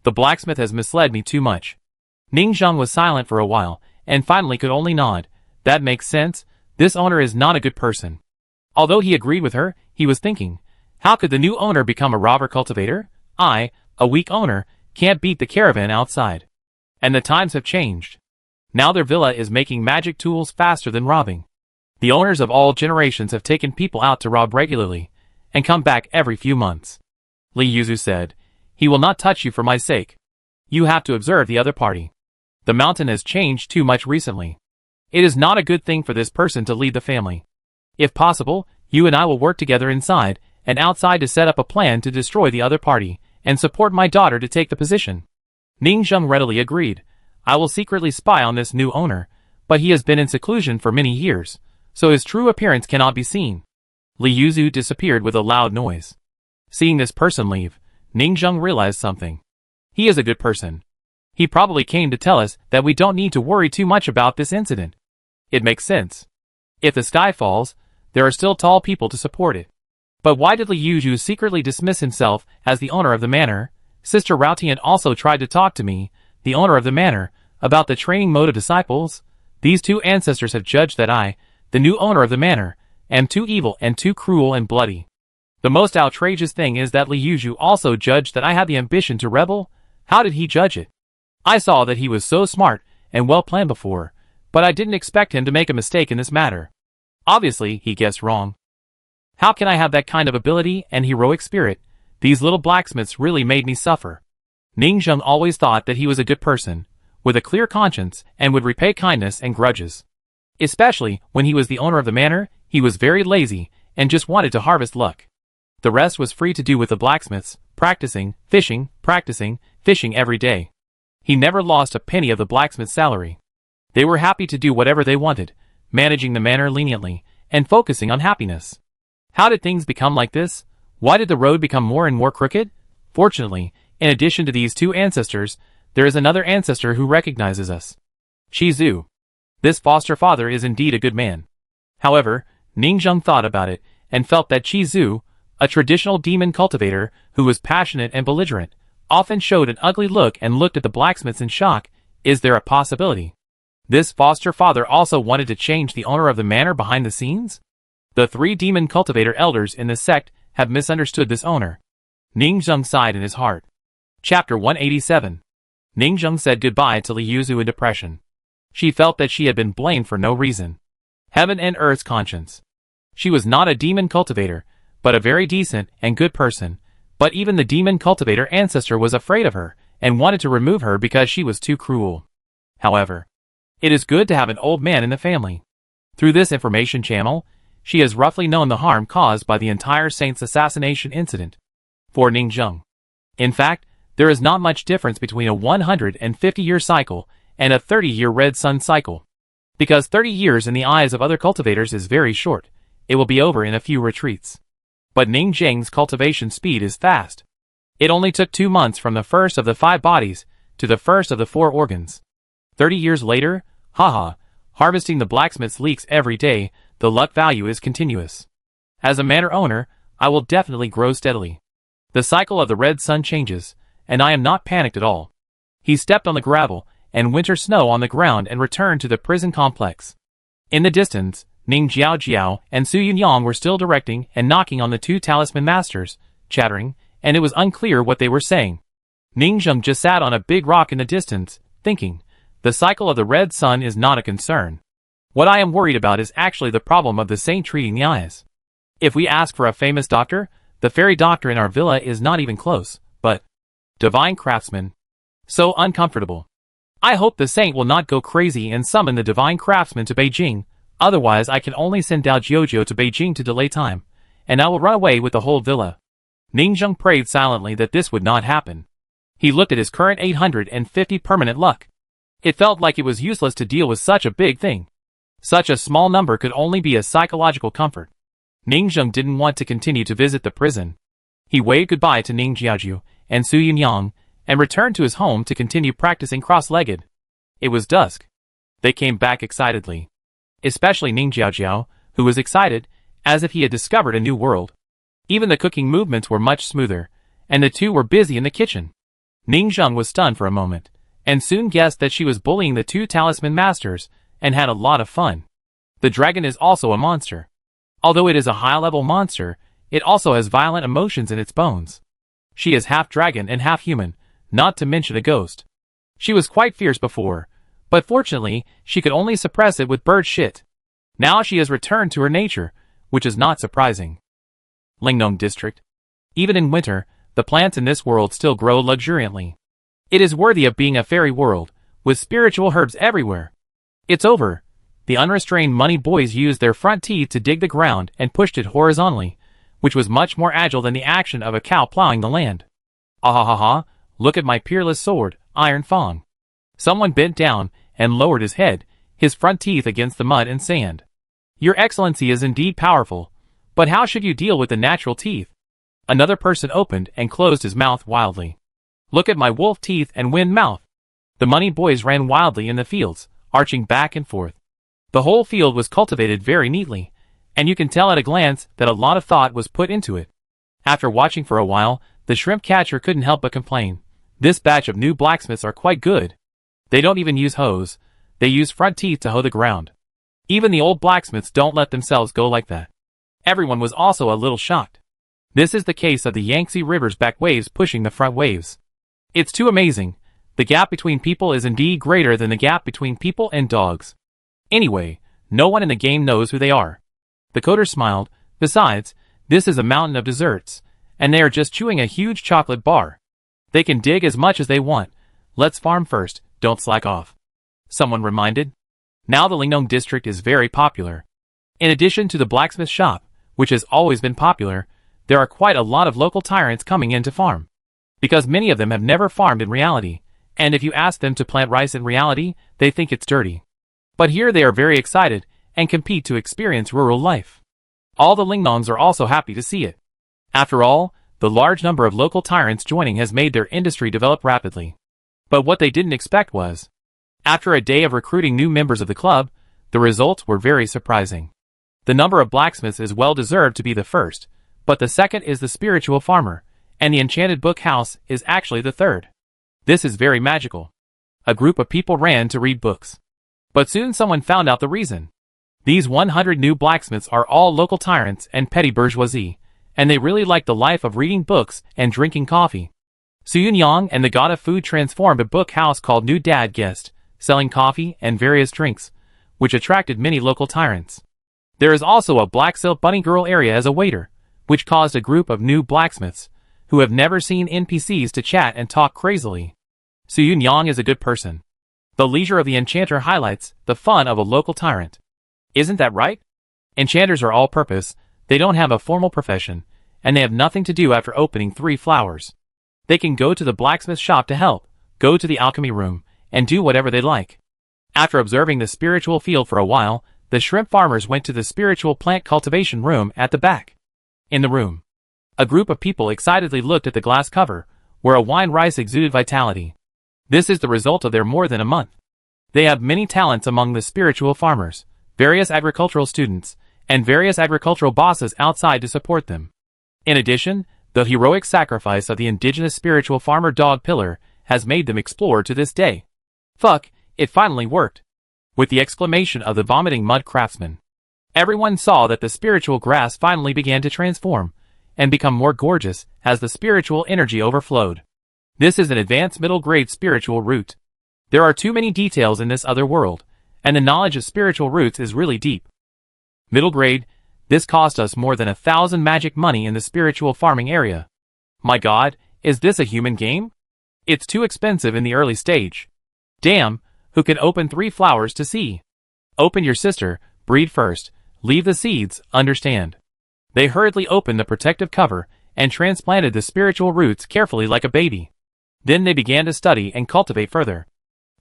The blacksmith has misled me too much. Ning Zheng was silent for a while, and finally could only nod. That makes sense. This owner is not a good person. Although he agreed with her, he was thinking, how could the new owner become a robber cultivator? I, a weak owner, can't beat the caravan outside. And the times have changed. Now their villa is making magic tools faster than robbing. The owners of all generations have taken people out to rob regularly, and come back every few months. Li Yuzu said, he will not touch you for my sake. You have to observe the other party. The mountain has changed too much recently. It is not a good thing for this person to lead the family. If possible, you and I will work together inside and outside to set up a plan to destroy the other party, and support my daughter to take the position. Ning Zheng readily agreed. I will secretly spy on this new owner, but he has been in seclusion for many years, so his true appearance cannot be seen. Li Yuzu disappeared with a loud noise. Seeing this person leave, Ning Zheng realized something. He is a good person. He probably came to tell us that we don't need to worry too much about this incident. It makes sense. If the sky falls, there are still tall people to support it. But why did Li Yuzu secretly dismiss himself as the owner of the manor? Sister Raotian also tried to talk to me, the owner of the manor, about the training mode of disciples. These two ancestors have judged that I, the new owner of the manor, am too evil and too cruel and bloody. The most outrageous thing is that Li Yuzu also judged that I had the ambition to rebel. How did he judge it? I saw that he was so smart and well planned before, but I didn't expect him to make a mistake in this matter. Obviously, he guessed wrong. How can I have that kind of ability and heroic spirit? These little blacksmiths really made me suffer. Ning Zheng always thought that he was a good person, with a clear conscience, and would repay kindness and grudges. Especially when he was the owner of the manor, he was very lazy and just wanted to harvest luck. The rest was free to do with the blacksmiths, practicing fishing every day. He never lost a penny of the blacksmith's salary. They were happy to do whatever they wanted, managing the manor leniently, and focusing on happiness. How did things become like this? Why did the road become more and more crooked? Fortunately, in addition to these two ancestors, there is another ancestor who recognizes us. Shizu. This foster father is indeed a good man. However, Ning Zheng thought about it, and felt that Shizu, a traditional demon cultivator who was passionate and belligerent, often showed an ugly look and looked at the blacksmiths in shock. Is there a possibility? This foster father also wanted to change the owner of the manor behind the scenes? The three demon cultivator elders in the sect have misunderstood this owner. Ning Zheng sighed in his heart. Chapter 187. Ning Zheng said goodbye to Li Yuzu in depression. She felt that she had been blamed for no reason. Heaven and earth's conscience. She was not a demon cultivator, but a very decent and good person, but even the demon cultivator ancestor was afraid of her, and wanted to remove her because she was too cruel. However, it is good to have an old man in the family. Through this information channel, she has roughly known the harm caused by the entire saint's assassination incident. For Ning Zheng. In fact, there is not much difference between a 150-year cycle and a 30-year red sun cycle. Because 30 years in the eyes of other cultivators is very short, it will be over in a few retreats. But Ning Zheng's cultivation speed is fast. It only took 2 months from the first of the 5 bodies to the first of the 4 organs. 30 years later, harvesting the blacksmith's leeks every day, the luck value is continuous. As a manor owner, I will definitely grow steadily. The cycle of the red sun changes, and I am not panicked at all. He stepped on the gravel and winter snow on the ground and returned to the prison complex. In the distance, Ning Jiao and Su Yunyang were still directing and knocking on the 2 talisman masters, chattering, and it was unclear what they were saying. Ning Zheng just sat on a big rock in the distance, thinking, the cycle of the red sun is not a concern. What I am worried about is actually the problem of the saint treating the eyes. If we ask for a famous doctor, the fairy doctor in our villa is not even close, but divine craftsman. So uncomfortable. I hope the saint will not go crazy and summon the divine craftsman to Beijing, otherwise I can only send Dao Jiujiu to Beijing to delay time, and I will run away with the whole villa. Ning Zheng prayed silently that this would not happen. He looked at his current 850 permanent luck. It felt like it was useless to deal with such a big thing. Such a small number could only be a psychological comfort. Ning Zheng didn't want to continue to visit the prison. He waved goodbye to Ning Jiajiu and Su Yunyang, and returned to his home to continue practicing cross-legged. It was dusk. They came back excitedly. Especially Ning Jiajiao, who was excited, as if he had discovered a new world. Even the cooking movements were much smoother, and the two were busy in the kitchen. Ningxiang was stunned for a moment, and soon guessed that she was bullying the two talisman masters, and had a lot of fun. The dragon is also a monster. Although it is a high-level monster, it also has violent emotions in its bones. She is half dragon and half human, not to mention a ghost. She was quite fierce before, but fortunately, she could only suppress it with bird shit. Now she has returned to her nature, which is not surprising. Lingnong District. Even in winter, the plants in this world still grow luxuriantly. It is worthy of being a fairy world, with spiritual herbs everywhere. It's over. The unrestrained money boys used their front teeth to dig the ground and pushed it horizontally, which was much more agile than the action of a cow plowing the land. Ah, look at my peerless sword, Iron Fang. Someone bent down and lowered his head, his front teeth against the mud and sand. Your Excellency is indeed powerful, but how should you deal with the natural teeth? Another person opened and closed his mouth wildly. Look at my wolf teeth and wind mouth. The money boys ran wildly in the fields, arching back and forth. The whole field was cultivated very neatly, and you can tell at a glance that a lot of thought was put into it. After watching for a while, the shrimp catcher couldn't help but complain. This batch of new blacksmiths are quite good. They don't even use hoes. They use front teeth to hoe the ground. Even the old blacksmiths don't let themselves go like that. Everyone was also a little shocked. This is the case of the Yangtze River's back waves pushing the front waves. It's too amazing. The gap between people is indeed greater than the gap between people and dogs. Anyway, no one in the game knows who they are. The coder smiled. Besides, this is a mountain of desserts, and they are just chewing a huge chocolate bar. They can dig as much as they want. Let's farm first, don't slack off. Someone reminded. Now the Lingnong district is very popular. In addition to the blacksmith shop, which has always been popular, there are quite a lot of local tyrants coming in to farm. Because many of them have never farmed in reality, and if you ask them to plant rice in reality, they think it's dirty. But here they are very excited, and compete to experience rural life. All the Lingnongs are also happy to see it. After all, the large number of local tyrants joining has made their industry develop rapidly. But what they didn't expect was, after a day of recruiting new members of the club, the results were very surprising. The number of blacksmiths is well deserved to be the first, but the second is the spiritual farmer, and the enchanted book house is actually the third. This is very magical. A group of people ran to read books. But soon someone found out the reason. These 100 new blacksmiths are all local tyrants and petty bourgeoisie, and they really like the life of reading books and drinking coffee. Suyun Yang and the god of food transformed a book house called New Dad Guest, selling coffee and various drinks, which attracted many local tyrants. There is also a Black Silk Bunny Girl area as a waiter, which caused a group of new blacksmiths, who have never seen NPCs to chat and talk crazily. Suyun Yang is a good person. The leisure of the enchanter highlights the fun of a local tyrant. Isn't that right? Enchanters are all-purpose, they don't have a formal profession, and they have nothing to do after opening 3 flowers. They can go to the blacksmith shop to help, go to the alchemy room, and do whatever they like. After observing the spiritual field for a while, the shrimp farmers went to the spiritual plant cultivation room at the back. In the room, a group of people excitedly looked at the glass cover, where a wine rice exuded vitality. This is the result of their more than a month. They have many talents among the spiritual farmers, various agricultural students, and various agricultural bosses outside to support them. In addition, the heroic sacrifice of the indigenous spiritual farmer dog pillar has made them explore to this day. Fuck, it finally worked. With the exclamation of the vomiting mud craftsman. Everyone saw that the spiritual grass finally began to transform and become more gorgeous as the spiritual energy overflowed. This is an advanced middle grade spiritual root. There are too many details in this other world, and the knowledge of spiritual roots is really deep. Middle grade, this cost us more than 1,000 magic money in the spiritual farming area. My god, is this a human game? It's too expensive in the early stage. Damn, who can open 3 flowers to see? Open your sister, breed first, leave the seeds, understand. They hurriedly opened the protective cover and transplanted the spiritual roots carefully like a baby. Then they began to study and cultivate further.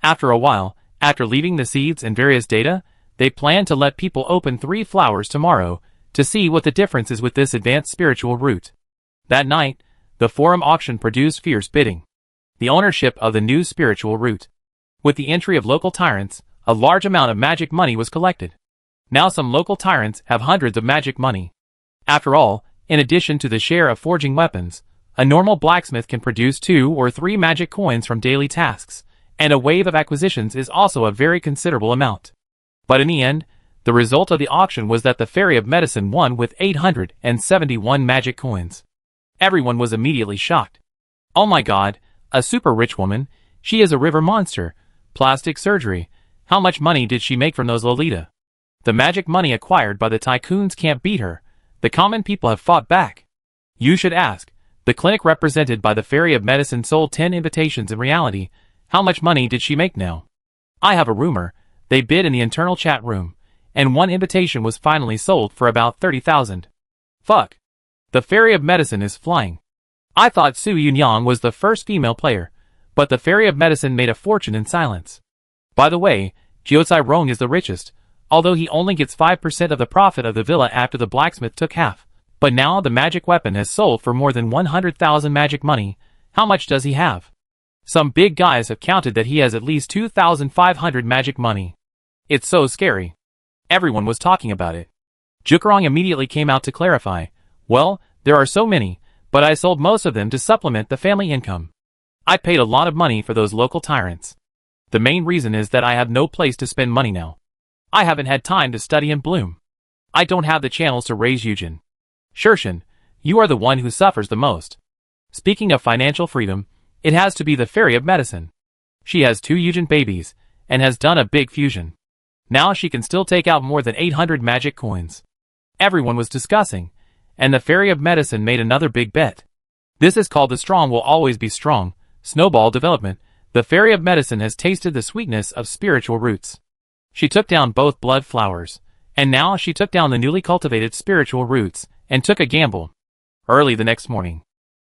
After a while, after leaving the seeds and various data, they planned to let people open 3 flowers tomorrow to see what the difference is with this advanced spiritual root. That night, the forum auction produced fierce bidding. The ownership of the new spiritual root. With the entry of local tyrants, a large amount of magic money was collected. Now some local tyrants have hundreds of magic money. After all, in addition to the share of forging weapons, A normal blacksmith can produce 2 or 3 magic coins from daily tasks, and a wave of acquisitions is also a very considerable amount. But in the end, the result of the auction was that the Fairy of Medicine won with 871 magic coins. Everyone was immediately shocked. Oh my god, a super rich woman, she is a river monster, plastic surgery, how much money did she make from those Lolita? The magic money acquired by the tycoons can't beat her, the common people have fought back. You should ask, the clinic represented by the Fairy of Medicine sold 10 invitations in reality, how much money did she make now? I have a rumor, they bid in the internal chat room, and 1 invitation was finally sold for about 30,000. Fuck. The Fairy of Medicine is flying. I thought Su Yunyang was the first female player, but the Fairy of Medicine made a fortune in silence. By the way, Jiuzai Rong is the richest, although he only gets 5% of the profit of the villa after the blacksmith took half. But now the magic weapon has sold for more than 100,000 magic money. How much does he have? Some big guys have counted that he has at least 2,500 magic money. It's so scary. Everyone was talking about it. Jukarong immediately came out to clarify. Well, there are so many, but I sold most of them to supplement the family income. I paid a lot of money for those local tyrants. The main reason is that I have no place to spend money now. I haven't had time to study and bloom. I don't have the channels to raise Yujin. Shirshin, you are the one who suffers the most. Speaking of financial freedom, it has to be the Fairy of Medicine. She has 2 Yujin babies, and has done a big fusion. Now she can still take out more than 800 magic coins. Everyone was discussing, and the Fairy of Medicine made another big bet. This is called the strong will always be strong, snowball development. The Fairy of Medicine has tasted the sweetness of spiritual roots. She took down both blood flowers, and now she took down the newly cultivated spiritual roots, and took a gamble. Early the next morning,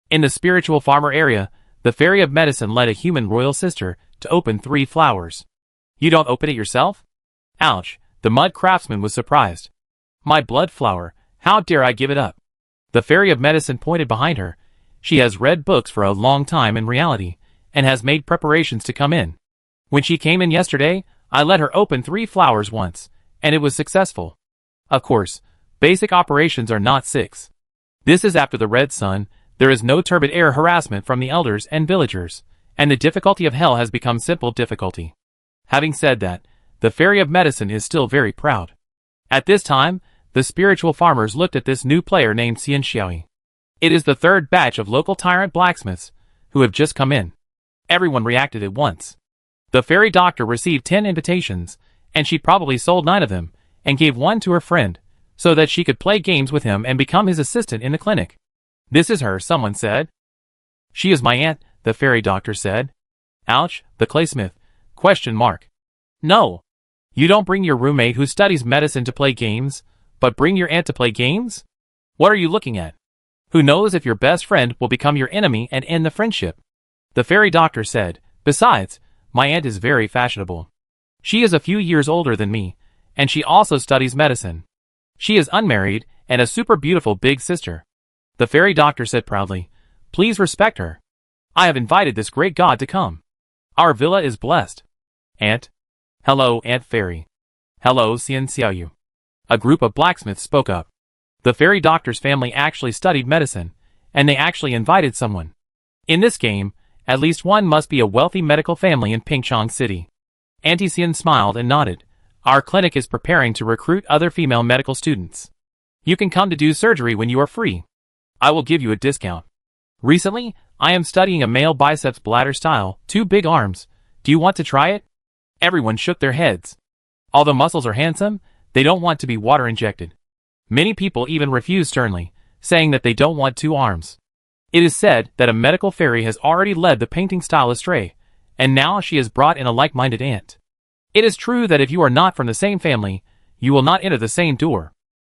in the spiritual farmer area, the Fairy of Medicine led a human royal sister to open 3 flowers. You don't open it yourself? Ouch, the mud craftsman was surprised. My blood flower, how dare I give it up? The Fairy of Medicine pointed behind her. She has read books for a long time in reality, and has made preparations to come in. When she came in yesterday, I let her open 3 flowers once, and it was successful. Of course, basic operations are not 6. This is after the Red Sun, there is no turbid air harassment from the elders and villagers, and the difficulty of hell has become simple difficulty. Having said that, the Fairy of Medicine is still very proud. At this time, the spiritual farmers looked at this new player named Xian Xiaoyi. It is the 3rd batch of local tyrant blacksmiths, who have just come in. Everyone reacted at once. The fairy doctor received 10 invitations, and she probably sold 9 of them, and gave 1 to her friend, so that she could play games with him and become his assistant in the clinic. This is her, someone said. She is my aunt, the fairy doctor said. Ouch, the claysmith. Question mark. No. You don't bring your roommate who studies medicine to play games, but bring your aunt to play games? What are you looking at? Who knows if your best friend will become your enemy and end the friendship? The fairy doctor said. Besides, my aunt is very fashionable. She is a few years older than me, and she also studies medicine. She is unmarried and a super beautiful big sister. The fairy doctor said proudly, please respect her. I have invited this great god to come. Our villa is blessed. Aunt. Hello, Aunt Fairy. Hello, Xian Xiaoyu. A group of blacksmiths spoke up. The fairy doctor's family actually studied medicine, and they actually invited someone. In this game, at least one must be a wealthy medical family in Pingchong City. Auntie Xian smiled and nodded. Our clinic is preparing to recruit other female medical students. You can come to do surgery when you are free. I will give you a discount. Recently, I am studying a male biceps bladder style, 2 big arms. Do you want to try it? Everyone shook their heads. Although muscles are handsome, they don't want to be water injected. Many people even refuse sternly, saying that they don't want 2 arms. It is said that a medical fairy has already led the painting style astray, and now she has brought in a like-minded aunt. It is true that if you are not from the same family, you will not enter the same door.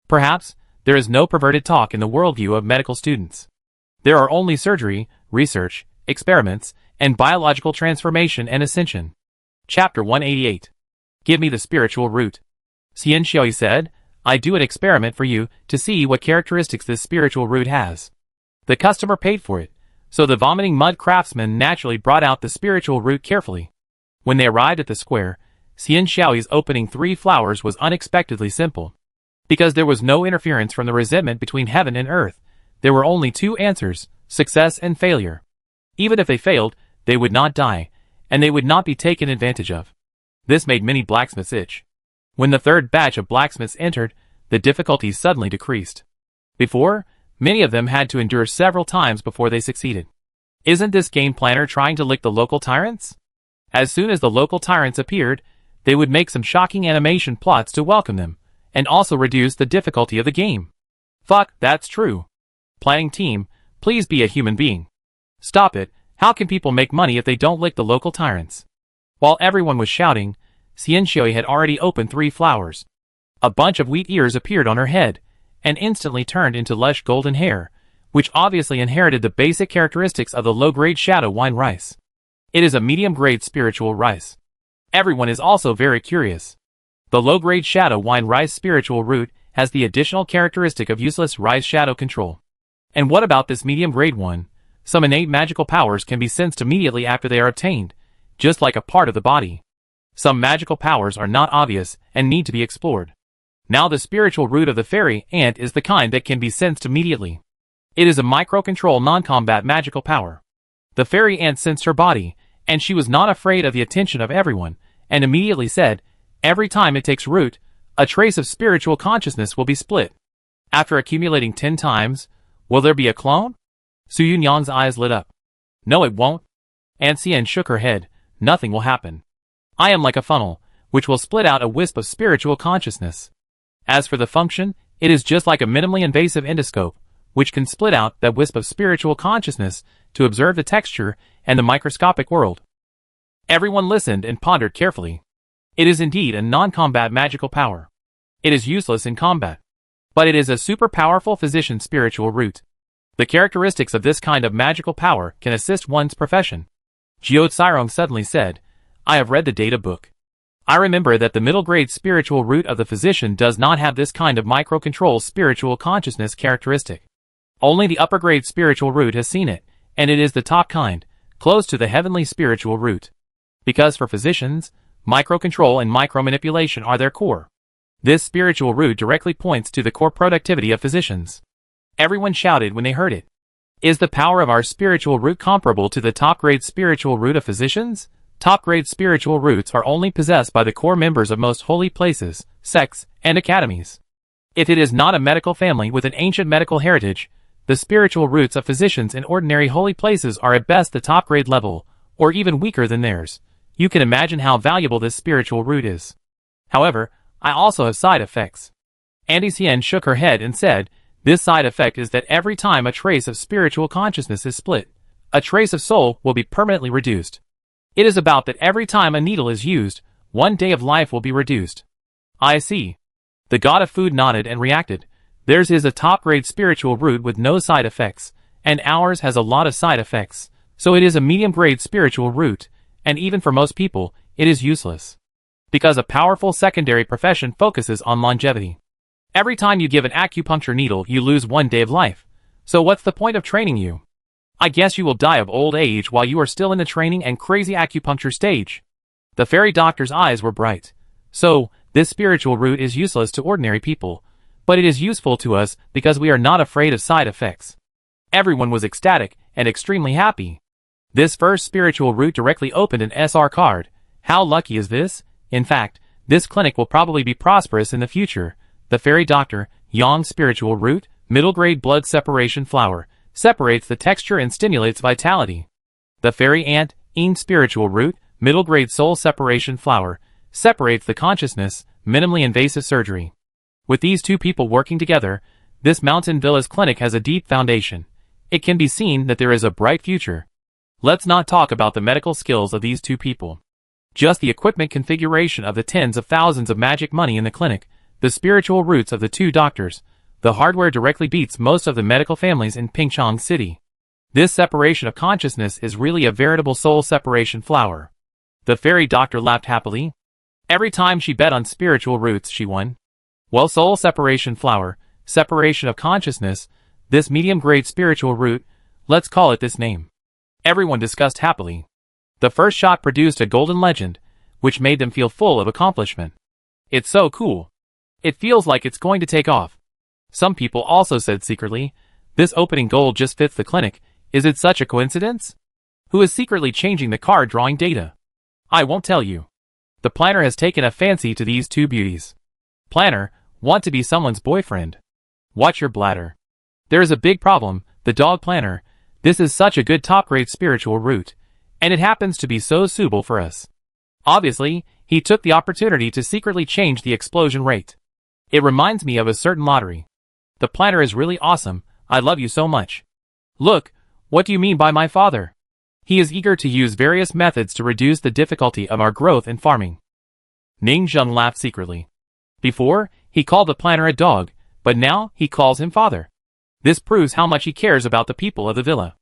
Perhaps, there is no perverted talk in the worldview of medical students. There are only surgery, research, experiments, and biological transformation and ascension. Chapter 188. Give me the spiritual root. Xian Xiaoyi said, I do an experiment for you to see what characteristics this spiritual root has. The customer paid for it, so the vomiting mud craftsman naturally brought out the spiritual root carefully. When they arrived at the square, Xian Xiaoyi's opening 3 flowers was unexpectedly simple. Because there was no interference from the resentment between heaven and earth, there were only 2 answers, success and failure. Even if they failed, they would not die, and they would not be taken advantage of. This made many blacksmiths itch. When the third batch of blacksmiths entered, the difficulties suddenly decreased. Before, many of them had to endure several times before they succeeded. Isn't this game planner trying to lick the local tyrants? As soon as the local tyrants appeared, they would make some shocking animation plots to welcome them, and also reduce the difficulty of the game. Fuck, that's true. Planning team, please be a human being. Stop it, how can people make money if they don't lick the local tyrants? While everyone was shouting, Xianxiui had already opened 3 flowers. A bunch of wheat ears appeared on her head, and instantly turned into lush golden hair, which obviously inherited the basic characteristics of the low-grade shadow wine rice. It is a medium-grade spiritual rice. Everyone is also very curious. The low-grade shadow wine rice spiritual root has the additional characteristic of useless rice shadow control. And what about this medium-grade one? Some innate magical powers can be sensed immediately after they are obtained, just like a part of the body. Some magical powers are not obvious and need to be explored. Now the spiritual root of the fairy ant is the kind that can be sensed immediately. It is a micro-control non-combat magical power. The fairy ant sensed her body, and she was not afraid of the attention of everyone, and immediately said, every time it takes root, a trace of spiritual consciousness will be split. After accumulating 10 times, will there be a clone? Su Yunyang's eyes lit up. No, it won't. Aunt Xian shook her head. Nothing will happen. I am like a funnel, which will split out a wisp of spiritual consciousness. As for the function, it is just like a minimally invasive endoscope, which can split out that wisp of spiritual consciousness to observe the texture and the microscopic world. Everyone listened and pondered carefully. It is indeed a non-combat magical power. It is useless in combat. But it is a super powerful physician spiritual root. The characteristics of this kind of magical power can assist one's profession. Jiao Cairong suddenly said, I have read the data book. I remember that the middle-grade spiritual root of the physician does not have this kind of micro-control spiritual consciousness characteristic. Only the upper-grade spiritual root has seen it, and it is the top kind, close to the heavenly spiritual root. Because for physicians, micro-control and micro-manipulation are their core. This spiritual root directly points to the core productivity of physicians. Everyone shouted when they heard it. Is the power of our spiritual root comparable to the top-grade spiritual root of physicians? Top-grade spiritual roots are only possessed by the core members of most holy places, sects, and academies. If it is not a medical family with an ancient medical heritage, the spiritual roots of physicians in ordinary holy places are at best the top-grade level, or even weaker than theirs. You can imagine how valuable this spiritual root is. However, I also have side effects. Auntie Xian shook her head and said, this side effect is that every time a trace of spiritual consciousness is split, a trace of soul will be permanently reduced. It is about that every time a needle is used, 1 day of life will be reduced. I see. The god of food nodded and reacted. Theirs is a top-grade spiritual root with no side effects, and ours has a lot of side effects, so it is a medium-grade spiritual root, and even for most people, it is useless. Because a powerful secondary profession focuses on longevity. Every time you give an acupuncture needle, you lose 1 day of life. So what's the point of training you? I guess you will die of old age while you are still in the training and crazy acupuncture stage. The fairy doctor's eyes were bright. So, this spiritual root is useless to ordinary people, but it is useful to us because we are not afraid of side effects. Everyone was ecstatic and extremely happy. This first spiritual root directly opened an SR card. How lucky is this? In fact, this clinic will probably be prosperous in the future. The fairy doctor, Yang spiritual root, middle grade blood separation flower, separates the texture and stimulates vitality. The fairy ant, Yin spiritual root, middle grade soul separation flower, separates the consciousness, minimally invasive surgery. With these two people working together, this mountain villa's clinic has a deep foundation. It can be seen that there is a bright future. Let's not talk about the medical skills of these two people. Just the equipment configuration of the tens of thousands of magic money in the clinic, the spiritual roots of the two doctors, the hardware directly beats most of the medical families in Pingchong City. This separation of consciousness is really a veritable soul separation flower. The fairy doctor laughed happily. Every time she bet on spiritual roots, she won. Well, soul separation flower, separation of consciousness, this medium-grade spiritual root, let's call it this name. Everyone discussed happily. The first shot produced a golden legend, which made them feel full of accomplishment. It's so cool. It feels like it's going to take off. Some people also said secretly, this opening gold just fits the clinic, Is it such a coincidence? Who is secretly changing the card drawing data? I won't tell you. The planner has taken a fancy to these two beauties. Planner, want to be someone's boyfriend. Watch your bladder. There is a big problem, the dog planner. This is such a good top-grade spiritual root, and it happens to be so suitable for us. Obviously, he took the opportunity to secretly change the explosion rate. It reminds me of a certain lottery. The planner is really awesome, I love you so much. Look, what do you mean by my father? He is eager to use various methods to reduce the difficulty of our growth in farming. Ning Zheng laughed secretly. Before, he called the planner a dog, but now he calls him father. This proves how much he cares about the people of the villa.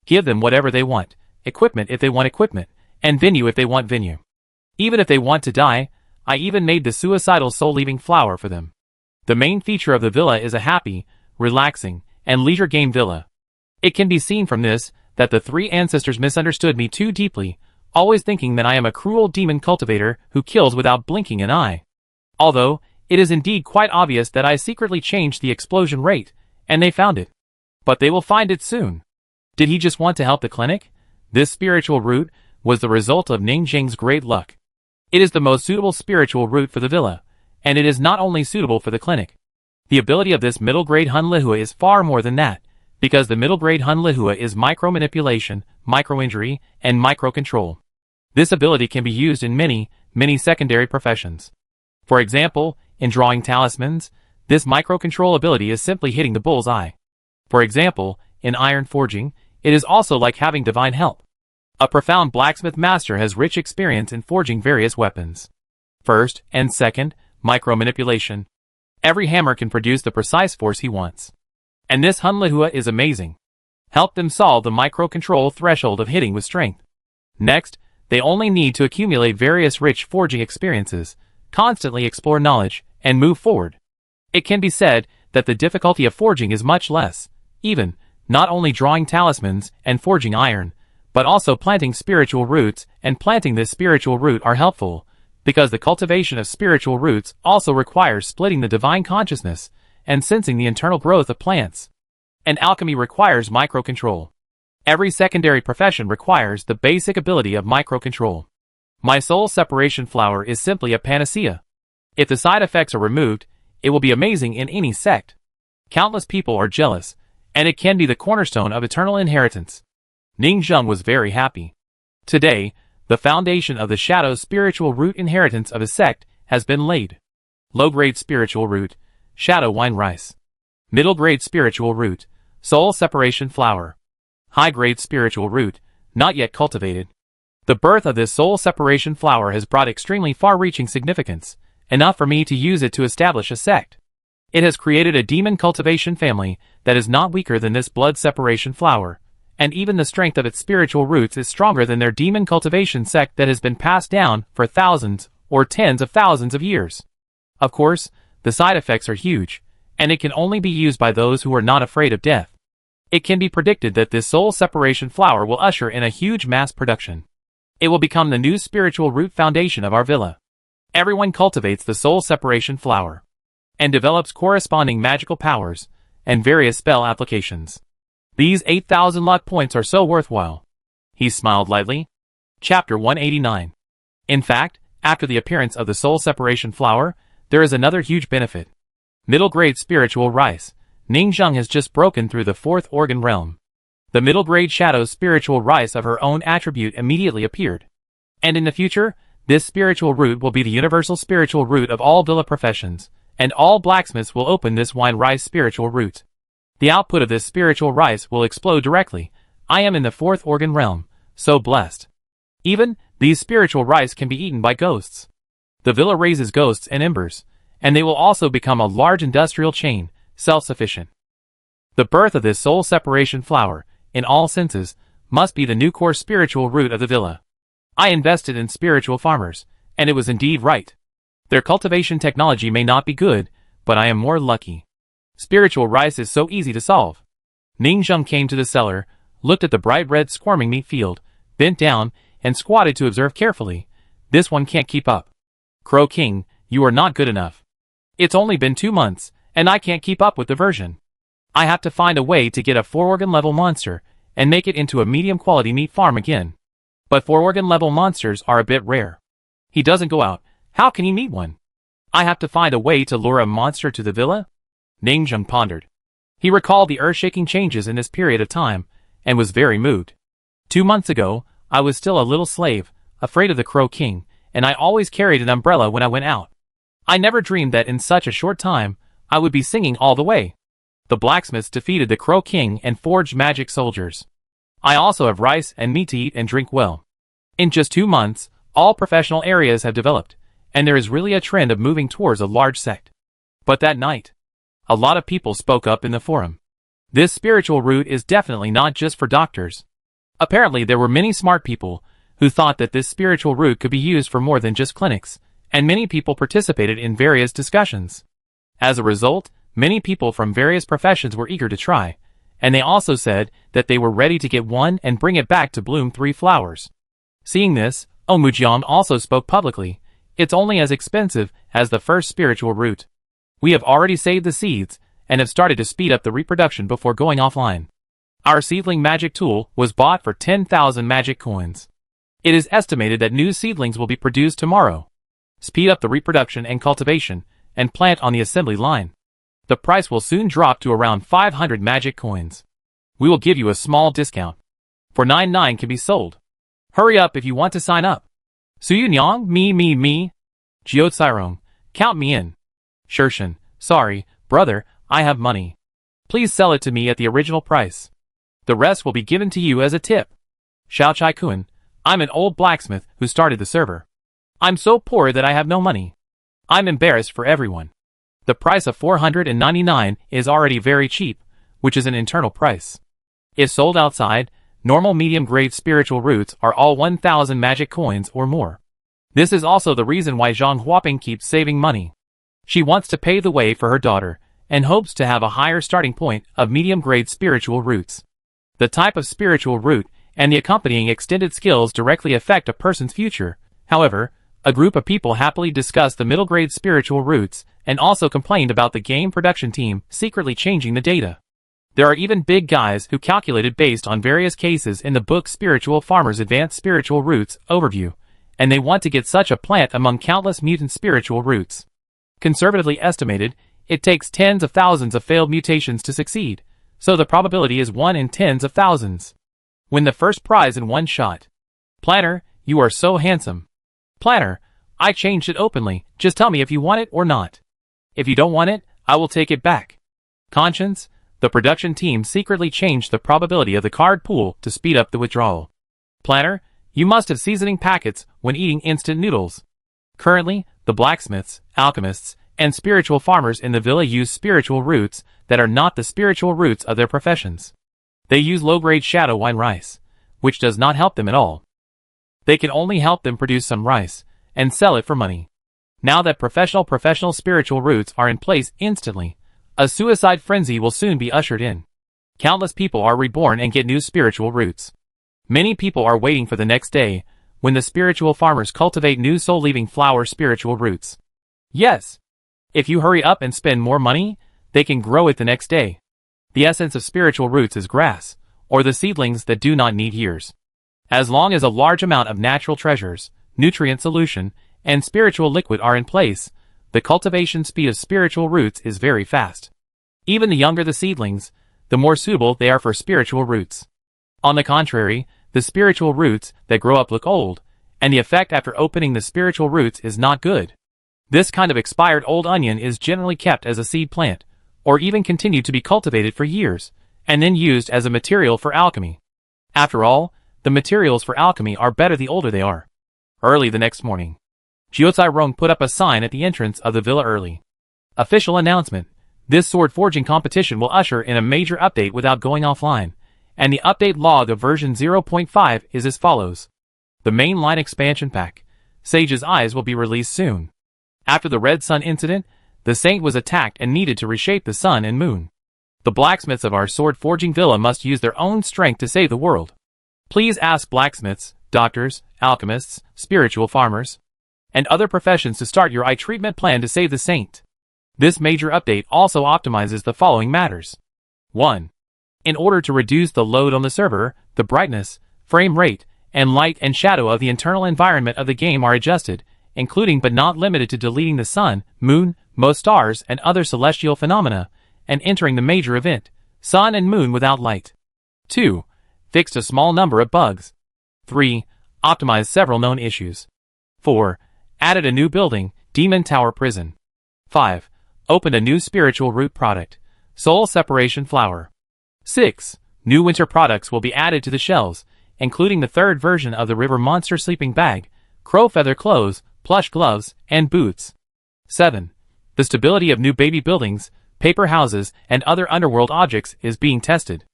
Give them whatever they want, equipment if they want equipment, and venue if they want venue. Even if they want to die, I even made the suicidal soul-leaving flower for them. The main feature of the villa is a happy, relaxing, and leisure game villa. It can be seen from this that the three ancestors misunderstood me too deeply, always thinking that I am a cruel demon cultivator who kills without blinking an eye. Although, it is indeed quite obvious that I secretly changed the explosion rate, and they found it. But they will find it soon. Did he just want to help the clinic? This spiritual root was the result of Ning Zheng's great luck. It is the most suitable spiritual root for the villa, and it is not only suitable for the clinic. The ability of this middle-grade Hun Lihua is far more than that, because the middle-grade Hun Lihua is micro-manipulation, micro-injury, and micro-control. This ability can be used in many secondary professions. For example, in drawing talismans, this micro-control ability is simply hitting the bull's eye. For example, in iron forging, it is also like having divine help. A profound blacksmith master has rich experience in forging various weapons. First and second, micro-manipulation. Every hammer can produce the precise force he wants. And this Hun Lihua is amazing. Help them solve the micro-control threshold of hitting with strength. Next, they only need to accumulate various rich forging experiences, constantly explore knowledge, and move forward. It can be said that the difficulty of forging is much less, even, not only drawing talismans and forging iron, but also planting spiritual roots and planting this spiritual root are helpful, because the cultivation of spiritual roots also requires splitting the divine consciousness and sensing the internal growth of plants. And alchemy requires micro-control. Every secondary profession requires the basic ability of micro-control. My soul separation flower is simply a panacea. If the side effects are removed, it will be amazing in any sect. Countless people are jealous, and it can be the cornerstone of eternal inheritance. Ning Zheng was very happy. Today, the foundation of the shadow spiritual root inheritance of his sect has been laid. Low-grade spiritual root, shadow wine rice. Middle-grade spiritual root, soul separation flower. High-grade spiritual root, not yet cultivated. The birth of this soul separation flower has brought extremely far-reaching significance, enough for me to use it to establish a sect. It has created a demon cultivation family that is not weaker than this blood separation flower, and even the strength of its spiritual roots is stronger than their demon cultivation sect that has been passed down for thousands or tens of thousands of years. Of course, the side effects are huge, and it can only be used by those who are not afraid of death. It can be predicted that this soul separation flower will usher in a huge mass production. It will become the new spiritual root foundation of our villa. Everyone cultivates the soul separation flower and develops corresponding magical powers and various spell applications. These 8,000 luck points are so worthwhile. He smiled lightly. Chapter 189. In fact, after the appearance of the soul separation flower, there is another huge benefit. Middle-grade spiritual rice. Ning Zheng has just broken through the fourth organ realm. The middle-grade shadow spiritual rice of her own attribute immediately appeared. And in the future, this spiritual root will be the universal spiritual root of all villa professions, and all blacksmiths will open this wine rice spiritual root. The output of this spiritual rice will explode directly. I am in the fourth organ realm, so blessed. Even, these spiritual rice can be eaten by ghosts. The villa raises ghosts and embers, and they will also become a large industrial chain, self-sufficient. The birth of this soul separation flower, in all senses, must be the new core spiritual root of the villa. I invested in spiritual farmers, and it was indeed right. Their cultivation technology may not be good, but I am more lucky. Spiritual rice is so easy to solve. Ning Zheng came to the cellar, looked at the bright red squirming meat field, bent down, and squatted to observe carefully. This one can't keep up. Crow King, you are not good enough. It's only been 2 months, and I can't keep up with the version. I have to find a way to get a 4-organ level monster, and make it into a medium-quality meat farm again. But 4-organ-level monsters are a bit rare. He doesn't go out. How can he meet one? I have to find a way to lure a monster to the villa? Ningjung pondered. He recalled the earth-shaking changes in this period of time, and was very moved. 2 months ago, I was still a little slave, afraid of the Crow King, and I always carried an umbrella when I went out. I never dreamed that in such a short time, I would be singing all the way. The blacksmiths defeated the Crow King and forged magic soldiers. I also have rice and meat to eat and drink well. In just 2 months, all professional areas have developed, and there is really a trend of moving towards a large sect. But that night, a lot of people spoke up in the forum. This spiritual root is definitely not just for doctors. Apparently there were many smart people who thought that this spiritual root could be used for more than just clinics, and many people participated in various discussions. As a result, many people from various professions were eager to try, and they also said that they were ready to get one and bring it back to bloom 3 flowers. Seeing this, Omujian also spoke publicly. It's only as expensive as the first spiritual root. We have already saved the seeds, and have started to speed up the reproduction before going offline. Our seedling magic tool was bought for 10,000 magic coins. It is estimated that new seedlings will be produced tomorrow. Speed up the reproduction and cultivation, and plant on the assembly line. The price will soon drop to around 500 magic coins. We will give you a small discount. For 99 can be sold. Hurry up if you want to sign up. Suyunyang, me. Jiotsairong, count me in. Shershin, sorry, brother, I have money. Please sell it to me at the original price. The rest will be given to you as a tip. Xiaochai Kun, I'm an old blacksmith who started the server. I'm so poor that I have no money. I'm embarrassed for everyone. The price of 499 is already very cheap, which is an internal price. If sold outside, normal medium-grade spiritual roots are all 1,000 magic coins or more. This is also the reason why Zhang Huaping keeps saving money. She wants to pave the way for her daughter, and hopes to have a higher starting point of medium-grade spiritual roots. The type of spiritual root and the accompanying extended skills directly affect a person's future. However, a group of people happily discussed the middle-grade spiritual roots and also complained about the game production team secretly changing the data. There are even big guys who calculated based on various cases in the book Spiritual Farmers Advanced Spiritual Roots Overview, and they want to get such a plant among countless mutant spiritual roots. Conservatively estimated, it takes tens of thousands of failed mutations to succeed, so the probability is 1 in tens of thousands. Win the first prize in one shot. Planner, you are so handsome. Planner, I changed it openly, just tell me if you want it or not. If you don't want it, I will take it back. Conscience, the production team secretly changed the probability of the card pool to speed up the withdrawal. Planner, you must have seasoning packets when eating instant noodles. Currently, the blacksmiths, alchemists, and spiritual farmers in the villa use spiritual roots that are not the spiritual roots of their professions. They use low-grade shadow wine rice, which does not help them at all. They can only help them produce some rice, and sell it for money. Now that professional spiritual roots are in place instantly, a suicide frenzy will soon be ushered in. Countless people are reborn and get new spiritual roots. Many people are waiting for the next day, when the spiritual farmers cultivate new soul-leaving flower spiritual roots. Yes! If you hurry up and spend more money, they can grow it the next day. The essence of spiritual roots is grass, or the seedlings that do not need years. As long as a large amount of natural treasures, nutrient solution, and spiritual liquid are in place, the cultivation speed of spiritual roots is very fast. Even the younger the seedlings, the more suitable they are for spiritual roots. On the contrary, the spiritual roots that grow up look old, and the effect after opening the spiritual roots is not good. This kind of expired old onion is generally kept as a seed plant, or even continued to be cultivated for years, and then used as a material for alchemy. After all, the materials for alchemy are better the older they are. Early the next morning, Jiozai Rong put up a sign at the entrance of the villa early. Official announcement: this sword forging competition will usher in a major update without going offline, and the update log of version 0.5 is as follows. The mainline expansion pack, Sage's Eyes, will be released soon. After the Red Sun incident, the Saint was attacked and needed to reshape the sun and moon. The blacksmiths of our sword forging villa must use their own strength to save the world. Please ask blacksmiths, doctors, alchemists, spiritual farmers, and other professions to start your eye treatment plan to save the Saint. This major update also optimizes the following matters. 1. In order to reduce the load on the server, the brightness, frame rate, and light and shadow of the internal environment of the game are adjusted, including but not limited to deleting the sun, moon, most stars, and other celestial phenomena, and entering the major event, sun and moon without light. 2. Fixed a small number of bugs. 3. Optimized several known issues. 4. Added a new building, Demon Tower Prison. 5. Opened a new spiritual root product, Soul Separation Flower. 6. New winter products will be added to the shelves, including the third version of the River Monster sleeping bag, crow feather clothes, plush gloves, and boots. 7. The stability of new baby buildings, paper houses, and other underworld objects is being tested.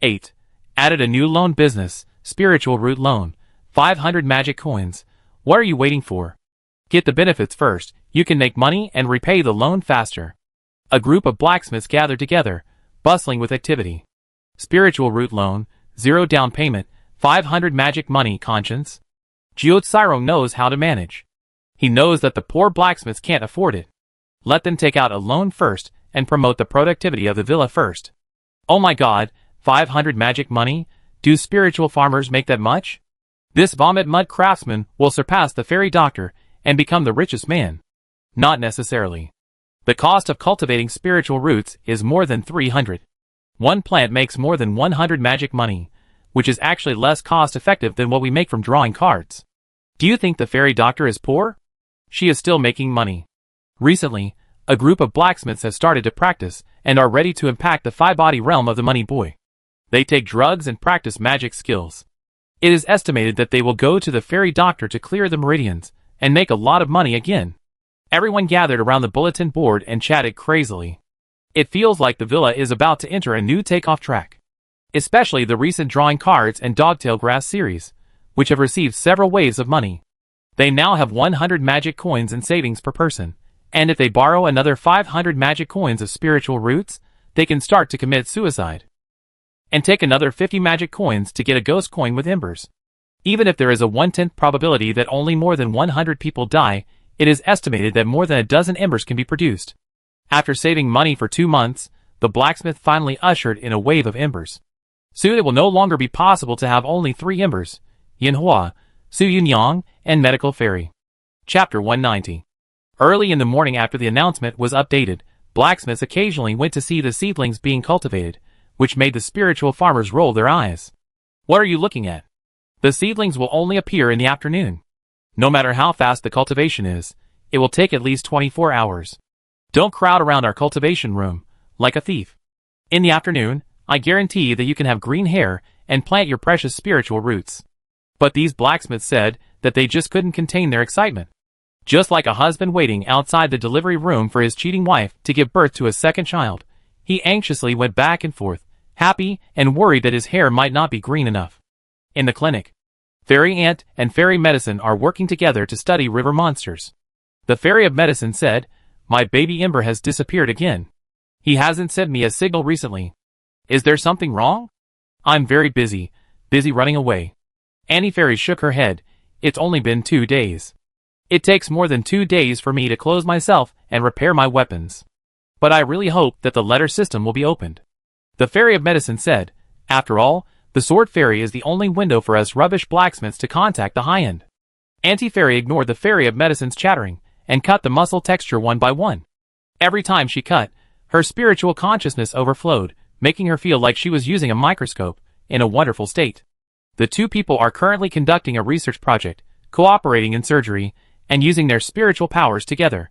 8. Added a new loan business, Spiritual Root Loan, 500 magic coins. What are you waiting for? Get the benefits first. You can make money and repay the loan faster. A group of blacksmiths gathered together, bustling with activity. Spiritual Root Loan, 0 down payment, 500 magic money conscience. Jiotsirong knows how to manage. He knows that the poor blacksmiths can't afford it. Let them take out a loan first and promote the productivity of the villa first. Oh my god, 500 magic money? Do spiritual farmers make that much? This vomit mud craftsman will surpass the fairy doctor and become the richest man. Not necessarily. The cost of cultivating spiritual roots is more than 300. One plant makes more than 100 magic money, which is actually less cost-effective than what we make from drawing cards. Do you think the fairy doctor is poor? She is still making money. Recently, a group of blacksmiths have started to practice and are ready to impact the five-body realm of the money boy. They take drugs and practice magic skills. It is estimated that they will go to the fairy doctor to clear the meridians and make a lot of money again. Everyone gathered around the bulletin board and chatted crazily. It feels like the villa is about to enter a new takeoff track. Especially the recent drawing cards and dogtail grass series, which have received several waves of money. They now have 100 magic coins in savings per person, and if they borrow another 500 magic coins of spiritual roots, they can start to commit suicide. And take another 50 magic coins to get a ghost coin with embers. Even if there is a 1/10 probability that only more than 100 people die, it is estimated that more than a dozen embers can be produced. After saving money for 2 months, the blacksmith finally ushered in a wave of embers. Soon it will no longer be possible to have only 3 embers, Yinhua, Su Yunyang, and Medical Fairy. Chapter 190. Early in the morning after the announcement was updated, blacksmiths occasionally went to see the seedlings being cultivated, which made the spiritual farmers roll their eyes. What are you looking at? The seedlings will only appear in the afternoon. No matter how fast the cultivation is, it will take at least 24 hours. Don't crowd around our cultivation room, like a thief. In the afternoon, I guarantee that you can have green hair and plant your precious spiritual roots. But these blacksmiths said that they just couldn't contain their excitement. Just like a husband waiting outside the delivery room for his cheating wife to give birth to a second child, he anxiously went back and forth, happy and worried that his hair might not be green enough. In the clinic, Fairy Ant and Fairy Medicine are working together to study river monsters. The Fairy of Medicine said, "My baby Ember has disappeared again. He hasn't sent me a signal recently. Is there something wrong? I'm very busy running away." Annie Fairy shook her head. It's only been 2 days. It takes more than 2 days for me to close myself and repair my weapons. But I really hope that the letter system will be opened. The Fairy of Medicine said, "After all, the Sword Fairy is the only window for us rubbish blacksmiths to contact the high-end." Auntie Fairy ignored the Fairy of Medicine's chattering and cut the muscle texture one by one. Every time she cut, her spiritual consciousness overflowed, making her feel like she was using a microscope, in a wonderful state. The two people are currently conducting a research project, cooperating in surgery, and using their spiritual powers together.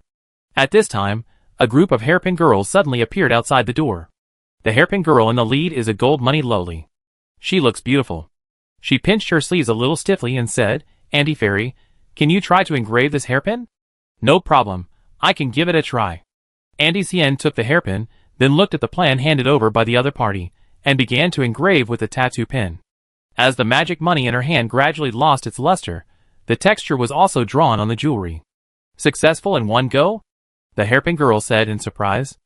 At this time, a group of hairpin girls suddenly appeared outside the door. The hairpin girl in the lead is a gold money lowly. She looks beautiful. She pinched her sleeves a little stiffly and said, "Auntie Fairy, can you try to engrave this hairpin?" "No problem, I can give it a try." Auntie Cien took the hairpin, then looked at the plan handed over by the other party, and began to engrave with the tattoo pen. As the magic money in her hand gradually lost its luster, the texture was also drawn on the jewelry. "Successful in one go?" the hairpin girl said in surprise.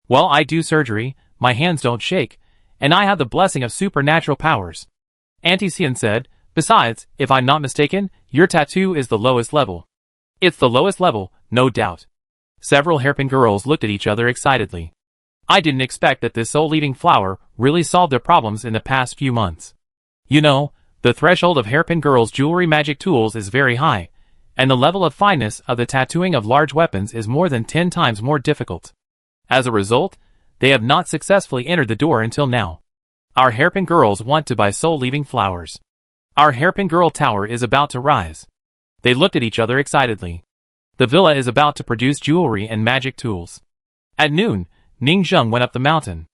"Well, I do surgery, my hands don't shake, and I have the blessing of supernatural powers." Auntie Cien said, "Besides, if I'm not mistaken, your tattoo is the lowest level." "It's the lowest level, no doubt." Several hairpin girls looked at each other excitedly. I didn't expect that this soul-leaving flower really solved their problems in the past few months. You know, the threshold of hairpin girls' jewelry magic tools is very high, and the level of fineness of the tattooing of large weapons is more than 10 times more difficult. As a result, they have not successfully entered the door until now. Our hairpin girls want to buy soul-leaving flowers. Our hairpin girl tower is about to rise. They looked at each other excitedly. The villa is about to produce jewelry and magic tools. At noon, Ningzheng went up the mountain.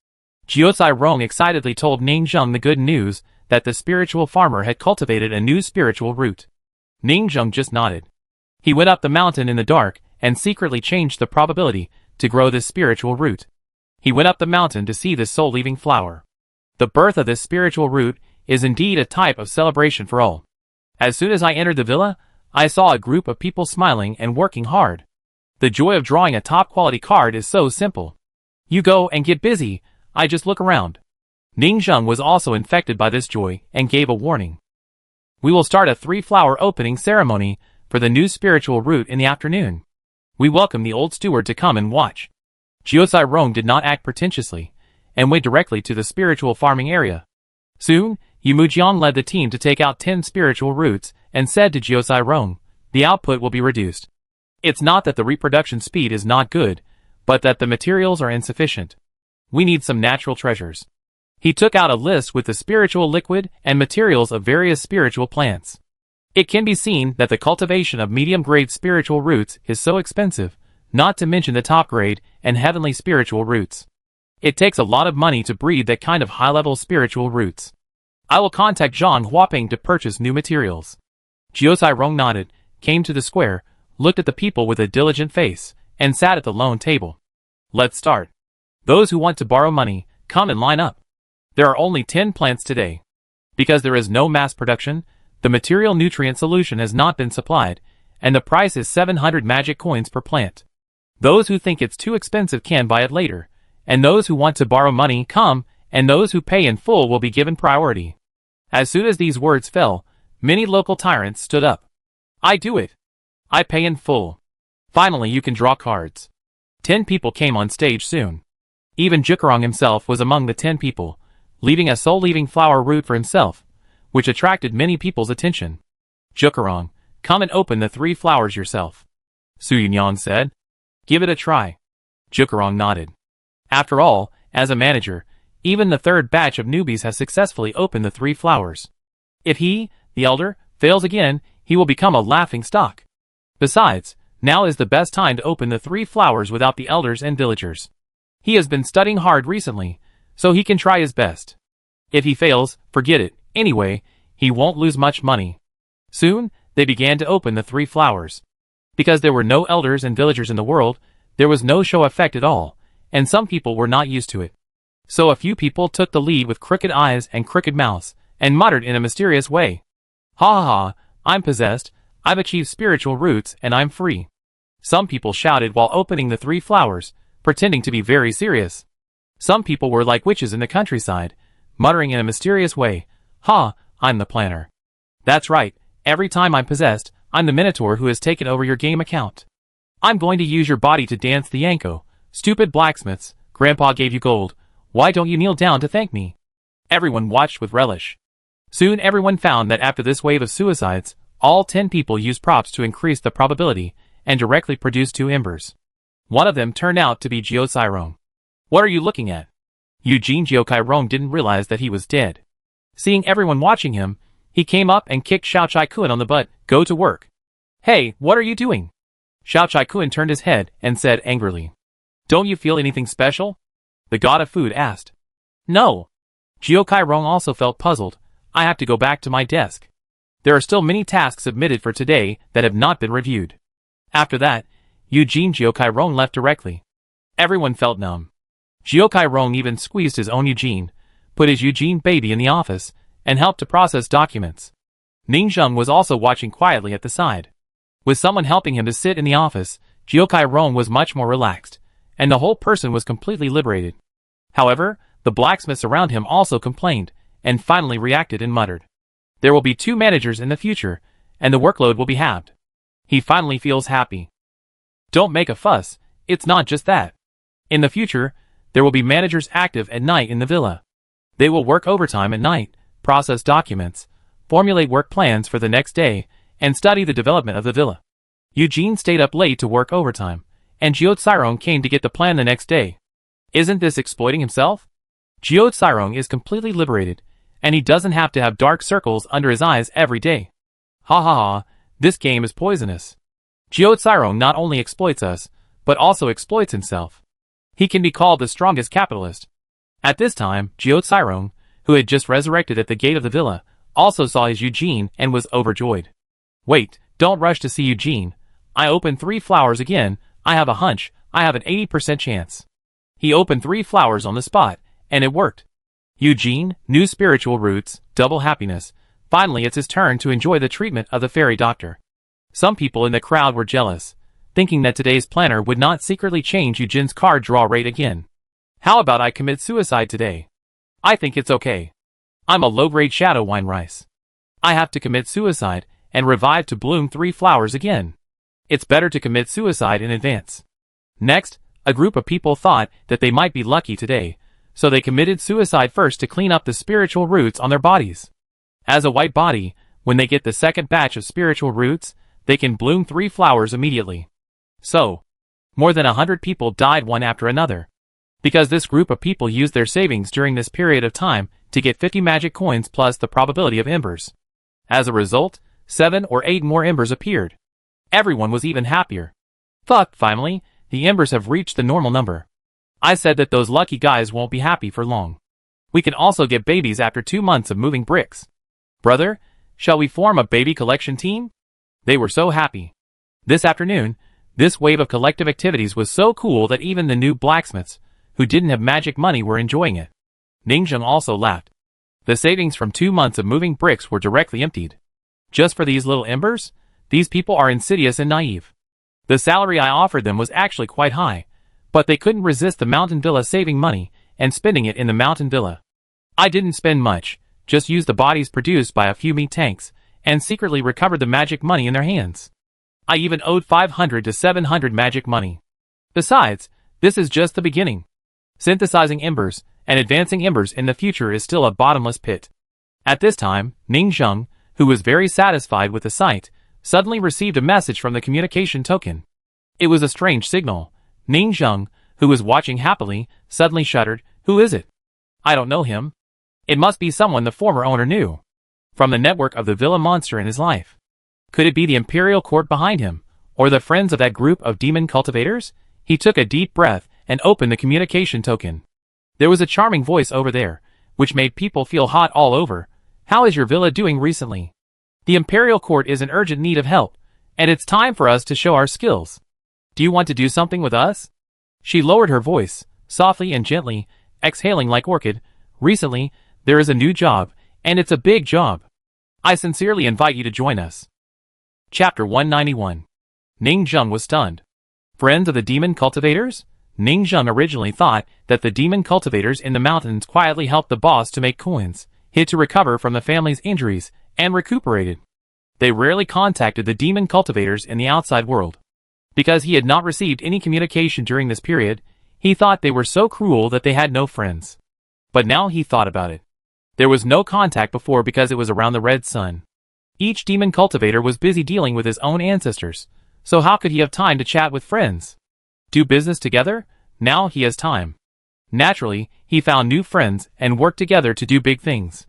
Jiuzai Rong excitedly told Ningzheng the good news that the spiritual farmer had cultivated a new spiritual root. Ningzheng just nodded. He went up the mountain in the dark and secretly changed the probability to grow this spiritual root. He went up the mountain to see this soul-leaving flower. The birth of this spiritual root is indeed a type of celebration for all. As soon as I entered the villa, I saw a group of people smiling and working hard. The joy of drawing a top-quality card is so simple. You go and get busy, I just look around. Ningzheng was also infected by this joy and gave a warning. We will start a 3-flower opening ceremony for the new spiritual root in the afternoon. We welcome the old steward to come and watch. Jiuzai Rong did not act pretentiously, and went directly to the spiritual farming area. Soon, Yimujian led the team to take out 10 spiritual roots and said to Jiuzai Rong, the output will be reduced. It's not that the reproduction speed is not good, but that the materials are insufficient. We need some natural treasures. He took out a list with the spiritual liquid and materials of various spiritual plants. It can be seen that the cultivation of medium-grade spiritual roots is so expensive, not to mention the top-grade and heavenly spiritual roots. It takes a lot of money to breed that kind of high-level spiritual roots. I will contact Zhang Huaping to purchase new materials. Jiuzai Rong nodded, came to the square, looked at the people with a diligent face, and sat at the lone table. Let's start. Those who want to borrow money, come and line up. There are only 10 plants today. Because there is no mass production, the material nutrient solution has not been supplied, and the price is 700 magic coins per plant. Those who think it's too expensive can buy it later, and those who want to borrow money come, and those who pay in full will be given priority. As soon as these words fell, many local tyrants stood up. I do it. I pay in full. Finally you can draw cards. 10 people came on stage soon. Even Jukarong himself was among the 10 people, leaving a soul-leaving flower root for himself, which attracted many people's attention. Jukarong, come and open the 3 flowers yourself. Su Yunyan said. Give it a try. Jukarong nodded. After all, as a manager, even the 3rd batch of newbies has successfully opened the 3 flowers. If he, the elder, fails again, he will become a laughing stock. Besides, now is the best time to open the 3 flowers without the elders and villagers. He has been studying hard recently, so he can try his best. If he fails, forget it. Anyway, he won't lose much money. Soon, they began to open the 3 flowers. Because there were no elders and villagers in the world, there was no show effect at all, and some people were not used to it. So a few people took the lead with crooked eyes and crooked mouths, and muttered in a mysterious way. Ha ha ha, I'm possessed, I've achieved spiritual roots, and I'm free. Some people shouted while opening the 3 flowers, pretending to be very serious. Some people were like witches in the countryside, muttering in a mysterious way, Ha, I'm the planner. That's right, every time I'm possessed, I'm the Minotaur who has taken over your game account. I'm going to use your body to dance the Yanko. Stupid blacksmiths, Grandpa gave you gold, why don't you kneel down to thank me? Everyone watched with relish. Soon everyone found that after this wave of suicides, all 10 people used props to increase the probability, and directly produced 2 embers. One of them turned out to be Jiuzai Rong. What are you looking at? Eugene Jiuzai Rong didn't realize that he was dead. Seeing everyone watching him, he came up and kicked Xiao Chai Kun on the butt. Go to work. Hey, what are you doing? Xiao Chai Kun turned his head and said angrily. Don't you feel anything special? The god of food asked. No. Jiuzai Rong also felt puzzled. I have to go back to my desk. There are still many tasks submitted for today that have not been reviewed. After that, Eugene Jiuzai Rong left directly. Everyone felt numb. Jiuzai Rong even squeezed his own Eugene, put his Eugene baby in the office, and helped to process documents. Ningzheng was also watching quietly at the side. With someone helping him to sit in the office, Jiuzai Rong was much more relaxed, and the whole person was completely liberated. However, the blacksmiths around him also complained, and finally reacted and muttered. There will be 2 managers in the future, and the workload will be halved. He finally feels happy. Don't make a fuss, it's not just that. In the future, There will be managers active at night in the villa. They will work overtime at night, process documents, formulate work plans for the next day, and study the development of the villa. Eugene stayed up late to work overtime, and Jiotsairong came to get the plan the next day. Isn't this exploiting himself? Jiotsairong is completely liberated, and he doesn't have to have dark circles under his eyes every day. Ha ha ha, this game is poisonous. Jiotsairong not only exploits us, but also exploits himself. He can be called the strongest capitalist. At this time, Jiotsairong, who had just resurrected at the gate of the villa, also saw his Eugene and was overjoyed. Wait, don't rush to see Eugene. I opened 3 flowers again. I have a hunch. I have an 80% chance. He opened 3 flowers on the spot, and it worked. Eugene, new spiritual roots, double happiness. Finally it's his turn to enjoy the treatment of the fairy doctor. Some people in the crowd were jealous, thinking that today's planner would not secretly change Eugene's card draw rate again. How about I commit suicide today? I think it's okay. I'm a low-grade shadow wine rice. I have to commit suicide and revive to bloom 3 flowers again. It's better to commit suicide in advance. Next, a group of people thought that they might be lucky today, so they committed suicide first to clean up the spiritual roots on their bodies. As a white body, when they get the second batch of spiritual roots, they can bloom 3 flowers immediately. So, more than 100 people died one after another. Because this group of people used their savings during this period of time to get 50 magic coins plus the probability of embers. As a result, 7 or 8 more embers appeared. Everyone was even happier. Finally, the embers have reached the normal number. I said that those lucky guys won't be happy for long. We can also get babies after 2 months of moving bricks. Brother, shall we form a baby collection team? They were so happy. This afternoon, this wave of collective activities was so cool that even the new blacksmiths, who didn't have magic money, were enjoying it. Ningzheng also laughed. The savings from 2 months of moving bricks were directly emptied. Just for these little embers? These people are insidious and naive. The salary I offered them was actually quite high, but they couldn't resist the mountain villa saving money and spending it in the mountain villa. I didn't spend much, just used the bodies produced by a few meat tanks, and secretly recovered the magic money in their hands. I even owed 500 to 700 magic money. Besides, this is just the beginning. Synthesizing embers and advancing embers in the future is still a bottomless pit. At this time, Ningzheng, who was very satisfied with the sight, suddenly received a message from the communication token. It was a strange signal. Ningzheng, who was watching happily, suddenly shuddered. Who is it? I don't know him. It must be someone the former owner knew. From the network of the villa monster in his life. Could it be the imperial court behind him, or the friends of that group of demon cultivators? He took a deep breath and opened the communication token. There was a charming voice over there, which made people feel hot all over. How is your villa doing recently? The imperial court is in urgent need of help, and it's time for us to show our skills. Do you want to do something with us? She lowered her voice, softly and gently, exhaling like orchid. Recently, there is a new job, and it's a big job. I sincerely invite you to join us. Chapter 191. Ningzheng was stunned. Friends of the demon cultivators? Ningzheng originally thought that the demon cultivators in the mountains quietly helped the boss to make coins, hid to recover from the family's injuries, and recuperated. They rarely contacted the demon cultivators in the outside world. Because he had not received any communication during this period, he thought they were so cruel that they had no friends. But now he thought about it. There was no contact before because it was around the red sun. Each demon cultivator was busy dealing with his own ancestors, so how could he have time to chat with friends? Do business together? Now he has time. Naturally, he found new friends and worked together to do big things.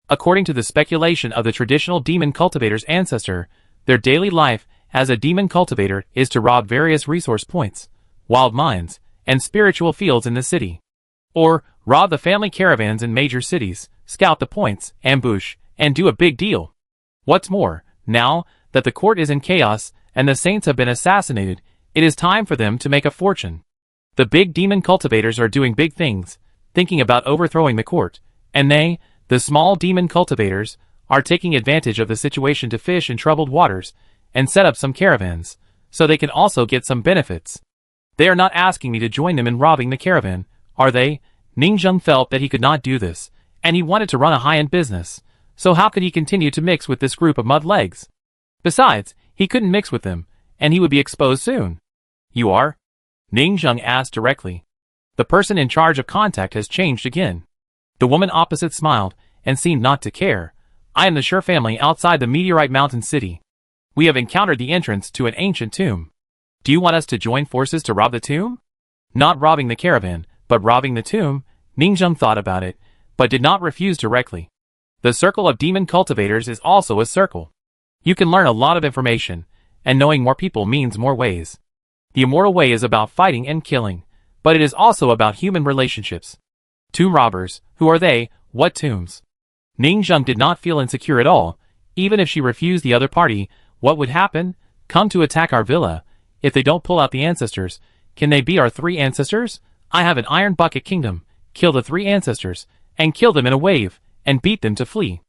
According to the speculation of the traditional demon cultivator's ancestor, their daily life as a demon cultivator is to rob various resource points, wild mines, and spiritual fields in the city. Or, rob the family caravans in major cities, scout the points, ambush, and do a big deal. What's more, now that the court is in chaos and the saints have been assassinated, it is time for them to make a fortune. The big demon cultivators are doing big things, thinking about overthrowing the court, and they, the small demon cultivators, are taking advantage of the situation to fish in troubled waters and set up some caravans, so they can also get some benefits. They are not asking me to join them in robbing the caravan, are they? Ningzheng felt that he could not do this, and he wanted to run a high-end business, so how could he continue to mix with this group of mud legs? Besides, he couldn't mix with them, and he would be exposed soon. You are? Ningzheng asked directly. The person in charge of contact has changed again. The woman opposite smiled and seemed not to care. I am the Sure family outside the Meteorite Mountain City. We have encountered the entrance to an ancient tomb. Do you want us to join forces to rob the tomb? Not robbing the caravan, but robbing the tomb. Ningjung thought about it, but did not refuse directly. The circle of demon cultivators is also a circle. You can learn a lot of information, and knowing more people means more ways. The immortal way is about fighting and killing, but it is also about human relationships. Tomb robbers, who are they? What tombs? Ningjung did not feel insecure at all. Even if she refused the other party, what would happen? Come to attack our villa. If they don't pull out the ancestors, can they be our 3 ancestors? I have an iron bucket kingdom. Kill the 3 ancestors, and kill them in a wave, and beat them to flee.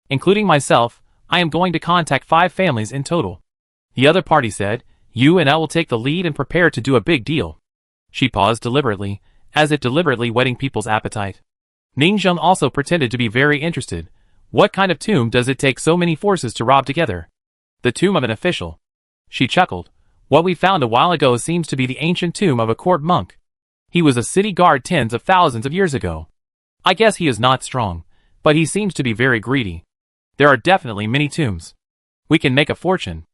Including myself, I am going to contact 5 families in total. The other party said, you and I will take the lead and prepare to do a big deal. She paused deliberately, as if deliberately whetting people's appetite. Ningjung also pretended to be very interested. What kind of tomb does it take so many forces to rob together? The tomb of an official. She chuckled. What we found a while ago seems to be the ancient tomb of a court monk. He was a city guard tens of thousands of years ago. I guess he is not strong, but he seems to be very greedy. There are definitely many tombs. We can make a fortune.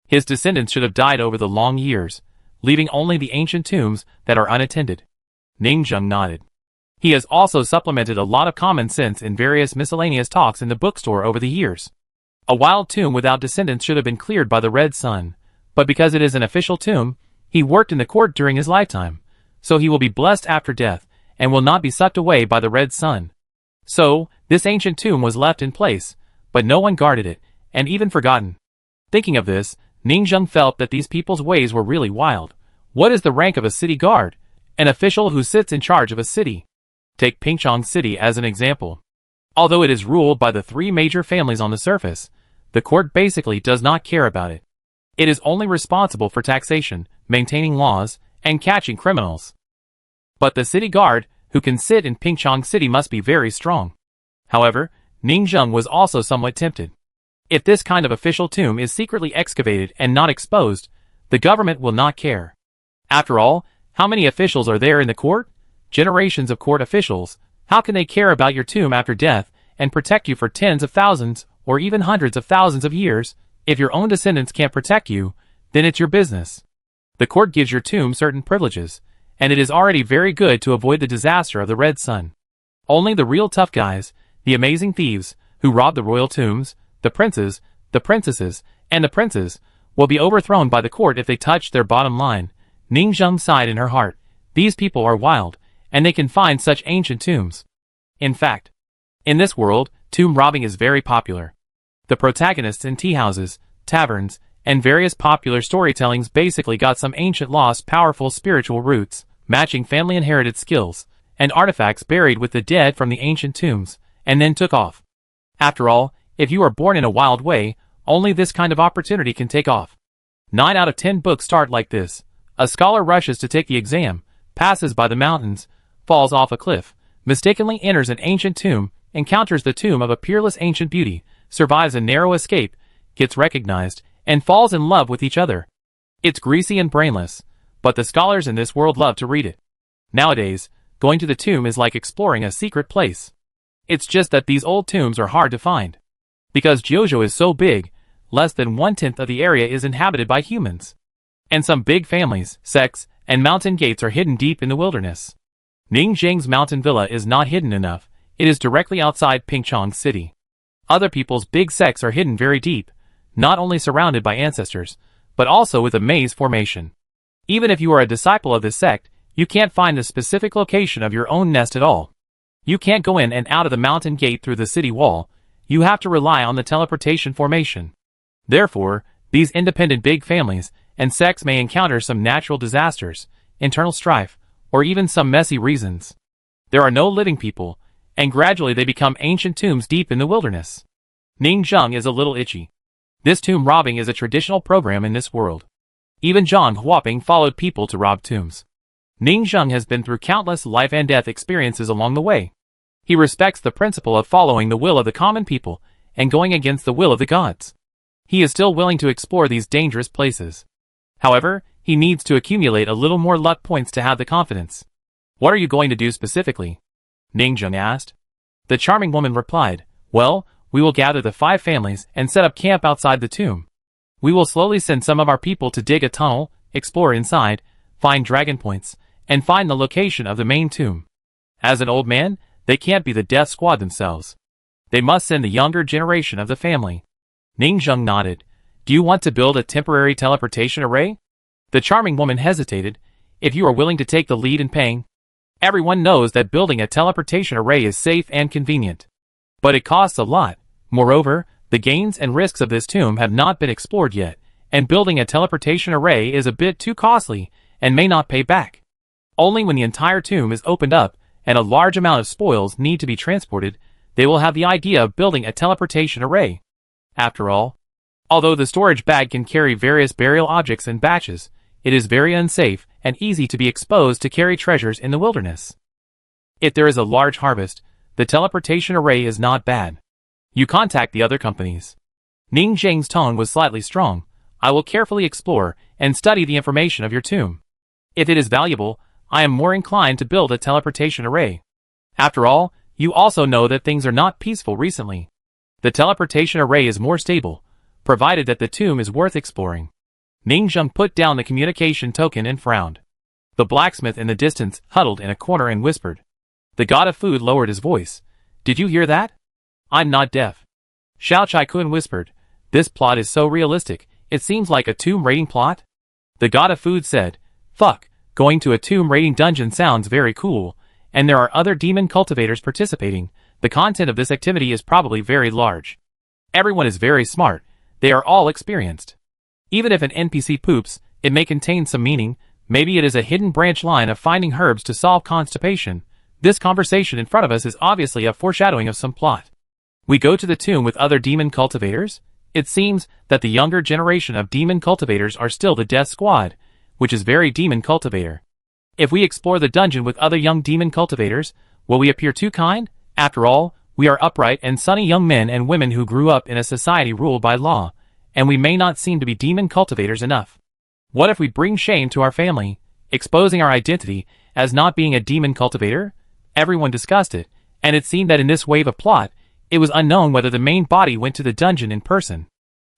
His descendants should have died over the long years, leaving only the ancient tombs that are unattended. Ningjung nodded. He has also supplemented a lot of common sense in various miscellaneous talks in the bookstore over the years. A wild tomb without descendants should have been cleared by the Red Sun, but because it is an official tomb, he worked in the court during his lifetime, so he will be blessed after death, and will not be sucked away by the Red Sun. So, this ancient tomb was left in place, but no one guarded it, and even forgotten. Thinking of this, Ningjung felt that these people's ways were really wild. What is the rank of a city guard? An official who sits in charge of a city. Take Pingchong City as an example. Although it is ruled by the 3 major families on the surface, the court basically does not care about it. It is only responsible for taxation, maintaining laws, and catching criminals. But the city guard, who can sit in Pingchong City, must be very strong. However, Ningjung was also somewhat tempted. If this kind of official tomb is secretly excavated and not exposed, the government will not care. After all, how many officials are there in the court? Generations of court officials. How can they care about your tomb after death and protect you for tens of thousands or even hundreds of thousands of years? If your own descendants can't protect you, then it's your business. The court gives your tomb certain privileges, and it is already very good to avoid the disaster of the Red Sun. Only the real tough guys, the amazing thieves, who rob the royal tombs, the princes, the princesses, and the princes, will be overthrown by the court if they touch their bottom line. Ningjung sighed in her heart. These people are wild, and they can find such ancient tombs. In fact, in this world, tomb robbing is very popular. The protagonists in tea houses, taverns, and various popular storytellings basically got some ancient lost powerful spiritual roots, matching family inherited skills, and artifacts buried with the dead from the ancient tombs, and then took off. After all, if you are born in a wild way, only this kind of opportunity can take off. 9 out of 10 books start like this. A scholar rushes to take the exam, passes by the mountains, falls off a cliff, mistakenly enters an ancient tomb, encounters the tomb of a peerless ancient beauty, survives a narrow escape, gets recognized, and falls in love with each other. It's greasy and brainless, but the scholars in this world love to read it. Nowadays, going to the tomb is like exploring a secret place. It's just that these old tombs are hard to find. Because Jeojo is so big, less than 1/10 of the area is inhabited by humans. And some big families, sects, and mountain gates are hidden deep in the wilderness. Ningjung's mountain villa is not hidden enough. It is directly outside Pingchong City. Other people's big sects are hidden very deep, not only surrounded by ancestors, but also with a maze formation. Even if you are a disciple of this sect, you can't find the specific location of your own nest at all. You can't go in and out of the mountain gate through the city wall. You have to rely on the teleportation formation. Therefore, these independent big families and sects may encounter some natural disasters, internal strife, or even some messy reasons. There are no living people, and gradually they become ancient tombs deep in the wilderness. Ningjung is a little itchy. This tomb robbing is a traditional program in this world. Even Zhang Huaping followed people to rob tombs. Ningjung has been through countless life and death experiences along the way. He respects the principle of following the will of the common people and going against the will of the gods. He is still willing to explore these dangerous places. However, he needs to accumulate a little more luck points to have the confidence. What are you going to do specifically? Ningjung asked. The charming woman replied, well, we will gather the 5 families and set up camp outside the tomb. We will slowly send some of our people to dig a tunnel, explore inside, find dragon points, and find the location of the main tomb. As an old man, they can't be the death squad themselves. They must send the younger generation of the family. Ningjung nodded. Do you want to build a temporary teleportation array? The charming woman hesitated. If you are willing to take the lead in paying. Everyone knows that building a teleportation array is safe and convenient. But it costs a lot. Moreover, the gains and risks of this tomb have not been explored yet, and building a teleportation array is a bit too costly and may not pay back. Only when the entire tomb is opened up and a large amount of spoils need to be transported, they will have the idea of building a teleportation array. After all, although the storage bag can carry various burial objects in batches, it is very unsafe and easy to be exposed to carry treasures in the wilderness. If there is a large harvest, the teleportation array is not bad. You contact the other companies. Ning Zhang's tone was slightly strong. I will carefully explore and study the information of your tomb. If it is valuable, I am more inclined to build a teleportation array. After all, you also know that things are not peaceful recently. The teleportation array is more stable, provided that the tomb is worth exploring. Ningjung put down the communication token and frowned. The blacksmith in the distance huddled in a corner and whispered. The god of food lowered his voice. Did you hear that? I'm not deaf. Xiao Chai-kun whispered. This plot is so realistic, it seems like a tomb raiding plot. The god of food said, fuck, going to a tomb raiding dungeon sounds very cool, and there are other demon cultivators participating. The content of this activity is probably very large. Everyone is very smart, they are all experienced. Even if an NPC poops, it may contain some meaning, maybe it is a hidden branch line of finding herbs to solve constipation. This conversation in front of us is obviously a foreshadowing of some plot. We go to the tomb with other demon cultivators. It seems that the younger generation of demon cultivators are still the death squad, which is very demon cultivator. If we explore the dungeon with other young demon cultivators, will we appear too kind? After all, we are upright and sunny young men and women who grew up in a society ruled by law, and we may not seem to be demon cultivators enough. What if we bring shame to our family, exposing our identity as not being a demon cultivator? Everyone discussed it, and it seemed that in this wave of plot, it was unknown whether the main body went to the dungeon in person.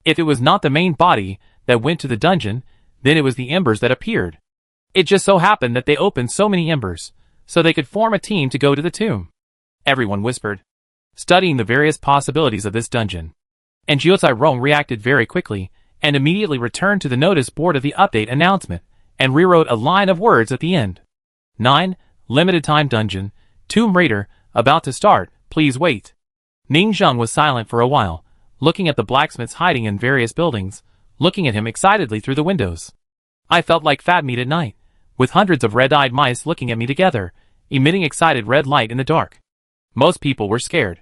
If it was not the main body that went to the dungeon, then it was the embers that appeared. It just so happened that they opened so many embers, so they could form a team to go to the tomb. Everyone whispered, studying the various possibilities of this dungeon. And Jiucai Rong reacted very quickly, and immediately returned to the notice board of the update announcement, and rewrote a line of words at the end. 9. Limited time dungeon, Tomb Raider, about to start, please wait. Ningjung was silent for a while, looking at the blacksmiths hiding in various buildings, looking at him excitedly through the windows. I felt like fat meat at night, with hundreds of red-eyed mice looking at me together, emitting excited red light in the dark. Most people were scared.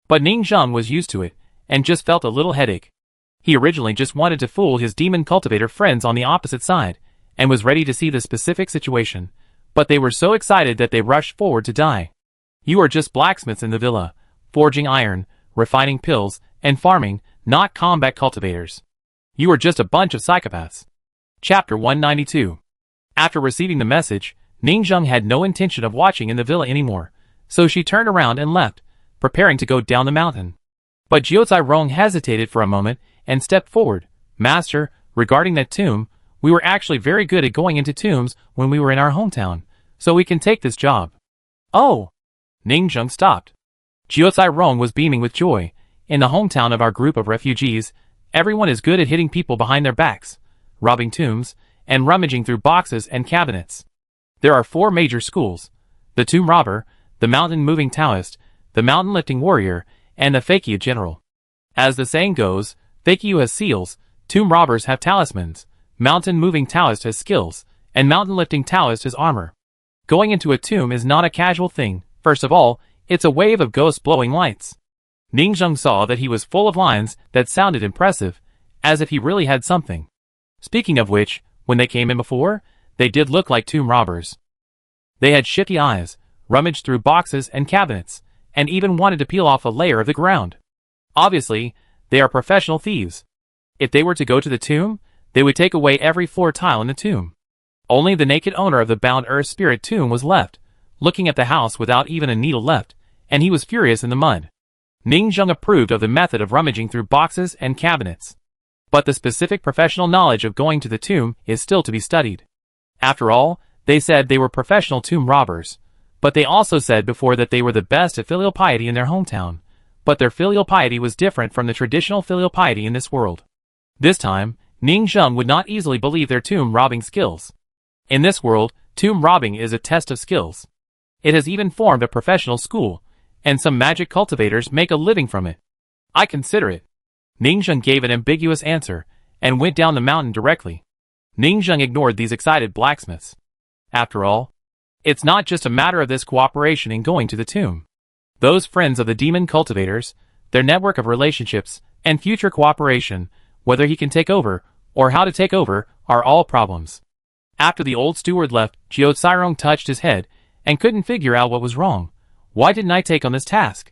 But Ningjung was used to it, and just felt a little headache. He originally just wanted to fool his demon cultivator friends on the opposite side, and was ready to see the specific situation, but they were so excited that they rushed forward to die. You are just blacksmiths in the villa, forging iron, refining pills, and farming, not combat cultivators. You are just a bunch of psychopaths. Chapter 192. After receiving the message, Ningjung had no intention of watching in the villa anymore, so she turned around and left, preparing to go down the mountain. But Jiucai Rong hesitated for a moment and stepped forward. Master, regarding that tomb, we were actually very good at going into tombs when we were in our hometown, so we can take this job. Oh! Ningjung stopped. Jiucai Rong was beaming with joy. In the hometown of our group of refugees, everyone is good at hitting people behind their backs, robbing tombs, and rummaging through boxes and cabinets. There are 4 major schools: the tomb robber, the mountain moving Taoist, the mountain lifting warrior, and the Fakir general. As the saying goes, Fakir has seals, tomb robbers have talismans, mountain moving Taoist has skills, and mountain lifting Taoist has armor. Going into a tomb is not a casual thing. First of all, it's a wave of ghosts blowing lights. Ningjung saw that he was full of lines that sounded impressive, as if he really had something. Speaking of which, when they came in before, they did look like tomb robbers. They had shifty eyes, rummaged through boxes and cabinets, and even wanted to peel off a layer of the ground. Obviously, they are professional thieves. If they were to go to the tomb, they would take away every floor tile in the tomb. Only the naked owner of the bound earth spirit tomb was left, looking at the house without even a needle left, and he was furious in the mud. Ning Zheng approved of the method of rummaging through boxes and cabinets. But the specific professional knowledge of going to the tomb is still to be studied. After all, they said they were professional tomb robbers, but they also said before that they were the best at filial piety in their hometown. But their filial piety was different from the traditional filial piety in this world. This time, Ning Zheng would not easily believe their tomb robbing skills. In this world, tomb robbing is a test of skills. It has even formed a professional school, and some magic cultivators make a living from it. I consider it. Ning Zheng gave an ambiguous answer, and went down the mountain directly. Ning Zheng ignored these excited blacksmiths. After all, it's not just a matter of this cooperation in going to the tomb. Those friends of the demon cultivators, their network of relationships, and future cooperation, whether he can take over, or how to take over, are all problems. After the old steward left, Jiao Cairong touched his head, and couldn't figure out what was wrong. Why didn't I take on this task?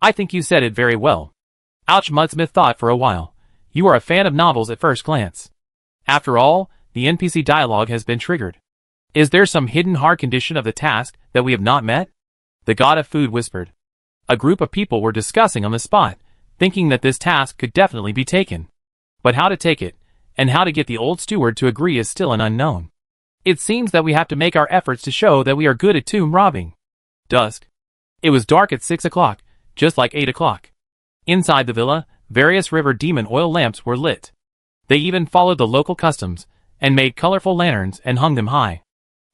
I think you said it very well. Ouch, Mudsmith thought for a while. You are a fan of novels at first glance. After all, the NPC dialogue has been triggered. Is there some hidden hard condition of the task that we have not met? The god of food whispered. A group of people were discussing on the spot, thinking that this task could definitely be taken. But how to take it, and how to get the old steward to agree is still an unknown. It seems that we have to make our efforts to show that we are good at tomb robbing. Dusk. It was dark at 6 o'clock, just like 8 o'clock. Inside the villa, various river demon oil lamps were lit. They even followed the local customs, and made colorful lanterns and hung them high.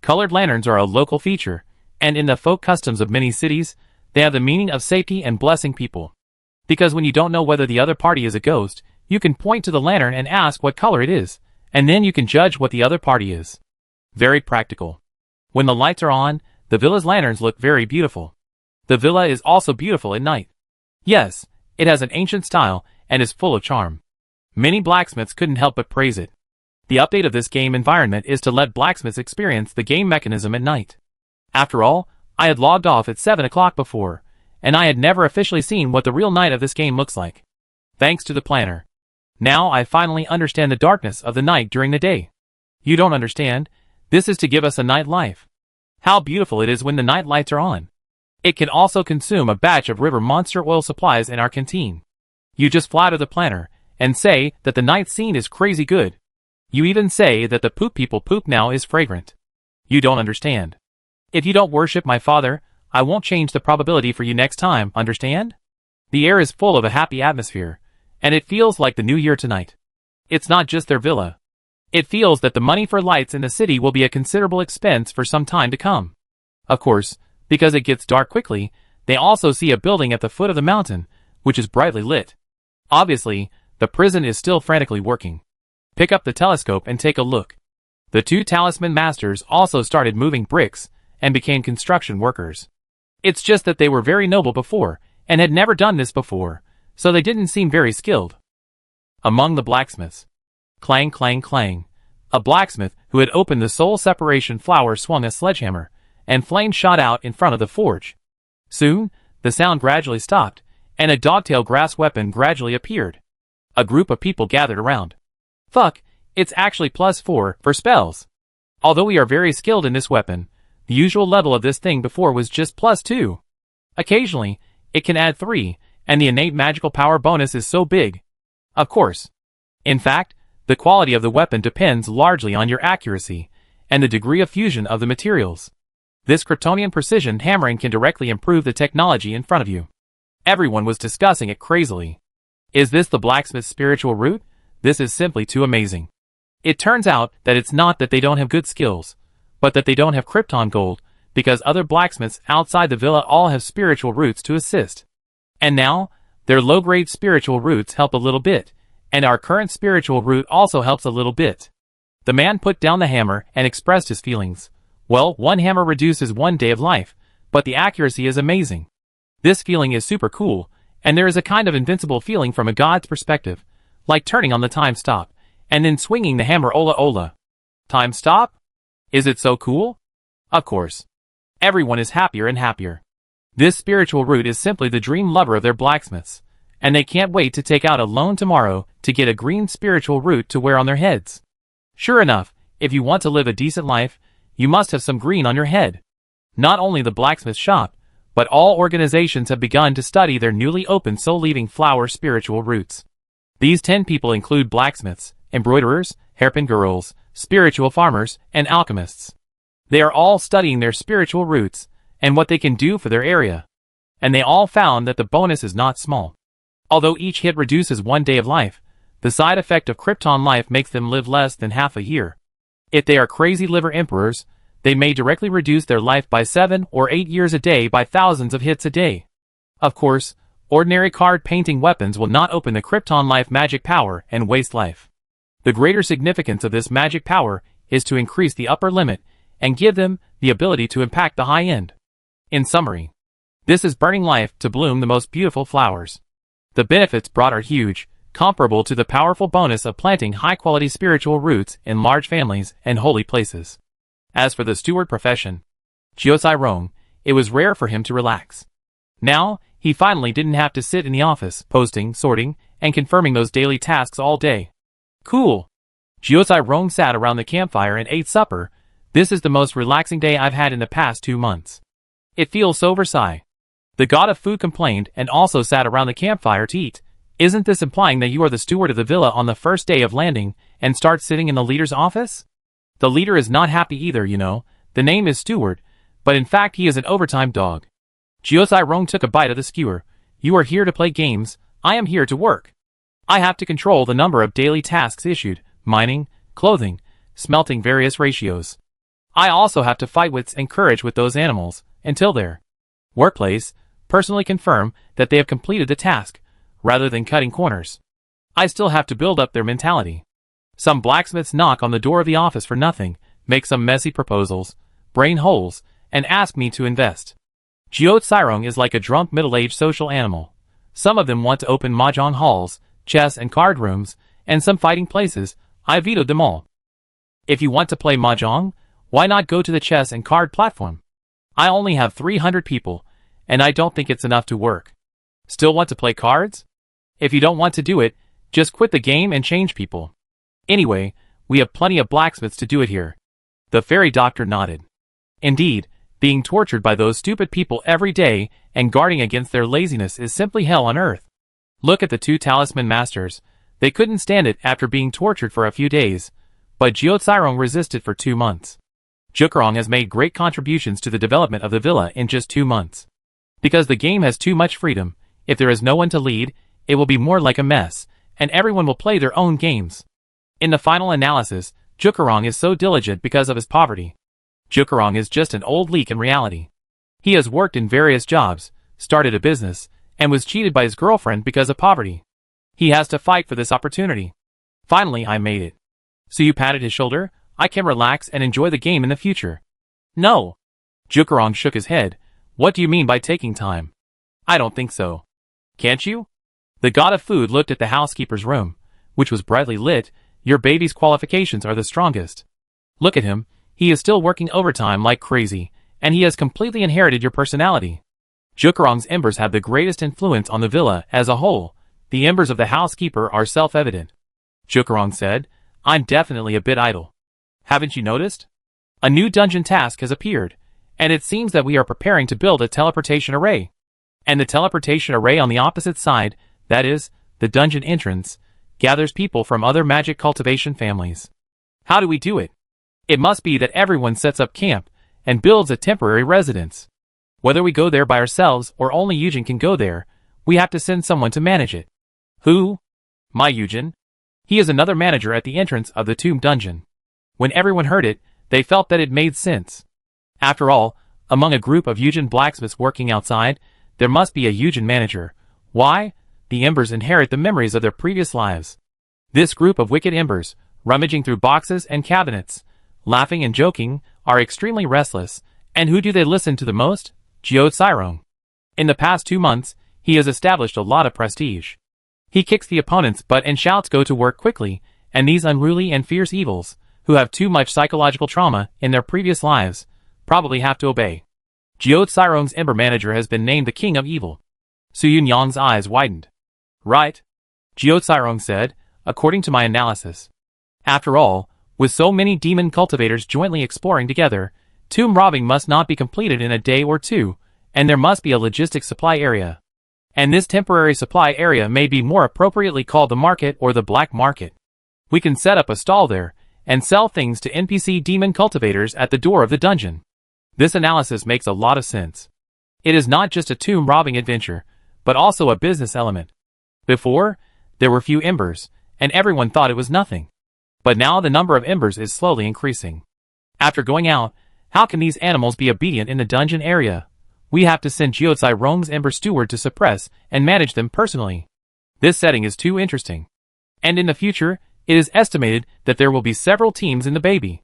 Colored lanterns are a local feature, and in the folk customs of many cities, they have the meaning of safety and blessing people. Because when you don't know whether the other party is a ghost, you can point to the lantern and ask what color it is, and then you can judge what the other party is. Very practical. When the lights are on, the villa's lanterns look very beautiful. The villa is also beautiful at night. Yes, it has an ancient style, and is full of charm. Many blacksmiths couldn't help but praise it. The update of this game environment is to let blacksmiths experience the game mechanism at night. After all, I had logged off at 7 o'clock before, and I had never officially seen what the real night of this game looks like. Thanks to the planner. Now I finally understand the darkness of the night during the day. You don't understand? This is to give us a night life. How beautiful it is when the night lights are on. It can also consume a batch of river monster oil supplies in our canteen. You just flatter the planner, and say that the night scene is crazy good. You even say that the poop people poop now is fragrant. You don't understand. If you don't worship my father, I won't change the probability for you next time, understand? The air is full of a happy atmosphere, and it feels like the new year tonight. It's not just their villa. It feels that the money for lights in the city will be a considerable expense for some time to come. Of course, because it gets dark quickly, they also see a building at the foot of the mountain, which is brightly lit. Obviously, the prison is still frantically working. Pick up the telescope and take a look. The two talisman masters also started moving bricks, and became construction workers. It's just that they were very noble before, and had never done this before, so they didn't seem very skilled. Among the blacksmiths. Clang, clang, clang. A blacksmith who had opened the soul separation flower swung a sledgehammer, and flames shot out in front of the forge. Soon, the sound gradually stopped, and a dogtail grass weapon gradually appeared. A group of people gathered around. Fuck, it's actually +4 for spells. Although we are very skilled in this weapon, the usual level of this thing before was just +2. Occasionally, it can add 3, and the innate magical power bonus is so big. Of course. In fact, the quality of the weapon depends largely on your accuracy, and the degree of fusion of the materials. This Kryptonian precision hammering can directly improve the technology in front of you. Everyone was discussing it crazily. Is this the blacksmith's spiritual root? This is simply too amazing. It turns out that it's not that they don't have good skills, but that they don't have Krypton gold, because other blacksmiths outside the villa all have spiritual roots to assist. And now, their low-grade spiritual roots help a little bit, and our current spiritual root also helps a little bit. The man put down the hammer and expressed his feelings. Well, one hammer reduces 1 day of life, but the accuracy is amazing. This feeling is super cool, and there is a kind of invincible feeling from a god's perspective, like turning on the time stop, and then swinging the hammer ola ola. Time stop? Is it so cool? Of course. Everyone is happier and happier. This spiritual root is simply the dream lover of their blacksmiths, and they can't wait to take out a loan tomorrow to get a green spiritual root to wear on their heads. Sure enough, if you want to live a decent life, you must have some green on your head. Not only the blacksmith shop, but all organizations have begun to study their newly opened soul-leaving flower spiritual roots. These 10 people include blacksmiths, embroiderers, hairpin girls, spiritual farmers, and alchemists. They are all studying their spiritual roots and what they can do for their area. And they all found that the bonus is not small. Although each hit reduces 1 day of life, the side effect of Krypton life makes them live less than half a year. If they are crazy liver emperors, they may directly reduce their life by 7 or 8 years a day by thousands of hits a day. Of course, ordinary card painting weapons will not open the Krypton life magic power and waste life. The greater significance of this magic power is to increase the upper limit and give them the ability to impact the high end. In summary, this is burning life to bloom the most beautiful flowers. The benefits brought are huge, comparable to the powerful bonus of planting high-quality spiritual roots in large families and holy places. As for the steward profession, Jiosai Rong, it was rare for him to relax. Now, he finally didn't have to sit in the office, posting, sorting, and confirming those daily tasks all day. Cool. Jiosai Rong sat around the campfire and ate supper. This is the most relaxing day I've had in the past 2 months. It feels so Versailles. The god of food complained and also sat around the campfire to eat. Isn't this implying that you are the steward of the villa on the first day of landing and start sitting in the leader's office? The leader is not happy either, you know. The name is steward, but in fact he is an overtime dog. Jiosai Rong took a bite of the skewer. You are here to play games, I am here to work. I have to control the number of daily tasks issued, mining, clothing, smelting various ratios. I also have to fight wits and courage with those animals, until their workplace personally confirm that they have completed the task, rather than cutting corners. I still have to build up their mentality. Some blacksmiths knock on the door of the office for nothing, make some messy proposals, brain holes, and ask me to invest. Jiosai Rong is like a drunk middle-aged social animal. Some of them want to open mahjong halls, chess and card rooms, and some fighting places. I vetoed them all. If you want to play mahjong, why not go to the chess and card platform? I only have 300 people, and I don't think it's enough to work. Still want to play cards? If you don't want to do it, just quit the game and change people. Anyway, we have plenty of blacksmiths to do it here. The fairy doctor nodded. Indeed, being tortured by those stupid people every day and guarding against their laziness is simply hell on earth. Look at the 2 talisman masters. They couldn't stand it after being tortured for a few days, but Jiosai Rong resisted for 2 months. Jukrong has made great contributions to the development of the villa in just 2 months. Because the game has too much freedom, if there is no one to lead, it will be more like a mess, and everyone will play their own games. In the final analysis, Jukrong is so diligent because of his poverty. Jukrong is just an old leak in reality. He has worked in various jobs, started a business, and was cheated by his girlfriend because of poverty. He has to fight for this opportunity. Finally, I made it. So you patted his shoulder? I can relax and enjoy the game in the future. No. Jukrong shook his head. What do you mean by taking time? I don't think so. Can't you? The god of food looked at the housekeeper's room, which was brightly lit. Your baby's qualifications are the strongest. Look at him, he is still working overtime like crazy, and he has completely inherited your personality. Jukrong's embers have the greatest influence on the villa as a whole. The embers of the housekeeper are self-evident. Jukrong said, I'm definitely a bit idle. Haven't you noticed? A new dungeon task has appeared, and it seems that we are preparing to build a teleportation array. And the teleportation array on the opposite side, that is, the dungeon entrance, gathers people from other magic cultivation families. How do we do it? It must be that everyone sets up camp and builds a temporary residence. Whether we go there by ourselves or only Yujin can go there, we have to send someone to manage it. Who? My Yujin. He is another manager at the entrance of the tomb dungeon. When everyone heard it, they felt that it made sense. After all, among a group of Yujin blacksmiths working outside, there must be a Yujin manager. Why? The embers inherit the memories of their previous lives. This group of wicked embers, rummaging through boxes and cabinets, laughing and joking, are extremely restless, and who do they listen to the most? Jiosai Rong. In the past 2 months, he has established a lot of prestige. He kicks the opponent's butt and shouts go to work quickly, and these unruly and fierce evils, who have too much psychological trauma in their previous lives, probably have to obey. Jiosai Rong's ember manager has been named the King of Evil. Su Yunyang's eyes widened. Right? Jiosai Rong said, according to my analysis. After all, with so many demon cultivators jointly exploring together, Tomb robbing must not be completed in a day or two, and there must be a logistic supply area. And this temporary supply area may be more appropriately called the market or the black market. We can set up a stall there, and sell things to NPC demon cultivators at the door of the dungeon. This analysis makes a lot of sense. It is not just a tomb robbing adventure, but also a business element. Before, there were few embers, and everyone thought it was nothing. But now the number of embers is slowly increasing. After going out, how can these animals be obedient in the dungeon area? We have to send Jiucai Rong's Ember Steward to suppress and manage them personally. This setting is too interesting. And in the future, it is estimated that there will be several teams in the baby.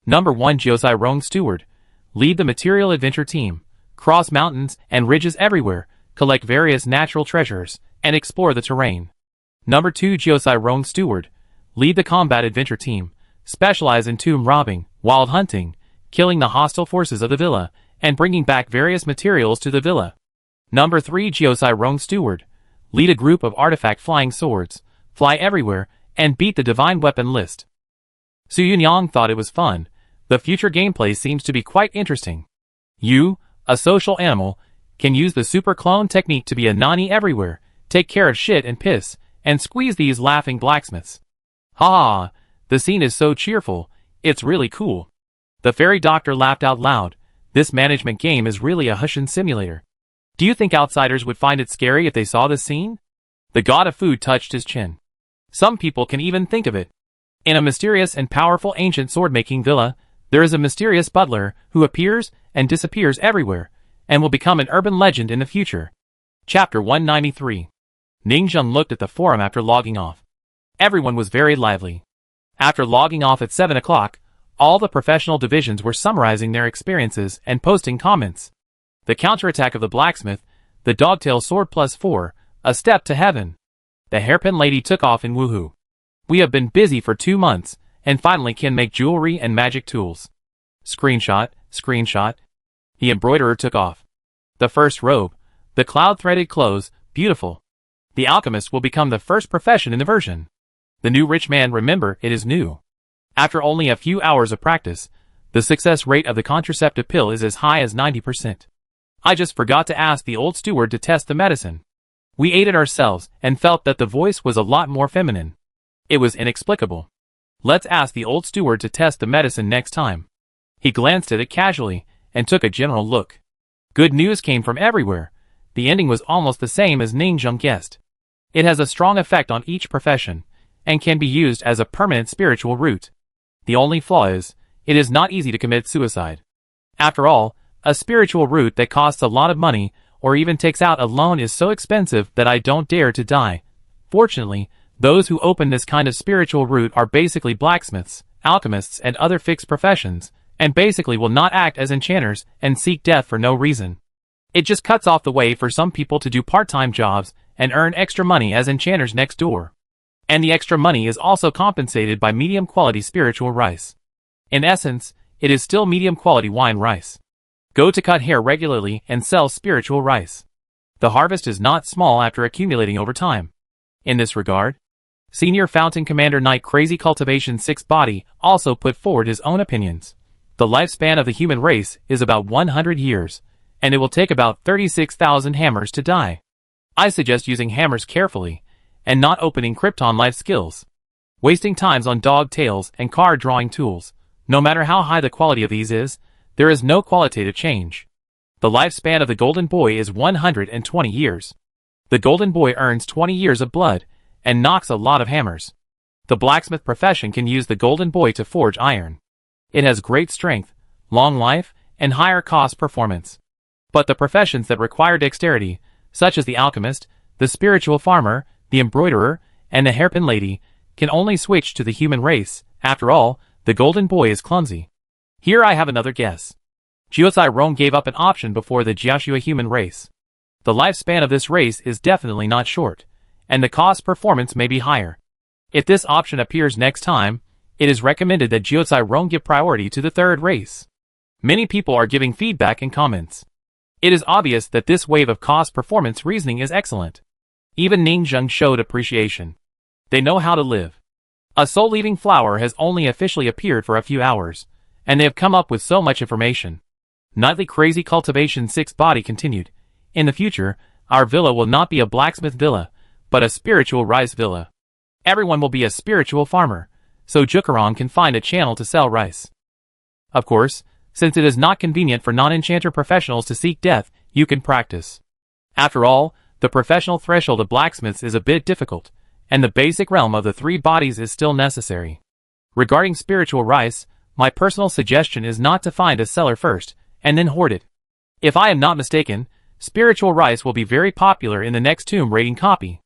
Number 1 Jiucai Rong Steward. Lead the material adventure team. Cross mountains and ridges everywhere, collect various natural treasures, and explore the terrain. Number 2 Jiucai Rong Steward. Lead the combat adventure team. Specialize in tomb robbing, wild hunting, killing the hostile forces of the villa, and bringing back various materials to the villa. Number 3 Jiucai Rong Steward. Lead a group of artifact flying swords, fly everywhere, and beat the divine weapon list. Su Yunyang thought it was fun. The future gameplay seems to be quite interesting. You, a social animal, can use the super clone technique to be a nanny everywhere, take care of shit and piss, and squeeze these laughing blacksmiths. Ha ha, the scene is so cheerful, it's really cool. The fairy doctor laughed out loud. This management game is really a Hushin simulator. Do you think outsiders would find it scary if they saw this scene? The god of food touched his chin. Some people can even think of it. In a mysterious and powerful ancient sword-making villa, there is a mysterious butler who appears and disappears everywhere, and will become an urban legend in the future. Chapter 193. Ningzheng looked at the forum after logging off. Everyone was very lively. After logging off at 7 o'clock, all the professional divisions were summarizing their experiences and posting comments. The counterattack of the blacksmith, the dogtail sword +4, a step to heaven. The hairpin lady took off in woohoo. We have been busy for 2 months, and finally can make jewelry and magic tools. Screenshot, screenshot. The embroiderer took off. The first robe, the cloud-threaded clothes, beautiful. The alchemist will become the first profession in the version. The new rich man, remember, it is new. After only a few hours of practice, the success rate of the contraceptive pill is as high as 90%. I just forgot to ask the old steward to test the medicine. We ate it ourselves and felt that the voice was a lot more feminine. It was inexplicable. Let's ask the old steward to test the medicine next time. He glanced at it casually and took a general look. Good news came from everywhere. The ending was almost the same as Ningzheng guessed. It has a strong effect on each profession and can be used as a permanent spiritual root. The only flaw is, it is not easy to commit suicide. After all, a spiritual root that costs a lot of money or even takes out a loan is so expensive that I don't dare to die. Fortunately, those who open this kind of spiritual root are basically blacksmiths, alchemists and other fixed professions, and basically will not act as enchanters and seek death for no reason. It just cuts off the way for some people to do part-time jobs and earn extra money as enchanters next door. And the extra money is also compensated by medium-quality spiritual rice. In essence, it is still medium-quality wine rice. Go to cut hair regularly and sell spiritual rice. The harvest is not small after accumulating over time. In this regard, Senior Fountain Commander Knight Crazy Cultivation 6 Body also put forward his own opinions. The lifespan of the human race is about 100 years, and it will take about 36,000 hammers to die. I suggest using hammers carefully, and not opening Krypton life skills. Wasting times on dog tails and card drawing tools, no matter how high the quality of these is, there is no qualitative change. The lifespan of the Golden Boy is 120 years. The Golden Boy earns 20 years of blood, and knocks a lot of hammers. The blacksmith profession can use the Golden Boy to forge iron. It has great strength, long life, and higher cost performance. But the professions that require dexterity, such as the alchemist, the spiritual farmer, the embroiderer, and the hairpin lady, can only switch to the human race. After all, the Golden Boy is clumsy. Here I have another guess. Jiucai Rong gave up an option before the Jiaxue human race. The lifespan of this race is definitely not short, and the cost performance may be higher. If this option appears next time, it is recommended that Jiucai Rong give priority to the third race. Many people are giving feedback and comments. It is obvious that this wave of cost performance reasoning is excellent. Even Ningzheng showed appreciation. They know how to live. A soul-leaving flower has only officially appeared for a few hours, and they have come up with so much information. Nightly crazy cultivation 6 body continued. In the future, our villa will not be a blacksmith villa, but a spiritual rice villa. Everyone will be a spiritual farmer, so Jukarong can find a channel to sell rice. Of course, since it is not convenient for non-enchanter professionals to seek death, you can practice. After all, the professional threshold of blacksmiths is a bit difficult, and the basic realm of the 3 bodies is still necessary. Regarding spiritual rice, my personal suggestion is not to find a seller first, and then hoard it. If I am not mistaken, spiritual rice will be very popular in the next tomb raiding copy.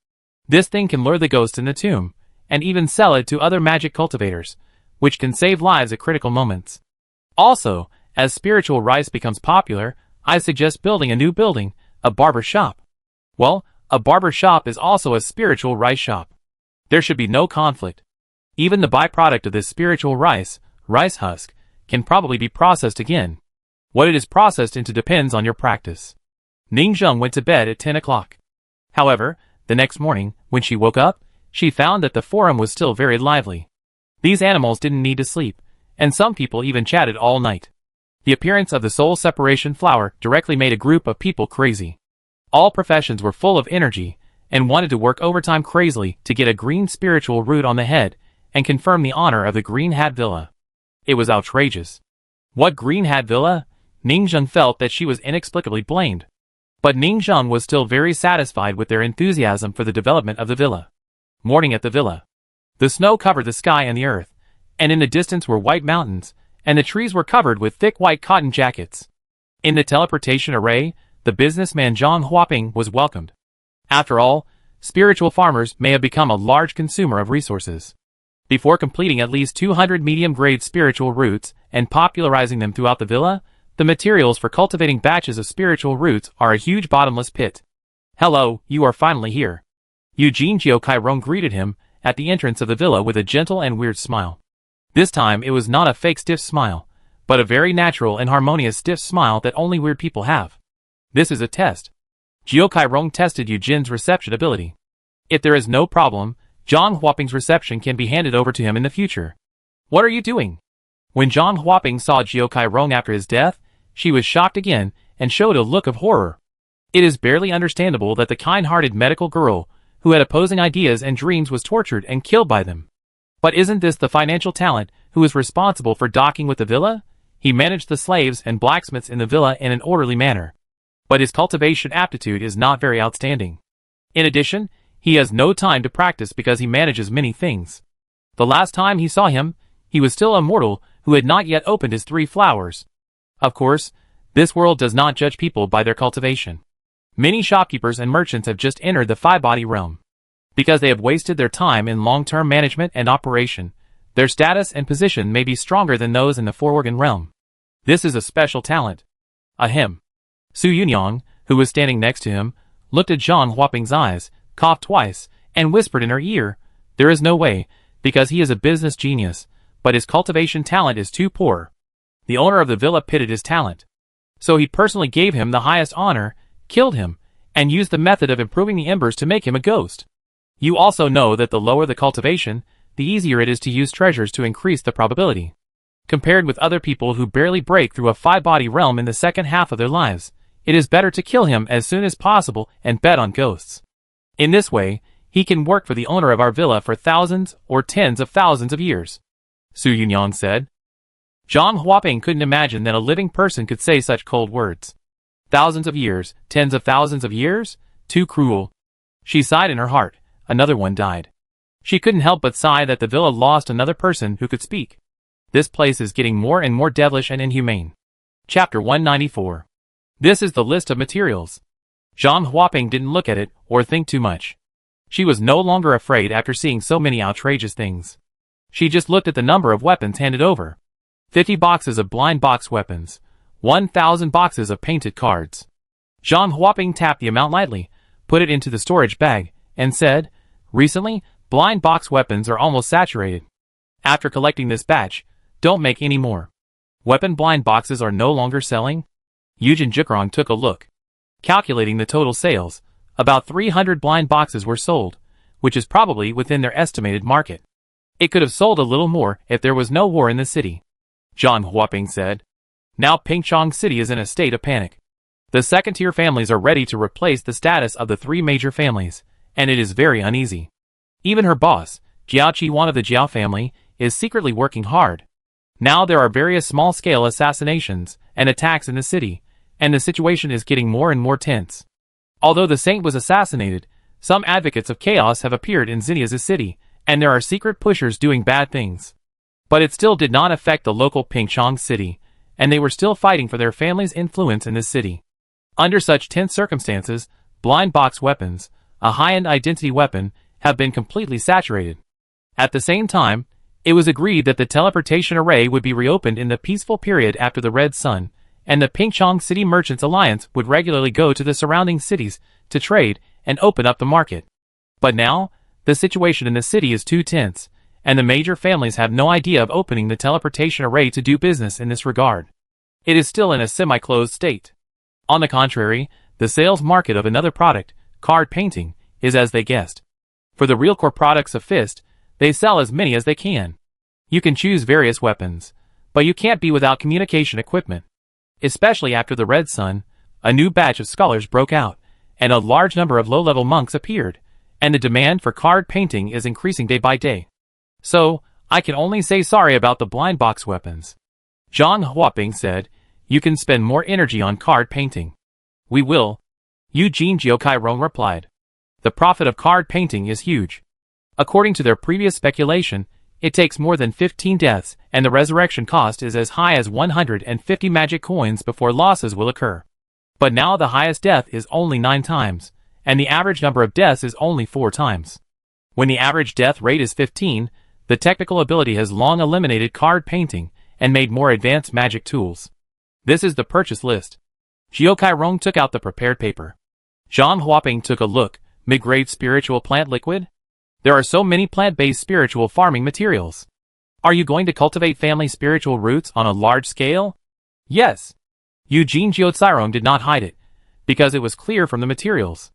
This thing can lure the ghost in the tomb, and even sell it to other magic cultivators, which can save lives at critical moments. Also, as spiritual rice becomes popular, I suggest building a new building, a barber shop. Well, a barber shop is also a spiritual rice shop. There should be no conflict. Even the byproduct of this spiritual rice husk, can probably be processed again. What it is processed into depends on your practice. Ning Zheng went to bed at 10 o'clock. However, the next morning, when she woke up, she found that the forum was still very lively. These animals didn't need to sleep, and some people even chatted all night. The appearance of the soul separation flower directly made a group of people crazy. All professions were full of energy, and wanted to work overtime crazily to get a green spiritual root on the head, and confirm the honor of the Green Hat Villa. It was outrageous. What Green Hat Villa? Ning Zheng felt that she was inexplicably blamed. But Ning Zheng was still very satisfied with their enthusiasm for the development of the villa. Morning at the villa. The snow covered the sky and the earth, and in the distance were white mountains, and the trees were covered with thick white cotton jackets. In the teleportation array, the businessman Zhang Huaping was welcomed. After all, spiritual farmers may have become a large consumer of resources. Before completing at least 200 medium-grade spiritual roots and popularizing them throughout the villa, the materials for cultivating batches of spiritual roots are a huge bottomless pit. Hello, you are finally here. Eugene Jiukairong greeted him at the entrance of the villa with a gentle and weird smile. This time it was not a fake stiff smile, but a very natural and harmonious stiff smile that only weird people have. This is a test. Jiukairong tested Eugene's reception ability. If there is no problem, Zhang Huaping's reception can be handed over to him in the future. What are you doing? When Zhang Huaping saw Jiukairong after his death, she was shocked again and showed a look of horror. It is barely understandable that the kind-hearted medical girl, who had opposing ideas and dreams, was tortured and killed by them. But isn't this the financial talent who is responsible for docking with the villa? He managed the slaves and blacksmiths in the villa in an orderly manner. But his cultivation aptitude is not very outstanding. In addition, he has no time to practice because he manages many things. The last time he saw him, he was still a mortal who had not yet opened his 3 flowers. Of course, this world does not judge people by their cultivation. Many shopkeepers and merchants have just entered the 5-body realm. Because they have wasted their time in long-term management and operation, their status and position may be stronger than those in the 4-organ realm. This is a special talent. Ahem. Su Yunyang, who was standing next to him, looked at Zhang Huaping's eyes, coughed twice, and whispered in her ear, "There is no way, because he is a business genius, but his cultivation talent is too poor." The owner of the villa pitted his talent. So he personally gave him the highest honor, killed him, and used the method of improving the embers to make him a ghost. You also know that the lower the cultivation, the easier it is to use treasures to increase the probability. Compared with other people who barely break through a 5-body realm in the second half of their lives, it is better to kill him as soon as possible and bet on ghosts. In this way, he can work for the owner of our villa for thousands or tens of thousands of years. Su Yunyang said. Zhang Huaping couldn't imagine that a living person could say such cold words. Thousands of years, tens of thousands of years? Too cruel. She sighed in her heart. Another one died. She couldn't help but sigh that the villa lost another person who could speak. This place is getting more and more devilish and inhumane. Chapter 194. This is the list of materials. Zhang Huaping didn't look at it or think too much. She was no longer afraid after seeing so many outrageous things. She just looked at the number of weapons handed over. 50 boxes of blind box weapons. 1,000 boxes of painted cards. Zhang Huaping tapped the amount lightly, put it into the storage bag, and said, "Recently, blind box weapons are almost saturated. After collecting this batch, don't make any more. Weapon blind boxes are no longer selling?" Eugene Jukarong took a look. Calculating the total sales, about 300 blind boxes were sold, which is probably within their estimated market. It could have sold a little more if there was no war in the city. Zhang Huaping said. Now Pingchong City is in a state of panic. The second-tier families are ready to replace the status of the three major families, and it is very uneasy. Even her boss, Jiao Qi-Wan of the Jiao family, is secretly working hard. Now there are various small-scale assassinations and attacks in the city, and the situation is getting more and more tense. Although the saint was assassinated, some advocates of chaos have appeared in Xinia's city, and there are secret pushers doing bad things. But it still did not affect the local Pingchong city, and they were still fighting for their family's influence in this city. Under such tense circumstances, blind box weapons, a high-end identity weapon, have been completely saturated. At the same time, it was agreed that the teleportation array would be reopened in the peaceful period after the Red Sun, and the Pingchong City Merchants Alliance would regularly go to the surrounding cities to trade and open up the market. But now, the situation in the city is too tense, and the major families have no idea of opening the teleportation array to do business in this regard. It is still in a semi-closed state. On the contrary, the sales market of another product, card painting, is as they guessed. For the real core products of Fist, they sell as many as they can. You can choose various weapons, but you can't be without communication equipment. Especially after the Red Sun, a new batch of scholars broke out, and a large number of low-level monks appeared, and the demand for card painting is increasing day by day. So, I can only say sorry about the blind box weapons. Zhang Huaping said, you can spend more energy on card painting. We will. Eugene Jiokairon replied. The profit of card painting is huge. According to their previous speculation, it takes more than 15 deaths, and the resurrection cost is as high as 150 magic coins before losses will occur. But now the highest death is only 9 times, and the average number of deaths is only 4 times. When the average death rate is 15, the technical ability has long eliminated card painting and made more advanced magic tools. This is the purchase list. Jiokairon took out the prepared paper. Zhang Huaping took a look. Mid-grade spiritual plant liquid? There are so many plant-based spiritual farming materials. Are you going to cultivate family spiritual roots on a large scale? Yes. Eugene Jiocairon did not hide it, because it was clear from the materials.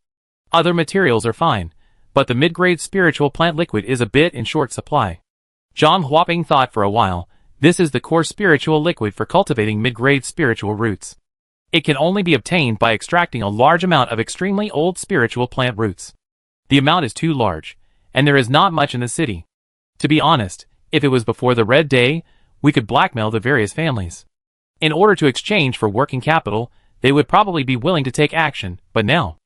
Other materials are fine, but the mid-grade spiritual plant liquid is a bit in short supply. Zhang Huaping thought for a while. This is the core spiritual liquid for cultivating mid-grade spiritual roots. It can only be obtained by extracting a large amount of extremely old spiritual plant roots. The amount is too large, and there is not much in the city. To be honest, if it was before the Red Day, we could blackmail the various families. In order to exchange for working capital, they would probably be willing to take action, but now,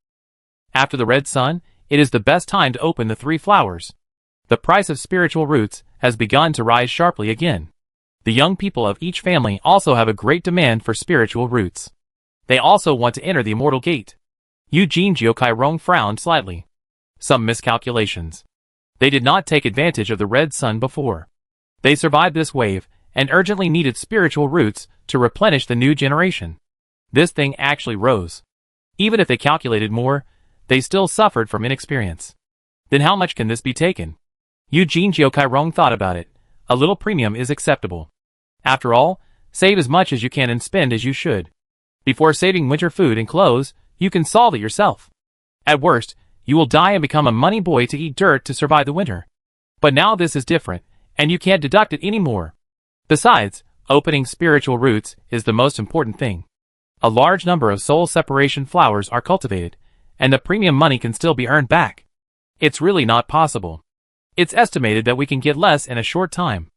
after the Red Sun, it is the best time to open the 3 flowers. The price of spiritual roots has begun to rise sharply again. The young people of each family also have a great demand for spiritual roots. They also want to enter the Immortal Gate. Eugene Jiokairon frowned slightly. Some miscalculations. They did not take advantage of the Red Sun before. They survived this wave and urgently needed spiritual roots to replenish the new generation. This thing actually rose. Even if they calculated more, they still suffered from inexperience. Then how much can this be taken? Eugene Jiokairon thought about it. A little premium is acceptable. After all, save as much as you can and spend as you should. Before saving winter food and clothes, you can solve it yourself. At worst, you will die and become a money boy to eat dirt to survive the winter. But now this is different, and you can't deduct it anymore. Besides, opening spiritual roots is the most important thing. A large number of soul separation flowers are cultivated, and the premium money can still be earned back. It's really not possible. It's estimated that we can get less in a short time.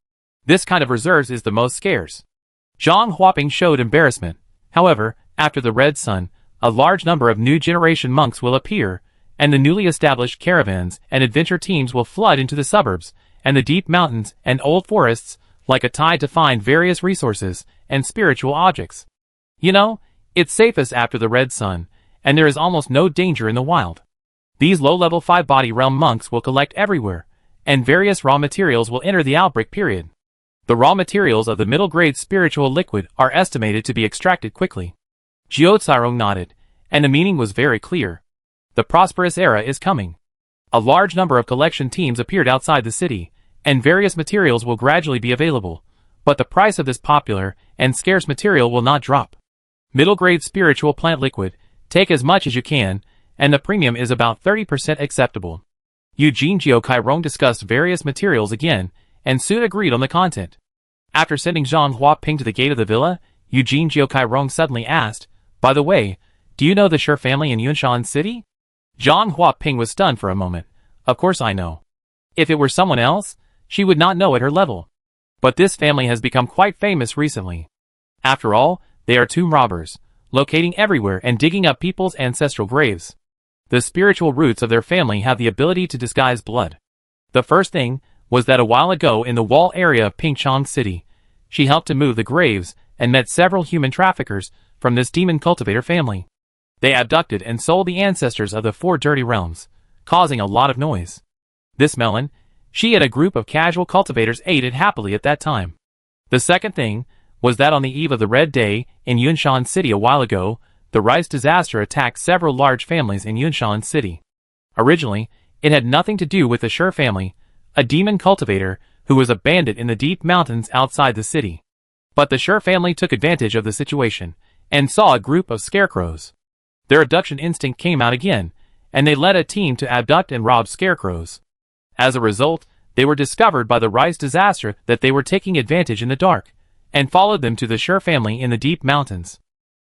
This kind of reserves is the most scarce. Zhang Huaping showed embarrassment. However, after the Red Sun, a large number of new generation monks will appear, and the newly established caravans and adventure teams will flood into the suburbs, and the deep mountains and old forests, like a tide to find various resources and spiritual objects. You know, it's safest after the Red Sun, and there is almost no danger in the wild. These low-level 5-body realm monks will collect everywhere, and various raw materials will enter the outbreak period. The raw materials of the middle-grade spiritual liquid are estimated to be extracted quickly. Jiocairon nodded, and the meaning was very clear. The prosperous era is coming. A large number of collection teams appeared outside the city, and various materials will gradually be available, but the price of this popular and scarce material will not drop. Middle-grade spiritual plant liquid, take as much as you can, and the premium is about 30% acceptable. Eugene Jiokairon discussed various materials again, and soon agreed on the content. After sending Zhang Huaping to the gate of the villa, Eugene Jiukai suddenly asked, "By the way, do you know the Shi family in Yunshan City?" Zhang Huaping was stunned for a moment. "Of course I know. If it were someone else, she would not know at her level. But this family has become quite famous recently. After all, they are tomb robbers, locating everywhere and digging up people's ancestral graves. The spiritual roots of their family have the ability to disguise blood. The first thing was that a while ago in the wall area of Pingchong City, she helped to move the graves and met several human traffickers from this demon cultivator family. They abducted and sold the ancestors of the 4 dirty realms, causing a lot of noise. This melon, she and a group of casual cultivators ate it happily at that time. The second thing was that on the eve of the Red Day in Yunshan City a while ago, the rice disaster attacked several large families in Yunshan City. Originally, it had nothing to do with the Shi family, a demon cultivator who was a bandit in the deep mountains outside the city. But the Shi family took advantage of the situation and saw a group of scarecrows. Their abduction instinct came out again, and they led a team to abduct and rob scarecrows. As a result, they were discovered by the rice disaster that they were taking advantage in the dark, and followed them to the Shi family in the deep mountains.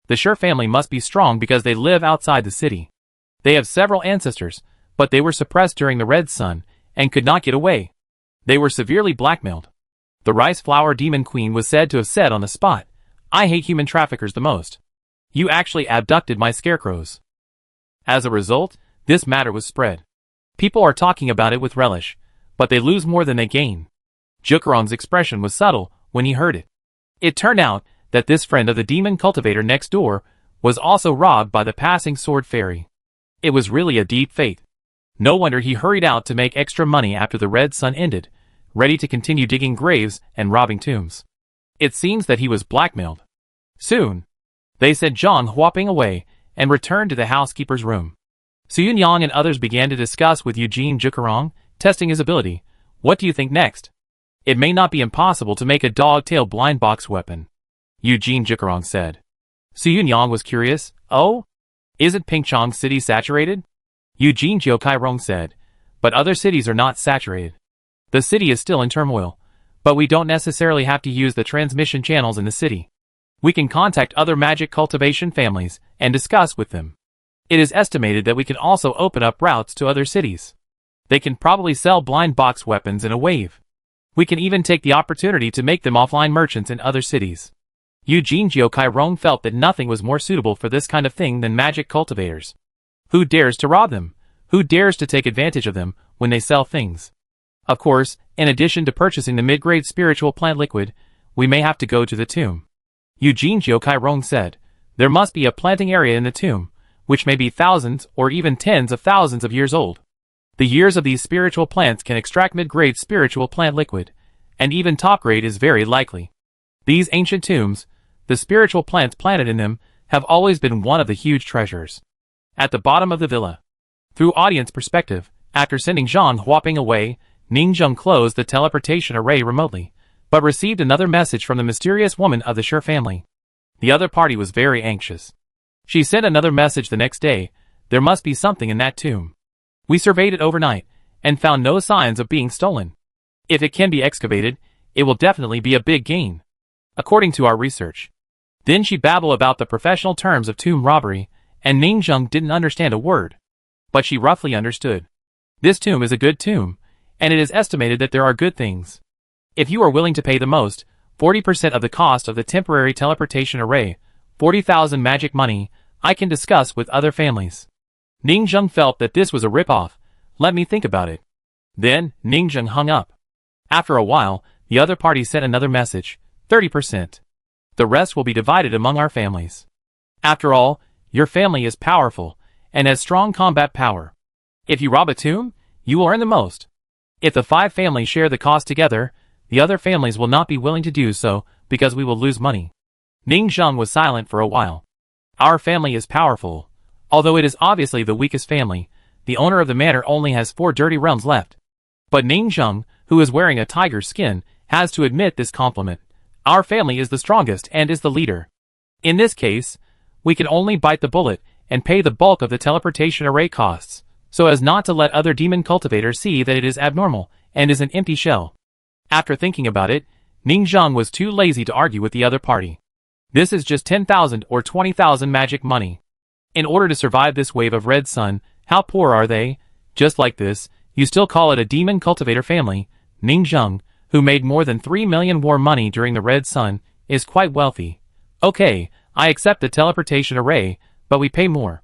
The Shi family must be strong because they live outside the city. They have several ancestors, but they were suppressed during the Red Sun, and could not get away. They were severely blackmailed. The rice flower demon queen was said to have said on the spot, "I hate human traffickers the most. You actually abducted my scarecrows." As a result, this matter was spread. People are talking about it with relish, but they lose more than they gain. Jukarong's expression was subtle when he heard it. It turned out that this friend of the demon cultivator next door was also robbed by the passing sword fairy. It was really a deep fate. No wonder he hurried out to make extra money after the Red Sun ended, ready to continue digging graves and robbing tombs. It seems that he was blackmailed. Soon, they sent Zhang Huaping away and returned to the housekeeper's room. Suyun Yang and others began to discuss with Eugene Jiukai, testing his ability. "What do you think next? It may not be impossible to make a dog-tail blind box weapon," Eugene Jiukai said. Suyun Yang was curious. "Oh? Isn't Pingchong City saturated?" Eugene Jiukai said. "But other cities are not saturated. The city is still in turmoil, but we don't necessarily have to use the transmission channels in the city. We can contact other magic cultivation families and discuss with them. It is estimated that we can also open up routes to other cities. They can probably sell blind box weapons in a wave. We can even take the opportunity to make them offline merchants in other cities." Eugene Jiukai felt that nothing was more suitable for this kind of thing than magic cultivators. Who dares to rob them? Who dares to take advantage of them when they sell things? Of course, in addition to purchasing the mid-grade spiritual plant liquid, we may have to go to the tomb. Eugene Jiukai said, "There must be a planting area in the tomb, which may be thousands or even tens of thousands of years old. The years of these spiritual plants can extract mid-grade spiritual plant liquid, and even top-grade is very likely. These ancient tombs, the spiritual plants planted in them, have always been one of the huge treasures." At the bottom of the villa. Through audience perspective, after sending Zhang Huaping away, Ningzheng closed the teleportation array remotely, but received another message from the mysterious woman of the Shi family. The other party was very anxious. She sent another message the next day. "There must be something in that tomb. We surveyed it overnight, and found no signs of being stolen. If it can be excavated, it will definitely be a big gain, according to our research." Then she babbled about the professional terms of tomb robbery, and Ningzheng didn't understand a word. But she roughly understood. This tomb is a good tomb, and it is estimated that there are good things. If you are willing to pay the most, 40% of the cost of the temporary teleportation array, 40,000 magic money, I can discuss with other families. Ningzheng felt that this was a rip-off. "Let me think about it." Then, Ningzheng hung up. After a while, the other party sent another message. 30%. The rest will be divided among our families. After all, your family is powerful, and has strong combat power. If you rob a tomb, you will earn the most. If the 5 families share the cost together, the other families will not be willing to do so, because we will lose money. Ningzheng was silent for a while. "Our family is powerful. Although it is obviously the weakest family, the owner of the manor only has 4 dirty realms left. But Ningzheng, who is wearing a tiger's skin, has to admit this compliment. Our family is the strongest and is the leader. In this case, we can only bite the bullet and pay the bulk of the teleportation array costs, so as not to let other demon cultivators see that it is abnormal and is an empty shell." After thinking about it, Ning Zheng was too lazy to argue with the other party. This is just 10,000 or 20,000 magic money. In order to survive this wave of red sun, how poor are they? Just like this, you still call it a demon cultivator family. Ning Zheng, who made more than 3 million war money during the red sun, is quite wealthy. Okay, I accept the teleportation array, but we pay more.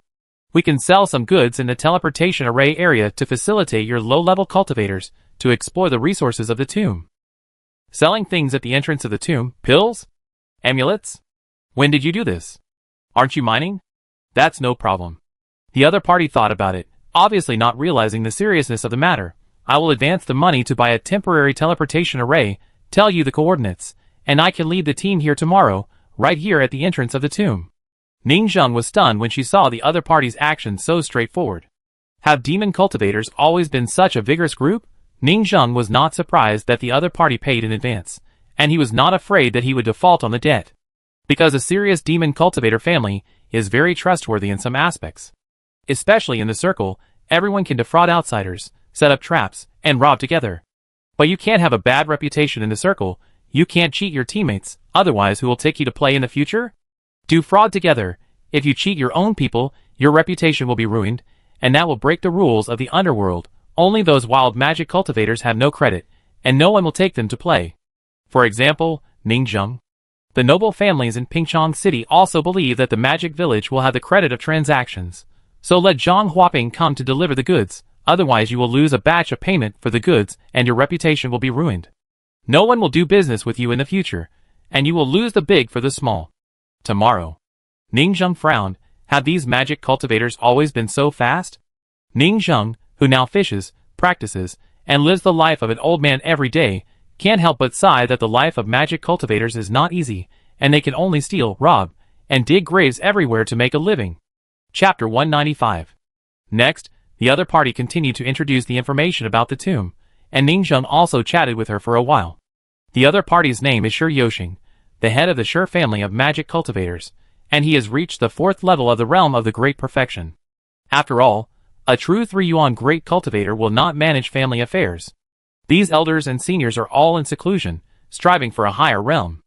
We can sell some goods in the teleportation array area to facilitate your low-level cultivators to explore the resources of the tomb. Selling things at the entrance of the tomb, pills? Amulets? When did you do this? Aren't you mining? That's no problem. The other party thought about it, obviously not realizing the seriousness of the matter. I will advance the money to buy a temporary teleportation array, tell you the coordinates, and I can lead the team here tomorrow, right here at the entrance of the tomb. Ning Zheng was stunned when she saw the other party's actions so straightforward. Have demon cultivators always been such a vigorous group? Ning Zheng was not surprised that the other party paid in advance, and he was not afraid that he would default on the debt. Because a serious demon cultivator family is very trustworthy in some aspects. Especially in the circle, everyone can defraud outsiders, set up traps, and rob together. But you can't have a bad reputation in the circle. You can't cheat your teammates, otherwise who will take you to play in the future? Do fraud together. If you cheat your own people, your reputation will be ruined, and that will break the rules of the underworld. Only those wild magic cultivators have no credit, and no one will take them to play. For example, Ning Zheng. The noble families in Pingchong City also believe that the magic village will have the credit of transactions. So let Zhang Huaping come to deliver the goods, otherwise you will lose a batch of payment for the goods and your reputation will be ruined. No one will do business with you in the future, and you will lose the big for the small. Tomorrow. Ning Zheng frowned. Have these magic cultivators always been so fast? Ning Zheng, who now fishes, practices, and lives the life of an old man every day, can't help but sigh that the life of magic cultivators is not easy, and they can only steal, rob, and dig graves everywhere to make a living. Chapter 195. Next, the other party continued to introduce the information about the tomb, and Ning Zheng also chatted with her for a while. The other party's name is Shi Yoxing, the head of the Shi family of magic cultivators, and he has reached the 4th level of the realm of the Great Perfection. After all, a true 3-yuan great cultivator will not manage family affairs. These elders and seniors are all in seclusion, striving for a higher realm.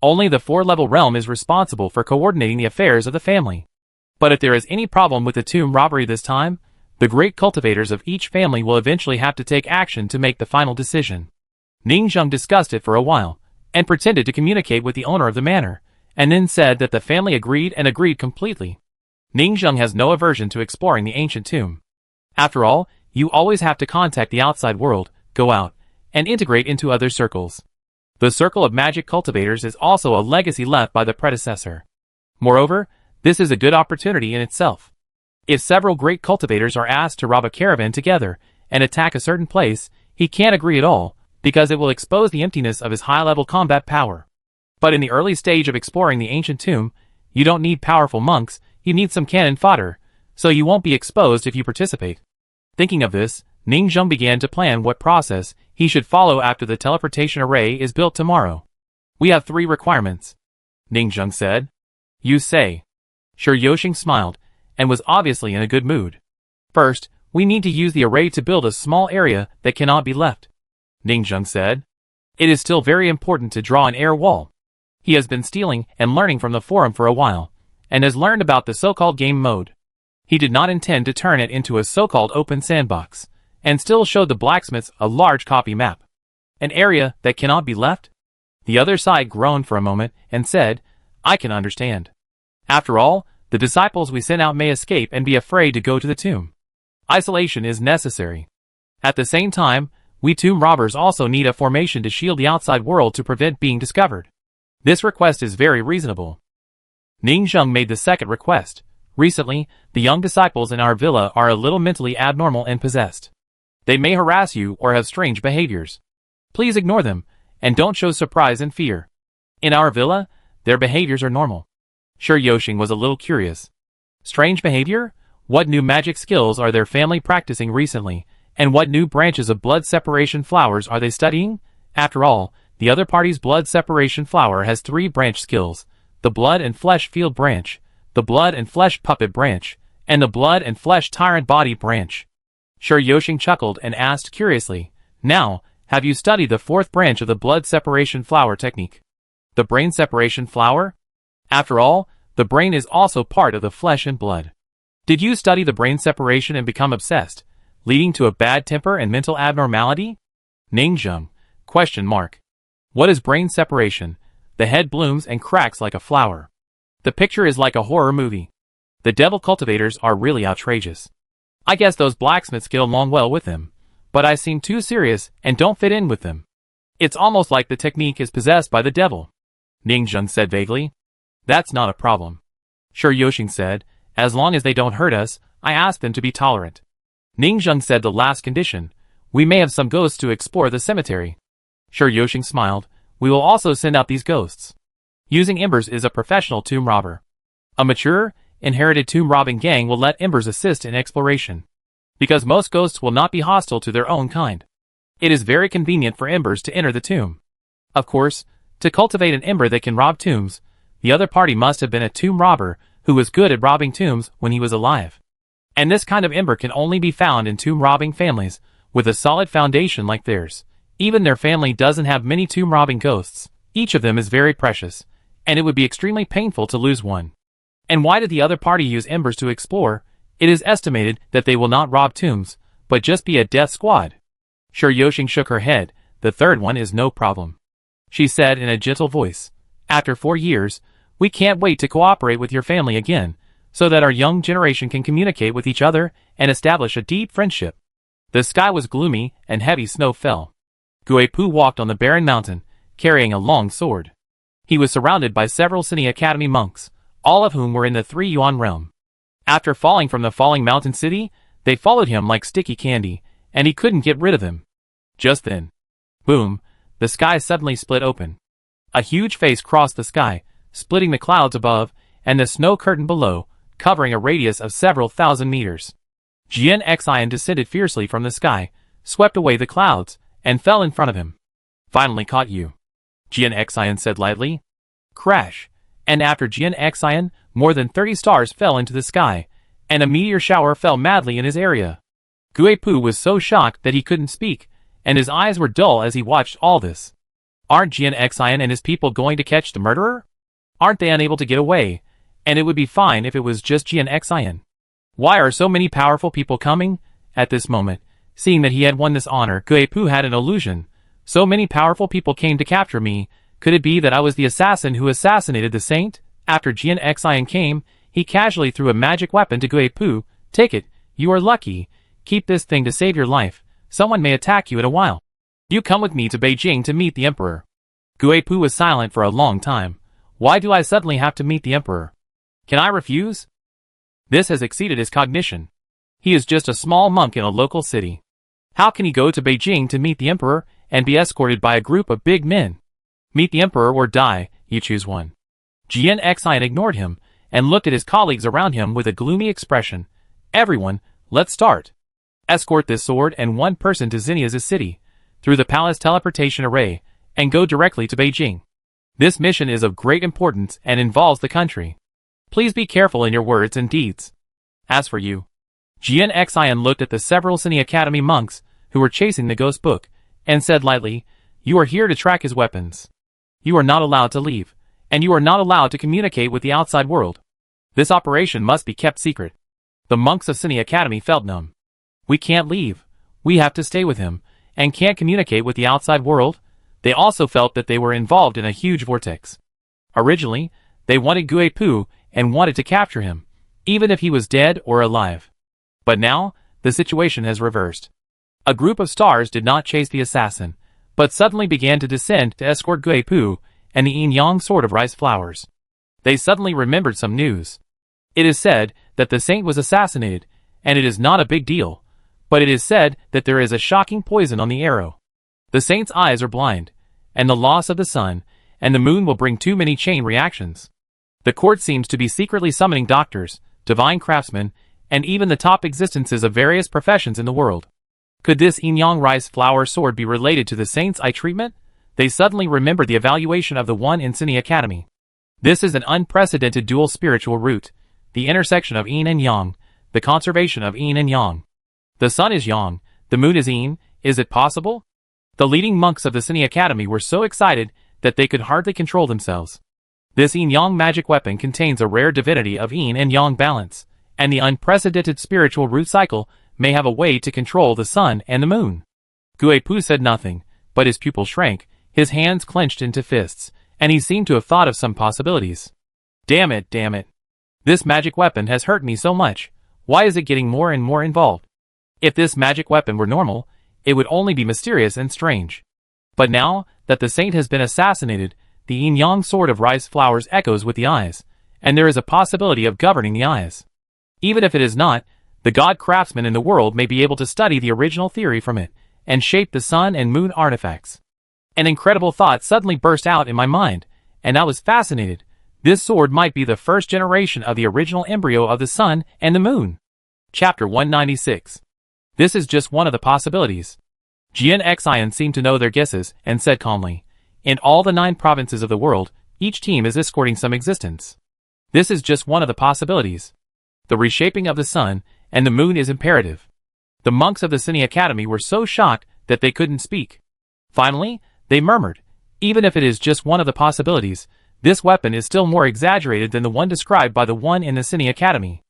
Only the 4-level realm is responsible for coordinating the affairs of the family. But if there is any problem with the tomb robbery this time, the great cultivators of each family will eventually have to take action to make the final decision. Ning Zheng discussed it for a while, and pretended to communicate with the owner of the manor, and then said that the family agreed and agreed completely. Ning Zheng has no aversion to exploring the ancient tomb. After all, you always have to contact the outside world, go out, and integrate into other circles. The circle of magic cultivators is also a legacy left by the predecessor. Moreover, this is a good opportunity in itself. If several great cultivators are asked to rob a caravan together and attack a certain place, he can't agree at all, because it will expose the emptiness of his high-level combat power. But in the early stage of exploring the ancient tomb, you don't need powerful monks, you need some cannon fodder, so you won't be exposed if you participate. Thinking of this, Ning Zheng began to plan what process he should follow after the teleportation array is built tomorrow. We have 3 requirements. Ning Zheng said. You say. Shi Yoxing smiled, and was obviously in a good mood. First, we need to use the array to build a small area that cannot be left. Ning Zheng said. It is still very important to draw an air wall. He has been stealing and learning from the forum for a while, and has learned about the so-called game mode. He did not intend to turn it into a so-called open sandbox, and still showed the blacksmiths a large copy map. An area that cannot be left? The other side groaned for a moment and said, I can understand. After all, the disciples we sent out may escape and be afraid to go to the tomb. Isolation is necessary. At the same time, we tomb robbers also need a formation to shield the outside world to prevent being discovered. This request is very reasonable. Ning Zheng made the second request. Recently, the young disciples in our villa are a little mentally abnormal and possessed. They may harass you or have strange behaviors. Please ignore them, and don't show surprise and fear. In our villa, their behaviors are normal. Shi Yoxing was a little curious. Strange behavior? What new magic skills are their family practicing recently, and what new branches of blood separation flowers are they studying? After all, the other party's blood separation flower has 3 branch skills: the blood and flesh field branch, the blood and flesh puppet branch, and the blood and flesh tyrant body branch. Shi Yoxing chuckled and asked curiously, Now, Have you studied the fourth branch of the blood separation flower technique? The brain separation flower? After all, the brain is also part of the flesh and blood. Did you study the brain separation and become obsessed, leading to a bad temper and mental abnormality? Ningjung? ? What is brain separation? The head blooms and cracks like a flower. The picture is like a horror movie. The devil cultivators are really outrageous. I guess those blacksmiths get along well with them, but I seem too serious and don't fit in with them. It's almost like the technique is possessed by the devil. Ningjung said vaguely. That's not a problem. Sure, Yoshing said, as long as they don't hurt us, I asked them to be tolerant. Ningjung said the last condition. We may have some ghosts to explore the cemetery. Sure, Yoshing smiled. We will also send out these ghosts. Using Embers is a professional tomb robber. A mature, inherited tomb robbing gang will let Embers assist in exploration. Because most ghosts will not be hostile to their own kind. It is very convenient for Embers to enter the tomb. Of course, to cultivate an Ember that can rob tombs, the other party must have been a tomb robber who was good at robbing tombs when he was alive. And this kind of Ember can only be found in tomb robbing families with a solid foundation like theirs. Even their family doesn't have many tomb robbing ghosts. Each of them is very precious, and it would be extremely painful to lose one. And why did the other party use Embers to explore? It is estimated that they will not rob tombs, but just be a death squad. Sure, Yoshing shook her head. The third one is no problem. She said in a gentle voice. After 4 years, we can't wait to cooperate with your family again, so that our young generation can communicate with each other and establish a deep friendship. The sky was gloomy and heavy snow fell. Guipu walked on the barren mountain, carrying a long sword. He was surrounded by several Cine Academy monks, all of whom were in the 3 Yuan realm. After falling from the falling mountain city, they followed him like sticky candy, and he couldn't get rid of them. Just then, boom, the sky suddenly split open. A huge face crossed the sky, splitting the clouds above and the snow curtain below, covering a radius of several thousand meters. Jian Xian descended fiercely from the sky, swept away the clouds, and fell in front of him. Finally caught you, Jian Xian said lightly. Crash! And after Jian Xian, more than 30 stars fell into the sky, and a meteor shower fell madly in his area. Guipu was so shocked that he couldn't speak, and his eyes were dull as he watched all this. Aren't Jian Xian and his people going to catch the murderer? Aren't they unable to get away? And it would be fine if it was just Jian Xian. Why are so many powerful people coming? At this moment, seeing that he had won this honor, Guipu had an illusion. So many powerful people came to capture me. Could it be that I was the assassin who assassinated the saint? After Jian Xian came, he casually threw a magic weapon to Guipu. Take it, you are lucky. Keep this thing to save your life. Someone may attack you in a while. You come with me to Beijing to meet the emperor. Guipu was silent for a long time. Why do I suddenly have to meet the emperor? Can I refuse? This has exceeded his cognition. He is just a small monk in a local city. How can he go to Beijing to meet the emperor and be escorted by a group of big men? Meet the emperor or die, you choose one. Jian Xian ignored him and looked at his colleagues around him with a gloomy expression. Everyone, let's start. Escort this sword and one person to Xenia's city, through the palace teleportation array, and go directly to Beijing. This mission is of great importance and involves the country. Please be careful in your words and deeds. As for you, Jian Xian looked at the several Cine Academy monks who were chasing the ghost book, and said lightly, you are here to track his weapons. You are not allowed to leave, and you are not allowed to communicate with the outside world. This operation must be kept secret. The monks of Cine Academy felt numb. We can't leave. We have to stay with him, and can't communicate with the outside world. They also felt that they were involved in a huge vortex. Originally, they wanted Guipu and wanted to capture him, even if he was dead or alive. But now, the situation has reversed. A group of stars did not chase the assassin, but suddenly began to descend to escort Guipu and the yin-yang sword of rice flowers. They suddenly remembered some news. It is said that the saint was assassinated, and it is not a big deal, but it is said that there is a shocking poison on the arrow. The saint's eyes are blind, and the loss of the sun and the moon will bring too many chain reactions. The court seems to be secretly summoning doctors, divine craftsmen, and even the top existences of various professions in the world. Could this yin-yang rice flower sword be related to the saint's eye treatment? They suddenly remembered the evaluation of the one in Cine Academy. This is an unprecedented dual spiritual root, the intersection of yin and yang, the conservation of yin and yang. The sun is yang, the moon is yin. Is it possible? The leading monks of the Cunning Academy were so excited that they could hardly control themselves. This yin-yang magic weapon contains a rare divinity of yin and yang balance, and the unprecedented spiritual root cycle may have a way to control the sun and the moon. Guipu said nothing, but his pupil shrank, his hands clenched into fists, and he seemed to have thought of some possibilities. Damn it. This magic weapon has hurt me so much. Why is it getting more and more involved? If this magic weapon were normal, it would only be mysterious and strange. But now that the saint has been assassinated, the yin-yang sword of rice flowers echoes with the eyes, and there is a possibility of governing the eyes. Even if it is not, the god craftsman in the world may be able to study the original theory from it, and shape the sun and moon artifacts. An incredible thought suddenly burst out in my mind, and I was fascinated. This sword might be the first generation of the original embryo of the sun and the moon. Chapter 196. This is just one of the possibilities. Jian Xian seemed to know their guesses, and said calmly, in all the 9 provinces of the world, each team is escorting some existence. This is just one of the possibilities. The reshaping of the sun and the moon is imperative. The monks of the Cunning Academy were so shocked that they couldn't speak. Finally, they murmured, even if it is just one of the possibilities, this weapon is still more exaggerated than the one described by the one in the Cunning Academy.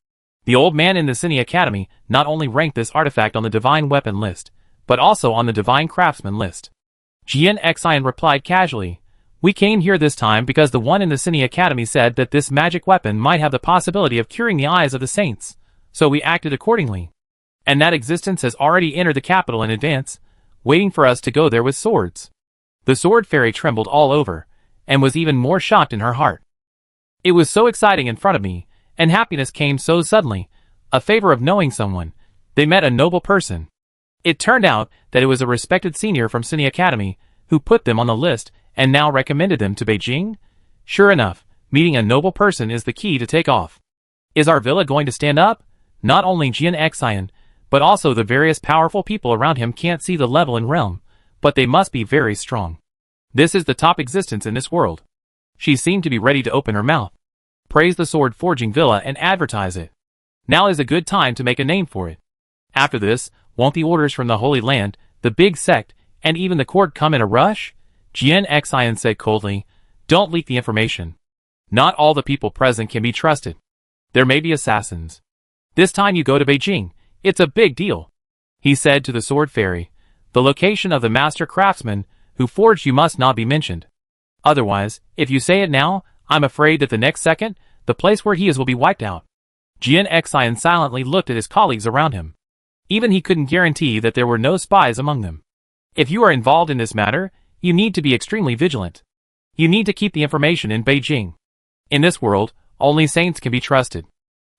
The old man in the Cunning Academy not only ranked this artifact on the divine weapon list, but also on the divine craftsman list. Jian Xian replied casually, we came here this time because the one in the Cunning Academy said that this magic weapon might have the possibility of curing the eyes of the saints, so we acted accordingly. And that existence has already entered the capital in advance, waiting for us to go there with swords. The sword fairy trembled all over, and was even more shocked in her heart. It was so exciting in front of me, and happiness came so suddenly, a favor of knowing someone. They met a noble person. It turned out that it was a respected senior from Cunning Academy, who put them on the list and now recommended them to Beijing. Sure enough, meeting a noble person is the key to take off. Is our villa going to stand up? Not only Jian Xian, but also the various powerful people around him can't see the level and realm, but they must be very strong. This is the top existence in this world. She seemed to be ready to open her mouth, praise the sword forging villa and advertise it. Now is a good time to make a name for it. After this, won't the orders from the Holy Land, the big sect, and even the court come in a rush? Jian Xian said coldly, don't leak the information. Not all the people present can be trusted. There may be assassins. This time you go to Beijing, it's a big deal. He said to the sword fairy, the location of the master craftsman who forged you must not be mentioned. Otherwise, if you say it now, I'm afraid that the next second, the place where he is will be wiped out. Jian Xian silently looked at his colleagues around him. Even he couldn't guarantee that there were no spies among them. If you are involved in this matter, you need to be extremely vigilant. You need to keep the information in Beijing. In this world, only saints can be trusted.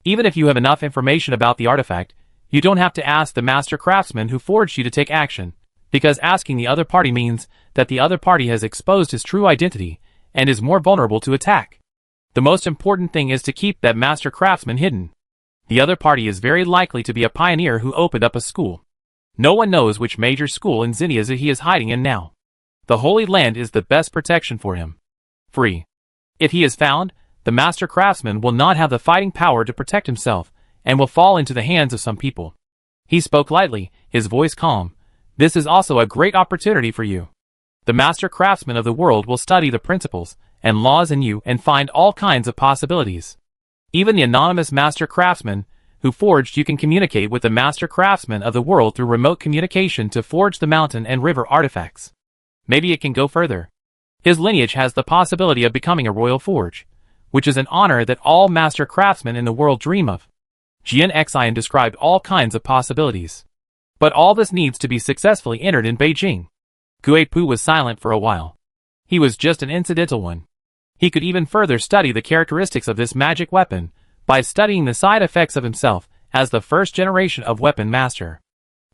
Even if you have enough information about the artifact, you don't have to ask the master craftsman who forged you to take action, because asking the other party means that the other party has exposed his true identity and is more vulnerable to attack. The most important thing is to keep that master craftsman hidden. The other party is very likely to be a pioneer who opened up a school. No one knows which major school in Xenia he is hiding in now. The Holy Land is the best protection for him. Free. If he is found, the master craftsman will not have the fighting power to protect himself, and will fall into the hands of some people. He spoke lightly, his voice calm. This is also a great opportunity for you. The master craftsman of the world will study the principles and laws in you and find all kinds of possibilities. Even the anonymous master craftsman who forged you can communicate with the master craftsman of the world through remote communication to forge the mountain and river artifacts. Maybe it can go further. His lineage has the possibility of becoming a royal forge, which is an honor that all master craftsmen in the world dream of. Jian Xian described all kinds of possibilities. But all this needs to be successfully entered in Beijing. Guipu was silent for a while. He was just an incidental one. He could even further study the characteristics of this magic weapon by studying the side effects of himself as the first generation of weapon master.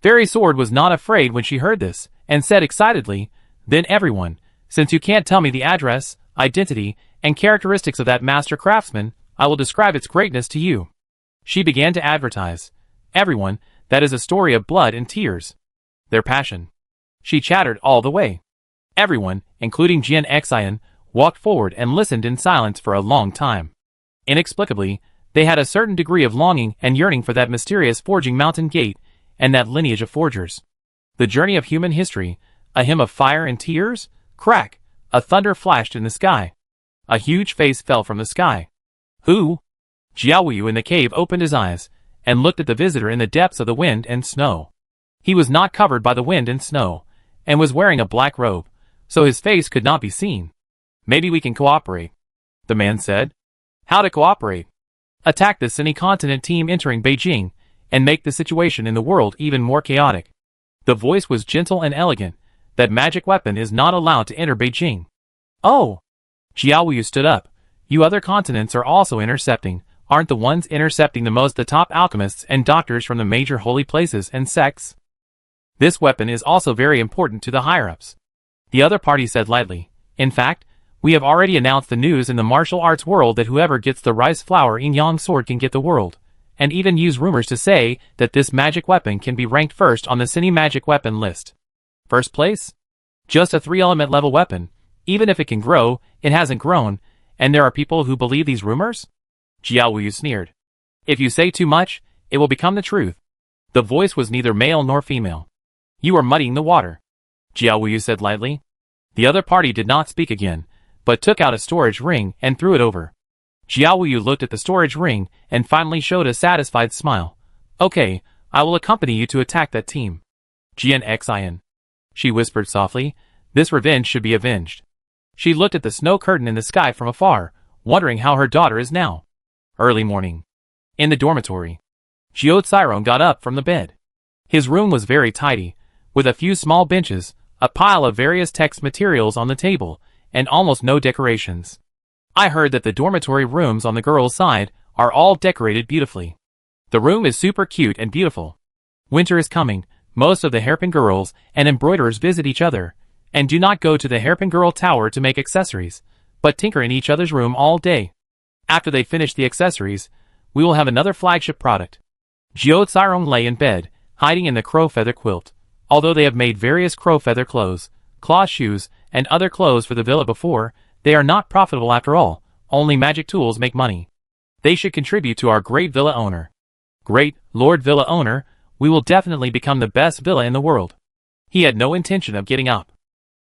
Fairy Sword was not afraid when she heard this, and said excitedly, then everyone, since you can't tell me the address, identity, and characteristics of that master craftsman, I will describe its greatness to you. She began to advertise. Everyone, that is a story of blood and tears. Their passion. She chattered all the way. Everyone, including Jian Xian, walked forward and listened in silence for a long time. Inexplicably, they had a certain degree of longing and yearning for that mysterious forging mountain gate and that lineage of forgers. The journey of human history, A hymn of fire and tears? Crack! A thunder flashed in the sky. A huge face fell from the sky. Who? Jiaoyu in the cave opened his eyes, and looked at the visitor in the depths of the wind and snow. He was not covered by the wind and snow, and was wearing a black robe, so his face could not be seen. Maybe we can cooperate, the man said. How to cooperate? Attack the Sini-continent team entering Beijing, and make the situation in the world even more chaotic. The voice was gentle and elegant. That magic weapon is not allowed to enter Beijing. Oh! Jiaoyu stood up. You other continents are also intercepting. Aren't the ones intercepting the top alchemists and doctors from the major holy places and sects? This weapon is also very important to the higher-ups. The other party said lightly. In fact, we have already announced the news in the martial arts world that whoever gets the rice flower yin-yang sword can get the world, and even use rumors to say that this magic weapon can be ranked first on the Cine magic weapon list. First place? Just a 3-element level weapon. Even if it can grow, it hasn't grown, and there are people who believe these rumors? Jiaoyu sneered. If you say too much, it will become the truth. The voice was neither male nor female. You are muddying the water, Jiaoyu said lightly. The other party did not speak again, but took out a storage ring and threw it over. Jiaoyu looked at the storage ring and finally showed a satisfied smile. Okay, I will accompany you to attack that team. Jian Xian. She whispered softly, this revenge should be avenged. She looked at the snow curtain in the sky from afar, wondering how her daughter is now. Early morning. In the dormitory. Jiao Tsirong got up from the bed. His room was very tidy, with a few small benches, a pile of various text materials on the table, and almost no decorations. I heard that the dormitory rooms on the girls' side are all decorated beautifully. The room is super cute and beautiful. Winter is coming. Most of the hairpin girls and embroiderers visit each other, and do not go to the hairpin girl tower to make accessories, but tinker in each other's room all day. After they finish the accessories, we will have another flagship product. Jiao Tsirong lay in bed, hiding in the crow feather quilt. Although they have made various crow feather clothes, cloth shoes, and other clothes for the villa before, they are not profitable after all. Only magic tools make money. They should contribute to our great villa owner. Great Lord Villa owner, we will definitely become the best villa in the world. He had no intention of getting up.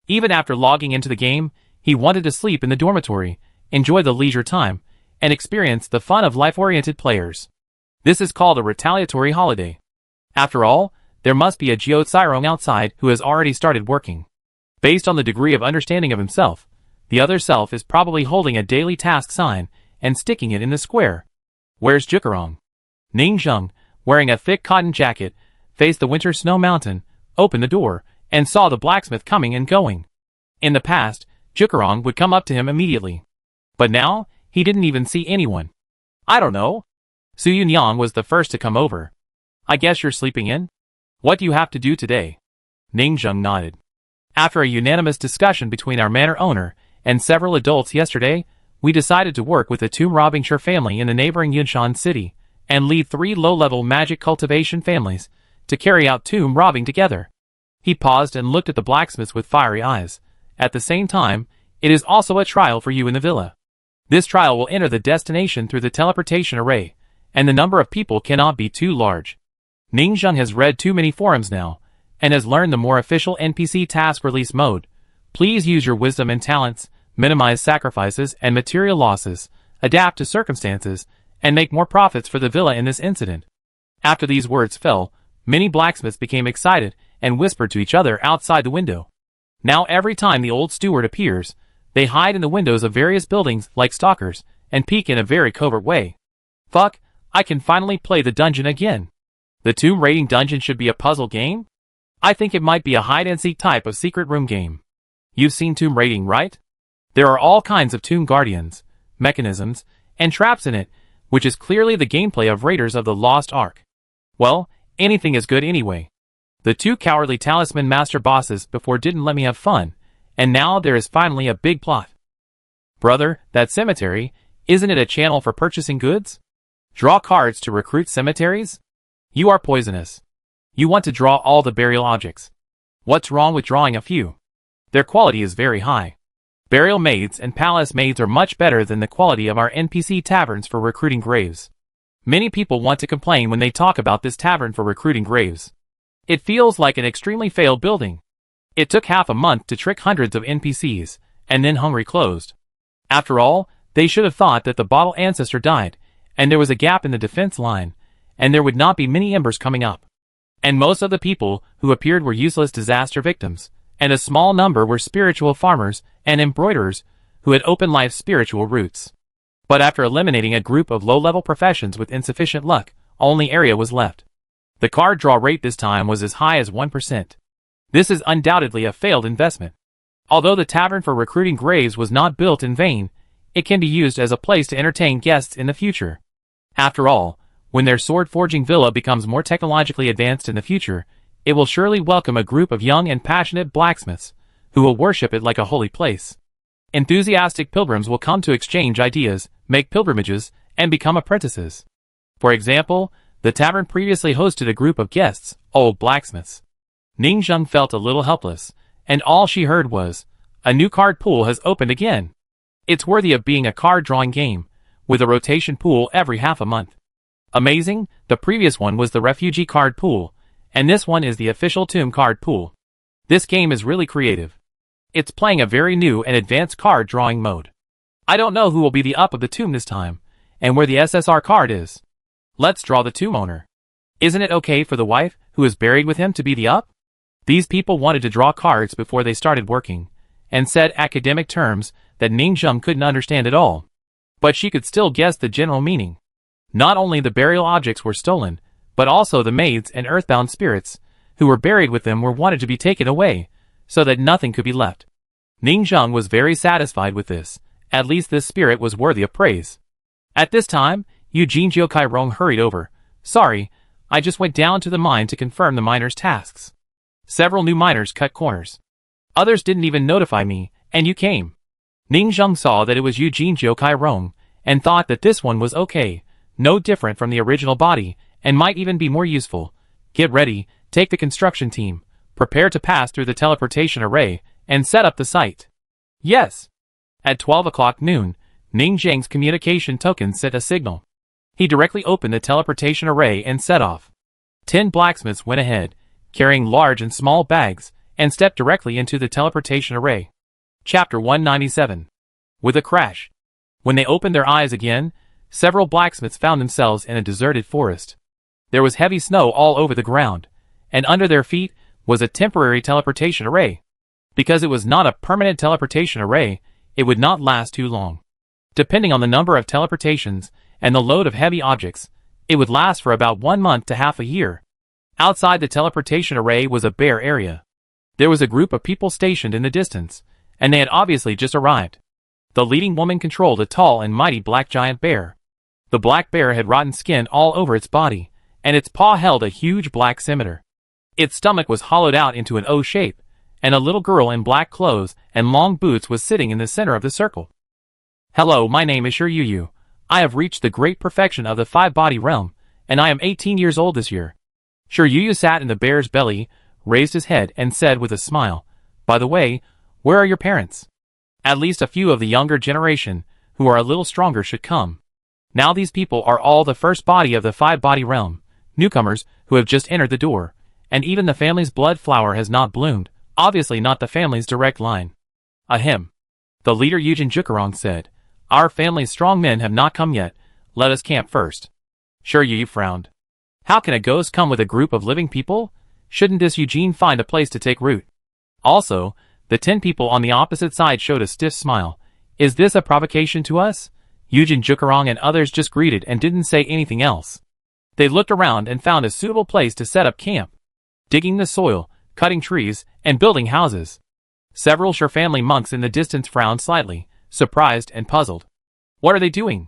Even after logging into the game, he wanted to sleep in the dormitory, enjoy the leisure time, and experience the fun of life-oriented players. This is called a retaliatory holiday. After all, there must be a Jiao Tsirong outside who has already started working. Based on the degree of understanding of himself, the other self is probably holding a daily task sign and sticking it in the square. Where's Jukarong? Ning Zheng, wearing a thick cotton jacket, faced the winter snow mountain, opened the door, and saw the blacksmith coming and going. In the past, Jukarong would come up to him immediately. But now, he didn't even see anyone. I don't know. Su Yunyang was the first to come over. I guess you're sleeping in? What do you have to do today? Ning Zheng nodded. After a unanimous discussion between our manor owner and several adults yesterday, we decided to work with the tomb robbing Sher family in the neighboring Yunshan city, and lead 3 low-level magic cultivation families to carry out tomb robbing together. He paused and looked at the blacksmiths with fiery eyes. At the same time, it is also a trial for you in the villa. This trial will enter the destination through the teleportation array, and the number of people cannot be too large. Ning Zheng has read too many forums now, and has learned the more official NPC task release mode. Please use your wisdom and talents, minimize sacrifices and material losses, adapt to circumstances, and make more profits for the villa in this incident. After these words fell, many blacksmiths became excited and whispered to each other outside the window. Now every time the old steward appears, they hide in the windows of various buildings like stalkers, and peek in a very covert way. Fuck, I can finally play the dungeon again. The tomb raiding dungeon should be a puzzle game? I think it might be a hide-and-seek type of secret room game. You've seen tomb raiding, right? There are all kinds of tomb guardians, mechanisms, and traps in it, which is clearly the gameplay of Raiders of the Lost Ark. Well, anything is good anyway. The 2 cowardly talisman master bosses before didn't let me have fun, and now there is finally a big plot. Brother, that cemetery, isn't it a channel for purchasing goods? Draw cards to recruit cemeteries? You are poisonous. You want to draw all the burial objects. What's wrong with drawing a few? Their quality is very high. Burial maids and palace maids are much better than the quality of our NPC taverns for recruiting graves. Many people want to complain when they talk about this tavern for recruiting graves. It feels like an extremely failed building. It took half a month to trick hundreds of NPCs, and then Hungry closed. After all, they should have thought that the bottle ancestor died, and there was a gap in the defense line, and there would not be many embers coming up. And most of the people who appeared were useless disaster victims, and a small number were spiritual farmers and embroiderers who had open life spiritual roots. But after eliminating a group of low-level professions with insufficient luck, only area was left. The card draw rate this time was as high as 1%. This is undoubtedly a failed investment. Although the tavern for recruiting graves was not built in vain, it can be used as a place to entertain guests in the future. After all, when their sword-forging villa becomes more technologically advanced in the future, it will surely welcome a group of young and passionate blacksmiths who will worship it like a holy place. Enthusiastic pilgrims will come to exchange ideas, make pilgrimages, and become apprentices. For example, the tavern previously hosted a group of guests, old blacksmiths. Ning Zheng felt a little helpless, and all she heard was, "A new card pool has opened again." It's worthy of being a card-drawing game, with a rotation pool every half a month. Amazing, the previous one was the refugee card pool, and this one is the official tomb card pool. This game is really creative. It's playing a very new and advanced card-drawing mode. I don't know who will be the up of the tomb this time, and where the SSR card is. Let's draw the tomb owner. Isn't it okay for the wife, who is buried with him, to be the up? These people wanted to draw cards before they started working, and said academic terms that Ning Zheng couldn't understand at all. But she could still guess the general meaning. Not only the burial objects were stolen, but also the maids and earthbound spirits, who were buried with them, were wanted to be taken away, so that nothing could be left. Ning Zheng was very satisfied with this. At least this spirit was worthy of praise. At this time, Eugene Jiokai hurried over. "Sorry, I just went down to the mine to confirm the miners' tasks. Several new miners cut corners. Others didn't even notify me, and you came." Ning Zheng saw that it was Eugene Jiokai, and thought that this one was okay, no different from the original body, and might even be more useful. "Get ready, take the construction team, prepare to pass through the teleportation array, and set up the site." "Yes." At 12 o'clock noon, Ning Zheng's communication token sent a signal. He directly opened the teleportation array and set off. 10 blacksmiths went ahead, carrying large and small bags, and stepped directly into the teleportation array. Chapter 197. With a crash. When they opened their eyes again, several blacksmiths found themselves in a deserted forest. There was heavy snow all over the ground, and under their feet was a temporary teleportation array. Because it was not a permanent teleportation array, it would not last too long. Depending on the number of teleportations and the load of heavy objects, it would last for about 1 month to half a year. Outside the teleportation array was a bare area. There was a group of people stationed in the distance, and they had obviously just arrived. The leading woman controlled a tall and mighty black giant bear. The black bear had rotten skin all over its body, and its paw held a huge black scimitar. Its stomach was hollowed out into an O shape, and a little girl in black clothes and long boots was sitting in the center of the circle. "Hello, my name is Shiryu. I have reached the great perfection of the 5-body realm, and I am 18 years old this year." Shiryu sat in the bear's belly, raised his head, and said with a smile, "By the way, where are your parents? At least a few of the younger generation, who are a little stronger, should come. Now these people are all the first body of the 5-body realm, newcomers who have just entered the door, and even the family's blood flower has not bloomed, obviously not the family's direct line." "Ahem." The leader Eugene Jukarong said, "Our family's strong men have not come yet. Let us camp first." Shiryu frowned. "How can a ghost come with a group of living people? Shouldn't this Eugene find a place to take root?" Also, the 10 people on the opposite side showed a stiff smile. "Is this a provocation to us?" Eugene Jukarong and others just greeted and didn't say anything else. They looked around and found a suitable place to set up camp. Digging the soil, cutting trees, and building houses. Several Shur family monks in the distance frowned slightly, surprised and puzzled. What are they doing?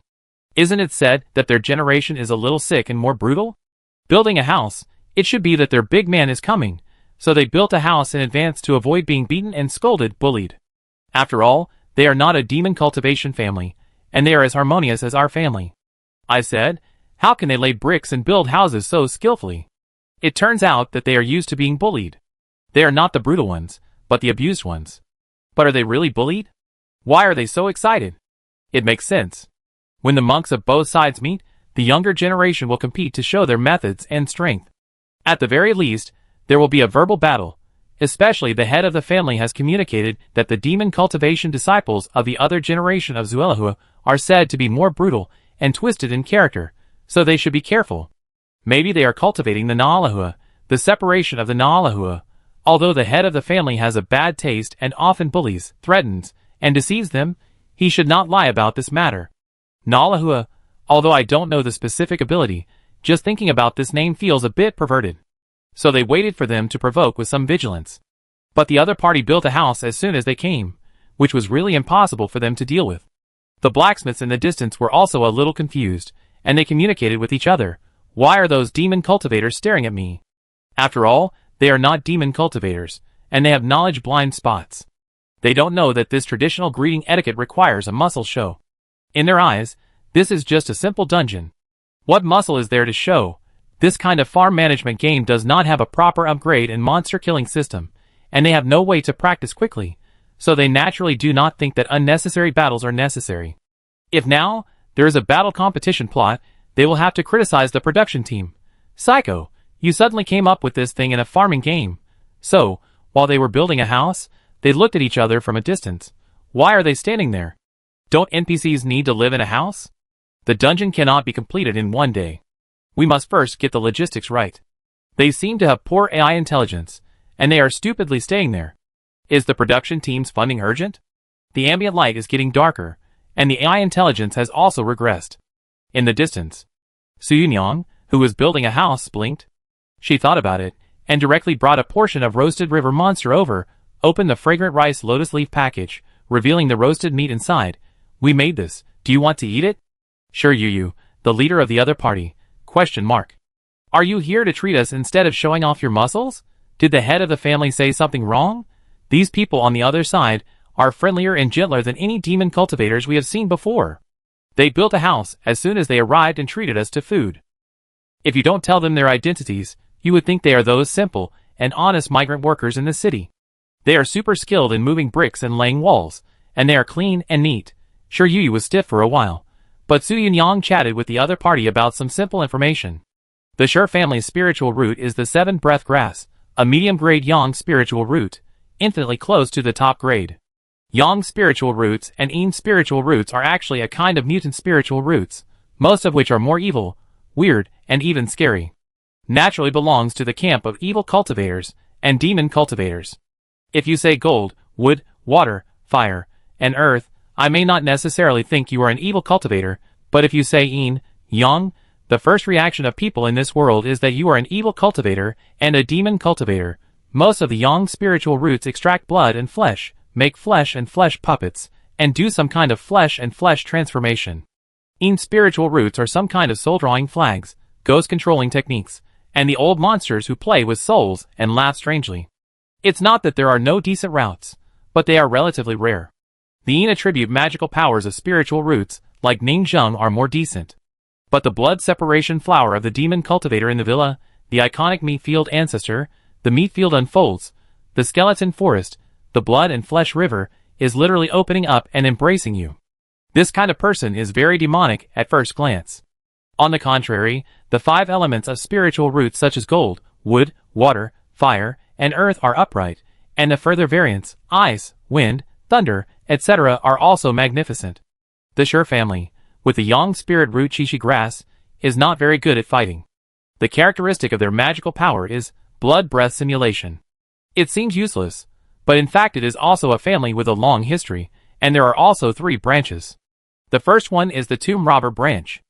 Isn't it said that their generation is a little sick and more brutal? Building a house, it should be that their big man is coming, so they built a house in advance to avoid being beaten and scolded, bullied. After all, they are not a demon cultivation family, and they are as harmonious as our family. I said, how can they lay bricks and build houses so skillfully? It turns out that they are used to being bullied. They are not the brutal ones, but the abused ones. But are they really bullied? Why are they so excited? It makes sense. When the monks of both sides meet, the younger generation will compete to show their methods and strength. At the very least, there will be a verbal battle, Especially the head of the family has communicated that the demon cultivation disciples of the other generation of Zuelahua are said to be more brutal and twisted in character, so they should be careful. Maybe they are cultivating the Naalahua, the separation of the Naalahua. Although the head of the family has a bad taste and often bullies, threatens, and deceives them, he should not lie about this matter. Naalahua, although I don't know the specific ability, just thinking about this name feels a bit perverted. So they waited for them to provoke with some vigilance. But the other party built a house as soon as they came, which was really impossible for them to deal with. The blacksmiths in the distance were also a little confused, and they communicated with each other. Why are those demon cultivators staring at me? After all, they are not demon cultivators, and they have knowledge blind spots. They don't know that this traditional greeting etiquette requires a muscle show. In their eyes, this is just a simple dungeon. What muscle is there to show? This kind of farm management game does not have a proper upgrade and monster killing system, and they have no way to practice quickly, so they naturally do not think that unnecessary battles are necessary. If now, there is a battle competition plot, they will have to criticize the production team. Psycho, you suddenly came up with this thing in a farming game. So, while they were building a house, they looked at each other from a distance. Why are they standing there? Don't NPCs need to live in a house? The dungeon cannot be completed in one day. We must first get the logistics right. They seem to have poor AI intelligence, and they are stupidly staying there. Is the production team's funding urgent? The ambient light is getting darker, and the AI intelligence has also regressed. In the distance, Suyunyang, who was building a house, blinked. She thought about it, and directly brought a portion of roasted river monster over, opened the fragrant rice lotus leaf package, revealing the roasted meat inside. We made this. Do you want to eat it? Sure, Yu, the leader of the other party. ? Are you here to treat us instead of showing off your muscles? Did the head of the family say something wrong? These people on the other side are friendlier and gentler than any demon cultivators we have seen before. They built a house as soon as they arrived and treated us to food. If you don't tell them their identities, you would think they are those simple and honest migrant workers in the city. They are super skilled in moving bricks and laying walls, and they are clean and neat. Sure, Yu was stiff for a while, but Suyunyang chatted with the other party about some simple information. The Sher family's spiritual root is the 7-breath grass, a medium-grade Yang spiritual root, infinitely close to the top grade. Yang spiritual roots and Yin spiritual roots are actually a kind of mutant spiritual roots, most of which are more evil, weird, and even scary. Naturally belongs to the camp of evil cultivators and demon cultivators. If you say gold, wood, water, fire, and earth, I may not necessarily think you are an evil cultivator, but if you say Yin, Yang, the first reaction of people in this world is that you are an evil cultivator and a demon cultivator. Most of the Yang spiritual roots extract blood and flesh, make flesh and flesh puppets, and do some kind of flesh and flesh transformation. Yin spiritual roots are some kind of soul-drawing flags, ghost-controlling techniques, and the old monsters who play with souls and laugh strangely. It's not that there are no decent routes, but they are relatively rare. The Yin attribute magical powers of spiritual roots, like Ningzheng, are more decent. But the blood separation flower of the demon cultivator in the villa, the iconic meat field ancestor, the meat field unfolds, the skeleton forest, the blood and flesh river, is literally opening up and embracing you. This kind of person is very demonic at first glance. On the contrary, the 5 elements of spiritual roots such as gold, wood, water, fire, and earth are upright, and the further variants, ice, wind, thunder, etc. are also magnificent. The Sher family, with the Yang spirit root Shishi grass, is not very good at fighting. The characteristic of their magical power is blood breath simulation. It seems useless, but in fact it is also a family with a long history, and there are also 3 branches. The first one is the tomb robber branch.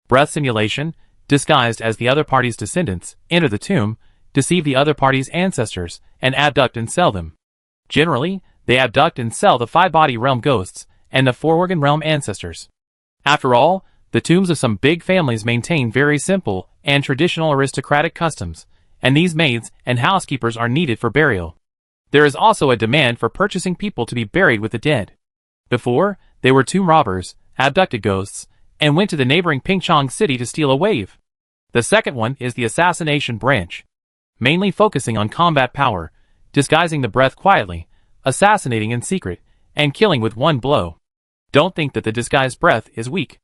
Breath simulation, disguised as the other party's descendants, enter the tomb, deceive the other party's ancestors, and abduct and sell them. Generally, they abduct and sell the 5-body realm ghosts and the 4-organ realm ancestors. After all, the tombs of some big families maintain very simple and traditional aristocratic customs, and these maids and housekeepers are needed for burial. There is also a demand for purchasing people to be buried with the dead. Before, they were tomb robbers, abducted ghosts, and went to the neighboring Pingchong city to steal a wave. The second one is the assassination branch, mainly focusing on combat power, disguising the breath quietly, assassinating in secret, and killing with one blow. Don't think that the disguised breath is weak.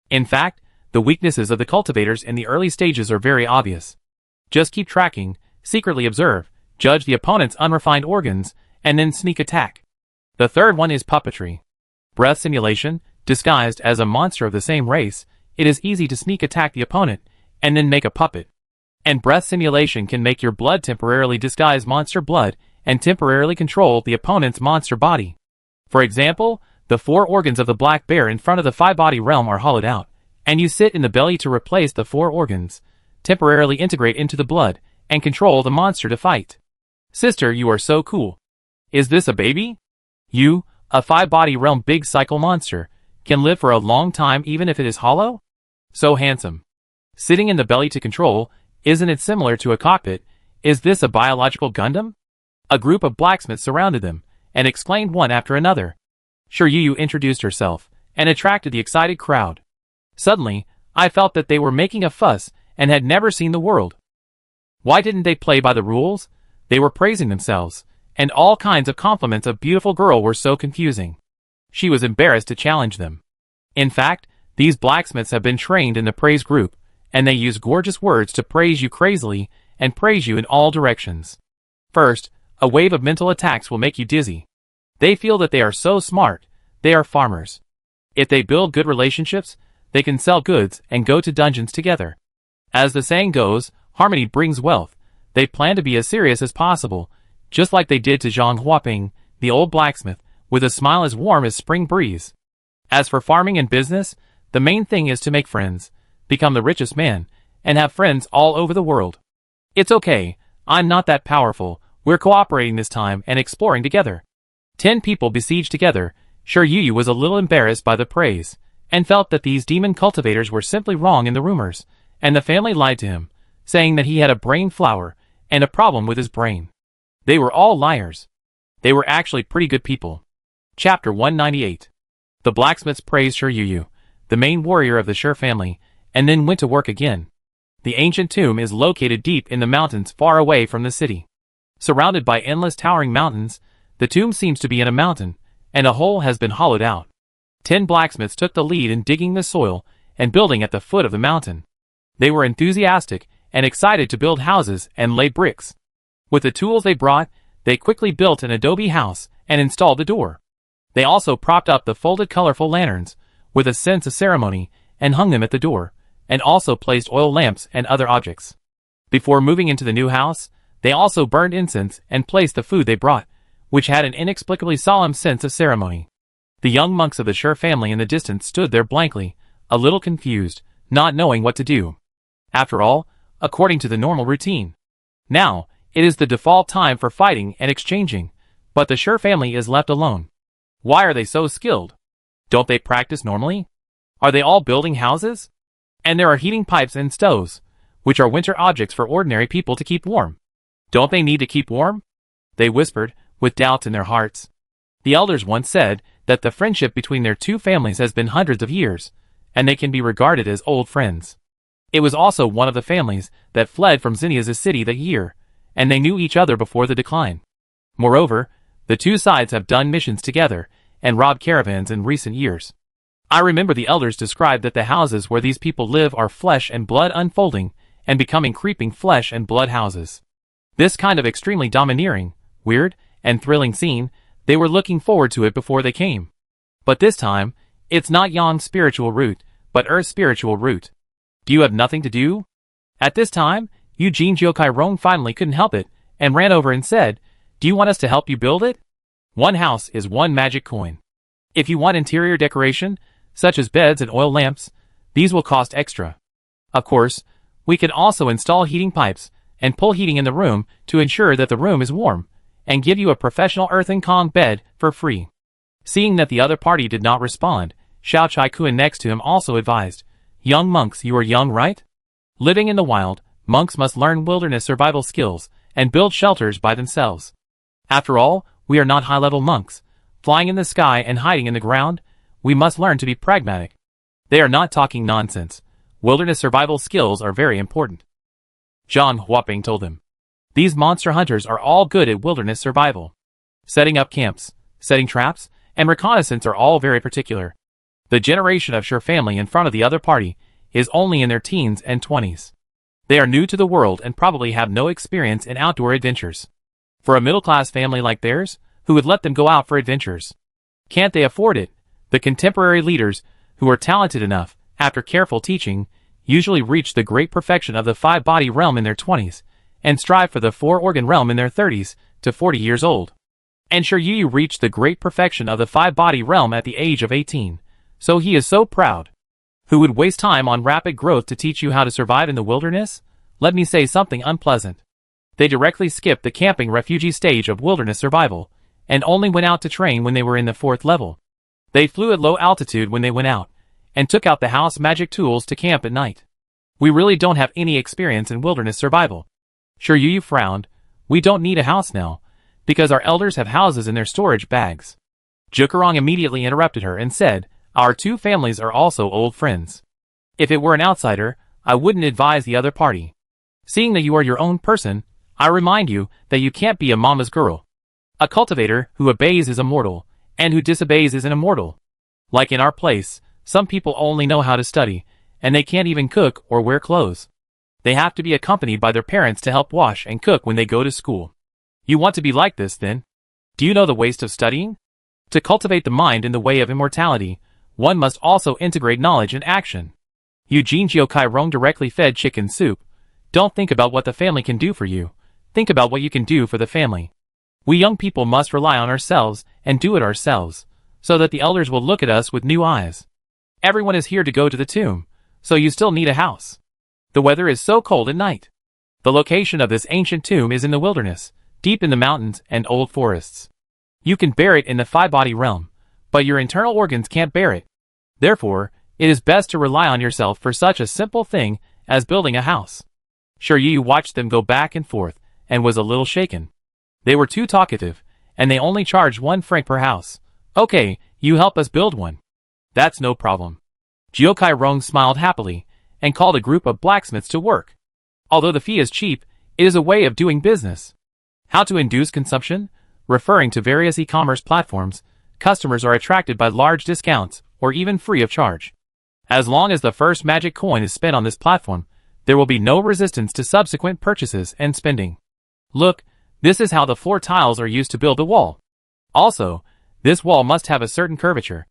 In fact, the weaknesses of the cultivators in the early stages are very obvious. Just keep tracking, secretly observe, judge the opponent's unrefined organs, and then sneak attack. The third one is puppetry. Breath simulation, disguised as a monster of the same race, it is easy to sneak attack the opponent, and then make a puppet. And breath simulation can make your blood temporarily disguise monster blood, and temporarily control the opponent's monster body. For example, the 4 organs of the black bear in front of the 5-body realm are hollowed out, and you sit in the belly to replace the 4 organs, temporarily integrate into the blood, and control the monster to fight. Sister, you are so cool. Is this a baby? You, a 5-body realm big cycle monster, can live for a long time even if it is hollow? So handsome. Sitting in the belly to control, isn't it similar to a cockpit? Is this a biological Gundam? A group of blacksmiths surrounded them, and exclaimed one after another. Sure, Yu introduced herself, and attracted the excited crowd. Suddenly, I felt that they were making a fuss, and had never seen the world. Why didn't they play by the rules? They were praising themselves, and all kinds of compliments of beautiful girl were so confusing. She was embarrassed to challenge them. In fact, these blacksmiths have been trained in the praise group, and they use gorgeous words to praise you crazily, and praise you in all directions. First, a wave of mental attacks will make you dizzy. They feel that they are so smart, they are farmers. If they build good relationships, they can sell goods and go to dungeons together. As the saying goes, harmony brings wealth. They plan to be as serious as possible, just like they did to Zhang Huaping, the old blacksmith, with a smile as warm as spring breeze. As for farming and business, the main thing is to make friends, become the richest man, and have friends all over the world. It's okay, I'm not that powerful, we're cooperating this time and exploring together. 10 people besieged together. Sure, Yu was a little embarrassed by the praise, and felt that these demon cultivators were simply wrong in the rumors, and the family lied to him, saying that he had a brain flower, and a problem with his brain. They were all liars. They were actually pretty good people. Chapter 198. The blacksmiths praised Sure Yu, the main warrior of the Sure family, and then went to work again. The ancient tomb is located deep in the mountains far away from the city. Surrounded by endless towering mountains, the tomb seems to be in a mountain, and a hole has been hollowed out. 10 blacksmiths took the lead in digging the soil and building at the foot of the mountain. They were enthusiastic and excited to build houses and lay bricks. With the tools they brought, they quickly built an adobe house and installed the door. They also propped up the folded colorful lanterns with a sense of ceremony and hung them at the door, and also placed oil lamps and other objects. Before moving into the new house, they also burned incense and placed the food they brought, which had an inexplicably solemn sense of ceremony. The young monks of the Sure family in the distance stood there blankly, a little confused, not knowing what to do. After all, according to the normal routine. Now, it is the default time for fighting and exchanging, but the Sure family is left alone. Why are they so skilled? Don't they practice normally? Are they all building houses? And there are heating pipes and stoves, which are winter objects for ordinary people to keep warm. Don't they need to keep warm? They whispered, with doubts in their hearts. The elders once said that the friendship between their two families has been hundreds of years, and they can be regarded as old friends. It was also one of the families that fled from Zinnia's city that year, and they knew each other before the decline. Moreover, the two sides have done missions together and robbed caravans in recent years. I remember the elders described that the houses where these people live are flesh and blood unfolding and becoming creeping flesh and blood houses. This kind of extremely domineering, weird, and thrilling scene, they were looking forward to it before they came. But this time, it's not Yang's spiritual root, but Earth's spiritual root. Do you have nothing to do? At this time, Eugene Jiokai Rong finally couldn't help it, and ran over and said, "Do you want us to help you build it? One house is one magic coin. If you want interior decoration, such as beds and oil lamps, these will cost extra. Of course, we can also install heating pipes, and pull heating in the room to ensure that the room is warm, and give you a professional earthen Kong bed for free." Seeing that the other party did not respond, Xiao Chai Kuan next to him also advised, "Young monks, you are young, right? Living in the wild, monks must learn wilderness survival skills, and build shelters by themselves. After all, we are not high-level monks, flying in the sky and hiding in the ground. We must learn to be pragmatic. They are not talking nonsense. Wilderness survival skills are very important." Zhang Huaping told him. These monster hunters are all good at wilderness survival. Setting up camps, setting traps, and reconnaissance are all very particular. The generation of Sure family in front of the other party is only in their teens and 20s. They are new to the world and probably have no experience in outdoor adventures. For a middle-class family like theirs, who would let them go out for adventures? Can't they afford it? The contemporary leaders, who are talented enough, after careful teaching, usually reach the great perfection of the five-body realm in their 20s, and strive for the four-organ realm in their 30s to 40 years old. And Sure Yu reached the great perfection of the five-body realm at the age of 18, so he is so proud. Who would waste time on rapid growth to teach you how to survive in the wilderness? Let me say something unpleasant. They directly skipped the camping refugee stage of wilderness survival, and only went out to train when they were in the 4th level. They flew at low altitude when they went out, and took out the house magic tools to camp at night. We really don't have any experience in wilderness survival. Sure Yu frowned. We don't need a house now, because our elders have houses in their storage bags. Jukarong immediately interrupted her and said, our two families are also old friends. If it were an outsider, I wouldn't advise the other party. Seeing that you are your own person, I remind you that you can't be a mama's girl. A cultivator who obeys is immortal, and who disobeys is an immortal. Like in our place, some people only know how to study, and they can't even cook or wear clothes. They have to be accompanied by their parents to help wash and cook when they go to school. You want to be like this, then? Do you know the waste of studying? To cultivate the mind in the way of immortality, one must also integrate knowledge and action. Eugene Jiokai directly fed chicken soup. Don't think about what the family can do for you. Think about what you can do for the family. We young people must rely on ourselves and do it ourselves, so that the elders will look at us with new eyes. Everyone is here to go to the tomb, so you still need a house. The weather is so cold at night. The location of this ancient tomb is in the wilderness, deep in the mountains and old forests. You can bear it in the five-body realm, but your internal organs can't bear it. Therefore, it is best to rely on yourself for such a simple thing as building a house. Sure Yu watched them go back and forth, and was a little shaken. They were too talkative, and they only charged 1 franc per house. Okay, you help us build one. That's no problem. Jiokai Rong smiled happily, and called a group of blacksmiths to work. Although the fee is cheap, it is a way of doing business. How to induce consumption? Referring to various e-commerce platforms, customers are attracted by large discounts, or even free of charge. As long as the first magic coin is spent on this platform, there will be no resistance to subsequent purchases and spending. Look, this is how the floor tiles are used to build the wall. Also, this wall must have a certain curvature.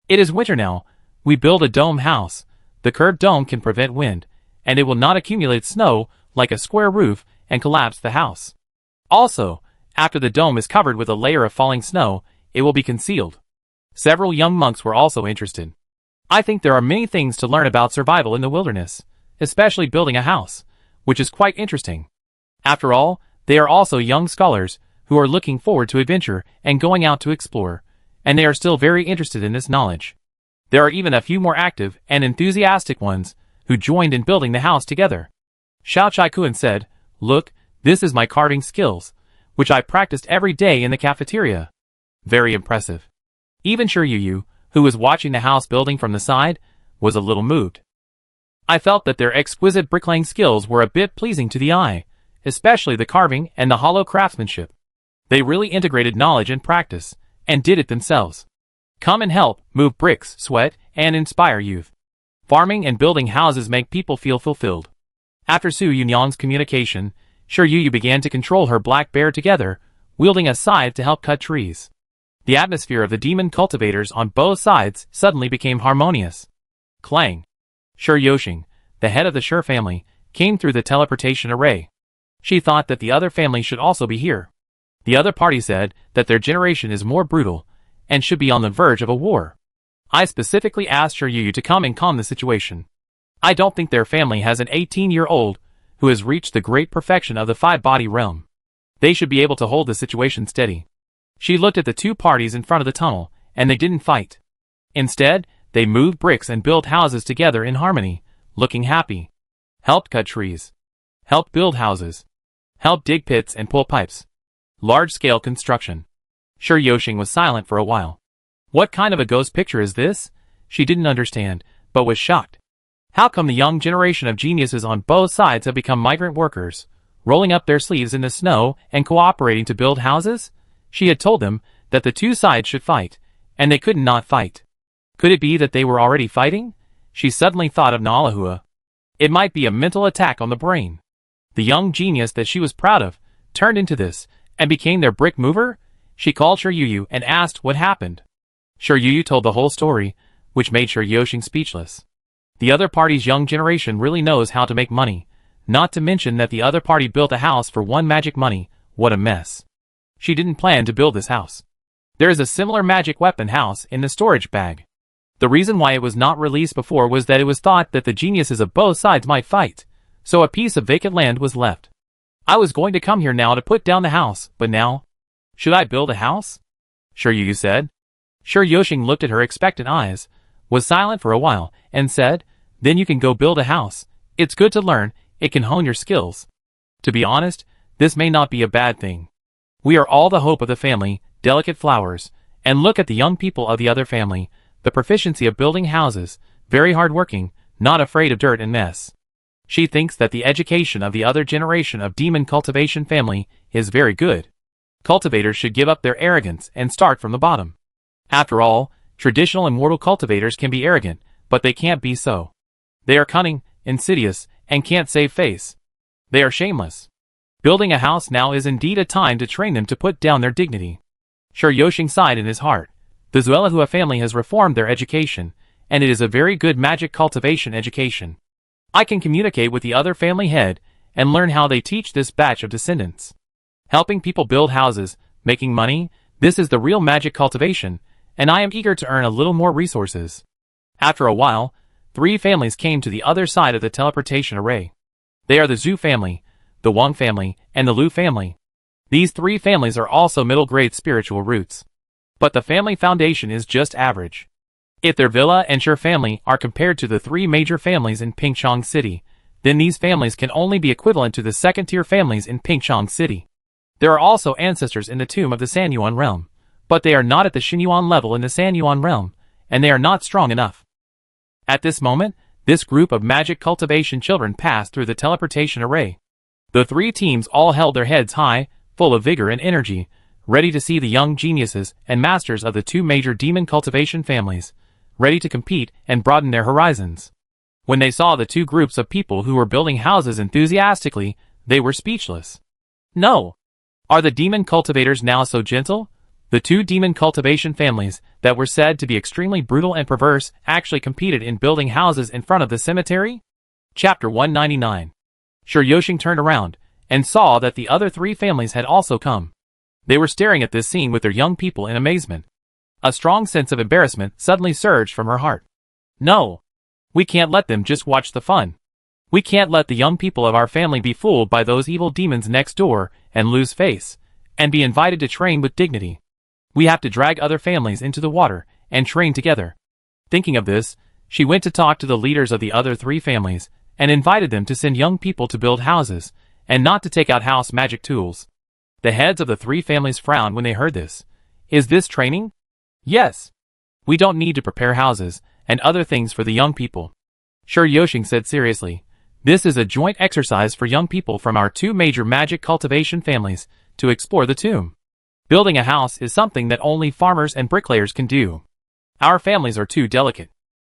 It is winter now. We build a dome house. The curved dome can prevent wind, and it will not accumulate snow like a square roof and collapse the house. Also, after the dome is covered with a layer of falling snow, it will be concealed. Several young monks were also interested. I think there are many things to learn about survival in the wilderness, especially building a house, which is quite interesting. After all, they are also young scholars who are looking forward to adventure and going out to explore, and they are still very interested in this knowledge. There are even a few more active and enthusiastic ones who joined in building the house together. Xiao Chai-kun said, "Look, this is my carving skills, which I practiced every day in the cafeteria." Very impressive. Even Sure Yu, who was watching the house building from the side, was a little moved. I felt that their exquisite bricklaying skills were a bit pleasing to the eye, especially the carving and the hollow craftsmanship. They really integrated knowledge and practice, and did it themselves. Come and help, move bricks, sweat, and inspire youth. Farming and building houses make people feel fulfilled. After Su Yunyang's communication, Sure Yu began to control her black bear together, wielding a scythe to help cut trees. The atmosphere of the demon cultivators on both sides suddenly became harmonious. Clang. Sure Yoshing, the head of the Sure family, came through the teleportation array. She thought that the other family should also be here. The other party said that their generation is more brutal, and should be on the verge of a war. I specifically asked Sure Yu to come and calm the situation. I don't think their family has an 18-year-old who has reached the great perfection of the five-body realm. They should be able to hold the situation steady. She looked at the two parties in front of the tunnel, and they didn't fight. Instead, they moved bricks and built houses together in harmony, looking happy. Helped cut trees. Helped build houses. Helped dig pits and pull pipes. Large-scale construction. Sure Yoshing was silent for a while. What kind of a ghost picture is this? She didn't understand, but was shocked. How come the young generation of geniuses on both sides have become migrant workers, rolling up their sleeves in the snow and cooperating to build houses? She had told them that the two sides should fight, and they could not fight. Could it be that they were already fighting? She suddenly thought of Nalahua. It might be a mental attack on the brain. The young genius that she was proud of turned into this, and became their brick mover? She called Shiryu and asked what happened. Shiryu told the whole story, which made Shiryu speechless. The other party's young generation really knows how to make money, not to mention that the other party built a house for one magic money. What a mess. She didn't plan to build this house. There is a similar magic weapon house in the storage bag. The reason why it was not released before was that it was thought that the geniuses of both sides might fight, so a piece of vacant land was left. I was going to come here now to put down the house, but now, should I build a house? Shiryu said. Shiryu looked at her expectant eyes, was silent for a while, and said, then you can go build a house. It's good to learn, it can hone your skills. To be honest, this may not be a bad thing. We are all the hope of the family, delicate flowers, and look at the young people of the other family, the proficiency of building houses, very hardworking, not afraid of dirt and mess. She thinks that the education of the other generation of demon cultivation family is very good. Cultivators should give up their arrogance and start from the bottom. After all, traditional immortal cultivators can be arrogant, but they can't be so. They are cunning, insidious, and can't save face. They are shameless. Building a house now is indeed a time to train them to put down their dignity. Shiryu sighed in his heart. The Zuelahua family has reformed their education, and it is a very good magic cultivation education. I can communicate with the other family head and learn how they teach this batch of descendants. Helping people build houses, making money, this is the real magic cultivation, and I am eager to earn a little more resources. After a while, 3 families came to the other side of the teleportation array. They are the Zhu family, the Wang family, and the Lu family. These 3 families are also middle-grade spiritual roots. But the family foundation is just average. If their villa and Sher family are compared to the 3 major families in Pingchong City, then these families can only be equivalent to the second-tier families in Pingchong City. There are also ancestors in the tomb of the Sanyuan realm, but they are not at the Xinyuan level in the Sanyuan realm, and they are not strong enough. At this moment, this group of magic cultivation children passed through the teleportation array. The 3 teams all held their heads high, full of vigor and energy, ready to see the young geniuses and masters of the 2 major demon cultivation families, ready to compete and broaden their horizons. When they saw the 2 groups of people who were building houses enthusiastically, they were speechless. No! Are the demon cultivators now so gentle? The 2 demon cultivation families that were said to be extremely brutal and perverse actually competed in building houses in front of the cemetery? Chapter 199. Shiryu turned around and saw that the other 3 families had also come. They were staring at this scene with their young people in amazement. A strong sense of embarrassment suddenly surged from her heart. No! We can't let them just watch the fun. We can't let the young people of our family be fooled by those evil demons next door and lose face, and be invited to train with dignity. We have to drag other families into the water and train together. Thinking of this, she went to talk to the leaders of the other 3 families and invited them to send young people to build houses and not to take out house magic tools. The heads of the 3 families frowned when they heard this. Is this training? Yes. We don't need to prepare houses and other things for the young people. Shiryu said seriously. This is a joint exercise for young people from our 2 major magic cultivation families to explore the tomb. Building a house is something that only farmers and bricklayers can do. Our families are too delicate.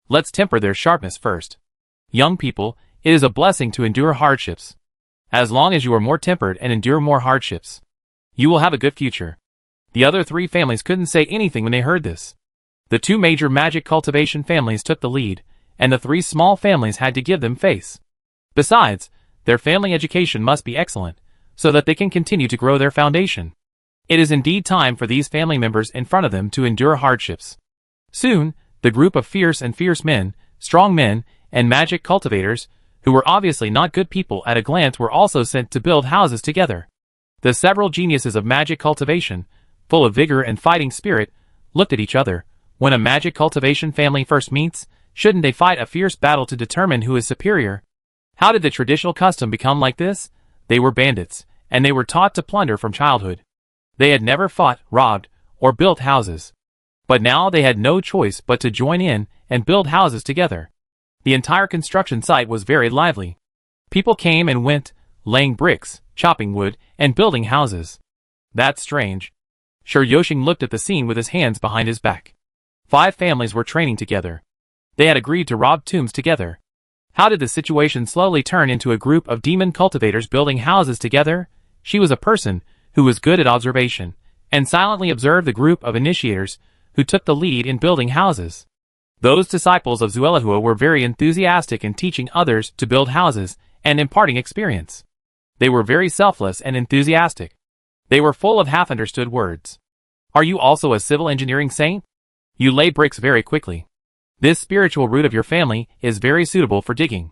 Let's temper their sharpness first. Young people, it is a blessing to endure hardships. As long as you are more tempered and endure more hardships, you will have a good future. The other 3 families couldn't say anything when they heard this. The 2 major magic cultivation families took the lead, and the 3 small families had to give them face. Besides, their family education must be excellent, so that they can continue to grow their foundation. It is indeed time for these family members in front of them to endure hardships. Soon, the group of fierce men, strong men, and magic cultivators, who were obviously not good people at a glance, were also sent to build houses together. The several geniuses of magic cultivation, full of vigor and fighting spirit, looked at each other. When a magic cultivation family first meets, shouldn't they fight a fierce battle to determine who is superior? How did the traditional custom become like this? They were bandits, and they were taught to plunder from childhood. They had never fought, robbed, or built houses. But now they had no choice but to join in and build houses together. The entire construction site was very lively. People came and went, laying bricks, chopping wood, and building houses. That's strange. Shiryu looked at the scene with his hands behind his back. 5 families were training together. They had agreed to rob tombs together. How did the situation slowly turn into a group of demon cultivators building houses together? She was a person who was good at observation, and silently observed the group of initiators who took the lead in building houses. Those disciples of Zuelahua were very enthusiastic in teaching others to build houses and imparting experience. They were very selfless and enthusiastic. They were full of half-understood words. Are you also a civil engineering saint? You lay bricks very quickly. This spiritual root of your family is very suitable for digging.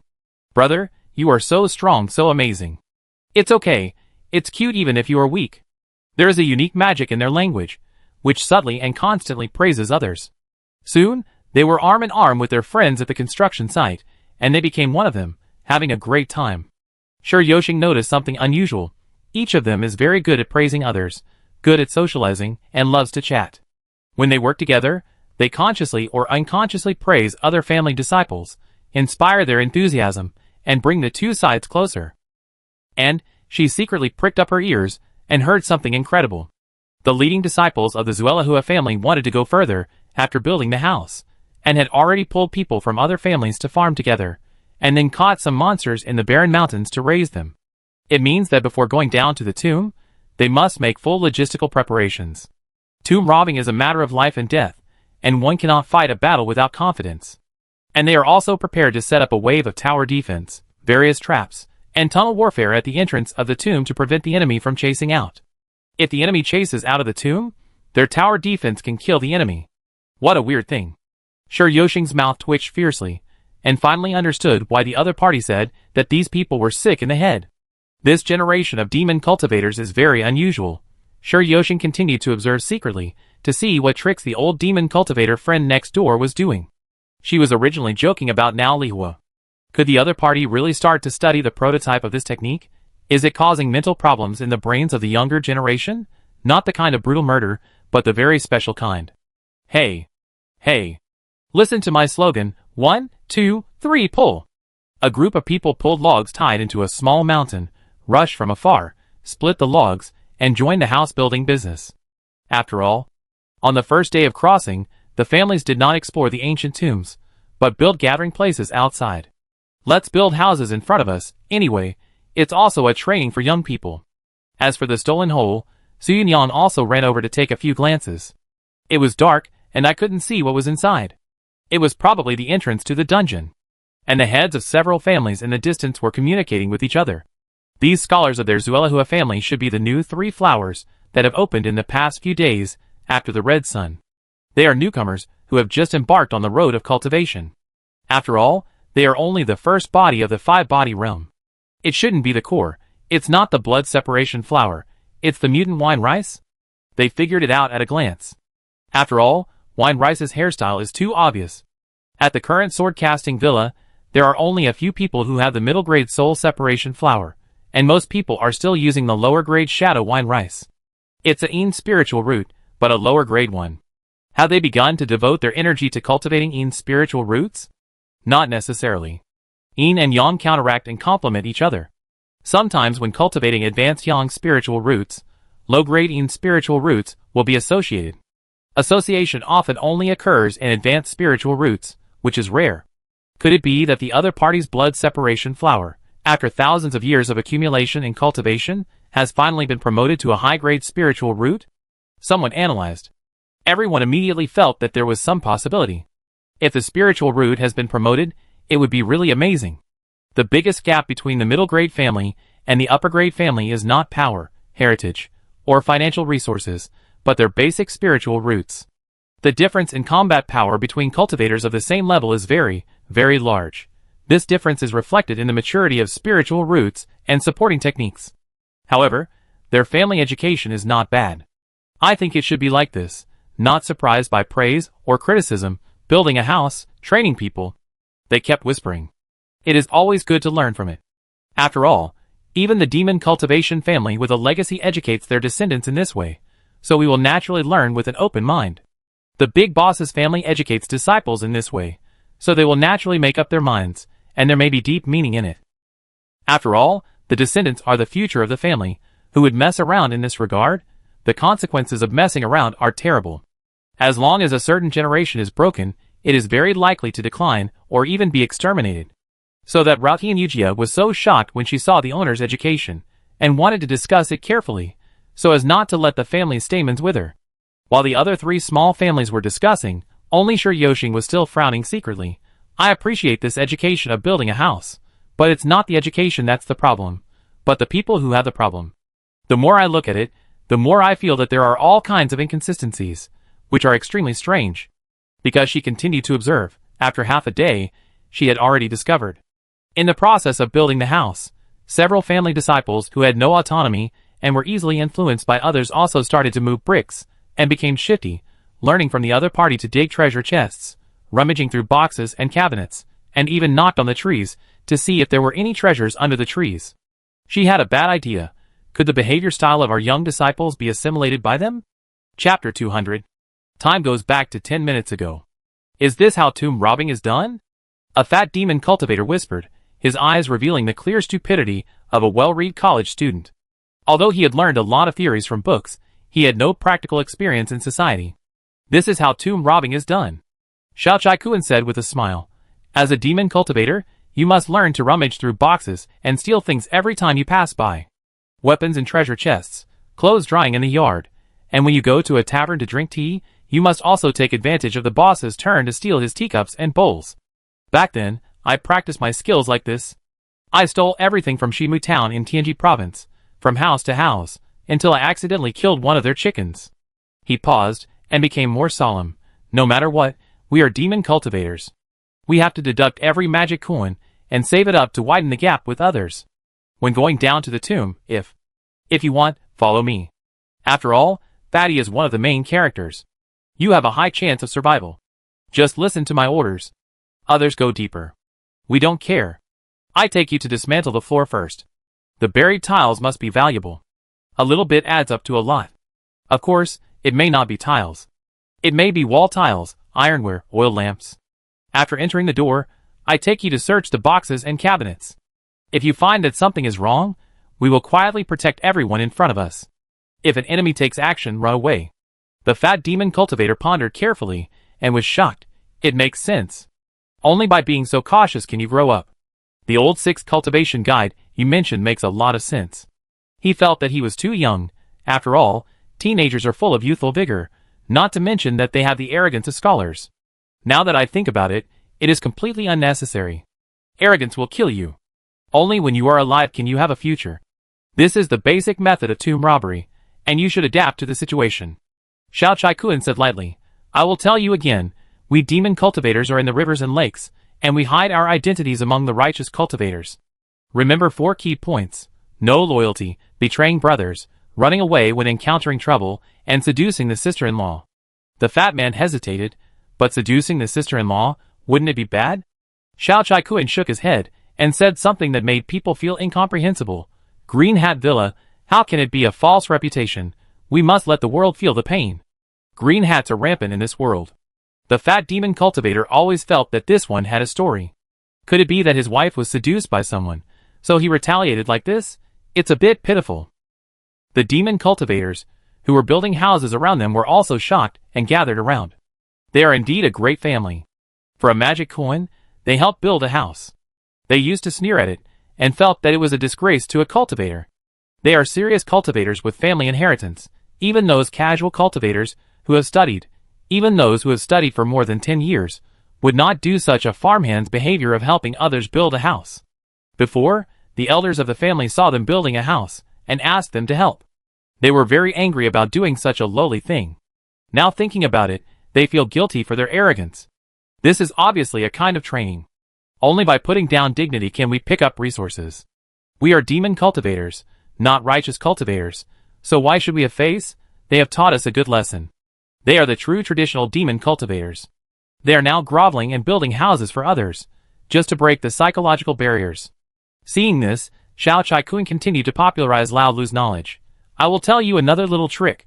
Brother, you are so strong, so amazing. It's okay, it's cute even if you are weak. There is a unique magic in their language, which subtly and constantly praises others. Soon, they were arm in arm with their friends at the construction site, and they became one of them, having a great time. Sure, Yoshing noticed something unusual. Each of them is very good at praising others, good at socializing, and loves to chat. When they work together, they consciously or unconsciously praise other family disciples, inspire their enthusiasm, and bring the two sides closer. And she secretly pricked up her ears and heard something incredible. The leading disciples of the Zuelahua family wanted to go further after building the house, and had already pulled people from other families to farm together, and then caught some monsters in the barren mountains to raise them. It means that before going down to the tomb, they must make full logistical preparations. Tomb robbing is a matter of life and death, and one cannot fight a battle without confidence. And they are also prepared to set up a wave of tower defense, various traps, and tunnel warfare at the entrance of the tomb to prevent the enemy from chasing out. If the enemy chases out of the tomb, their tower defense can kill the enemy. What a weird thing. Sure, Yoshing's mouth twitched fiercely, and finally understood why the other party said that these people were sick in the head. This generation of demon cultivators is very unusual. Sure, Yoshing continued to observe secretly, to see what tricks the old demon cultivator friend next door was doing. She was originally joking about now Lihua. Could the other party really start to study the prototype of this technique? Is it causing mental problems in the brains of the younger generation? Not the kind of brutal murder, but the very special kind. Hey. Hey. Listen to my slogan, 1, 2, 3, pull. A group of people pulled logs tied into a small mountain, rushed from afar, split the logs, and joined the house-building business. After all, on the first day of crossing, the families did not explore the ancient tombs, but built gathering places outside. Let's build houses in front of us, anyway. It's also a training for young people. As for the stolen hole, Suyunyan also ran over to take a few glances. It was dark, and I couldn't see what was inside. It was probably the entrance to the dungeon. And the heads of several families in the distance were communicating with each other. These scholars of their Zuelahua family should be the new 3 flowers that have opened in the past few days after the red sun. They are newcomers who have just embarked on the road of cultivation. After all, they are only the first body of the 5-body realm. It shouldn't be the core. It's not the blood separation flower. It's the mutant wine rice. They figured it out at a glance. After all, wine rice's hairstyle is too obvious. At the current sword-casting villa, there are only a few people who have the middle-grade soul separation flower, and most people are still using the lower-grade shadow wine rice. It's an spiritual root, but a lower-grade one. Have they begun to devote their energy to cultivating spiritual roots? Not necessarily. Yin and Yang counteract and complement each other. Sometimes when cultivating advanced Yang spiritual roots, low-grade Yin spiritual roots will be associated. Association often only occurs in advanced spiritual roots, which is rare. Could it be that the other party's blood separation flower, after thousands of years of accumulation and cultivation, has finally been promoted to a high-grade spiritual root? Someone analyzed. Everyone immediately felt that there was some possibility. If the spiritual root has been promoted, it would be really amazing. The biggest gap between the middle-grade family and the upper-grade family is not power, heritage, or financial resources, but their basic spiritual roots. The difference in combat power between cultivators of the same level is very, very large. This difference is reflected in the maturity of spiritual roots and supporting techniques. However, their family education is not bad. I think it should be like this, not surprised by praise or criticism, building a house, training people. They kept whispering. It is always good to learn from it. After all, even the demon cultivation family with a legacy educates their descendants in this way, so we will naturally learn with an open mind. The big boss's family educates disciples in this way, so they will naturally make up their minds, and there may be deep meaning in it. After all, the descendants are the future of the family. Who would mess around in this regard? The consequences of messing around are terrible. As long as a certain generation is broken, it is very likely to decline or even be exterminated. So that Rautian Yujiya was so shocked when she saw the owner's education, and wanted to discuss it carefully, so as not to let the family's stamens wither. While the other three small families were discussing, only Sure Yoshing was still frowning secretly. I appreciate this education of building a house, but it's not the education that's the problem, but the people who have the problem. The more I look at it, the more I feel that there are all kinds of inconsistencies, which are extremely strange. Because she continued to observe, after half a day, she had already discovered. In the process of building the house, several family disciples who had no autonomy and were easily influenced by others also started to move bricks, and became shifty, learning from the other party to dig treasure chests, rummaging through boxes and cabinets, and even knocked on the trees to see if there were any treasures under the trees. She had a bad idea. Could the behavior style of our young disciples be assimilated by them? Chapter 200. Time goes back to 10 minutes ago. Is this how tomb robbing is done? A fat demon cultivator whispered, his eyes revealing the clear stupidity of a well-read college student. Although he had learned a lot of theories from books, he had no practical experience in society. This is how tomb robbing is done. Xiao Chai-kun said with a smile. As a demon cultivator, you must learn to rummage through boxes and steal things every time you pass by. Weapons and treasure chests, clothes drying in the yard, and when you go to a tavern to drink tea, you must also take advantage of the boss's turn to steal his teacups and bowls. Back then, I practiced my skills like this. I stole everything from Shimu town in Tianji province, from house to house, until I accidentally killed one of their chickens. He paused, and became more solemn. No matter what, we are demon cultivators. We have to deduct every magic coin, and save it up to widen the gap with others. When going down to the tomb, if you want, follow me. After all, Fatty is one of the main characters. You have a high chance of survival. Just listen to my orders. Others go deeper. We don't care. I take you to dismantle the floor first. The buried tiles must be valuable. A little bit adds up to a lot. Of course, it may not be tiles. It may be wall tiles, ironware, oil lamps. After entering the door, I take you to search the boxes and cabinets. If you find that something is wrong, we will quietly protect everyone in front of us. If an enemy takes action, run away. The fat demon cultivator pondered carefully, and was shocked. It makes sense. Only by being so cautious can you grow up. The old 6th cultivation guide you mentioned makes a lot of sense. He felt that he was too young. After all, teenagers are full of youthful vigor, not to mention that they have the arrogance of scholars. Now that I think about it, it is completely unnecessary. Arrogance will kill you. Only when you are alive can you have a future. This is the basic method of tomb robbery, and you should adapt to the situation. Xiao Chai-kun said lightly, I will tell you again, we demon cultivators are in the rivers and lakes, and we hide our identities among the righteous cultivators. Remember 4 key points: no loyalty, betraying brothers, running away when encountering trouble, and seducing the sister-in-law. The fat man hesitated, but seducing the sister-in-law, wouldn't it be bad? Xiao Chai-kun shook his head, and said something that made people feel incomprehensible. Green Hat Villa, how can it be a false reputation? We must let the world feel the pain. Green hats are rampant in this world. The fat demon cultivator always felt that this one had a story. Could it be that his wife was seduced by someone, so he retaliated like this? It's a bit pitiful. The demon cultivators, who were building houses around them, were also shocked and gathered around. They are indeed a great family. For a magic coin, they helped build a house. They used to sneer at it, and felt that it was a disgrace to a cultivator. They are serious cultivators with family inheritance. Even those casual cultivators who have studied, even those who have studied for more than 10 years, would not do such a farmhand's behavior of helping others build a house. Before, the elders of the family saw them building a house, and asked them to help. They were very angry about doing such a lowly thing. Now thinking about it, they feel guilty for their arrogance. This is obviously a kind of training. Only by putting down dignity can we pick up resources. We are demon cultivators, not righteous cultivators, so why should we have face? They have taught us a good lesson. They are the true traditional demon cultivators. They are now groveling and building houses for others, just to break the psychological barriers. Seeing this, Xiao Chai-kun continued to popularize Lao Lu's knowledge. I will tell you another little trick.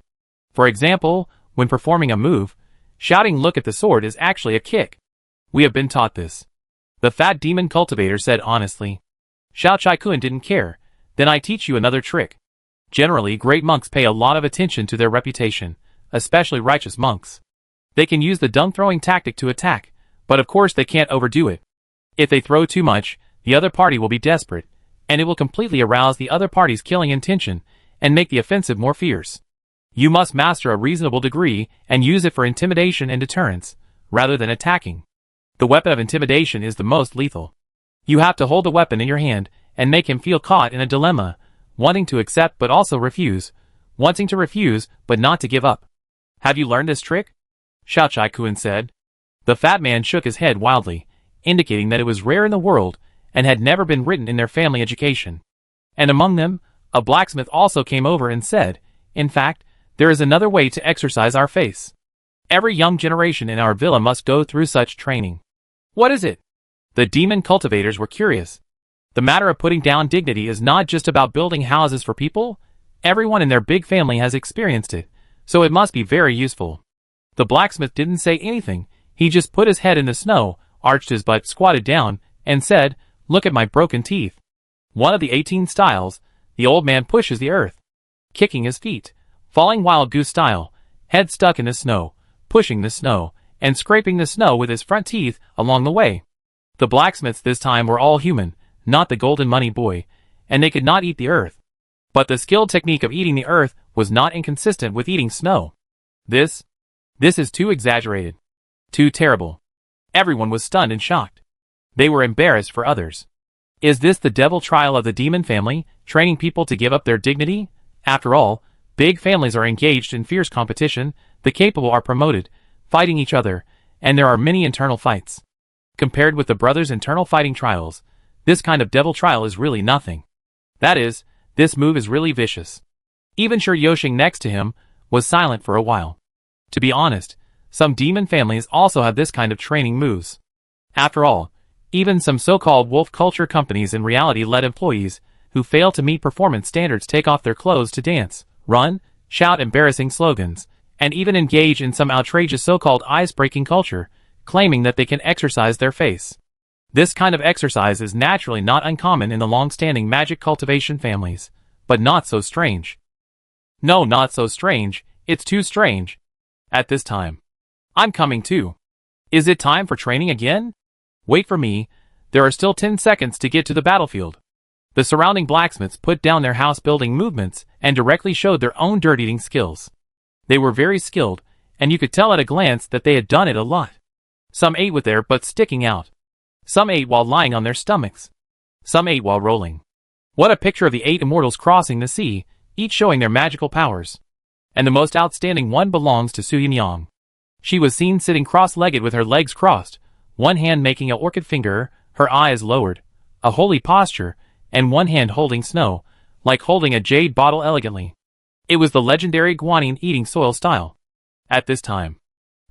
For example, when performing a move, shouting "look at the sword" is actually a kick. We have been taught this. The fat demon cultivator said honestly. Xiao Chai-kun didn't care. Then I teach you another trick. Generally, great monks pay a lot of attention to their reputation, especially righteous monks. They can use the dung-throwing tactic to attack, but of course they can't overdo it. If they throw too much, the other party will be desperate, and it will completely arouse the other party's killing intention, and make the offensive more fierce. You must master a reasonable degree and use it for intimidation and deterrence, rather than attacking. The weapon of intimidation is the most lethal. You have to hold the weapon in your hand and make him feel caught in a dilemma, wanting to accept but also refuse, wanting to refuse but not to give up. Have you learned this trick? Xiaochai-kun said. The fat man shook his head wildly, indicating that it was rare in the world and had never been written in their family education. And among them, a blacksmith also came over and said, in fact, there is another way to exercise our face. Every young generation in our villa must go through such training. What is it? The demon cultivators were curious. The matter of putting down dignity is not just about building houses for people. Everyone in their big family has experienced it, so it must be very useful. The blacksmith didn't say anything. He just put his head in the snow, arched his butt, squatted down, and said, "Look at my broken teeth." One of the 18 styles, the old man pushes the earth, kicking his feet, falling wild goose style, head stuck in the snow, pushing the snow, and scraping the snow with his front teeth along the way. The blacksmiths this time were all human, not the golden money boy, and they could not eat the earth. But the skilled technique of eating the earth was not inconsistent with eating snow. This is too exaggerated. Too terrible. Everyone was stunned and shocked. They were embarrassed for others. Is this the devil trial of the demon family, training people to give up their dignity? After all, big families are engaged in fierce competition, the capable are promoted, fighting each other, and there are many internal fights. Compared with the brothers' internal fighting trials, this kind of devil trial is really nothing. That is, this move is really vicious. Even Sure Yoshing next to him was silent for a while. To be honest, some demon families also have this kind of training moves. After all, even some so-called wolf culture companies in reality let employees who fail to meet performance standards take off their clothes to dance, run, shout embarrassing slogans, and even engage in some outrageous so-called ice-breaking culture, claiming that they can exercise their face. This kind of exercise is naturally not uncommon in the long-standing magic cultivation families, but not so strange. No, not so strange, it's too strange. At this time. I'm coming too. Is it time for training again? Wait for me, there are still 10 seconds to get to the battlefield. The surrounding blacksmiths put down their house-building movements and directly showed their own dirt-eating skills. They were very skilled, and you could tell at a glance that they had done it a lot. Some ate with their butts sticking out. Some ate while lying on their stomachs. Some ate while rolling. What a picture of the 8 immortals crossing the sea, each showing their magical powers. And the most outstanding one belongs to Su Yin-yang. She was seen sitting cross-legged with her legs crossed, one hand making an orchid finger, her eyes lowered, a holy posture, and one hand holding snow, like holding a jade bottle elegantly. It was the legendary guanyin eating soil style. At this time,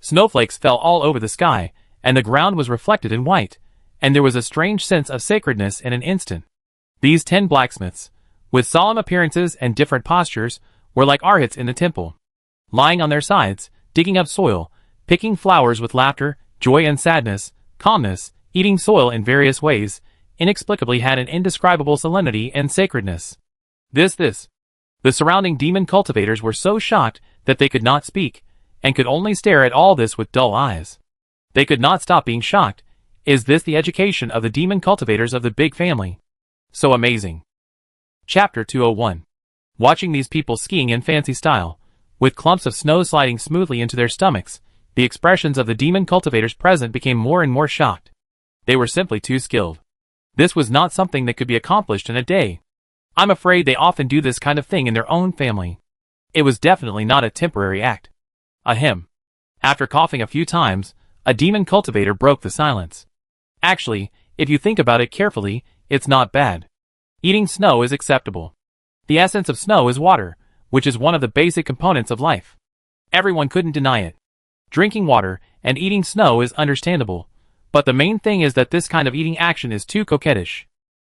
snowflakes fell all over the sky, and the ground was reflected in white, and there was a strange sense of sacredness in an instant. These 10 blacksmiths, with solemn appearances and different postures, were like arhats in the temple. Lying on their sides, digging up soil, picking flowers with laughter, joy and sadness, calmness, eating soil in various ways, inexplicably had an indescribable solemnity and sacredness. The surrounding demon cultivators were so shocked that they could not speak, and could only stare at all this with dull eyes. They could not stop being shocked. Is this the education of the demon cultivators of the big family? So amazing. Chapter 201. Watching these people skiing in fancy style, with clumps of snow sliding smoothly into their stomachs, the expressions of the demon cultivators present became more and more shocked. They were simply too skilled. This was not something that could be accomplished in a day. I'm afraid they often do this kind of thing in their own family. It was definitely not a temporary act. Ahem. After coughing a few times, a demon cultivator broke the silence. Actually, if you think about it carefully, it's not bad. Eating snow is acceptable. The essence of snow is water, which is one of the basic components of life. Everyone couldn't deny it. Drinking water and eating snow is understandable, but the main thing is that this kind of eating action is too coquettish.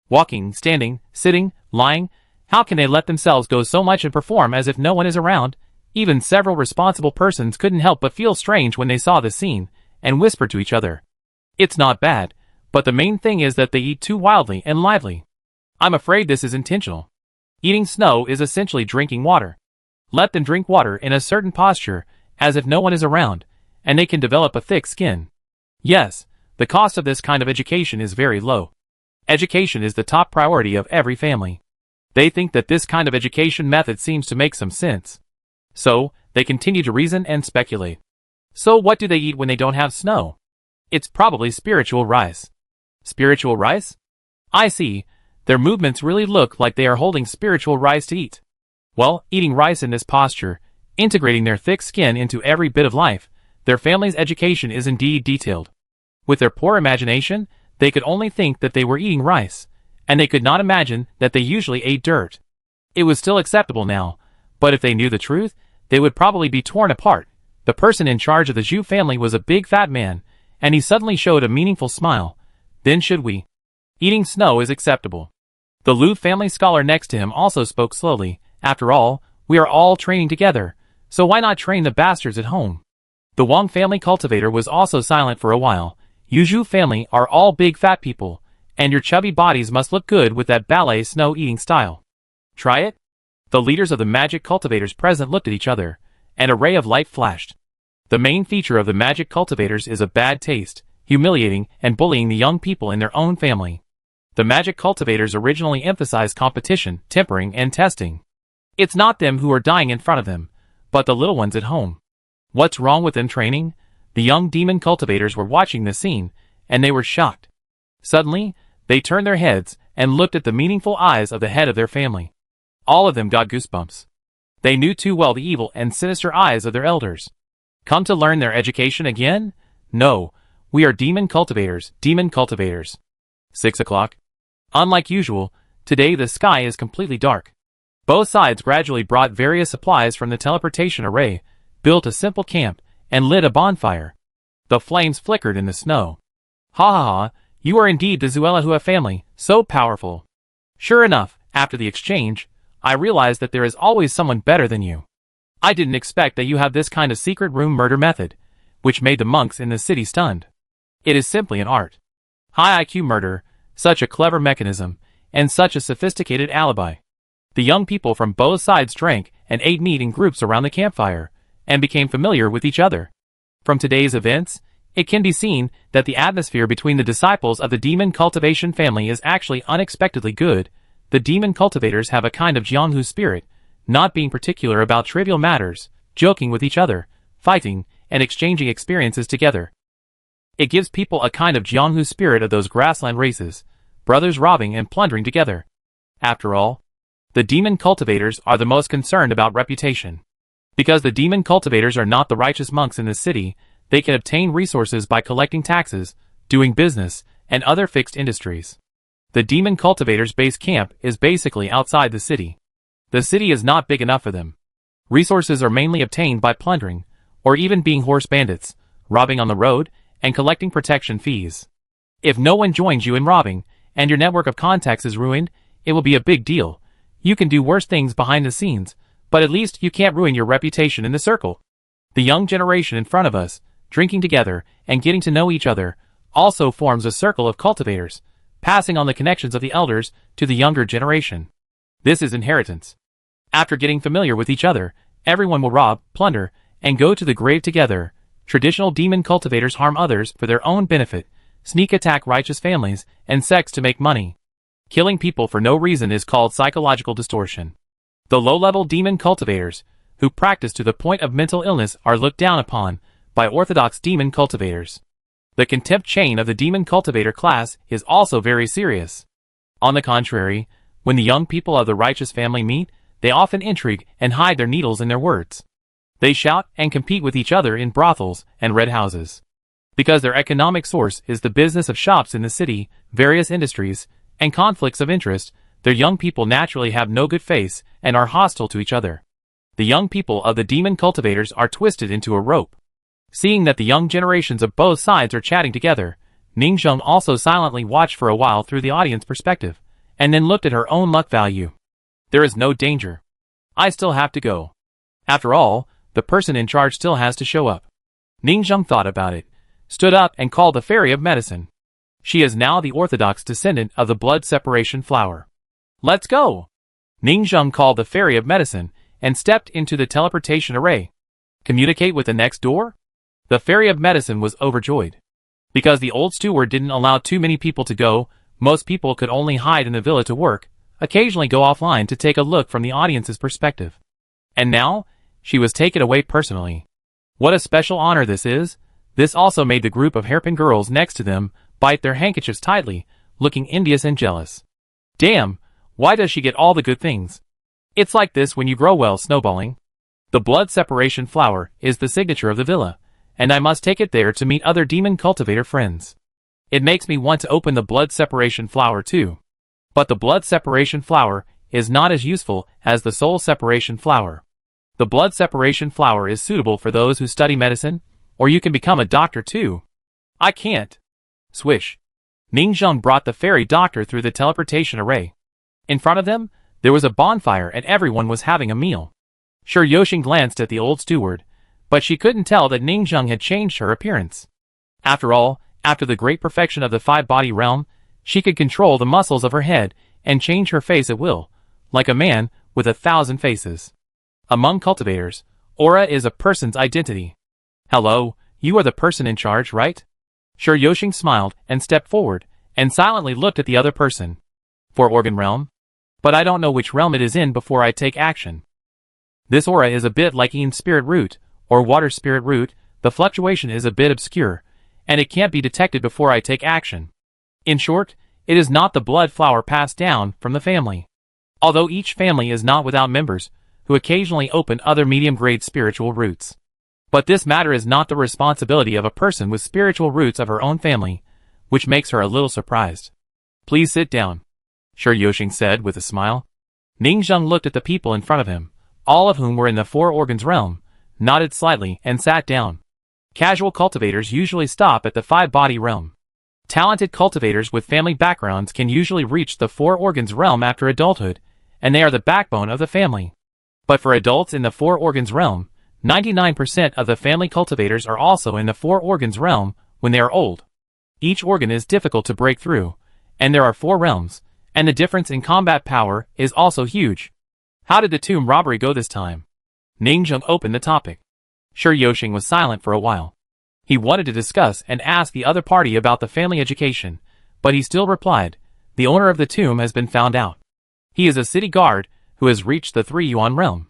Walking, standing, sitting, lying, how can they let themselves go so much and perform as if no one is around? Even several responsible persons couldn't help but feel strange when they saw the scene, and whispered to each other. It's not bad, but the main thing is that they eat too wildly and lively. I'm afraid this is intentional. Eating snow is essentially drinking water. Let them drink water in a certain posture, as if no one is around, and they can develop a thick skin. Yes, the cost of this kind of education is very low. Education is the top priority of every family. They think that this kind of education method seems to make some sense. So, they continue to reason and speculate. So what do they eat when they don't have snow? It's probably spiritual rice. Spiritual rice? I see. Their movements really look like they are holding spiritual rice to eat. Well, eating rice in this posture, integrating their thick skin into every bit of life, their family's education is indeed detailed. With their poor imagination, they could only think that they were eating rice, and they could not imagine that they usually ate dirt. It was still acceptable now, but if they knew the truth, they would probably be torn apart. The person in charge of the Zhu family was a big fat man, and he suddenly showed a meaningful smile. Then should we? Eating snow is acceptable. The Lu family scholar next to him also spoke slowly. After all, we are all training together, so why not train the bastards at home? The Wang family cultivator was also silent for a while. You Zhu family are all big fat people, and your chubby bodies must look good with that ballet snow-eating style. Try it? The leaders of the magic cultivators present looked at each other, and a ray of light flashed. The main feature of the magic cultivators is a bad taste, humiliating and bullying the young people in their own family. The magic cultivators originally emphasized competition, tempering, and testing. It's not them who are dying in front of them, but the little ones at home. What's wrong with them training? The young demon cultivators were watching the scene, and they were shocked. Suddenly, they turned their heads and looked at the meaningful eyes of the head of their family. All of them got goosebumps. They knew too well the evil and sinister eyes of their elders. Come to learn their education again? No, we are demon cultivators, demon cultivators. 6 o'clock. Unlike usual, today the sky is completely dark. Both sides gradually brought various supplies from the teleportation array, built a simple camp, and lit a bonfire. The flames flickered in the snow. Ha ha ha, you are indeed the Zuelahua family, so powerful. Sure enough, after the exchange, I realized that there is always someone better than you. I didn't expect that you have this kind of secret room murder method, which made the monks in the city stunned. It is simply an art. High IQ murder, such a clever mechanism, and such a sophisticated alibi. The young people from both sides drank and ate meat in groups around the campfire, and became familiar with each other. From today's events, it can be seen that the atmosphere between the disciples of the demon cultivation family is actually unexpectedly good. The demon cultivators have a kind of Jianghu spirit, not being particular about trivial matters, joking with each other, fighting, and exchanging experiences together. It gives people a kind of Jianghu spirit of those grassland races, brothers robbing and plundering together. After all, the demon cultivators are the most concerned about reputation. Because the demon cultivators are not the righteous monks in the city, they can obtain resources by collecting taxes, doing business, and other fixed industries. The demon cultivators' base camp is basically outside the city. The city is not big enough for them. Resources are mainly obtained by plundering, or even being horse bandits, robbing on the road, and collecting protection fees. If no one joins you in robbing, and your network of contacts is ruined, it will be a big deal. You can do worse things behind the scenes, but at least you can't ruin your reputation in the circle. The young generation in front of us, drinking together and getting to know each other, also forms a circle of cultivators, passing on the connections of the elders to the younger generation. This is inheritance. After getting familiar with each other, everyone will rob, plunder, and go to the grave together. Traditional demon cultivators harm others for their own benefit, sneak attack righteous families, and sex to make money. Killing people for no reason is called psychological distortion. The low-level demon cultivators, who practice to the point of mental illness, are looked down upon by orthodox demon cultivators. The contempt chain of the demon cultivator class is also very serious. On the contrary, when the young people of the righteous family meet, they often intrigue and hide their needles in their words. They shout and compete with each other in brothels and red houses. Because their economic source is the business of shops in the city, various industries, and conflicts of interest, their young people naturally have no good face and are hostile to each other. The young people of the demon cultivators are twisted into a rope. Seeing that the young generations of both sides are chatting together, Ningzheng also silently watched for a while through the audience perspective, and then looked at her own luck value. There is no danger. I still have to go. After all, the person in charge still has to show up. Ningzheng thought about it, stood up and called the Fairy of Medicine. She is now the orthodox descendant of the blood separation flower. Let's go! Ningzheng called the Fairy of Medicine and stepped into the teleportation array. Communicate with the next door? The Fairy of Medicine was overjoyed. Because the old steward didn't allow too many people to go, most people could only hide in the villa to work, occasionally go offline to take a look from the audience's perspective. And now, she was taken away personally. What a special honor this is. This also made the group of hairpin girls next to them bite their handkerchiefs tightly, looking envious and jealous. Damn, why does she get all the good things? It's like this when you grow well, snowballing. The blood separation flower is the signature of the villa, and I must take it there to meet other demon cultivator friends. It makes me want to open the blood separation flower too. But the blood separation flower is not as useful as the soul separation flower. The blood separation flower is suitable for those who study medicine, or you can become a doctor too. I can't. Swish. Ningzheng brought the fairy doctor through the teleportation array. In front of them, there was a bonfire and everyone was having a meal. Sure, Yoshing glanced at the old steward, but she couldn't tell that Ningzheng had changed her appearance. After all, after the great perfection of the five-body realm, she could control the muscles of her head and change her face at will, like a man with 1,000 faces. Among cultivators, aura is a person's identity. Hello, you are the person in charge, right? Sure, Yoshing smiled and stepped forward, and silently looked at the other person. For organ realm? But I don't know which realm it is in before I take action. This aura is a bit like Yin spirit root, or water spirit root. The fluctuation is a bit obscure, and it can't be detected before I take action. In short, it is not the blood flower passed down from the family. Although each family is not without members, who occasionally open other medium-grade spiritual roots. But this matter is not the responsibility of a person with spiritual roots of her own family, which makes her a little surprised. Please sit down. Sure, Yoshing said with a smile. Ningzheng looked at the people in front of him, all of whom were in the four organs realm, nodded slightly and sat down. Casual cultivators usually stop at the five-body realm. Talented cultivators with family backgrounds can usually reach the four organs realm after adulthood, and they are the backbone of the family. But for adults in the four organs realm, 99% of the family cultivators are also in the four organs realm when they are old. Each organ is difficult to break through, and there are 4 realms, and the difference in combat power is also huge. How did the tomb robbery go this time? Ningzheng opened the topic. Sure, Yoshing was silent for a while. He wanted to discuss and ask the other party about the family education, but he still replied, the owner of the tomb has been found out. He is a city guard who has reached the 3 yuan realm.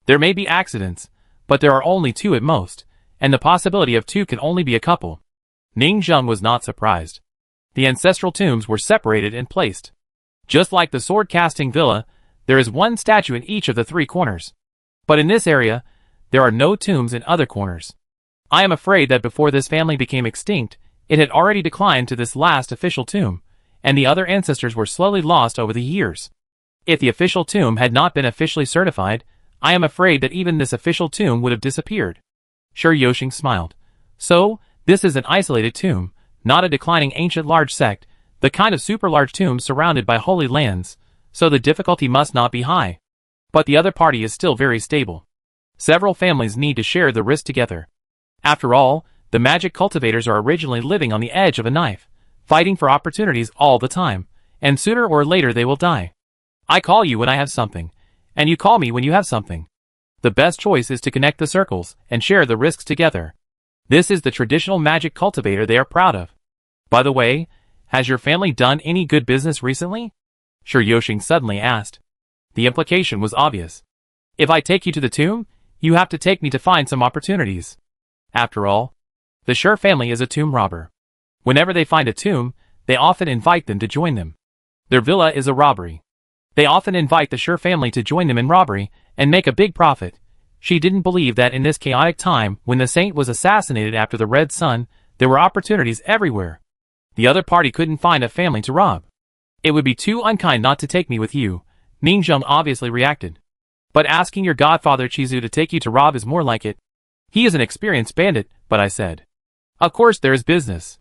There may be accidents, but there are only 2 at most, and the possibility of 2 can only be a couple. Ningzheng was not surprised. The ancestral tombs were separated and placed. Just like the sword-casting villa, there is 1 statue in each of the 3 corners. But in this area, there are no tombs in other corners. I am afraid that before this family became extinct, it had already declined to this last official tomb, and the other ancestors were slowly lost over the years. If the official tomb had not been officially certified, I am afraid that even this official tomb would have disappeared. Sure, Yoshing smiled. So, this is an isolated tomb, not a declining ancient large sect, the kind of super large tomb surrounded by holy lands, so the difficulty must not be high. But the other party is still very stable. Several families need to share the risk together. After all, the magic cultivators are originally living on the edge of a knife, fighting for opportunities all the time, and sooner or later they will die. I call you when I have something, and you call me when you have something. The best choice is to connect the circles and share the risks together. This is the traditional magic cultivator they are proud of. By the way, has your family done any good business recently? Sure, Yoshing suddenly asked. The implication was obvious. If I take you to the tomb, you have to take me to find some opportunities. After all, the Sure family is a tomb robber. Whenever they find a tomb, they often invite them to join them. Their villa is a robbery. They often invite the Sure family to join them in robbery and make a big profit. She didn't believe that in this chaotic time when the saint was assassinated after the Red Sun, there were opportunities everywhere. The other party couldn't find a family to rob. It would be too unkind not to take me with you, Ningzheng obviously reacted. But asking your godfather Chizu to take you to rob is more like it. He is an experienced bandit, but I said. Of course there is business.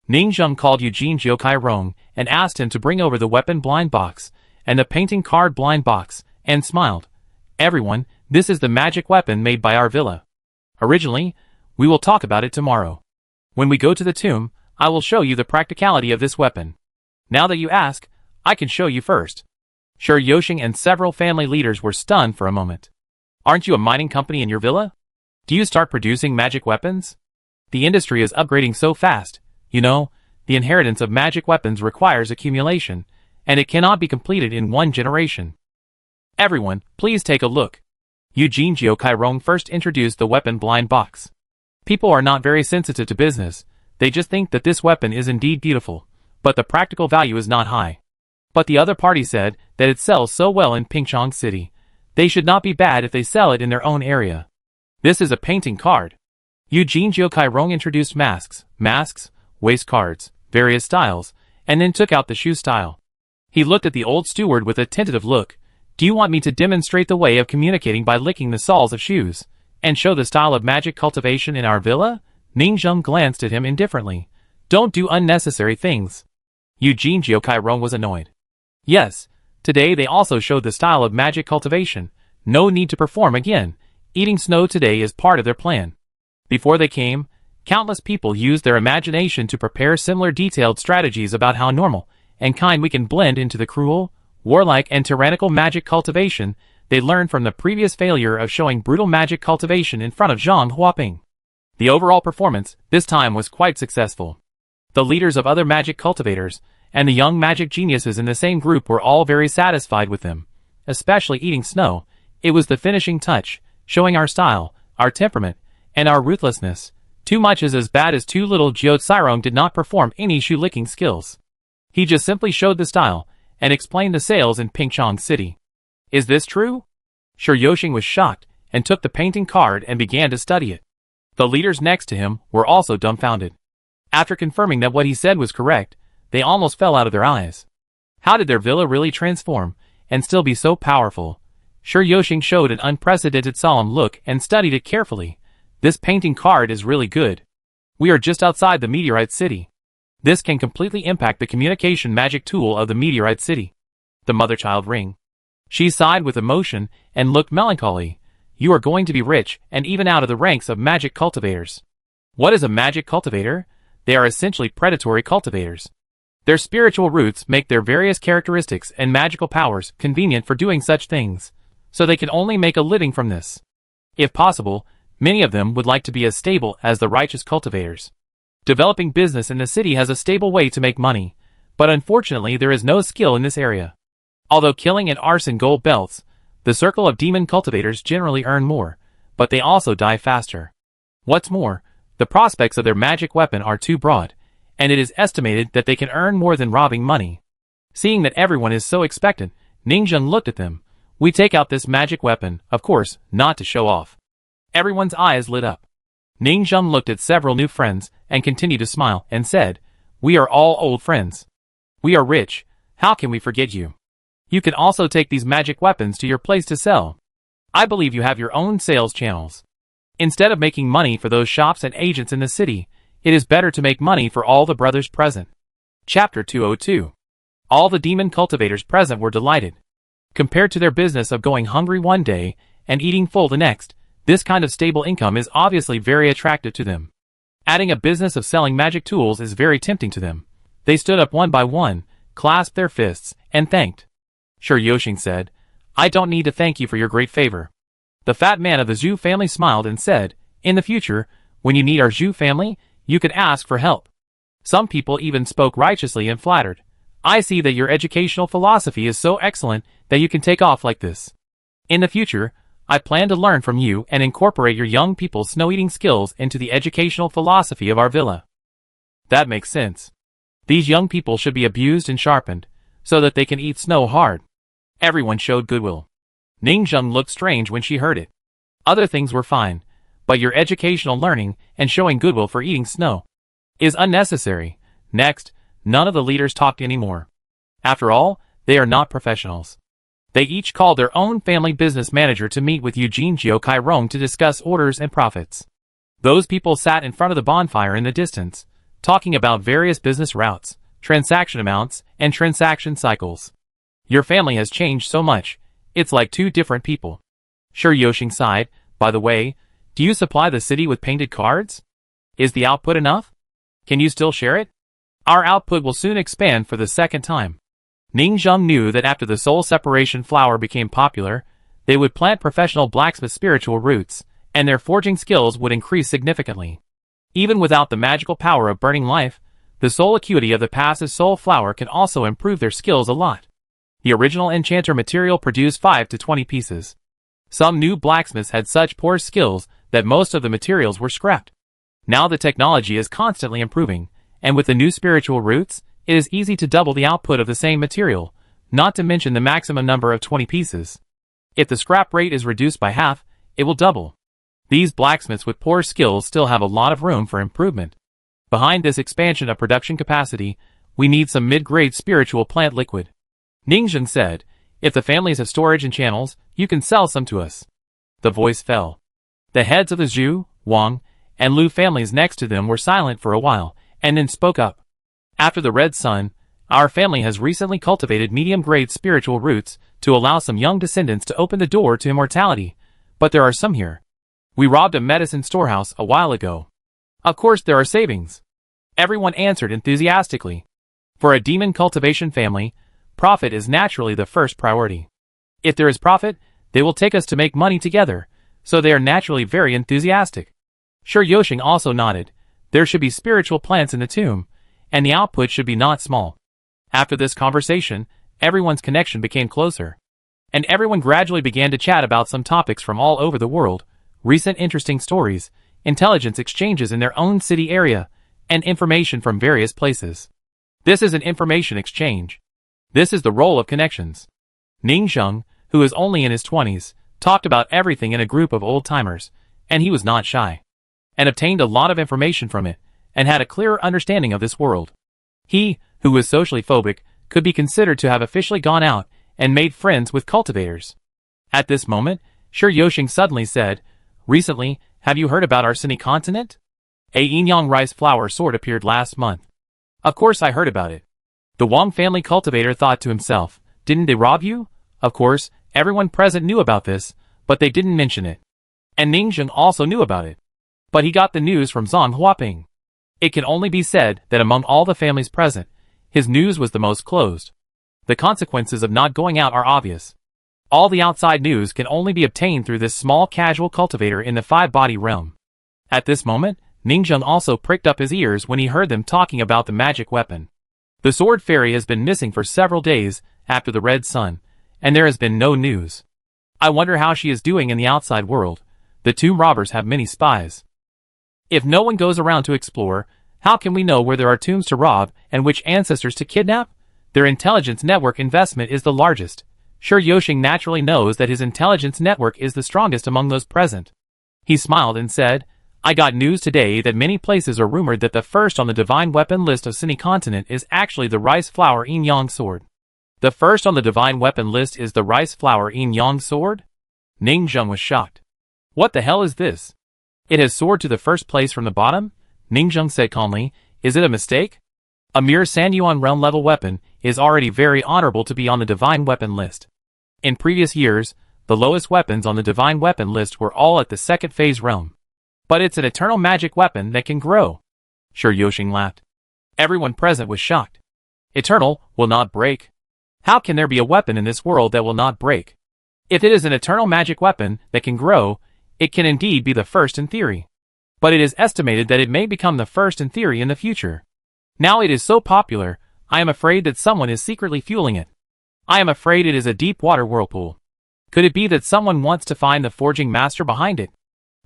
Ningzheng called Eugene Jiokai Rong and asked him to bring over the weapon blind box and the painting card blind box, and smiled. Everyone, this is the magic weapon made by our villa. Originally, we will talk about it tomorrow. When we go to the tomb, I will show you the practicality of this weapon. Now that you ask, I can show you first. Sure, Yoshing and several family leaders were stunned for a moment. Aren't you a mining company in your villa? Do you start producing magic weapons? The industry is upgrading so fast. You know, the inheritance of magic weapons requires accumulation, and it cannot be completed in one generation. Everyone, please take a look. Eugene Chiron first introduced the weapon blind box. People are not very sensitive to business, they just think that this weapon is indeed beautiful, but the practical value is not high. But the other party said that it sells so well in Pingchong City. They should not be bad if they sell it in their own area. This is a painting card. Eugene Chiron introduced masks, waist cards, various styles, and then took out the shoe style. He looked at the old steward with a tentative look. Do you want me to demonstrate the way of communicating by licking the soles of shoes, and show the style of magic cultivation in our villa? Ningzheng glanced at him indifferently. Don't do unnecessary things. Eugene Chiron was annoyed. Yes, today they also showed the style of magic cultivation. No need to perform again. Eating snow today is part of their plan. Before they came, countless people used their imagination to prepare similar detailed strategies about how normal and kind we can blend into the cruel, warlike and tyrannical magic cultivation they learned from the previous failure of showing brutal magic cultivation in front of Zhang Huaping. The overall performance, this time, was quite successful. The leaders of other magic cultivators, and the young magic geniuses in the same group were all very satisfied with them. Especially eating snow, it was the finishing touch, showing our style, our temperament, and our ruthlessness. Too much is as bad as too little. Chiron did not perform any shoe-licking skills. He just simply showed the style, and explained the sales in Pingchong City. Is this true? Shi Yoxing was shocked, and took the painting card and began to study it. The leaders next to him were also dumbfounded. After confirming that what he said was correct, they almost fell out of their eyes. How did their villa really transform, and still be so powerful? Shi Yoxing showed an unprecedented solemn look and studied it carefully. This painting card is really good. We are just outside the Meteorite City. This can completely impact the communication magic tool of the Meteorite City. The mother-child ring. She sighed with emotion and looked melancholy. You are going to be rich and even out of the ranks of magic cultivators. What is a magic cultivator? They are essentially predatory cultivators. Their spiritual roots make their various characteristics and magical powers convenient for doing such things, so they can only make a living from this. If possible, many of them would like to be as stable as the righteous cultivators. Developing business in the city has a stable way to make money, but unfortunately there is no skill in this area. Although killing and arson gold belts, the circle of demon cultivators generally earn more, but they also die faster. What's more, the prospects of their magic weapon are too broad, and it is estimated that they can earn more than robbing money. Seeing that everyone is so expectant, Ningzheng looked at them. We take out this magic weapon, of course, not to show off. Everyone's eyes lit up. Ningzheng looked at several new friends and continued to smile and said, We are all old friends. We are rich, how can we forget you? You can also take these magic weapons to your place to sell. I believe you have your own sales channels. Instead of making money for those shops and agents in the city, it is better to make money for all the brothers present. Chapter 202. All the demon cultivators present were delighted. Compared to their business of going hungry one day and eating full the next, this kind of stable income is obviously very attractive to them. Adding a business of selling magic tools is very tempting to them. They stood up one by one, clasped their fists, and thanked. Shi Yoxing said, I don't need to thank you for your great favor. The fat man of the Zhu family smiled and said, In the future, when you need our Zhu family, you can ask for help. Some people even spoke righteously and flattered. I see that your educational philosophy is so excellent that you can take off like this. In the future, I plan to learn from you and incorporate your young people's snow-eating skills into the educational philosophy of our villa. That makes sense. These young people should be abused and sharpened, so that they can eat snow hard. Everyone showed goodwill. Ningzheng looked strange when she heard it. Other things were fine, but your educational learning and showing goodwill for eating snow is unnecessary. Next, none of the leaders talked anymore. After all, they are not professionals. They each called their own family business manager to meet with Eugene Chiron to discuss orders and profits. Those people sat in front of the bonfire in the distance, talking about various business routes, transaction amounts, and transaction cycles. Your family has changed so much, it's like two different people. Shi Yoxing sighed. By the way, do you supply the city with painted cards? Is the output enough? Can you still share it? Our output will soon expand for the second time. Ningzheng knew that after the soul separation flower became popular, they would plant professional blacksmith spiritual roots, and their forging skills would increase significantly. Even without the magical power of burning life, The soul acuity of the passive soul flower can also improve their skills a lot. The original enchanter material produced 5 to 20 pieces. Some new blacksmiths had such poor skills that most of the materials were scrapped. Now the technology is constantly improving, and with the new spiritual roots, it is easy to double the output of the same material, not to mention the maximum number of 20 pieces. If the scrap rate is reduced by half, it will double. These blacksmiths with poor skills still have a lot of room for improvement. Behind this expansion of production capacity, we need some mid-grade spiritual plant liquid. Ningzhen said, if the families have storage and channels, you can sell some to us. The voice fell. The heads of the Zhu, Wang, and Lu families next to them were silent for a while, and then spoke up. After the Red Sun, our family has recently cultivated medium-grade spiritual roots to allow some young descendants to open the door to immortality, but there are some here. We robbed a medicine storehouse a while ago. Of course there are savings. Everyone answered enthusiastically. For a demon cultivation family, profit is naturally the first priority. If there is profit, they will take us to make money together, so they are naturally very enthusiastic. Shi Yoshing also nodded. There should be spiritual plants in the tomb, and the output should be not small. After this conversation, everyone's connection became closer. And everyone gradually began to chat about some topics from all over the world, recent interesting stories, intelligence exchanges in their own city area, and information from various places. This is an information exchange. This is the role of connections. Ningzheng, who is only in his 20s, talked about everything in a group of old-timers, and he was not shy, and obtained a lot of information from it, and had a clearer understanding of this world. He, who was socially phobic, could be considered to have officially gone out and made friends with cultivators. At this moment, Shi Yoshing suddenly said, recently, have you heard about our Cunning continent? A yin-yang rice flower sword appeared last month. Of course I heard about it. The Wang family cultivator thought to himself, didn't they rob you? Of course, everyone present knew about this, but they didn't mention it. And Ningzheng also knew about it. But he got the news from Zhang Huaping. It can only be said that among all the families present, his news was the most closed. The consequences of not going out are obvious. All the outside news can only be obtained through this small casual cultivator in the five-body realm. At this moment, Ningzheng also pricked up his ears when he heard them talking about the magic weapon. The sword fairy has been missing for several days after the Red Sun, and there has been no news. I wonder how she is doing in the outside world. The tomb robbers have many spies. If no one goes around to explore, how can we know where there are tombs to rob and which ancestors to kidnap? Their intelligence network investment is the largest. Shi Yoshing naturally knows that his intelligence network is the strongest among those present. He smiled and said, I got news today that many places are rumored that the first on the divine weapon list of Cunning continent is actually the rice flower yin-yang sword. The first on the divine weapon list is the rice flower yin-yang sword? Ningzheng was shocked. What the hell is this? It has soared to the first place from the bottom? Ningzheng said calmly, is it a mistake? A mere Sanyuan realm level weapon is already very honorable to be on the divine weapon list. In previous years, the lowest weapons on the divine weapon list were all at the second phase realm. But it's an eternal magic weapon that can grow. Shi Yoshing laughed. Everyone present was shocked. Eternal will not break. How can there be a weapon in this world that will not break? If it is an eternal magic weapon that can grow, it can indeed be the first in theory. But it is estimated that it may become the first in theory in the future. Now it is so popular, I am afraid that someone is secretly fueling it. I am afraid it is a deep water whirlpool. Could it be that someone wants to find the forging master behind it?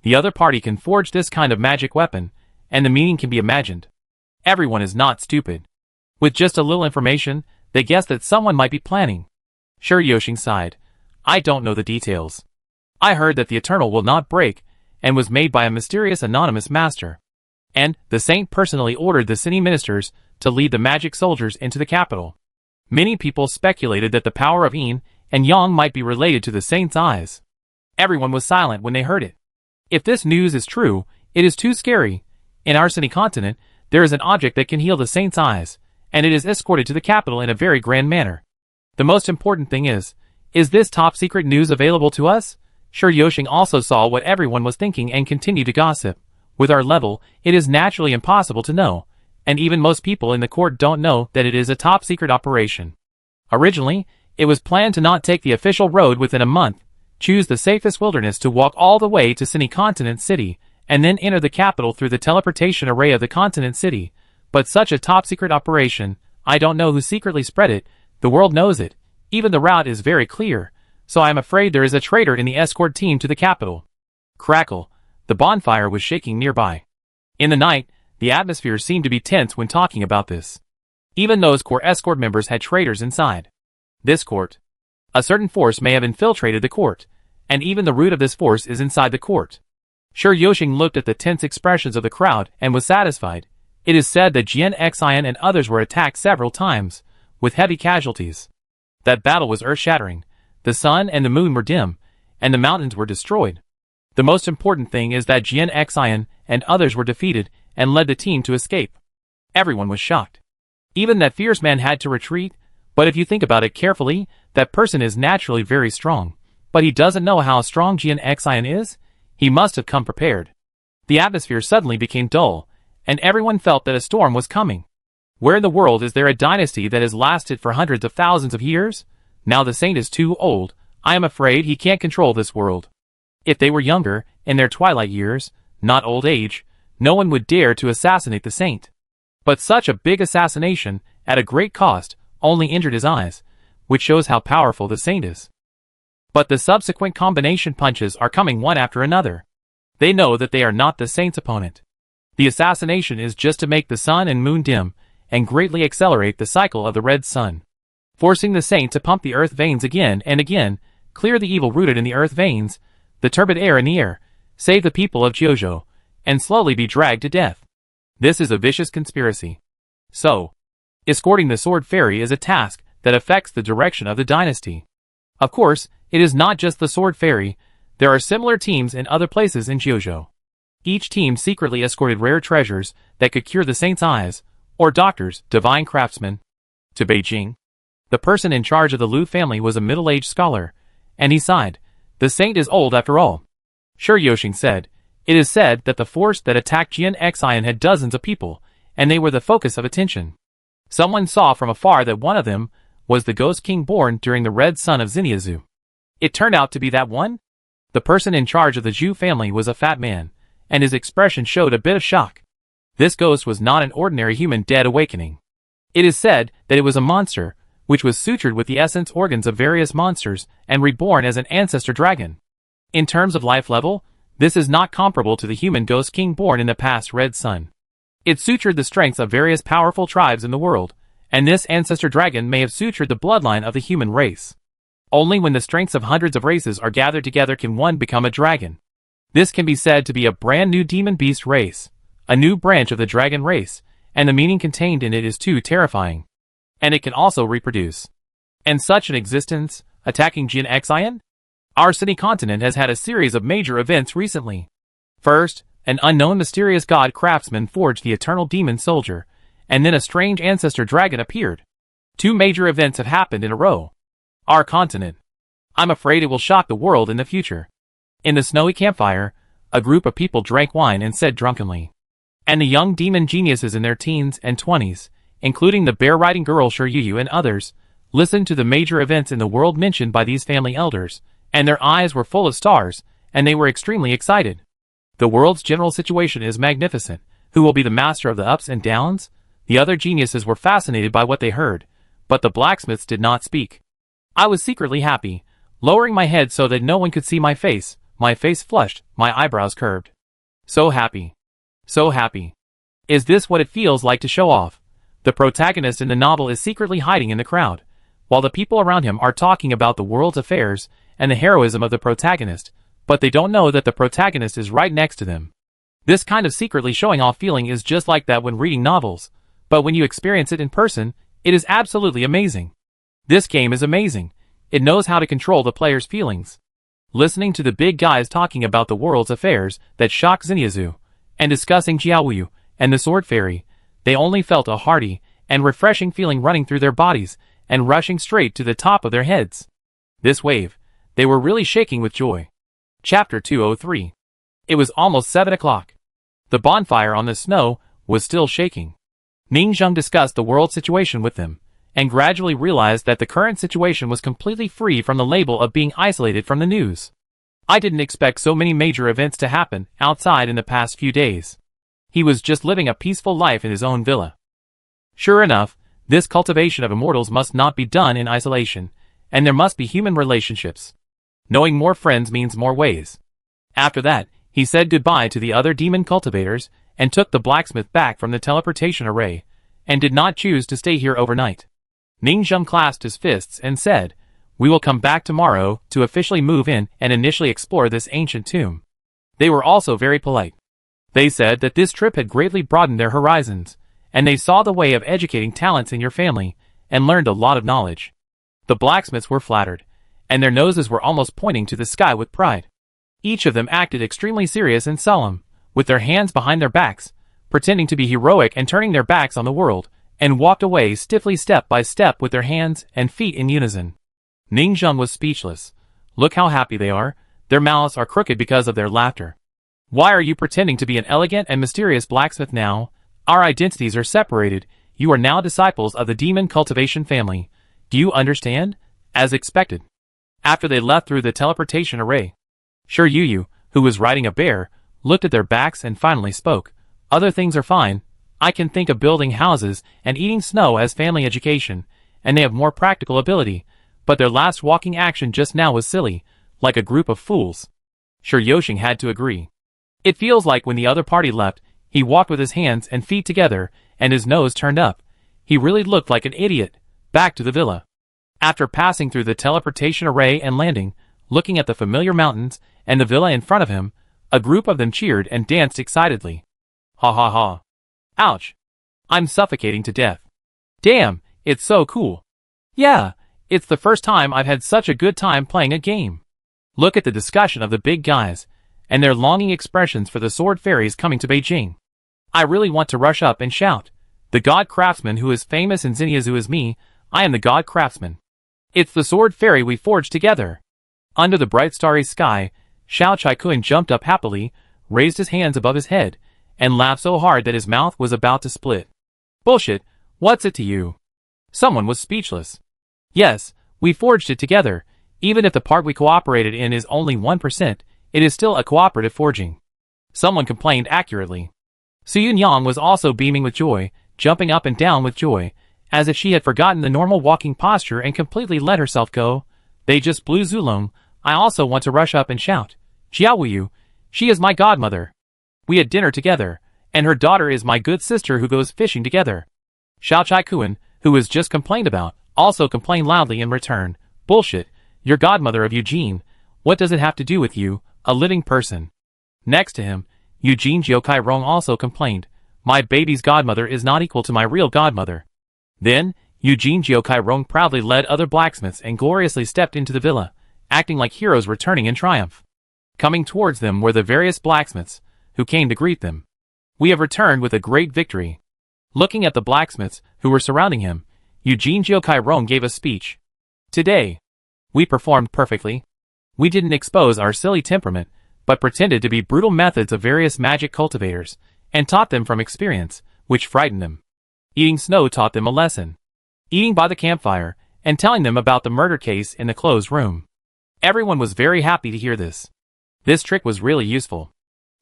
The other party can forge this kind of magic weapon, and the meaning can be imagined. Everyone is not stupid. With just a little information, they guess that someone might be planning. Shi Yoshing sighed. I don't know the details. I heard that the Eternal will not break, and was made by a mysterious anonymous master. And the saint personally ordered the city ministers to lead the magic soldiers into the capital. Many people speculated that the power of yin and yang might be related to the saint's eyes. Everyone was silent when they heard it. If this news is true, it is too scary. In our Cunning continent, there is an object that can heal the saint's eyes, and it is escorted to the capital in a very grand manner. The most important thing is this top secret news available to us? Shi Yoshing also saw what everyone was thinking and continued to gossip. With our level, it is naturally impossible to know, and even most people in the court don't know that it is a top secret operation. Originally, it was planned to not take the official road within a month, choose the safest wilderness to walk all the way to Cunning Continent City, and then enter the capital through the teleportation array of the Continent City, But such a top-secret operation, I don't know who secretly spread it, the world knows it, even the route is very clear, so I am afraid there is a traitor in the escort team to the capital. Crackle, the bonfire was shaking nearby. In the night, the atmosphere seemed to be tense when talking about this. Even those core escort members had traitors inside. This court. A certain force may have infiltrated the court, and even the root of this force is inside the court. Sure Yoshing looked at the tense expressions of the crowd and was satisfied. It is said that Jian Xian and others were attacked several times, with heavy casualties. That battle was earth-shattering. The sun and the moon were dim, and the mountains were destroyed. The most important thing is that Jian Xian and others were defeated and led the team to escape. Everyone was shocked. Even that fierce man had to retreat, but if you think about it carefully, that person is naturally very strong. But he doesn't know how strong Jian Xian is? He must have come prepared. The atmosphere suddenly became dull, and everyone felt that a storm was coming. Where in the world is there a dynasty that has lasted for hundreds of thousands of years? Now the saint is too old. I am afraid he can't control this world. If they were younger, in their twilight years, not old age, no one would dare to assassinate the saint. But such a big assassination, at a great cost, only injured his eyes, which shows how powerful the saint is. But the subsequent combination punches are coming one after another. They know that they are not the saint's opponent. The assassination is just to make the sun and moon dim, and greatly accelerate the cycle of the red sun, forcing the saint to pump the earth veins again and again, clear the evil rooted in the earth veins, the turbid air in the air, save the people of Jiuzhou, and slowly be dragged to death. This is a vicious conspiracy. So, escorting the sword fairy is a task that affects the direction of the dynasty. Of course, it is not just the sword fairy, there are similar teams in other places in Jiuzhou. Each team secretly escorted rare treasures that could cure the saint's eyes, or doctors, divine craftsmen, to Beijing. The person in charge of the Lu family was a middle-aged scholar, and he sighed. The saint is old after all. Sure Yoshing said. It is said that the force that attacked Jian Xian had dozens of people, and they were the focus of attention. Someone saw from afar that one of them was the ghost king born during the red sun of Xinyazu. It turned out to be that one? The person in charge of the Zhu family was a fat man, and his expression showed a bit of shock. This ghost was not an ordinary human dead awakening. It is said that it was a monster, which was sutured with the essence organs of various monsters and reborn as an ancestor dragon. In terms of life level, this is not comparable to the human ghost king born in the past red sun. It sutured the strengths of various powerful tribes in the world, and this ancestor dragon may have sutured the bloodline of the human race. Only when the strengths of hundreds of races are gathered together can one become a dragon. This can be said to be a brand new demon beast race, a new branch of the dragon race, and the meaning contained in it is too terrifying. And it can also reproduce. And such an existence, attacking Jian Xian? Our city continent has had a series of major events recently. First, an unknown mysterious god craftsman forged the eternal demon soldier, and then a strange ancestor dragon appeared. Two major events have happened in a row. Our continent. I'm afraid it will shock the world in the future. In the snowy campfire, a group of people drank wine and said drunkenly. And the young demon geniuses in their teens and 20s, including the bear-riding girl Shiryuyu and others, listened to the major events in the world mentioned by these family elders, and their eyes were full of stars, and they were extremely excited. The world's general situation is magnificent. Who will be the master of the ups and downs? The other geniuses were fascinated by what they heard, but the blacksmiths did not speak. I was secretly happy, lowering my head so that no one could see my face flushed, my eyebrows curved. So happy. So happy. Is this what it feels like to show off? The protagonist in the novel is secretly hiding in the crowd, while the people around him are talking about the world's affairs and the heroism of the protagonist, but they don't know that the protagonist is right next to them. This kind of secretly showing off feeling is just like that when reading novels, but when you experience it in person, it is absolutely amazing. This game is amazing. It knows how to control the player's feelings. Listening to the big guys talking about the world's affairs that shock Xinyazu, and discussing Jiaoyu and the sword fairy, they only felt a hearty and refreshing feeling running through their bodies and rushing straight to the top of their heads. This wave, they were really shaking with joy. Chapter 203. It was almost 7 o'clock. The bonfire on the snow was still shaking. Ning Zheng discussed the world situation with them, and gradually realized that the current situation was completely free from the label of being isolated from the news. I didn't expect so many major events to happen outside in the past few days. He was just living a peaceful life in his own villa. Sure enough, this cultivation of immortals must not be done in isolation, and there must be human relationships. Knowing more friends means more ways. After that, he said goodbye to the other demon cultivators and took the blacksmith back from the teleportation array, and did not choose to stay here overnight. Ning Zheng clasped his fists and said, "We will come back tomorrow to officially move in and initially explore this ancient tomb." They were also very polite. They said that this trip had greatly broadened their horizons, and they saw the way of educating talents in your family, and learned a lot of knowledge. The blacksmiths were flattered, and their noses were almost pointing to the sky with pride. Each of them acted extremely serious and solemn, with their hands behind their backs, pretending to be heroic and turning their backs on the world, and walked away stiffly step by step with their hands and feet in unison. Ning Zheng was speechless. Look how happy they are. Their mouths are crooked because of their laughter. Why are you pretending to be an elegant and mysterious blacksmith now? Our identities are separated. You are now disciples of the demon cultivation family. Do you understand? As expected. After they left through the teleportation array, Sure Yu, who was riding a bear, looked at their backs and finally spoke. Other things are fine. I can think of building houses and eating snow as family education, and they have more practical ability, but their last walking action just now was silly, like a group of fools. Sure Yoshing had to agree. It feels like when the other party left, he walked with his hands and feet together, and his nose turned up. He really looked like an idiot. Back to the villa. After passing through the teleportation array and landing, looking at the familiar mountains and the villa in front of him, a group of them cheered and danced excitedly. Ha ha ha. Ouch. I'm suffocating to death. Damn, it's so cool. Yeah, it's the first time I've had such a good time playing a game. Look at the discussion of the big guys, and their longing expressions for the sword fairies coming to Beijing. I really want to rush up and shout, "The god craftsman who is famous in Xinyazu is me, I am the god craftsman. It's the sword fairy we forged together." Under the bright starry sky, Xiao Chaikun jumped up happily, raised his hands above his head, and laughed so hard that his mouth was about to split. Bullshit, what's it to you? Someone was speechless. Yes, we forged it together. Even if the part we cooperated in is only 1%, it is still a cooperative forging. Someone complained accurately. Su Yunyang was also beaming with joy, jumping up and down with joy, as if she had forgotten the normal walking posture and completely let herself go. They just blew Zulong. I also want to rush up and shout, "Xiaowu, she is my godmother. We had dinner together, and her daughter is my good sister who goes fishing together." Xiao Chaikun, who was just complained about, also complained loudly in return. Bullshit, your godmother of Eugene. What does it have to do with you, a living person? Next to him, Eugene Jiokai Rong also complained. My baby's godmother is not equal to my real godmother. Then, Eugene Jiokai Rong proudly led other blacksmiths and gloriously stepped into the villa, acting like heroes returning in triumph. Coming towards them were the various blacksmiths, who came to greet them. We have returned with a great victory. Looking at the blacksmiths, who were surrounding him, Eugene Jiokai Rong gave a speech. Today, we performed perfectly. We didn't expose our silly temperament, but pretended to be brutal methods of various magic cultivators, and taught them from experience, which frightened them. Eating snow taught them a lesson. Eating by the campfire, and telling them about the murder case in the closed room. Everyone was very happy to hear this. This trick was really useful.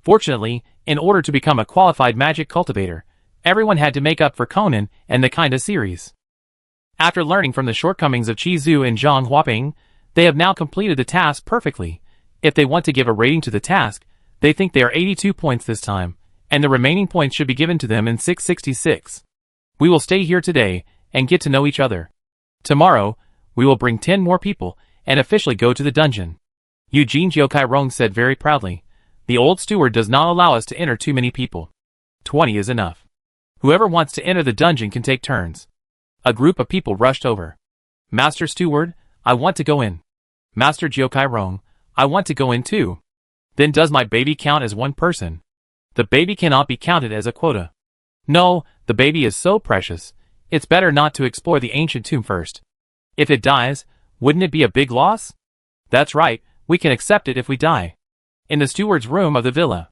Fortunately, in order to become a qualified magic cultivator, everyone had to make up for Conan and the Kinda series. After learning from the shortcomings of Qi Zhu and Zhang Huaping, they have now completed the task perfectly. If they want to give a rating to the task, they think they are 82 points this time, and the remaining points should be given to them in 666. We will stay here today and get to know each other. Tomorrow, we will bring 10 more people and officially go to the dungeon. Eugene Jiokai Rong said very proudly. The old steward does not allow us to enter too many people. 20 is enough. Whoever wants to enter the dungeon can take turns. A group of people rushed over. Master Steward, I want to go in. Master Jiokai Rong, I want to go in too. Then does my baby count as one person? The baby cannot be counted as a quota. No, the baby is so precious. It's better not to explore the ancient tomb first. If it dies, wouldn't it be a big loss? That's right, we can accept it if we die. In the steward's room of the villa,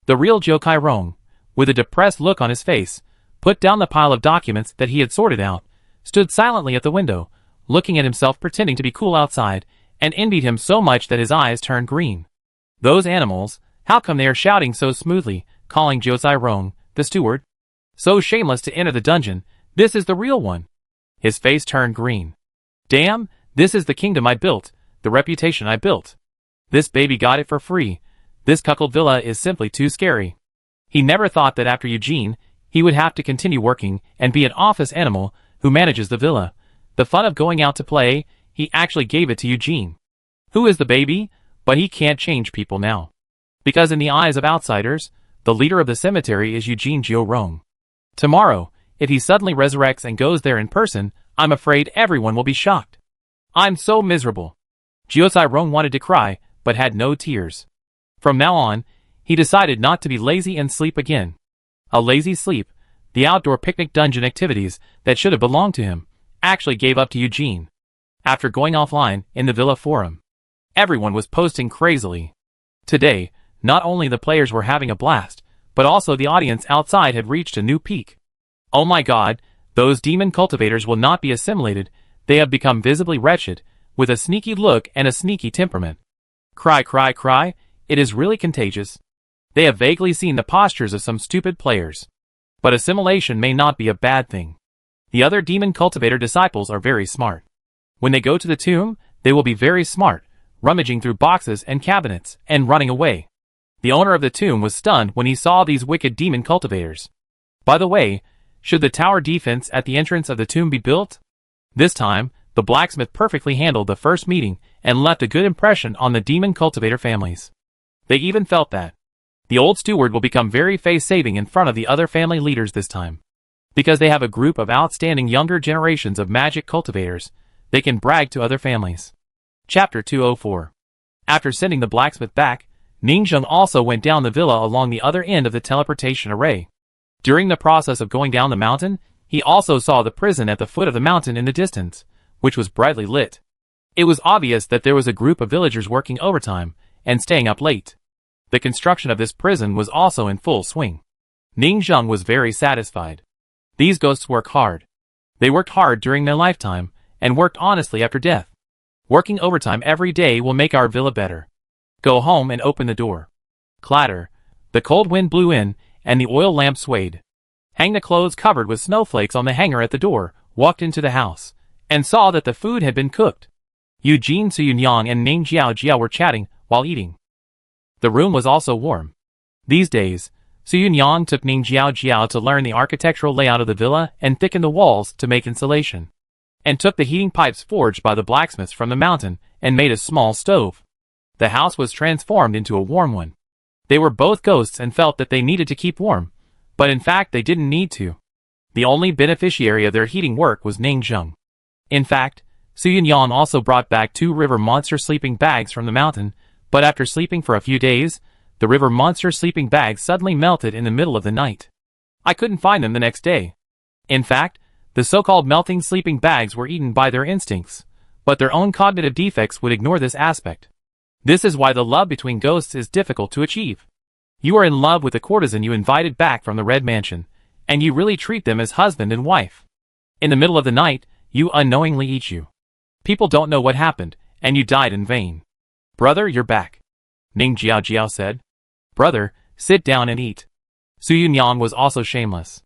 the real Jiokai Rong, with a depressed look on his face, put down the pile of documents that he had sorted out, stood silently at the window, looking at himself pretending to be cool outside, and envied him so much that his eyes turned green. Those animals, how come they are shouting so smoothly, calling Josai Rong, the steward? So shameless to enter the dungeon, This is the real one. His face turned green. Damn, this is the kingdom I built, the reputation I built. This baby got it for free. This cuckold villa is simply too scary. He never thought that after Eugene, he would have to continue working and be an office animal who manages the villa. The fun of going out to play, he actually gave it to Eugene. Who is the baby? But he can't change people now. Because in the eyes of outsiders, the leader of the cemetery is Eugene Rong. Tomorrow, if he suddenly resurrects and goes there in person, I'm afraid everyone will be shocked. I'm so miserable. Rong wanted to cry, but had no tears. From now on, he decided not to be lazy and sleep again. A lazy sleep, the outdoor picnic dungeon activities that should have belonged to him, actually gave up to Eugene. After going offline in the Villa forum, everyone was posting crazily. Today, not only the players were having a blast, but also the audience outside had reached a new peak. Oh my god, those demon cultivators will not be assimilated, they have become visibly wretched, with a sneaky look and a sneaky temperament. Cry, cry, cry, it is really contagious. They have vaguely seen the postures of some stupid players. But assimilation may not be a bad thing. The other demon cultivator disciples are very smart. When they go to the tomb, they will be very smart, rummaging through boxes and cabinets, and running away. The owner of the tomb was stunned when he saw these wicked demon cultivators. By the way, should the tower defense at the entrance of the tomb be built? This time, the blacksmith perfectly handled the first meeting and left a good impression on the demon cultivator families. They even felt that the old steward will become very face-saving in front of the other family leaders this time. Because they have a group of outstanding younger generations of magic cultivators, they can brag to other families. Chapter 204. After sending the blacksmith back, Ningzheng also went down the villa along the other end of the teleportation array. During the process of going down the mountain, he also saw the prison at the foot of the mountain in the distance, which was brightly lit. It was obvious that there was a group of villagers working overtime and staying up late. The construction of this prison was also in full swing. Ningzheng was very satisfied. These ghosts work hard. They worked hard during their lifetime and worked honestly after death. Working overtime every day will make our villa better. Go home and open the door. Clatter. The cold wind blew in, and the oil lamp swayed. Hang the clothes covered with snowflakes on the hanger at the door, walked into the house, and saw that the food had been cooked. Eugene Suyunyang and Ning Jiao were chatting while eating. The room was also warm. These days, Suyunyang took Ning Jiao to learn the architectural layout of the villa and thicken the walls to make insulation, and took the heating pipes forged by the blacksmiths from the mountain and made a small stove. The house was transformed into a warm one. They were both ghosts and felt that they needed to keep warm, but in fact they didn't need to. The only beneficiary of their heating work was Ningzheng. In fact, Suyunyang also brought back 2 river monster sleeping bags from the mountain, but after sleeping for a few days, the river monster sleeping bags suddenly melted in the middle of the night. I couldn't find them the next day. In fact, the so-called melting sleeping bags were eaten by their instincts, but their own cognitive defects would ignore this aspect. This is why the love between ghosts is difficult to achieve. You are in love with the courtesan you invited back from the Red Mansion, and you really treat them as husband and wife. In the middle of the night, you unknowingly eat you. People don't know what happened, and you died in vain. Brother, you're back. Ning Jiao said. Brother, sit down and eat. Suyunyang was also shameless.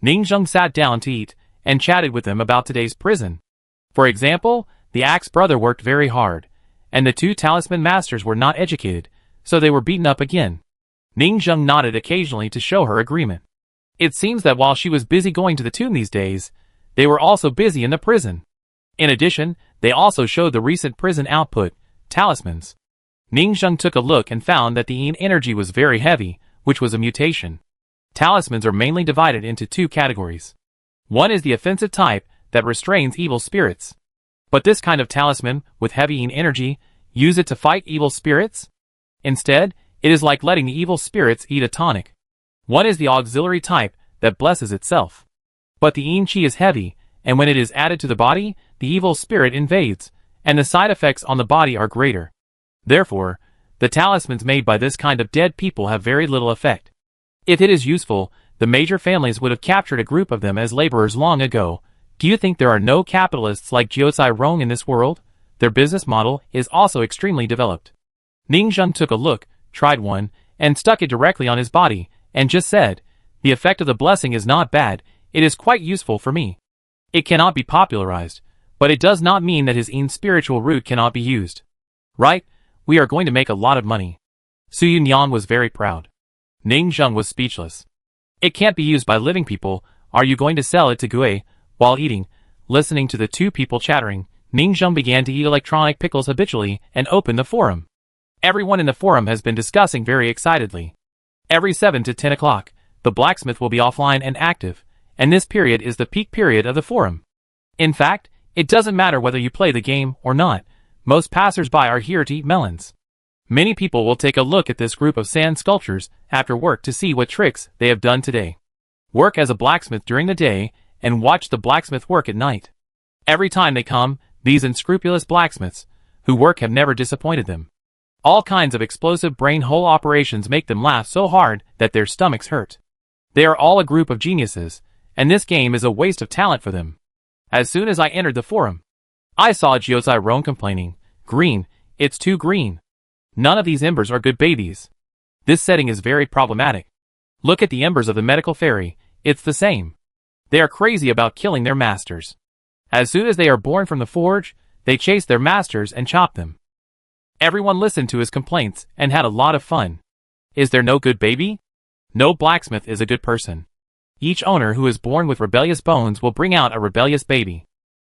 Ningzheng sat down to eat, and chatted with them about today's prison. For example, the axe brother worked very hard, and the 2 talisman masters were not educated, so they were beaten up again. Ningzheng nodded occasionally to show her agreement. It seems that while she was busy going to the tomb these days, they were also busy in the prison. In addition, they also showed the recent prison output, talismans. Ningzheng took a look and found that the Yin energy was very heavy, which was a mutation. Talismans are mainly divided into 2 categories. One is the offensive type that restrains evil spirits. But this kind of talisman, with heavy Yin energy, use it to fight evil spirits? Instead, it is like letting the evil spirits eat a tonic. One is the auxiliary type that blesses itself. But the Yin Qi is heavy, and when it is added to the body, the evil spirit invades, and the side effects on the body are greater. Therefore, the talismans made by this kind of dead people have very little effect. If it is useful, the major families would have captured a group of them as laborers long ago. Do you think there are no capitalists like Rong in this world? Their business model is also extremely developed. Ningzheng took a look, tried one, and stuck it directly on his body, and just said, the effect of the blessing is not bad, It is quite useful for me. It cannot be popularized, but it does not mean that his spiritual root cannot be used. Right? We are going to make a lot of money. Su Yunyan was very proud. Ning Zheng was speechless. It can't be used by living people. Are you going to sell it to Gui? While eating, listening to the two people chattering, Ning Zheng began to eat electronic pickles habitually and opened the forum. Everyone in the forum has been discussing very excitedly. Every 7 to 10 o'clock, the blacksmith will be offline and active, and this period is the peak period of the forum. In fact, it doesn't matter whether you play the game or not. Most passers-by are here to eat melons. Many people will take a look at this group of sand sculptures after work to see what tricks they have done today. Work as a blacksmith during the day and watch the blacksmith work at night. Every time they come, these unscrupulous blacksmiths, who work have never disappointed them. All kinds of explosive brain hole operations make them laugh so hard that their stomachs hurt. They are all a group of geniuses, and this game is a waste of talent for them. As soon as I entered the forum, I saw Jiozai Roan complaining, "Green, it's too green. None of these embers are good babies. This setting is very problematic. Look at the embers of the medical fairy, it's the same. They are crazy about killing their masters. As soon as they are born from the forge, they chase their masters and chop them." Everyone listened to his complaints and had a lot of fun. Is there no good baby? No blacksmith is a good person. Each owner who is born with rebellious bones will bring out a rebellious baby.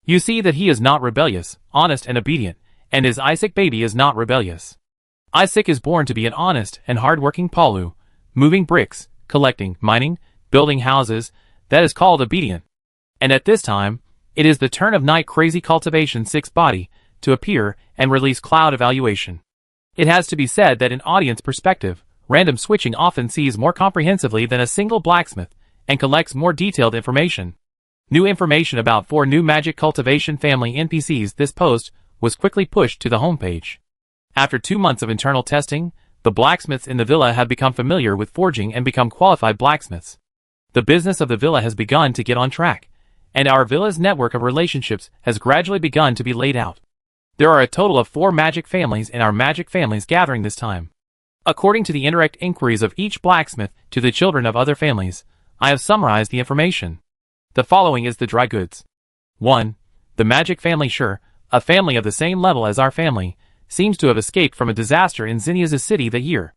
You see that he is not rebellious, honest and obedient, and his Isaac baby is not rebellious. Isaac is born to be an honest and hard-working Palu, moving bricks, collecting, mining, building houses, that is called obedient. And at this time, it is the turn of Night Crazy Cultivation 6 body to appear and release Cloud Evaluation. It has to be said that in audience perspective, random switching often sees more comprehensively than a single blacksmith and collects more detailed information. New information about 4 new Magic Cultivation family NPCs. This post was quickly pushed to the homepage. After 2 months of internal testing, the blacksmiths in the villa have become familiar with forging and become qualified blacksmiths. The business of the villa has begun to get on track, and our villa's network of relationships has gradually begun to be laid out. There are a total of 4 magic families in our magic families gathering this time. According to the indirect inquiries of each blacksmith to the children of other families, I have summarized the information. The following is the dry goods. 1. The magic family Sure, a family of the same level as our family, seems to have escaped from a disaster in Zinya's city that year.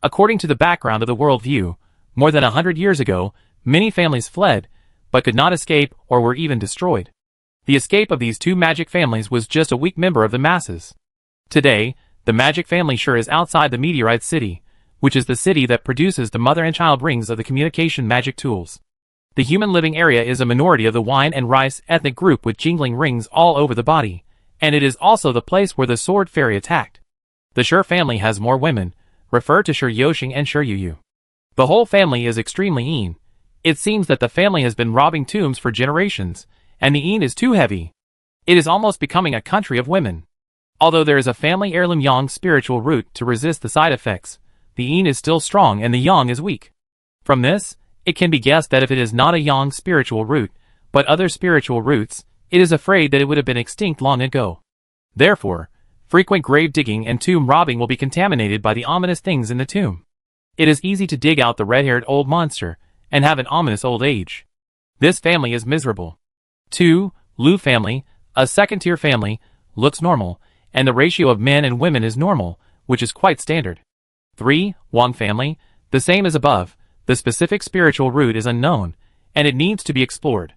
According to the background of the world view, more than 100 years ago, many families fled, but could not escape or were even destroyed. The escape of these 2 magic families was just a weak member of the masses. Today, the magic family Sure is outside the meteorite city, which is the city that produces the mother and child rings of the communication magic tools. The human living area is a minority of the wine and rice ethnic group with jingling rings all over the body, and it is also the place where the sword fairy attacked. The Sure family has more women, referred to Sure Yoshing and Sure Yuyu. The whole family is extremely Een. It seems that the family has been robbing tombs for generations, and the Een is too heavy. It is almost becoming a country of women. Although there is a family heirloom Yang spiritual root to resist the side effects, the Een is still strong and the Yang is weak. From this, it can be guessed that if it is not a Yang spiritual root, but other spiritual roots, it is afraid that it would have been extinct long ago. Therefore, frequent grave digging and tomb robbing will be contaminated by the ominous things in the tomb. It is easy to dig out the red-haired old monster and have an ominous old age. This family is miserable. 2. Lu family, a second-tier family, looks normal, and the ratio of men and women is normal, which is quite standard. 3. Wang family, the same as above, the specific spiritual root is unknown, and it needs to be explored.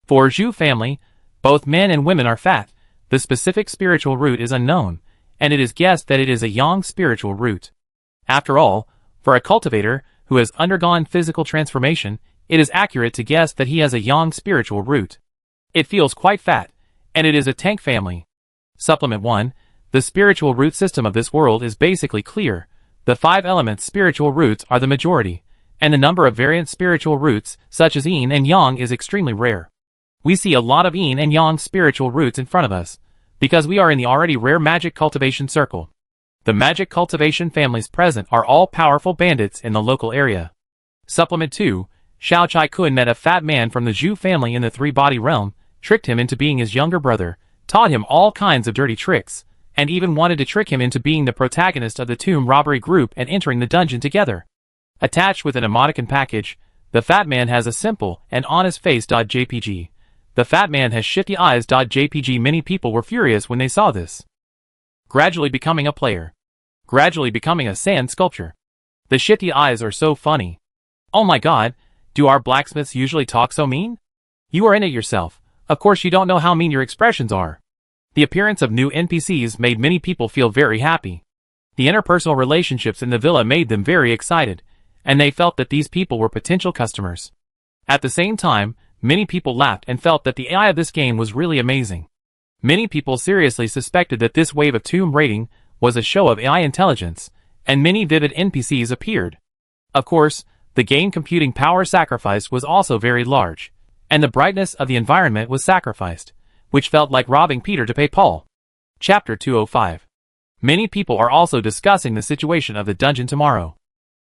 4. Zhu family, both men and women are fat, the specific spiritual root is unknown, and it is guessed that it is a Yang spiritual root. After all, for a cultivator who has undergone physical transformation, it is accurate to guess that he has a Yang spiritual root. It feels quite fat, and it is a tank family. Supplement 1. The spiritual root system of this world is basically clear. The 5 elements spiritual roots are the majority, and the number of variant spiritual roots, such as Yin and Yang, is extremely rare. We see a lot of Yin and Yang spiritual roots in front of us, because we are in the already rare magic cultivation circle. The magic cultivation families present are all powerful bandits in the local area. Supplement 2. Xiao Chai Kun met a fat man from the Zhu family in the 3-body realm, tricked him into being his younger brother, taught him all kinds of dirty tricks, and even wanted to trick him into being the protagonist of the tomb robbery group and entering the dungeon together. Attached with an emoticon package, The fat man has a simple and honest face.jpg. The fat man has shifty eyes.jpg. Many people were furious when they saw this. Gradually becoming a player. Gradually becoming a sand sculpture. The shifty eyes are so funny. Oh my god, do our blacksmiths usually talk so mean? You are in it yourself. Of course you don't know how mean your expressions are. The appearance of new NPCs made many people feel very happy. The interpersonal relationships in the villa made them very excited, and they felt that these people were potential customers. At the same time, many people laughed and felt that the AI of this game was really amazing. Many people seriously suspected that this wave of tomb raiding was a show of AI intelligence, and many vivid NPCs appeared. Of course, the game computing power sacrifice was also very large, and the brightness of the environment was sacrificed, which felt like robbing Peter to pay Paul. Chapter 205. Many people are also discussing the situation of the dungeon tomorrow.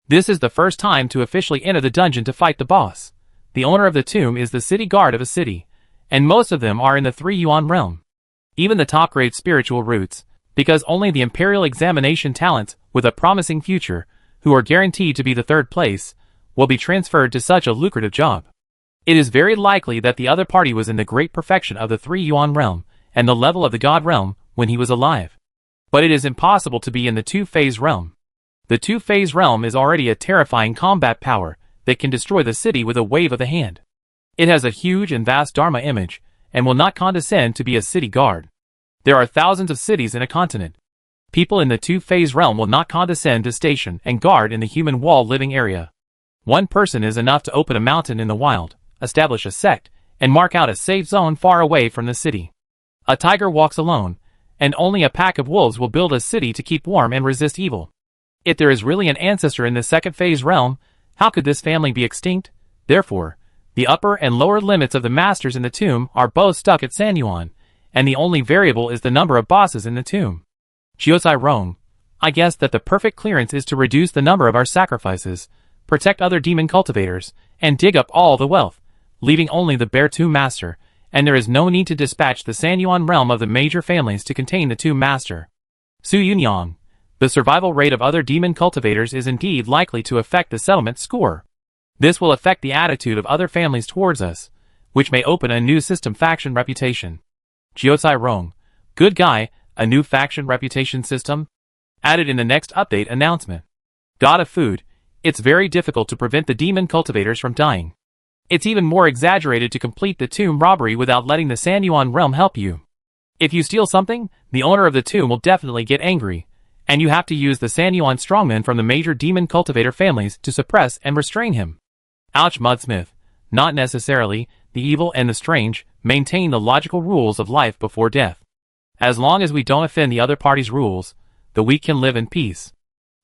This is the first time to officially enter the dungeon to fight the boss. The owner of the tomb is the city guard of a city, and most of them are in the 3 yuan realm. Even the top-grade spiritual roots, because only the Imperial Examination talents with a promising future, who are guaranteed to be the 3rd place, will be transferred to such a lucrative job. It is very likely that the other party was in the great perfection of the 3 yuan realm, and the level of the god realm, when he was alive. But it is impossible to be in the 2-phase realm. The 2-phase realm is already a terrifying combat power that can destroy the city with a wave of the hand. It has a huge and vast Dharma image, and will not condescend to be a city guard. There are thousands of cities in a continent. People in the 2-phase realm will not condescend to station and guard in the human wall living area. One person is enough to open a mountain in the wild, establish a sect, and mark out a safe zone far away from the city. A tiger walks alone, and only a pack of wolves will build a city to keep warm and resist evil. If there is really an ancestor in the 2nd-phase realm, how could this family be extinct? Therefore, the upper and lower limits of the masters in the tomb are both stuck at San Yuan, and the only variable is the number of bosses in the tomb. Jiosai Rong, I guess that the perfect clearance is to reduce the number of our sacrifices, protect other demon cultivators, and dig up all the wealth, leaving only the bare tomb master, and there is no need to dispatch the San Yuan realm of the major families to contain the tomb master. Su Yunyang, the survival rate of other demon cultivators is indeed likely to affect the settlement score. This will affect the attitude of other families towards us, which may open a new system faction reputation. Jiosai Rong, good guy, a new faction reputation system? Added in the next update announcement. God of food, it's very difficult to prevent the demon cultivators from dying. It's even more exaggerated to complete the tomb robbery without letting the San Yuan realm help you. If you steal something, the owner of the tomb will definitely get angry, and you have to use the San Yuan strongmen from the major demon cultivator families to suppress and restrain him. Ouch, Mudsmith. Not necessarily. The evil and the strange maintain the logical rules of life before death. As long as we don't offend the other party's rules, the weak can live in peace.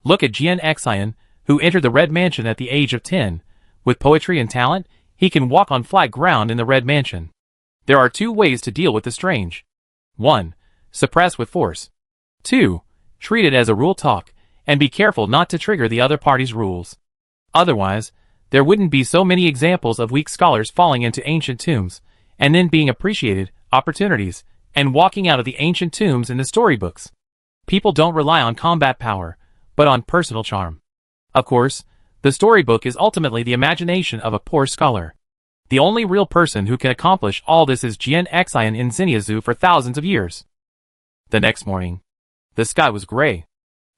Look at Jian Xian, who entered the Red Mansion at the age of 10. With poetry and talent, he can walk on flat ground in the Red Mansion. There are 2 ways to deal with the strange. 1. Suppress with force. 2. Treat it as a rule talk, and be careful not to trigger the other party's rules. Otherwise, there wouldn't be so many examples of weak scholars falling into ancient tombs, and then being appreciated, opportunities, and walking out of the ancient tombs in the storybooks. People don't rely on combat power, but on personal charm. Of course, the storybook is ultimately the imagination of a poor scholar. The only real person who can accomplish all this is Jian Xian in Xinyazu for thousands of years. The next morning, the sky was gray.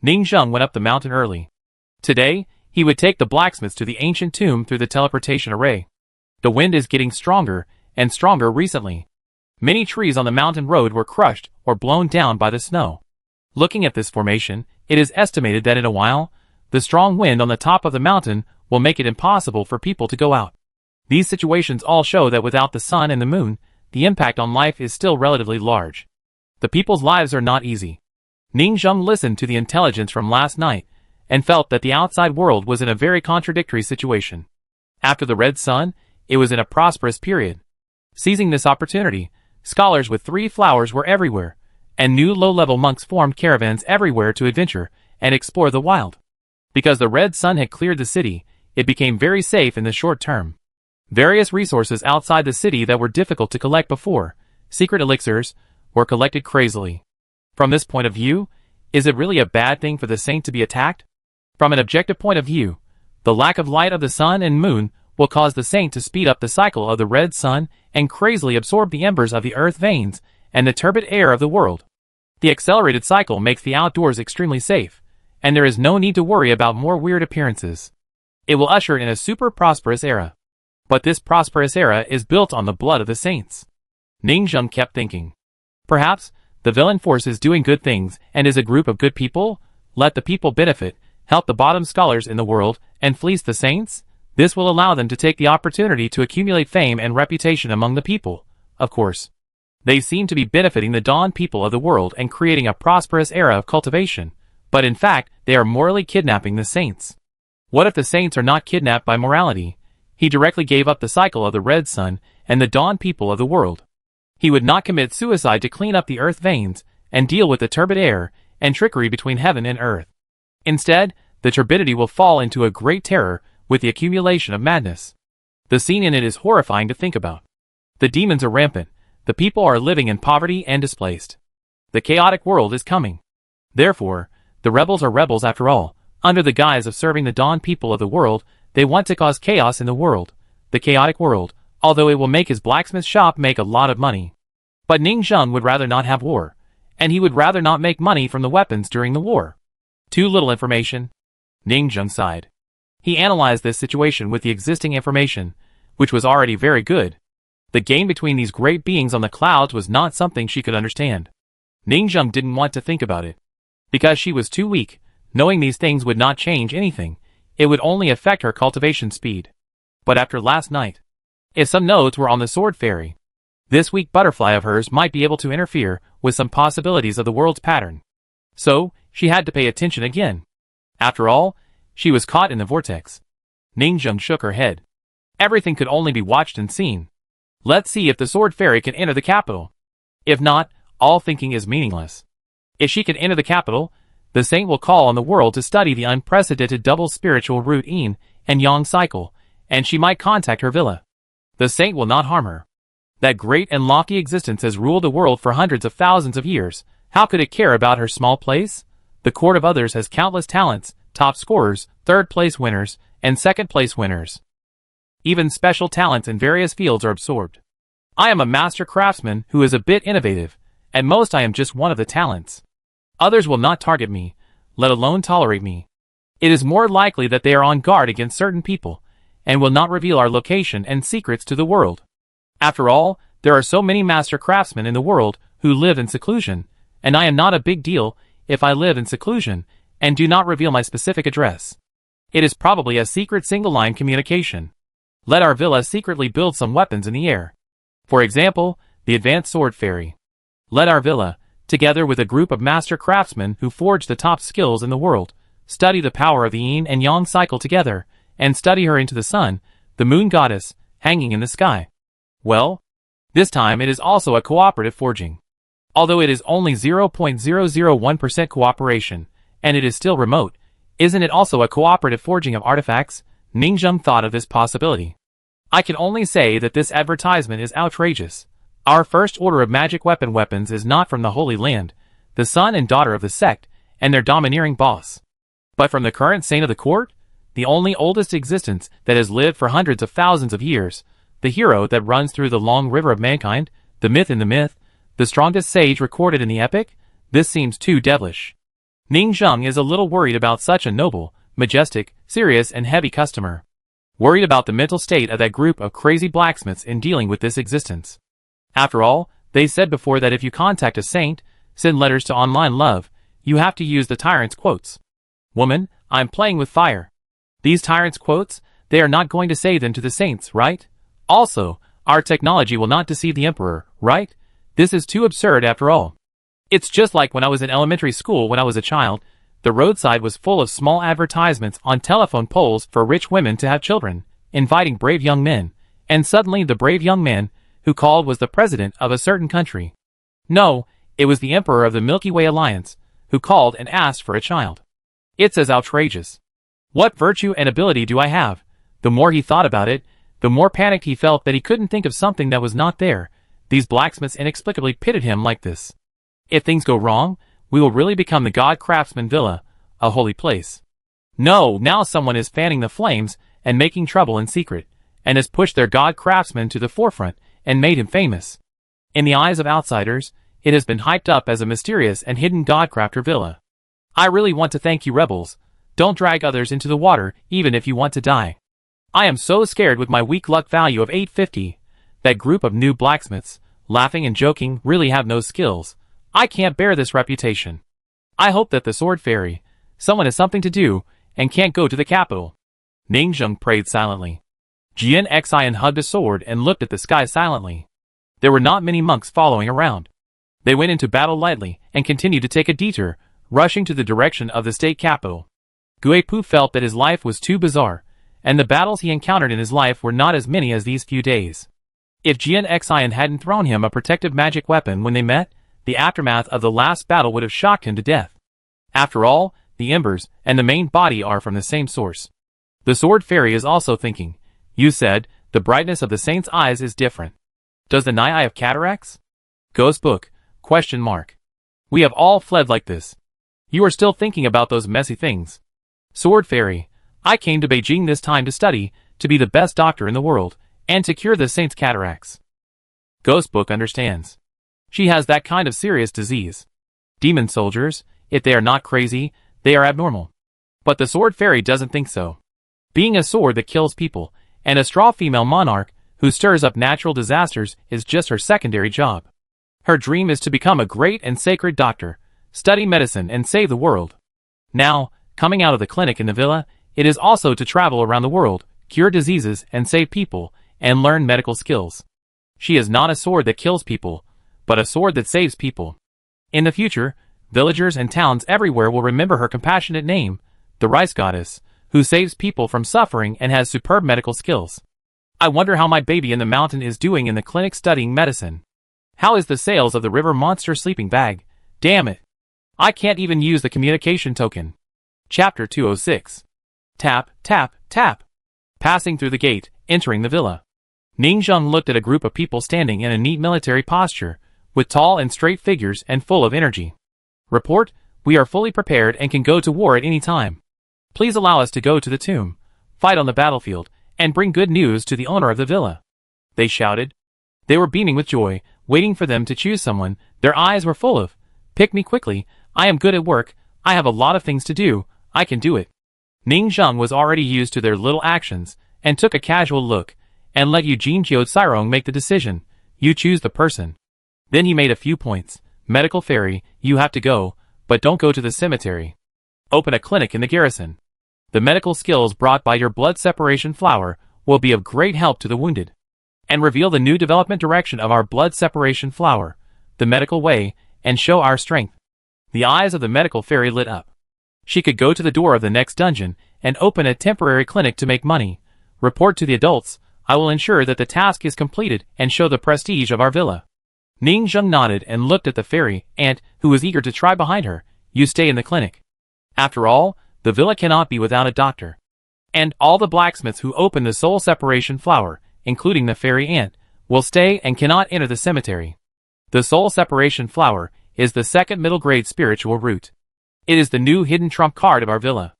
Ning Zheng went up the mountain early. Today, he would take the blacksmiths to the ancient tomb through the teleportation array. The wind is getting stronger and stronger recently. Many trees on the mountain road were crushed or blown down by the snow. Looking at this formation, it is estimated that in a while, the strong wind on the top of the mountain will make it impossible for people to go out. These situations all show that without the sun and the moon, the impact on life is still relatively large. The people's lives are not easy. Ning Zheng listened to the intelligence from last night, and felt that the outside world was in a very contradictory situation. After the Red Sun, it was in a prosperous period. Seizing this opportunity, scholars with 3 flowers were everywhere, and new low-level monks formed caravans everywhere to adventure and explore the wild. Because the Red Sun had cleared the city, it became very safe in the short term. Various resources outside the city that were difficult to collect before, secret elixirs, were collected crazily. From this point of view, is it really a bad thing for the saint to be attacked? From an objective point of view, the lack of light of the sun and moon will cause the saint to speed up the cycle of the red sun and crazily absorb the embers of the earth veins and the turbid air of the world. The accelerated cycle makes the outdoors extremely safe, and there is no need to worry about more weird appearances. It will usher in a super prosperous era. But this prosperous era is built on the blood of the saints. Ning Zheng kept thinking. Perhaps the villain force is doing good things and is a group of good people. Let the people benefit, help the bottom scholars in the world, and fleece the saints. This will allow them to take the opportunity to accumulate fame and reputation among the people. Of course, they seem to be benefiting the dawn people of the world and creating a prosperous era of cultivation, but in fact, they are morally kidnapping the saints. What if the saints are not kidnapped by morality? He directly gave up the cycle of the red sun and the dawn people of the world. He would not commit suicide to clean up the earth veins and deal with the turbid air and trickery between heaven and earth. Instead, the turbidity will fall into a great terror with the accumulation of madness. The scene in it is horrifying to think about. The demons are rampant. The people are living in poverty and displaced. The chaotic world is coming. Therefore, the rebels are rebels after all. Under the guise of serving the dawn people of the world, they want to cause chaos in the world. The chaotic world, although it will make his blacksmith shop make a lot of money. But Ning Zheng would rather not have war, and he would rather not make money from the weapons during the war. Too little information. Ning Zheng sighed. He analyzed this situation with the existing information, which was already very good. The game between these great beings on the clouds was not something she could understand. Ning Zheng didn't want to think about it. Because she was too weak, knowing these things would not change anything. It would only affect her cultivation speed. But after last night, if some nodes were on the sword fairy, this weak butterfly of hers might be able to interfere with some possibilities of the world's pattern. So, she had to pay attention again. After all, she was caught in the vortex. Ning Zheng shook her head. Everything could only be watched and seen. Let's see if the sword fairy can enter the capital. If not, all thinking is meaningless. If she can enter the capital, the saint will call on the world to study the unprecedented double spiritual root yin and yang cycle, and she might contact her villa. The saint will not harm her. That great and lofty existence has ruled the world for hundreds of thousands of years. How could it care about her small place? The court of others has countless talents, top scorers, third-place winners, and second-place winners. Even special talents in various fields are absorbed. I am a master craftsman who is a bit innovative. At most I am just one of the talents. Others will not target me, let alone tolerate me. It is more likely that they are on guard against certain people, and will not reveal our location and secrets to the world. After all, there are so many master craftsmen in the world who live in seclusion, and I am not a big deal if I live in seclusion and do not reveal my specific address. It is probably a secret single-line communication. Let our villa secretly build some weapons in the air. For example, the advanced sword fairy. Let our villa, together with a group of master craftsmen who forge the top skills in the world, study the power of the yin and yang cycle together, and study her into the sun, the moon goddess, hanging in the sky. Well, this time it is also a cooperative forging. Although it is only 0.001% cooperation, and it is still remote, isn't it also a cooperative forging of artifacts? Ning Zheng thought of this possibility. I can only say that this advertisement is outrageous. Our first order of magic weapons is not from the Holy Land, the son and daughter of the sect, and their domineering boss, but from the current saint of the court, the only oldest existence that has lived for hundreds of thousands of years, the hero that runs through the long river of mankind, the myth in the myth, the strongest sage recorded in the epic. This seems too devilish. Ning Zheng is a little worried about such a noble, majestic, serious and heavy customer. Worried about the mental state of that group of crazy blacksmiths in dealing with this existence. After all, they said before that if you contact a saint, send letters to online love, you have to use the tyrant's quotes. Woman, I'm playing with fire. These tyrant's quotes, they are not going to say them to the saints, right? Also, our technology will not deceive the emperor, right? This is too absurd after all. It's just like when I was in elementary school when I was a child. The roadside was full of small advertisements on telephone poles for rich women to have children, inviting brave young men, and suddenly the brave young man who called was the president of a certain country. No, it was the emperor of the Milky Way Alliance, who called and asked for a child. It's as outrageous. What virtue and ability do I have? The more he thought about it, the more panicked he felt that he couldn't think of something that was not there. These blacksmiths inexplicably pitted him like this. If things go wrong, we will really become the God Craftsman Villa, a holy place. No, now someone is fanning the flames and making trouble in secret. and has pushed their god craftsman to the forefront and made him famous. In the eyes of outsiders, it has been hyped up as a mysterious and hidden godcrafter villa. I really want to thank you, rebels. Don't drag others into the water even if you want to die. I am so scared with my weak luck value of 850. That group of new blacksmiths, laughing and joking, really have no skills. I can't bear this reputation. I hope that the sword fairy, someone has something to do, and can't go to the capital. Ningzheng prayed silently. Jian Xian hugged a sword and looked at the sky silently. There were not many monks following around. They went into battle lightly and continued to take a detour, rushing to the direction of the state capital. Guipu felt that his life was too bizarre, and the battles he encountered in his life were not as many as these few days. If Jian Xian hadn't thrown him a protective magic weapon when they met, the aftermath of the last battle would have shocked him to death. After all, the embers and the main body are from the same source. The sword fairy is also thinking. You said, the brightness of the saint's eyes is different. Does the Nai have cataracts? Ghost book, ? We have all fled like this. You are still thinking about those messy things. Sword fairy, I came to Beijing this time to study, to be the best doctor in the world, and to cure the saint's cataracts. Ghost book understands. She has that kind of serious disease. Demon soldiers, if they are not crazy, they are abnormal. But the sword fairy doesn't think so. Being a sword that kills people, and a straw female monarch who stirs up natural disasters is just her secondary job. Her dream is to become a great and sacred doctor, study medicine and save the world. Now, coming out of the clinic in the villa, it is also to travel around the world, cure diseases and save people, and learn medical skills. She is not a sword that kills people, but a sword that saves people. In the future, villagers and towns everywhere will remember her compassionate name, the Rice Goddess, who saves people from suffering and has superb medical skills. I wonder how my baby in the mountain is doing in the clinic studying medicine. How is the sales of the river monster sleeping bag? Damn it. I can't even use the communication token. Chapter 206. Tap, tap, tap. Passing through the gate, entering the villa. Ningzheng looked at a group of people standing in a neat military posture, with tall and straight figures and full of energy. Report, we are fully prepared and can go to war at any time. Please allow us to go to the tomb, fight on the battlefield, and bring good news to the owner of the villa. They shouted. They were beaming with joy, waiting for them to choose someone. Their eyes were full of, pick me quickly, I am good at work, I have a lot of things to do, I can do it. Ningzheng was already used to their little actions, and took a casual look, and let Eugene Jiocirong make the decision. You choose the person. Then he made a few points. Medical fairy, you have to go, but don't go to the cemetery. Open a clinic in the garrison. The medical skills brought by your blood separation flower will be of great help to the wounded. And reveal the new development direction of our blood separation flower, the medical way, and show our strength. The eyes of the medical fairy lit up. She could go to the door of the next dungeon and open a temporary clinic to make money. Report to the adults. I will ensure that the task is completed and show the prestige of our villa. Ningzheng nodded and looked at the fairy aunt, who was eager to try behind her. You stay in the clinic. After all, the villa cannot be without a doctor. And all the blacksmiths who open the soul separation flower, including the fairy aunt, will stay and cannot enter the cemetery. The soul separation flower is the second middle grade spiritual root. It is the new hidden trump card of our villa.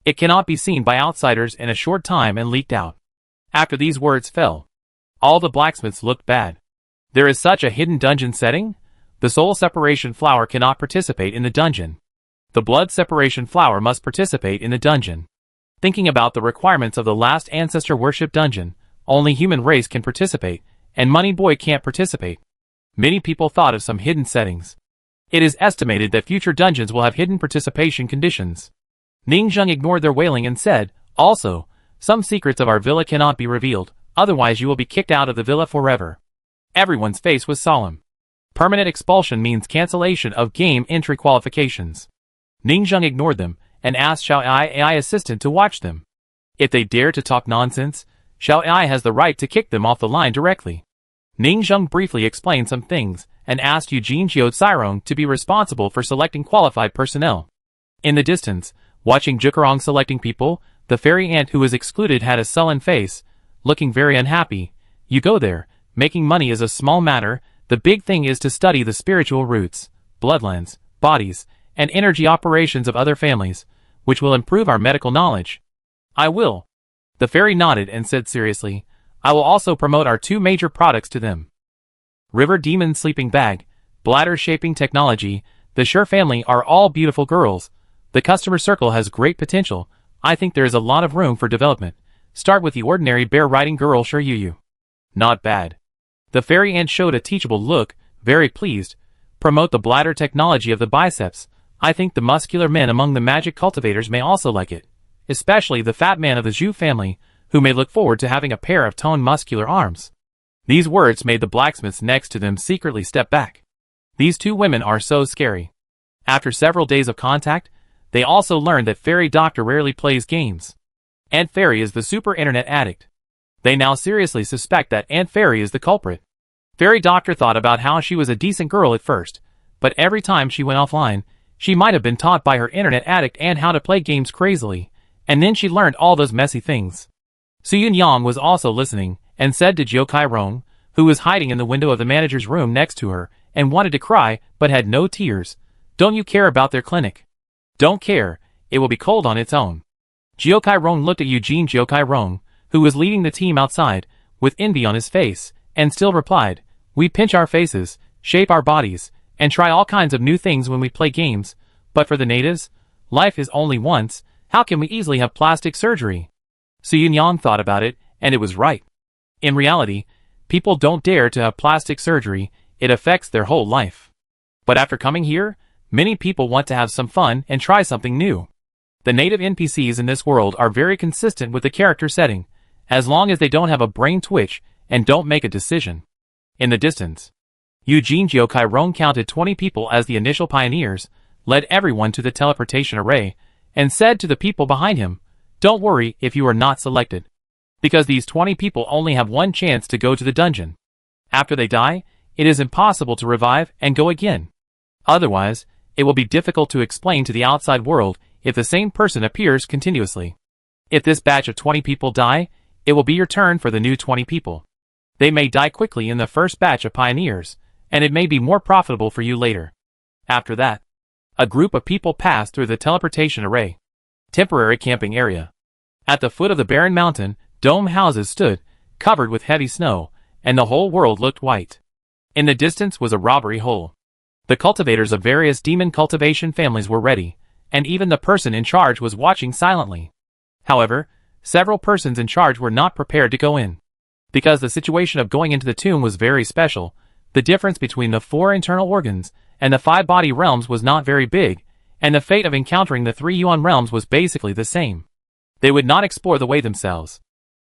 It cannot be seen by outsiders in a short time and leaked out. After these words fell, all the blacksmiths looked bad. There is such a hidden dungeon setting? The soul separation flower cannot participate in the dungeon. The blood separation flower must participate in the dungeon. Thinking about the requirements of the last ancestor worship dungeon, only human race can participate, and Money Boy can't participate. Many people thought of some hidden settings. It is estimated that future dungeons will have hidden participation conditions. Ningzheng ignored their wailing and said, also, some secrets of our villa cannot be revealed, otherwise you will be kicked out of the villa forever. Everyone's face was solemn. Permanent expulsion means cancellation of game entry qualifications. Ningzheng ignored them, and asked Xiao AI assistant to watch them. If they dare to talk nonsense, Xiao AI has the right to kick them off the line directly. Ningzheng briefly explained some things, and asked Eugene Jiocirong to be responsible for selecting qualified personnel. In the distance, watching Jiocirong selecting people, the fairy aunt who was excluded had a sullen face, looking very unhappy. You go there, making money is a small matter, the big thing is to study the spiritual roots, bloodlines, bodies, and energy operations of other families, which will improve our medical knowledge. I will. The fairy nodded and said seriously, I will also promote our two major products to them. River Demon Sleeping Bag, Bladder Shaping Technology. The Sure family are all beautiful girls. The customer circle has great potential. I think there is a lot of room for development. Start with the ordinary bear riding girl Sure Yu. Not bad. The fairy ant showed a teachable look, very pleased. Promote the bladder technology of the biceps. I think the muscular men among the magic cultivators may also like it. Especially the fat man of the Zhu family, who may look forward to having a pair of toned muscular arms. These words made the blacksmiths next to them secretly step back. These two women are so scary. After several days of contact, they also learned that Fairy Doctor rarely plays games. Aunt Fairy is the super internet addict. They now seriously suspect that Aunt Fairy is the culprit. Fairy Doctor thought about how she was a decent girl at first, but every time she went offline, she might have been taught by her internet addict aunt how to play games crazily, and then she learned all those messy things. Su Yunyang was also listening, and said to Jiu Kai Rong, who was hiding in the window of the manager's room next to her, and wanted to cry, but had no tears, "Don't you care about their clinic?" "Don't care, it will be cold on its own." Jiu Kai Rong looked at Eugene Jiu Kai Rong, who was leading the team outside, with envy on his face, and still replied, "We pinch our faces, shape our bodies, and try all kinds of new things when we play games, but for the natives, life is only once, how can we easily have plastic surgery?" Su Yunyang thought about it, and it was right. In reality, people don't dare to have plastic surgery, it affects their whole life. But after coming here, many people want to have some fun and try something new. The native NPCs in this world are very consistent with the character setting, as long as they don't have a brain twitch and don't make a decision. In the distance, Eugene Jiu Kai Rong counted 20 people as the initial pioneers, led everyone to the teleportation array, and said to the people behind him, "Don't worry if you are not selected, because these 20 people only have one chance to go to the dungeon. After they die, it is impossible to revive and go again. Otherwise, it will be difficult to explain to the outside world if the same person appears continuously. If this batch of 20 people die, it will be your turn for the new 20 people. They may die quickly in the first batch of pioneers, and it may be more profitable for you later." After that, a group of people passed through the teleportation array. Temporary camping area. At the foot of the barren mountain, dome houses stood, covered with heavy snow, and the whole world looked white. In the distance was a robbery hole. The cultivators of various demon cultivation families were ready, and even the person in charge was watching silently. However, several persons in charge were not prepared to go in. Because the situation of going into the tomb was very special, the difference between the 4 internal organs and the 5 body realms was not very big, and the fate of encountering the 3 Yuan realms was basically the same. They would not explore the way themselves.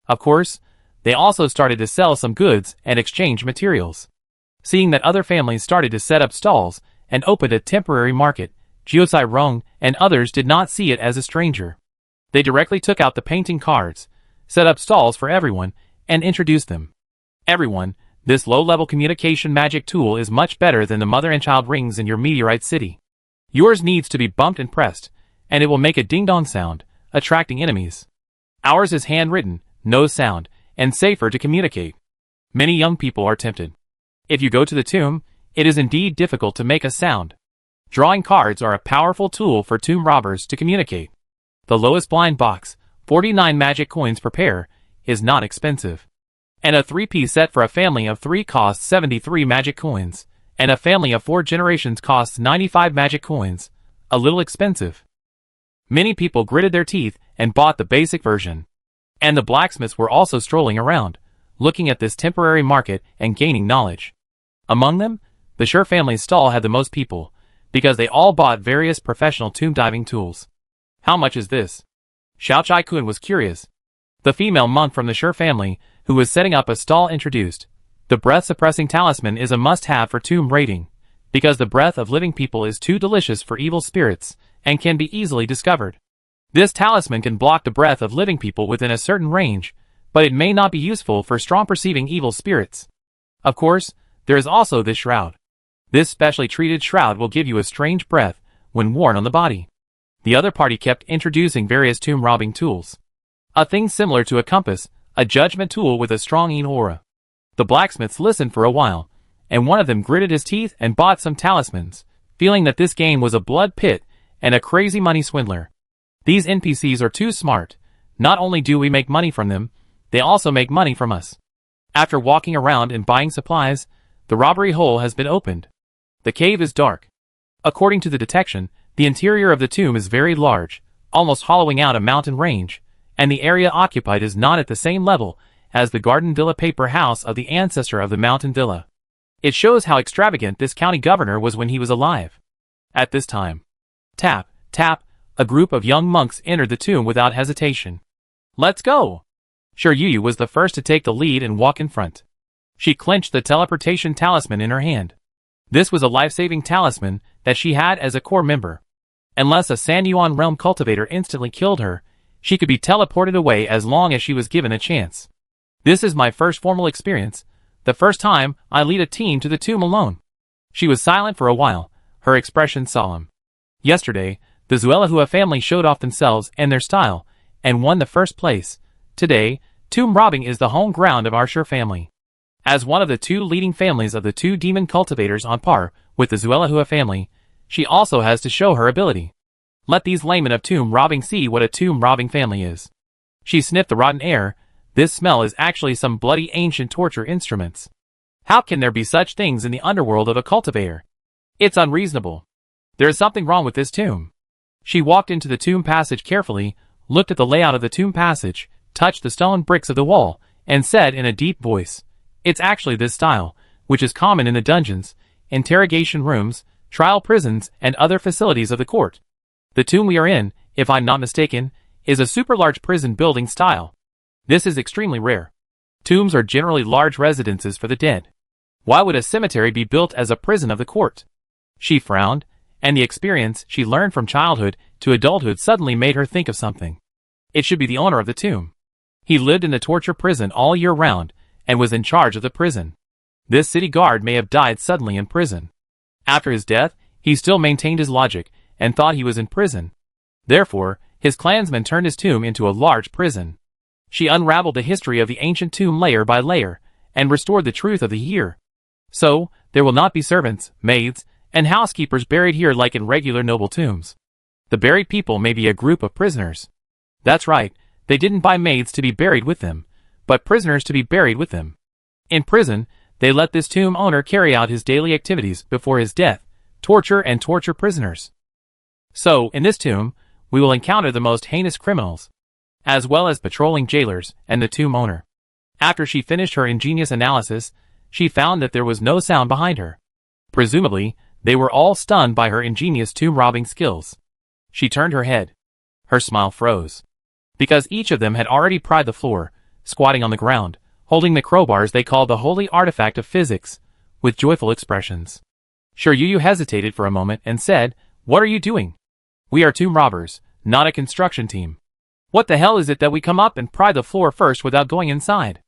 Of course, they also started to sell some goods and exchange materials. Seeing that other families started to set up stalls and opened a temporary market, Jiusai Rong and others did not see it as a stranger. They directly took out the painting cards, set up stalls for everyone, and introduced them. "Everyone, this low-level communication magic tool is much better than the mother and child rings in your meteorite city. Yours needs to be bumped and pressed, and it will make a ding-dong sound, attracting enemies. Ours is handwritten, no sound, and safer to communicate." Many young people are tempted. If you go to the tomb, it is indeed difficult to make a sound. Drawing cards are a powerful tool for tomb robbers to communicate. The lowest blind box, 49 magic coins per pair, is not expensive. And a 3-piece set for a family of 3 costs 73 magic coins, and a family of 4 generations costs 95 magic coins, a little expensive. Many people gritted their teeth and bought the basic version. And the blacksmiths were also strolling around, looking at this temporary market and gaining knowledge. Among them, the Sure family's stall had the most people, because they all bought various professional tomb diving tools. "How much is this?" Xiao Chai Kun was curious. The female monk from the Sure family, who was setting up a stall, introduced, "The breath-suppressing talisman is a must-have for tomb raiding, because the breath of living people is too delicious for evil spirits, and can be easily discovered. This talisman can block the breath of living people within a certain range, but it may not be useful for strong perceiving evil spirits. Of course, there is also this shroud. This specially treated shroud will give you a strange breath when worn on the body." The other party kept introducing various tomb robbing tools. A thing similar to a compass, a judgment tool with a strong aura. The blacksmiths listened for a while, and one of them gritted his teeth and bought some talismans, feeling that this game was a blood pit and a crazy money swindler. These NPCs are too smart. Not only do we make money from them, they also make money from us. After walking around and buying supplies, the robbery hole has been opened. The cave is dark. According to the detection, the interior of the tomb is very large, almost hollowing out a mountain range, and the area occupied is not at the same level as the garden villa paper house of the ancestor of the mountain villa. It shows how extravagant this county governor was when he was alive. At this time, tap, tap, a group of young monks entered the tomb without hesitation. Let's go! Shiryu was the first to take the lead and walk in front. She clenched the teleportation talisman in her hand. This was a life-saving talisman that she had as a core member. Unless a Sanyuan realm cultivator instantly killed her, she could be teleported away as long as she was given a chance. This is my first formal experience, the first time I lead a team to the tomb alone. She was silent for a while, her expression solemn. Yesterday, the Zuelahua family showed off themselves and their style, and won the first place. Today, tomb robbing is the home ground of our Shur family. As one of the two leading families of the two demon cultivators on par with the Zuelahua family, she also has to show her ability. Let these laymen of tomb robbing see what a tomb robbing family is. She sniffed the rotten air. This smell is actually some bloody ancient torture instruments. How can there be such things in the underworld of a cultivator? It's unreasonable. There is something wrong with this tomb. She walked into the tomb passage carefully, looked at the layout of the tomb passage, touched the stone bricks of the wall, and said in a deep voice, "It's actually this style, which is common in the dungeons, interrogation rooms, trial prisons, and other facilities of the court. The tomb we are in, if I'm not mistaken, is a super large prison building style. This is extremely rare. Tombs are generally large residences for the dead. Why would a cemetery be built as a prison of the court?" She frowned, and the experience she learned from childhood to adulthood suddenly made her think of something. It should be the owner of the tomb. He lived in the torture prison all year round, and was in charge of the prison. This city guard may have died suddenly in prison. After his death, he still maintained his logic, and thought he was in prison. Therefore, his clansmen turned his tomb into a large prison. She unraveled the history of the ancient tomb layer by layer, and restored the truth of the year. So, there will not be servants, maids, and housekeepers buried here like in regular noble tombs. The buried people may be a group of prisoners. That's right, they didn't buy maids to be buried with them, but prisoners to be buried with them. In prison, they let this tomb owner carry out his daily activities before his death, torture and torture prisoners. So, in this tomb, we will encounter the most heinous criminals, as well as patrolling jailers and the tomb owner. After she finished her ingenious analysis, she found that there was no sound behind her. Presumably, they were all stunned by her ingenious tomb robbing skills. She turned her head. Her smile froze. Because each of them had already pried the floor, squatting on the ground, holding the crowbars they called the holy artifact of physics, with joyful expressions. Shiryu hesitated for a moment and said, "What are you doing? We are tomb robbers, not a construction team. What the hell is it that we come up and pry the floor first without going inside?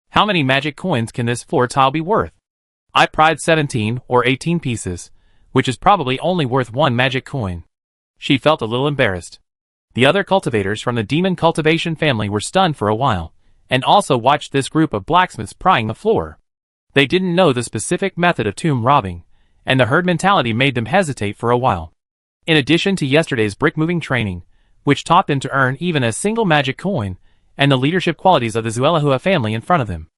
How many magic coins can this floor tile be worth?" I pried 17 or 18 pieces, which is probably only worth one magic coin. She felt a little embarrassed. The other cultivators from the demon cultivation family were stunned for a while, and also watched this group of blacksmiths prying the floor. They didn't know the specific method of tomb robbing, and the herd mentality made them hesitate for a while. In addition to yesterday's brick-moving training, which taught them to earn even a single magic coin, and the leadership qualities of the Zuelahua family in front of them.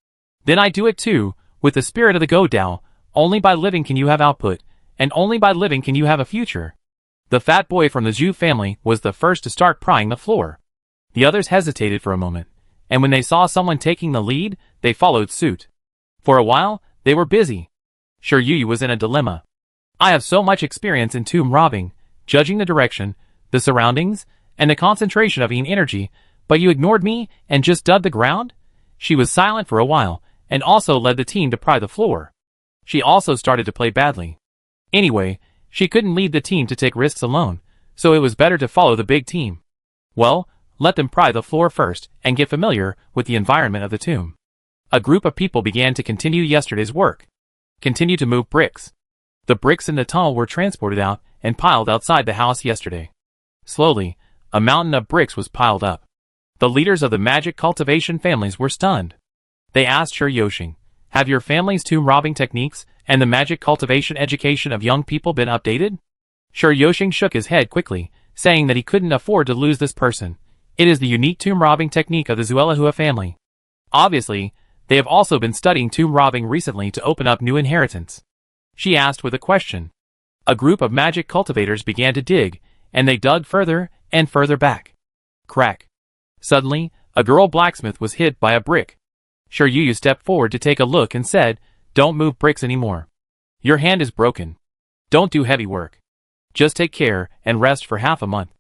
Then I do it too, with the spirit of the Go Dao. Only by living can you have output, and only by living can you have a future. The fat boy from the Zhu family was the first to start prying the floor. The others hesitated for a moment, and when they saw someone taking the lead, they followed suit. For a while, they were busy. Shiryu was in a dilemma. I have so much experience in tomb robbing, judging the direction, the surroundings, and the concentration of energy, but you ignored me and just dug the ground? She was silent for a while, and also led the team to pry the floor. She also started to play badly. Anyway, she couldn't lead the team to take risks alone, so it was better to follow the big team. Well, let them pry the floor first and get familiar with the environment of the tomb. A group of people began to continue yesterday's work. Continue to move bricks. The bricks in the tunnel were transported out and piled outside the house yesterday. Slowly, a mountain of bricks was piled up. The leaders of the magic cultivation families were stunned. They asked Shiryu, "Have your family's tomb robbing techniques and the magic cultivation education of young people been updated?" Shiryu shook his head quickly, saying that he couldn't afford to lose this person. It is the unique tomb robbing technique of the Zuelahua family. Obviously, They have also been studying tomb robbing recently to open up new inheritance. She asked with a question. A group of magic cultivators began to dig, and they dug further and further back. Crack. Suddenly, a girl blacksmith was hit by a brick. Shiryu stepped forward to take a look and said, "Don't move bricks anymore. Your hand is broken. Don't do heavy work. Just take care and rest for half a month."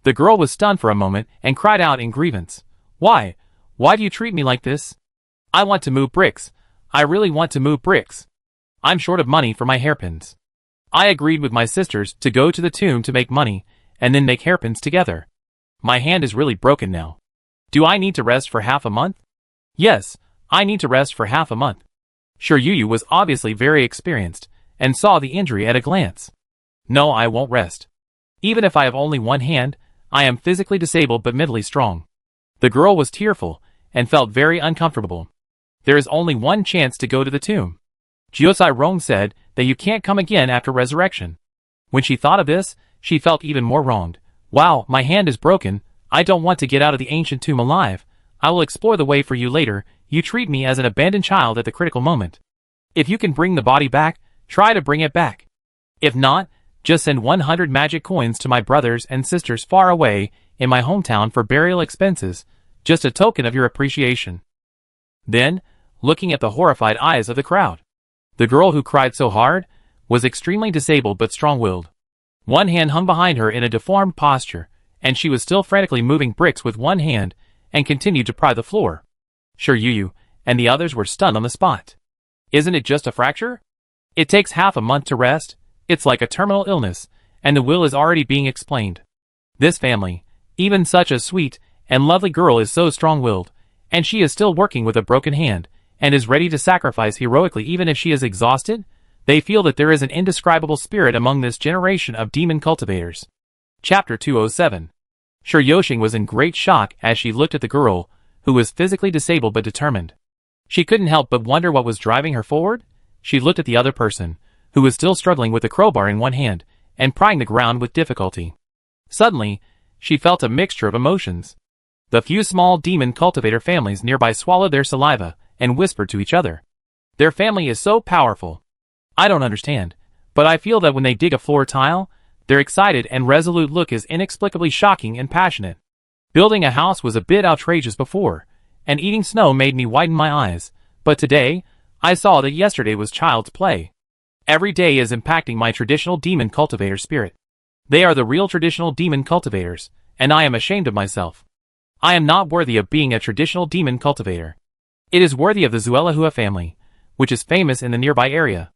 The girl was stunned for a moment and cried out in grievance. Why? Why do you treat me like this? I want to move bricks. I really want to move bricks. I'm short of money for my hairpins. I agreed with my sisters to go to the tomb to make money, and then make hairpins together. My hand is really broken now. Do I need to rest for half a month? Yes, I need to rest for half a month. Shiryu was obviously very experienced, and saw the injury at a glance. No, I won't rest. Even if I have only one hand, I am physically disabled but mentally strong. The girl was tearful, and felt very uncomfortable. There is only one chance to go to the tomb. Jiosai Rong said that you can't come again after resurrection. When she thought of this, she felt even more wronged. Wow, my hand is broken. I don't want to get out of the ancient tomb alive. I will explore the way for you later. You treat me as an abandoned child at the critical moment. If you can bring the body back, try to bring it back. If not, just send 100 magic coins to my brothers and sisters far away in my hometown for burial expenses, just a token of your appreciation. Then, looking at the horrified eyes of the crowd, the girl who cried so hard was extremely disabled but strong-willed. One hand hung behind her in a deformed posture, and she was still frantically moving bricks with one hand and continued to pry the floor. Shiryu and the others were stunned on the spot. Isn't it just a fracture? It takes half a month to rest. It's like a terminal illness, and the will is already being explained. This family, even such a sweet and lovely girl, is so strong-willed, and she is still working with a broken hand, and is ready to sacrifice heroically even if she is exhausted? They feel that there is an indescribable spirit among this generation of demon cultivators. Chapter 207. Shiryoshing was in great shock as she looked at the girl, who was physically disabled but determined. She couldn't help but wonder what was driving her forward. She looked at the other person, who was still struggling with a crowbar in one hand, and prying the ground with difficulty. Suddenly, she felt a mixture of emotions. The few small demon cultivator families nearby swallowed their saliva, and whispered to each other. Their family is so powerful. I don't understand, but I feel that when they dig a floor tile, their excited and resolute look is inexplicably shocking and passionate. Building a house was a bit outrageous before, and eating snow made me widen my eyes, but today, I saw that yesterday was child's play. Every day is impacting my traditional demon cultivator spirit. They are the real traditional demon cultivators, and I am ashamed of myself. I am not worthy of being a traditional demon cultivator. It is worthy of the Zuelahua family, which is famous in the nearby area.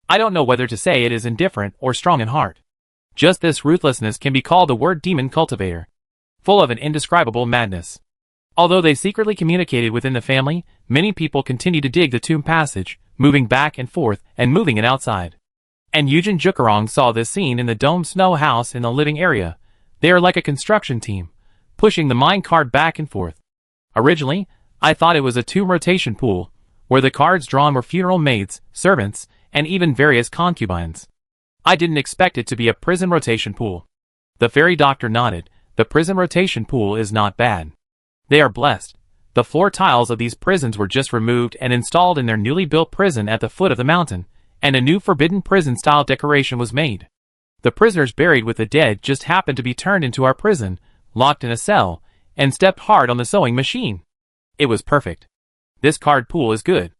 I don't know whether to say it is indifferent or strong in heart. Just this ruthlessness can be called the word demon cultivator, full of an indescribable madness. Although they secretly communicated within the family, many people continue to dig the tomb passage, moving back and forth and moving it outside. And Yujin Jukarong saw this scene in the domed snow house in the living area. They are like a construction team, pushing the mine cart back and forth. Originally, I thought it was a tomb rotation pool, where the cards drawn were funeral maids, servants, and even various concubines. I didn't expect it to be a prison rotation pool. The fairy doctor nodded. The prison rotation pool is not bad. They are blessed. The floor tiles of these prisons were just removed and installed in their newly built prison at the foot of the mountain, and a new forbidden prison-style decoration was made. The prisoners buried with the dead just happened to be turned into our prison, locked in a cell, and stepped hard on the sewing machine. It was perfect. This card pool is good.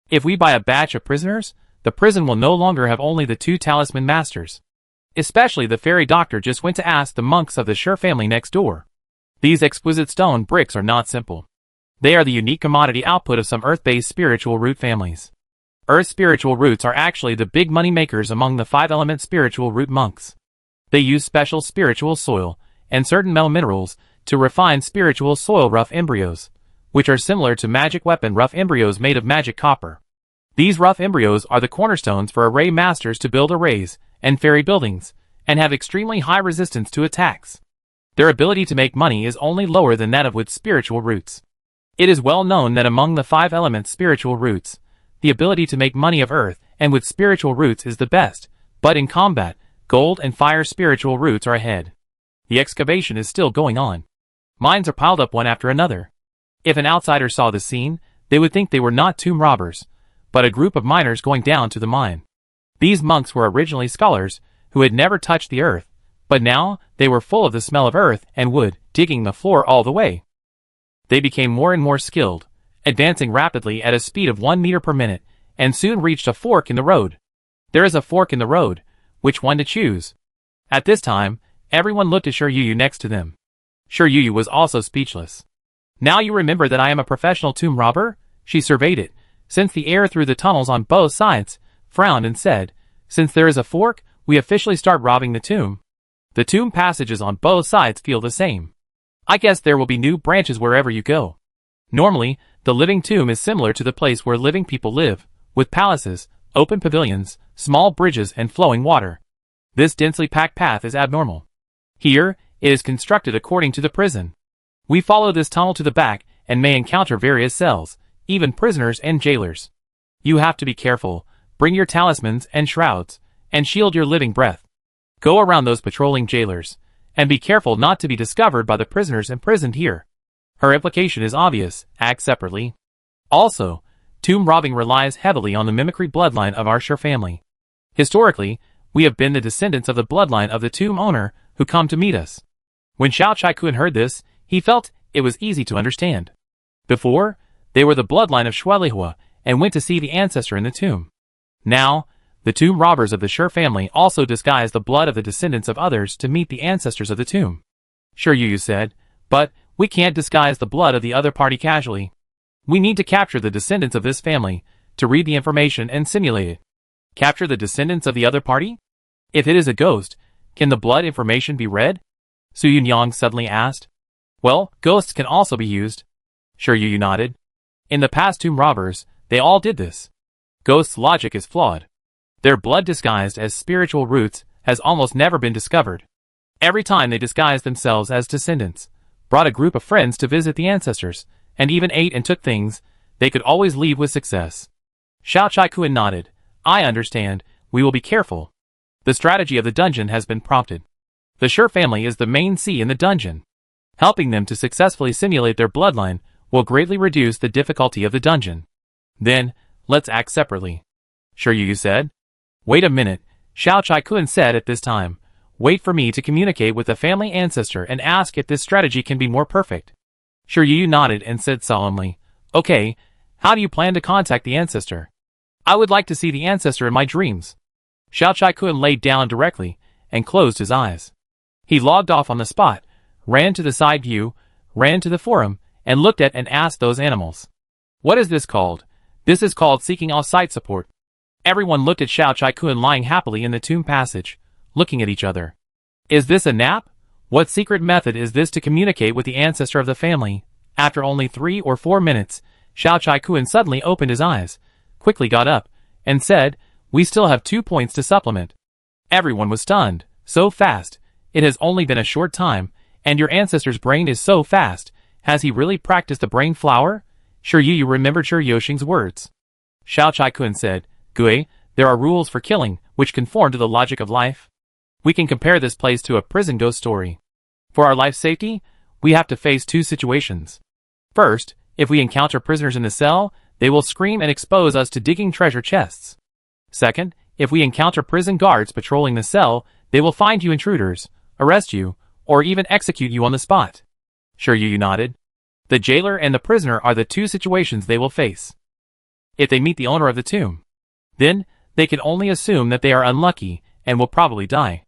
If we buy a batch of prisoners, the prison will no longer have only the 2 talisman masters. Especially the fairy doctor just went to ask the monks of the Sher family next door. These exquisite stone bricks are not simple. They are the unique commodity output of some earth-based spiritual root families. Earth spiritual roots are actually the big money makers among the 5-element spiritual root monks. They use special spiritual soil and certain metal minerals to refine spiritual soil rough embryos, which are similar to magic weapon rough embryos made of magic copper. These rough embryos are the cornerstones for array masters to build arrays and fairy buildings, and have extremely high resistance to attacks. Their ability to make money is only lower than that of wood spiritual roots. It is well known that among the 5-element spiritual roots, the ability to make money of earth and with spiritual roots is the best, but in combat, gold and fire spiritual roots are ahead. The excavation is still going on. Mines are piled up one after another. If an outsider saw this scene, they would think they were not tomb robbers, but a group of miners going down to the mine. These monks were originally scholars who had never touched the earth, but now they were full of the smell of earth and wood, digging the floor all the way. They became more and more skilled, advancing rapidly at a speed of 1 meter per minute, and soon reached a fork in the road. There is a fork in the road. Which one to choose? At this time, everyone looked at Shiryu next to them. Shiryu was also speechless. Now you remember that I am a professional tomb robber? She surveyed it, since the air through the tunnels on both sides, frowned and said, since there is a fork, we officially start robbing the tomb. The tomb passages on both sides feel the same. I guess there will be new branches wherever you go. Normally, the living tomb is similar to the place where living people live, with palaces, open pavilions, small bridges and flowing water. This densely packed path is abnormal. Here, it is constructed according to the prison. We follow this tunnel to the back and may encounter various cells, even prisoners and jailers. You have to be careful, bring your talismans and shrouds, and shield your living breath. Go around those patrolling jailers, and be careful not to be discovered by the prisoners imprisoned here. Her implication is obvious, act separately. Also, tomb robbing relies heavily on the mimicry bloodline of our Shur family. Historically, we have been the descendants of the bloodline of the tomb owner who come to meet us. When Xiao Chai-kun heard this, he felt it was easy to understand. Before, they were the bloodline of Shuelihua and went to see the ancestor in the tomb. Now, the tomb robbers of the Shur family also disguise the blood of the descendants of others to meet the ancestors of the tomb. Sure, Yu said, but we can't disguise the blood of the other party casually. We need to capture the descendants of this family, to read the information and simulate it. Capture the descendants of the other party? If it is a ghost, can the blood information be read? Su Yunyang suddenly asked. Well, ghosts can also be used. Sure, Yu nodded. In the past tomb robbers, they all did this. Ghosts' logic is flawed. Their blood disguised as spiritual roots has almost never been discovered. Every time they disguised themselves as descendants, brought a group of friends to visit the ancestors, and even ate and took things, they could always leave with success. Xiao Chai-kun nodded. I understand, we will be careful. The strategy of the dungeon has been prompted. The Shur family is the main C in the dungeon. Helping them to successfully simulate their bloodline will greatly reduce the difficulty of the dungeon. Then, let's act separately. Sure, Yu said. Wait a minute, Xiao Chai-kun said at this time. Wait for me to communicate with the family ancestor and ask if this strategy can be more perfect. Sure, Yu nodded and said solemnly, Okay, how do you plan to contact the ancestor? I would like to see the ancestor in my dreams. Xiao Chai-kun laid down directly and closed his eyes. He logged off on the spot, ran to the side view, ran to the forum, and looked at and asked those animals. What is this called? This is called seeking off-site support. Everyone looked at Xiao Chai-kun lying happily in the tomb passage, looking at each other. Is this a nap? What secret method is this to communicate with the ancestor of the family? After only 3 or 4 minutes, Xiao Chai-kun suddenly opened his eyes, quickly got up, and said, We still have 2 points to supplement. Everyone was stunned. So fast. It has only been a short time, and your ancestor's brain is so fast. Has he really practiced the brain flower? Sure, you remembered Sure Yoshing's words. Xiao Chai-kun said, Gui, there are rules for killing, which conform to the logic of life. We can compare this place to a prison ghost story. For our life safety, we have to face 2 situations. First, if we encounter prisoners in the cell, they will scream and expose us to digging treasure chests. Second, if we encounter prison guards patrolling the cell, they will find you intruders, arrest you, or even execute you on the spot. Sure, you nodded. The jailer and the prisoner are the 2 situations they will face. If they meet the owner of the tomb, then they can only assume that they are unlucky and will probably die.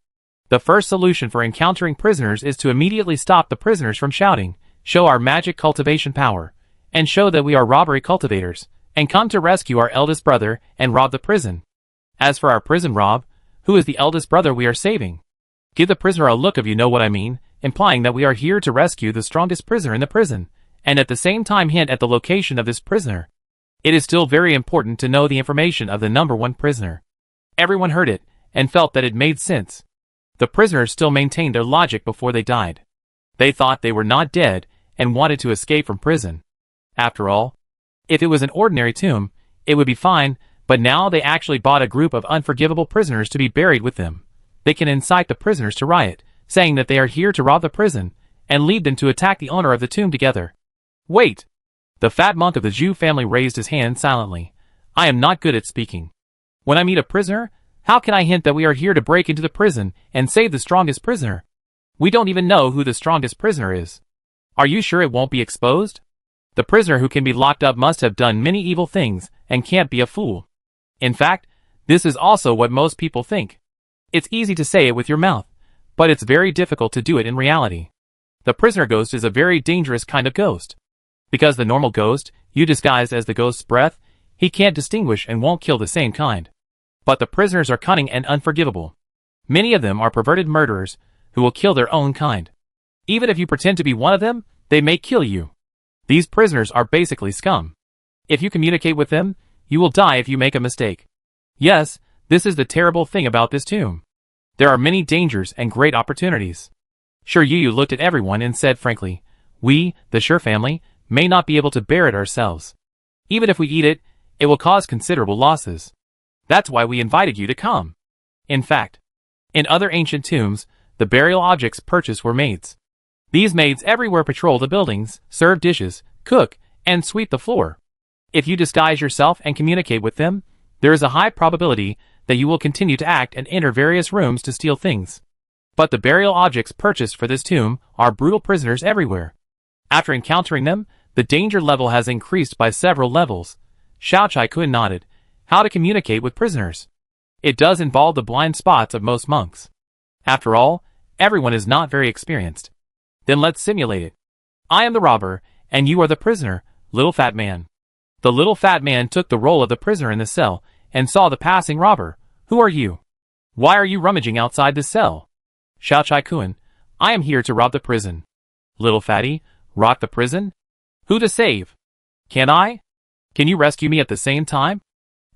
The first solution for encountering prisoners is to immediately stop the prisoners from shouting, show our magic cultivation power, and show that we are robbery cultivators, and come to rescue our eldest brother and rob the prison. As for our prison rob, who is the eldest brother we are saving? Give the prisoner a look if you know what I mean, implying that we are here to rescue the strongest prisoner in the prison, and at the same time hint at the location of this prisoner. It is still very important to know the information of the number 1 prisoner. Everyone heard it, and felt that it made sense. The prisoners still maintained their logic before they died. They thought they were not dead, and wanted to escape from prison. After all, if it was an ordinary tomb, it would be fine, but now they actually bought a group of unforgivable prisoners to be buried with them. They can incite the prisoners to riot, saying that they are here to rob the prison, and lead them to attack the owner of the tomb together. Wait! The fat monk of the Zhu family raised his hand silently. I am not good at speaking. When I meet a prisoner, how can I hint that we are here to break into the prison and save the strongest prisoner? We don't even know who the strongest prisoner is. Are you sure it won't be exposed? The prisoner who can be locked up must have done many evil things and can't be a fool. In fact, this is also what most people think. It's easy to say it with your mouth, but it's very difficult to do it in reality. The prisoner ghost is a very dangerous kind of ghost. Because the normal ghost, you disguise as the ghost's breath, he can't distinguish and won't kill the same kind. But the prisoners are cunning and unforgivable. Many of them are perverted murderers who will kill their own kind. Even if you pretend to be one of them, they may kill you. These prisoners are basically scum. If you communicate with them, you will die if you make a mistake. Yes, this is the terrible thing about this tomb. There are many dangers and great opportunities. Sure, Yu looked at everyone and said frankly, we, the Sure family, may not be able to bear it ourselves. Even if we eat it, it will cause considerable losses. That's why we invited you to come. In fact, in other ancient tombs, the burial objects purchased were maids. These maids everywhere patrol the buildings, serve dishes, cook, and sweep the floor. If you disguise yourself and communicate with them, there is a high probability that you will continue to act and enter various rooms to steal things. But the burial objects purchased for this tomb are brutal prisoners everywhere. After encountering them, the danger level has increased by several levels. Xiao Chai-kun nodded. How to communicate with prisoners? It does involve the blind spots of most monks. After all, everyone is not very experienced. Then let's simulate it. I am the robber, and you are the prisoner, little fat man. The little fat man took the role of the prisoner in the cell, and saw the passing robber. Who are you? Why are you rummaging outside the cell? Xiao Chai-kun, I am here to rob the prison. Little fatty, rob the prison? Who to save? Can I? Can you rescue me at the same time?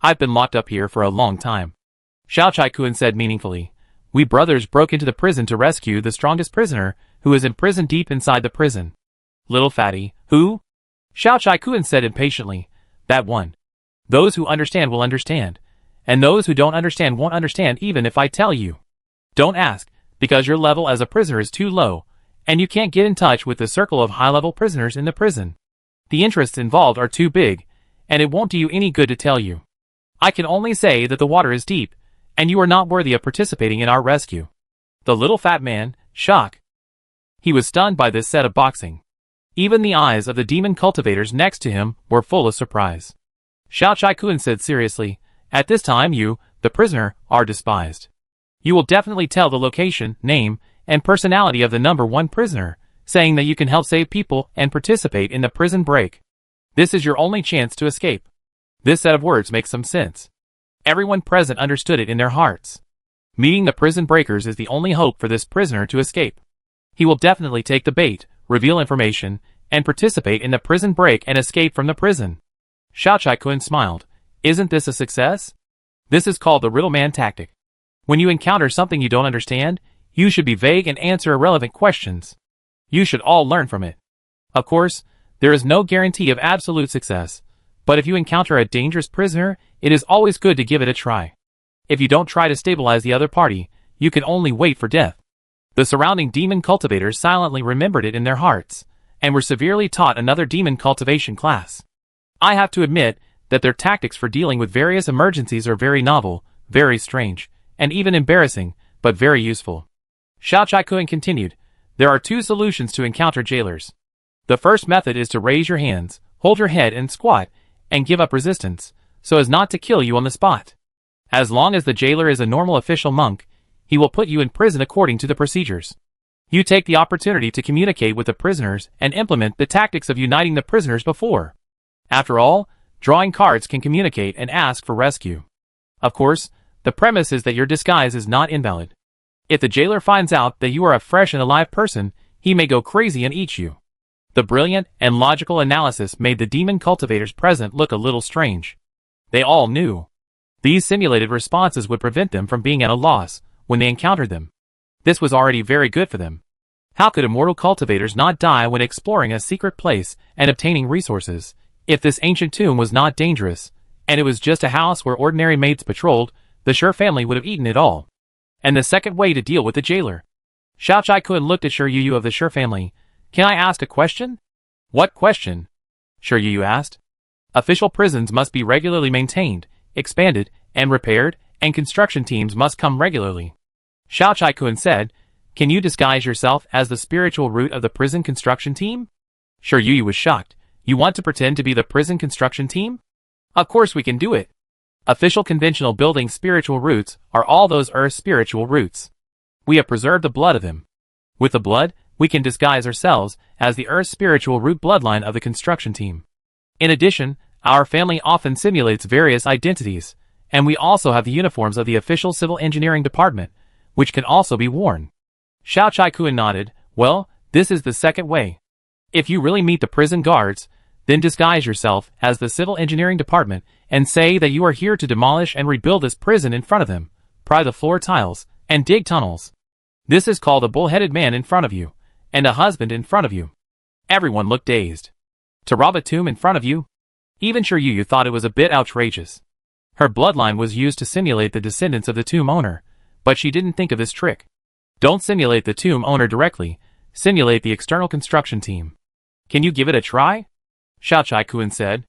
I've been locked up here for a long time. Xiao Chai-kun said meaningfully. We brothers broke into the prison to rescue the strongest prisoner, who is imprisoned deep inside the prison. Little fatty, who? Xiao Chai-kun said impatiently. That one. Those who understand will understand, and those who don't understand won't understand even if I tell you. Don't ask, because your level as a prisoner is too low, and you can't get in touch with the circle of high-level prisoners in the prison. The interests involved are too big, and it won't do you any good to tell you. I can only say that the water is deep, and you are not worthy of participating in our rescue. The little fat man, shock. He was stunned by this set of boxing. Even the eyes of the demon cultivators next to him were full of surprise. Xiao Chai-kun said seriously, at this time you, the prisoner, are despised. You will definitely tell the location, name, and personality of the number one prisoner, saying that you can help save people and participate in the prison break. This is your only chance to escape. This set of words makes some sense. Everyone present understood it in their hearts. Meeting the prison breakers is the only hope for this prisoner to escape. He will definitely take the bait, reveal information, and participate in the prison break and escape from the prison. Xiao Chai-kun smiled. Isn't this a success? This is called the riddle man tactic. When you encounter something you don't understand, you should be vague and answer irrelevant questions. You should all learn from it. Of course, there is no guarantee of absolute success, but if you encounter a dangerous prisoner, it is always good to give it a try. If you don't try to stabilize the other party, you can only wait for death. The surrounding demon cultivators silently remembered it in their hearts, and were severely taught another demon cultivation class. I have to admit that their tactics for dealing with various emergencies are very novel, very strange, and even embarrassing, but very useful. Xiao Chai-kun continued, there are two solutions to encounter jailers. The first method is to raise your hands, hold your head and squat, and give up resistance, so as not to kill you on the spot. As long as the jailer is a normal official monk, he will put you in prison according to the procedures. You take the opportunity to communicate with the prisoners and implement the tactics of uniting the prisoners before. After all, drawing cards can communicate and ask for rescue. Of course, the premise is that your disguise is not invalid. If the jailer finds out that you are a fresh and alive person, he may go crazy and eat you. The brilliant and logical analysis made the demon cultivators present look a little strange. They all knew. These simulated responses would prevent them from being at a loss when they encountered them. This was already very good for them. How could immortal cultivators not die when exploring a secret place and obtaining resources, if this ancient tomb was not dangerous, and it was just a house where ordinary maids patrolled? The Sure family would have eaten it all. And the second way to deal with the jailer. Xiao Chai-kun looked at Sure Yu of the Sure family. Can I ask a question? What question? Sure you asked. Official prisons must be regularly maintained, expanded, and repaired, and construction teams must come regularly. Xiao Chai-kun said, can you disguise yourself as the spiritual root of the prison construction team? Sure Yu was shocked. You want to pretend to be the prison construction team? Of course we can do it. Official conventional building spiritual roots are all those Earth spiritual roots. We have preserved the blood of them. With the blood, we can disguise ourselves as the Earth spiritual root bloodline of the construction team. In addition, our family often simulates various identities, and we also have the uniforms of the official civil engineering department, which can also be worn. Xiao Chai-kun nodded. Well, this is the second way. If you really meet the prison guards, then disguise yourself as the civil engineering department and say that you are here to demolish and rebuild this prison in front of them, pry the floor tiles, and dig tunnels. This is called a bull-headed man in front of you, and a husband in front of you. Everyone looked dazed. To rob a tomb in front of you? Even Sure Yu thought it was a bit outrageous. Her bloodline was used to simulate the descendants of the tomb owner, but she didn't think of this trick. Don't simulate the tomb owner directly, simulate the external construction team. Can you give it a try? Xiao Chai-kun said.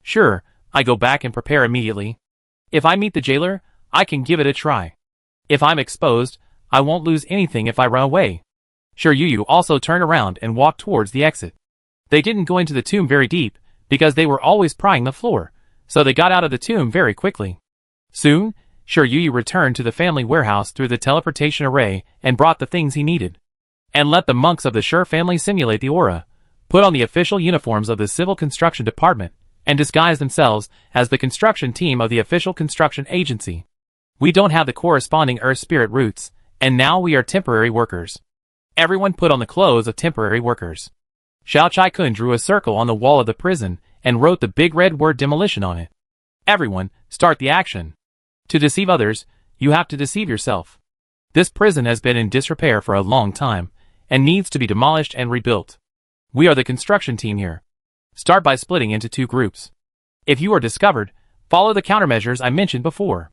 Sure, I go back and prepare immediately. If I meet the jailer, I can give it a try. If I'm exposed, I won't lose anything if I run away. Sure Yu also turned around and walked towards the exit. They didn't go into the tomb very deep, because they were always prying the floor, so they got out of the tomb very quickly. Soon, Sure Yu returned to the family warehouse through the teleportation array and brought the things he needed. And let the monks of the Sure family simulate the aura, put on the official uniforms of the civil construction department, and disguise themselves as the construction team of the official construction agency. We don't have the corresponding Earth spirit roots, and now we are temporary workers. Everyone put on the clothes of temporary workers. Xiao Chai-kun drew a circle on the wall of the prison and wrote the big red word demolition on it. Everyone, start the action. To deceive others, you have to deceive yourself. This prison has been in disrepair for a long time, and needs to be demolished and rebuilt. We are the construction team here. Start by splitting into 2 groups. If you are discovered, follow the countermeasures I mentioned before.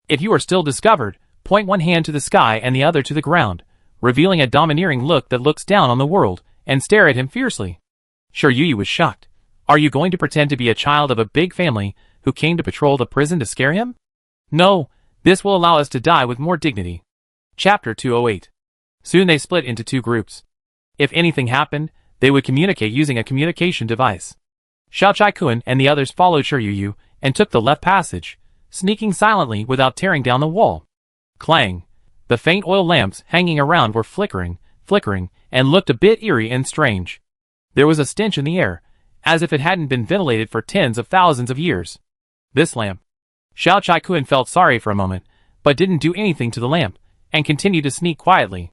If you are still discovered, point one hand to the sky and the other to the ground, revealing a domineering look that looks down on the world, and stare at him fiercely. Sure Yu was shocked. Are you going to pretend to be a child of a big family who came to patrol the prison to scare him? No, this will allow us to die with more dignity. Chapter 208. Soon they split into 2 groups. If anything happened, they would communicate using a communication device. Xiao Chai-kun and the others followed Sure Yu and took the left passage, sneaking silently without tearing down the wall. Clang! The faint oil lamps hanging around were flickering, and looked a bit eerie and strange. There was a stench in the air, as if it hadn't been ventilated for tens of thousands of years. This lamp. Xiao Chai-kun felt sorry for a moment, but didn't do anything to the lamp, and continued to sneak quietly.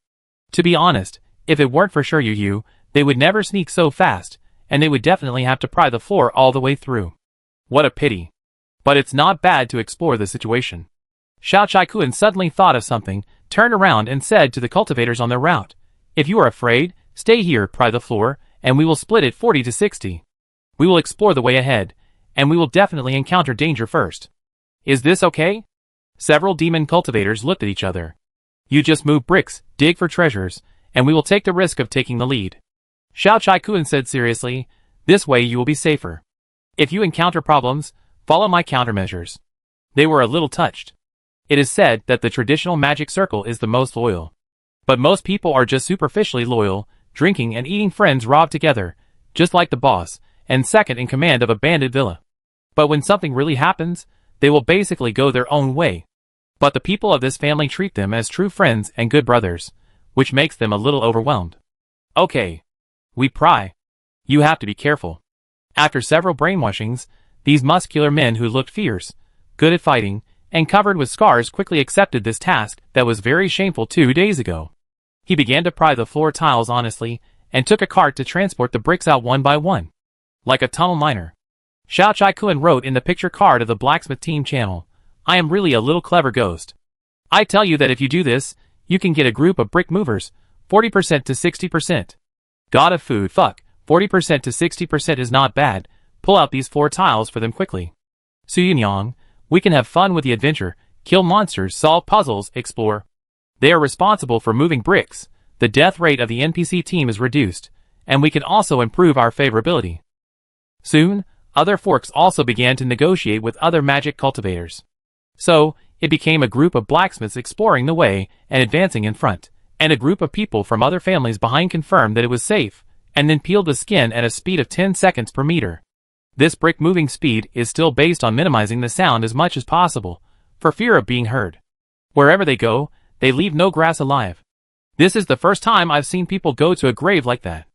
To be honest, if it weren't for Sure Yu, they would never sneak so fast, and they would definitely have to pry the floor all the way through. What a pity. But it's not bad to explore the situation. Xiao Chai-kun suddenly thought of something, turned around and said to the cultivators on their route, if you are afraid, stay here, pry the floor, and we will split it 40 to 60. We will explore the way ahead, and we will definitely encounter danger first. Is this okay? Several demon cultivators looked at each other. You just move bricks, dig for treasures, and we will take the risk of taking the lead. Xiao Chai-kun said seriously, this way you will be safer. If you encounter problems, follow my countermeasures. They were a little touched. It is said that the traditional magic circle is the most loyal. But most people are just superficially loyal, drinking and eating friends robbed together, just like the boss, and second in command of a bandit villa. But when something really happens, they will basically go their own way. But the people of this family treat them as true friends and good brothers, which makes them a little overwhelmed. Okay. We pry. You have to be careful. After several brainwashings, these muscular men who looked fierce, good at fighting, and covered with scars quickly accepted this task that was very shameful 2 days ago. He began to pry the floor tiles honestly, and took a cart to transport the bricks out one by one. Like a tunnel miner. Xiao Chai-kun wrote in the picture card of the blacksmith team channel, I am really a little clever ghost. I tell you that if you do this, you can get a group of brick movers, 40% to 60%. God of food, fuck, 40% to 60% is not bad, pull out these 4 tiles for them quickly. Suyunyang, we can have fun with the adventure, kill monsters, solve puzzles, explore. They are responsible for moving bricks, the death rate of the NPC team is reduced, and we can also improve our favorability. Soon, other forks also began to negotiate with other magic cultivators. So, it became a group of blacksmiths exploring the way and advancing in front, and a group of people from other families behind confirmed that it was safe, and then peeled the skin at a speed of 10 seconds per meter. This brick moving speed is still based on minimizing the sound as much as possible, for fear of being heard. Wherever they go, they leave no grass alive. This is the first time I've seen people go to a grave like that.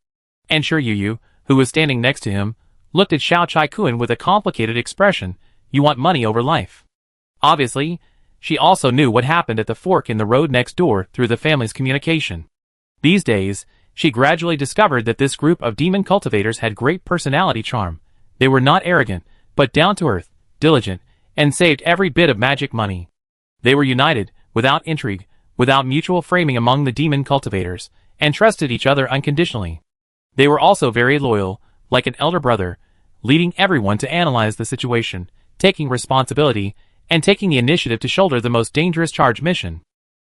And Sure Yu, who was standing next to him, looked at Xiao Chai-kun with a complicated expression. You want money over life. Obviously, she also knew what happened at the fork in the road next door through the family's communication. These days, she gradually discovered that this group of demon cultivators had great personality charm. They were not arrogant, but down-to-earth, diligent, and saved every bit of magic money. They were united, without intrigue, without mutual framing among the demon cultivators, and trusted each other unconditionally. They were also very loyal, like an elder brother, leading everyone to analyze the situation, taking responsibility, and taking the initiative to shoulder the most dangerous charge mission.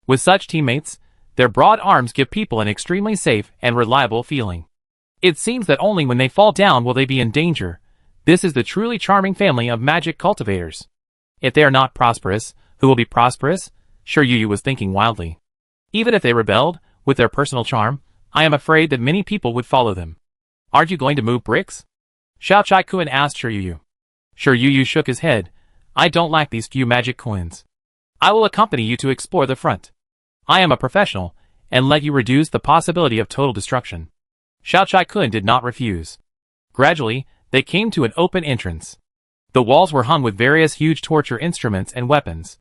With such teammates, their broad arms give people an extremely safe and reliable feeling. It seems that only when they fall down will they be in danger. This is the truly charming family of magic cultivators. If they are not prosperous, who will be prosperous? Sure Yu was thinking wildly. Even if they rebelled, with their personal charm, I am afraid that many people would follow them. Aren't you going to move bricks? Xiao Chai-kun asked Sure Yu. Sure Yu shook his head. I don't lack these few magic coins. I will accompany you to explore the front. I am a professional, and let you reduce the possibility of total destruction. Xiao Chai-kun did not refuse. Gradually, they came to an open entrance. The walls were hung with various huge torture instruments and weapons.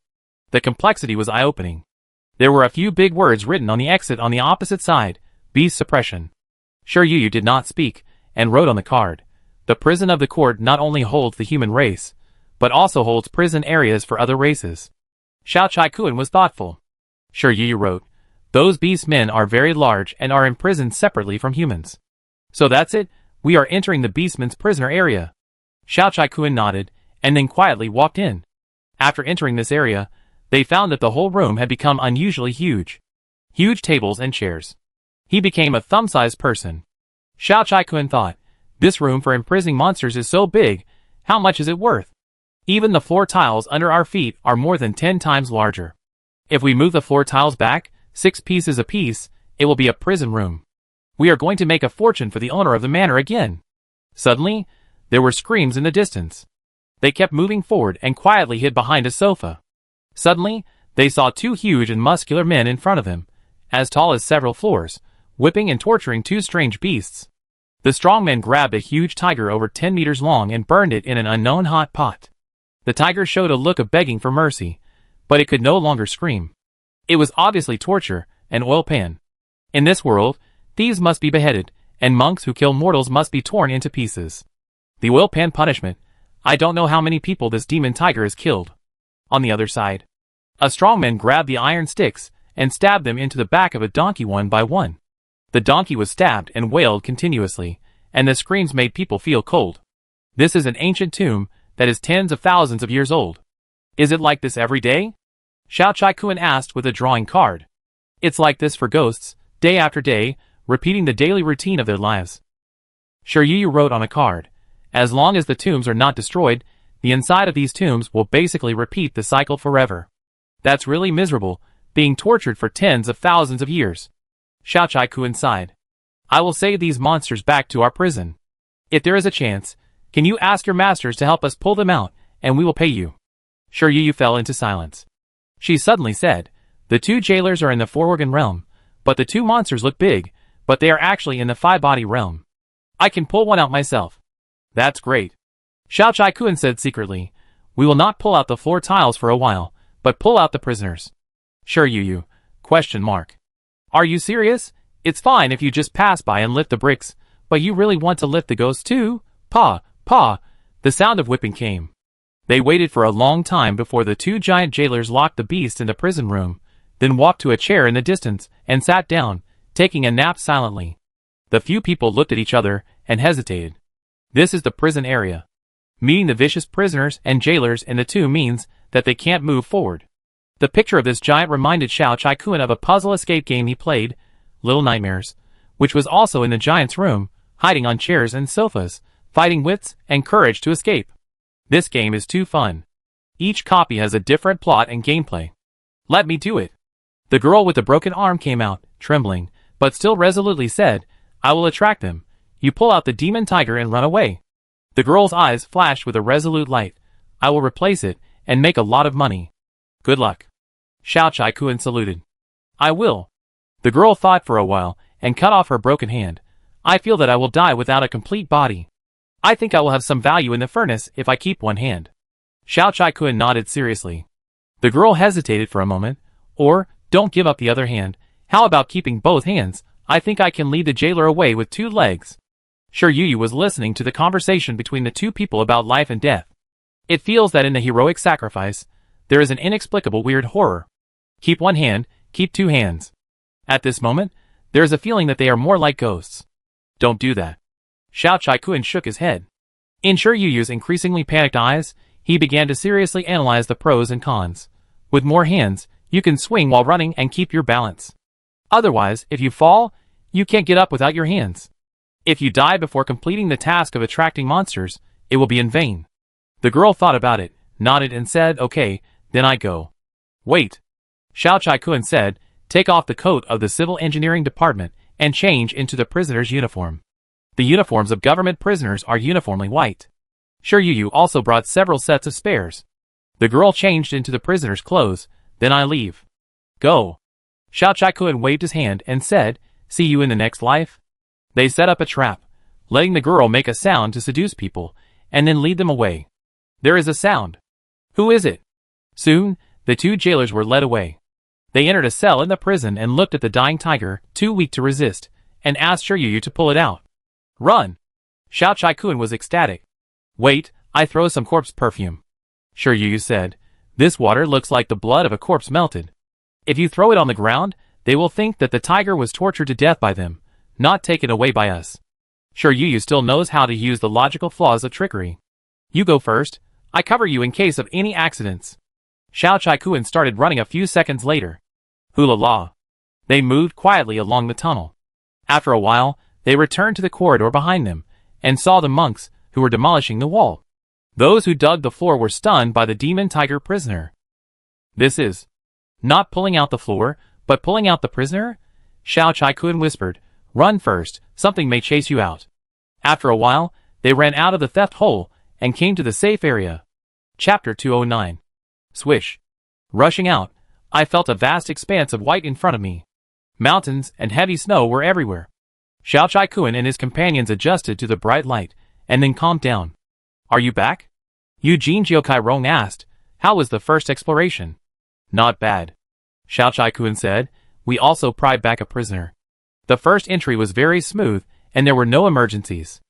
The complexity was eye-opening. There were a few big words written on the exit on the opposite side, Beast Suppression. Sure Yu did not speak, and wrote on the card. The prison of the court not only holds the human race, but also holds prison areas for other races. Xiao Chai-kun was thoughtful. Sure Yu wrote, those beast men are very large and are imprisoned separately from humans. So that's it, we are entering the beastmen's prisoner area. Xiao Chai-kun nodded, and then quietly walked in. After entering this area, they found that the whole room had become unusually huge. Huge tables and chairs. He became a thumb-sized person. Xiao Chai-kun thought, this room for imprisoning monsters is so big, how much is it worth? Even the floor tiles under our feet are more than 10 times larger. If we move the floor tiles back, 6 pieces apiece, it will be a prison room. We are going to make a fortune for the owner of the manor again. Suddenly, there were screams in the distance. They kept moving forward and quietly hid behind a sofa. Suddenly, they saw 2 huge and muscular men in front of them, as tall as several floors, whipping and torturing 2 strange beasts. The strong men grabbed a huge tiger over 10 meters long and burned it in an unknown hot pot. The tiger showed a look of begging for mercy, but it could no longer scream. It was obviously torture, an oil pan. In this world, thieves must be beheaded, and monks who kill mortals must be torn into pieces. The oil pan punishment. I don't know how many people this demon tiger has killed. On the other side, a strong man grabbed the iron sticks and stabbed them into the back of a donkey one by one. The donkey was stabbed and wailed continuously, and the screams made people feel cold. This is an ancient tomb that is tens of thousands of years old. Is it like this every day? Xiao Chai-kun asked with a drawing card. It's like this for ghosts, day after day, repeating the daily routine of their lives. Sure Yu wrote on a card, as long as the tombs are not destroyed, the inside of these tombs will basically repeat the cycle forever. That's really miserable, being tortured for tens of thousands of years. Xiao Chai-kun sighed. I will save these monsters back to our prison. If there is a chance, can you ask your masters to help us pull them out, and we will pay you. Sure Yu fell into silence. She suddenly said, the 2 jailers are in the 4-organ realm, but the 2 monsters look big, but they are actually in the 5-body realm. I can pull one out myself. That's great. Xiao Chai-kun said secretly, we will not pull out the floor tiles for a while, but pull out the prisoners. Sure Yu, ? Are you serious? It's fine if you just pass by and lift the bricks, but you really want to lift the ghosts too? Pa, pa, the sound of whipping came. They waited for a long time before the 2 giant jailers locked the beast in the prison room, then walked to a chair in the distance and sat down, taking a nap silently. The few people looked at each other and hesitated. This is the prison area. Meeting the vicious prisoners and jailers in the tomb means that they can't move forward. The picture of this giant reminded Xiao Chai-kun of a puzzle escape game he played, Little Nightmares, which was also in the giant's room, hiding on chairs and sofas, fighting wits and courage to escape. This game is too fun. Each copy has a different plot and gameplay. Let me do it. The girl with the broken arm came out, trembling, but still resolutely said, I will attract them. You pull out the demon tiger and run away. The girl's eyes flashed with a resolute light. I will replace it and make a lot of money. Good luck. Xiao Chai Kun saluted. I will. The girl thought for a while and cut off her broken hand. I feel that I will die without a complete body. I think I will have some value in the furnace if I keep one hand. Xiao Chai Kun nodded seriously. The girl hesitated for a moment. Or, don't give up the other hand. How about keeping both hands? I think I can lead the jailer away with 2 legs. Sure, Yu was listening to the conversation between the 2 people about life and death. It feels that in the heroic sacrifice, there is an inexplicable weird horror. Keep one hand, keep 2 hands. At this moment, there is a feeling that they are more like ghosts. Don't do that. Xiao Chai Kun shook his head. In Sure Yu's increasingly panicked eyes, he began to seriously analyze the pros and cons. With more hands, you can swing while running and keep your balance. Otherwise, if you fall, you can't get up without your hands. If you die before completing the task of attracting monsters, it will be in vain. The girl thought about it, nodded and said, okay, then I go. Wait. Xiao Chai Kun said, take off the coat of the civil engineering department and change into the prisoner's uniform. The uniforms of government prisoners are uniformly white. Sure Yu also brought several sets of spares. The girl changed into the prisoner's clothes, then I leave. Go. Xiao Chai Kun waved his hand and said, see you in the next life. They set up a trap, letting the girl make a sound to seduce people, and then lead them away. There is a sound. Who is it? Soon, the 2 jailers were led away. They entered a cell in the prison and looked at the dying tiger, too weak to resist, and asked Sure Yu to pull it out. Run! Xiao Chai Kun was ecstatic. Wait, I throw some corpse perfume. Sure Yu said, this water looks like the blood of a corpse melted. If you throw it on the ground, they will think that the tiger was tortured to death by them, not taken away by us. Sure Yu still knows how to use the logical flaws of trickery. You go first, I cover you in case of any accidents. Xiao Chai Kun started running a few seconds later. Hula la. They moved quietly along the tunnel. After a while, they returned to the corridor behind them, and saw the monks, who were demolishing the wall. Those who dug the floor were stunned by the demon tiger prisoner. This is not pulling out the floor, but pulling out the prisoner? Xiao Chai Kun whispered, run first, something may chase you out. After a while, they ran out of the theft hole, and came to the safe area. Chapter 209. Swish. Rushing out, I felt a vast expanse of white in front of me. Mountains and heavy snow were everywhere. Xiao Chai Kun and his companions adjusted to the bright light, and then calmed down. Are you back? Eugene Jiokai Rong asked, how was the first exploration? Not bad. Xiao Chai Kun said, we also pried back a prisoner. The first entry was very smooth, and there were no emergencies.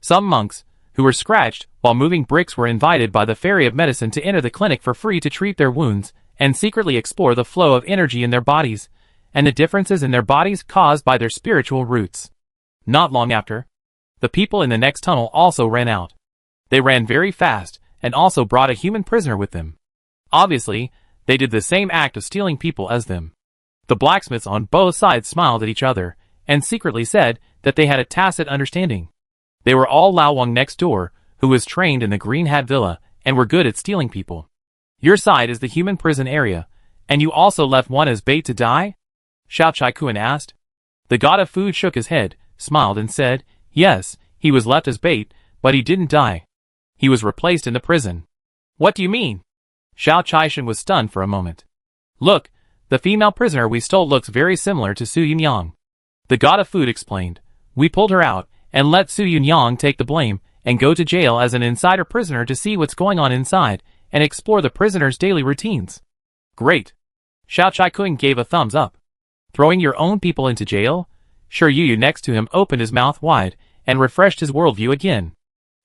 Some monks, who were scratched while moving bricks, were invited by the Fairy of Medicine to enter the clinic for free to treat their wounds, and secretly explore the flow of energy in their bodies, and the differences in their bodies caused by their spiritual roots. Not long after, the people in the next tunnel also ran out. They ran very fast, and also brought a human prisoner with them. Obviously, they did the same act of stealing people as them. The blacksmiths on both sides smiled at each other, and secretly said that they had a tacit understanding. They were all Lao Wang next door, who was trained in the Green Hat Villa, and were good at stealing people. Your side is the human prison area, and you also left one as bait to die? Xiao Chai Kun asked. The god of food shook his head, smiled and said, yes, he was left as bait, but he didn't die. He was replaced in the prison. What do you mean? Xiao Chaishan was stunned for a moment. Look, the female prisoner we stole looks very similar to Su Yunyang. The god of food explained. We pulled her out, and let Su Yunyang take the blame, and go to jail as an insider prisoner to see what's going on inside, and explore the prisoner's daily routines. Great. Xiao Chai Kun gave a thumbs up. Throwing your own people into jail? Sure Yu next to him opened his mouth wide, and refreshed his worldview again.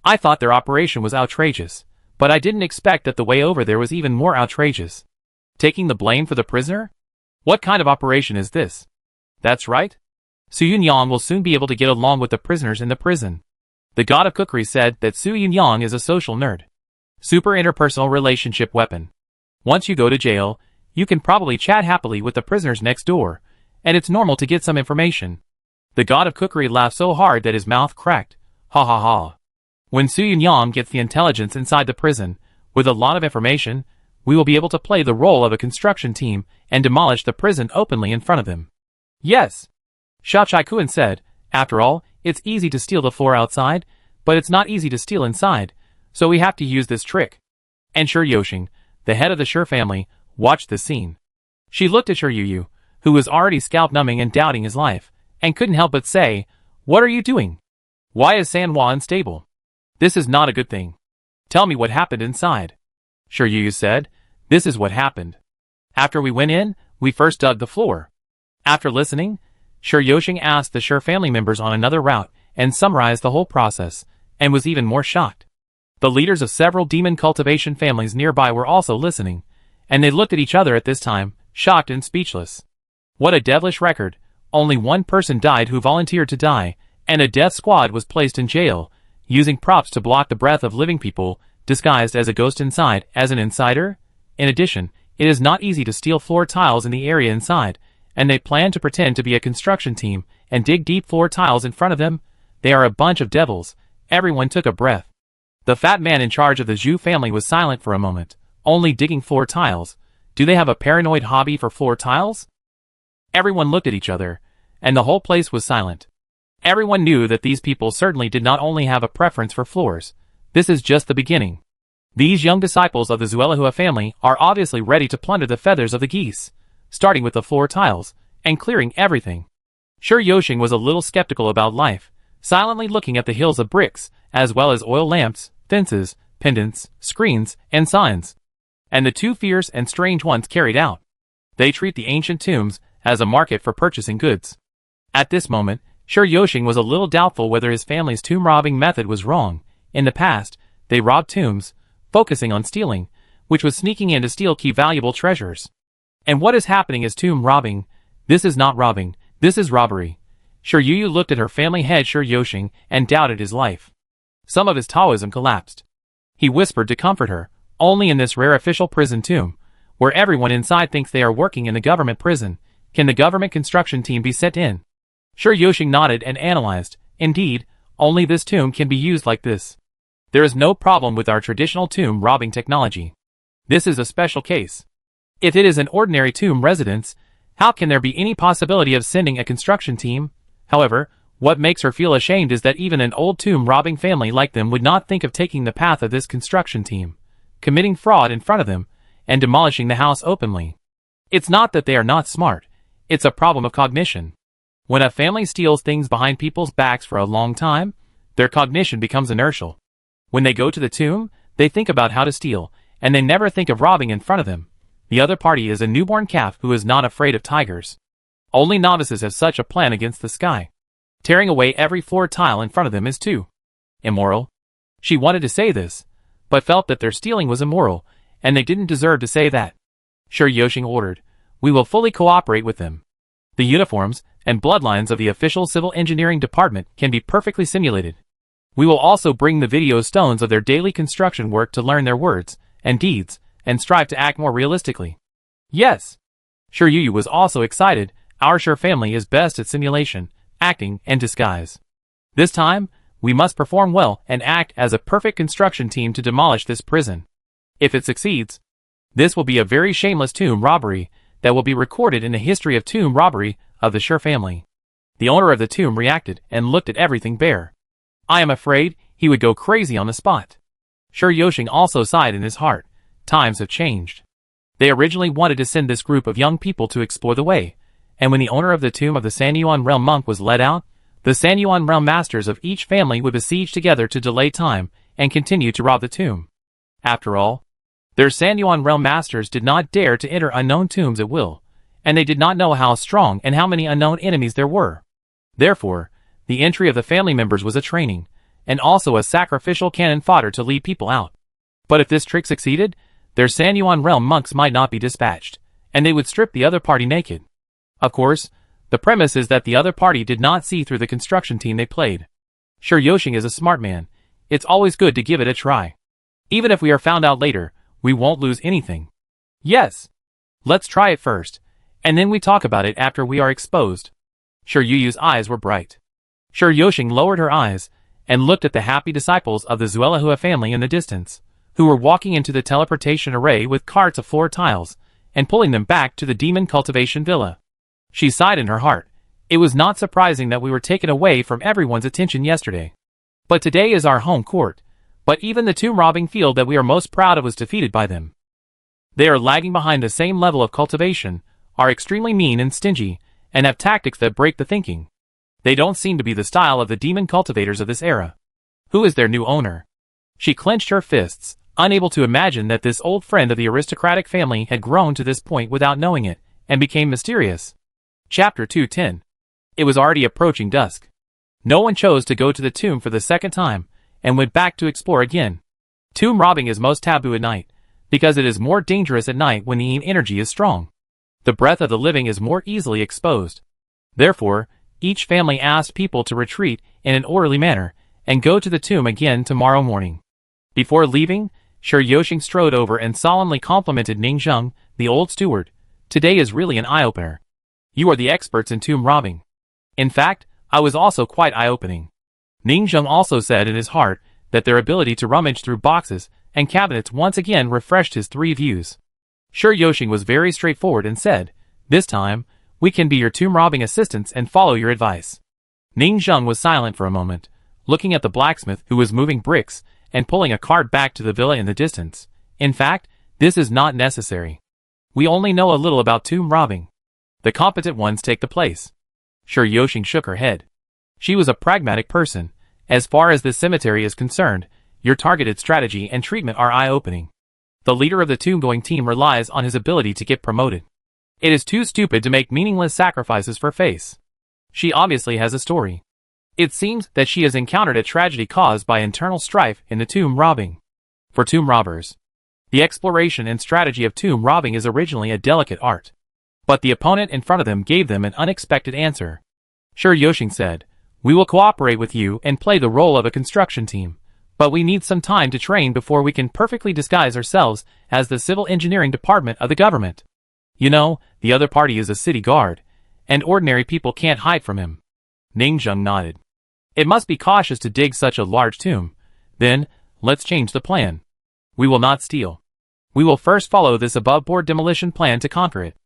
I thought their operation was outrageous, but I didn't expect that the way over there was even more outrageous. Taking the blame for the prisoner? What kind of operation is this? That's right. Su Yunyang will soon be able to get along with the prisoners in the prison. The god of cookery said that Su Yunyang is a social nerd. Super interpersonal relationship weapon. Once you go to jail, you can probably chat happily with the prisoners next door, and it's normal to get some information. The god of cookery laughed so hard that his mouth cracked. Ha ha ha. When Su Yunyam gets the intelligence inside the prison, with a lot of information, we will be able to play the role of a construction team and demolish the prison openly in front of them. Yes, Sha Chai-kun said. After all, it's easy to steal the floor outside, but it's not easy to steal inside, so we have to use this trick. And Shi Yoshing, the head of the Shi family, watched this scene. She looked at Shi Yuyu, who was already scalp-numbing and doubting his life, and couldn't help but say, "What are you doing? Why is Sanhua unstable? This is not a good thing. Tell me what happened inside." Shi Yuyu said, "This is what happened. After we went in, we first dug the floor." After listening, Shi Yoshing asked the Shi family members on another route and summarized the whole process, and was even more shocked. The leaders of several demon cultivation families nearby were also listening, and they looked at each other at this time, shocked and speechless. What a devilish record! Only one person died who volunteered to die, and a death squad was placed in jail, using props to block the breath of living people, disguised as a ghost inside, as an insider. In addition, it is not easy to steal floor tiles in the area inside, and they plan to pretend to be a construction team and dig deep floor tiles in front of them. They are a bunch of devils. Everyone took a breath. The fat man in charge of the Zhu family was silent for a moment, only digging floor tiles. Do they have a paranoid hobby for floor tiles? Everyone looked at each other, and the whole place was silent. Everyone knew that these people certainly did not only have a preference for floors. This is just the beginning. These young disciples of the Zuelahua family are obviously ready to plunder the feathers of the geese, starting with the floor tiles, and clearing everything. Shi Yoshing was a little skeptical about life, silently looking at the hills of bricks, as well as oil lamps, fences, pendants, screens, and signs. And the two fierce and strange ones carried out. They treat the ancient tombs as a market for purchasing goods. At this moment, Shi Yoshing was a little doubtful whether his family's tomb robbing method was wrong. In the past, they robbed tombs, focusing on stealing, which was sneaking in to steal key valuable treasures. And what is happening is tomb robbing. This is not robbing, this is robbery. Shi Yuyu looked at her family head Shi Yoshing and doubted his life. Some of his Taoism collapsed. He whispered to comfort her, "Only in this rare official prison tomb, where everyone inside thinks they are working in the government prison, can the government construction team be sent in." Shi Yoshing nodded and analyzed. Indeed, only this tomb can be used like this. There is no problem with our traditional tomb robbing technology. This is a special case. If it is an ordinary tomb residence, how can there be any possibility of sending a construction team? However, what makes her feel ashamed is that even an old tomb robbing family like them would not think of taking the path of this construction team, committing fraud in front of them, and demolishing the house openly. It's not that they are not smart, it's a problem of cognition. When a family steals things behind people's backs for a long time, their cognition becomes inertial. When they go to the tomb, they think about how to steal, and they never think of robbing in front of them. The other party is a newborn calf who is not afraid of tigers. Only novices have such a plan against the sky. Tearing away every floor tile in front of them is too immoral. She wanted to say this, but felt that their stealing was immoral, and they didn't deserve to say that. Shi Yoshing ordered, "We will fully cooperate with them. The uniforms and bloodlines of the official civil engineering department can be perfectly simulated. We will also bring the video stones of their daily construction work to learn their words and deeds, and strive to act more realistically." Yes! Shi Yuyu was also excited. Our Shi family is best at simulation, acting, and disguise. This time, we must perform well and act as a perfect construction team to demolish this prison. If it succeeds, this will be a very shameless tomb robbery that will be recorded in the history of tomb robbery of the Shi family. The owner of the tomb reacted and looked at everything bare. I am afraid he would go crazy on the spot. Shi Yoshing also sighed in his heart. Times have changed. They originally wanted to send this group of young people to explore the way, and when the owner of the tomb of the Sanyuan realm monk was let out, the Sanyuan realm masters of each family would besiege together to delay time and continue to rob the tomb. After all, their Sanyuan realm masters did not dare to enter unknown tombs at will, and they did not know how strong and how many unknown enemies there were. Therefore, the entry of the family members was a training, and also a sacrificial cannon fodder to lead people out. But if this trick succeeded, their Sanyuan realm monks might not be dispatched, and they would strip the other party naked. Of course, the premise is that the other party did not see through the construction team they played. Shi Yoshing is a smart man. It's always good to give it a try. Even if we are found out later, we won't lose anything. Yes! Let's try it first, and then we talk about it after we are exposed. Shi Yuyu's eyes were bright. Shi Yoshing lowered her eyes, and looked at the happy disciples of the Zuelahua family in the distance, who were walking into the teleportation array with carts of floor tiles, and pulling them back to the demon cultivation villa. She sighed in her heart. It was not surprising that we were taken away from everyone's attention yesterday. But today is our home court. But even the tomb robbing field that we are most proud of was defeated by them. They are lagging behind the same level of cultivation, are extremely mean and stingy, and have tactics that break the thinking. They don't seem to be the style of the demon cultivators of this era. Who is their new owner? She clenched her fists, unable to imagine that this old friend of the aristocratic family had grown to this point without knowing it, and became mysterious. Chapter 210. It was already approaching dusk. No one chose to go to the tomb for the second time, and went back to explore again. Tomb robbing is most taboo at night, because it is more dangerous at night when the energy is strong. The breath of the living is more easily exposed. Therefore, each family asked people to retreat in an orderly manner, and go to the tomb again tomorrow morning. Before leaving, Yoshing strode over and solemnly complimented Ningzheng, the old steward. Today is really an eye-opener. You are the experts in tomb robbing. In fact, I was also quite eye-opening. Ningzheng also said in his heart that their ability to rummage through boxes and cabinets once again refreshed his three views. Yoshing was very straightforward and said, "This time, we can be your tomb robbing assistants and follow your advice." Ningzheng was silent for a moment, looking at the blacksmith who was moving bricks and pulling a cart back to the villa in the distance. In fact, this is not necessary. We only know a little about tomb robbing. The competent ones take the place. Yoshing shook her head. She was a pragmatic person. As far as this cemetery is concerned, your targeted strategy and treatment are eye-opening. The leader of the tomb-going team relies on his ability to get promoted. It is too stupid to make meaningless sacrifices for face. She obviously has a story. It seems that she has encountered a tragedy caused by internal strife in the tomb robbing. For tomb robbers, the exploration and strategy of tomb robbing is originally a delicate art. But the opponent in front of them gave them an unexpected answer. Yoshing said, "We will cooperate with you and play the role of a construction team. But we need some time to train before we can perfectly disguise ourselves as the civil engineering department of the government. You know, the other party is a city guard, and ordinary people can't hide from him." Ningzheng nodded. "It must be cautious to dig such a large tomb. Then, let's change the plan. We will not steal. We will first follow this above-board demolition plan to conquer it."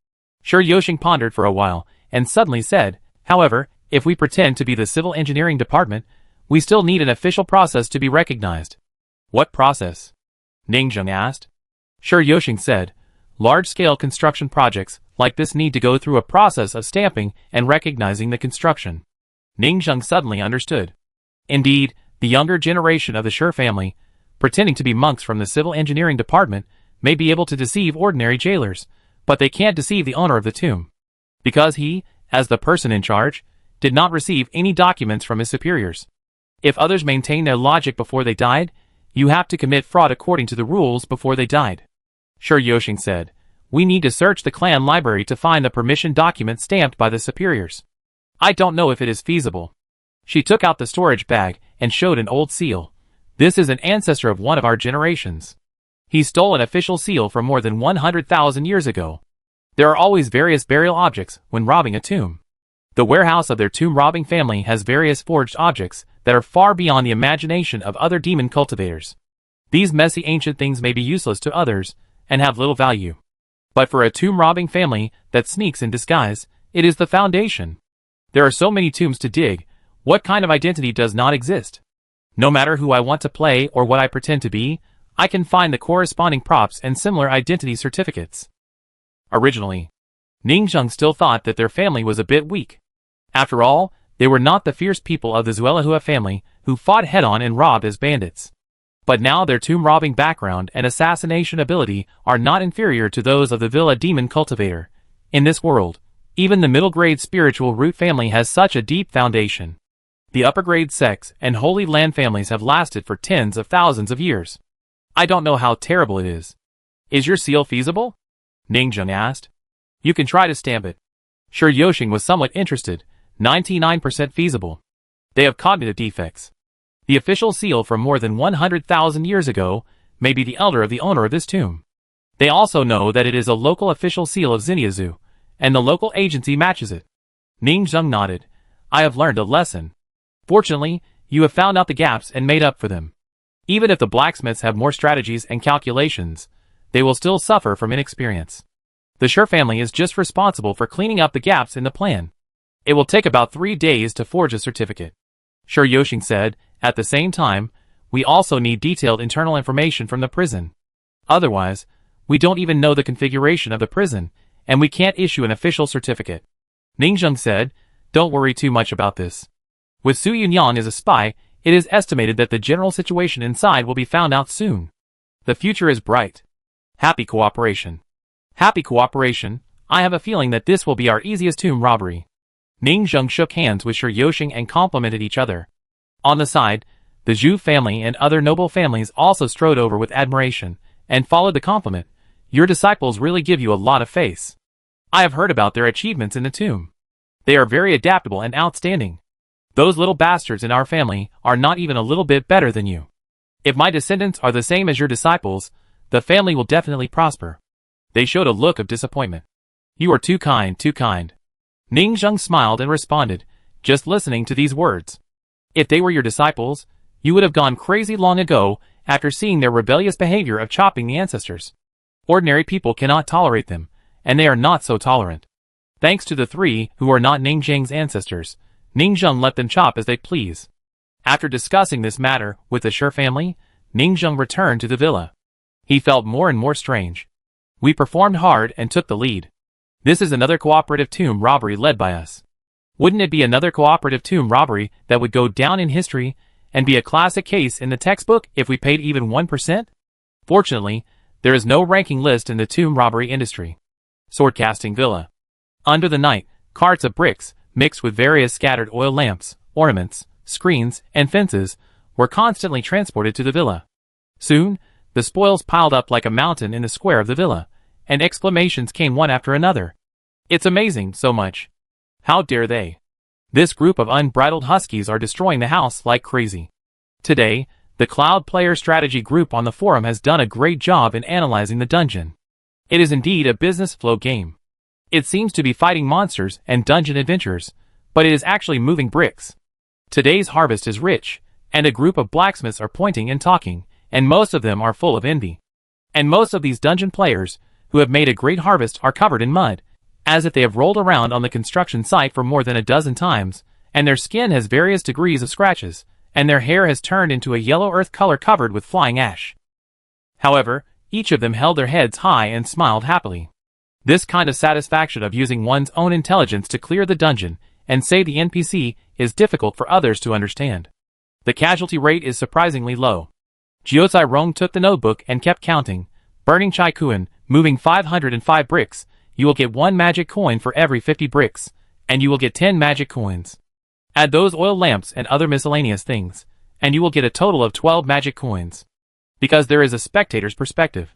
Yoshing pondered for a while, and suddenly said, "However, if we pretend to be the civil engineering department, we still need an official process to be recognized." "What process?" Ningzheng asked. Yoshing said, "Large-scale construction projects like this need to go through a process of stamping and recognizing the construction." Ningzheng suddenly understood. Indeed, the younger generation of the Shi family, pretending to be monks from the civil engineering department, may be able to deceive ordinary jailers, but they can't deceive the owner of the tomb. Because he, as the person in charge, did not receive any documents from his superiors. If others maintain their logic before they died, you have to commit fraud according to the rules before they died. Yoshing said, "We need to search the clan library to find the permission document stamped by the superiors. I don't know if it is feasible." She took out the storage bag and showed an old seal. "This is an ancestor of one of our generations. He stole an official seal from more than 100,000 years ago." There are always various burial objects when robbing a tomb. The warehouse of their tomb-robbing family has various forged objects that are far beyond the imagination of other demon cultivators. These messy ancient things may be useless to others and have little value. But for a tomb-robbing family that sneaks in disguise, it is the foundation. There are so many tombs to dig. What kind of identity does not exist? No matter who I want to play or what I pretend to be, I can find the corresponding props and similar identity certificates. Originally, Ningzheng still thought that their family was a bit weak. After all, they were not the fierce people of the Zuelahua family who fought head-on and robbed as bandits. But now their tomb-robbing background and assassination ability are not inferior to those of the Villa Demon Cultivator. In this world, even the middle-grade spiritual root family has such a deep foundation. The upper-grade sects and Holy Land families have lasted for tens of thousands of years. I don't know how terrible it is. Is your seal feasible? Ningzheng asked. You can try to stamp it. Yoshing was somewhat interested. 99% feasible. They have cognitive defects. The official seal from more than 100,000 years ago may be the elder of the owner of this tomb. They also know that it is a local official seal of Xinyazu, and the local agency matches it. Ningzheng nodded. I have learned a lesson. Fortunately, you have found out the gaps and made up for them. Even if the blacksmiths have more strategies and calculations, they will still suffer from inexperience. The Sure family is just responsible for cleaning up the gaps in the plan. It will take about 3 days to forge a certificate. Sure Yoshing said. At the same time, we also need detailed internal information from the prison. Otherwise, we don't even know the configuration of the prison, and we can't issue an official certificate. Ningzheng said. Don't worry too much about this. With Su Yunyan as a spy, it is estimated that the general situation inside will be found out soon. The future is bright. Happy cooperation. Happy cooperation. I have a feeling that this will be our easiest tomb robbery. Ningzheng shook hands with Sure Yoshing and complimented each other. On the side, the Zhu family and other noble families also strode over with admiration, and followed the compliment. Your disciples really give you a lot of faith. I have heard about their achievements in the tomb. They are very adaptable and outstanding. Those little bastards in our family are not even a little bit better than you. If my descendants are the same as your disciples, the family will definitely prosper. They showed a look of disappointment. You are too kind, too kind. Ningzheng smiled and responded, just listening to these words. If they were your disciples, you would have gone crazy long ago after seeing their rebellious behavior of chopping the ancestors. Ordinary people cannot tolerate them, and they are not so tolerant. Thanks to the 3 who are not Ningzheng's ancestors, Ningzheng let them chop as they please. After discussing this matter with the Sure family, Ningzheng returned to the villa. He felt more and more strange. We performed hard and took the lead. This is another cooperative tomb robbery led by us. Wouldn't it be another cooperative tomb robbery that would go down in history and be a classic case in the textbook if we paid even 1%? Fortunately, there is no ranking list in the tomb robbery industry. Swordcasting Villa. Under the night, carts of bricks, mixed with various scattered oil lamps, ornaments, screens, and fences, were constantly transported to the villa. Soon, the spoils piled up like a mountain in the square of the villa, and exclamations came one after another. It's amazing, so much. How dare they? This group of unbridled huskies are destroying the house like crazy. Today, the Cloud Player Strategy group on the forum has done a great job in analyzing the dungeon. It is indeed a business flow game. It seems to be fighting monsters and dungeon adventures, but it is actually moving bricks. Today's harvest is rich, and a group of blacksmiths are pointing and talking, and most of them are full of envy. And most of these dungeon players, who have made a great harvest, are covered in mud, as if they have rolled around on the construction site for more than a dozen times, and their skin has various degrees of scratches, and their hair has turned into a yellow earth color covered with flying ash. However, each of them held their heads high and smiled happily. This kind of satisfaction of using one's own intelligence to clear the dungeon and save the NPC is difficult for others to understand. The casualty rate is surprisingly low. Jiozai Rong took the notebook and kept counting. Burning Chai Kuan, moving 505 bricks, you will get 1 magic coin for every 50 bricks, and you will get 10 magic coins. Add those oil lamps and other miscellaneous things, and you will get a total of 12 magic coins. Because there is a spectator's perspective.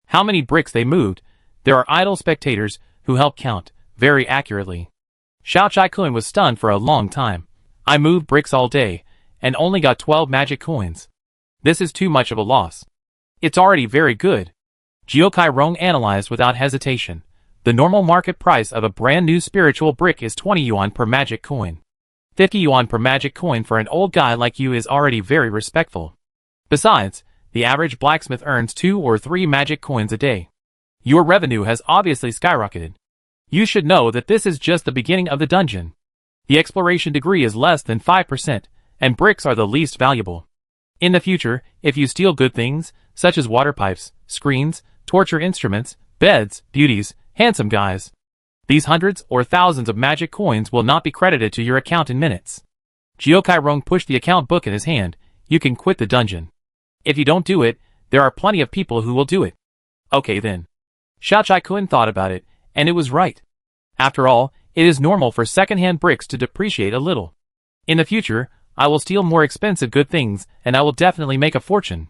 How many bricks they moved, there are idle spectators who help count very accurately. Xiao Chai Kun was stunned for a long time. I moved bricks all day, and only got 12 magic coins. This is too much of a loss. It's already very good. Jiokai Rong analyzed without hesitation. The normal market price of a brand new spiritual brick is 20 yuan per magic coin. 50 yuan per magic coin for an old guy like you is already very respectful. Besides, the average blacksmith earns 2 or 3 magic coins a day. Your revenue has obviously skyrocketed. You should know that this is just the beginning of the dungeon. The exploration degree is less than 5%, and bricks are the least valuable. In the future, if you steal good things, such as water pipes, screens, torture instruments, beds, beauties, handsome guys, these hundreds or thousands of magic coins will not be credited to your account in minutes. Jiokai Rong pushed the account book in his hand. You can quit the dungeon. If you don't do it, there are plenty of people who will do it. Okay then. Xiao Chai Kun thought about it, and it was right. After all, it is normal for second-hand bricks to depreciate a little. In the future, I will steal more expensive good things, and I will definitely make a fortune.